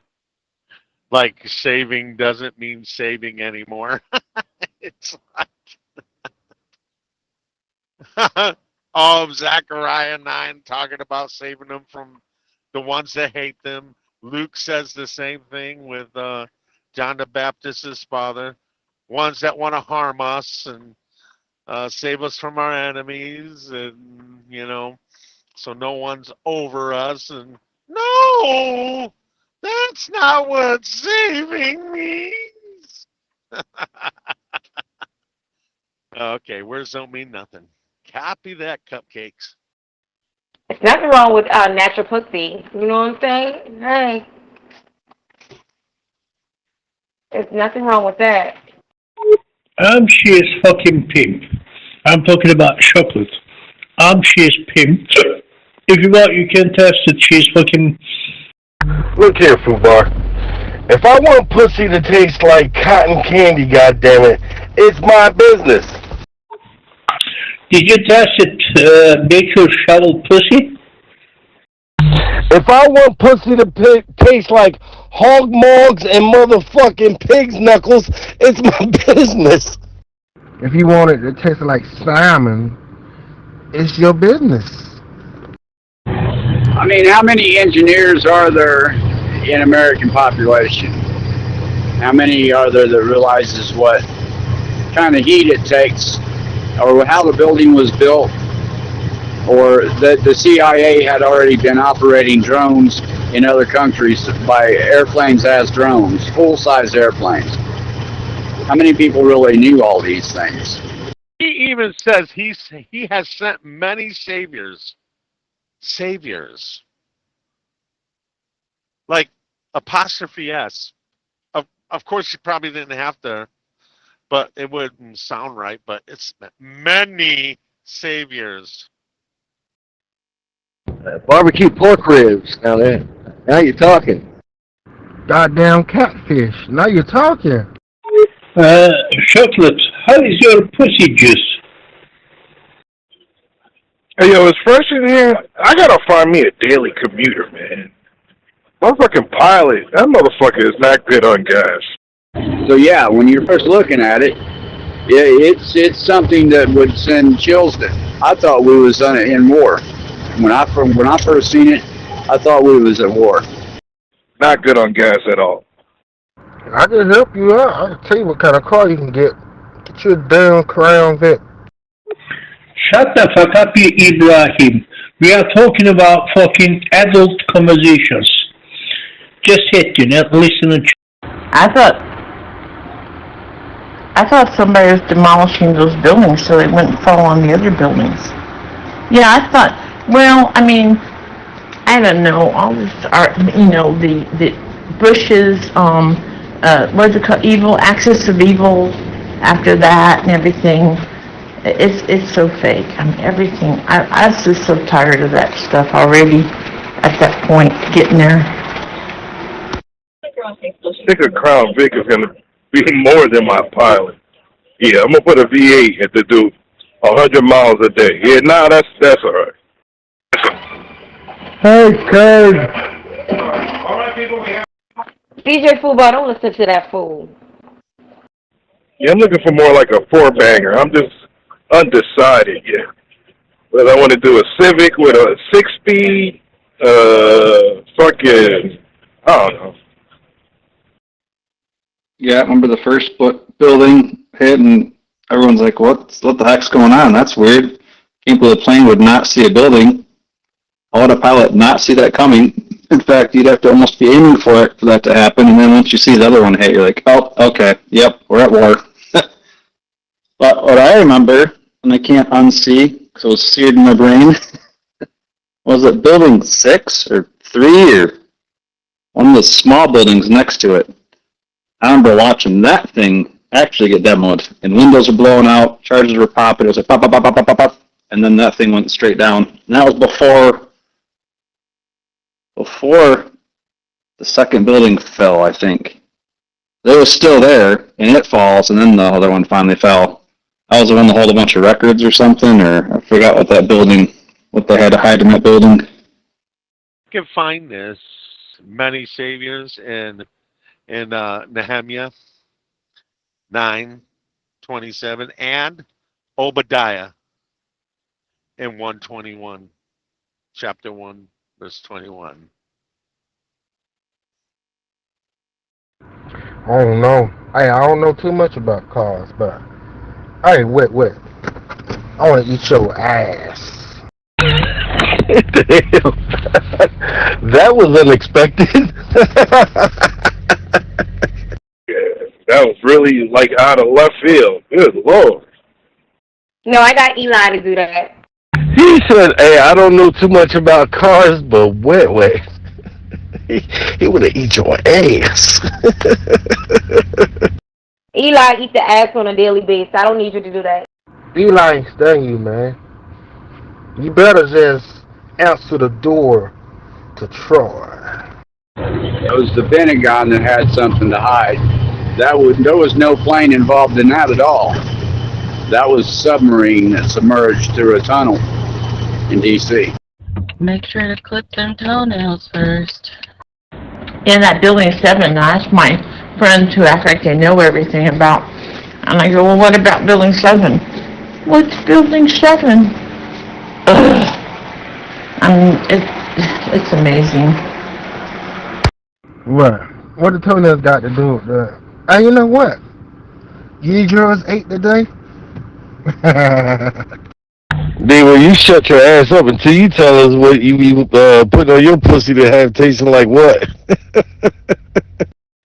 Like shaving doesn't mean saving anymore. It's like all of Zechariah 9 talking about saving them from the ones that hate them. Luke says the same thing with John the Baptist's father. Ones that want to harm us, and save us from our enemies, and so no one's over us. And no, that's not what saving means. Okay, words don't mean nothing. Copy that, cupcakes. There's nothing wrong with natural pussy. You know what I'm saying? Hey, there's nothing wrong with that. She is fucking pimp. I'm talking about chocolate. She is pimp. If you want, you can test it. She's fucking... Look here, Fubar. If I want pussy to taste like cotton candy, goddammit, it's my business. Did you test it, Baker Shovel Pussy? If I want pussy to taste like hog mogs and motherfucking pig's knuckles, it's my business. If you want it to taste like salmon, it's your business. I mean, how many engineers are there in American population? How many are there that realizes what kind of heat it takes, or how the building was built, or that the CIA had already been operating drones in other countries by airplanes as drones, full-size airplanes? How many people really knew all these things? He even says he has sent many saviors. Saviors. Like apostrophe S. Of course, you probably didn't have to, but it wouldn't sound right. But it's many saviors. Barbecue pork ribs. Now you're talking. Goddamn catfish. Now you're talking. Chocolate, how is your pussy juice? Hey, yo, it's fresh in here. I gotta find me a daily commuter, man. Motherfucking pilot, that motherfucker is not good on gas. So yeah, when you're first looking at it, it's something that would send chills to. I thought we was in war. When I first seen it, I thought we was at war. Not good on gas at all. I can help you out. I can tell you what kind of car you can get. Get you a damn Crown Vic. Shut the fuck up, you Ibrahim. We are talking about fucking adult conversations. Just hit, listen. I thought somebody was demolishing those buildings so they wouldn't fall on the other buildings. Yeah, I thought, well, I mean, I don't know, all this art, the Bush's, what's it called, evil, axis of evil after that and everything. It's so fake. I mean, everything. I was just so tired of that stuff already at that point, getting there. I think a Crown Vic is going to be more than my pilot. Yeah, I'm going to put a V8 at the dude 100 miles a day. Yeah, that's all right. Hey, Kurt. All right, people, we have... DJ Fubar, don't listen to that fool. Yeah, I'm looking for more like a four-banger. I'm just undecided yet. Whether I want to do a Civic with a 6-speed, fucking, I don't know. Yeah, I remember the first building hit, and everyone's like, what the heck's going on? That's weird. Can't believe a plane would not see a building. How would a pilot not see that coming? In fact, you'd have to almost be aiming for that to happen, and then once you see the other one hit, you're like, oh, okay, yep, we're at war. But what I remember, and I can't unsee, because it was seared in my brain, was it building 6 or 3 or one of the small buildings next to it. I remember watching that thing actually get demoed, and windows were blowing out, charges were popping, it was like pop, pop, pop, pop, pop, pop, and then that thing went straight down. And that was before the second building fell, I think. It was still there, and it falls, and then the other one finally fell. I was the one to hold a bunch of records or something, or I forgot what they had to hide in that building. You can find this, many saviors in Nehemiah 9:27 and Obadiah in 121, chapter 1, verse 21. I don't know. I don't know too much about cars, but hey, wait. I want to eat your ass. Damn. That was unexpected. Yeah, that was really like out of left field. Good Lord. No, I got Eli to do that. He said, hey, I don't know too much about cars, but wait. He would have eat your ass. Eli eat the ass on a daily basis. I don't need you to do that. Eli ain't studying you, man. You better just answer the door to Troy. It was the Pentagon that had something to hide. There was no plane involved in that at all. That was a submarine that submerged through a tunnel in D.C. Make sure to clip them toenails first. In that building 7, I asked my friends who act like they know everything about, and I go, well, what about building 7? What's building 7? Ugh. It's amazing. What the toenails got to do with that? You know what? You girls ate today? D, well, you shut your ass up until you tell us what you be putting on your pussy to have tasting like what.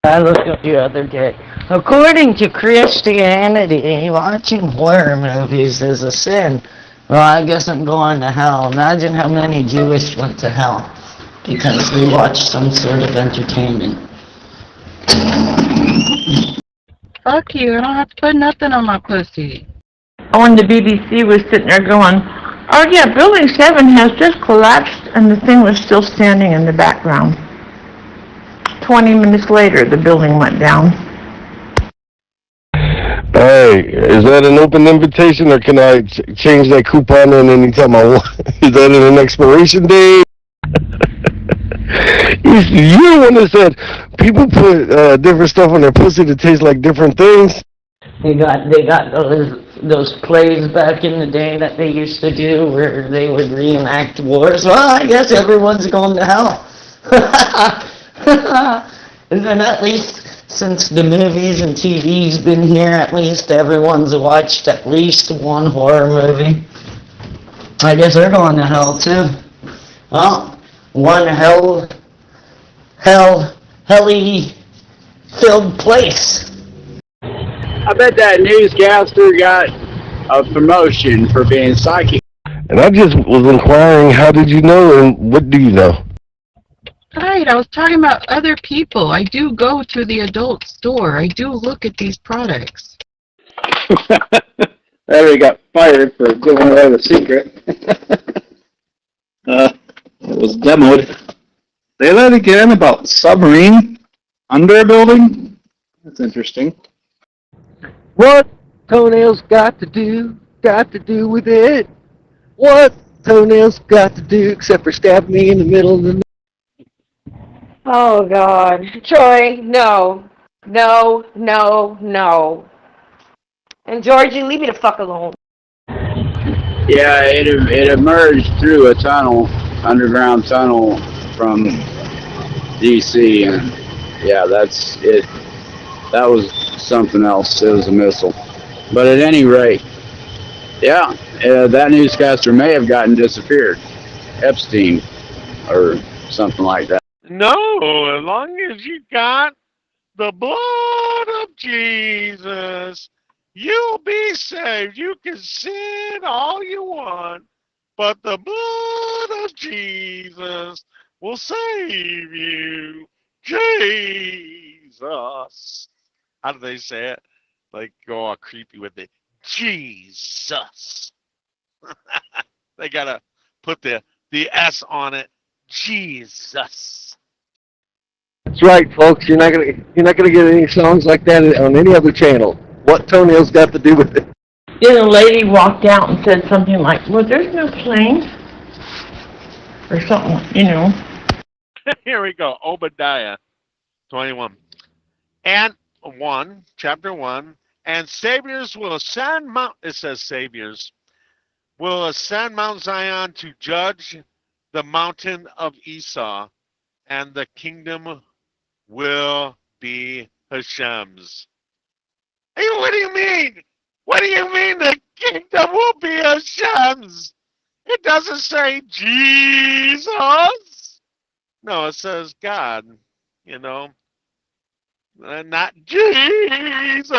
I looked up the other day. According to Christianity, watching horror movies is a sin. Well, I guess I'm going to hell. Imagine how many Jewish went to hell because they watched some sort of entertainment. Fuck you, I don't have to put nothing on my pussy. When the BBC was sitting there going, oh yeah, building 7 has just collapsed, and the thing was still standing in the background. 20 minutes later, the building went down. Hey, is that an open invitation, or can I change that coupon in anytime I want? Is that an expiration date? You're the one that said people put different stuff on their pussy to taste like different things. They got those plays back in the day that they used to do where they would reenact wars. Well, I guess everyone's going to hell. And then at least since the movies and TV's been here, at least everyone's watched at least one horror movie. I guess they're going to hell too. Well, one helly filled place. I bet that newscaster got a promotion for being psychic. And I just was inquiring, how did you know, and what do you know? Right, I was talking about other people. I do go to the adult store. I do look at these products. Larry got fired for giving away the secret. It was demoed. Say that again about submarine under a building? That's interesting. What toenails got to do with it? What toenails got to do except for stab me in the middle of the night? Oh, God. Troy, no. No, no, no. And Georgie, leave me the fuck alone. Yeah, it emerged through a tunnel, underground tunnel from D.C. and yeah, that's it. That was something else. It was a missile. But at any rate, yeah, that newscaster may have gotten disappeared. Epstein or something like that. No, as long as you got the blood of Jesus, you'll be saved. You can sin all you want, but the blood of Jesus will save you. Jesus. How do they say it? Like, go all creepy with it. Jesus. They gotta put the S on it. Jesus. That's right, folks. You're not gonna get any songs like that on any other channel. What toenails got to do with it? Then a lady walked out and said something like, well, there's no plane. Or something, you know. Here we go. Obadiah 21. And 1, chapter 1. And saviors will ascend Mount, it says saviors, will ascend Mount Zion to judge the mountain of Esau, and the kingdom will be Hashem's. Hey, what do you mean? What do you mean the kingdom will be Hashem's. It doesn't say Jesus. No, it says God, you know, not Jesus.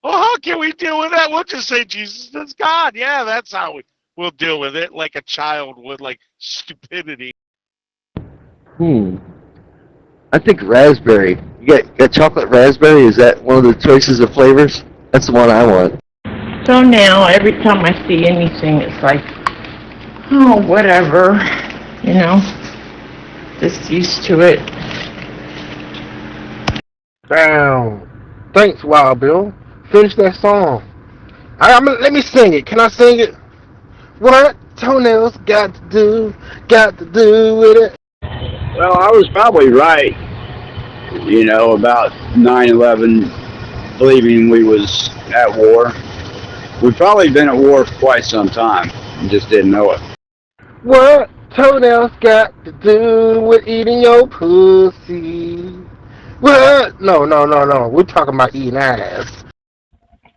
Well, how can we deal with that? We'll just say Jesus is God. Yeah, that's how we'll deal with it, like a child would, like stupidity. I think raspberry. You got chocolate raspberry? Is that one of the choices of flavors? That's the one I want. So now, every time I see anything, it's like, oh, whatever, you know, just used to it. Damn. Thanks, Wild Bill. Finish that song. Let me sing it. Can I sing it? What toenails got to do with it? Well, I was probably right, you know, about 9/11, believing we was at war. We've probably been at war for quite some time and just didn't know it. What toenails got to do with eating your pussy? What? No. We're talking about eating ass.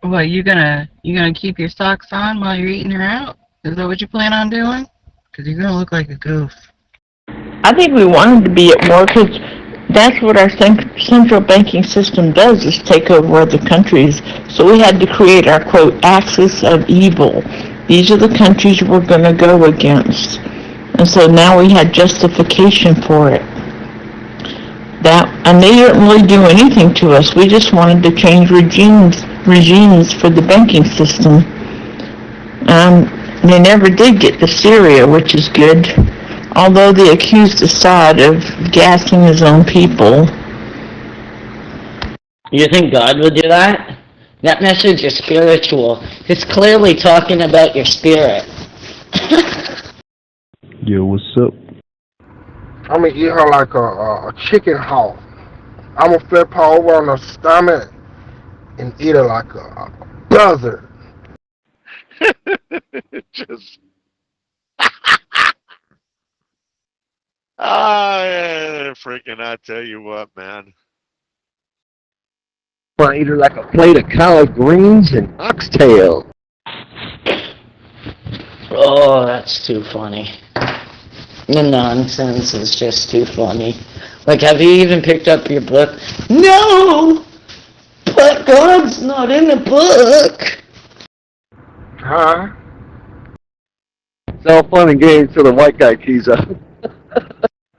What, you gonna keep your socks on while you're eating her out? Is that what you plan on doing? Because you're gonna look like a goof. I think we wanted to be at war because that's what our central banking system does, is take over other countries. So we had to create our, quote, axis of evil. These are the countries we're going to go against. And so now we had justification for it. And they didn't really do anything to us. We just wanted to change regimes for the banking system. They never did get to Syria, which is good. Although they accused Assad of gassing his own people. You think God would do that? That message is spiritual. It's clearly talking about your spirit. Yo, what's up? I'm going to eat her like a chicken hawk. I'm going to flip her over on her stomach and eat her like a buzzard. Just... yeah, freaking, I tell you what, man. I want to eat her like a plate of collard greens and oxtail. Oh, that's too funny. The nonsense is just too funny. Like, have you even picked up your book? No! But God's not in the book! Huh? It's all fun and games till the white guy keys up.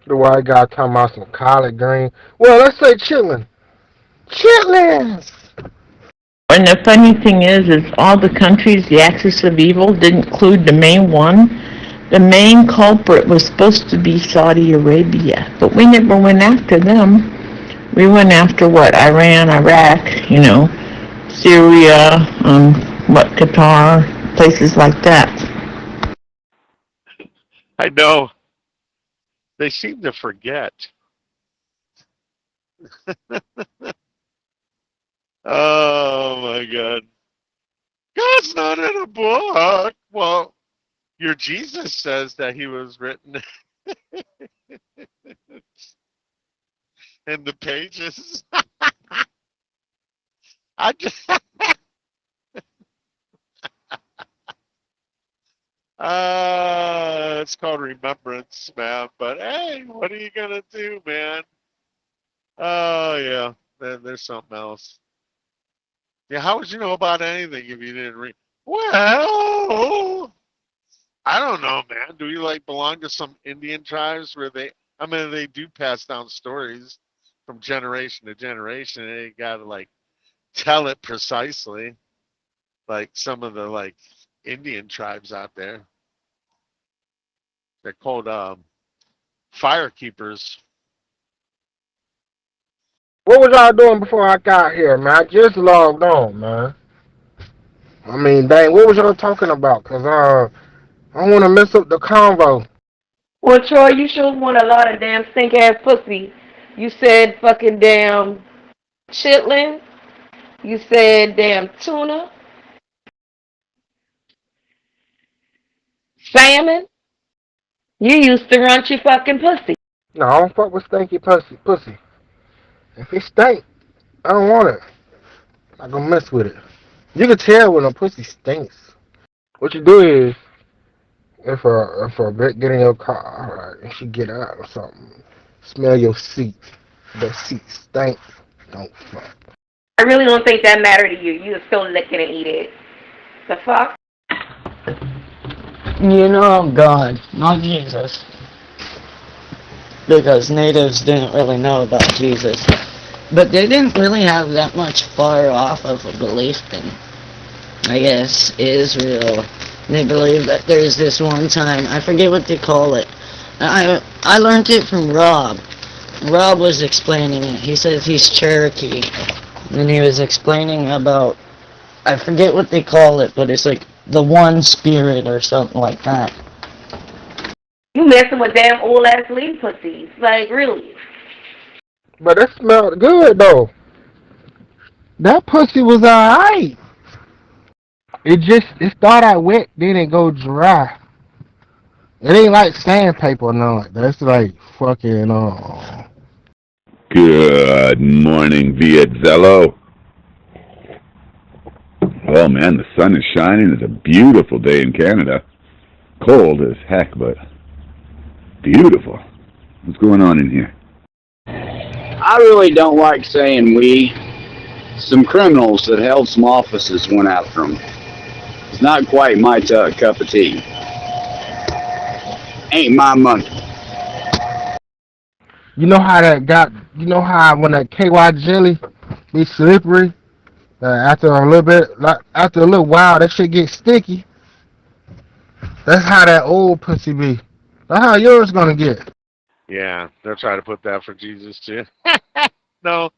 The white guy talking about some collard green. Well, let's say chitlin. Chitlins! And the funny thing is all the countries, the axis of evil, didn't include the main one. The main culprit was supposed to be Saudi Arabia, but we never went after them. We went after what? Iran, Iraq, Syria, Qatar, places like that. I know. They seem to forget. Oh my God. God's not in a book. Well, your Jesus says that he was written in the pages. I just it's called remembrance, man. But hey, what are you gonna do, man? Oh yeah, then there's something else. Yeah, how would you know about anything if you didn't read? Well, I don't know, man. Do you belong to some Indian tribes where they do pass down stories from generation to generation, and you gotta tell it precisely, like some of the Indian tribes out there. They're called fire keepers. What was y'all doing before I got here, man? I just logged on, man. I mean, dang, what was y'all talking about? Because I don't want to mess up the convo. Well, Troy, you sure want a lot of damn stink-ass pussy. You said fucking damn chitlins. You said damn tuna. Salmon. You used to raunchy fucking pussy. No, I don't fuck with stinky pussy. If it stink, I don't want it. I'm not gonna mess with it. You can tell when a pussy stinks. What you do is, if a bitch get in your car, right, and she get out or something, smell your seat. The seat stink. Don't fuck. I really don't think that mattered to you. You would still lick it and eat it. The fuck? You know God, not Jesus. Because natives didn't really know about Jesus. But they didn't really have that much far off of a belief in, I guess, Israel. They believe that there's this one time, I forget what they call it. I learned it from Rob. Rob was explaining it. He says he's Cherokee. And he was explaining about, I forget what they call it, but it's like the one spirit or something like that. You messing with damn old ass leaf pussies. Like, really. But it smelled good though. That pussy was alright. It started out wet, then it go dry. It ain't like sandpaper or nothing. That's like fucking Good morning, Vietzello. Well, man, the sun is shining. It's a beautiful day in Canada. Cold as heck, but beautiful. What's going on in here? I really don't like saying we. Some criminals that held some offices went after them. It's not quite my cup of tea. Ain't my money. You know how when that KY jelly be slippery, after a little while that shit get sticky. That's how that old pussy be. That's how yours gonna get. Yeah, they'll try to put that for Jesus too. No,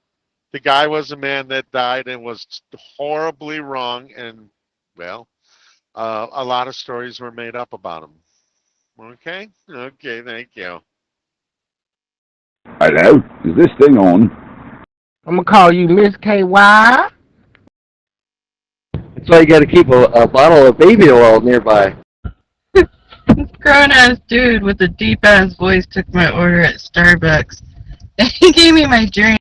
the guy was a man that died and was horribly wrong, and well, a lot of stories were made up about him. Okay, thank you. Hello? Is this thing on? I'm gonna call you Miss KY. That's why you gotta keep a bottle of baby oil nearby. This grown-ass dude with a deep-ass voice took my order at Starbucks. He gave me my drink.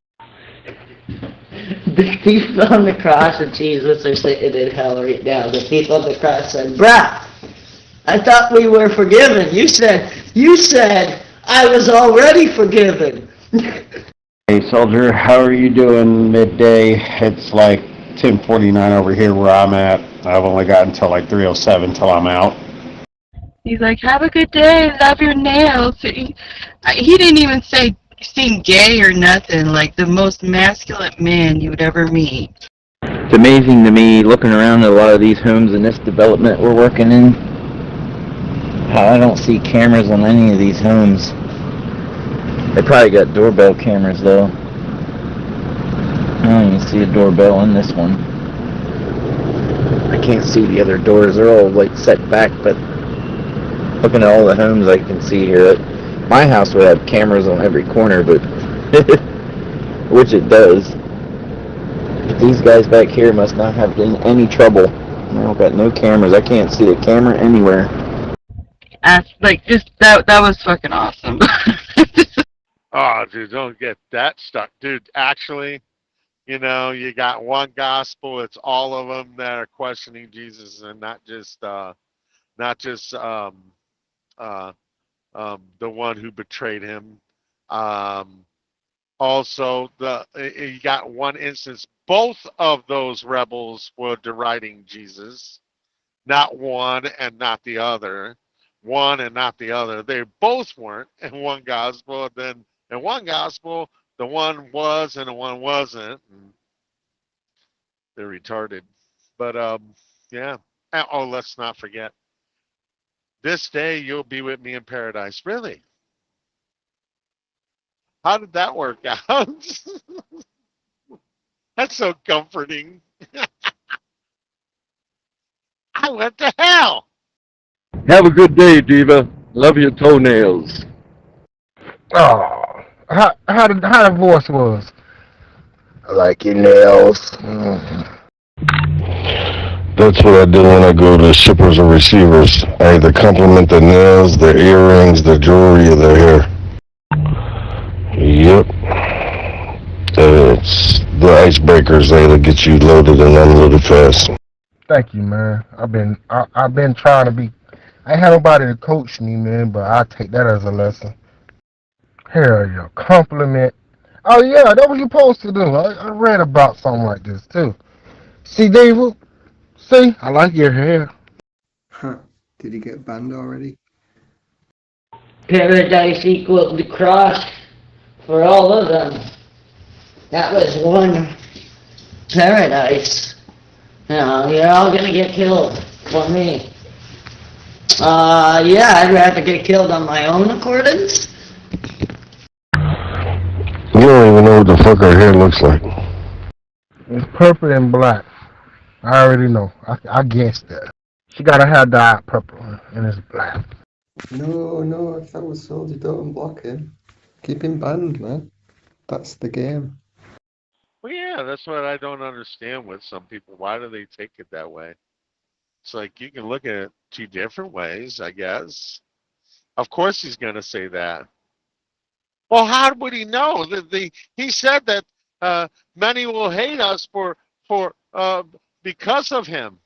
The thief on the cross of Jesus are sitting in hell right now. The thief on the cross said, "Bruh, I thought we were forgiven. You said I was already forgiven." Hey, Soldier, how are you doing midday? It's like 10:49 over here where I'm at. I've only got until like 3:07 till I'm out. He's like, "Have a good day. Love your nails." He didn't even say seem gay or nothing. Like the most masculine man you would ever meet. It's amazing to me looking around at a lot of these homes in this development we're working in, how I don't see cameras on any of these homes. They probably got doorbell cameras though. I don't even see a doorbell in this one. I can't see the other doors. They're all like set back, but looking at all the homes I can see here, my house would have cameras on every corner, but which it does. But these guys back here must not have been any trouble. I don't got no cameras. I can't see a camera anywhere. Like just that was fucking awesome. Oh, dude, don't get that stuck, dude. Actually, you know, you got one gospel. It's all of them that are questioning Jesus, and not just the one who betrayed him. Also, you got one instance. Both of those rebels were deriding Jesus, not one and not the other. One and not the other. They both weren't in one gospel. Then in one gospel, the one was and the one wasn't. And they're retarded. But yeah. Oh, let's not forget. This day you'll be with me in paradise. Really? How did that work out? That's so comforting. I went to hell. Have a good day, Diva. Love your toenails. Oh, how the voice was? I like your nails. That's what I do when I go to shippers or receivers. I either compliment their nails, their earrings, their jewelry, or their hair. Yep. It's the icebreakers that'll get you loaded and unloaded fast. Thank you, man. I've been trying to be. I ain't had nobody to coach me, man, but I take that as a lesson. Hell yeah, compliment. Oh yeah, that's what you're supposed to do. I read about something like this too. See, David. See, I like your hair. Huh. Did he get banned already? Paradise equals the cross for all of them. That was one paradise. You know, you're all gonna get killed for me. Yeah, I'd rather get killed on my own accordance. You don't even know what the fuck her hair looks like. It's purple and black. I already know. I guessed that. She gotta have dyed purple and it's black. No, if that was Soldier, don't block him. Keep him banned, man. That's the game. Well, yeah, that's what I don't understand with some people. Why do they take it that way? It's like you can look at it two different ways, I guess. Of course he's going to say that. Well, how would he know? He said that many will hate us because of him.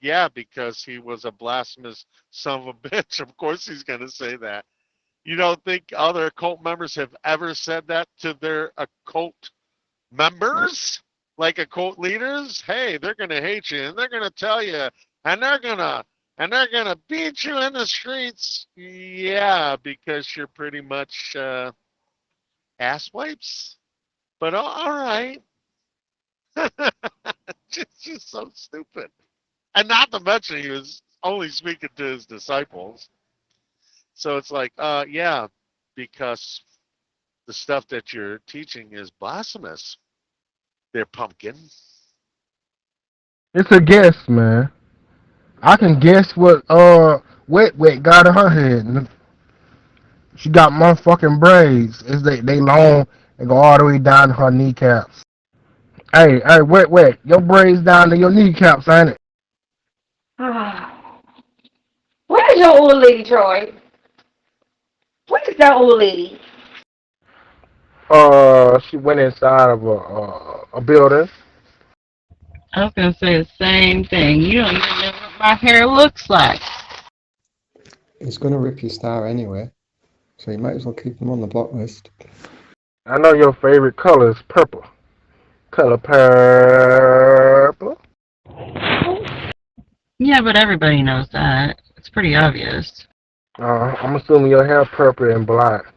Yeah, because he was a blasphemous son of a bitch. Of course he's going to say that. You don't think other occult members have ever said that to their occult members? Like occult leaders? Hey, they're going to hate you and they're going to tell you and they're going to beat you in the streets. Yeah, because you're pretty much ass wipes. But all right. Just so stupid. And not to mention he was only speaking to his disciples. So it's like, yeah, because the stuff that you're teaching is blasphemous. They're pumpkin. It's a guess, man. I can guess what Wet got in her head. She got motherfucking braids. They long and go all the way down to her kneecaps. Hey, Wet, your braids down to your kneecaps, ain't it? Where's your old lady, Troy? Where's that old lady? She went inside of a building. I was going to say the same thing. You don't even know what my hair looks like. He's going to rip your star anyway, so you might as well keep him on the block list. I know your favorite color is purple. Color purple. Yeah, but everybody knows that. It's pretty obvious. I'm assuming your hair purple and black.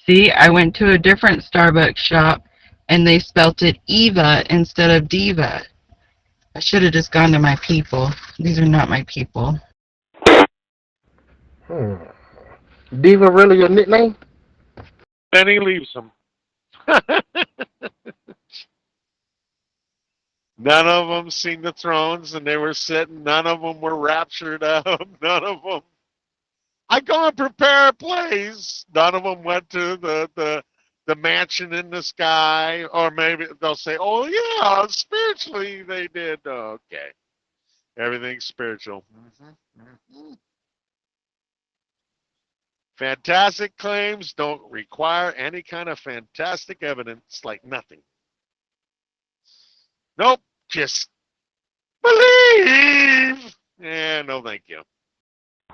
See, I went to a different Starbucks shop, and they spelt it Eva instead of Diva. I should have just gone to my people. These are not my people. Diva really your nickname? Then he leaves him. None of them seen the thrones, and they were sitting. None of them were raptured up. None of them. I go and prepare a place. None of them went to the mansion in the sky, or maybe they'll say, "Oh yeah, spiritually they did." Okay, everything's spiritual. Fantastic claims don't require any kind of fantastic evidence, like nothing. Nope, just believe. Yeah, no thank you.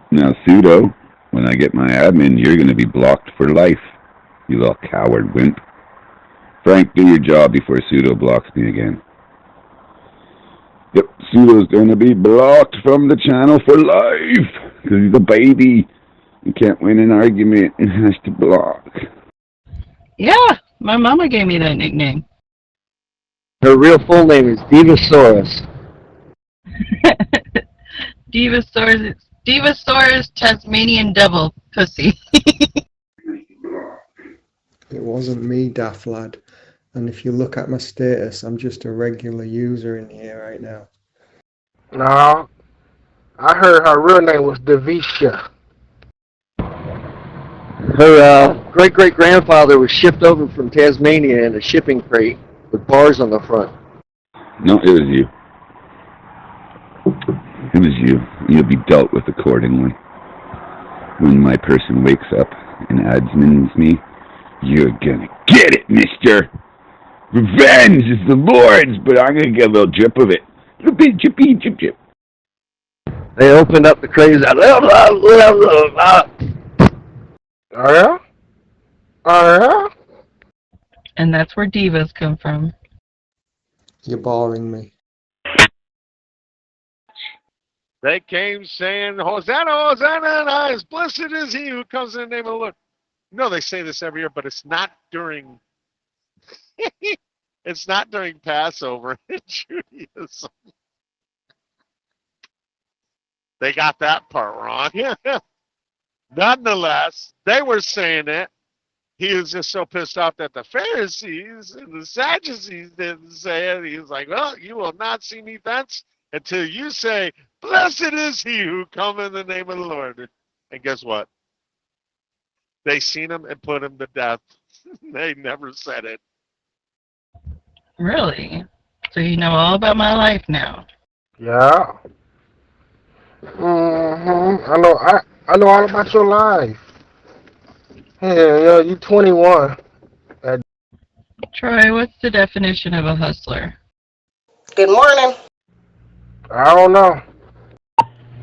Now, Pseudo, when I get my admin, you're going to be blocked for life, you little coward wimp. Frank, do your job before Pseudo blocks me again. Yep, Pseudo's going to be blocked from the channel for life, because he's a baby. He can't win an argument and has to block. Yeah, my mama gave me that nickname. Her real full name is Divasaurus. Divasaurus Tasmanian devil pussy. It wasn't me, daft lad. And if you look at my status, I'm just a regular user in here right now. No, I heard her real name was Davisha. Her great-great-grandfather was shipped over from Tasmania in a shipping crate with bars on the front. No, it was you. It was you. You'll be dealt with accordingly. When my person wakes up and admins me, you're gonna get it, mister! Revenge is the Lord's, but I'm gonna get a little drip of it. Chip. They opened up the crazy. Oh yeah? Oh yeah? And that's where divas come from. You're boring me. They came saying, Hosanna, Hosanna, in highest, blessed is he who comes in the name of the Lord. No, they say this every year, but it's not during it's not during Passover in Judaism. They got that part wrong. Nonetheless, they were saying it. He was just so pissed off that the Pharisees and the Sadducees didn't say it. He was like, well, you will not see me thence until you say, blessed is he who come in the name of the Lord. And guess what? They seen him and put him to death. They never said it. Really? So you know all about my life now. Yeah. I know all about your life. Yeah, you 21. Troy, what's the definition of a hustler? Good morning. I don't know.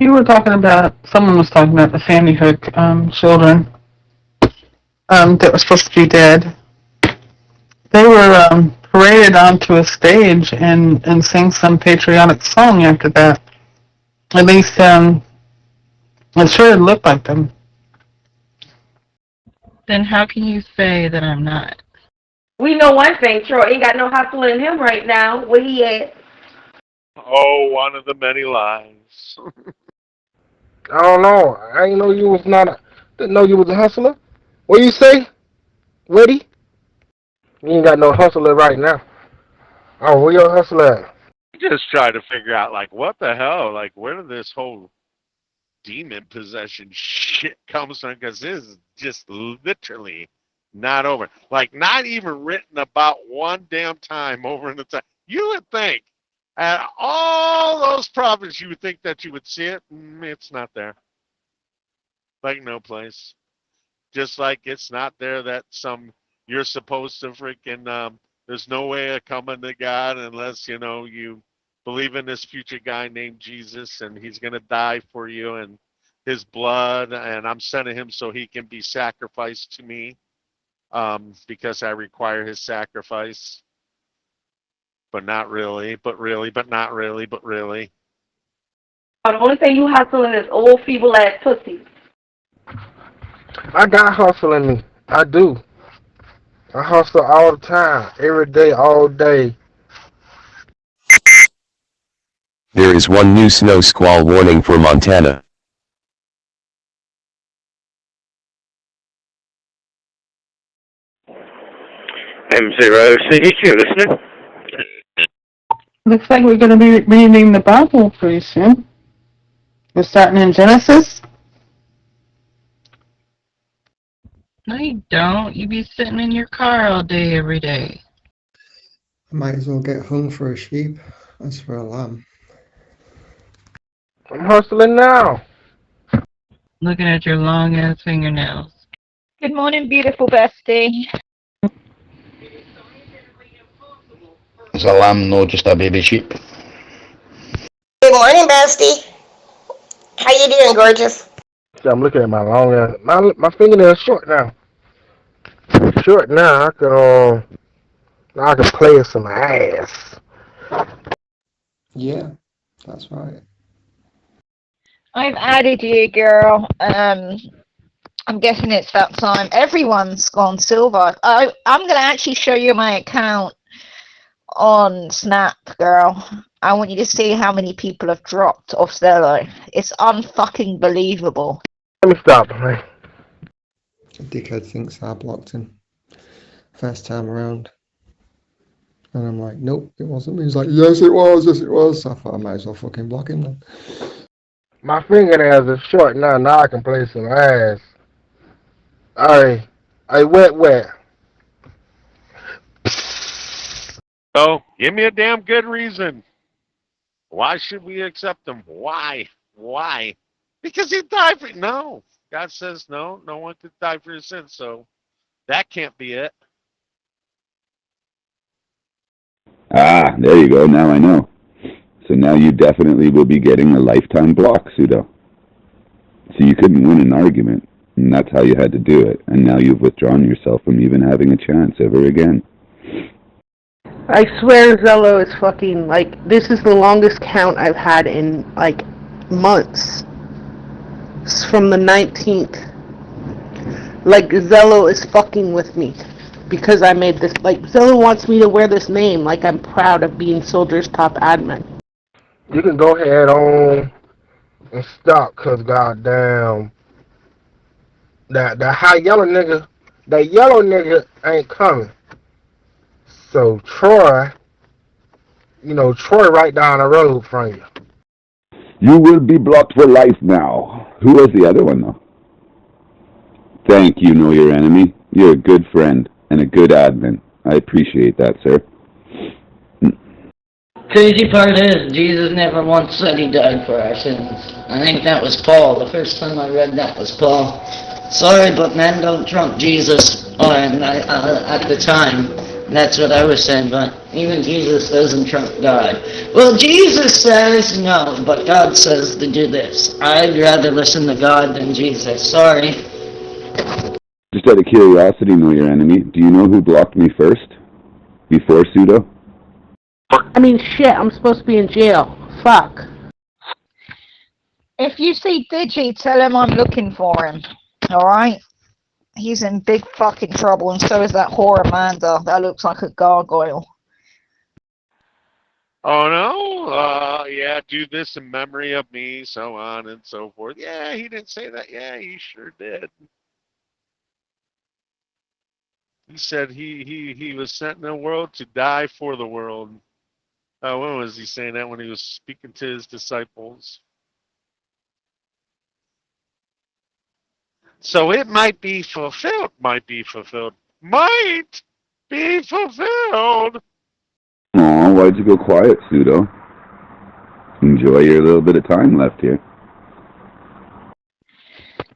You were talking about, someone was talking about the Sandy Hook children that were supposed to be dead. They were paraded onto a stage and sang some patriotic song after that. At least it sure looked like them. Then how can you say that I'm not? We know one thing, Troy ain't got no hustle in him right now. Where he at? Oh, one of the many lies. I don't know. I didn't know you was didn't know you was a hustler. What you say, Woody? You ain't got no hustler right now. Oh, where your hustler at? Just try to figure out, like, what the hell? Like, where did this whole demon possession shit comes from? Because this is just literally not over. Like, not even written about one damn time over in the time. You would think, at all those prophets, you would think that you would see it. It's not there. Like, no place. Just like it's not there that you're supposed to freaking, there's no way of coming to God unless, you believe in this future guy named Jesus and he's going to die for you and his blood, and I'm sending him so he can be sacrificed to me because I require his sacrifice. But not really, but really, but not really, but really. The only thing you hustling is old feeble ass pussy. I got hustle in me. I do. I hustle all the time, every day, all day. There is one new snow squall warning for Montana. MC Rosie, you're listening? Looks like we're going to be reading the Bible pretty soon. We're starting in Genesis. No, you don't. You be sitting in your car all day, every day. I might as well get hung for a sheep as for a lamb. I'm hustling now. Looking at your long ass fingernails. Good morning, beautiful bestie. It's a lamb, no, just a baby sheep. Good morning, bestie. How you doing, gorgeous? See, I'm looking at my long ass. My fingernails short now. Short now. Now I can play some ass. Yeah, that's right. I've added you, girl. I'm guessing it's that time. Everyone's gone silver. I'm going to actually show you my account on Snap, girl. I want you to see how many people have dropped off there. It's unfucking believable. Let me stop, man. A dickhead thinks I blocked him first time around. And I'm like, nope, it wasn't. He's like, yes, it was, yes, it was. So I thought I might as well fucking block him then. My fingernails are short now. Now I can play some ass. Alright. Wet. So, give me a damn good reason. Why should we accept him? Why? Because he died for... No. God says no. No one could die for your sins, so that can't be it. Ah, there you go. Now I know. So now you definitely will be getting a lifetime block, Pseudo. So you couldn't win an argument, and that's how you had to do it. And now you've withdrawn yourself from even having a chance ever again. I swear Zello is fucking, like, this is the longest count I've had in, like, months. It's from the 19th. Like, Zello is fucking with me. Because I made this, like, Zello wants me to wear this name, like I'm proud of being Soldier's top admin. You can go ahead on and stop, cause goddamn, that high yellow nigga ain't coming. So Troy right down the road from you. You will be blocked for life now. Who was the other one, though? Thank you, Know Your Enemy. You're a good friend and a good admin. I appreciate that, sir. Crazy part is, Jesus never once said he died for our sins. I think that was Paul. The first time I read that was Paul. Sorry, but men don't trump Jesus. At the time, that's what I was saying, but even Jesus doesn't trump God. Well, Jesus says no, but God says to do this. I'd rather listen to God than Jesus. Sorry. Just out of curiosity, Know Your Enemy, do you know who blocked me first? Before Pseudo? I mean, shit, I'm supposed to be in jail. Fuck. If you see Digi, tell him I'm looking for him. Alright? He's in big fucking trouble, and so is that whore Amanda. That looks like a gargoyle. Oh no? Yeah, do this in memory of me, so on and so forth. Yeah, he didn't say that. Yeah, he sure did. He said he was sent in the world to die for the world. When was he saying that? When he was speaking to his disciples. So it might be fulfilled. Might be fulfilled. Might be fulfilled. Aw, why'd you go quiet, Pseudo? Enjoy your little bit of time left here.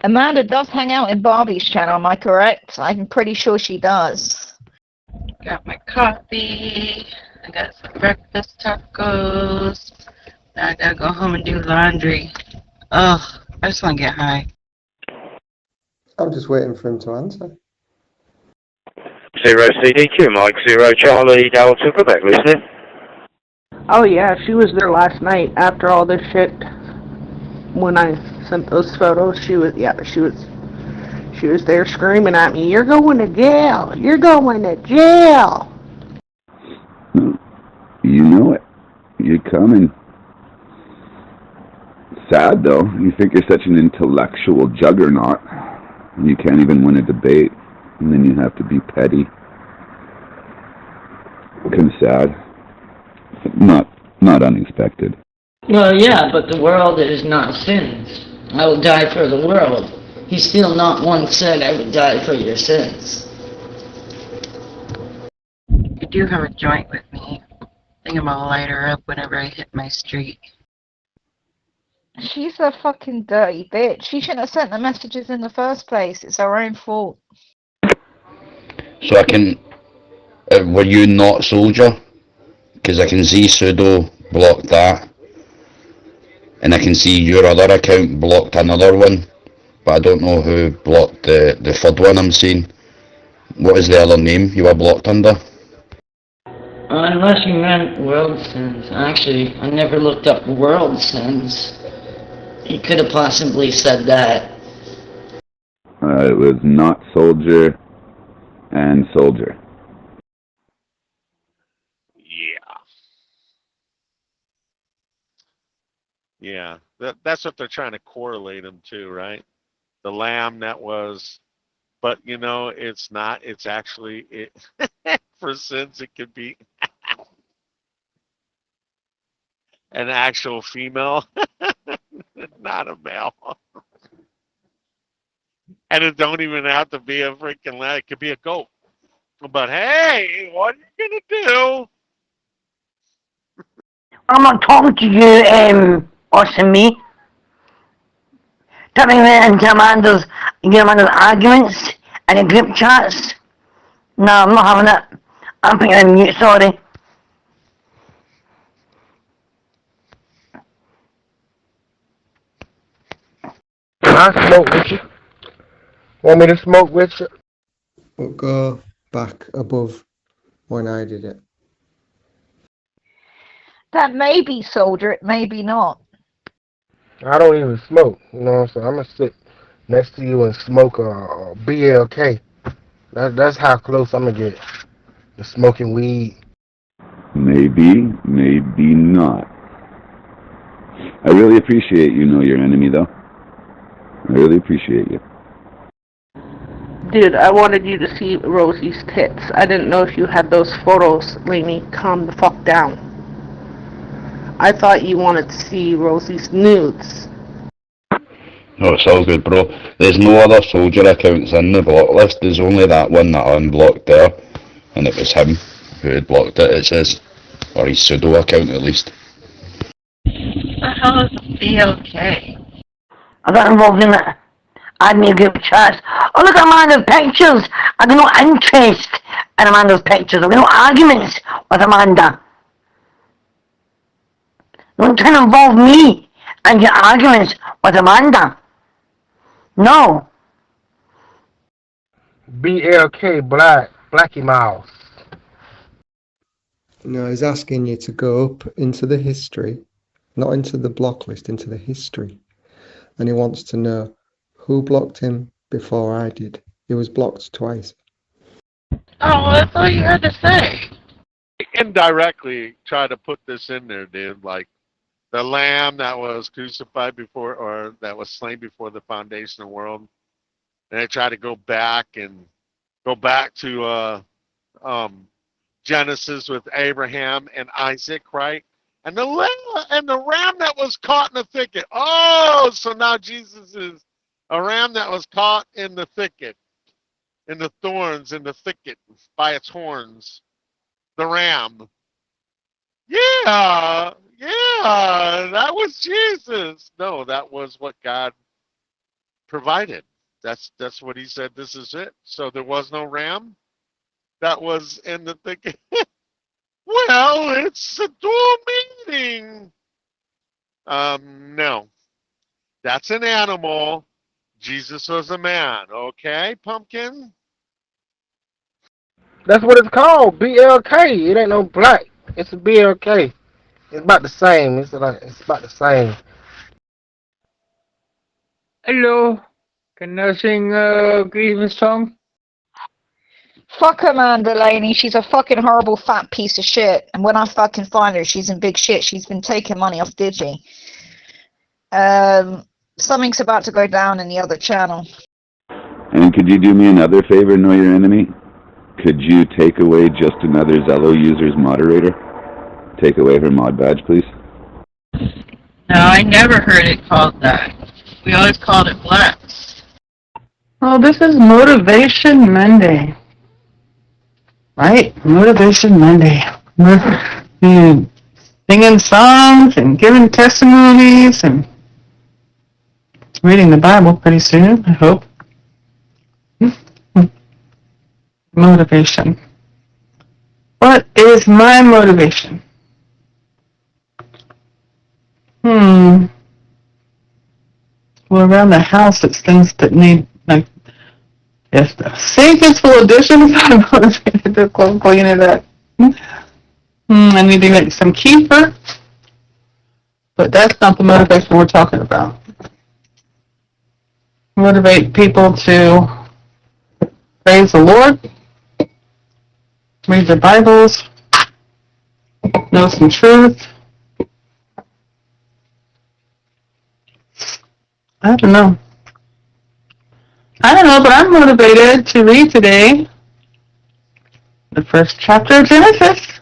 Amanda does hang out in Barbie's channel, am I correct? I'm pretty sure she does. Got my coffee. I got some breakfast tacos. Now I gotta go home and do laundry. Ugh, I just want to get high. I'm just waiting for him to answer. 0 CDQ, Mike 0 Charlie Delta Quebec, listening. Oh yeah, she was there last night after all this shit. When I sent those photos, she was there screaming at me, "You're going to jail! You're going to jail!" You know it. You're coming. Sad, though. You think you're such an intellectual juggernaut. You can't even win a debate. And then you have to be petty. Kind of sad. Not unexpected. Well, yeah, but the world is not sins. I will die for the world. He still not once said I would die for your sins. I do have a joint with me. I think I'm gonna light her up whenever I hit my street. She's a fucking dirty bitch. She shouldn't have sent the messages in the first place. It's her own fault. So I can... were you not Soldier? Because I can see Pseudo blocked that. And I can see your other account blocked another one. But I don't know who blocked the third one I'm seeing. What is the other name you were blocked under? Unless you meant world sins. Actually, I never looked up world sins. He could have possibly said that. It was not Soldier and Soldier. Yeah, that's what they're trying to correlate him to, right? The lamb that was, but you know, it's not. It's actually for sins. It could be an actual female, not a male, and it don't even have to be a freaking lamb. It could be a goat. But hey, what are you gonna do? I'm not talking to you, Austin, mate. Don't bring me into Amanda's arguments and the group chats. No, I'm not having it. I'm putting it on mute, sorry. I smoke with you. Want me to smoke with you? But go back above when I did it. That may be Soldier, it may be not. I don't even smoke, you know what I'm saying? I'm going to sit next to you and smoke a BLK. That's how close I'm going to get to smoking weed. Maybe, maybe not. I really appreciate you know your enemy, though. I really appreciate you. Dude, I wanted you to see Rosie's tits. I didn't know if you had those photos, Laney. Calm the fuck down. I thought you wanted to see Rosie's nudes. No, it's all good, bro. There's no other Soldier accounts in the block list. There's only that one that I unblocked there. And it was him who had blocked it, it says. Or his pseudo account, at least. The hell is BLK? I got involved in it. Add me a group chat. Oh, look at Amanda's pictures. I got no interest in Amanda's pictures. I got no arguments with Amanda. Don't try to involve me and your arguments with Amanda. No. BLK, Blackie Mouse. No, he's asking you to go up into the history, not into the block list, into the history. And he wants to know who blocked him before I did. He was blocked twice. Oh, well, that's all you had to say. Indirectly try to put this in there, dude. Like the lamb that was crucified before, or that was slain before the foundation of the world. And I try to go back to Genesis with Abraham and Isaac, right? And the ram that was caught in the thicket. Oh, so now Jesus is a ram that was caught in the thicket, in the thorns, in the thicket, by its horns. The ram. Yeah, that was Jesus. No, that was what God provided. That's what he said. This is it. So there was no ram that was in the thicket. Well, it's a dual meaning. No. That's an animal. Jesus was a man. Okay, pumpkin? That's what it's called, BLK. It ain't no black. It's a BLK. It's about the same. It's about the same. Hello. Can I sing a Christmas song? Fuck Amanda Laney, she's a fucking horrible fat piece of shit. And when I fucking find her, she's in big shit. She's been taking money off Digi. Something's about to go down in the other channel. And could you do me another favor, know your enemy? Could you take away just another Zello user's moderator? Take away her mod badge, please. No, I never heard it called that. We always called it blacks. Oh, this is Motivation Monday. Right? Motivation Monday. Singing songs and giving testimonies and reading the Bible pretty soon, I hope. Motivation. What is my motivation? Well, around the house, it's things that need, like, if the sink is full of dishes, I'm motivated to clean it up. I need to make some kefir, but that's not the motivation we're talking about. Motivate people to praise the Lord, read their Bibles, know some truth. I don't know, but I'm motivated to read today the first chapter of Genesis.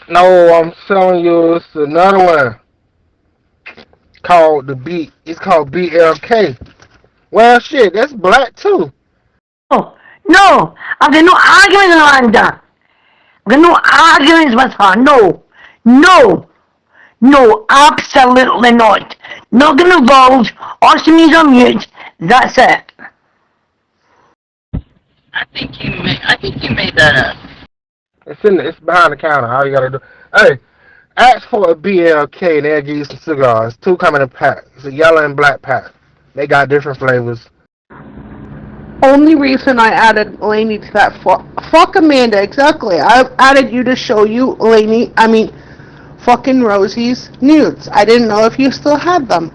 No, I'm telling you, it's another one called It's called BLK. Well, shit, that's black too. Oh, no, I've got no arguments, Amanda. I've got no arguments with her. No, absolutely not. Not getting involved. Austin is on mute. That's it. I think you made that up. It's behind the counter. All you gotta do. Hey, Ask for a BLK and they'll give you some cigars. Two come in a pack. It's a yellow and black pack. They got different flavors. Only reason I added Laney to that fuck Amanda, exactly. I added you to show you fucking Rosie's nudes. I didn't know if you still had them.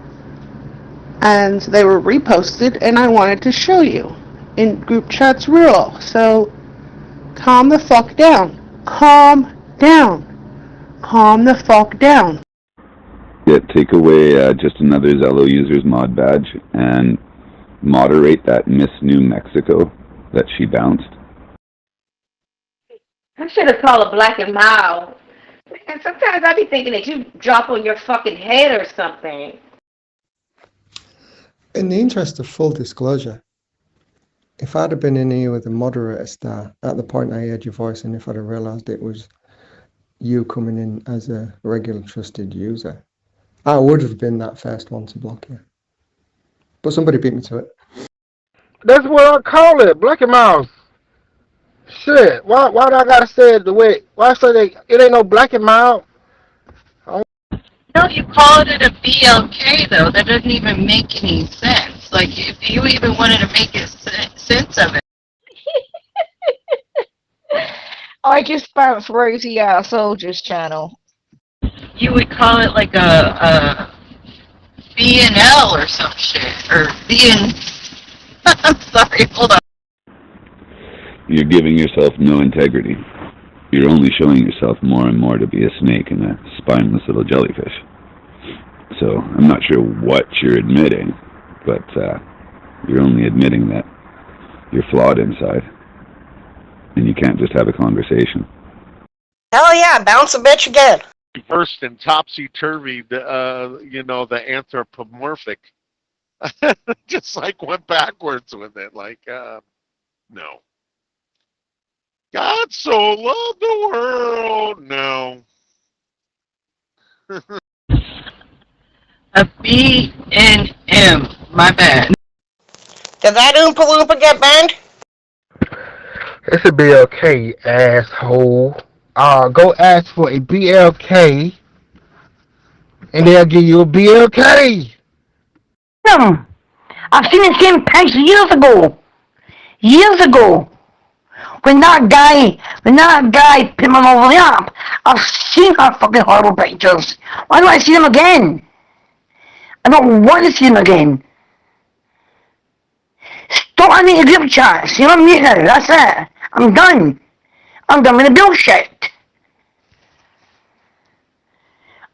And they were reposted and I wanted to show you. In group chat's rule. So calm the fuck down. Calm down. Calm the fuck down. Yeah, take away just another Zello user's mod badge and moderate that Miss New Mexico that she bounced. I should have called her black and mild. Man, sometimes I be thinking that you drop on your fucking head or something. In the interest of full disclosure, if I'd have been in here with a moderator star at the point I heard your voice and if I'd have realised it was you coming in as a regular trusted user, I would have been that first one to block you. But somebody beat me to it. That's what I call it, black and mouse. Shit, why do I gotta say it the way? Why say it ain't no black and mild? No, you called it a BLK though. That doesn't even make any sense. Like, if you even wanted to make sense of it. I just bounced Rosie out of Soldier's channel. You would call it like a B&L or some shit. Or I'm sorry, hold on. You're giving yourself no integrity. You're only showing yourself more and more to be a snake and a spineless little jellyfish. So I'm not sure what you're admitting, but you're only admitting that you're flawed inside. And you can't just have a conversation. Hell yeah, bounce a bitch again. First and topsy-turvy, the anthropomorphic. Just like went backwards with it. Like, no. God so loved the world. No. A B&M. My bad. Did that Oompa Loompa get banned? It's a BLK, you asshole. Go ask for a BLK, and they'll give you a BLK. I've seen the same picture years ago. Years ago. When that guy pinned him over the arm, I've seen her fucking horrible pictures. Why do I see them again? I don't want to see them again. Stop having a group chat. See what I'm meeting now. That's it. I'm done. I'm done with the bullshit.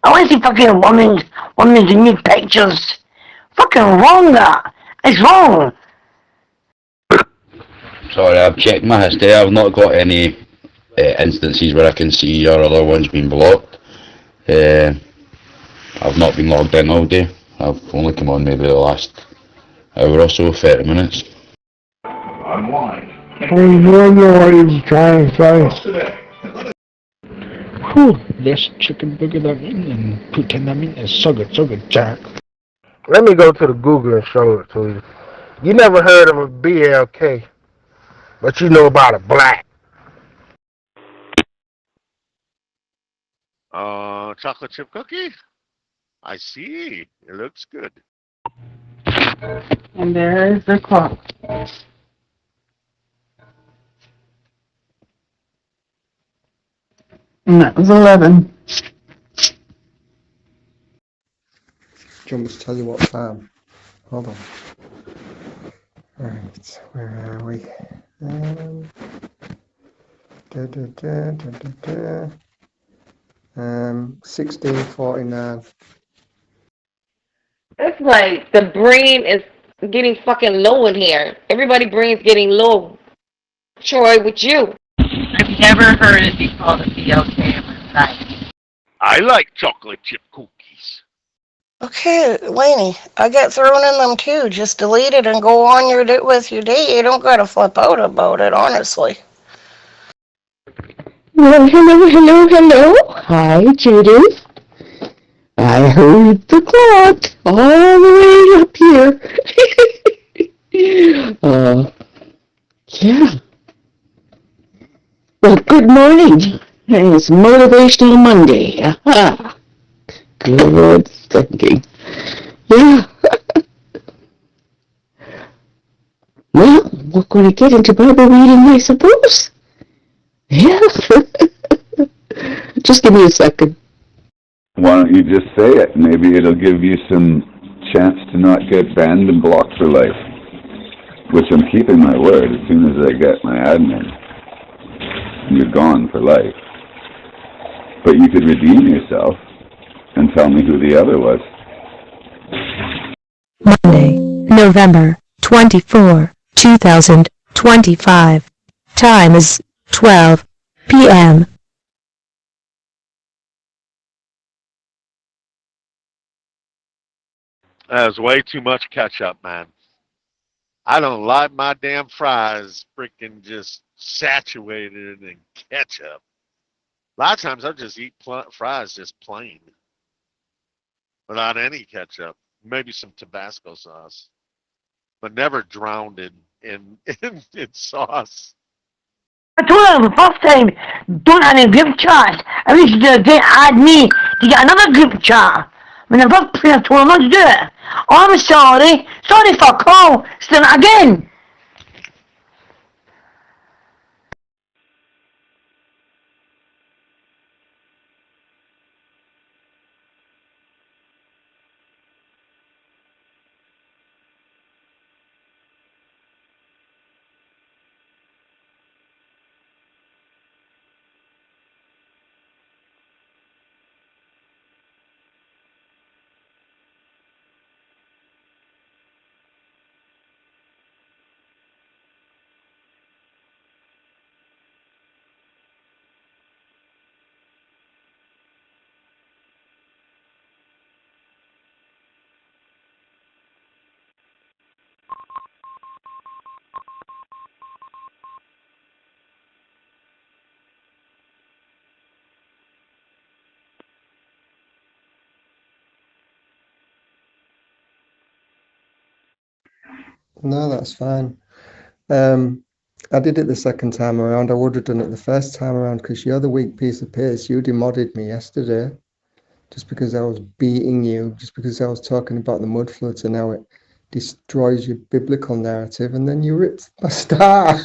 I want to see fucking women's nude pictures. Fucking wrong that. It's wrong. Sorry, I've checked my history. I've not got any instances where I can see your other ones being blocked. I've not been logged in all day. I've only come on maybe the last hour or so, 30 minutes. Unwind. What are you trying to say? Whew, let's chicken burger them in and putting them in. It's so good, Jack. Let me go to the Google and show it to you. You never heard of a BLK, but you know about a black. Chocolate chip cookie? I see. It looks good. And there's the clock. And that was 11. Do you want me to tell you what farm? Hold on. Right, where are we? 1649. It's like the brain is getting fucking low in here. Everybody's brain's getting low. Troy, with you. I've never heard it be called a BLK in my life. I like chocolate chip cookies. Okay, Laney, I get thrown in them too. Just delete it and go on with your day. You don't gotta flip out about it, honestly. Hello. Hi, Judith. I heard the clock all the way up here. Yeah. Well, good morning. And it's Motivational Monday. Aha. Good thinking. Yeah. Well, we're going to get into Bible reading, I suppose. Yeah. Just give me a second. Why don't you just say it? Maybe it'll give you some chance to not get banned and blocked for life. Which I'm keeping my word. As soon as I get my admin, you're gone for life. But you could redeem yourself and tell me who the other was. Monday, November 24, 2025. Time is 12 p.m. That's way too much ketchup, man. I don't like my damn fries freaking just saturated in ketchup. A lot of times I'll just eat fries just plain, without any ketchup. Maybe some Tabasco sauce, but never drowned in sauce. I told her the first time, don't have any gift card. I wish you didn't add me to get another gift card. When the first place I told her not to do it. Oh, I'm sorry. Sorry for call. Still again. No, that's fine. I did it the second time around. I would have done it the first time around because you're the weak piece of piss. You demodded me yesterday just because I was beating you, just because I was talking about the mud floods, and now it destroys your biblical narrative, and then you ripped my star.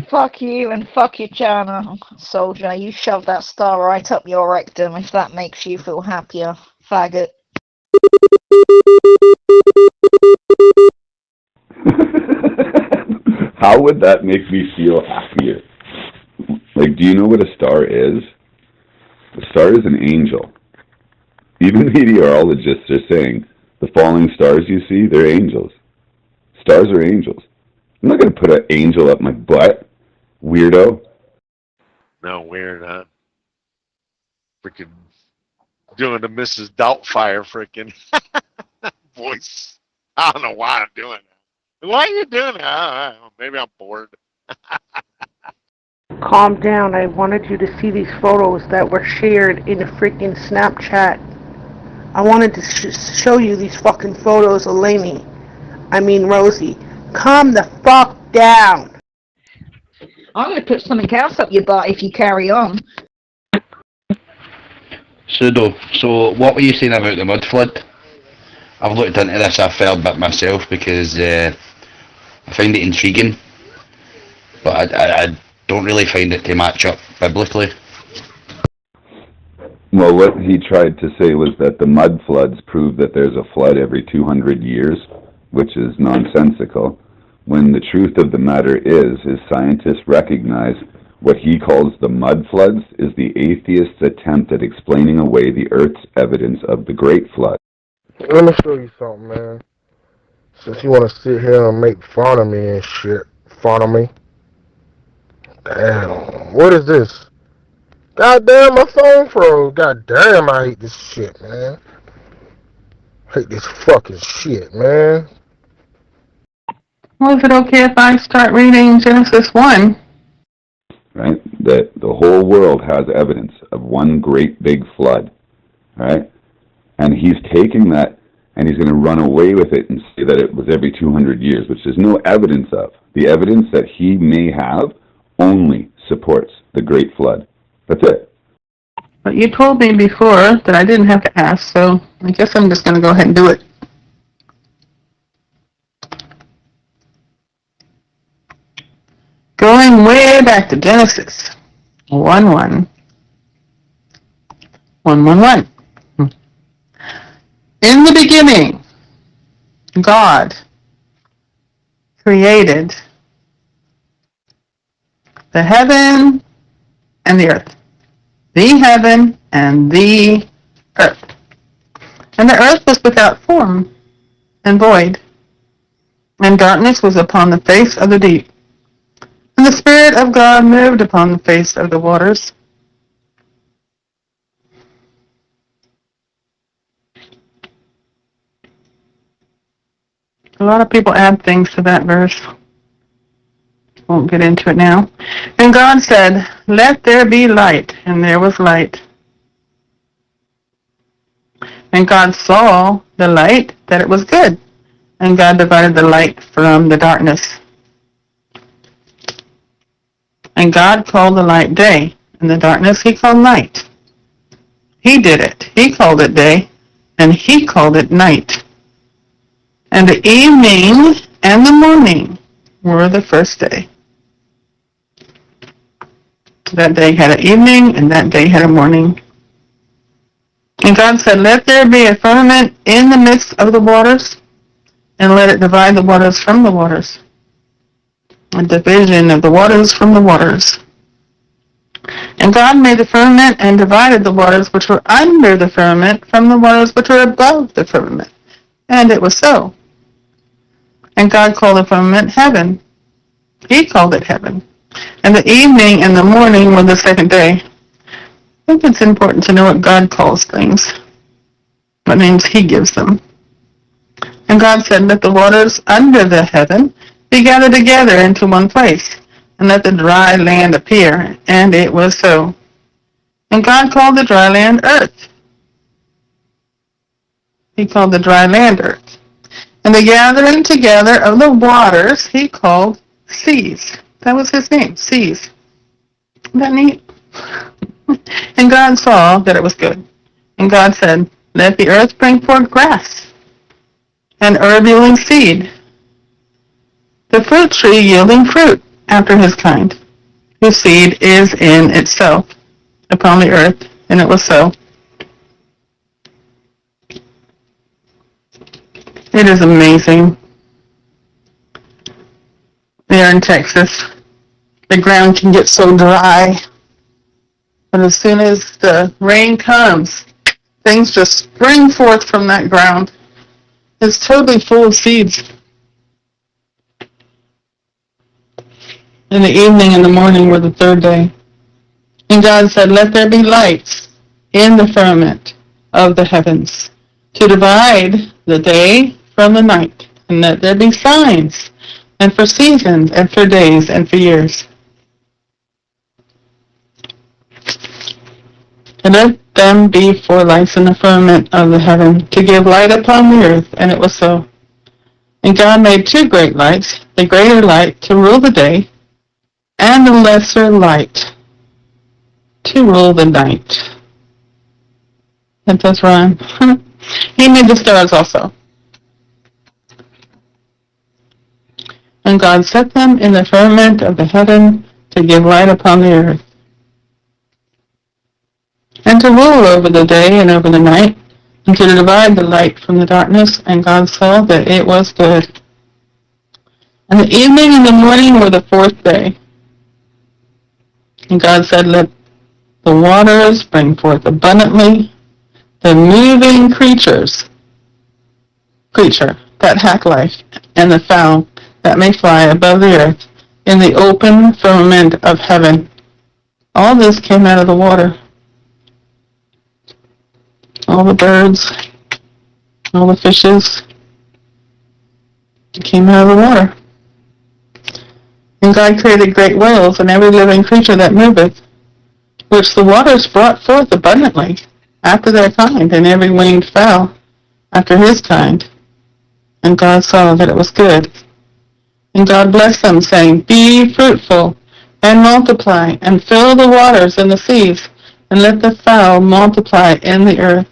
Fuck you and fuck your channel, Soldier. You shove that star right up your rectum if that makes you feel happier, faggot. How would that make me feel happier? Like, do you know what a star is? A star is an angel. Even meteorologists are saying the falling stars you see, they're angels. Stars are angels. I'm not going to put an angel up my butt, weirdo. No, weird, huh? Freaking doing the Mrs. Doubtfire freaking voice. I don't know why I'm doing that. Why are you doing that? I don't know. Maybe I'm bored. Calm down. I wanted you to see these photos that were shared in a freaking Snapchat. I wanted to show you these fucking photos of Laney. I mean Rosie. Calm the fuck down. I'm going to put something else up your butt if you carry on. Pseudo, so what were you saying about the mud flood? I've looked into this a fair bit myself because I find it intriguing, but I don't really find it to match up biblically. Well, what he tried to say was that the mud floods prove that there's a flood every 200 years, which is nonsensical, when the truth of the matter is scientists recognize what he calls the mud floods is the atheist's attempt at explaining away the Earth's evidence of the Great Flood. Let me show you something, man. Since you want to sit here and make fun of me and shit, fun of me. Damn, what is this? Goddamn, my phone froze. Goddamn, I hate this shit, man. I hate this fucking shit, man. Well, is it okay if I start reading Genesis 1? Right? That the whole world has evidence of one great big flood, right? And he's taking that and he's going to run away with it and say that it was every 200 years, which there's no evidence of. The evidence that he may have only supports the Great Flood. That's it. But you told me before that I didn't have to ask, so I guess I'm just going to go ahead and do it. Going way back to Genesis 1:1. 1:1:1. In the beginning, God created the heaven and the earth. The heaven and the earth. And the earth was without form and void, and darkness was upon the face of the deep. And the Spirit of God moved upon the face of the waters. A lot of people add things to that verse. Won't get into it now. And God said, "Let there be light," and there was light. And God saw the light that it was good, and God divided the light from the darkness. And God called the light day, and the darkness he called night. He did it. He called it day, and he called it night. And the evening and the morning were the first day. That day had an evening, and that day had a morning. And God said, "Let there be a firmament in the midst of the waters, and let it divide the waters from the waters." A division of the waters from the waters. And God made the firmament and divided the waters which were under the firmament from the waters which were above the firmament. And it was so. And God called the firmament heaven. He called it heaven. And the evening and the morning were the second day. I think it's important to know what God calls things, what names he gives them. And God said, "Let the waters under the heaven be gathered together into one place, and let the dry land appear." And it was so. And God called the dry land earth. He called the dry land earth. And the gathering together of the waters he called seas. That was his name, seas. Isn't that neat? And God saw that it was good. And God said, "Let the earth bring forth grass, and herb yielding seed, the fruit tree yielding fruit after his kind, whose seed is in itself upon the earth." And it was so. It is amazing. There in Texas, the ground can get so dry, but as soon as the rain comes, things just spring forth from that ground. It's totally full of seeds. And the evening and the morning were the third day. And God said, "Let there be lights in the firmament of the heavens, to divide the day from the night, and let there be signs, and for seasons, and for days, and for years. And let them be for lights in the firmament of the heaven, to give light upon the earth." And it was so. And God made two great lights, the greater light to rule the day, and the lesser light to rule the night. That does rhyme. He made the stars also. And God set them in the firmament of the heaven to give light upon the earth, and to rule over the day and over the night, and to divide the light from the darkness. And God saw that it was good. And the evening and the morning were the fourth day. And God said, "Let the waters bring forth abundantly the moving creature that hath life, and the fowl that may fly above the earth in the open firmament of heaven." All this came out of the water. All the birds, all the fishes came out of the water. And God created great whales and every living creature that moveth, which the waters brought forth abundantly after their kind, and every winged fowl after his kind. And God saw that it was good. And God blessed them, saying, "Be fruitful, and multiply, and fill the waters and the seas, and let the fowl multiply in the earth.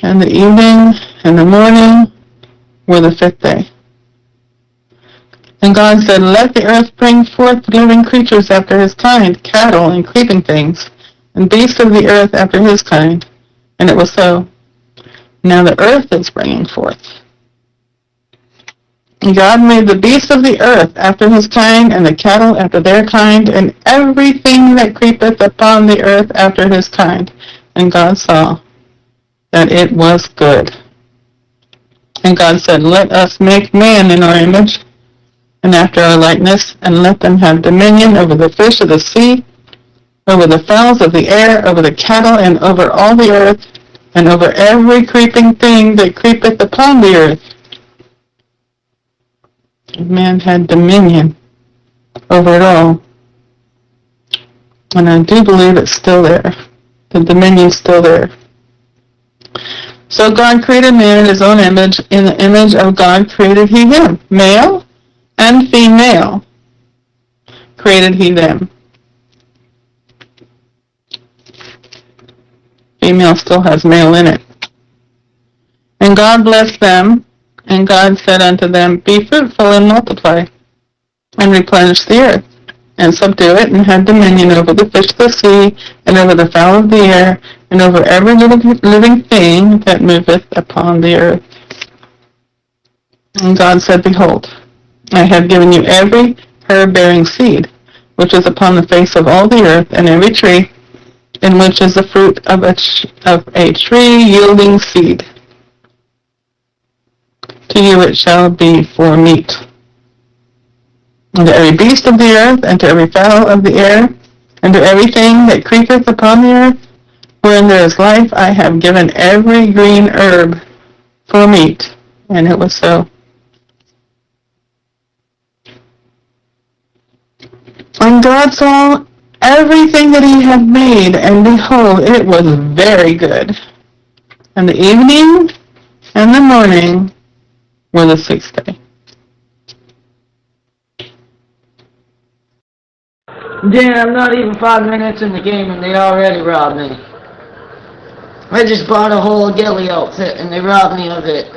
And the evening and the morning were the fifth day. And God said, let the earth bring forth living creatures after his kind, cattle and creeping things, and beasts of the earth after his kind. And it was so. Now the earth is bringing forth. And God made the beasts of the earth after his kind, and the cattle after their kind, and everything that creepeth upon the earth after his kind. And God saw that it was good. And God said, let us make man in our image, and after our likeness, and let them have dominion over the fish of the sea, over the fowls of the air, over the cattle, and over all the earth, and over every creeping thing that creepeth upon the earth. And man had dominion over it all. And I do believe it's still there. The dominion's still there. So God created man in his own image. In the image of God created he him. Male and female created he them. Female still has male in it. And God blessed them, and God said unto them, be fruitful and multiply, and replenish the earth, and subdue it, and have dominion over the fish of the sea, and over the fowl of the air, and over every living thing that moveth upon the earth. And God said, behold, I have given you every herb-bearing seed, which is upon the face of all the earth, and every tree, in which is the fruit of a tree yielding seed. To you it shall be for meat. And to every beast of the earth, and to every fowl of the air, and to everything that creepeth upon the earth, wherein there is life, I have given every green herb for meat. And it was so. And God saw everything that he had made, and behold, it was very good. And the evening and the morning were the sixth day. Dan, I'm not even 5 minutes in the game and they already robbed me. I just bought a whole ghillie outfit and they robbed me of it.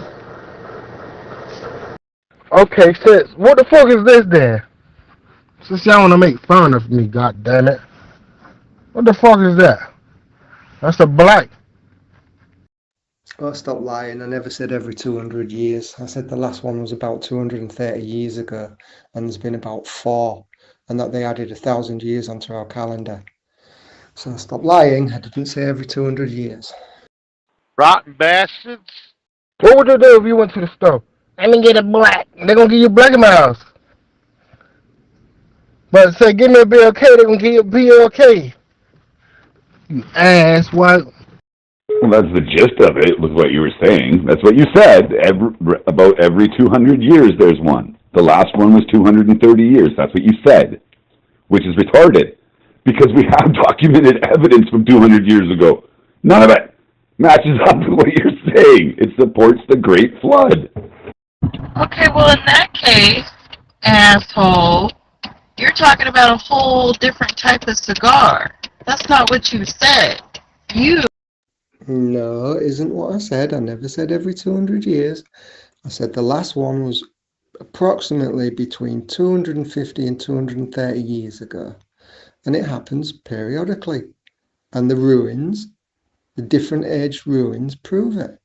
Okay, sis, what the fuck is this then? Since y'all wanna make fun of me, goddammit. What the fuck is that? That's a black. Oh, stop lying. I never said every 200 years. I said the last one was about 230 years ago, and there's been about 4, and that they added 1,000 years onto our calendar. So stop lying. I didn't say every 200 years. Rotten bastards. What would you do if you went to the store? Let me get a black. They're gonna give you black mouse. But say, give me a BLK, they're gonna give you a BLK. You ass white. Well, that's the gist of it, was what you were saying. That's what you said. About every 200 years there's one. The last one was 230 years. That's what you said, which is retarded, because we have documented evidence from 200 years ago. None of it matches up with what you're saying. It supports the Great Flood. Okay, well, in that case, asshole, you're talking about a whole different type of cigar. That's not what you said. No, it isn't what I said. I never said every 200 years. I said the last one was approximately between 250 and 230 years ago. And it happens periodically. And the ruins, the different age ruins, prove it.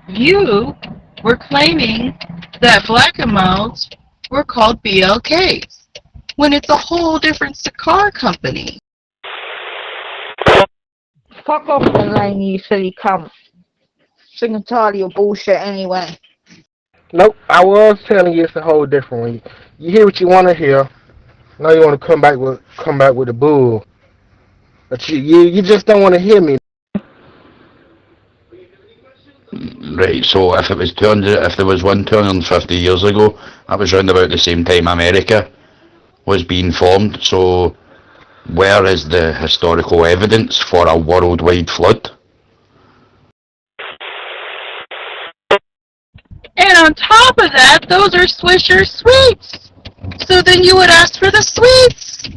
You were claiming that black and milds were called BLKs, when it's a whole different cigar company. Fuck off the Laney, you silly cunt. Sick and tired of your bullshit anyway. Nope, I was telling you it's a whole different one. You hear what you want to hear. Now you want to come back with the bull. But you just don't want to hear me. Right, so if there was one 250 years ago, that was round about the same time America was being formed, so where is the historical evidence for a worldwide flood? And on top of that, those are Swisher Sweets. So then you would ask for the sweets.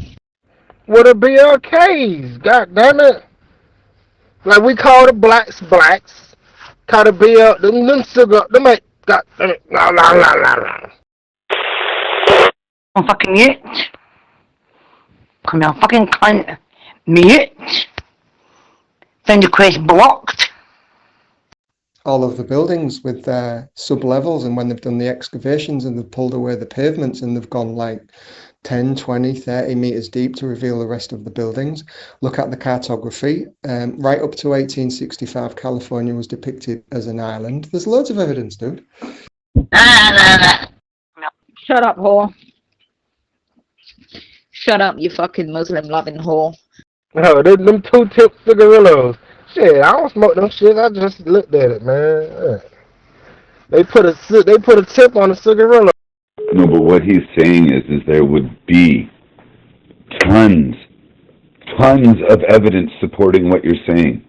What are BLKs? God damn it. Like we call the blacks. Call the BL, them sugar, them ain't, God damn it. La. I'm fucking mute. Come here, fucking cunt. Mute. Friend request blocked. All of the buildings with their sub-levels, and when they've done the excavations and they've pulled away the pavements and they've gone like 10, 20, 30 metres deep to reveal the rest of the buildings. Look at the cartography. Right up to 1865, California was depicted as an island. There's loads of evidence, dude. Shut up, whore. Shut up, you fucking Muslim-loving whore. Oh, them two-tip cigarillos. Shit, I don't smoke them shit. I just looked at it, man. They put a tip on a cigarillo. No, but what he's saying is there would be tons of evidence supporting what you're saying.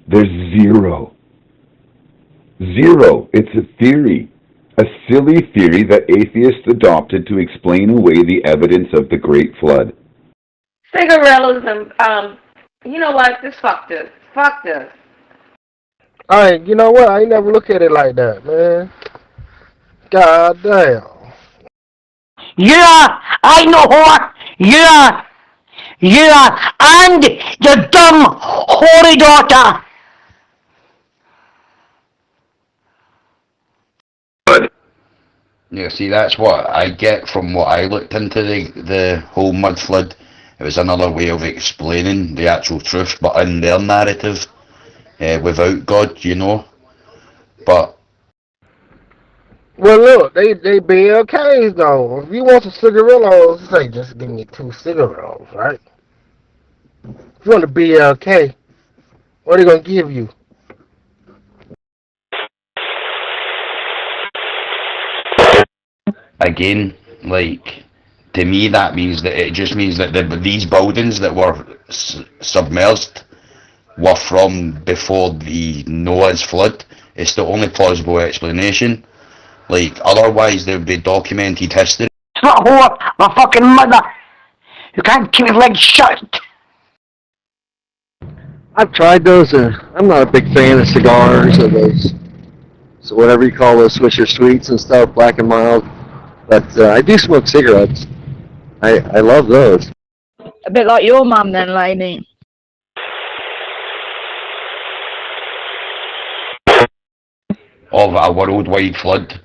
There's zero. It's a theory. A silly theory that atheists adopted to explain away the evidence of the Great Flood. Cigarillos and, you know what? Just fuck this. Alright, you know what? I ain't never look at it like that, man. God damn. Yeah, I know whore. Yeah, and your dumb, hoary daughter. Yeah, see, that's what I get from what I looked into the whole mud flood. It was another way of explaining the actual truth, but in their narrative, without God, you know. But well, look, they BLKs though. If you want some cigarillos, say just give me 2 cigarillos, right? If you want a BLK, what are they gonna give you? again, like, to me that means that it just means that these buildings that were submerged were from before the Noah's flood. It's the only plausible explanation. Like, otherwise there would be documented history. Slut whore, my fucking mother. You can't keep your legs shut. I've tried those. I'm not a big fan of cigars or those, so whatever you call those Swisher Sweets and stuff, Black and Mild. But I do smoke cigarettes. I love those. A bit like your mum then, Laney. Of a worldwide flood,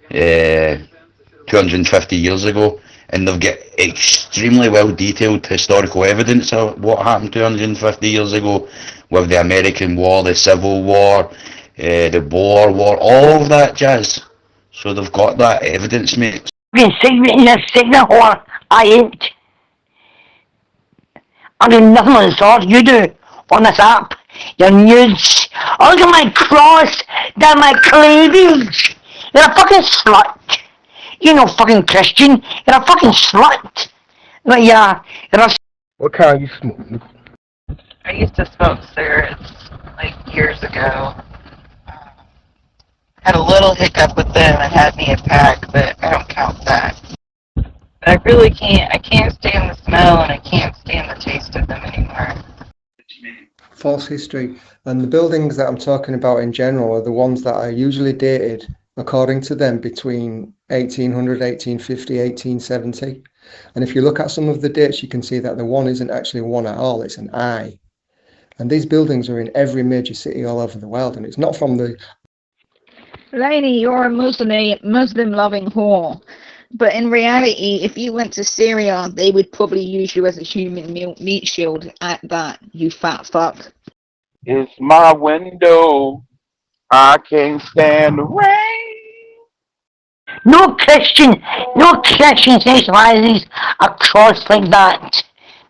250 years ago, and they've got extremely well detailed historical evidence of what happened 250 years ago with the American War, the Civil War, the Boer War, all of that jazz. So they've got that evidence, mate. Fucking segment this signal whore. I ain't. I do nothing on the sort you do on this app. Your nudes. Look at my cross down my cleavage. You're a fucking slut. You're no fucking Christian. You're a fucking slut. But yeah, you're a... What kind you smoke? I used to smoke cigarettes like years ago. Had a little hiccup with them and had me a pack, but I don't count that. But I really can't. I can't stand the smell and I can't stand the taste of them anymore. False history. And the buildings that I'm talking about in general are the ones that are usually dated, according to them, between 1800, 1850, 1870. And if you look at some of the dates, you can see that the one isn't actually one at all, it's an I. And these buildings are in every major city all over the world, and it's not from the... Laney, you're a Muslim-loving whore. But in reality, if you went to Syria, they would probably use you as a human meat shield at that, you fat fuck. It's my window. I can't stand the rain. No Christian sexualizes a cross like that.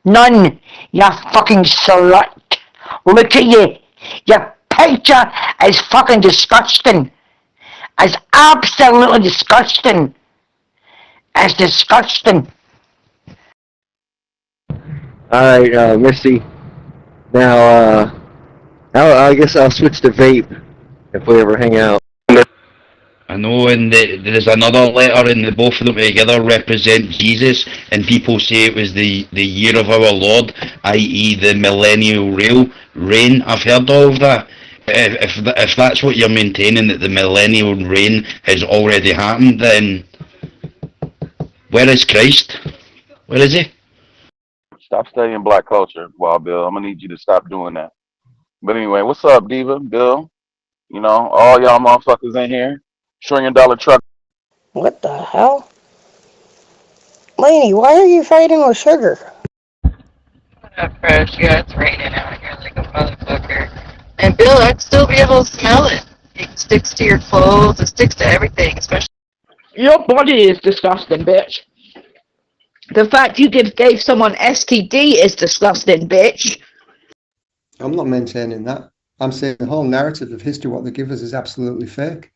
None, you fucking slut. Look at you. Your picture is fucking disgusting. It's absolutely disgusting. It's disgusting. Alright, Misty. Now, I guess I'll switch to vape if we ever hang out. And know, and there's another letter, and the both of them together represent Jesus, and people say it was the year of our Lord, i.e. the millennial reign. I've heard all of that. If that's what you're maintaining, that the millennial reign has already happened, then where is Christ? Where is he? Stop studying black culture, Wild Bill. I'm gonna need you to stop doing that. But anyway, what's up, Diva, Bill? You know, all y'all motherfuckers in here. $1 trillion truck. What the hell? Laney, why are you fighting with sugar? What up, Fresh? Yeah, it's raining out here like a motherfucker. And Bill, I'd still be able to smell it. It sticks to your clothes, it sticks to everything, especially. Your body is disgusting, bitch. The fact you gave someone STD is disgusting, bitch. I'm not maintaining that. I'm saying the whole narrative of history, what they give us, is absolutely fake.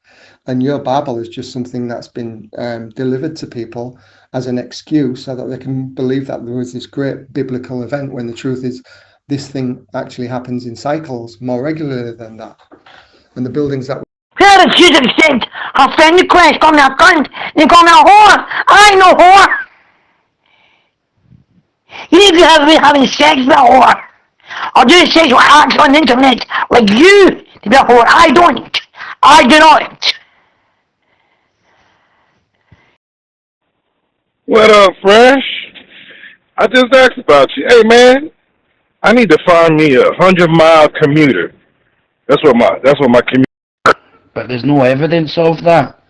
And your Bible is just something that's been delivered to people as an excuse so that they can believe that there was this great biblical event, when the truth is this thing actually happens in cycles more regularly than that. And the buildings that... Here is Jesus said, offend the Christ, call me a cunt, and call me a whore. I ain't no whore. You need to have been having sex with a whore. Or doing sexual acts on the internet like you to be a whore. I don't. I do not. What up, Fresh? I just asked about you. Hey, man, I need to find me 100-mile commuter. That's what my commute. But there's no evidence of that.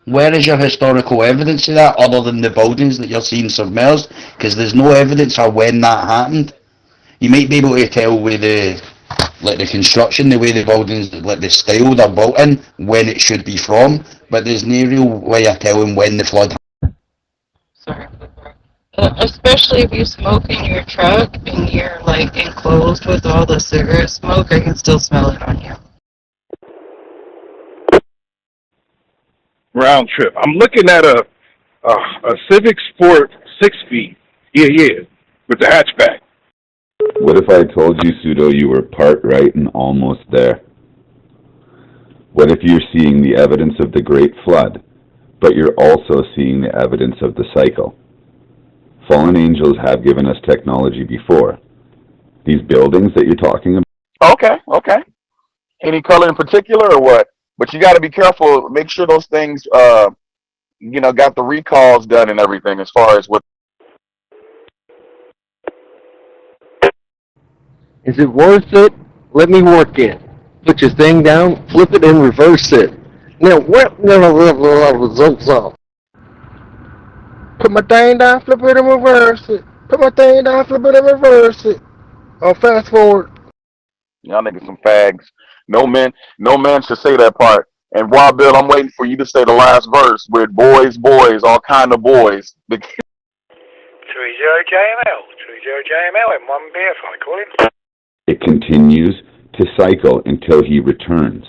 Where is your historical evidence of that, other than the buildings that you're seeing submerged? Because there's no evidence of when that happened. You might be able to tell with the construction, the way the buildings, like the style they're built in, when it should be from, but there's no real way of telling when the flood happened. Sorry. Especially if you smoke in your truck and you're like enclosed with all the cigarette smoke, I can still smell it on you. Round trip. I'm looking at a Civic Sport 6-speed. Yeah, with the hatchback. What if I told you, Pseudo, you were part right and almost there? What if you're seeing the evidence of the Great Flood, but you're also seeing the evidence of the cycle? Fallen angels have given us technology before. These buildings that you're talking about? Okay. Any color in particular or what? But you got to be careful. Make sure those things, got the recalls done and everything as far as what. Is it worth it? Let me work it. Put your thing down, flip it, and reverse it. Now, what results off? Put my thing down, flip it, and reverse it. Put my thing down, flip it, and reverse it. Oh, fast forward. Y'all niggas some fags. No man should say that part. And Wild Bill, I'm waiting for you to say the last verse with boys, all kind of boys. 30JML and 1 BFI calling. It continues to cycle until he returns.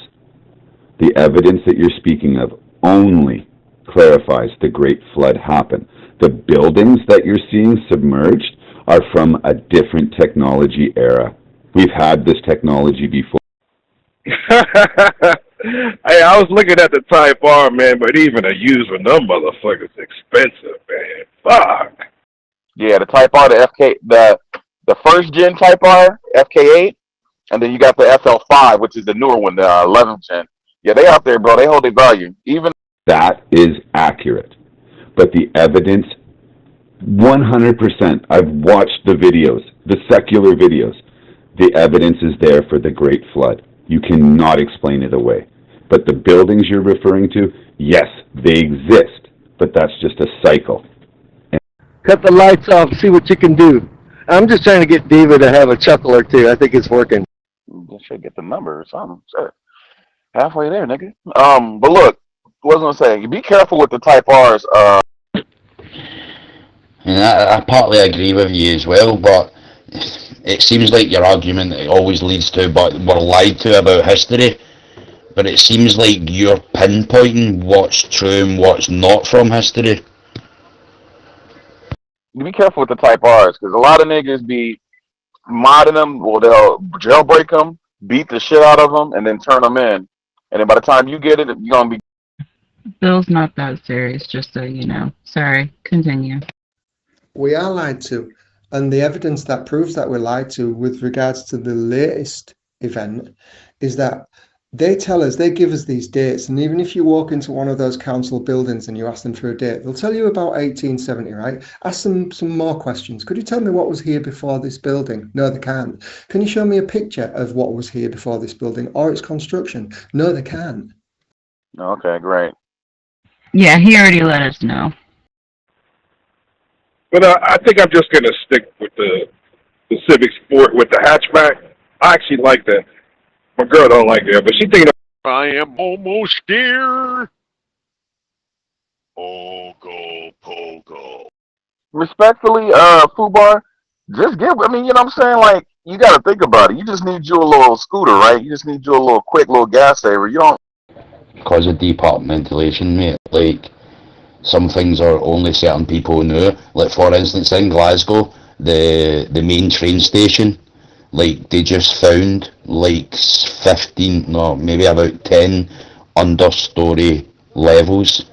The evidence that you're speaking of only clarifies the Great Flood happened. The buildings that you're seeing submerged are from a different technology era. We've had this technology before. Hey, I was looking at the Type R, man, but even a used one, them motherfuckers expensive, man. Fuck. Yeah, the Type R, the first gen Type R, FK8, and then you got the FL5, which is the newer one, the 11th gen. Yeah, they out there, bro. They hold their value. Even that is accurate, but the evidence, 100%. I've watched the videos, the secular videos. The evidence is there for the Great Flood. You cannot explain it away. But the buildings you're referring to, yes, they exist, but that's just a cycle. Cut the lights off, see what you can do. I'm just trying to get Diva to have a chuckle or two. I think it's working. You should get the number or something. Shit. Halfway there, nigga. But look, what was I saying? Be careful with the Type R's. And I partly agree with you as well, but it seems like your argument always leads to, but we're lied to about history. But it seems like you're pinpointing what's true and what's not from history. Be careful with the Type R's, because a lot of niggas be modding them, or they'll jailbreak them, beat the shit out of them, and then turn them in. And then by the time you get it, you're going to be... Bill's not that serious, just so you know. Sorry, continue. We are lied to, and the evidence that proves that we're lied to with regards to the latest event is that they tell us, they give us these dates, and even if you walk into one of those council buildings and you ask them for a date, they'll tell you about 1870, right? Ask them some more questions. Could you tell me what was here before this building? No, they can't. Can you show me a picture of what was here before this building or its construction? No, they can't. Okay, great. Yeah, he already let us know. But I think I'm just going to stick with the Civic Sport with the hatchback. I actually like that. My girl don't like that, but she thinking I am almost there. Pogo. Respectfully, Fubar, just give. I mean, you know what I'm saying? Like, you got to think about it. You just need you a little scooter, right? You just need you a little quick little gas saver. You don't. Because of departmentation, mate. Like, some things are only certain people know. Like, for instance, in Glasgow, the main train station, like, they just found like 15, no, maybe about 10 underground levels.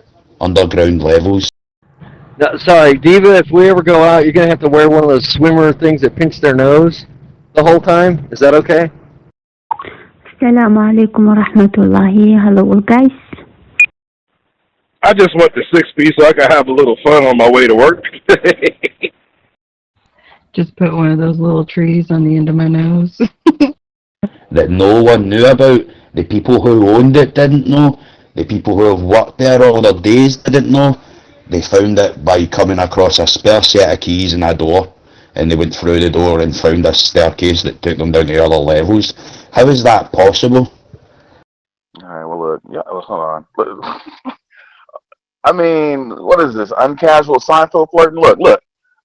No, sorry, Diva, if we ever go out, you're going to have to wear one of those swimmer things that pinch their nose the whole time. Is that okay? Assalamu alaikum wa rahmatullahi. Hello, guys. I just want the 6-piece so I can have a little fun on my way to work. Just put one of those little trees on the end of my nose. That no one knew about. The people who owned it didn't know. The people who have worked there all their days didn't know. They found it by coming across a spare set of keys and a door, and they went through the door and found a staircase that took them down to other levels. How is that possible? Alright, well, look, yeah, hold on. I mean, what is this? Uncasual Seinfeld flirting? Look.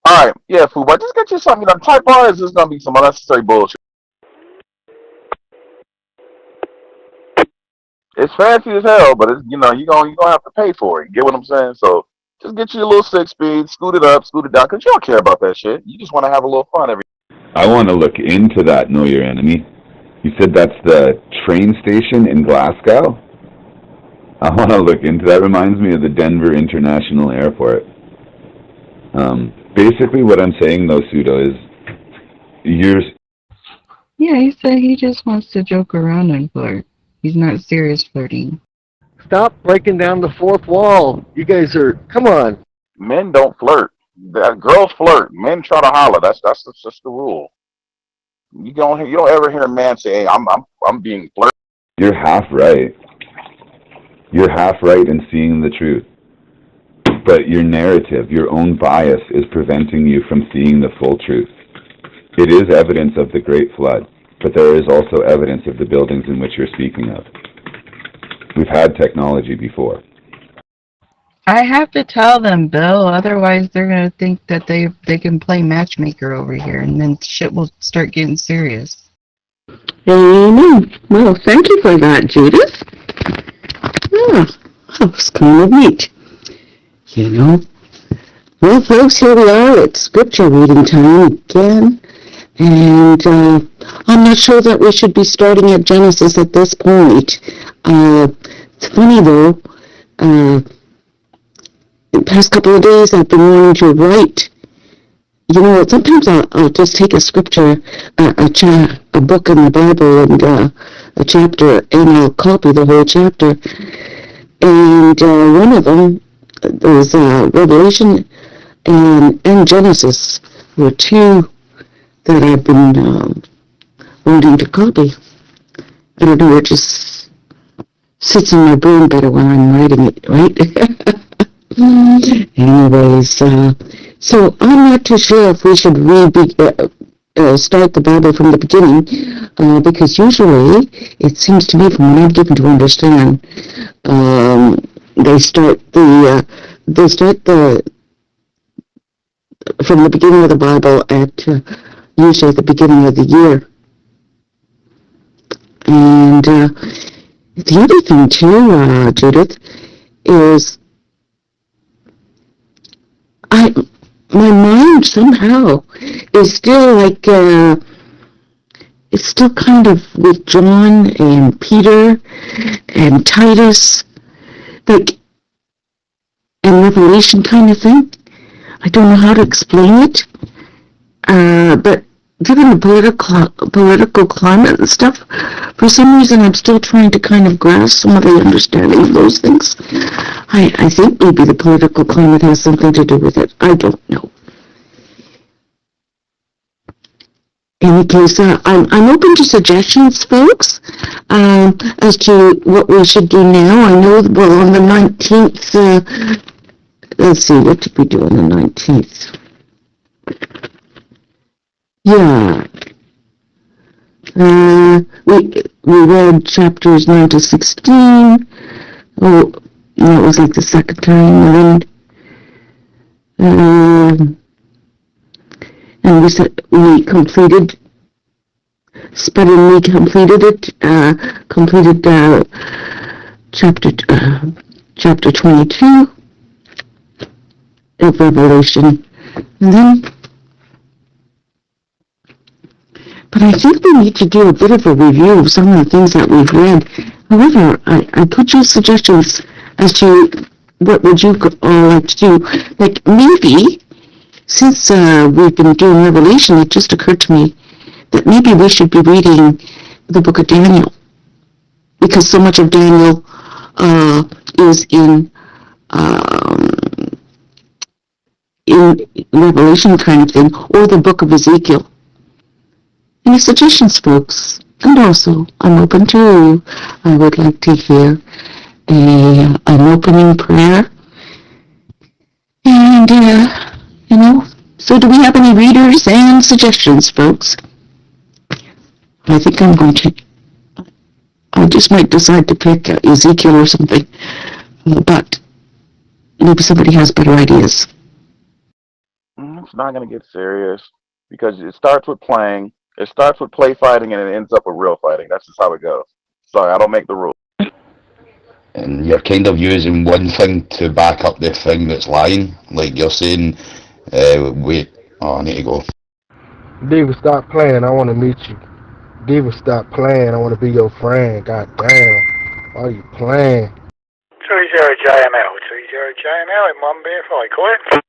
Alright, yeah, Fubar, just get you something. You know, type R is just going to be some unnecessary bullshit. It's fancy as hell, but it's, you know, you're gonna have to pay for it. You get what I'm saying? So just get you a little 6-speed, scoot it up, scoot it down, because you don't care about that shit. You just want to have a little fun every. I want to look into that Know Your Enemy. You said that's the train station in Glasgow? I want to look into that. Reminds me of the Denver International Airport. Basically what I'm saying though, Pseudo, is Yeah, he said he just wants to joke around and flirt. He's not serious flirting. Stop breaking down the fourth wall. You guys are, come on. Men don't flirt. Girls flirt. Men try to holler. That's just the rule. You don't ever hear a man say, "Hey, I'm being flirted." You're half right. You're half right in seeing the truth. But your narrative, your own bias, is preventing you from seeing the full truth. It is evidence of the Great Flood, but there is also evidence of the buildings in which you're speaking of. We've had technology before. I have to tell them, Bill, otherwise they're going to think that they can play matchmaker over here, and then shit will start getting serious. Amen. Well, thank you for that, Judith. Yeah, that was kind of neat. You know. Well, folks, here we are at scripture reading time again. And I'm not sure that we should be starting at Genesis at this point. It's funny, though. The past couple of days I've been wanting to write. You know, sometimes I'll just take a scripture, a book in the Bible and a chapter, and I'll copy the whole chapter. And one of them is Revelation and Genesis were two that I've been wanting to copy. I don't know, it just sits in my brain better when I'm writing it, right? Anyways, so I'm not too sure if we should start the Bible from the beginning, because usually it seems to me, from what I'm given to understand, they start from the beginning of the Bible at usually at the beginning of the year. And the other thing too, Judith, is my mind somehow is still like it's still kind of with John and Peter and Titus. Like and revelation kind of thing. I don't know how to explain it, but given the political climate and stuff, for some reason I'm still trying to kind of grasp some of the understanding of those things. I think maybe the political climate has something to do with it. I don't know. In any case, I'm open to suggestions, folks, as to what we should do now. I know, well, on the 19th, let's see, what did we do on the 19th? Yeah. We read chapters 9 to 16. Oh, that was like the second time. And we said we completed, Spud and me completed it, chapter 22 of Revelation. And then, but I think we need to do a bit of a review of some of the things that we've read. However, I put you suggestions as to what would you all like to do. Like, maybe, since we've been doing Revelation, it just occurred to me that maybe we should be reading the book of Daniel, because so much of Daniel is in Revelation kind of thing, or the book of Ezekiel. Any suggestions, folks? And also, I'm open to, I would like to hear an opening prayer. And, so do we have any readers and suggestions, folks? I think I'm going to, I just might decide to pick Ezekiel or something, but maybe somebody has better ideas. It's not going to get serious, because it starts with playing, it starts with play fighting, and it ends up with real fighting. That's just how it goes. Sorry, I don't make the rules. And you're kind of using one thing to back up the thing that's lying. Like you're saying, wait, I need to go. Diva, stop playing. I want to meet you. Diva, stop playing. I want to be your friend. God damn. Why are you playing? 30JML, 30JML in 1BFI, call it.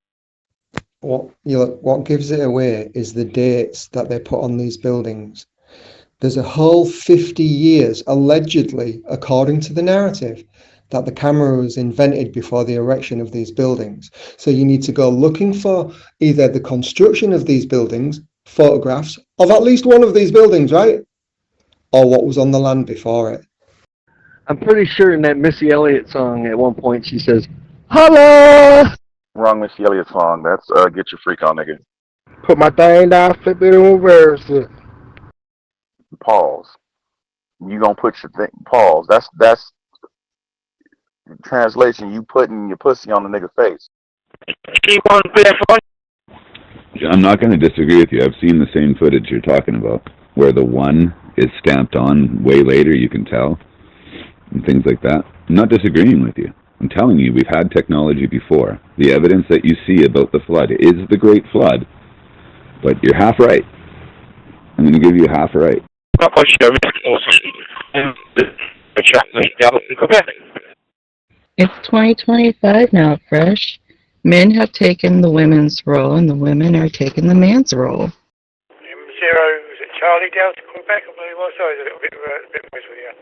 What gives it away is the dates that they put on these buildings. There's a whole 50 years, allegedly, according to the narrative, that the camera was invented before the erection of these buildings. So you need to go looking for either the construction of these buildings, photographs of at least one of these buildings, right? Or what was on the land before it. I'm pretty sure in that Missy Elliott song at one point she says, "Holla!" Wrong Missy Elliott song. That's Get Your Freak On, nigga. Put my thing down, flip it, and reverse it. Pause. You gonna put your thing, pause. That's translation. You putting your pussy on the nigga's face. Keep on BFI. I'm not going to disagree with you. I've seen the same footage you're talking about, where the one is stamped on way later, you can tell, and things like that. I'm not disagreeing with you. I'm telling you, we've had technology before. The evidence that you see about the flood is the Great Flood, but you're half right. I'm going to give you half right. It's 2025 now, Fresh. Men have taken the women's role, and the women are taking the man's role. M0, is it Charlie Delta Quebec? I believe it was. Sorry, there's a little bit noise with you. I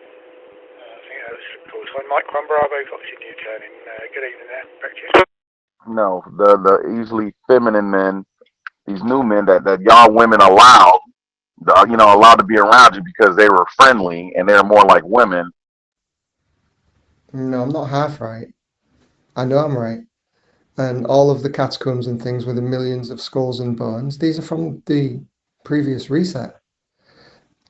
think that was cool. So Mike Bravo, Foxy New turning. Good evening there. Back to you. No, the easily feminine men, these new men that y'all women allowed, allowed to be around you because they were friendly and they're more like women. No, I'm not half right. I know I'm right. And all of the catacombs and things with the millions of skulls and bones, these are from the previous reset.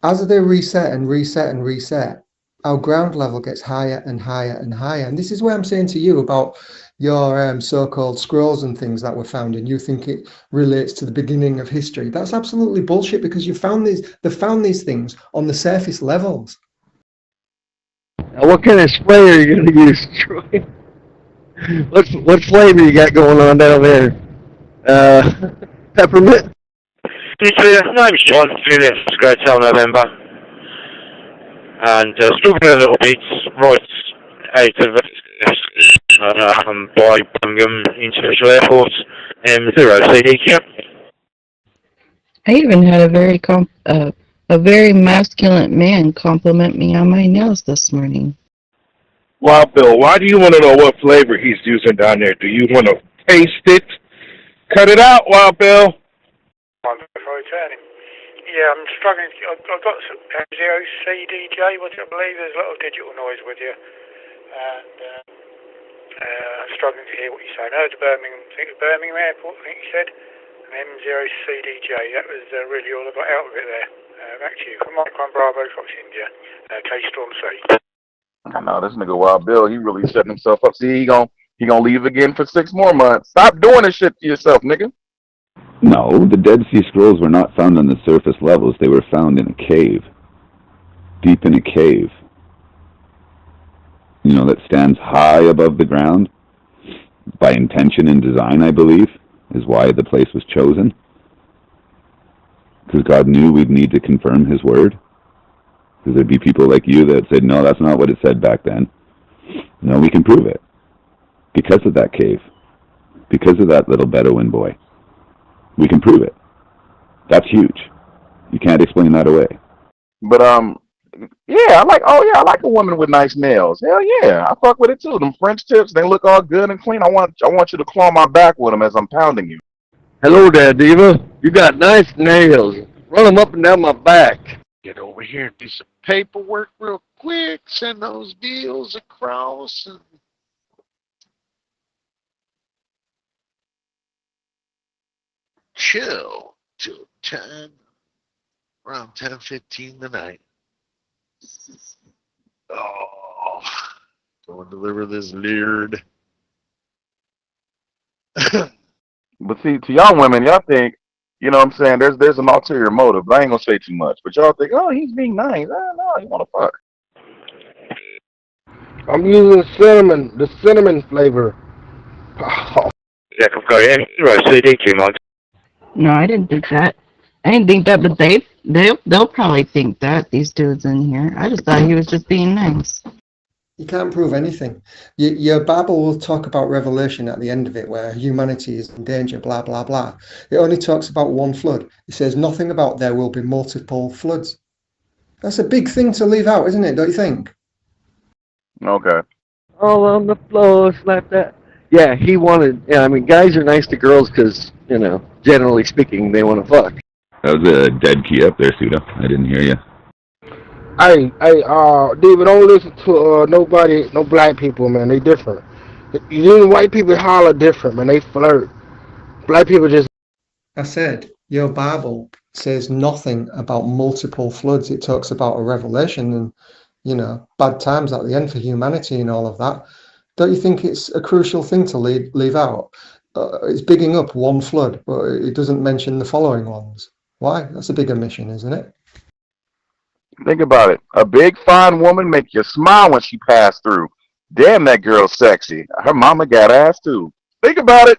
As they reset and reset and reset, our ground level gets higher and higher and higher. And this is where I'm saying to you about your so-called scrolls and things that were found, and you think it relates to the beginning of history. That's absolutely bullshit, because they found these things on the surface levels. Now, what kind of spray are you going to use, Troy? What flavor you got going on down there? Peppermint? Name's John, Julius, Great Tell November. And struggling a little bit, right out of by Birmingham International Airport's M0 CDQ. I even had a very masculine man compliment me on my nails this morning. Wow, Bill, why do you want to know what flavor he's using down there? Do you want to taste it? Cut it out, Wild Bill. Before returning. Yeah, I'm struggling. I've got some M0 CDJ, what I believe. There's a lot of digital noise with you. And I'm struggling to hear what you're saying. I heard the Birmingham, I think it was Birmingham Airport, I think you said. And M0 CDJ, that was really all I got out of it there. Back to you. From Mike 1 Bravo, Fox India, K-Storm C. I know this nigga Wild Bill. He really setting himself up. See, he gonna leave again for 6 more months. Stop doing this shit to yourself, nigga. No, the Dead Sea Scrolls were not found on the surface levels. They were found in a cave. Deep in a cave. You know, that stands high above the ground. By intention and design, I believe, is why the place was chosen. Because God knew we'd need to confirm His word. Because there'd be people like you that said, no, that's not what it said back then. No, we can prove it. Because of that cave. Because of that little Bedouin boy. We can prove it. That's huge. You can't explain that away. But yeah, I like a woman with nice nails. Hell yeah, I fuck with it too. Them French tips, they look all good and clean. I want you to claw my back with them as I'm pounding you. Hello there, Diva. You got nice nails. Run them up and down my back. Get over here and do some paperwork real quick. Send those deals across and chill till time around 10:15 tonight. Oh, go and deliver this leered. But see, to y'all women, y'all think, you know what I'm saying, there's an ulterior motive. But I ain't gonna say too much. But y'all think, oh, he's being nice. No, you wanna fuck. I'm using the cinnamon flavor. Oh. Yeah, I've got it. Right, CDQ, Mike. No, I didn't think that. I didn't think that, but they'll probably think that, these dudes in here. I just thought he was just being nice. You can't prove anything. Your Bible will talk about Revelation at the end of it, where humanity is in danger, blah, blah, blah. It only talks about one flood. It says nothing about there will be multiple floods. That's a big thing to leave out, isn't it? Don't you think? Okay. All on the floor, slap that. Yeah, he wanted, I mean, guys are nice to girls because, you know, generally speaking, they want to fuck. That was a dead key up there, Suda. I didn't hear you. Hey, David, don't listen to no black people, man. They different. You white people holler different, man. They flirt. Black people just. I said, your Bible says nothing about multiple floods. It talks about a revelation and, you know, bad times at the end for humanity and all of that. Don't you think it's a crucial thing to leave out? It's bigging up one flood, but it doesn't mention the following ones. Why? That's a big omission, isn't it? Think about it. A big, fine woman make you smile when she passed through. Damn, that girl's sexy. Her mama got ass, too. Think about it.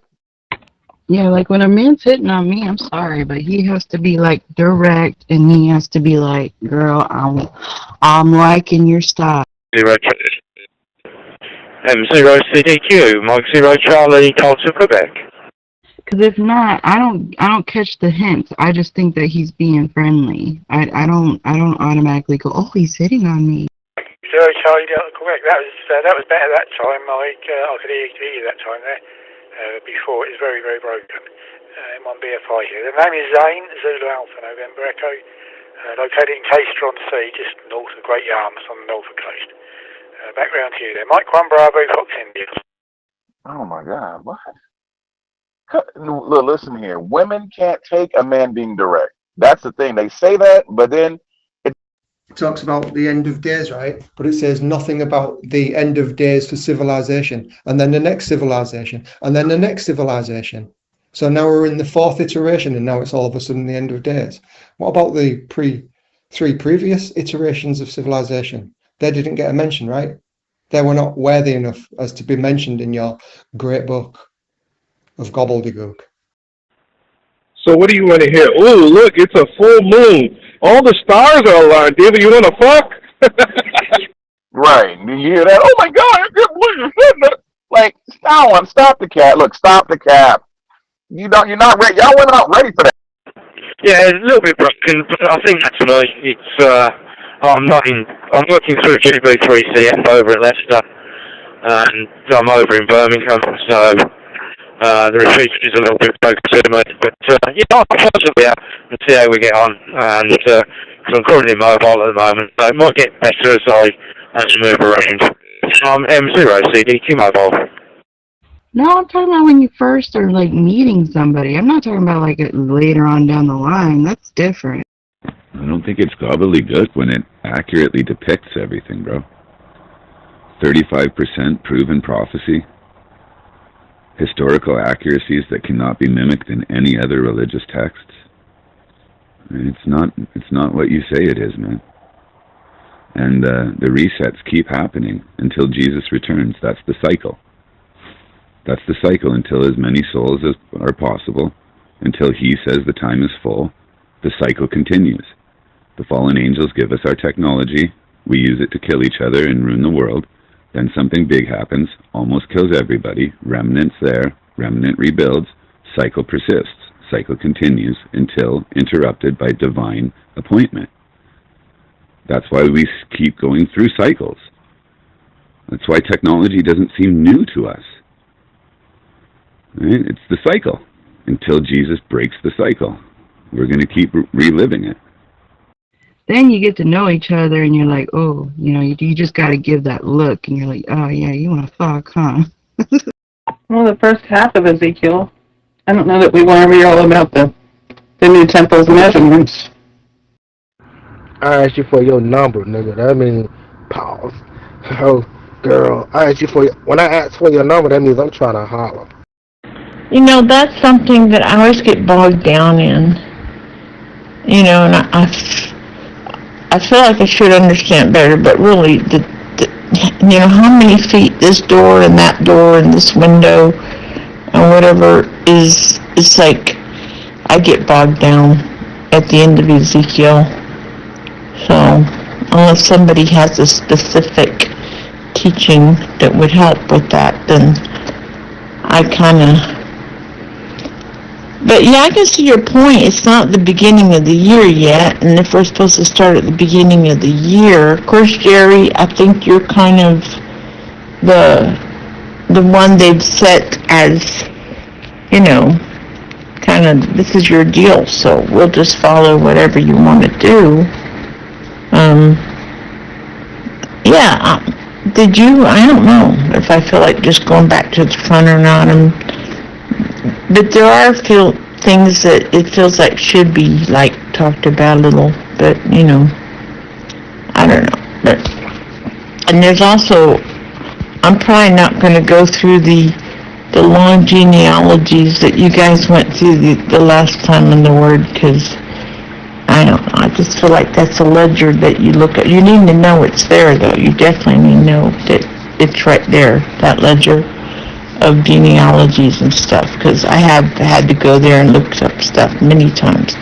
Yeah, like when a man's hitting on me, I'm sorry, but he has to be like direct, and he has to be like, girl, I'm liking your style. M0 CDQ, Mike 0 Charlie, Tulsa, Quebec. Because if not, I don't catch the hints. I just think that he's being friendly. I don't automatically go, oh, he's hitting on me. Sorry, Charlie, correct. That was better that time, Mike. I could hear you that time there. Before it was very, very broken. M1 BFI here. The name is Zane, Zulu Alpha, November Echo. Located in Castrol Sea, just north of Great Yarmouth on the Norfolk coast. Back round to you there. Mike 1 Bravo, Fox India. Oh my God, what? Look, listen here. Women can't take a man being direct. That's the thing. They say that, but then it talks about the end of days, right? But it says nothing about the end of days for civilization, and then the next civilization, and then the next civilization. So now we're in the 4th iteration, and now it's all of a sudden the end of days. What about the three previous iterations of civilization? They didn't get a mention, right? They were not worthy enough as to be mentioned in your great book of gobbledygook. So what do you want to hear? Ooh, look, it's a full moon. All the stars are aligned. David, you want to fuck? Right. You hear that? Oh my God, I can't believe you said that. Like, Alan, stop the cap. Look, stop the cap. You're not ready. Y'all went out ready for that. Yeah, it's a little bit broken, but I think actually it's, I'm working through GB3CF over at Leicester, and I'm over in Birmingham, so the repeater is a little bit broken to me, but I'll possibly out and see how we get on, and because I'm currently mobile at the moment, so it might get better as I move around. I'm M0CDQ mobile. No, I'm talking about when you first are like meeting somebody. I'm not talking about like later on down the line. That's different. I don't think it's gobbledygook when it accurately depicts everything, bro. 35% proven prophecy. Historical accuracies that cannot be mimicked in any other religious texts. It's not what you say it is, man. And the resets keep happening until Jesus returns. That's the cycle. That's the cycle until as many souls as are possible, until he says the time is full. The cycle continues. The fallen angels give us our technology. We use it to kill each other and ruin the world. Then something big happens, almost kills everybody. Remnants there. Remnant rebuilds. Cycle persists. Cycle continues until interrupted by divine appointment. That's why we keep going through cycles. That's why technology doesn't seem new to us. Right? It's the cycle. Until Jesus breaks the cycle, we're going to keep reliving it. Then you get to know each other, and you're like, oh, you just got to give that look, and you're like, oh yeah, you want to fuck, huh? Well, the first half of Ezekiel, I don't know that we want to read all about the new temple's measurements. I asked you for your number, nigga. That means pause. Oh, girl, I asked you for when I ask for your number, that means I'm trying to holler. That's something that I always get bogged down in. And I feel like I should understand better, but really, how many feet this door and that door and this window and whatever is, it's like I get bogged down at the end of Ezekiel. So, unless somebody has a specific teaching that would help with that, then I kind of... But yeah, I can see your point. It's not the beginning of the year yet, and if we're supposed to start at the beginning of the year, of course, Jerry, I think you're kind of the one they've set as, kind of, this is your deal, so we'll just follow whatever you want to do. Did you? I don't know if I feel like just going back to the front or not. But there are things that it feels like should be like talked about a little, but I don't know. And there's also, I'm probably not going to go through the long genealogies that you guys went through the last time in the Word, because I don't know. I just feel like that's a ledger that you look at. You need to know it's there, though. You definitely need to know that it's right there, that ledger of genealogies and stuff, because I have had to go there and look up stuff many times.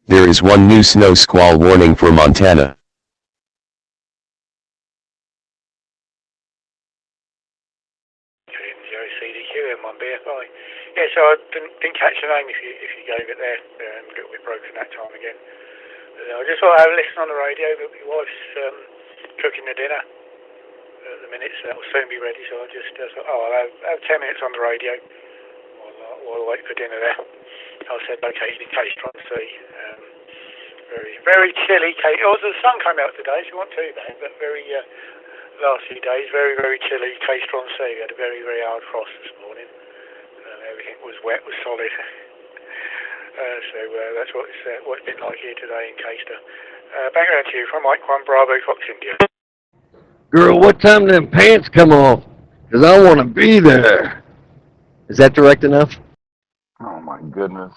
There is one new snow squall warning for Montana. CDQ M1 BFI. Yeah, so I didn't catch the name if you gave it there. A little bit broken that time again. I just thought I'd have a listen on the radio, but my wife's cooking the dinner at the minute, so that will soon be ready. So I just thought, I'll have 10 minutes on the radio while I wait for dinner there. I said located in Castrol Sea. Very, very chilly. The sun came out today, so it wasn't too bad, but last few days, very, very chilly Castrol Sea. We had a very, very hard frost this morning. Everything was wet, was solid. So that's what it's been like here today in Caister. Back around to you from Mike 1 Bravo Fox India. Girl, what time them pants come off? 'Cause I want to be there. Is that direct enough? Oh my goodness.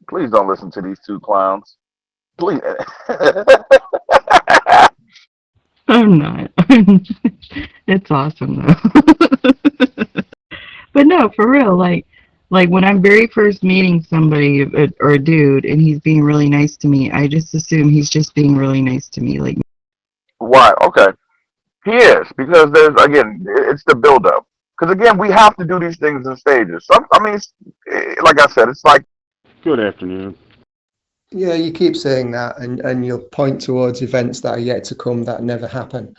Please don't listen to these two clowns. Please. I'm not. It's awesome though. But no, for real, like when I'm very first meeting somebody or a dude and he's being really nice to me, I just assume he's just being really nice to me. Like Why? Okay. He is, because there's, again, it's the build-up. Because, again, we have to do these things in stages. Like I said, it's like... Good afternoon. Yeah, you keep saying that, and you'll point towards events that are yet to come that never happen.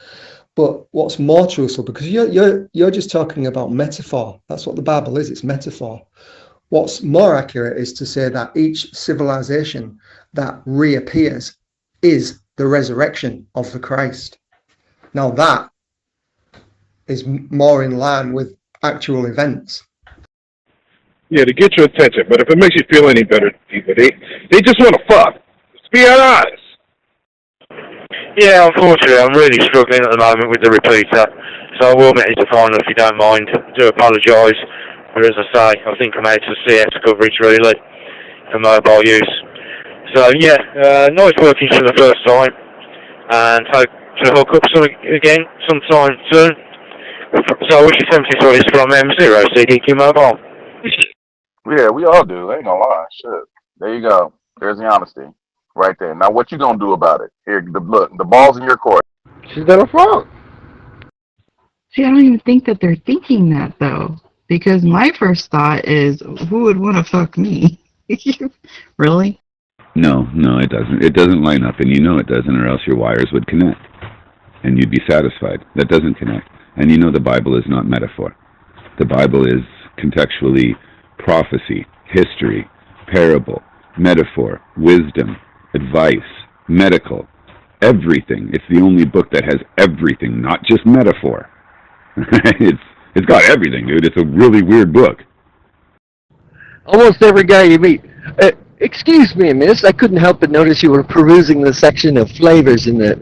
But what's more truthful, because you're just talking about metaphor. That's what the Bible is. It's metaphor. What's more accurate is to say that each civilization that reappears is the resurrection of the Christ. Now that is more in line with actual events. Yeah, to get your attention, but if it makes you feel any better, they just want to fuck. Let's be honest. Yeah, unfortunately, I'm really struggling at the moment with the repeater, so I will make it to final if you don't mind. I do apologise, but as I say, I think I'm out of CS coverage really for mobile use. So yeah, nice working for the first time, and hope to hook up again sometime soon. So I wish you 73 from M0 CDQ Mobile. Yeah, we all do. Ain't gonna lie. Shit. There you go. There's the honesty. Right there. Now what you gonna do about it? Here, look, the ball's in your court. She's done a fraud. See, I don't even think that they're thinking that, though. Because my first thought is, who would want to fuck me? Really? No, it doesn't. It doesn't line up, and you know it doesn't, or else your wires would connect, and you'd be satisfied. That doesn't connect. And you know the Bible is not metaphor. The Bible is contextually prophecy, history, parable, metaphor, wisdom, advice, medical, everything. It's the only book that has everything, not just metaphor. It's got everything, dude. It's a really weird book. Almost every guy you meet. Excuse me, miss. I couldn't help but notice you were perusing the section of flavors in the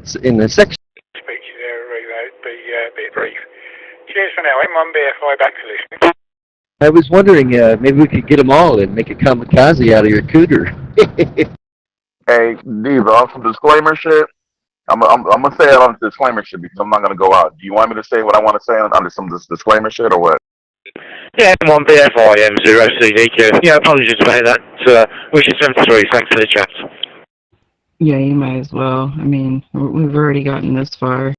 section. Speak to you there, be brief. Cheers for now. I'm on BFI back to listening. I was wondering, maybe we could get them all and make a kamikaze out of your cooter. Hey, Diva, on some disclaimer shit, I'm gonna say it on the disclaimer shit because I'm not gonna go out. Do you want me to say what I want to say under some disclaimer shit or what? Yeah, M1 BFI M0 CDQ. Yeah, apologies about that. Wish you 73. Thanks for the chat. Yeah, you might as well. I mean, we've already gotten this far.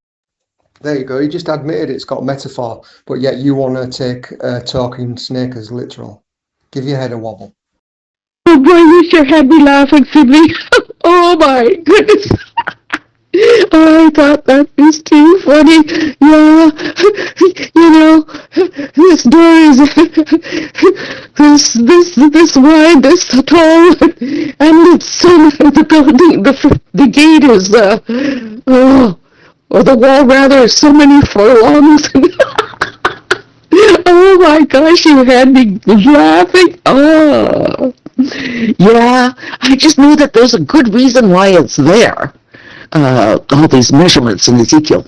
There you go. You just admitted it's got metaphor, but yet you want to take a talking snake as literal. Give your head a wobble. Oh boy, you sure had me laughing, Sydney. Oh my goodness. Oh, I thought that was too funny. Yeah, you know, this door is this wide, this tall, and it's so the gate is or the wall rather is so many furlongs. Oh my gosh, you had me laughing. Oh, yeah, I just knew that there's a good reason why it's there. All these measurements in Ezekiel.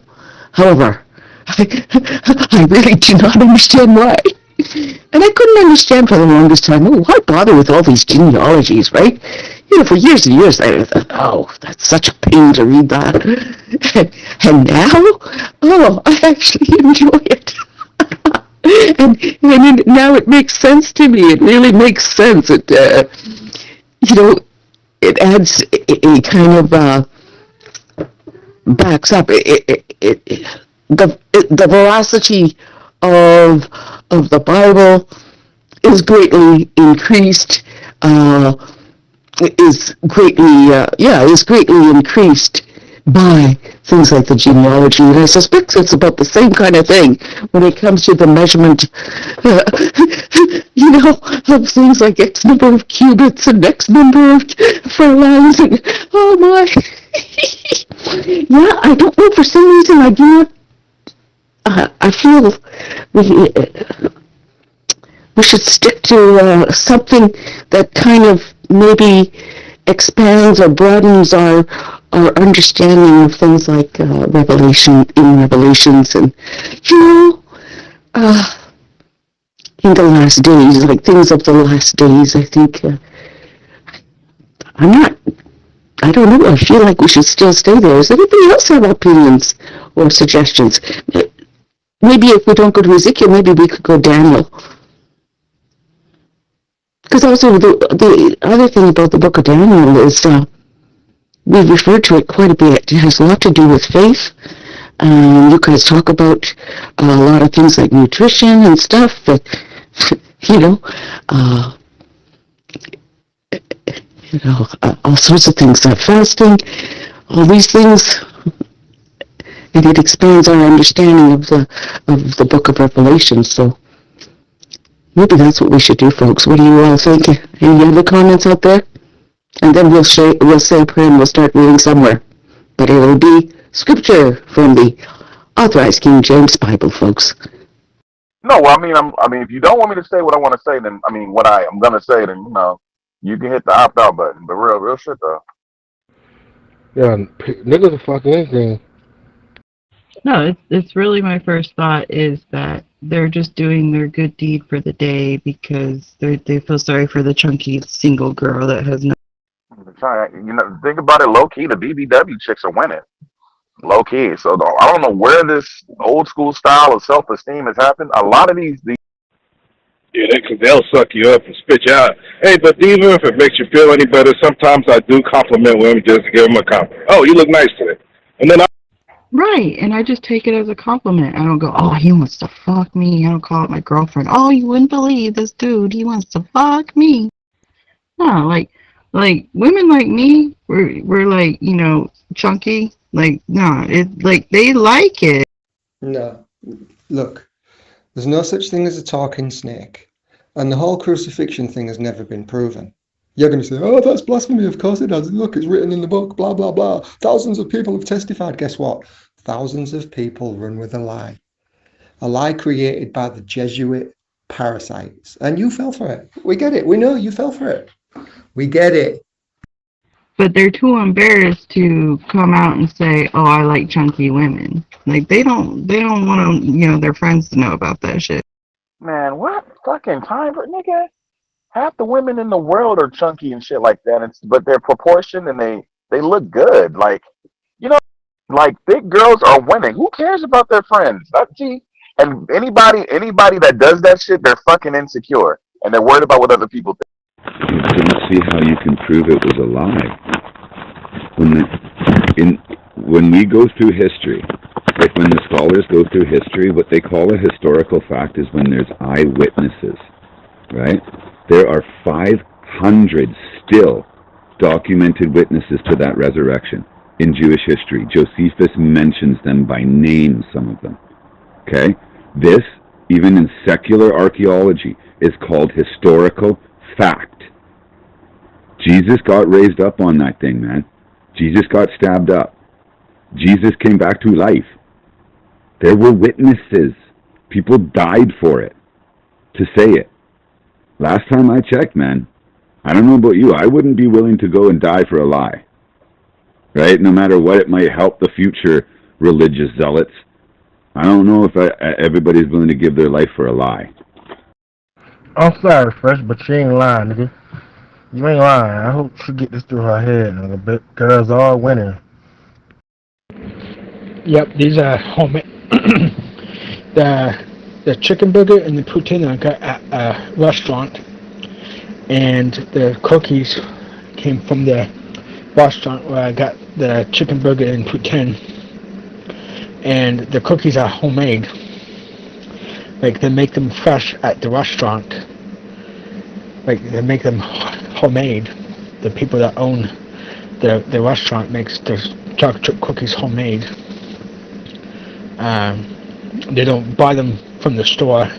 However, I really do not understand why. And I couldn't understand for the longest time, why bother with all these genealogies, right? You know, for years and years, I thought, that's such a pain to read that. And now, I actually enjoy it. and now it makes sense to me. It really makes sense. It, it adds a kind of, backs up the veracity of the Bible is greatly increased. Is greatly increased by things like the genealogy, and I suspect it's about the same kind of thing when it comes to the measurement, of things like X number of cubits and X number of furlongs, and oh my. Yeah, I don't know, for some reason I do not, I feel we should stick to something that kind of maybe expands or broadens our understanding of things like Revelations, and in the last days, like things of the last days. I think I don't know, I feel like we should still stay there. Does anybody else have opinions or suggestions? Maybe if we don't go to Ezekiel, maybe we could go Daniel. Because also the other thing about the book of Daniel is we refer to it quite a bit. It has a lot to do with faith. You guys talk about a lot of things like nutrition and stuff, but, all sorts of things, fasting, all these things, and it expands our understanding of the book of Revelation. So maybe that's what we should do, folks. What do you all think? Any other comments out there? And then we'll say a prayer and we'll start reading somewhere. But it will be scripture from the Authorized King James Bible, folks. No, well, I mean, if you don't want me to say what I want to say, then what I'm gonna say, then you can hit the opt out button. But real shit though. Yeah, niggas are fucking anything. No, it's really my first thought is that they're just doing their good deed for the day because they feel sorry for the chunky single girl that has no. Think about it low key. The BBW chicks are winning. Low key. So I don't know where this old school style of self esteem has happened. A lot of these Yeah, they'll suck you up and spit you out. Hey, but even if it makes you feel any better, sometimes I do compliment women just to give them a compliment. Oh, you look nice today. And then Right, and I just take it as a compliment. I don't go, oh, he wants to fuck me. I don't call it my girlfriend. Oh, you wouldn't believe this dude. He wants to fuck me. No, like women like me, we're like, chunky. Like, no, they like it. No, look, there's no such thing as a talking snake, and the whole crucifixion thing has never been proven. You're going to say, oh, that's blasphemy. Of course it has. Look, it's written in the book, blah, blah, blah. Thousands of people have testified. Guess what? Thousands of people run with a lie. A lie created by the Jesuit parasites. And you fell for it. We get it. We know you fell for it. We get it. But they're too embarrassed to come out and say, oh, I like chunky women. Like, they don't want to, their friends to know about that shit. Man, what fucking time for nigga? Half the women in the world are chunky and shit like that, but they're proportioned and they look good. Like, thick girls are winning. Who cares about their friends? And anybody that does that shit, they're fucking insecure and they're worried about what other people think. I don't see how you can prove it was a lie. When we go through history, like when the scholars go through history, what they call a historical fact is when there's eyewitnesses, right? There are 500 still documented witnesses to that resurrection in Jewish history. Josephus mentions them by name, some of them. Okay? This, even in secular archaeology, is called historical fact. Jesus got raised up on that thing, man. Jesus got stabbed up. Jesus came back to life. There were witnesses. People died for it, to say it. Last time I checked, man, I don't know about you, I wouldn't be willing to go and die for a lie. Right? No matter what it might help the future religious zealots. I don't know if everybody's willing to give their life for a lie. I'm sorry, Fresh, but she ain't lying, nigga. You ain't lying. I hope she get this through her head a little bit. Girls are winning. Yep, these are homemade. The chicken burger and the poutine I got at a restaurant, and the cookies came from the restaurant where I got the chicken burger and poutine, and the cookies are homemade. Like, they make them fresh at the restaurant. Like, they make them homemade. The people that own the restaurant makes the chocolate chip cookies homemade. They don't buy them from the store.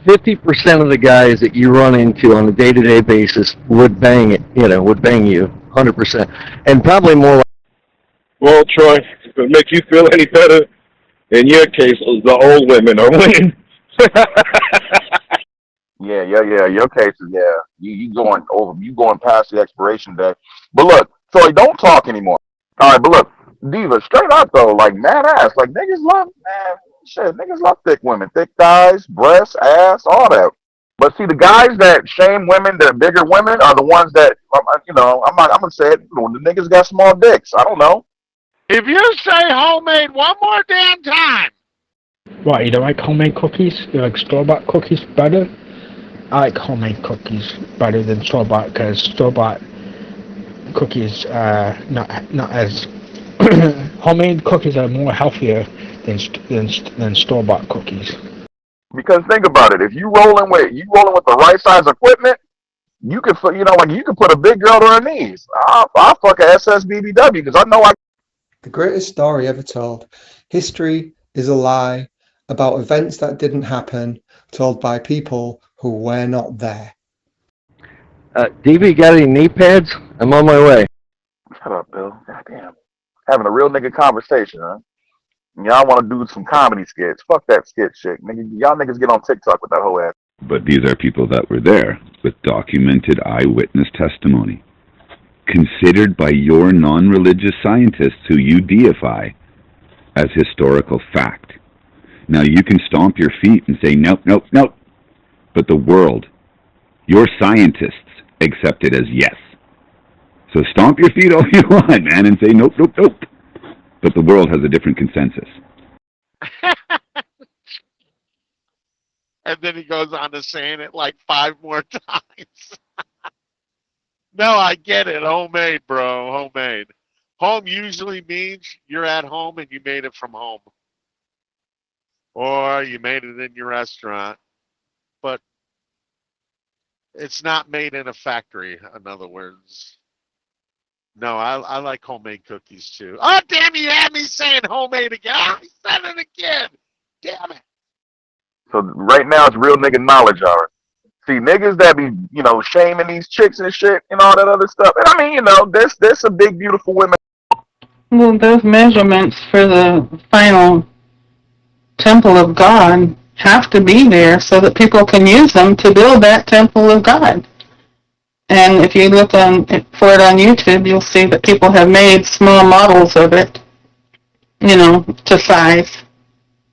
50% of the guys that you run into on a day-to-day basis would bang you, 100%. And probably more like... Well, Troy, if it makes you feel any better, in your case, the old women are winning. Yeah. Your case is, you going past the expiration date. But look, Troy, don't talk anymore. All right, but look, Diva, straight up though, like mad ass, like niggas love thick women, thick thighs, breasts, ass, all that. But see, the guys that shame women, that are bigger women, are the ones that, I'm gonna say it, the niggas got small dicks. I don't know. If you say homemade one more damn time. What, you don't like homemade cookies? You like store-bought cookies better? I like homemade cookies better than store-bought, because store-bought, cookies are not as homemade cookies are more healthier than store-bought cookies. Because think about it, if you rolling with the right size equipment, you could you could put a big girl to her knees. I'll fuck a SSBBW because I know I. The greatest story ever told. History is a lie about events that didn't happen, told by people who were not there. DB, got any knee pads? I'm on my way. Shut up, Bill. Goddamn. Having a real nigga conversation, huh? Y'all want to do some comedy skits. Fuck that skit shit. Nigga, y'all niggas get on TikTok with that whole ass. But these are people that were there with documented eyewitness testimony, considered by your non-religious scientists who you deify as historical fact. Now you can stomp your feet and say, nope, nope, nope. But the world, your scientists, accept it as yes. So stomp your feet all you want, man, and say, nope, nope, nope. But the world has a different consensus. And then he goes on to saying it like 5 more times. No, I get it. Homemade, bro. Homemade. Home usually means you're at home and you made it from home. Or you made it in your restaurant. But it's not made in a factory, in other words. No, I like homemade cookies too. Oh, damn, you had me saying homemade again. I said it again. Damn it. So right now it's real nigga knowledge hour. See, niggas that be, shaming these chicks and shit and all that other stuff. And I mean, there's some big, beautiful women. Well, those measurements for the final temple of God have to be there so that people can use them to build that temple of God. And if you look for it on YouTube, you'll see that people have made small models of it, to size,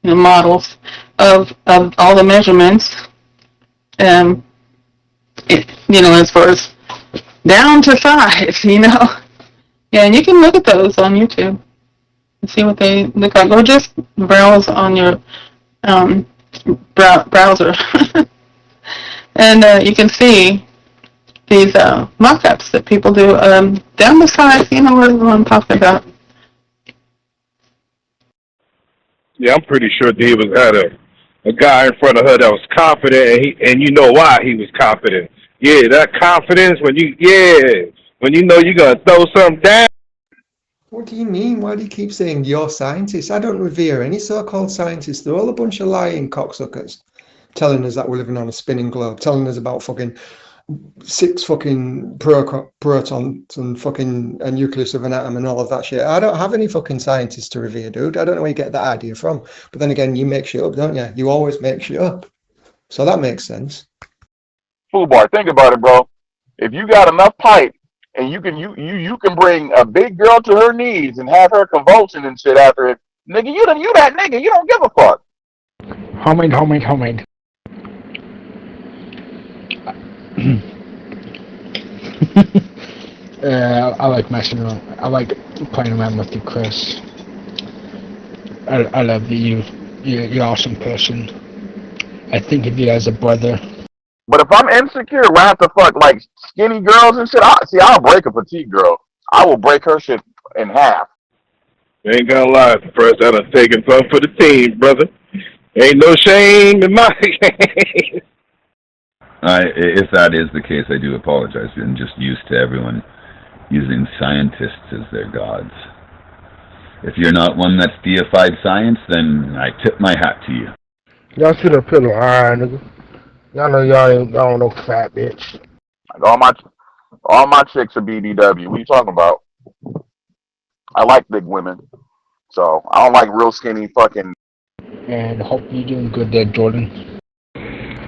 models of all the measurements, as far as down to size, Yeah, and you can look at those on YouTube and see what they look like. Or just browse on your browser. And you can see these mock-ups that people do down the size, what I'm talking about. Yeah, I'm pretty sure David had a guy in front of her that was confident, and you know why he was confident. Yeah, that confidence when you know you're going to throw something down. What do you mean? Why do you keep saying you're scientists? I don't revere any so-called scientists. They're all a bunch of lying cocksuckers, telling us that we're living on a spinning globe, telling us about fucking 6 fucking protons and fucking a nucleus of an atom and all of that shit. I don't have any fucking scientists to revere, dude. I don't know where you get that idea from. But then again, you make shit up, don't you? You always make shit up. So that makes sense. Fool bar, think about it, bro. If you got enough pipe and you can bring a big girl to her knees and have her convulsing and shit after it, nigga, you that nigga. You don't give a fuck. Homemade. I like messing around. I like playing around with you, Chris. I love you. You're an awesome person. I think of you as a brother. But if I'm insecure, I have to fuck like skinny girls and shit. I'll break a petite girl. I will break her shit in half. Ain't gonna lie, first I done taken some for the team, brother. Ain't no shame in my game. If that is the case, I do apologize. I'm just used to everyone using scientists as their gods. If you're not one that's deified science, then I tip my hat to you. Y'all see the pillow, alright, nigga. Y'all know y'all don't know fat bitch. Like all my chicks are BBW. What are you talking about? I like big women, so I don't like real skinny fucking. And hope you're doing good there, Jordan.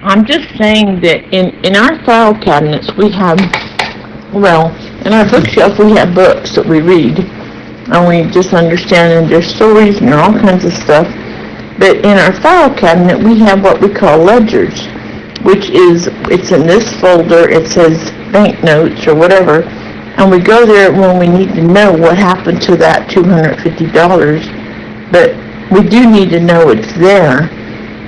I'm just saying that in our file cabinets we have, in our bookshelf we have books that we read, and we just understand and there's stories and all kinds of stuff. But in our file cabinet we have what we call ledgers, which is, it's in this folder, it says banknotes or whatever, and we go there when we need to know what happened to that $250, but we do need to know it's there.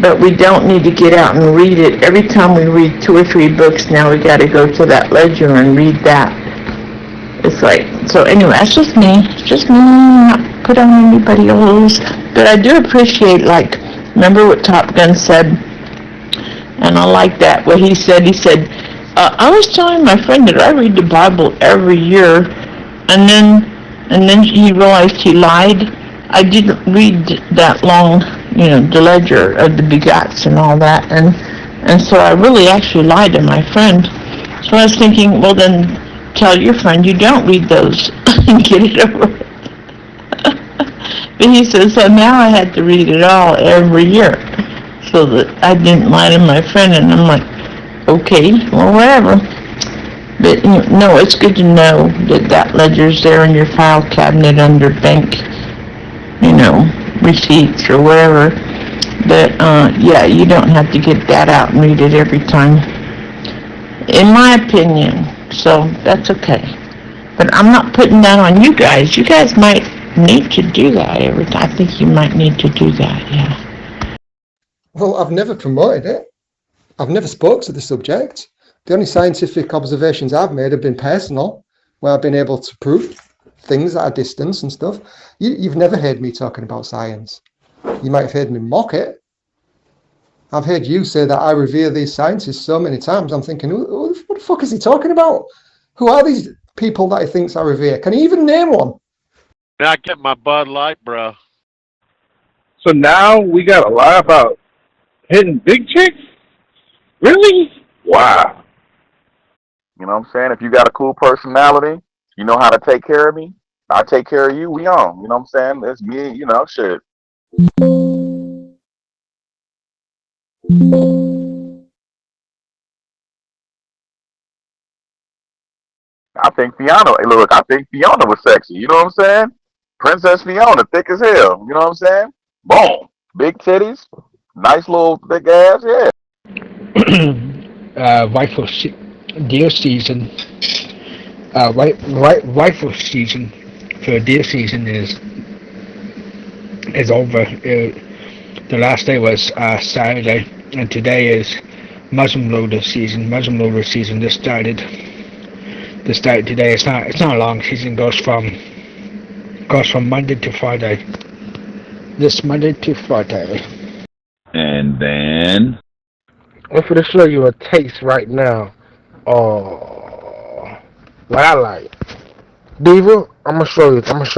But we don't need to get out and read it. Every time we read 2 or 3 books now, we got to go to that ledger and read that. It's like, so anyway, that's just me. It's just me, not put on anybody else. But I do appreciate, like, remember what Top Gun said? And I like that. What he said, I was telling my friend that I read the Bible every year, and then he realized he lied. I didn't read that long, the ledger of the begots and all that, and so I really actually lied to my friend. So I was thinking, well then, tell your friend you don't read those and get it over with. But he says, so now I had to read it all every year, so that I didn't lie to my friend, and I'm like, okay, well, whatever. But, no, it's good to know that ledger's there in your file cabinet under bank, receipts or whatever. But, yeah, you don't have to get that out and read it every time, in my opinion. So, that's okay. But I'm not putting that on you guys. You guys might need to do that every time. I think you might need to do that, yeah. Well, I've never promoted it. I've never spoke to the subject. The only scientific observations I've made have been personal, where I've been able to prove things at a distance and stuff. You've never heard me talking about science. You might have heard me mock it. I've heard you say that I revere these scientists so many times. I'm thinking, what the fuck is he talking about? Who are these people that he thinks I revere? Can he even name one? Now I get my Bud Light, bro. So now we got to lie about hitting big chicks? Really? Wow. You know what I'm saying? If you got a cool personality, you know how to take care of me, I take care of you, we on. You know what I'm saying? It's me, shit. I think Fiona was sexy. You know what I'm saying? Princess Fiona, thick as hell. You know what I'm saying? Boom. Big titties, nice little thick ass, yeah. Rifle deer season. Rifle season for deer season is over. The last day was Saturday, and today is muzzleloader season. Muzzleloader season just started today. It's not a long season. Goes from Monday to Friday. This Monday to Friday. And then I'm going to show you a taste right now. Oh, what I like. Diva, I'm gonna show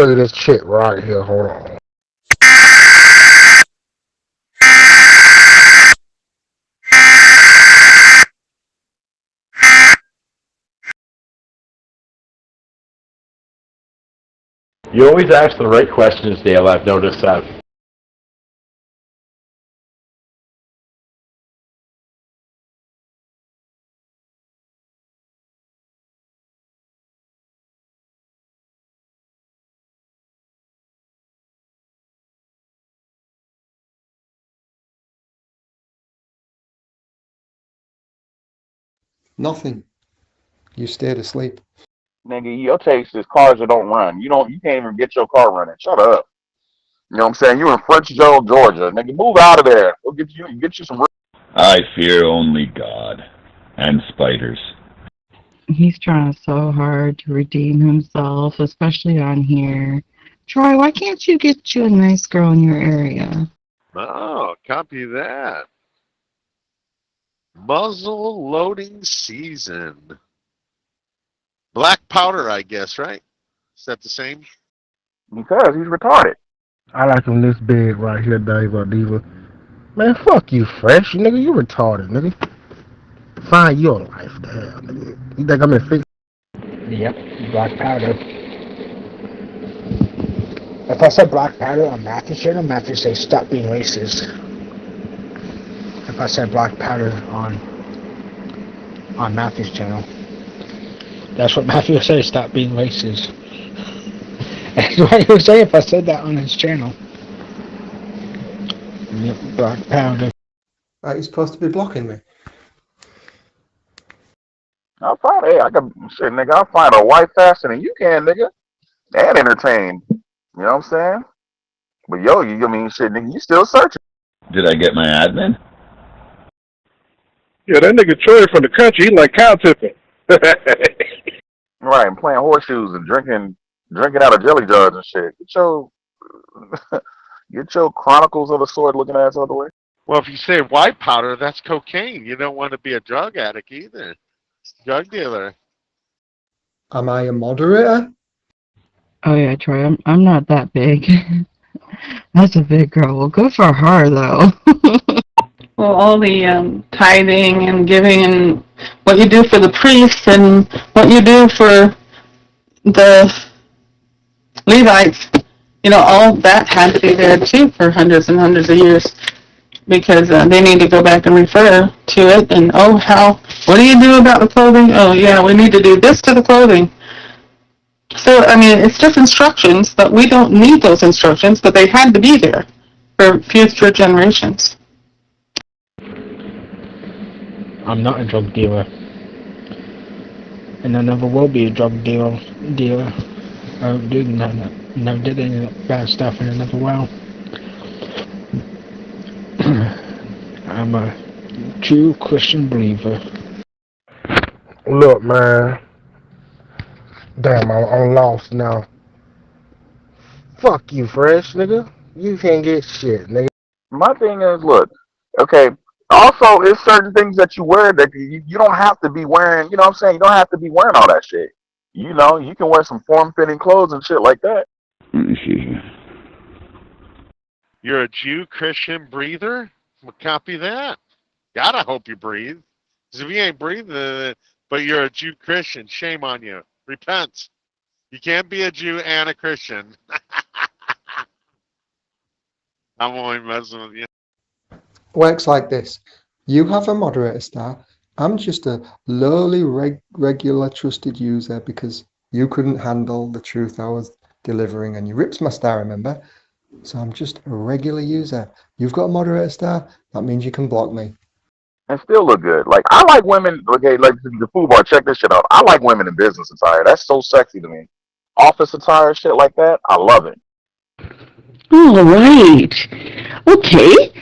you this chick right here. Hold on. You always ask the right questions, Dale. I've noticed that. Nothing. You stayed asleep. Nigga, your taste is cars that don't run. You can't even get your car running. Shut up. You know what I'm saying? You in Frenchville, Georgia. Nigga, move out of there. Go get you some. I fear only God and spiders. He's trying so hard to redeem himself, especially on here. Troy, why can't you get you a nice girl in your area? Oh, copy that. Muzzle loading season. Black powder, I guess, right? Is that the same? Because he's retarded. I like him this big right here, Diva. Man, fuck you, Fresh. Nigga, you retarded, nigga. Find your life to hell, nigga. You think I'm in fix? Yep, black powder. If I said black powder on Matthew's channel, Matthew say stop being racist. If I said black powder on Matthew's channel, that's what Matthew says, stop being racist. That's what he would say if I said that on his channel. Yep, black powder. Are you supposed to be blocking me? I'll find I'll find a wife faster than you can, nigga. And entertain. You know what I'm saying? But nigga, you still searching. Did I get my admin? Yeah, that nigga Troy from the country, he like cow tipping. Right, and playing horseshoes and drinking out of jelly jars and shit. Get your Chronicles of the Sword looking ass out of the way. Well, if you say white powder, that's cocaine. You don't want to be a drug addict either. Drug dealer. Am I a moderator? Oh yeah, Troy, I'm not that big. That's a big girl. Well, good for her though. Well, all the tithing and giving and what you do for the priests and what you do for the Levites, all that had to be there too for hundreds and hundreds of years because they need to go back and refer to it and, what do you do about the clothing? Oh, yeah, we need to do this to the clothing. So, it's just instructions, but we don't need those instructions, but they had to be there for future generations. I'm not a drug dealer. And I never will be a drug dealer. I never did any bad stuff and I never will. I'm a true Christian believer. Look, man. Damn, I'm lost now. Fuck you, Fresh, nigga. You can't get shit, nigga. My thing is, look, okay. Also, there's certain things that you wear that you don't have to be wearing. You know what I'm saying? You don't have to be wearing all that shit. You can wear some form-fitting clothes and shit like that. You're a Jew Christian breather? Well, copy that. Gotta hope you breathe. Because if you ain't breathing, but you're a Jew Christian, shame on you. Repent. You can't be a Jew and a Christian. I'm only messing with you. Works like this. You have a moderator star. I'm just a lowly regular trusted user because you couldn't handle the truth I was delivering and you ripped my star, remember? So I'm just a regular user. You've got a moderator star, that means you can block me. And still look good. Like, I like women, okay, like the food bar, check this shit out. I like women in business attire. That's so sexy to me. Office attire, shit like that, I love it. All right. Okay.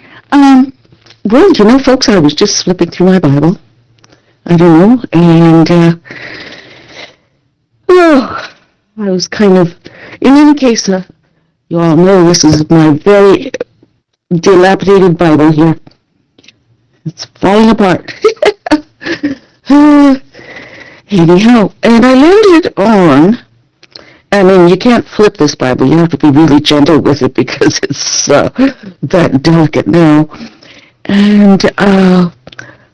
Well, folks, I was just flipping through my Bible. I don't know, and, I was kind of, in any case, you all know this is my very dilapidated Bible here. It's falling apart. Anyhow, and I landed on, you can't flip this Bible. You have to be really gentle with it because it's that delicate now. And I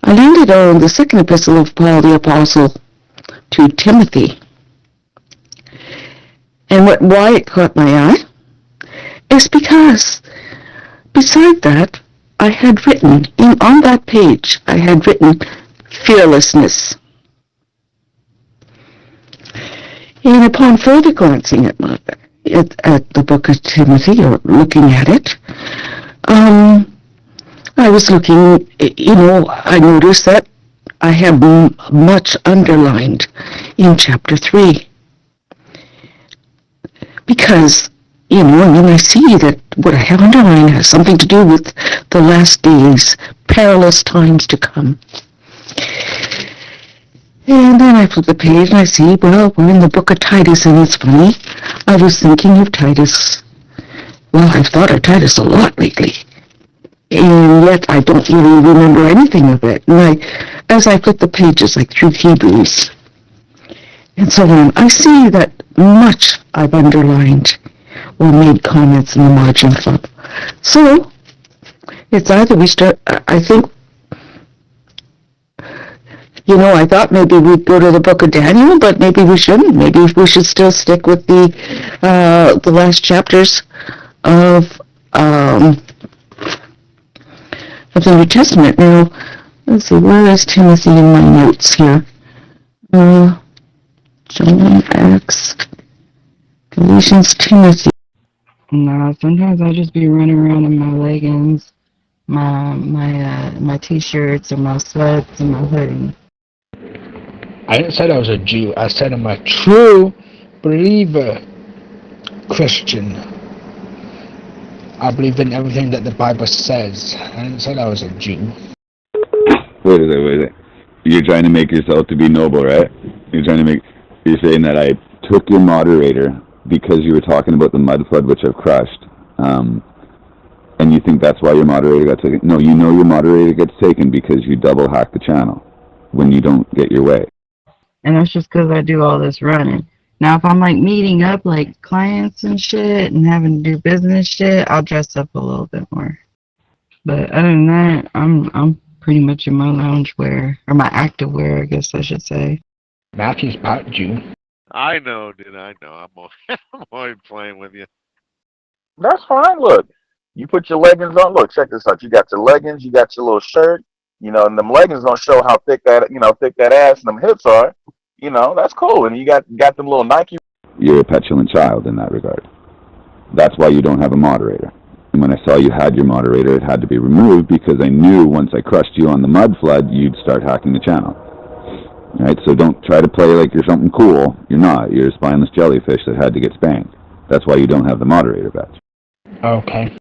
landed on the second epistle of Paul the Apostle to Timothy. And why it caught my eye is because beside that, I had written, on that page, I had written fearlessness. And upon further glancing at the book of Timothy, or looking at it, I was looking, I noticed that I have much underlined in chapter 3. Because, I see that what I have underlined has something to do with the last days, perilous times to come. And then I flip the page and I see, well, we're in the book of Titus, and it's funny. I was thinking of Titus. Well, I've thought of Titus a lot lately. And yet I don't really remember anything of it. And as I flip the pages, like through Hebrews and so on, I see that much I've underlined or made comments in the margin of. So, it's either we start, I think, I thought maybe we'd go to the book of Daniel, but maybe we shouldn't. Maybe we should still stick with the last chapters of the New Testament. Now, let's see, where is Timothy in my notes here? John, Acts, Galatians, Timothy. No, sometimes I just be running around in my leggings, my t-shirts, and my sweats, and my hoodie. I didn't say I was a Jew. I said I'm a true believer Christian. I believe in everything that the Bible says. I didn't say I was a Jew. Wait a minute. You're trying to make yourself to be noble, right? You're trying to make... You're saying that I took your moderator because you were talking about the mud flood, which I've crushed, and you think that's why your moderator got taken? No, you know your moderator gets taken because you double hack the channel when you don't get your way. And that's just because I do all this running. Now, if I'm like meeting up like clients and shit and having to do business shit, I'll dress up a little bit more. But other than that, I'm pretty much in my lounge wear, or my active wear, I guess I should say. Matthew's part you. I know, dude. I know. I'm only playing with you. That's fine. Look, you put your leggings on. Look, check this out. You got your leggings. You got your little shirt. You know, and them leggings don't show how thick that ass and them hips are. You know, that's cool. And you got them little Nike. You're a petulant child in that regard. That's why you don't have a moderator. And when I saw you had your moderator, it had to be removed because I knew once I crushed you on the mud flood, you'd start hacking the channel. All right, so don't try to play like you're something cool. You're not. You're a spineless jellyfish that had to get spanked. That's why you don't have the moderator badge. Okay.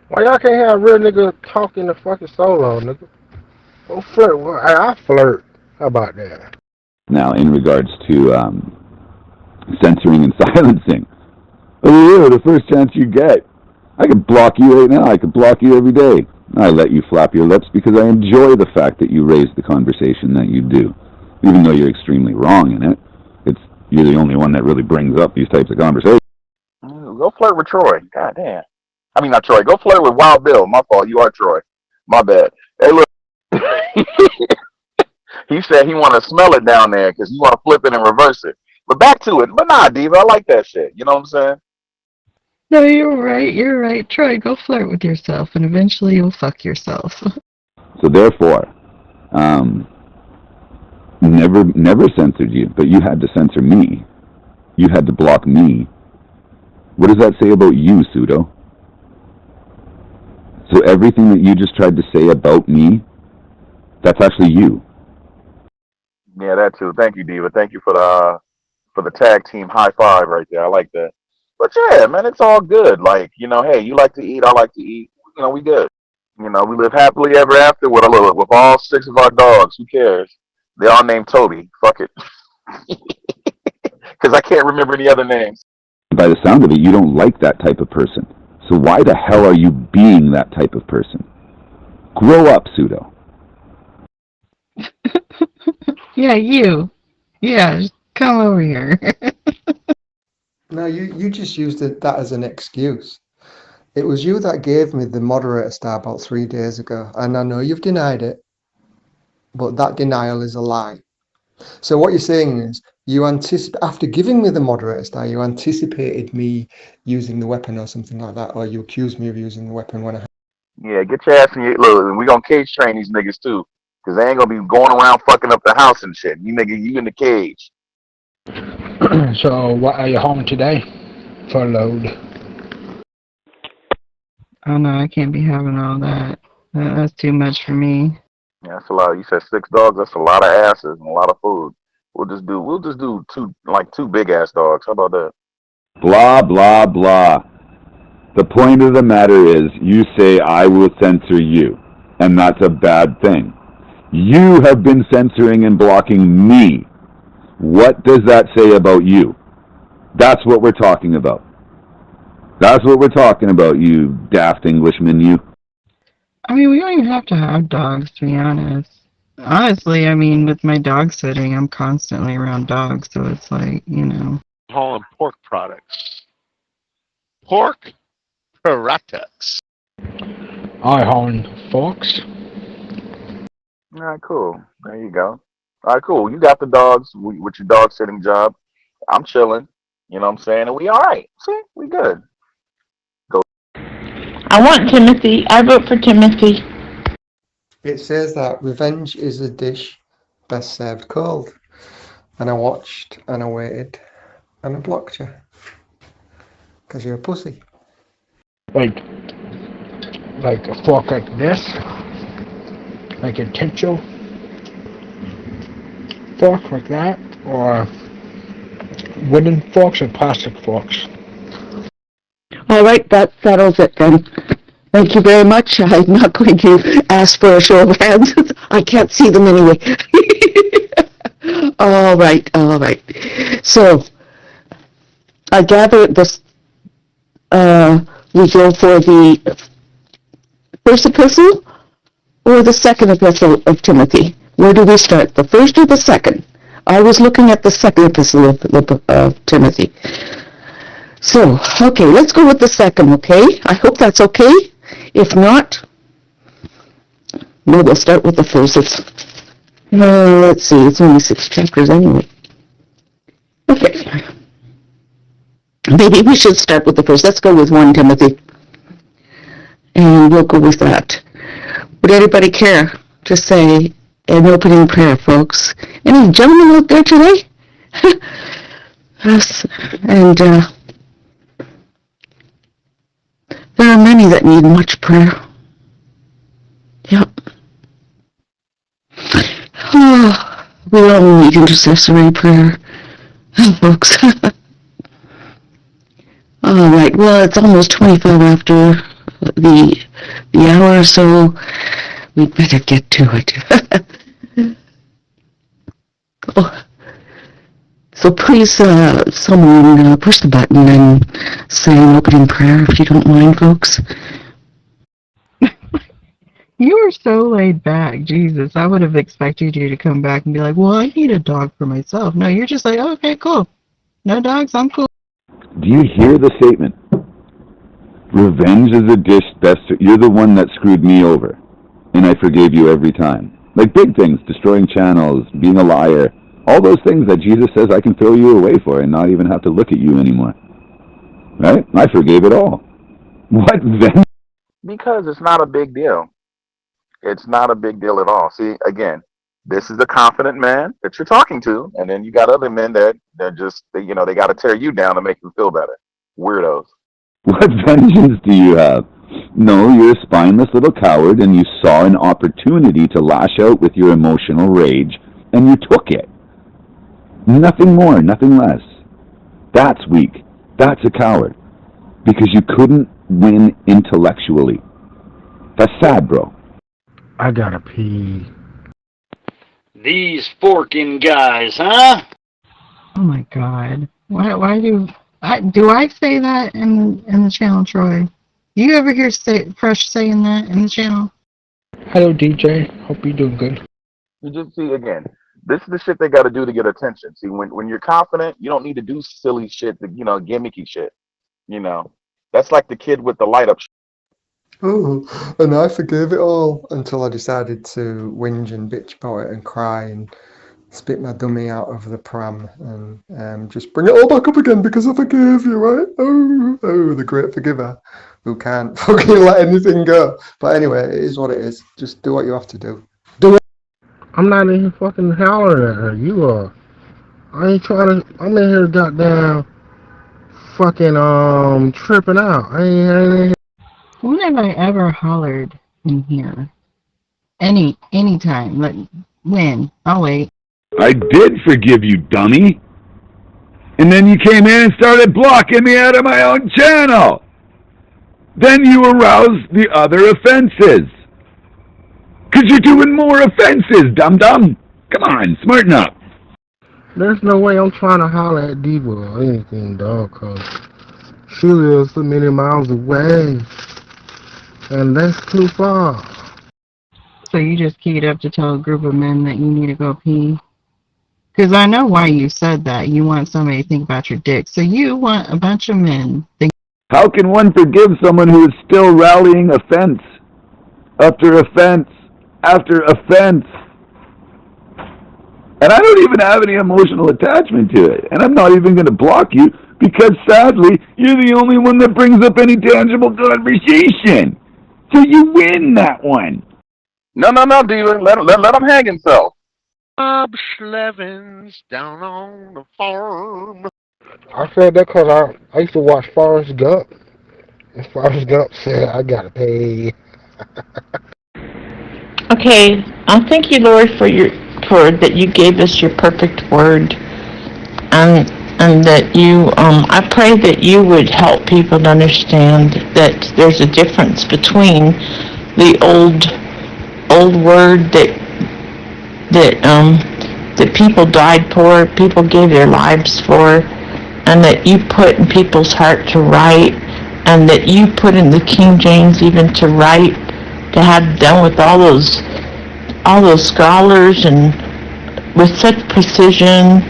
Why y'all can't have a real nigga talking to fucking solo, nigga? Go flirt. Well, I flirt. How about that? Now, in regards to censoring and silencing, oh yeah, the first chance you get. I could block you right now. I could block you every day. I let you flap your lips because I enjoy the fact that you raise the conversation that you do. Even though you're extremely wrong in it, you're the only one that really brings up these types of conversations. Go flirt with Troy. God damn. I mean, not Troy. Go flirt with Wild Bill. My fault. You are Troy. My bad. Hey, look. He said he want to smell it down there because you want to flip it and reverse it. But back to it. But nah, Diva, I like that shit. You know what I'm saying? No, you're right. You're right. Troy, go flirt with yourself, and eventually you'll fuck yourself. So therefore, never censored you, but you had to censor me. You had to block me. What does that say about you, Pseudo? So everything that you just tried to say about me, that's actually you. Yeah, that too. Thank you, Diva. Thank you for the tag team high five right there. I like that. But yeah, man, it's all good. Like, you know, hey, you like to eat, I like to eat. You know, we good. You know, we live happily ever after with all 6 of our dogs. Who cares? They all named Toby. Fuck it. Because I can't remember any other names. By the sound of it, you don't like that type of person. So why the hell are you being that type of person? Grow up, Pseudo. Yeah, you. Yeah, just come over here. No, you just used that as an excuse. It was you that gave me the moderator star about 3 days ago, and I know you've denied it, but that denial is a lie. So what you're saying is, after giving me the moderator star, you anticipated me using the weapon or something like that, or you accused me of using the weapon when I... Yeah, get your ass in your... Look, we gonna cage train these niggas too, because they ain't gonna be going around fucking up the house and shit. You nigga, you in the cage. So, what are you home today for a load? Oh no, I can't be having all that. That's too much for me. Yeah, that's a lot. You said 6 dogs. That's a lot of asses and a lot of food. We'll just do two big ass dogs. How about that? Blah, blah, blah. The point of the matter is, you say I will censor you, and that's a bad thing. You have been censoring and blocking me. What does that say about you? That's what we're talking about. That's what we're talking about, you daft Englishman, you. I mean, we don't even have to have dogs, to be honest. Honestly, I mean, with my dog sitting, I'm constantly around dogs, so it's like, you know. Hauling pork products. Pork products. I hauling forks. All right, cool. There you go. All right, cool. You got the dogs with your dog sitting job. I'm chilling. You know what I'm saying? And we all right. See, we good. Go. I want Timothy. I vote for Timothy. It says that revenge is a dish best served cold. And I watched and I waited and I blocked you. Because you're a pussy. Like a fork like this. Like a potential fork like that. Or wooden forks or plastic forks. All right, that settles it then. Thank you very much. I'm not going to ask for a show of hands. I can't see them anyway. All right. So, I gather this, we go for the first epistle or the second epistle of Timothy? Where do we start, the first or the second? I was looking at the second epistle of Timothy. So, okay, let's go with the second, okay? I hope that's okay. If not, no, we'll start with the first. Let's see, it's only 6 chapters anyway. Okay. Maybe we should start with the first. Let's go with 1 Timothy. And we'll go with that. Would anybody care to say an opening prayer, folks? Any gentlemen out there today? Yes. And there are many that need much prayer. Yep. Oh, we all need intercessory prayer, folks. All right. Well, it's almost 25 after the hour, so we'd better get to it. Oh. So please, someone push the button and say an opening prayer, if you don't mind, folks. You are so laid back, Jesus. I would have expected you to come back and be like, well, I need a dog for myself. No, you're just like, oh, okay, cool. No dogs, I'm cool. Do you hear the statement? Revenge is a dish best. You're the one that screwed me over, and I forgave you every time. Like big things, destroying channels, being a liar. All those things that Jesus says I can throw you away for and not even have to look at you anymore. Right? I forgave it all. What then? Because it's not a big deal. It's not a big deal at all. See, again, this is a confident man that you're talking to, and then you got other men that just, they got to tear you down to make them feel better. Weirdos. What vengeance do you have? No, you're a spineless little coward, and you saw an opportunity to lash out with your emotional rage, and you took it. Nothing more, nothing less. That's weak. That's a coward. Because you couldn't win intellectually. That's sad, bro. I gotta pee. These forking guys, huh? Oh my God. Why do I say that in the channel, Troy? You ever hear Fresh saying that in the channel? Hello, DJ. Hope you're doing good. You just see, again, this is the shit they got to do to get attention. See, when you're confident, you don't need to do silly shit, gimmicky shit. That's like the kid with the light up. Oh, and I forgave it all until I decided to whinge and bitch about it and cry and spit my dummy out of the pram and just bring it all back up again because I forgave you, right? Oh, the great forgiver who can't fucking let anything go. But anyway, it is what it is. Just do what you have to do. Do it. I'm not even fucking hollering at her. You are. I ain't trying to. I'm in here goddamn fucking tripping out. I ain't. When have I ever hollered in here? Any time. Like, when? I'll wait. I did forgive you, dummy. And then you came in and started blocking me out of my own channel. Then you aroused the other offenses. Because you're doing more offenses, dum-dum. Come on, smarten up. There's no way I'm trying to holler at Diva or anything, dog, because she lives so many miles away. And that's too far. So you just keyed up to tell a group of men that you need to go pee? Because I know why you said that. You want somebody to think about your dick. So you want a bunch of men think. How can one forgive someone who is still rallying offense after offense after offense? And I don't even have any emotional attachment to it. And I'm not even going to block you because, sadly, you're the only one that brings up any tangible conversation. So you win that one. No, dealer. Let him hang himself. Bob Schlevins down on the farm. I said that because I used to watch Forrest Gump. And Forrest Gump said, I gotta pay. Okay, thank you, Lord, for that you gave us your perfect word, and that you, I pray that you would help people to understand that there's a difference between the old word that that people died for, people gave their lives for, and that you put in people's heart to write, and that you put in the King James even to write, to have done with all those scholars and with such precision.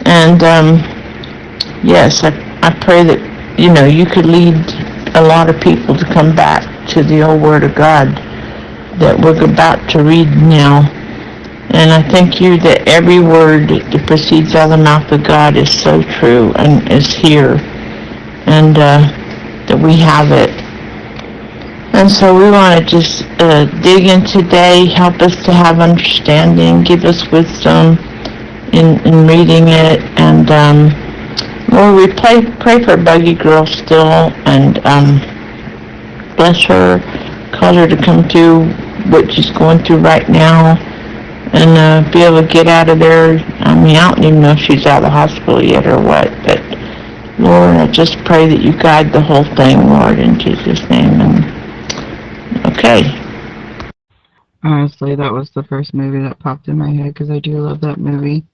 And yes, I pray that you could lead a lot of people to come back to the old Word of God that we're about to read now. And I thank you that every word that proceeds out of the mouth of God is so true and is here, and that we have it. And so we want to just dig in today, help us to have understanding, give us wisdom in reading it. And Lord, we pray for Buggy Girl still, and bless her, cause her to come through what she's going through right now, and be able to get out of there. I mean, I don't even know if she's out of the hospital yet or what, but Lord, I just pray that you guide the whole thing, Lord, in Jesus' name. And okay. Honestly, that was the first movie that popped in my head, because I do love that movie.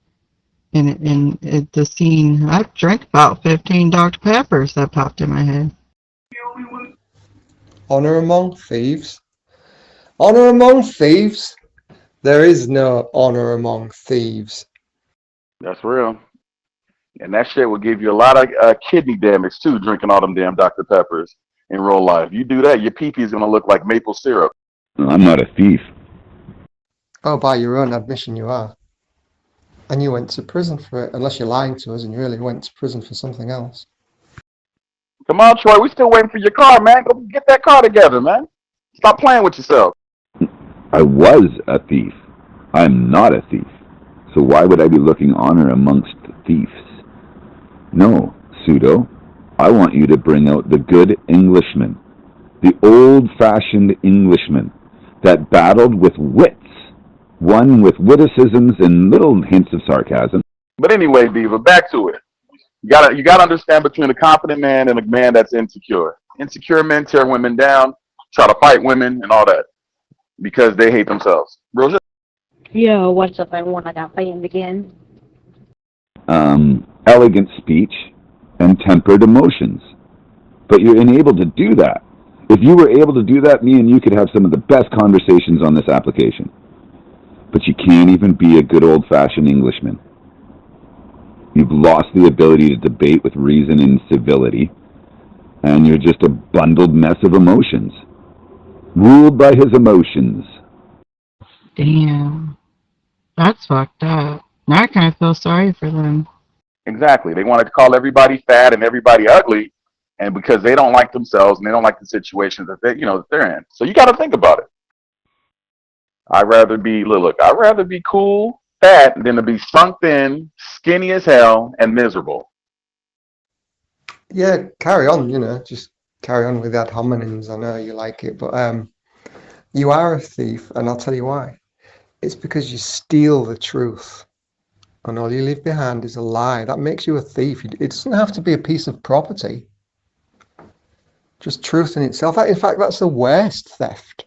And the scene, I drank about 15 Dr. Peppers that popped in my head. Honor among thieves. Honor among thieves. There is no honor among thieves. That's real. And that shit will give you a lot of kidney damage too, drinking all them damn Dr. Peppers in real life. You do that, your pee-pee is going to look like maple syrup. I'm not a thief. Oh, by your own admission you are. And you went to prison for it, unless you're lying to us and you really went to prison for something else. Come on, Troy, we still waiting for your car, man. Go get that car together, man. Stop playing with yourself. I was a thief. I'm not a thief. So why would I be looking honor amongst thieves? No, pseudo. I want you to bring out the good Englishman, the old-fashioned Englishman that battled with wits, one with witticisms and little hints of sarcasm. But anyway, Diva, back to it. You gotta understand between a confident man and a man that's insecure. Insecure men tear women down, try to fight women and all that because they hate themselves. Rosie? Yo, what's up, everyone? I got banned again. Elegant speech and tempered emotions. But you're unable to do that. If you were able to do that, me and you could have some of the best conversations on this application. But you can't even be a good old-fashioned Englishman. You've lost the ability to debate with reason and civility, and you're just a bundled mess of emotions, ruled by his emotions. Damn. That's fucked up. Now I kind of feel sorry for them. Exactly. They wanted to call everybody fat and everybody ugly, and because they don't like themselves and they don't like the situations that they're in. So you got to think about it. I'd rather be cool, fat, than to be sunk in, skinny as hell, and miserable. Yeah, carry on, just carry on with that homonyms. I know you like it, but you are a thief, and I'll tell you why. It's because you steal the truth, and all you leave behind is a lie. That makes you a thief. It doesn't have to be a piece of property. Just truth in itself. In fact, that's the worst theft.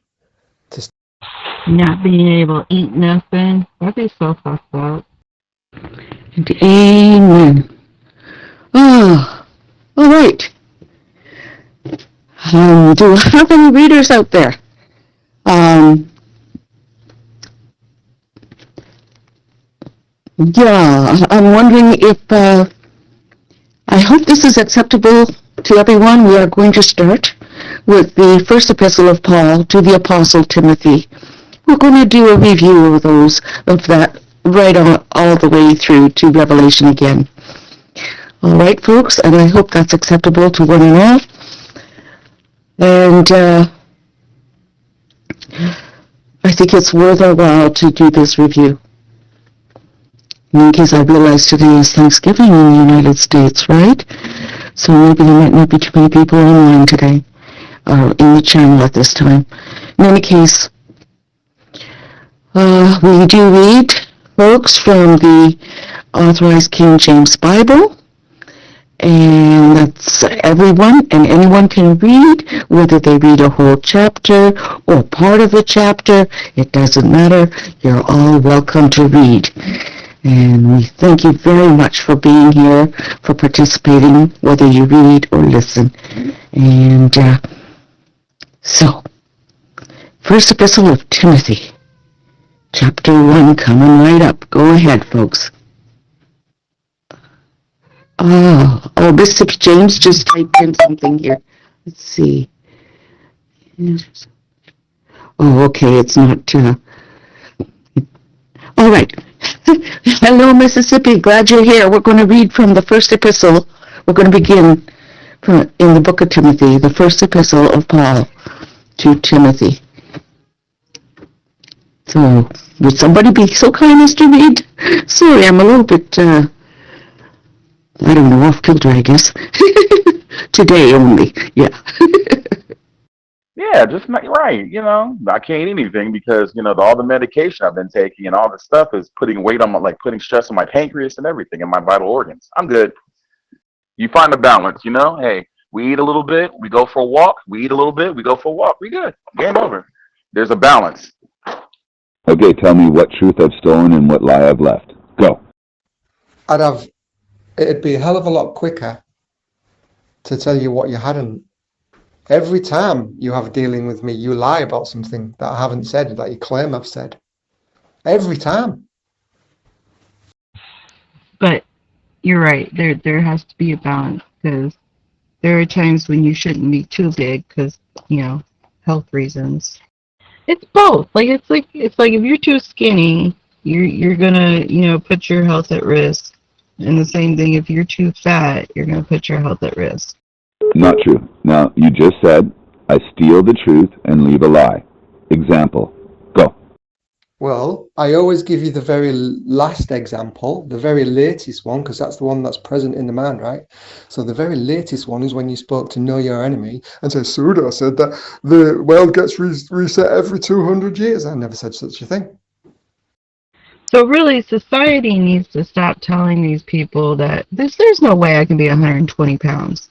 Not being able to eat nothing. That'd be so fucked up. And amen. Oh, all right. Do I have any readers out there? Yeah, I'm wondering if, I hope this is acceptable to everyone. We are going to start with the first epistle of Paul to the Apostle Timothy. We're going to do a review of that right on all the way through to Revelation again. All right, folks, and I hope that's acceptable to one and all. And I think it's worth our while to do this review. In case I realize today is Thanksgiving in the United States, right? So maybe there might not be too many people online today, or in the channel at this time. In any case, we do read, folks, from the Authorized King James Bible, and that's everyone and anyone can read, whether they read a whole chapter or part of a chapter, it doesn't matter. You're all welcome to read. And we thank you very much for being here, for participating, whether you read or listen. And so, First Epistle of Timothy, Chapter 1, coming right up. Go ahead, folks. Oh, Mississippi James just typed in something here. Let's see. Oh, okay, it's not, all right. Hello, Mississippi, glad you're here. We're going to read from the first epistle. We're going to begin in the book of Timothy, the first epistle of Paul to Timothy. So, would somebody be so kind as to read? Sorry, I'm a little bit, I don't know, off kilter, I guess. Today only, yeah. Yeah, just right. You know, I can't eat anything because all the medication I've been taking and all the stuff is putting weight on putting stress on my pancreas and everything and my vital organs. I'm good. You find a balance, Hey, we eat a little bit, we go for a walk. We eat a little bit, we go for a walk. We good. Game over. There's a balance. Okay, tell me what truth I've stolen and what lie I've left. Go. It'd be a hell of a lot quicker to tell you what you hadn't. Every time you have a dealing with me, you lie about something that I haven't said, that you claim I've said. Every time. But you're right. There has to be a balance, because there are times when you shouldn't be too big because, health reasons. It's both. It's like if you're too skinny, you're gonna, put your health at risk. And the same thing, if you're too fat, you're gonna put your health at risk. Not true. Now, you just said, I steal the truth and leave a lie. Example. Go. Well, I always give you the very last example, the very latest one, because that's the one that's present in the mind, right? So the very latest one is when you spoke to Know Your Enemy and said, Suda said that the world gets reset every 200 years. I never said such a thing. So really, society needs to stop telling these people that there's no way I can be 120 pounds.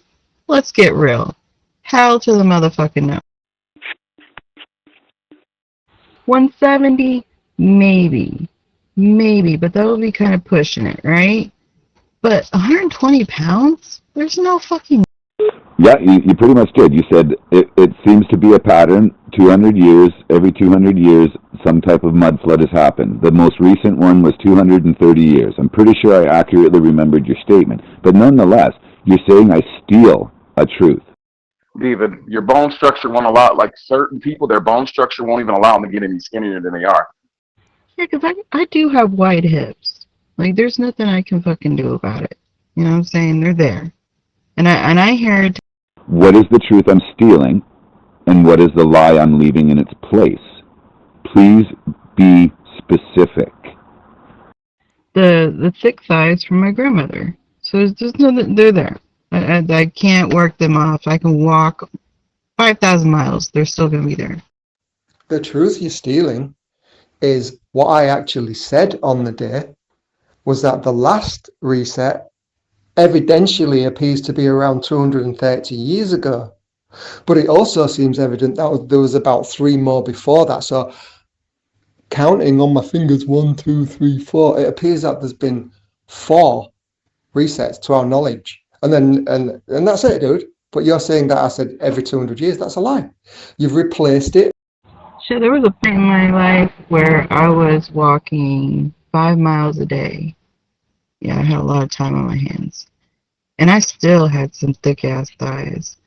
Let's get real. Hell to the motherfucking no. 170? Maybe, but that would be kind of pushing it, right? But 120 pounds? There's no fucking... Yeah, you pretty much did. You said it seems to be a pattern. 200 years, every 200 years, some type of mud flood has happened. The most recent one was 230 years. I'm pretty sure I accurately remembered your statement. But nonetheless, you're saying I steal a truth. David, your bone structure won't allow, certain people, their bone structure won't even allow them to get any skinnier than they are. Yeah, because I do have wide hips. There's nothing I can fucking do about it. You know what I'm saying? They're there. And I heard... What is the truth I'm stealing, and what is the lie I'm leaving in its place? Please be specific. The thick thighs from my grandmother. So there's nothing... They're there. I can't work them off. I can walk 5,000 miles. They're still going to be there. The truth you're stealing is what I actually said on the day was that the last reset evidentially appears to be around 230 years ago. But it also seems evident that there was about 3 more before that. So counting on my fingers, 1, 2, 3, 4, it appears that there's been 4 resets to our knowledge. And then and that's it, dude. But you're saying that I said every 200 years. That's a lie. You've replaced it. Shit, there was a point in my life where I was walking 5 miles a day. Yeah, I had a lot of time on my hands. And I still had some thick-ass thighs.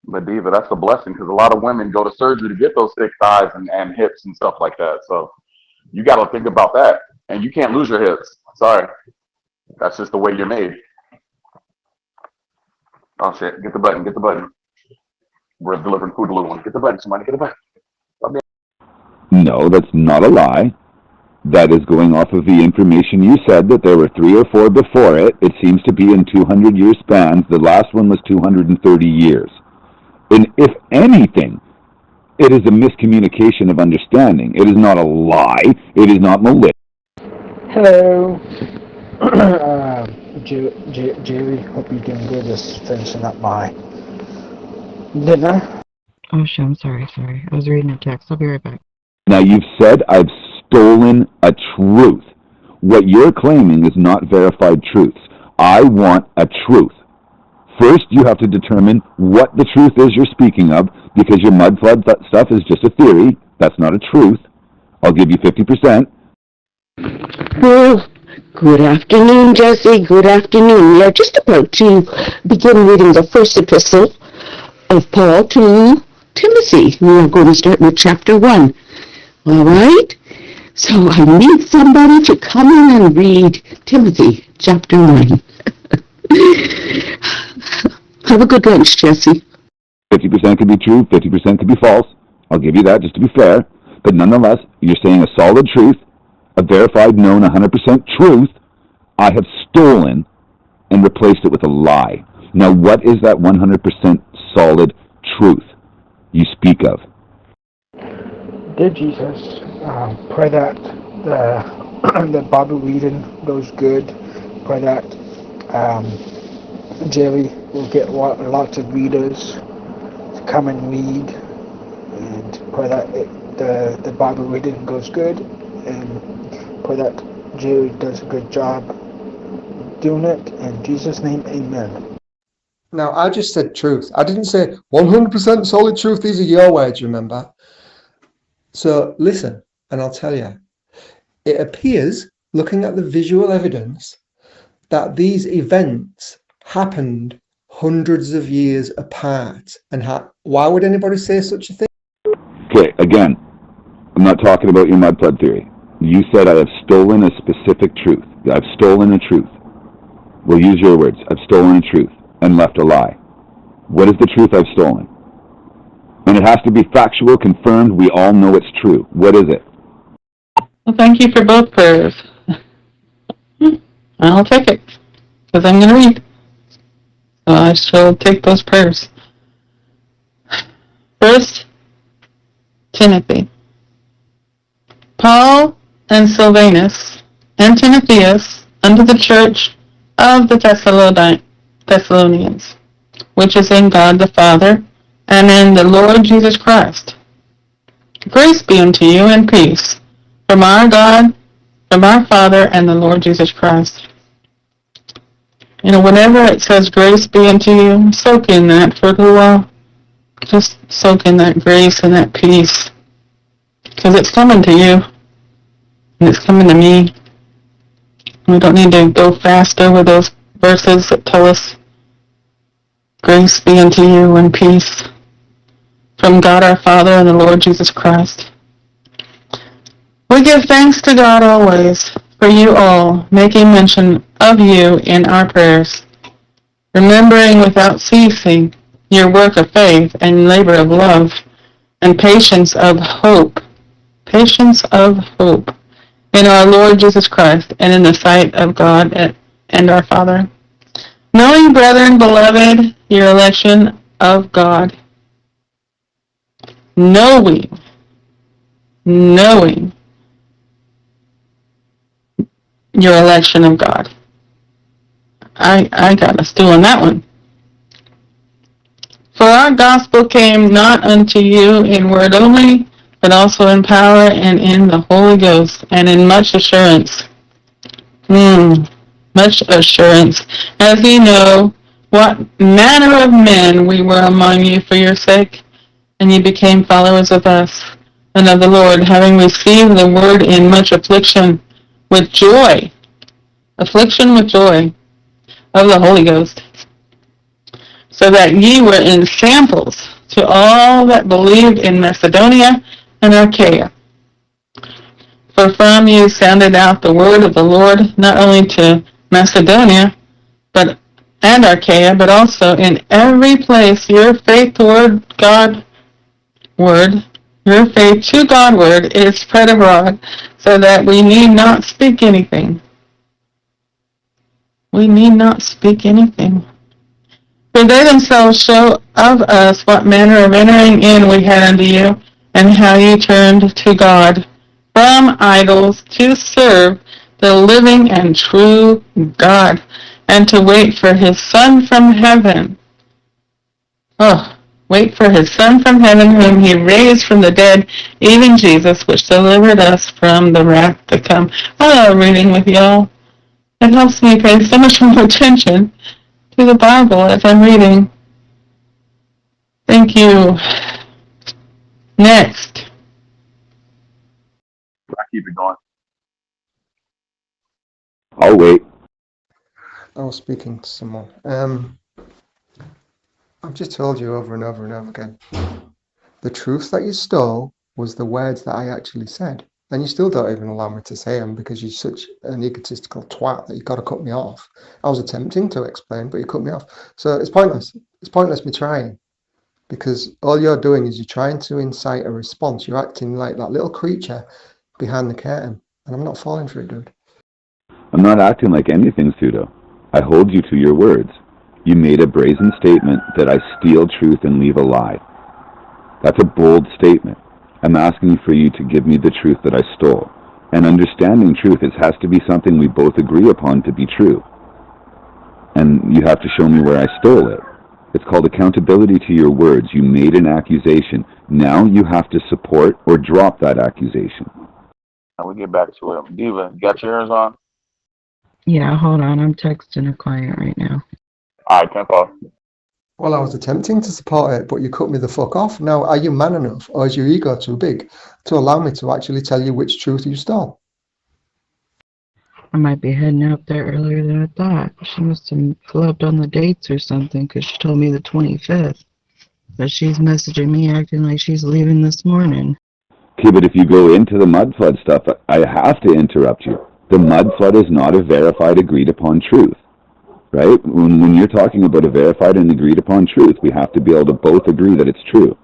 But Diva, that's a blessing because a lot of women go to surgery to get those thick thighs and hips and stuff like that. So you got to think about that. And you can't lose your hips. Sorry. That's just the way you're made. Oh, shit. Get the button. Get the button. We're delivering food to little one. Get the button. Somebody get the button. No, that's not a lie. That is going off of the information you said that there were 3 or 4 before it. It seems to be in 200-year spans. The last one was 230 years. And if anything, it is a miscommunication of understanding. It is not a lie. It is not malicious. Hello. Jerry, hope you're doing good. Just finishing up my dinner. Oh, shit, I'm sorry. I was reading a text. I'll be right back. Now, you've said I've stolen a truth. What you're claiming is not verified truths. I want a truth. First, you have to determine what the truth is you're speaking of, because your mud flood stuff is just a theory. That's not a truth. I'll give you 50%. Well, good afternoon, Jesse. Good afternoon. We are just about to begin reading the first epistle of Paul to Timothy. We are going to start with chapter 1. All right? So I need somebody to come in and read Timothy, chapter 1. Have a good lunch, Jesse. 50% could be true, 50% could be false. I'll give you that just to be fair. But nonetheless, you're saying a solid truth, a verified, known, 100% truth, I have stolen and replaced it with a lie. Now, what is that 100% solid truth you speak of? Dear Jesus, pray that the Bible reading goes good. Pray that Jerry will get lots of readers to come and read, and pray that the Bible reading goes good, and pray that Jerry does a good job doing it. In Jesus' name, amen. Now, I just said truth. I didn't say 100% solid truth. These are your words, remember? So listen, and I'll tell you. It appears, looking at the visual evidence, that these events happened hundreds of years apart. And why would anybody say such a thing? Okay, again, I'm not talking about your mud flood theory. You said I have stolen a specific truth. I've stolen a truth. We'll use your words. I've stolen a truth and left a lie. What is the truth I've stolen? And it has to be factual, confirmed. We all know it's true. What is it? Well, thank you for both prayers. I'll take it, because I'm going to read. So I shall take those prayers. First, Timothy. Paul and Silvanus and Timotheus unto the church of the Thessalonians, which is in God the Father, and in the Lord Jesus Christ. Grace be unto you and peace from our God, from our Father, and the Lord Jesus Christ. You know, whenever it says grace be unto you, soak in that for a little while. Just soak in that grace and that peace. Because it's coming to you. And it's coming to me. We don't need to go faster with those verses that tell us grace be unto you and peace from God our Father and the Lord Jesus Christ. We give thanks to God always for you all, making mention of you in our prayers, remembering without ceasing your work of faith and labor of love and patience of hope in our Lord Jesus Christ and in the sight of God and our Father. Knowing, brethren, beloved, your election of God. Knowing your election of God. I got a stool on that one. For our gospel came not unto you in word only, but also in power and in the Holy Ghost, and in much assurance. Much assurance, as ye know what manner of men we were among you for your sake, and ye became followers of us and of the Lord, having received the word in much affliction with joy of the Holy Ghost, so that ye were in samples to all that believed in Macedonia and Achaia. For from you sounded out the word of the Lord, not only to Macedonia and Achaia, but also in every place your faith toward God word, your faith to God word is spread abroad, so that we need not speak anything. We need not speak anything. For they themselves show of us what manner of entering in we had unto you, and how you turned to God from idols to serve the living and true God, and to wait for his Son from heaven. Wait for his Son from heaven, whom he raised from the dead, even Jesus, which delivered us from the wrath to come. I love reading with y'all. It helps me pay so much more attention to the Bible as I'm reading. Thank you. Next. I keep it going. I'll wait. I was speaking to someone. I've just told you over and over and over again. The truth that you stole was the words that I actually said. And you still don't even allow me to say them because you're such an egotistical twat that you've got to cut me off. I was attempting to explain, but you cut me off. So it's pointless. It's pointless me trying. Because all you're doing is you're trying to incite a response. You're acting like that little creature behind the curtain. And I'm not falling for it, dude. I'm not acting like anything, Pseudo. I hold you to your words. You made a brazen statement that I steal truth and leave a lie. That's a bold statement. I'm asking for you to give me the truth that I stole. And understanding truth has to be something we both agree upon to be true. And you have to show me where I stole it. It's called accountability to your words. You made an accusation. Now you have to support or drop that accusation. We'll get back to it. Diva, you got yours on? Yeah, hold on. I'm texting a client right now. All right, tempo. Well, I was attempting to support it, but you cut me the fuck off. Now, are you man enough, or is your ego too big to allow me to actually tell you which truth you stole? I might be heading out there earlier than I thought. She must have flubbed on the dates or something, because she told me the 25th. But she's messaging me acting like she's leaving this morning. Okay, but if you go into the mud flood stuff, I have to interrupt you. The mud flood is not a verified, agreed upon truth. Right? When you're talking about a verified and agreed upon truth, we have to be able to both agree that it's true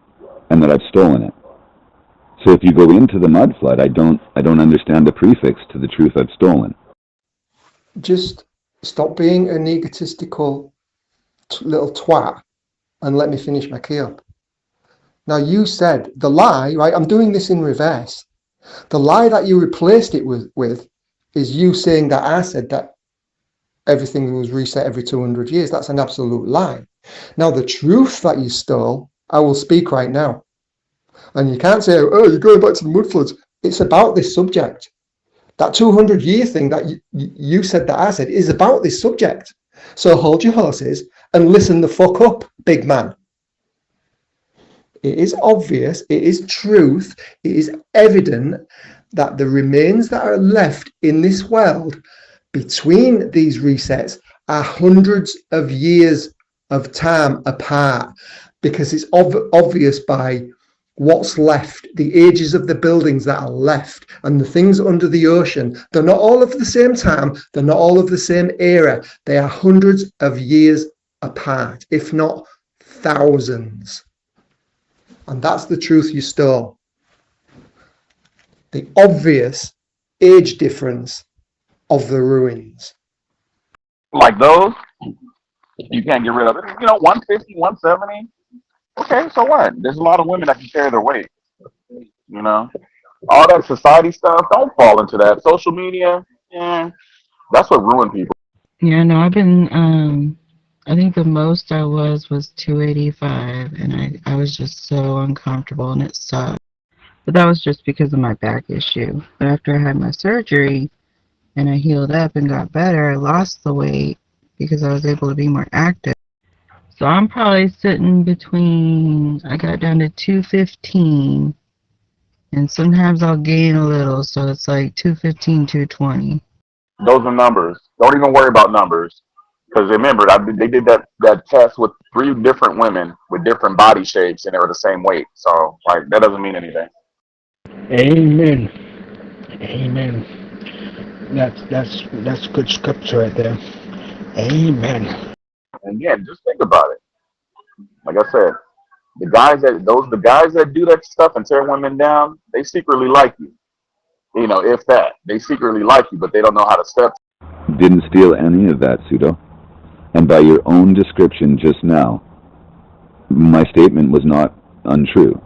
and that I've stolen it. So if you go into the mud flood, I don't understand the prefix to the truth I've stolen. Just stop being an egotistical little twat and let me finish my key up. Now you said the lie, right? I'm doing this in reverse. The lie that you replaced it with is you saying that I said that everything was reset every 200 years. That's an absolute lie. Now, the truth that you stole, I will speak right now. And you can't say, oh, you're going back to the mud floods. It's about this subject. That 200-year thing that you said that I said is about this subject. So hold your horses and listen the fuck up, big man. It is obvious, it is truth, it is evident that the remains that are left in this world between these resets are hundreds of years of time apart, because it's obvious by what's left, the ages of the buildings that are left, and the things under the ocean. They're not all of the same time, they're not all of the same era. They are hundreds of years apart, if not thousands. And that's the truth you stole. The obvious age difference of the ruins. Like those, you can't get rid of it. 150, 170. Okay, so what? There's a lot of women that can carry their weight. All that society stuff, don't fall into that. Social media, that's what ruined people. Yeah, no, I've been, I think the most I was 285, and I was just so uncomfortable, and it sucked. But that was just because of my back issue. But after I had my surgery, and I healed up and got better, I lost the weight because I was able to be more active. So I'm probably sitting between, I got down to 215, and sometimes I'll gain a little, so it's like 215, 220. Those are numbers. Don't even worry about numbers. Because remember, they did that test with 3 different women with different body shapes, and they were the same weight. So, that doesn't mean anything. Amen. Amen. That's good scripture right there. Amen. And again, just think about it. Like I said, the guys that do that stuff and tear women down, they secretly like you. If that, they secretly like you, but they don't know how to step. Didn't steal any of that, Pseudo. And by your own description just now, my statement was not untrue.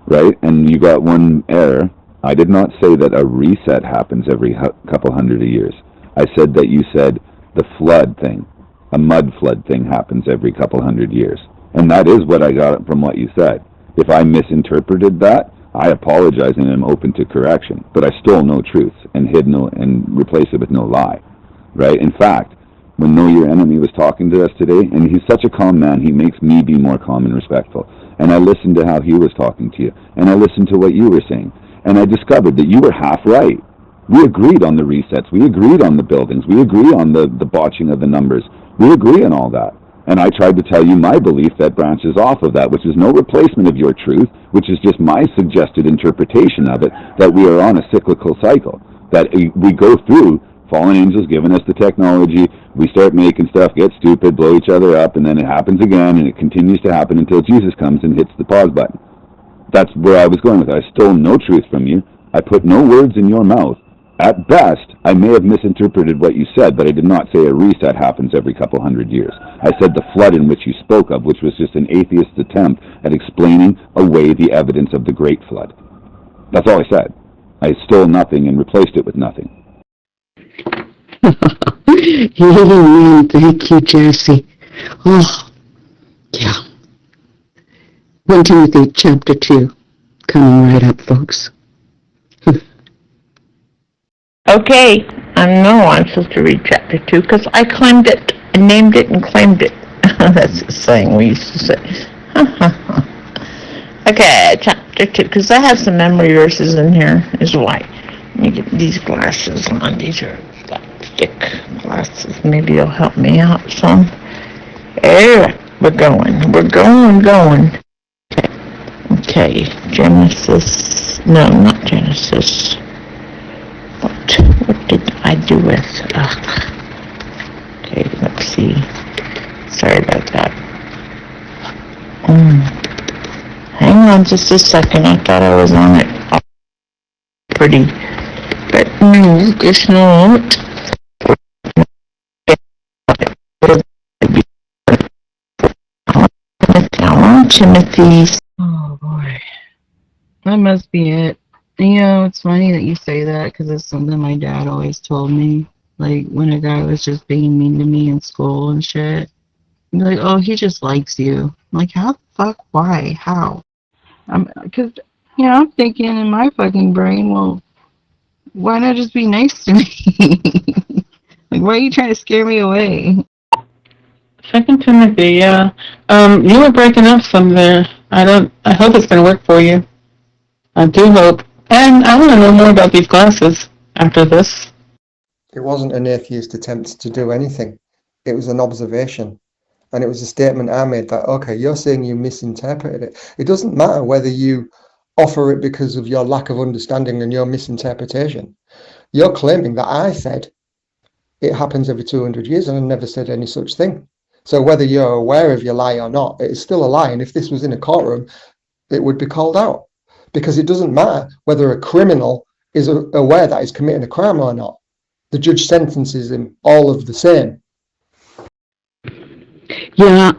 Right? And you got one error. I did not say that a reset happens every couple hundred of years. I said that you said the flood thing. a mud flood thing happens every couple hundred years. And that is what I got from what you said. If I misinterpreted that, I apologize and am open to correction. But I stole no truth and replaced it with no lie. Right? In fact, when Know Your Enemy was talking to us today, and he's such a calm man, he makes me be more calm and respectful. And I listened to how he was talking to you, and I listened to what you were saying, and I discovered that you were half right. We agreed on the resets, we agreed on the buildings, we agree on the botching of the numbers, we agree on all that. And I tried to tell you my belief that branches off of that, which is no replacement of your truth, which is just my suggested interpretation of it, that we are on a cyclical cycle, that we go through fallen angels giving us the technology, we start making stuff, get stupid, blow each other up, and then it happens again, and it continues to happen until Jesus comes and hits the pause button. That's where I was going with it. I stole no truth from you. I put no words in your mouth. At best, I may have misinterpreted what you said, but I did not say a reset happens every couple hundred years. I said the flood in which you spoke of, which was just an atheist's attempt at explaining away the evidence of the Great Flood. That's all I said. I stole nothing and replaced it with nothing. Amen. Thank you, Jesse. Oh, yeah. 1 Timothy chapter 2. Coming right up, folks. Okay, I know I'm supposed to read chapter 2 because I claimed it, and named it, and claimed it. That's the saying we used to say. Okay, chapter 2, because I have some memory verses in here, is why. Let me get these glasses on. These are thick glasses. Maybe you'll help me out some. Anyway, we're going. Okay, Genesis. No, not Genesis. What did I do with? Okay, let's see. Sorry about that. Hang on just a second. I thought I was on it. Pretty. But no, it's not. Timothy. Oh boy. That must be it. You know, it's funny that you say that because it's something my dad always told me. Like, when a guy was just being mean to me in school and shit. He'd be like, oh, he just likes you. I'm like, how the fuck? Why? How? Because, you know, I'm thinking in my fucking brain, well, why not just be nice to me? Like, why are you trying to scare me away? 2 Timothy, yeah. You were breaking up some there. I hope it's going to work for you. I do hope. And I want to know more about these glasses after this. It wasn't an atheist attempt to do anything. It was an observation. And it was a statement I made that, okay, you're saying you misinterpreted it. It doesn't matter whether you offer it because of your lack of understanding and your misinterpretation. You're claiming that I said it happens every 200 years and I never said any such thing. So whether you're aware of your lie or not, it is still a lie. And if this was in a courtroom, it would be called out. Because it doesn't matter whether a criminal is aware that he's committing a crime or not. The judge sentences him all of the same. Yeah,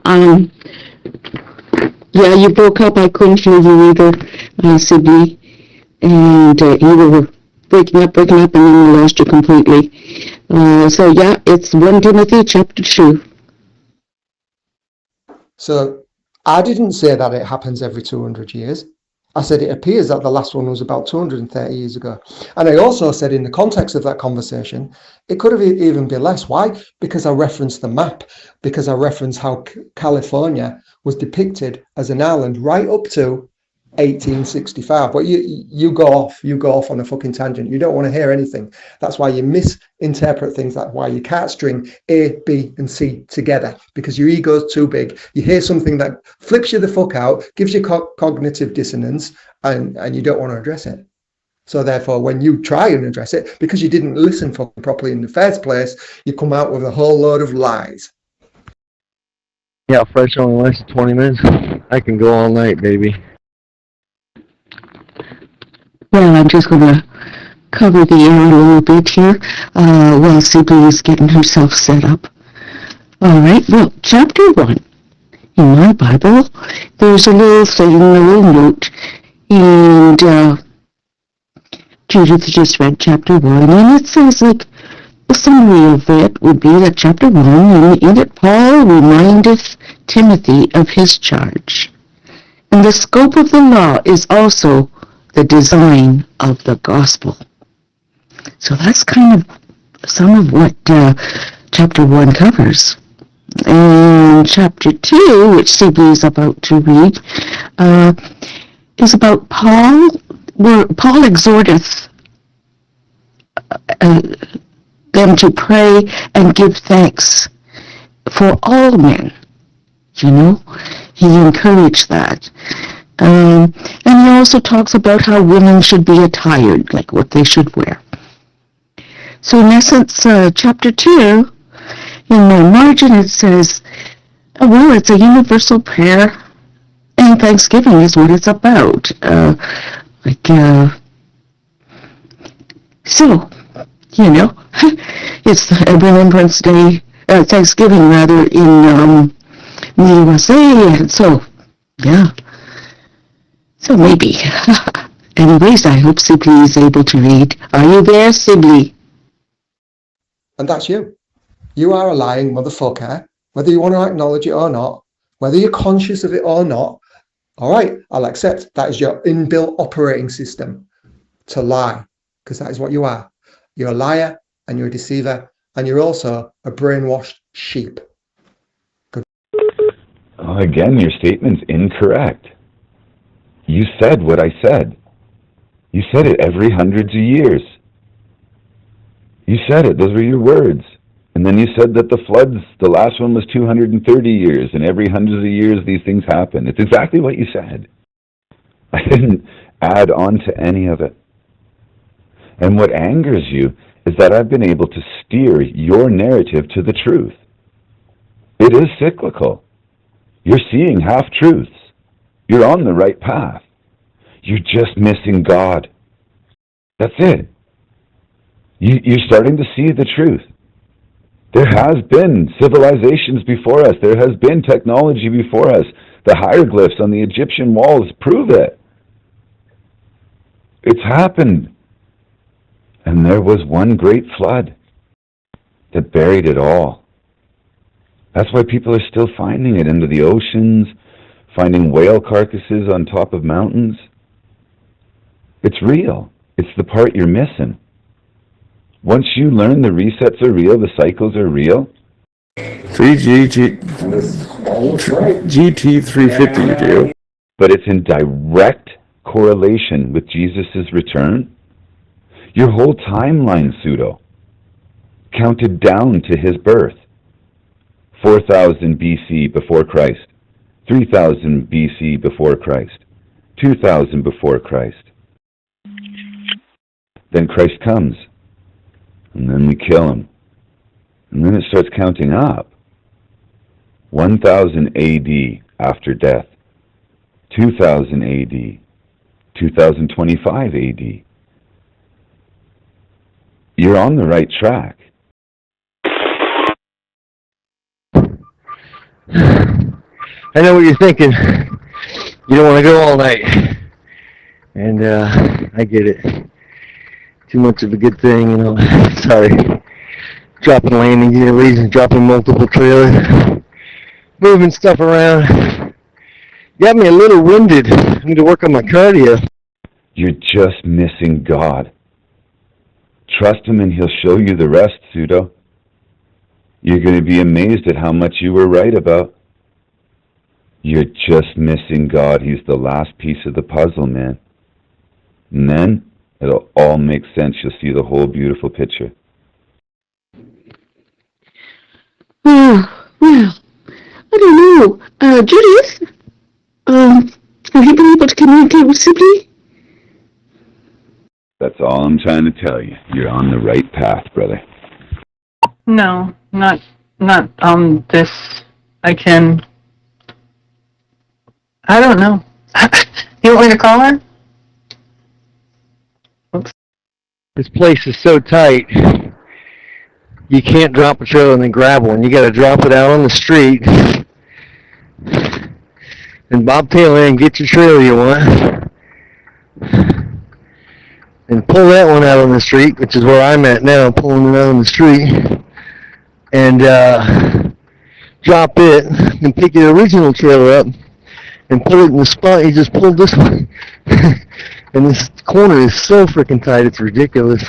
you broke up. I couldn't hear you either, Sydney. And you were breaking up, and then we lost you completely. So yeah, it's 1 Timothy chapter 2. So I didn't say that it happens every 200 years. I said it appears that the last one was about 230 years ago. And I also said in the context of that conversation, it could have even been less. Why? Because I referenced the map, because I referenced how California was depicted as an island right up to 1865. But you go off on a fucking tangent. You don't want to hear anything. That's why you misinterpret things. That's why you can't string A, B, and C together, because your ego's too big. You hear something that flips you the fuck out, gives you cognitive dissonance, and you don't want to address it. So therefore, when you try and address it, because you didn't listen properly in the first place, you come out with a whole load of lies. Yeah, Fresh only lasted 20 minutes. I can go all night, baby. Well, I'm just going to cover the air a little bit here while Sibyl is getting herself set up. All right, well, chapter 1 in my Bible, there's a little thing, a little note, and Judith just read chapter 1, and it says, like, A summary of it would be that chapter 1, and in it Paul remindeth Timothy of his charge. And the scope of the law is also the design of the gospel. So that's kind of some of what chapter 1 covers. And chapter 2, which Sibley is about to read, is about Paul, where Paul exhorteth them to pray and give thanks for all men. You know, he encouraged that. And he also talks about how women should be attired, like what they should wear. So in essence, chapter 2, in my margin it says, well, it's a universal prayer, and thanksgiving is what it's about. So, you know, it's Remembrance Day, Thanksgiving rather, in the USA, and so, yeah. So maybe. Anyways, I hope Sibley is able to read. Are you there, Sibley? And that's you. You are a lying motherfucker, whether you want to acknowledge it or not, whether you're conscious of it or not. All right, I'll accept that is your inbuilt operating system to lie, because that is what you are. You're a liar and you're a deceiver, and you're also a brainwashed sheep. Good. Oh, again, your statement's incorrect. You said what I said. You said it every hundreds of years. You said it. Those were your words. And then you said that the floods, the last one was 230 years, and every hundreds of years these things happen. It's exactly what you said. I didn't add on to any of it. And what angers you is that I've been able to steer your narrative to the truth. It is cyclical. You're seeing half-truths. You're on the right path. You're just missing God. That's it. You're starting to see the truth. There has been civilizations before us. There has been technology before us. The hieroglyphs on the Egyptian walls prove it. It's happened. And there was one great flood that buried it all. That's why people are still finding it into the oceans, finding whale carcasses on top of mountains. It's real. It's the part you're missing. Once you learn the resets are real, the cycles are real. GT350 you do. But it's in direct correlation with Jesus' return. Your whole timeline, pseudo, counted down to his birth. 4000 BC before Christ, 3000 BC before Christ, 2000 before Christ. Then Christ comes, and then we kill him. And then it starts counting up. 1000 AD after death, 2000 AD, 2025 AD. You're on the right track. I know what you're thinking. You don't want to go all night. And I get it. Too much of a good thing, you know. Sorry. Dropping landing gears and dropping multiple trailers. Moving stuff around. Got me a little winded. I need to work on my cardio. You're just missing God. Trust him and he'll show you the rest, pseudo. You're going to be amazed at how much you were right about. You're just missing God. He's the last piece of the puzzle, man. And then it'll all make sense. You'll see the whole beautiful picture. Oh, well, I don't know. Judith? Have you been able to communicate with Sibley? That's all I'm trying to tell you. You're on the right path, brother. No, not on this. I don't know. You want me to call her? Oops. This place is so tight. You can't drop a trailer and then grab one. You got to drop it out on the street and bobtail in and get your trailer you want. and pull that one out on the street, which is where I'm at now, pulling it out on the street, and drop it, and pick the original trailer up, and put it in the spot he just pulled this one. And this corner is so freaking tight, it's ridiculous.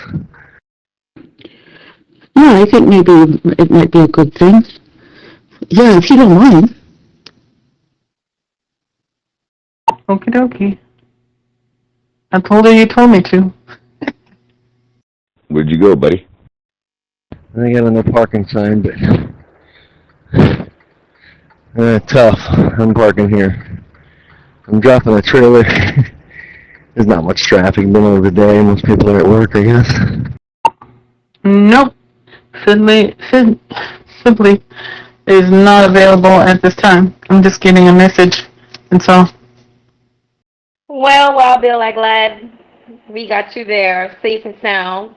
Yeah, I think maybe it might be a good thing. Yeah, if you don't mind. Okie dokie. I told her you told me to. Where'd you go, buddy? I got a no parking sign, but tough. I'm parking here. I'm dropping a trailer. There's not much traffic middle of the day. Most people are at work, I guess. Nope. Sibley is not available at this time. I'm just getting a message, and so. Well, Bill, I'm glad we got you there, safe and sound.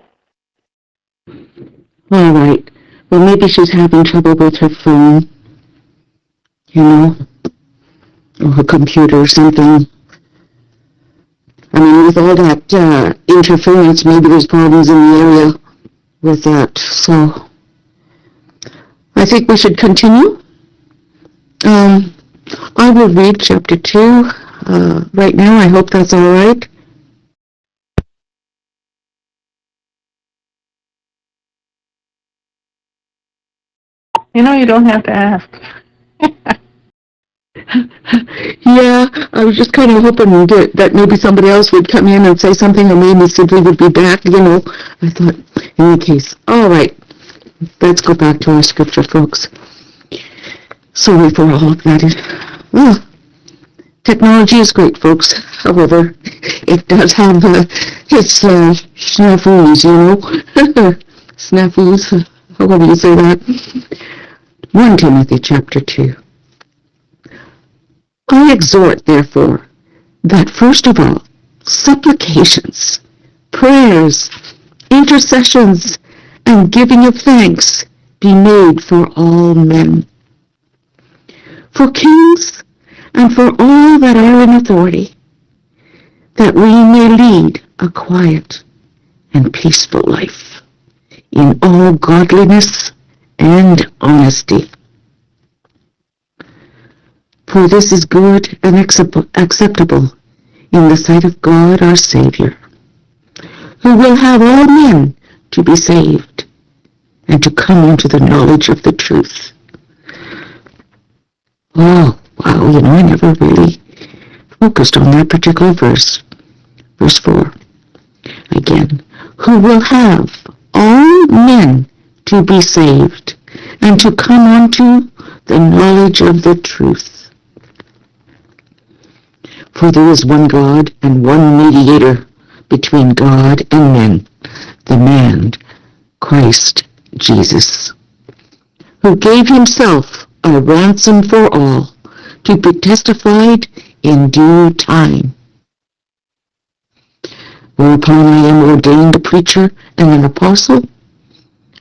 All right. Well, maybe she's having trouble with her phone, or her computer or something. I mean, with all that interference, maybe there's problems in the area with that. So, I think we should continue. I will read chapter 2 right now. I hope that's all right. You don't have to ask. Yeah, I was just kind of hoping that maybe somebody else would come in and say something, or maybe Sibley would be back, I thought, in any case. All right, let's go back to our scripture, folks. Sorry for all of that. Technology is great, folks. However, it does have its snafus, snafus, however you say that. 1 Timothy chapter 2. I exhort, therefore, that first of all, supplications, prayers, intercessions, and giving of thanks be made for all men, for kings, and for all that are in authority, that we may lead a quiet and peaceful life in all godliness and honesty. For this is good and acceptable in the sight of God our Savior, who will have all men to be saved and to come into the knowledge of the truth. Oh, wow, I never really focused on that particular verse. Verse 4. Again, who will have all men to be saved and to come unto the knowledge of the truth. For there is one God and one mediator between God and men, the man, Christ Jesus, who gave himself a ransom for all, to be testified in due time. Whereupon I am ordained a preacher and an apostle,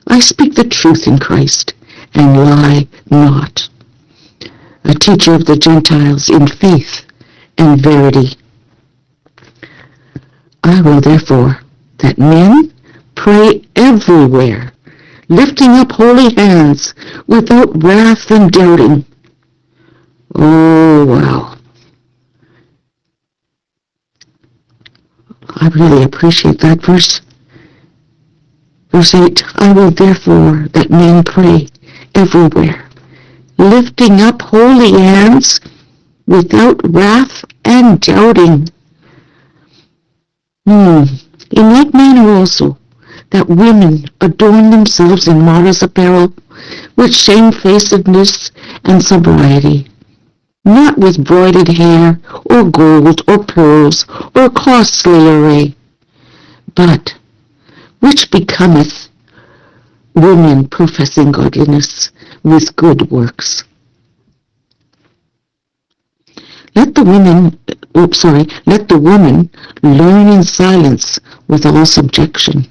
I speak the truth in Christ, and lie not, a teacher of the Gentiles in faith and verity. I will therefore that men pray everywhere, lifting up holy hands without wrath and doubting. Oh, wow. I really appreciate that verse. Verse 8, I will therefore that men pray everywhere, lifting up holy hands without wrath and doubting. In like manner also, that women adorn themselves in modest apparel, with shamefacedness and sobriety, not with broided hair, or gold, or pearls, or costly array, but which becometh women professing godliness with good works. Let the woman learn in silence with all subjection.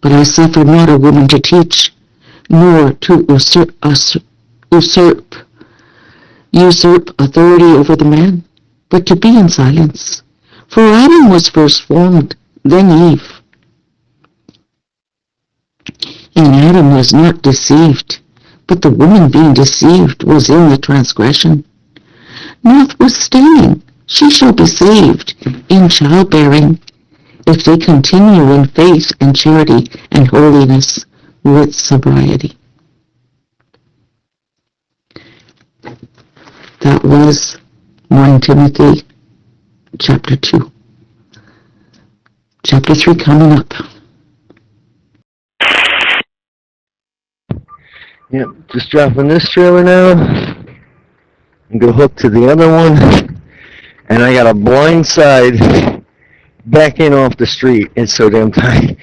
But I suffer not a woman to teach, nor to usurp authority over the man, but to be in silence. For Adam was first formed, then Eve. And Adam was not deceived, but the woman being deceived was in the transgression. Notwithstanding, she shall be saved in childbearing, if they continue in faith and charity and holiness with sobriety. That was 1 Timothy chapter 2. Chapter 3 coming up. Yep, just dropping this trailer now. And go hook to the other one. And I got a blind side back in off the street. It's so damn tight.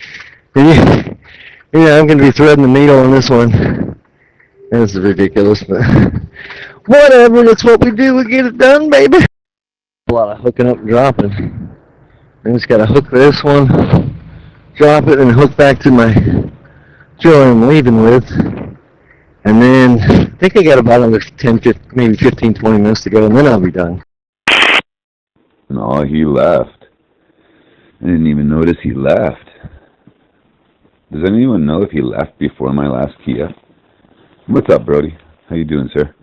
Yeah, I'm going to be threading the needle on this one. This is ridiculous, but whatever. That's what we do. We get it done, baby. A lot of hooking up and dropping. I just got to hook this one, drop it, and hook back to my trailer I'm leaving with. And then I think I got about another 10, 15, maybe 15, 20 minutes to go, and then I'll be done. No, he left. I didn't even notice he left. Does anyone know if he left before my last Kia? What's up, Brody? How you doing, sir?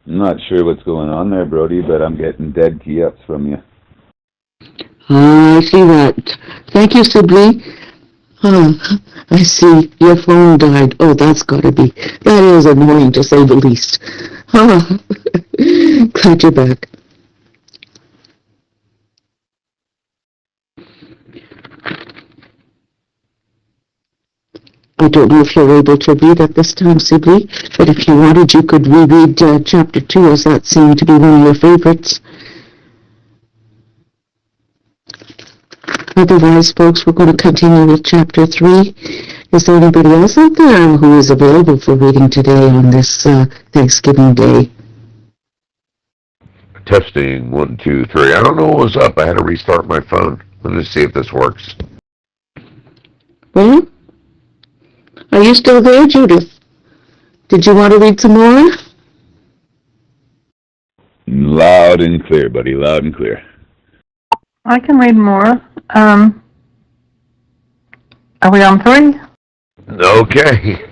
I'm not sure what's going on there, Brody, but I'm getting dead key-ups from you. I see that. Thank you, Sibley. I see. Your phone died. Oh, that's gotta be. That is annoying, to say the least. Glad you're back. I don't know if you're able to read at this time, Sibley, but if you wanted, you could reread chapter 2, as that seemed to be one of your favorites. Otherwise, folks, we're going to continue with chapter 3. Is there anybody else out there who is available for reading today on this Thanksgiving Day? Testing, 1, 2, 3. I don't know what was up. I had to restart my phone. Let me see if this works. Well, are you still there, Judith? Did you want to read some more? Loud and clear, buddy. Loud and clear. I can read more. Are we on 3? Okay.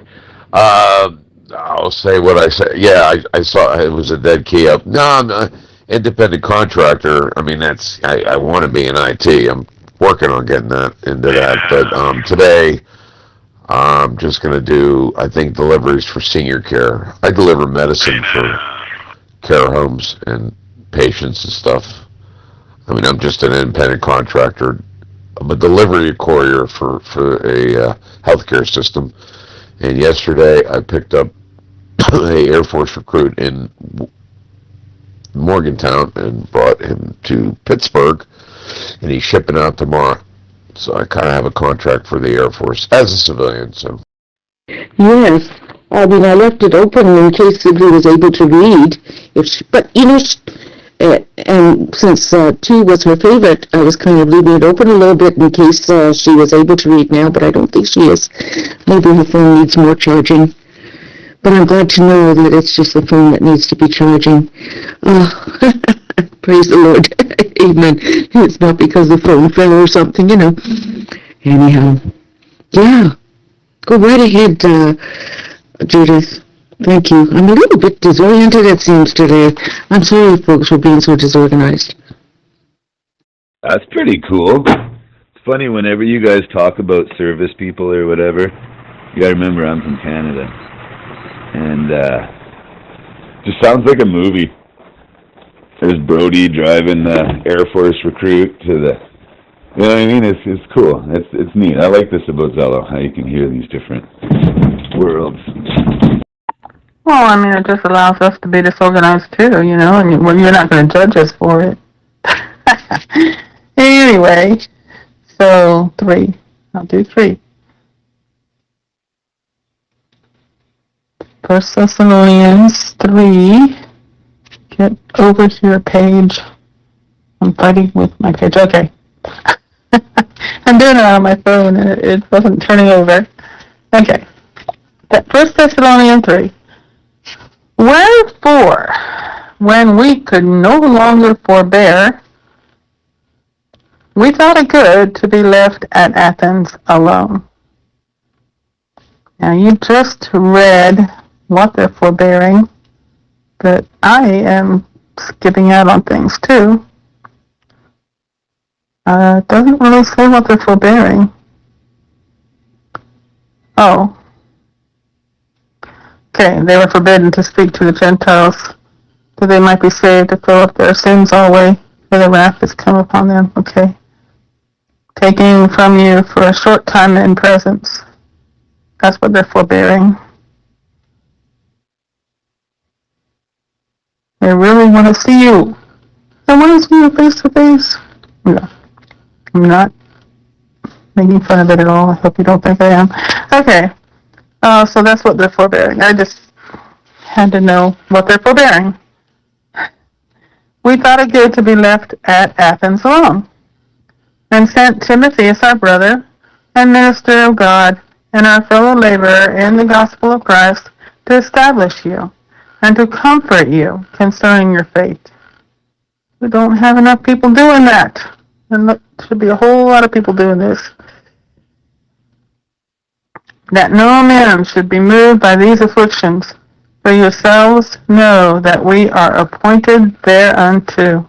I'll say what I said. Yeah, I saw it was a dead key up. No, I'm not independent contractor. I mean, I want to be in IT. I'm working on getting that into that. But today, I'm just going to do, I think, deliveries for senior care. I deliver medicine for care homes and patients and stuff. I mean, I'm just an independent contractor. I'm a delivery courier for a healthcare system. And yesterday, I picked up a Air Force recruit in Morgantown and brought him to Pittsburgh, and he's shipping out tomorrow. So I kind of have a contract for the Air Force as a civilian. So Yes. I mean, I left it open in case Sibley was able to read. But, you know, and since 2 was her favorite, I was kind of leaving it open a little bit in case she was able to read now, but I don't think she is. Maybe her phone needs more charging. But I'm glad to know that it's just the phone that needs to be charging. Praise the Lord. Amen. It's not because the phone fell or something, you know. Anyhow, yeah. Go right ahead, Judith. Thank you. I'm a little bit disoriented, it seems, today. I'm sorry, folks, for being so disorganized. That's pretty cool. It's funny, whenever you guys talk about service people or whatever, you gotta remember I'm from Canada. And, just sounds like a movie. There's Brody driving the Air Force recruit to the You know what I mean? It's cool. It's neat. I like this about Zello, how you can hear these different worlds. Well, I mean, it just allows us to be disorganized too, you know, and you're not going to judge us for it. Anyway, so 3. I'll do 3. 1 Thessalonians 3. Get over here, page. I'm fighting with my page. Okay. I'm doing it on my phone and it wasn't turning over. Okay. 1 Thessalonians 3. Wherefore, when we could no longer forbear, we thought it good to be left at Athens alone. Now you just read what they're forbearing, but I am skipping out on things too. It doesn't really say what they're forbearing. Oh. Okay, they were forbidden to speak to the Gentiles, that they might be saved to fill up their sins always, for the wrath has come upon them. Okay. Taking from you for a short time in presence. That's what they're forbearing. They really want to see you. They want to see you face to face. No. I'm not making fun of it at all. I hope you don't think I am. Okay. So that's what they're forbearing. I just had to know what they're forbearing. We thought it good to be left at Athens alone, and sent Timothy, our brother, and minister of God, and our fellow laborer in the gospel of Christ, to establish you, and to comfort you concerning your faith. We don't have enough people doing that. And there should be a whole lot of people doing this. That no man should be moved by these afflictions, for yourselves know that we are appointed thereunto.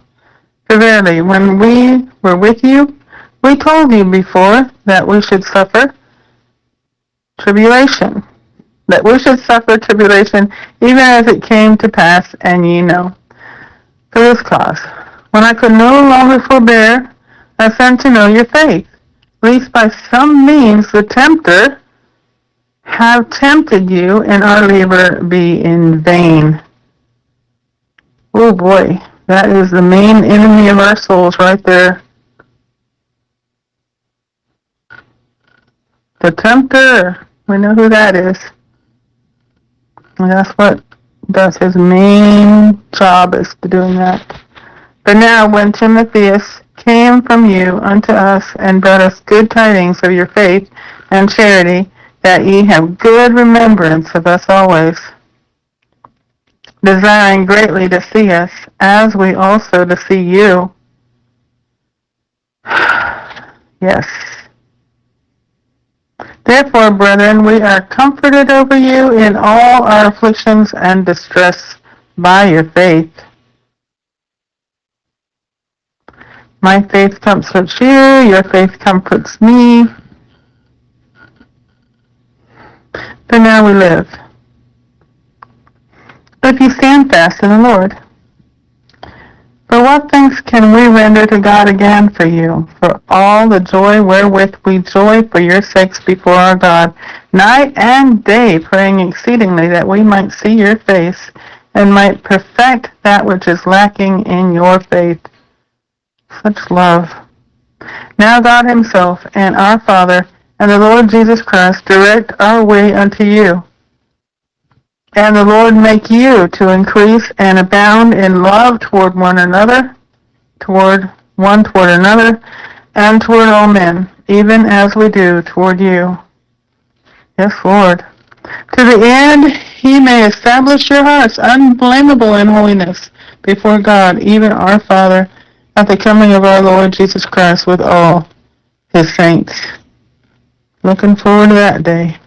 For verily, when we were with you, we told you before that we should suffer tribulation. That we should suffer tribulation, even as it came to pass, and ye know. For this cause, when I could no longer forbear, I sent to know your faith, lest by some means the tempter have tempted you, and our labor be in vain. Oh boy, that is the main enemy of our souls right there. The tempter, we know who that is. And that's his main job, is to doing that. But now when Timotheus came from you unto us, and brought us good tidings of your faith and charity, that ye have good remembrance of us always, desiring greatly to see us, as we also to see you. Yes. Therefore, brethren, we are comforted over you in all our afflictions and distress by your faith. My faith comforts you, your faith comforts me. But now we live. If you stand fast in the Lord. For what thanks can we render to God again for you, for all the joy wherewith we joy for your sakes before our God, night and day, praying exceedingly that we might see your face, and might perfect that which is lacking in your faith. Such love. Now God himself, and our Father, and the Lord Jesus Christ, direct our way unto you. And the Lord make you to increase and abound in love toward one another, toward another, and toward all men, even as we do toward you. Yes, Lord. To the end he may establish your hearts unblameable in holiness before God, even our Father, at the coming of our Lord Jesus Christ with all his saints. Looking forward to that day.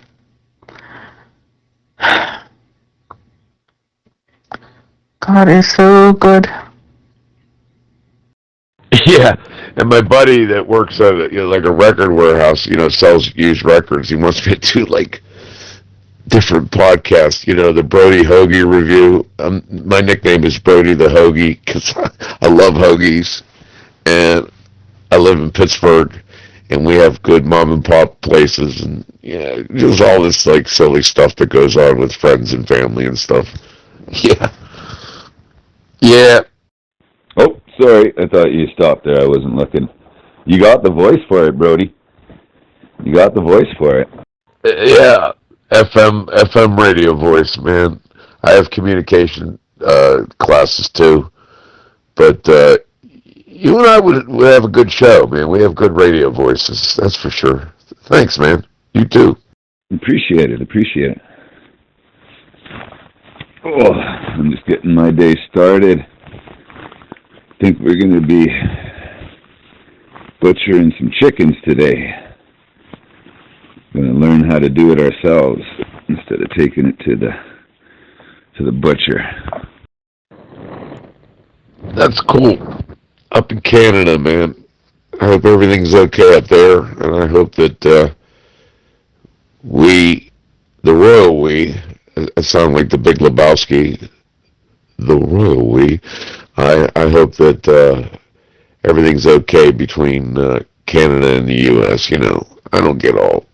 God is so good. Yeah, and my buddy that works at like a record warehouse, sells used records. He wants me to do like different podcasts. The Brody Hoagie review. My nickname is Brody the Hoagie because I love hoagies, and I live in Pittsburgh, and we have good mom and pop places, and yeah, there's all this like silly stuff that goes on with friends and family and stuff. Yeah. Yeah. Oh, sorry. I thought you stopped there. I wasn't looking. You got the voice for it, Brody. You got the voice for it. Yeah. FM radio voice, man. I have communication classes too. But you and I would have a good show, man. We have good radio voices, that's for sure. Thanks, man. You too. Appreciate it. Oh, I'm just getting my day started. I think we're going to be butchering some chickens today. Going to learn how to do it ourselves instead of taking it to the butcher. That's cool. Up in Canada, man. I hope everything's okay up there, and I hope that the royal we, I sound like the Big Lebowski, the royal we, I hope that everything's okay between Canada and the U.S., you know. I don't get all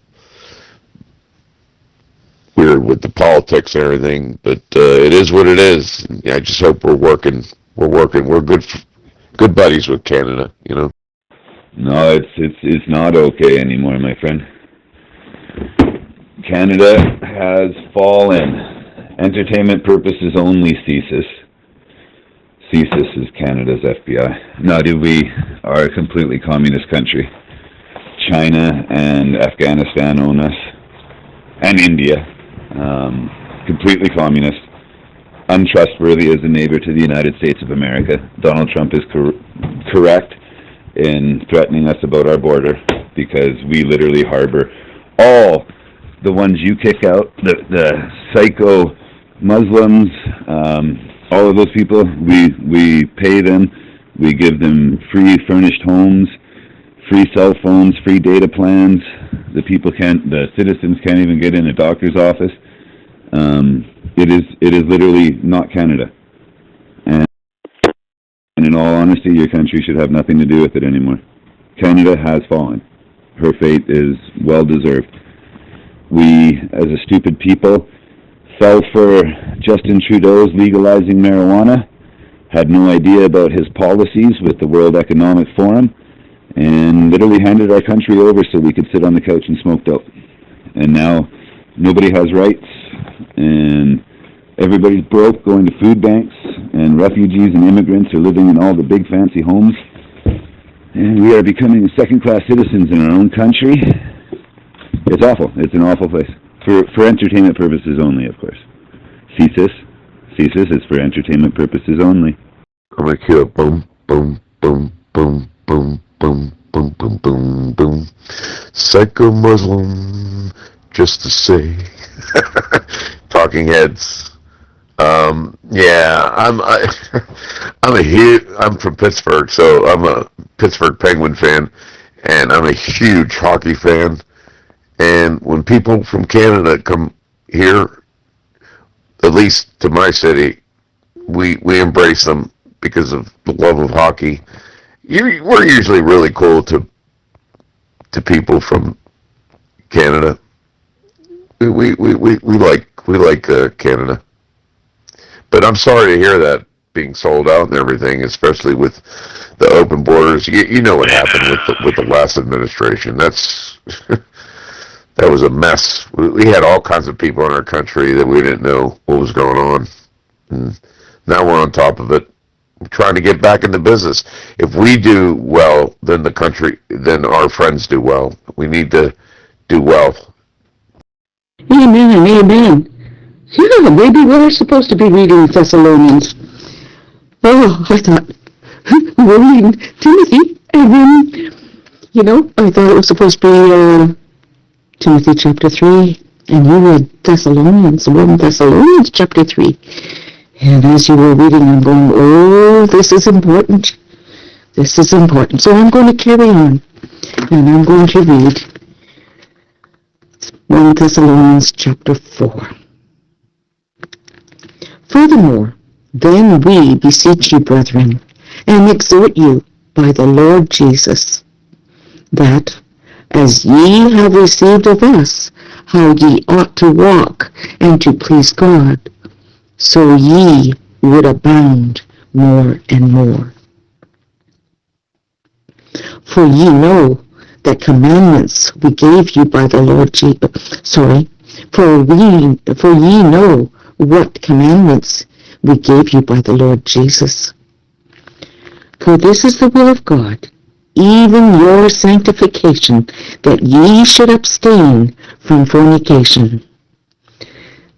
weird with the politics and everything, but it is what it is. I just hope we're working. We're good buddies with Canada, you know. No, it's not okay anymore, my friend. Canada has fallen. Entertainment purposes only CSIS. CSIS is Canada's FBI. Now, we are a completely communist country. China and Afghanistan own us, and India. Completely communist. Untrustworthy as a neighbor to the United States of America. Donald Trump is correct in threatening us about our border because we literally harbor all the ones you kick out, the psycho Muslims, all of those people. We pay them, we give them free furnished homes, free cell phones, free data plans. The citizens can't even get in a doctor's office. It is literally not Canada. And in all honesty, your country should have nothing to do with it anymore. Canada has fallen. Her fate is well deserved. We, as a stupid people, fell for Justin Trudeau's legalizing marijuana, had no idea about his policies with the World Economic Forum, and literally handed our country over so we could sit on the couch and smoke dope. And now nobody has rights, and everybody's broke, going to food banks, and refugees and immigrants are living in all the big fancy homes. And we are becoming second-class citizens in our own country. It's awful. It's an awful place. For entertainment purposes only, of course. CSIS is for entertainment purposes only. I'm gonna cue it. Boom, boom, boom, boom, boom, boom, boom, boom, boom, boom. Psycho Muslim, just to say. Talking Heads. Yeah, I'm from Pittsburgh, so I'm a Pittsburgh Penguin fan, and I'm a huge hockey fan. And when people from Canada come here, at least to my city, we embrace them because of the love of hockey. We're usually really cool to people from Canada. We like Canada. But I'm sorry to hear that being sold out and everything, especially with the open borders. You know what happened with the last administration. That was a mess. We had all kinds of people in our country that we didn't know what was going on. And now we're on top of it, trying to get back into business. If we do well, then our friends do well. We need to do well. Amen, amen. Yeah, maybe we're supposed to be reading Thessalonians. Oh, I thought we're reading Timothy, and then, I thought it was supposed to be Timothy chapter 3, and you read Thessalonians, 1 Thessalonians chapter 3. And as you were reading, I'm going, oh, this is important. This is important. So I'm going to carry on, and I'm going to read 1 Thessalonians chapter 4. Furthermore, then we beseech you, brethren, and exhort you by the Lord Jesus, that, as ye have received of us how ye ought to walk and to please God, so ye would abound more and more. For ye know that commandments we gave you by the Lord for ye know what commandments we gave you by the Lord Jesus. For this is the will of God, even your sanctification, that ye should abstain from fornication,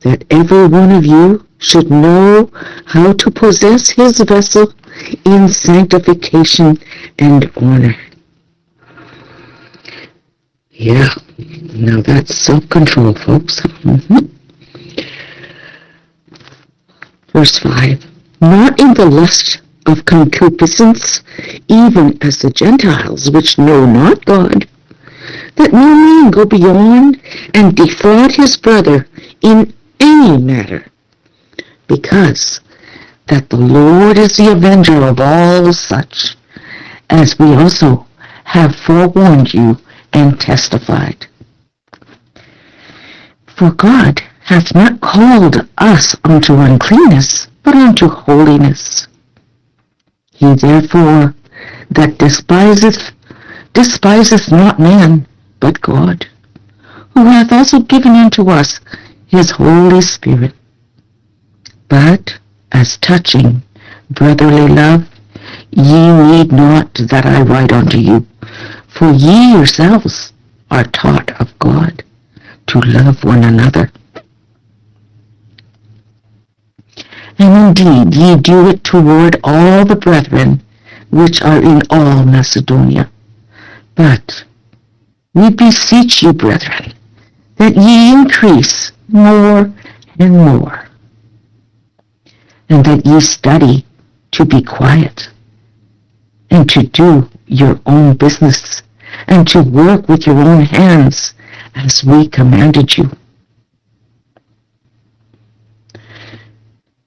that every one of you should know how to possess his vessel in sanctification and honor. Yeah, now that's self-control, folks. Verse 5, not in the lust of concupiscence, even as the Gentiles which know not God, that no man go beyond and defraud his brother in any matter, because that the Lord is the avenger of all such, as we also have forewarned you and testified. For God hath not called us unto uncleanness, but unto holiness. He therefore that despiseth not man, but God, who hath also given unto us his Holy Spirit. But as touching brotherly love, ye need not that I write unto you, for ye yourselves are taught of God to love one another. And indeed ye do it toward all the brethren which are in all Macedonia. But we beseech you, brethren, that ye increase more and more, and that ye study to be quiet, and to do your own business, and to work with your own hands, as we commanded you,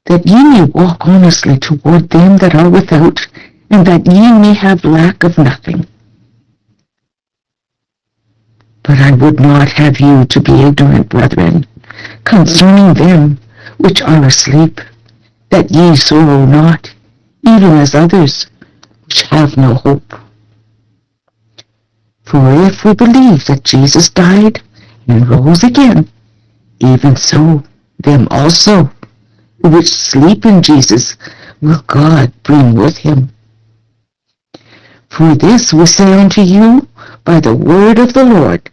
that ye may walk honestly toward them that are without, and that ye may have lack of nothing. But I would not have you to be ignorant, brethren, concerning them which are asleep, that ye sorrow not, even as others which have no hope. For if we believe that Jesus died and rose again, even so them also which sleep in Jesus will God bring with him. For this we say unto you by the word of the Lord,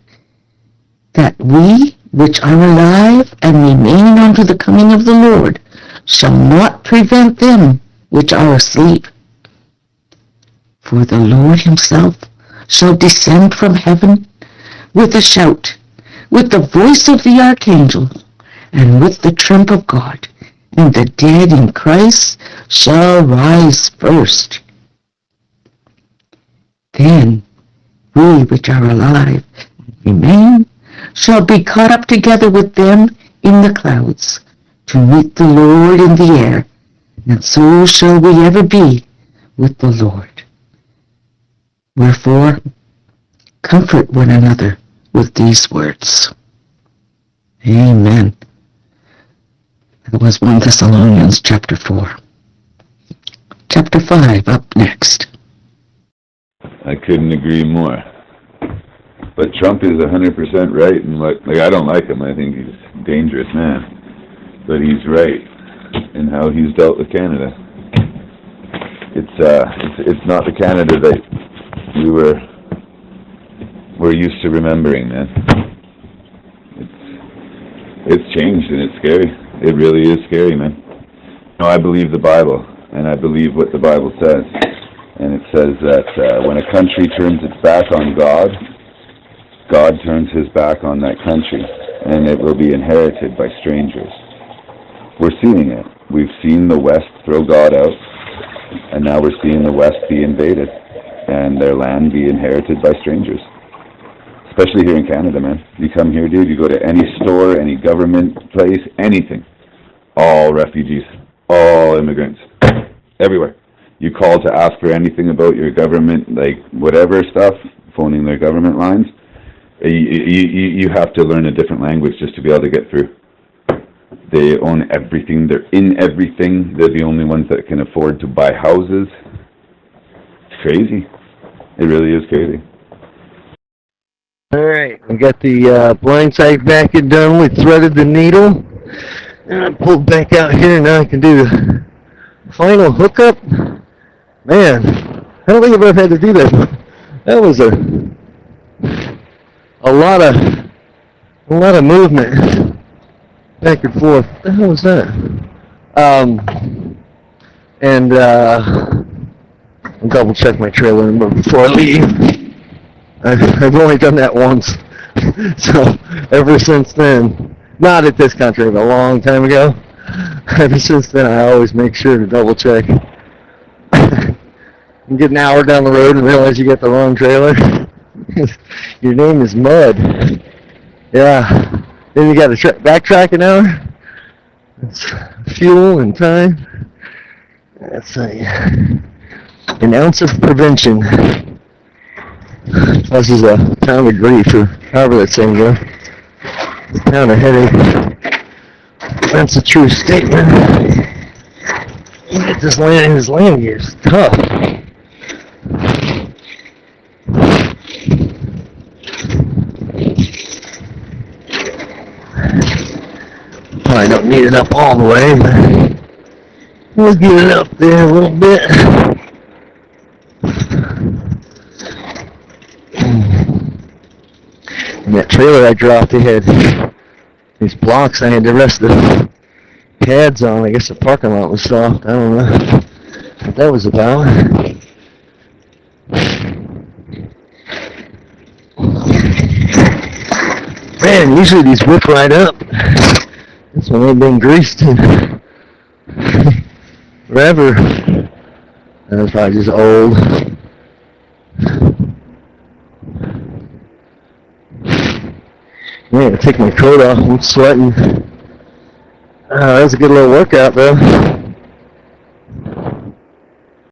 that we which are alive and remain unto the coming of the Lord shall not prevent them which are asleep. For the Lord himself shall descend from heaven with a shout, with the voice of the archangel, and with the trump of God, and the dead in Christ shall rise first. Then we which are alive and remain shall be caught up together with them in the clouds to meet the Lord in the air, and so shall we ever be with the Lord. Wherefore, comfort one another with these words. Amen. That was 1 Thessalonians chapter 4. Chapter 5 up next. I couldn't agree more. But Trump is 100% right in what, I don't like him. I think he's a dangerous man. But he's right in how he's dealt with Canada. It's not the Canada that we're used to remembering, man. It's changed and it's scary. It really is scary, man. I believe the Bible, and I believe what the Bible says. And it says that when a country turns its back on God, God turns his back on that country, and it will be inherited by strangers. We're seeing it. We've seen the West throw God out, and now we're seeing the West be invaded, and their land be inherited by strangers. Especially here in Canada, man. You come here, dude, you go to any store, any government place, anything. All refugees, all immigrants, everywhere. You call to ask for anything about your government, like whatever stuff, phoning their government lines. You have to learn a different language just to be able to get through. They own everything. They're in everything. They're the only ones that can afford to buy houses. It's crazy. It really is crazy. All right, we got the blind side vacuum done. We threaded the needle, and I pulled back out here. Now I can do the final hookup. Man, I don't think I've ever had to do that. That was a lot of movement back and forth. What the hell was that? And I'll double check my trailer before I leave. I've only done that once, so ever since then, not at this country, but a long time ago, ever since then I always make sure to double check. You get an hour down the road and realize you got the wrong trailer. Your name is Mud. Yeah. Then you got to backtrack an hour. It's fuel and time. That's an ounce of prevention. This is a pound of grief, or however that saying goes. A pound of headache. That's a true statement. Look at this land. His land here is tough. Probably don't need it up all the way, but we'll get it up there a little bit. And that trailer I dropped, they had these blocks I had to rest the pads on. I guess the parking lot was soft. I don't know what that was about. Man, usually these whip right up. This one ain't been greased in forever. That's probably just old. Man, I take my coat off. I'm sweating. That was a good little workout, though.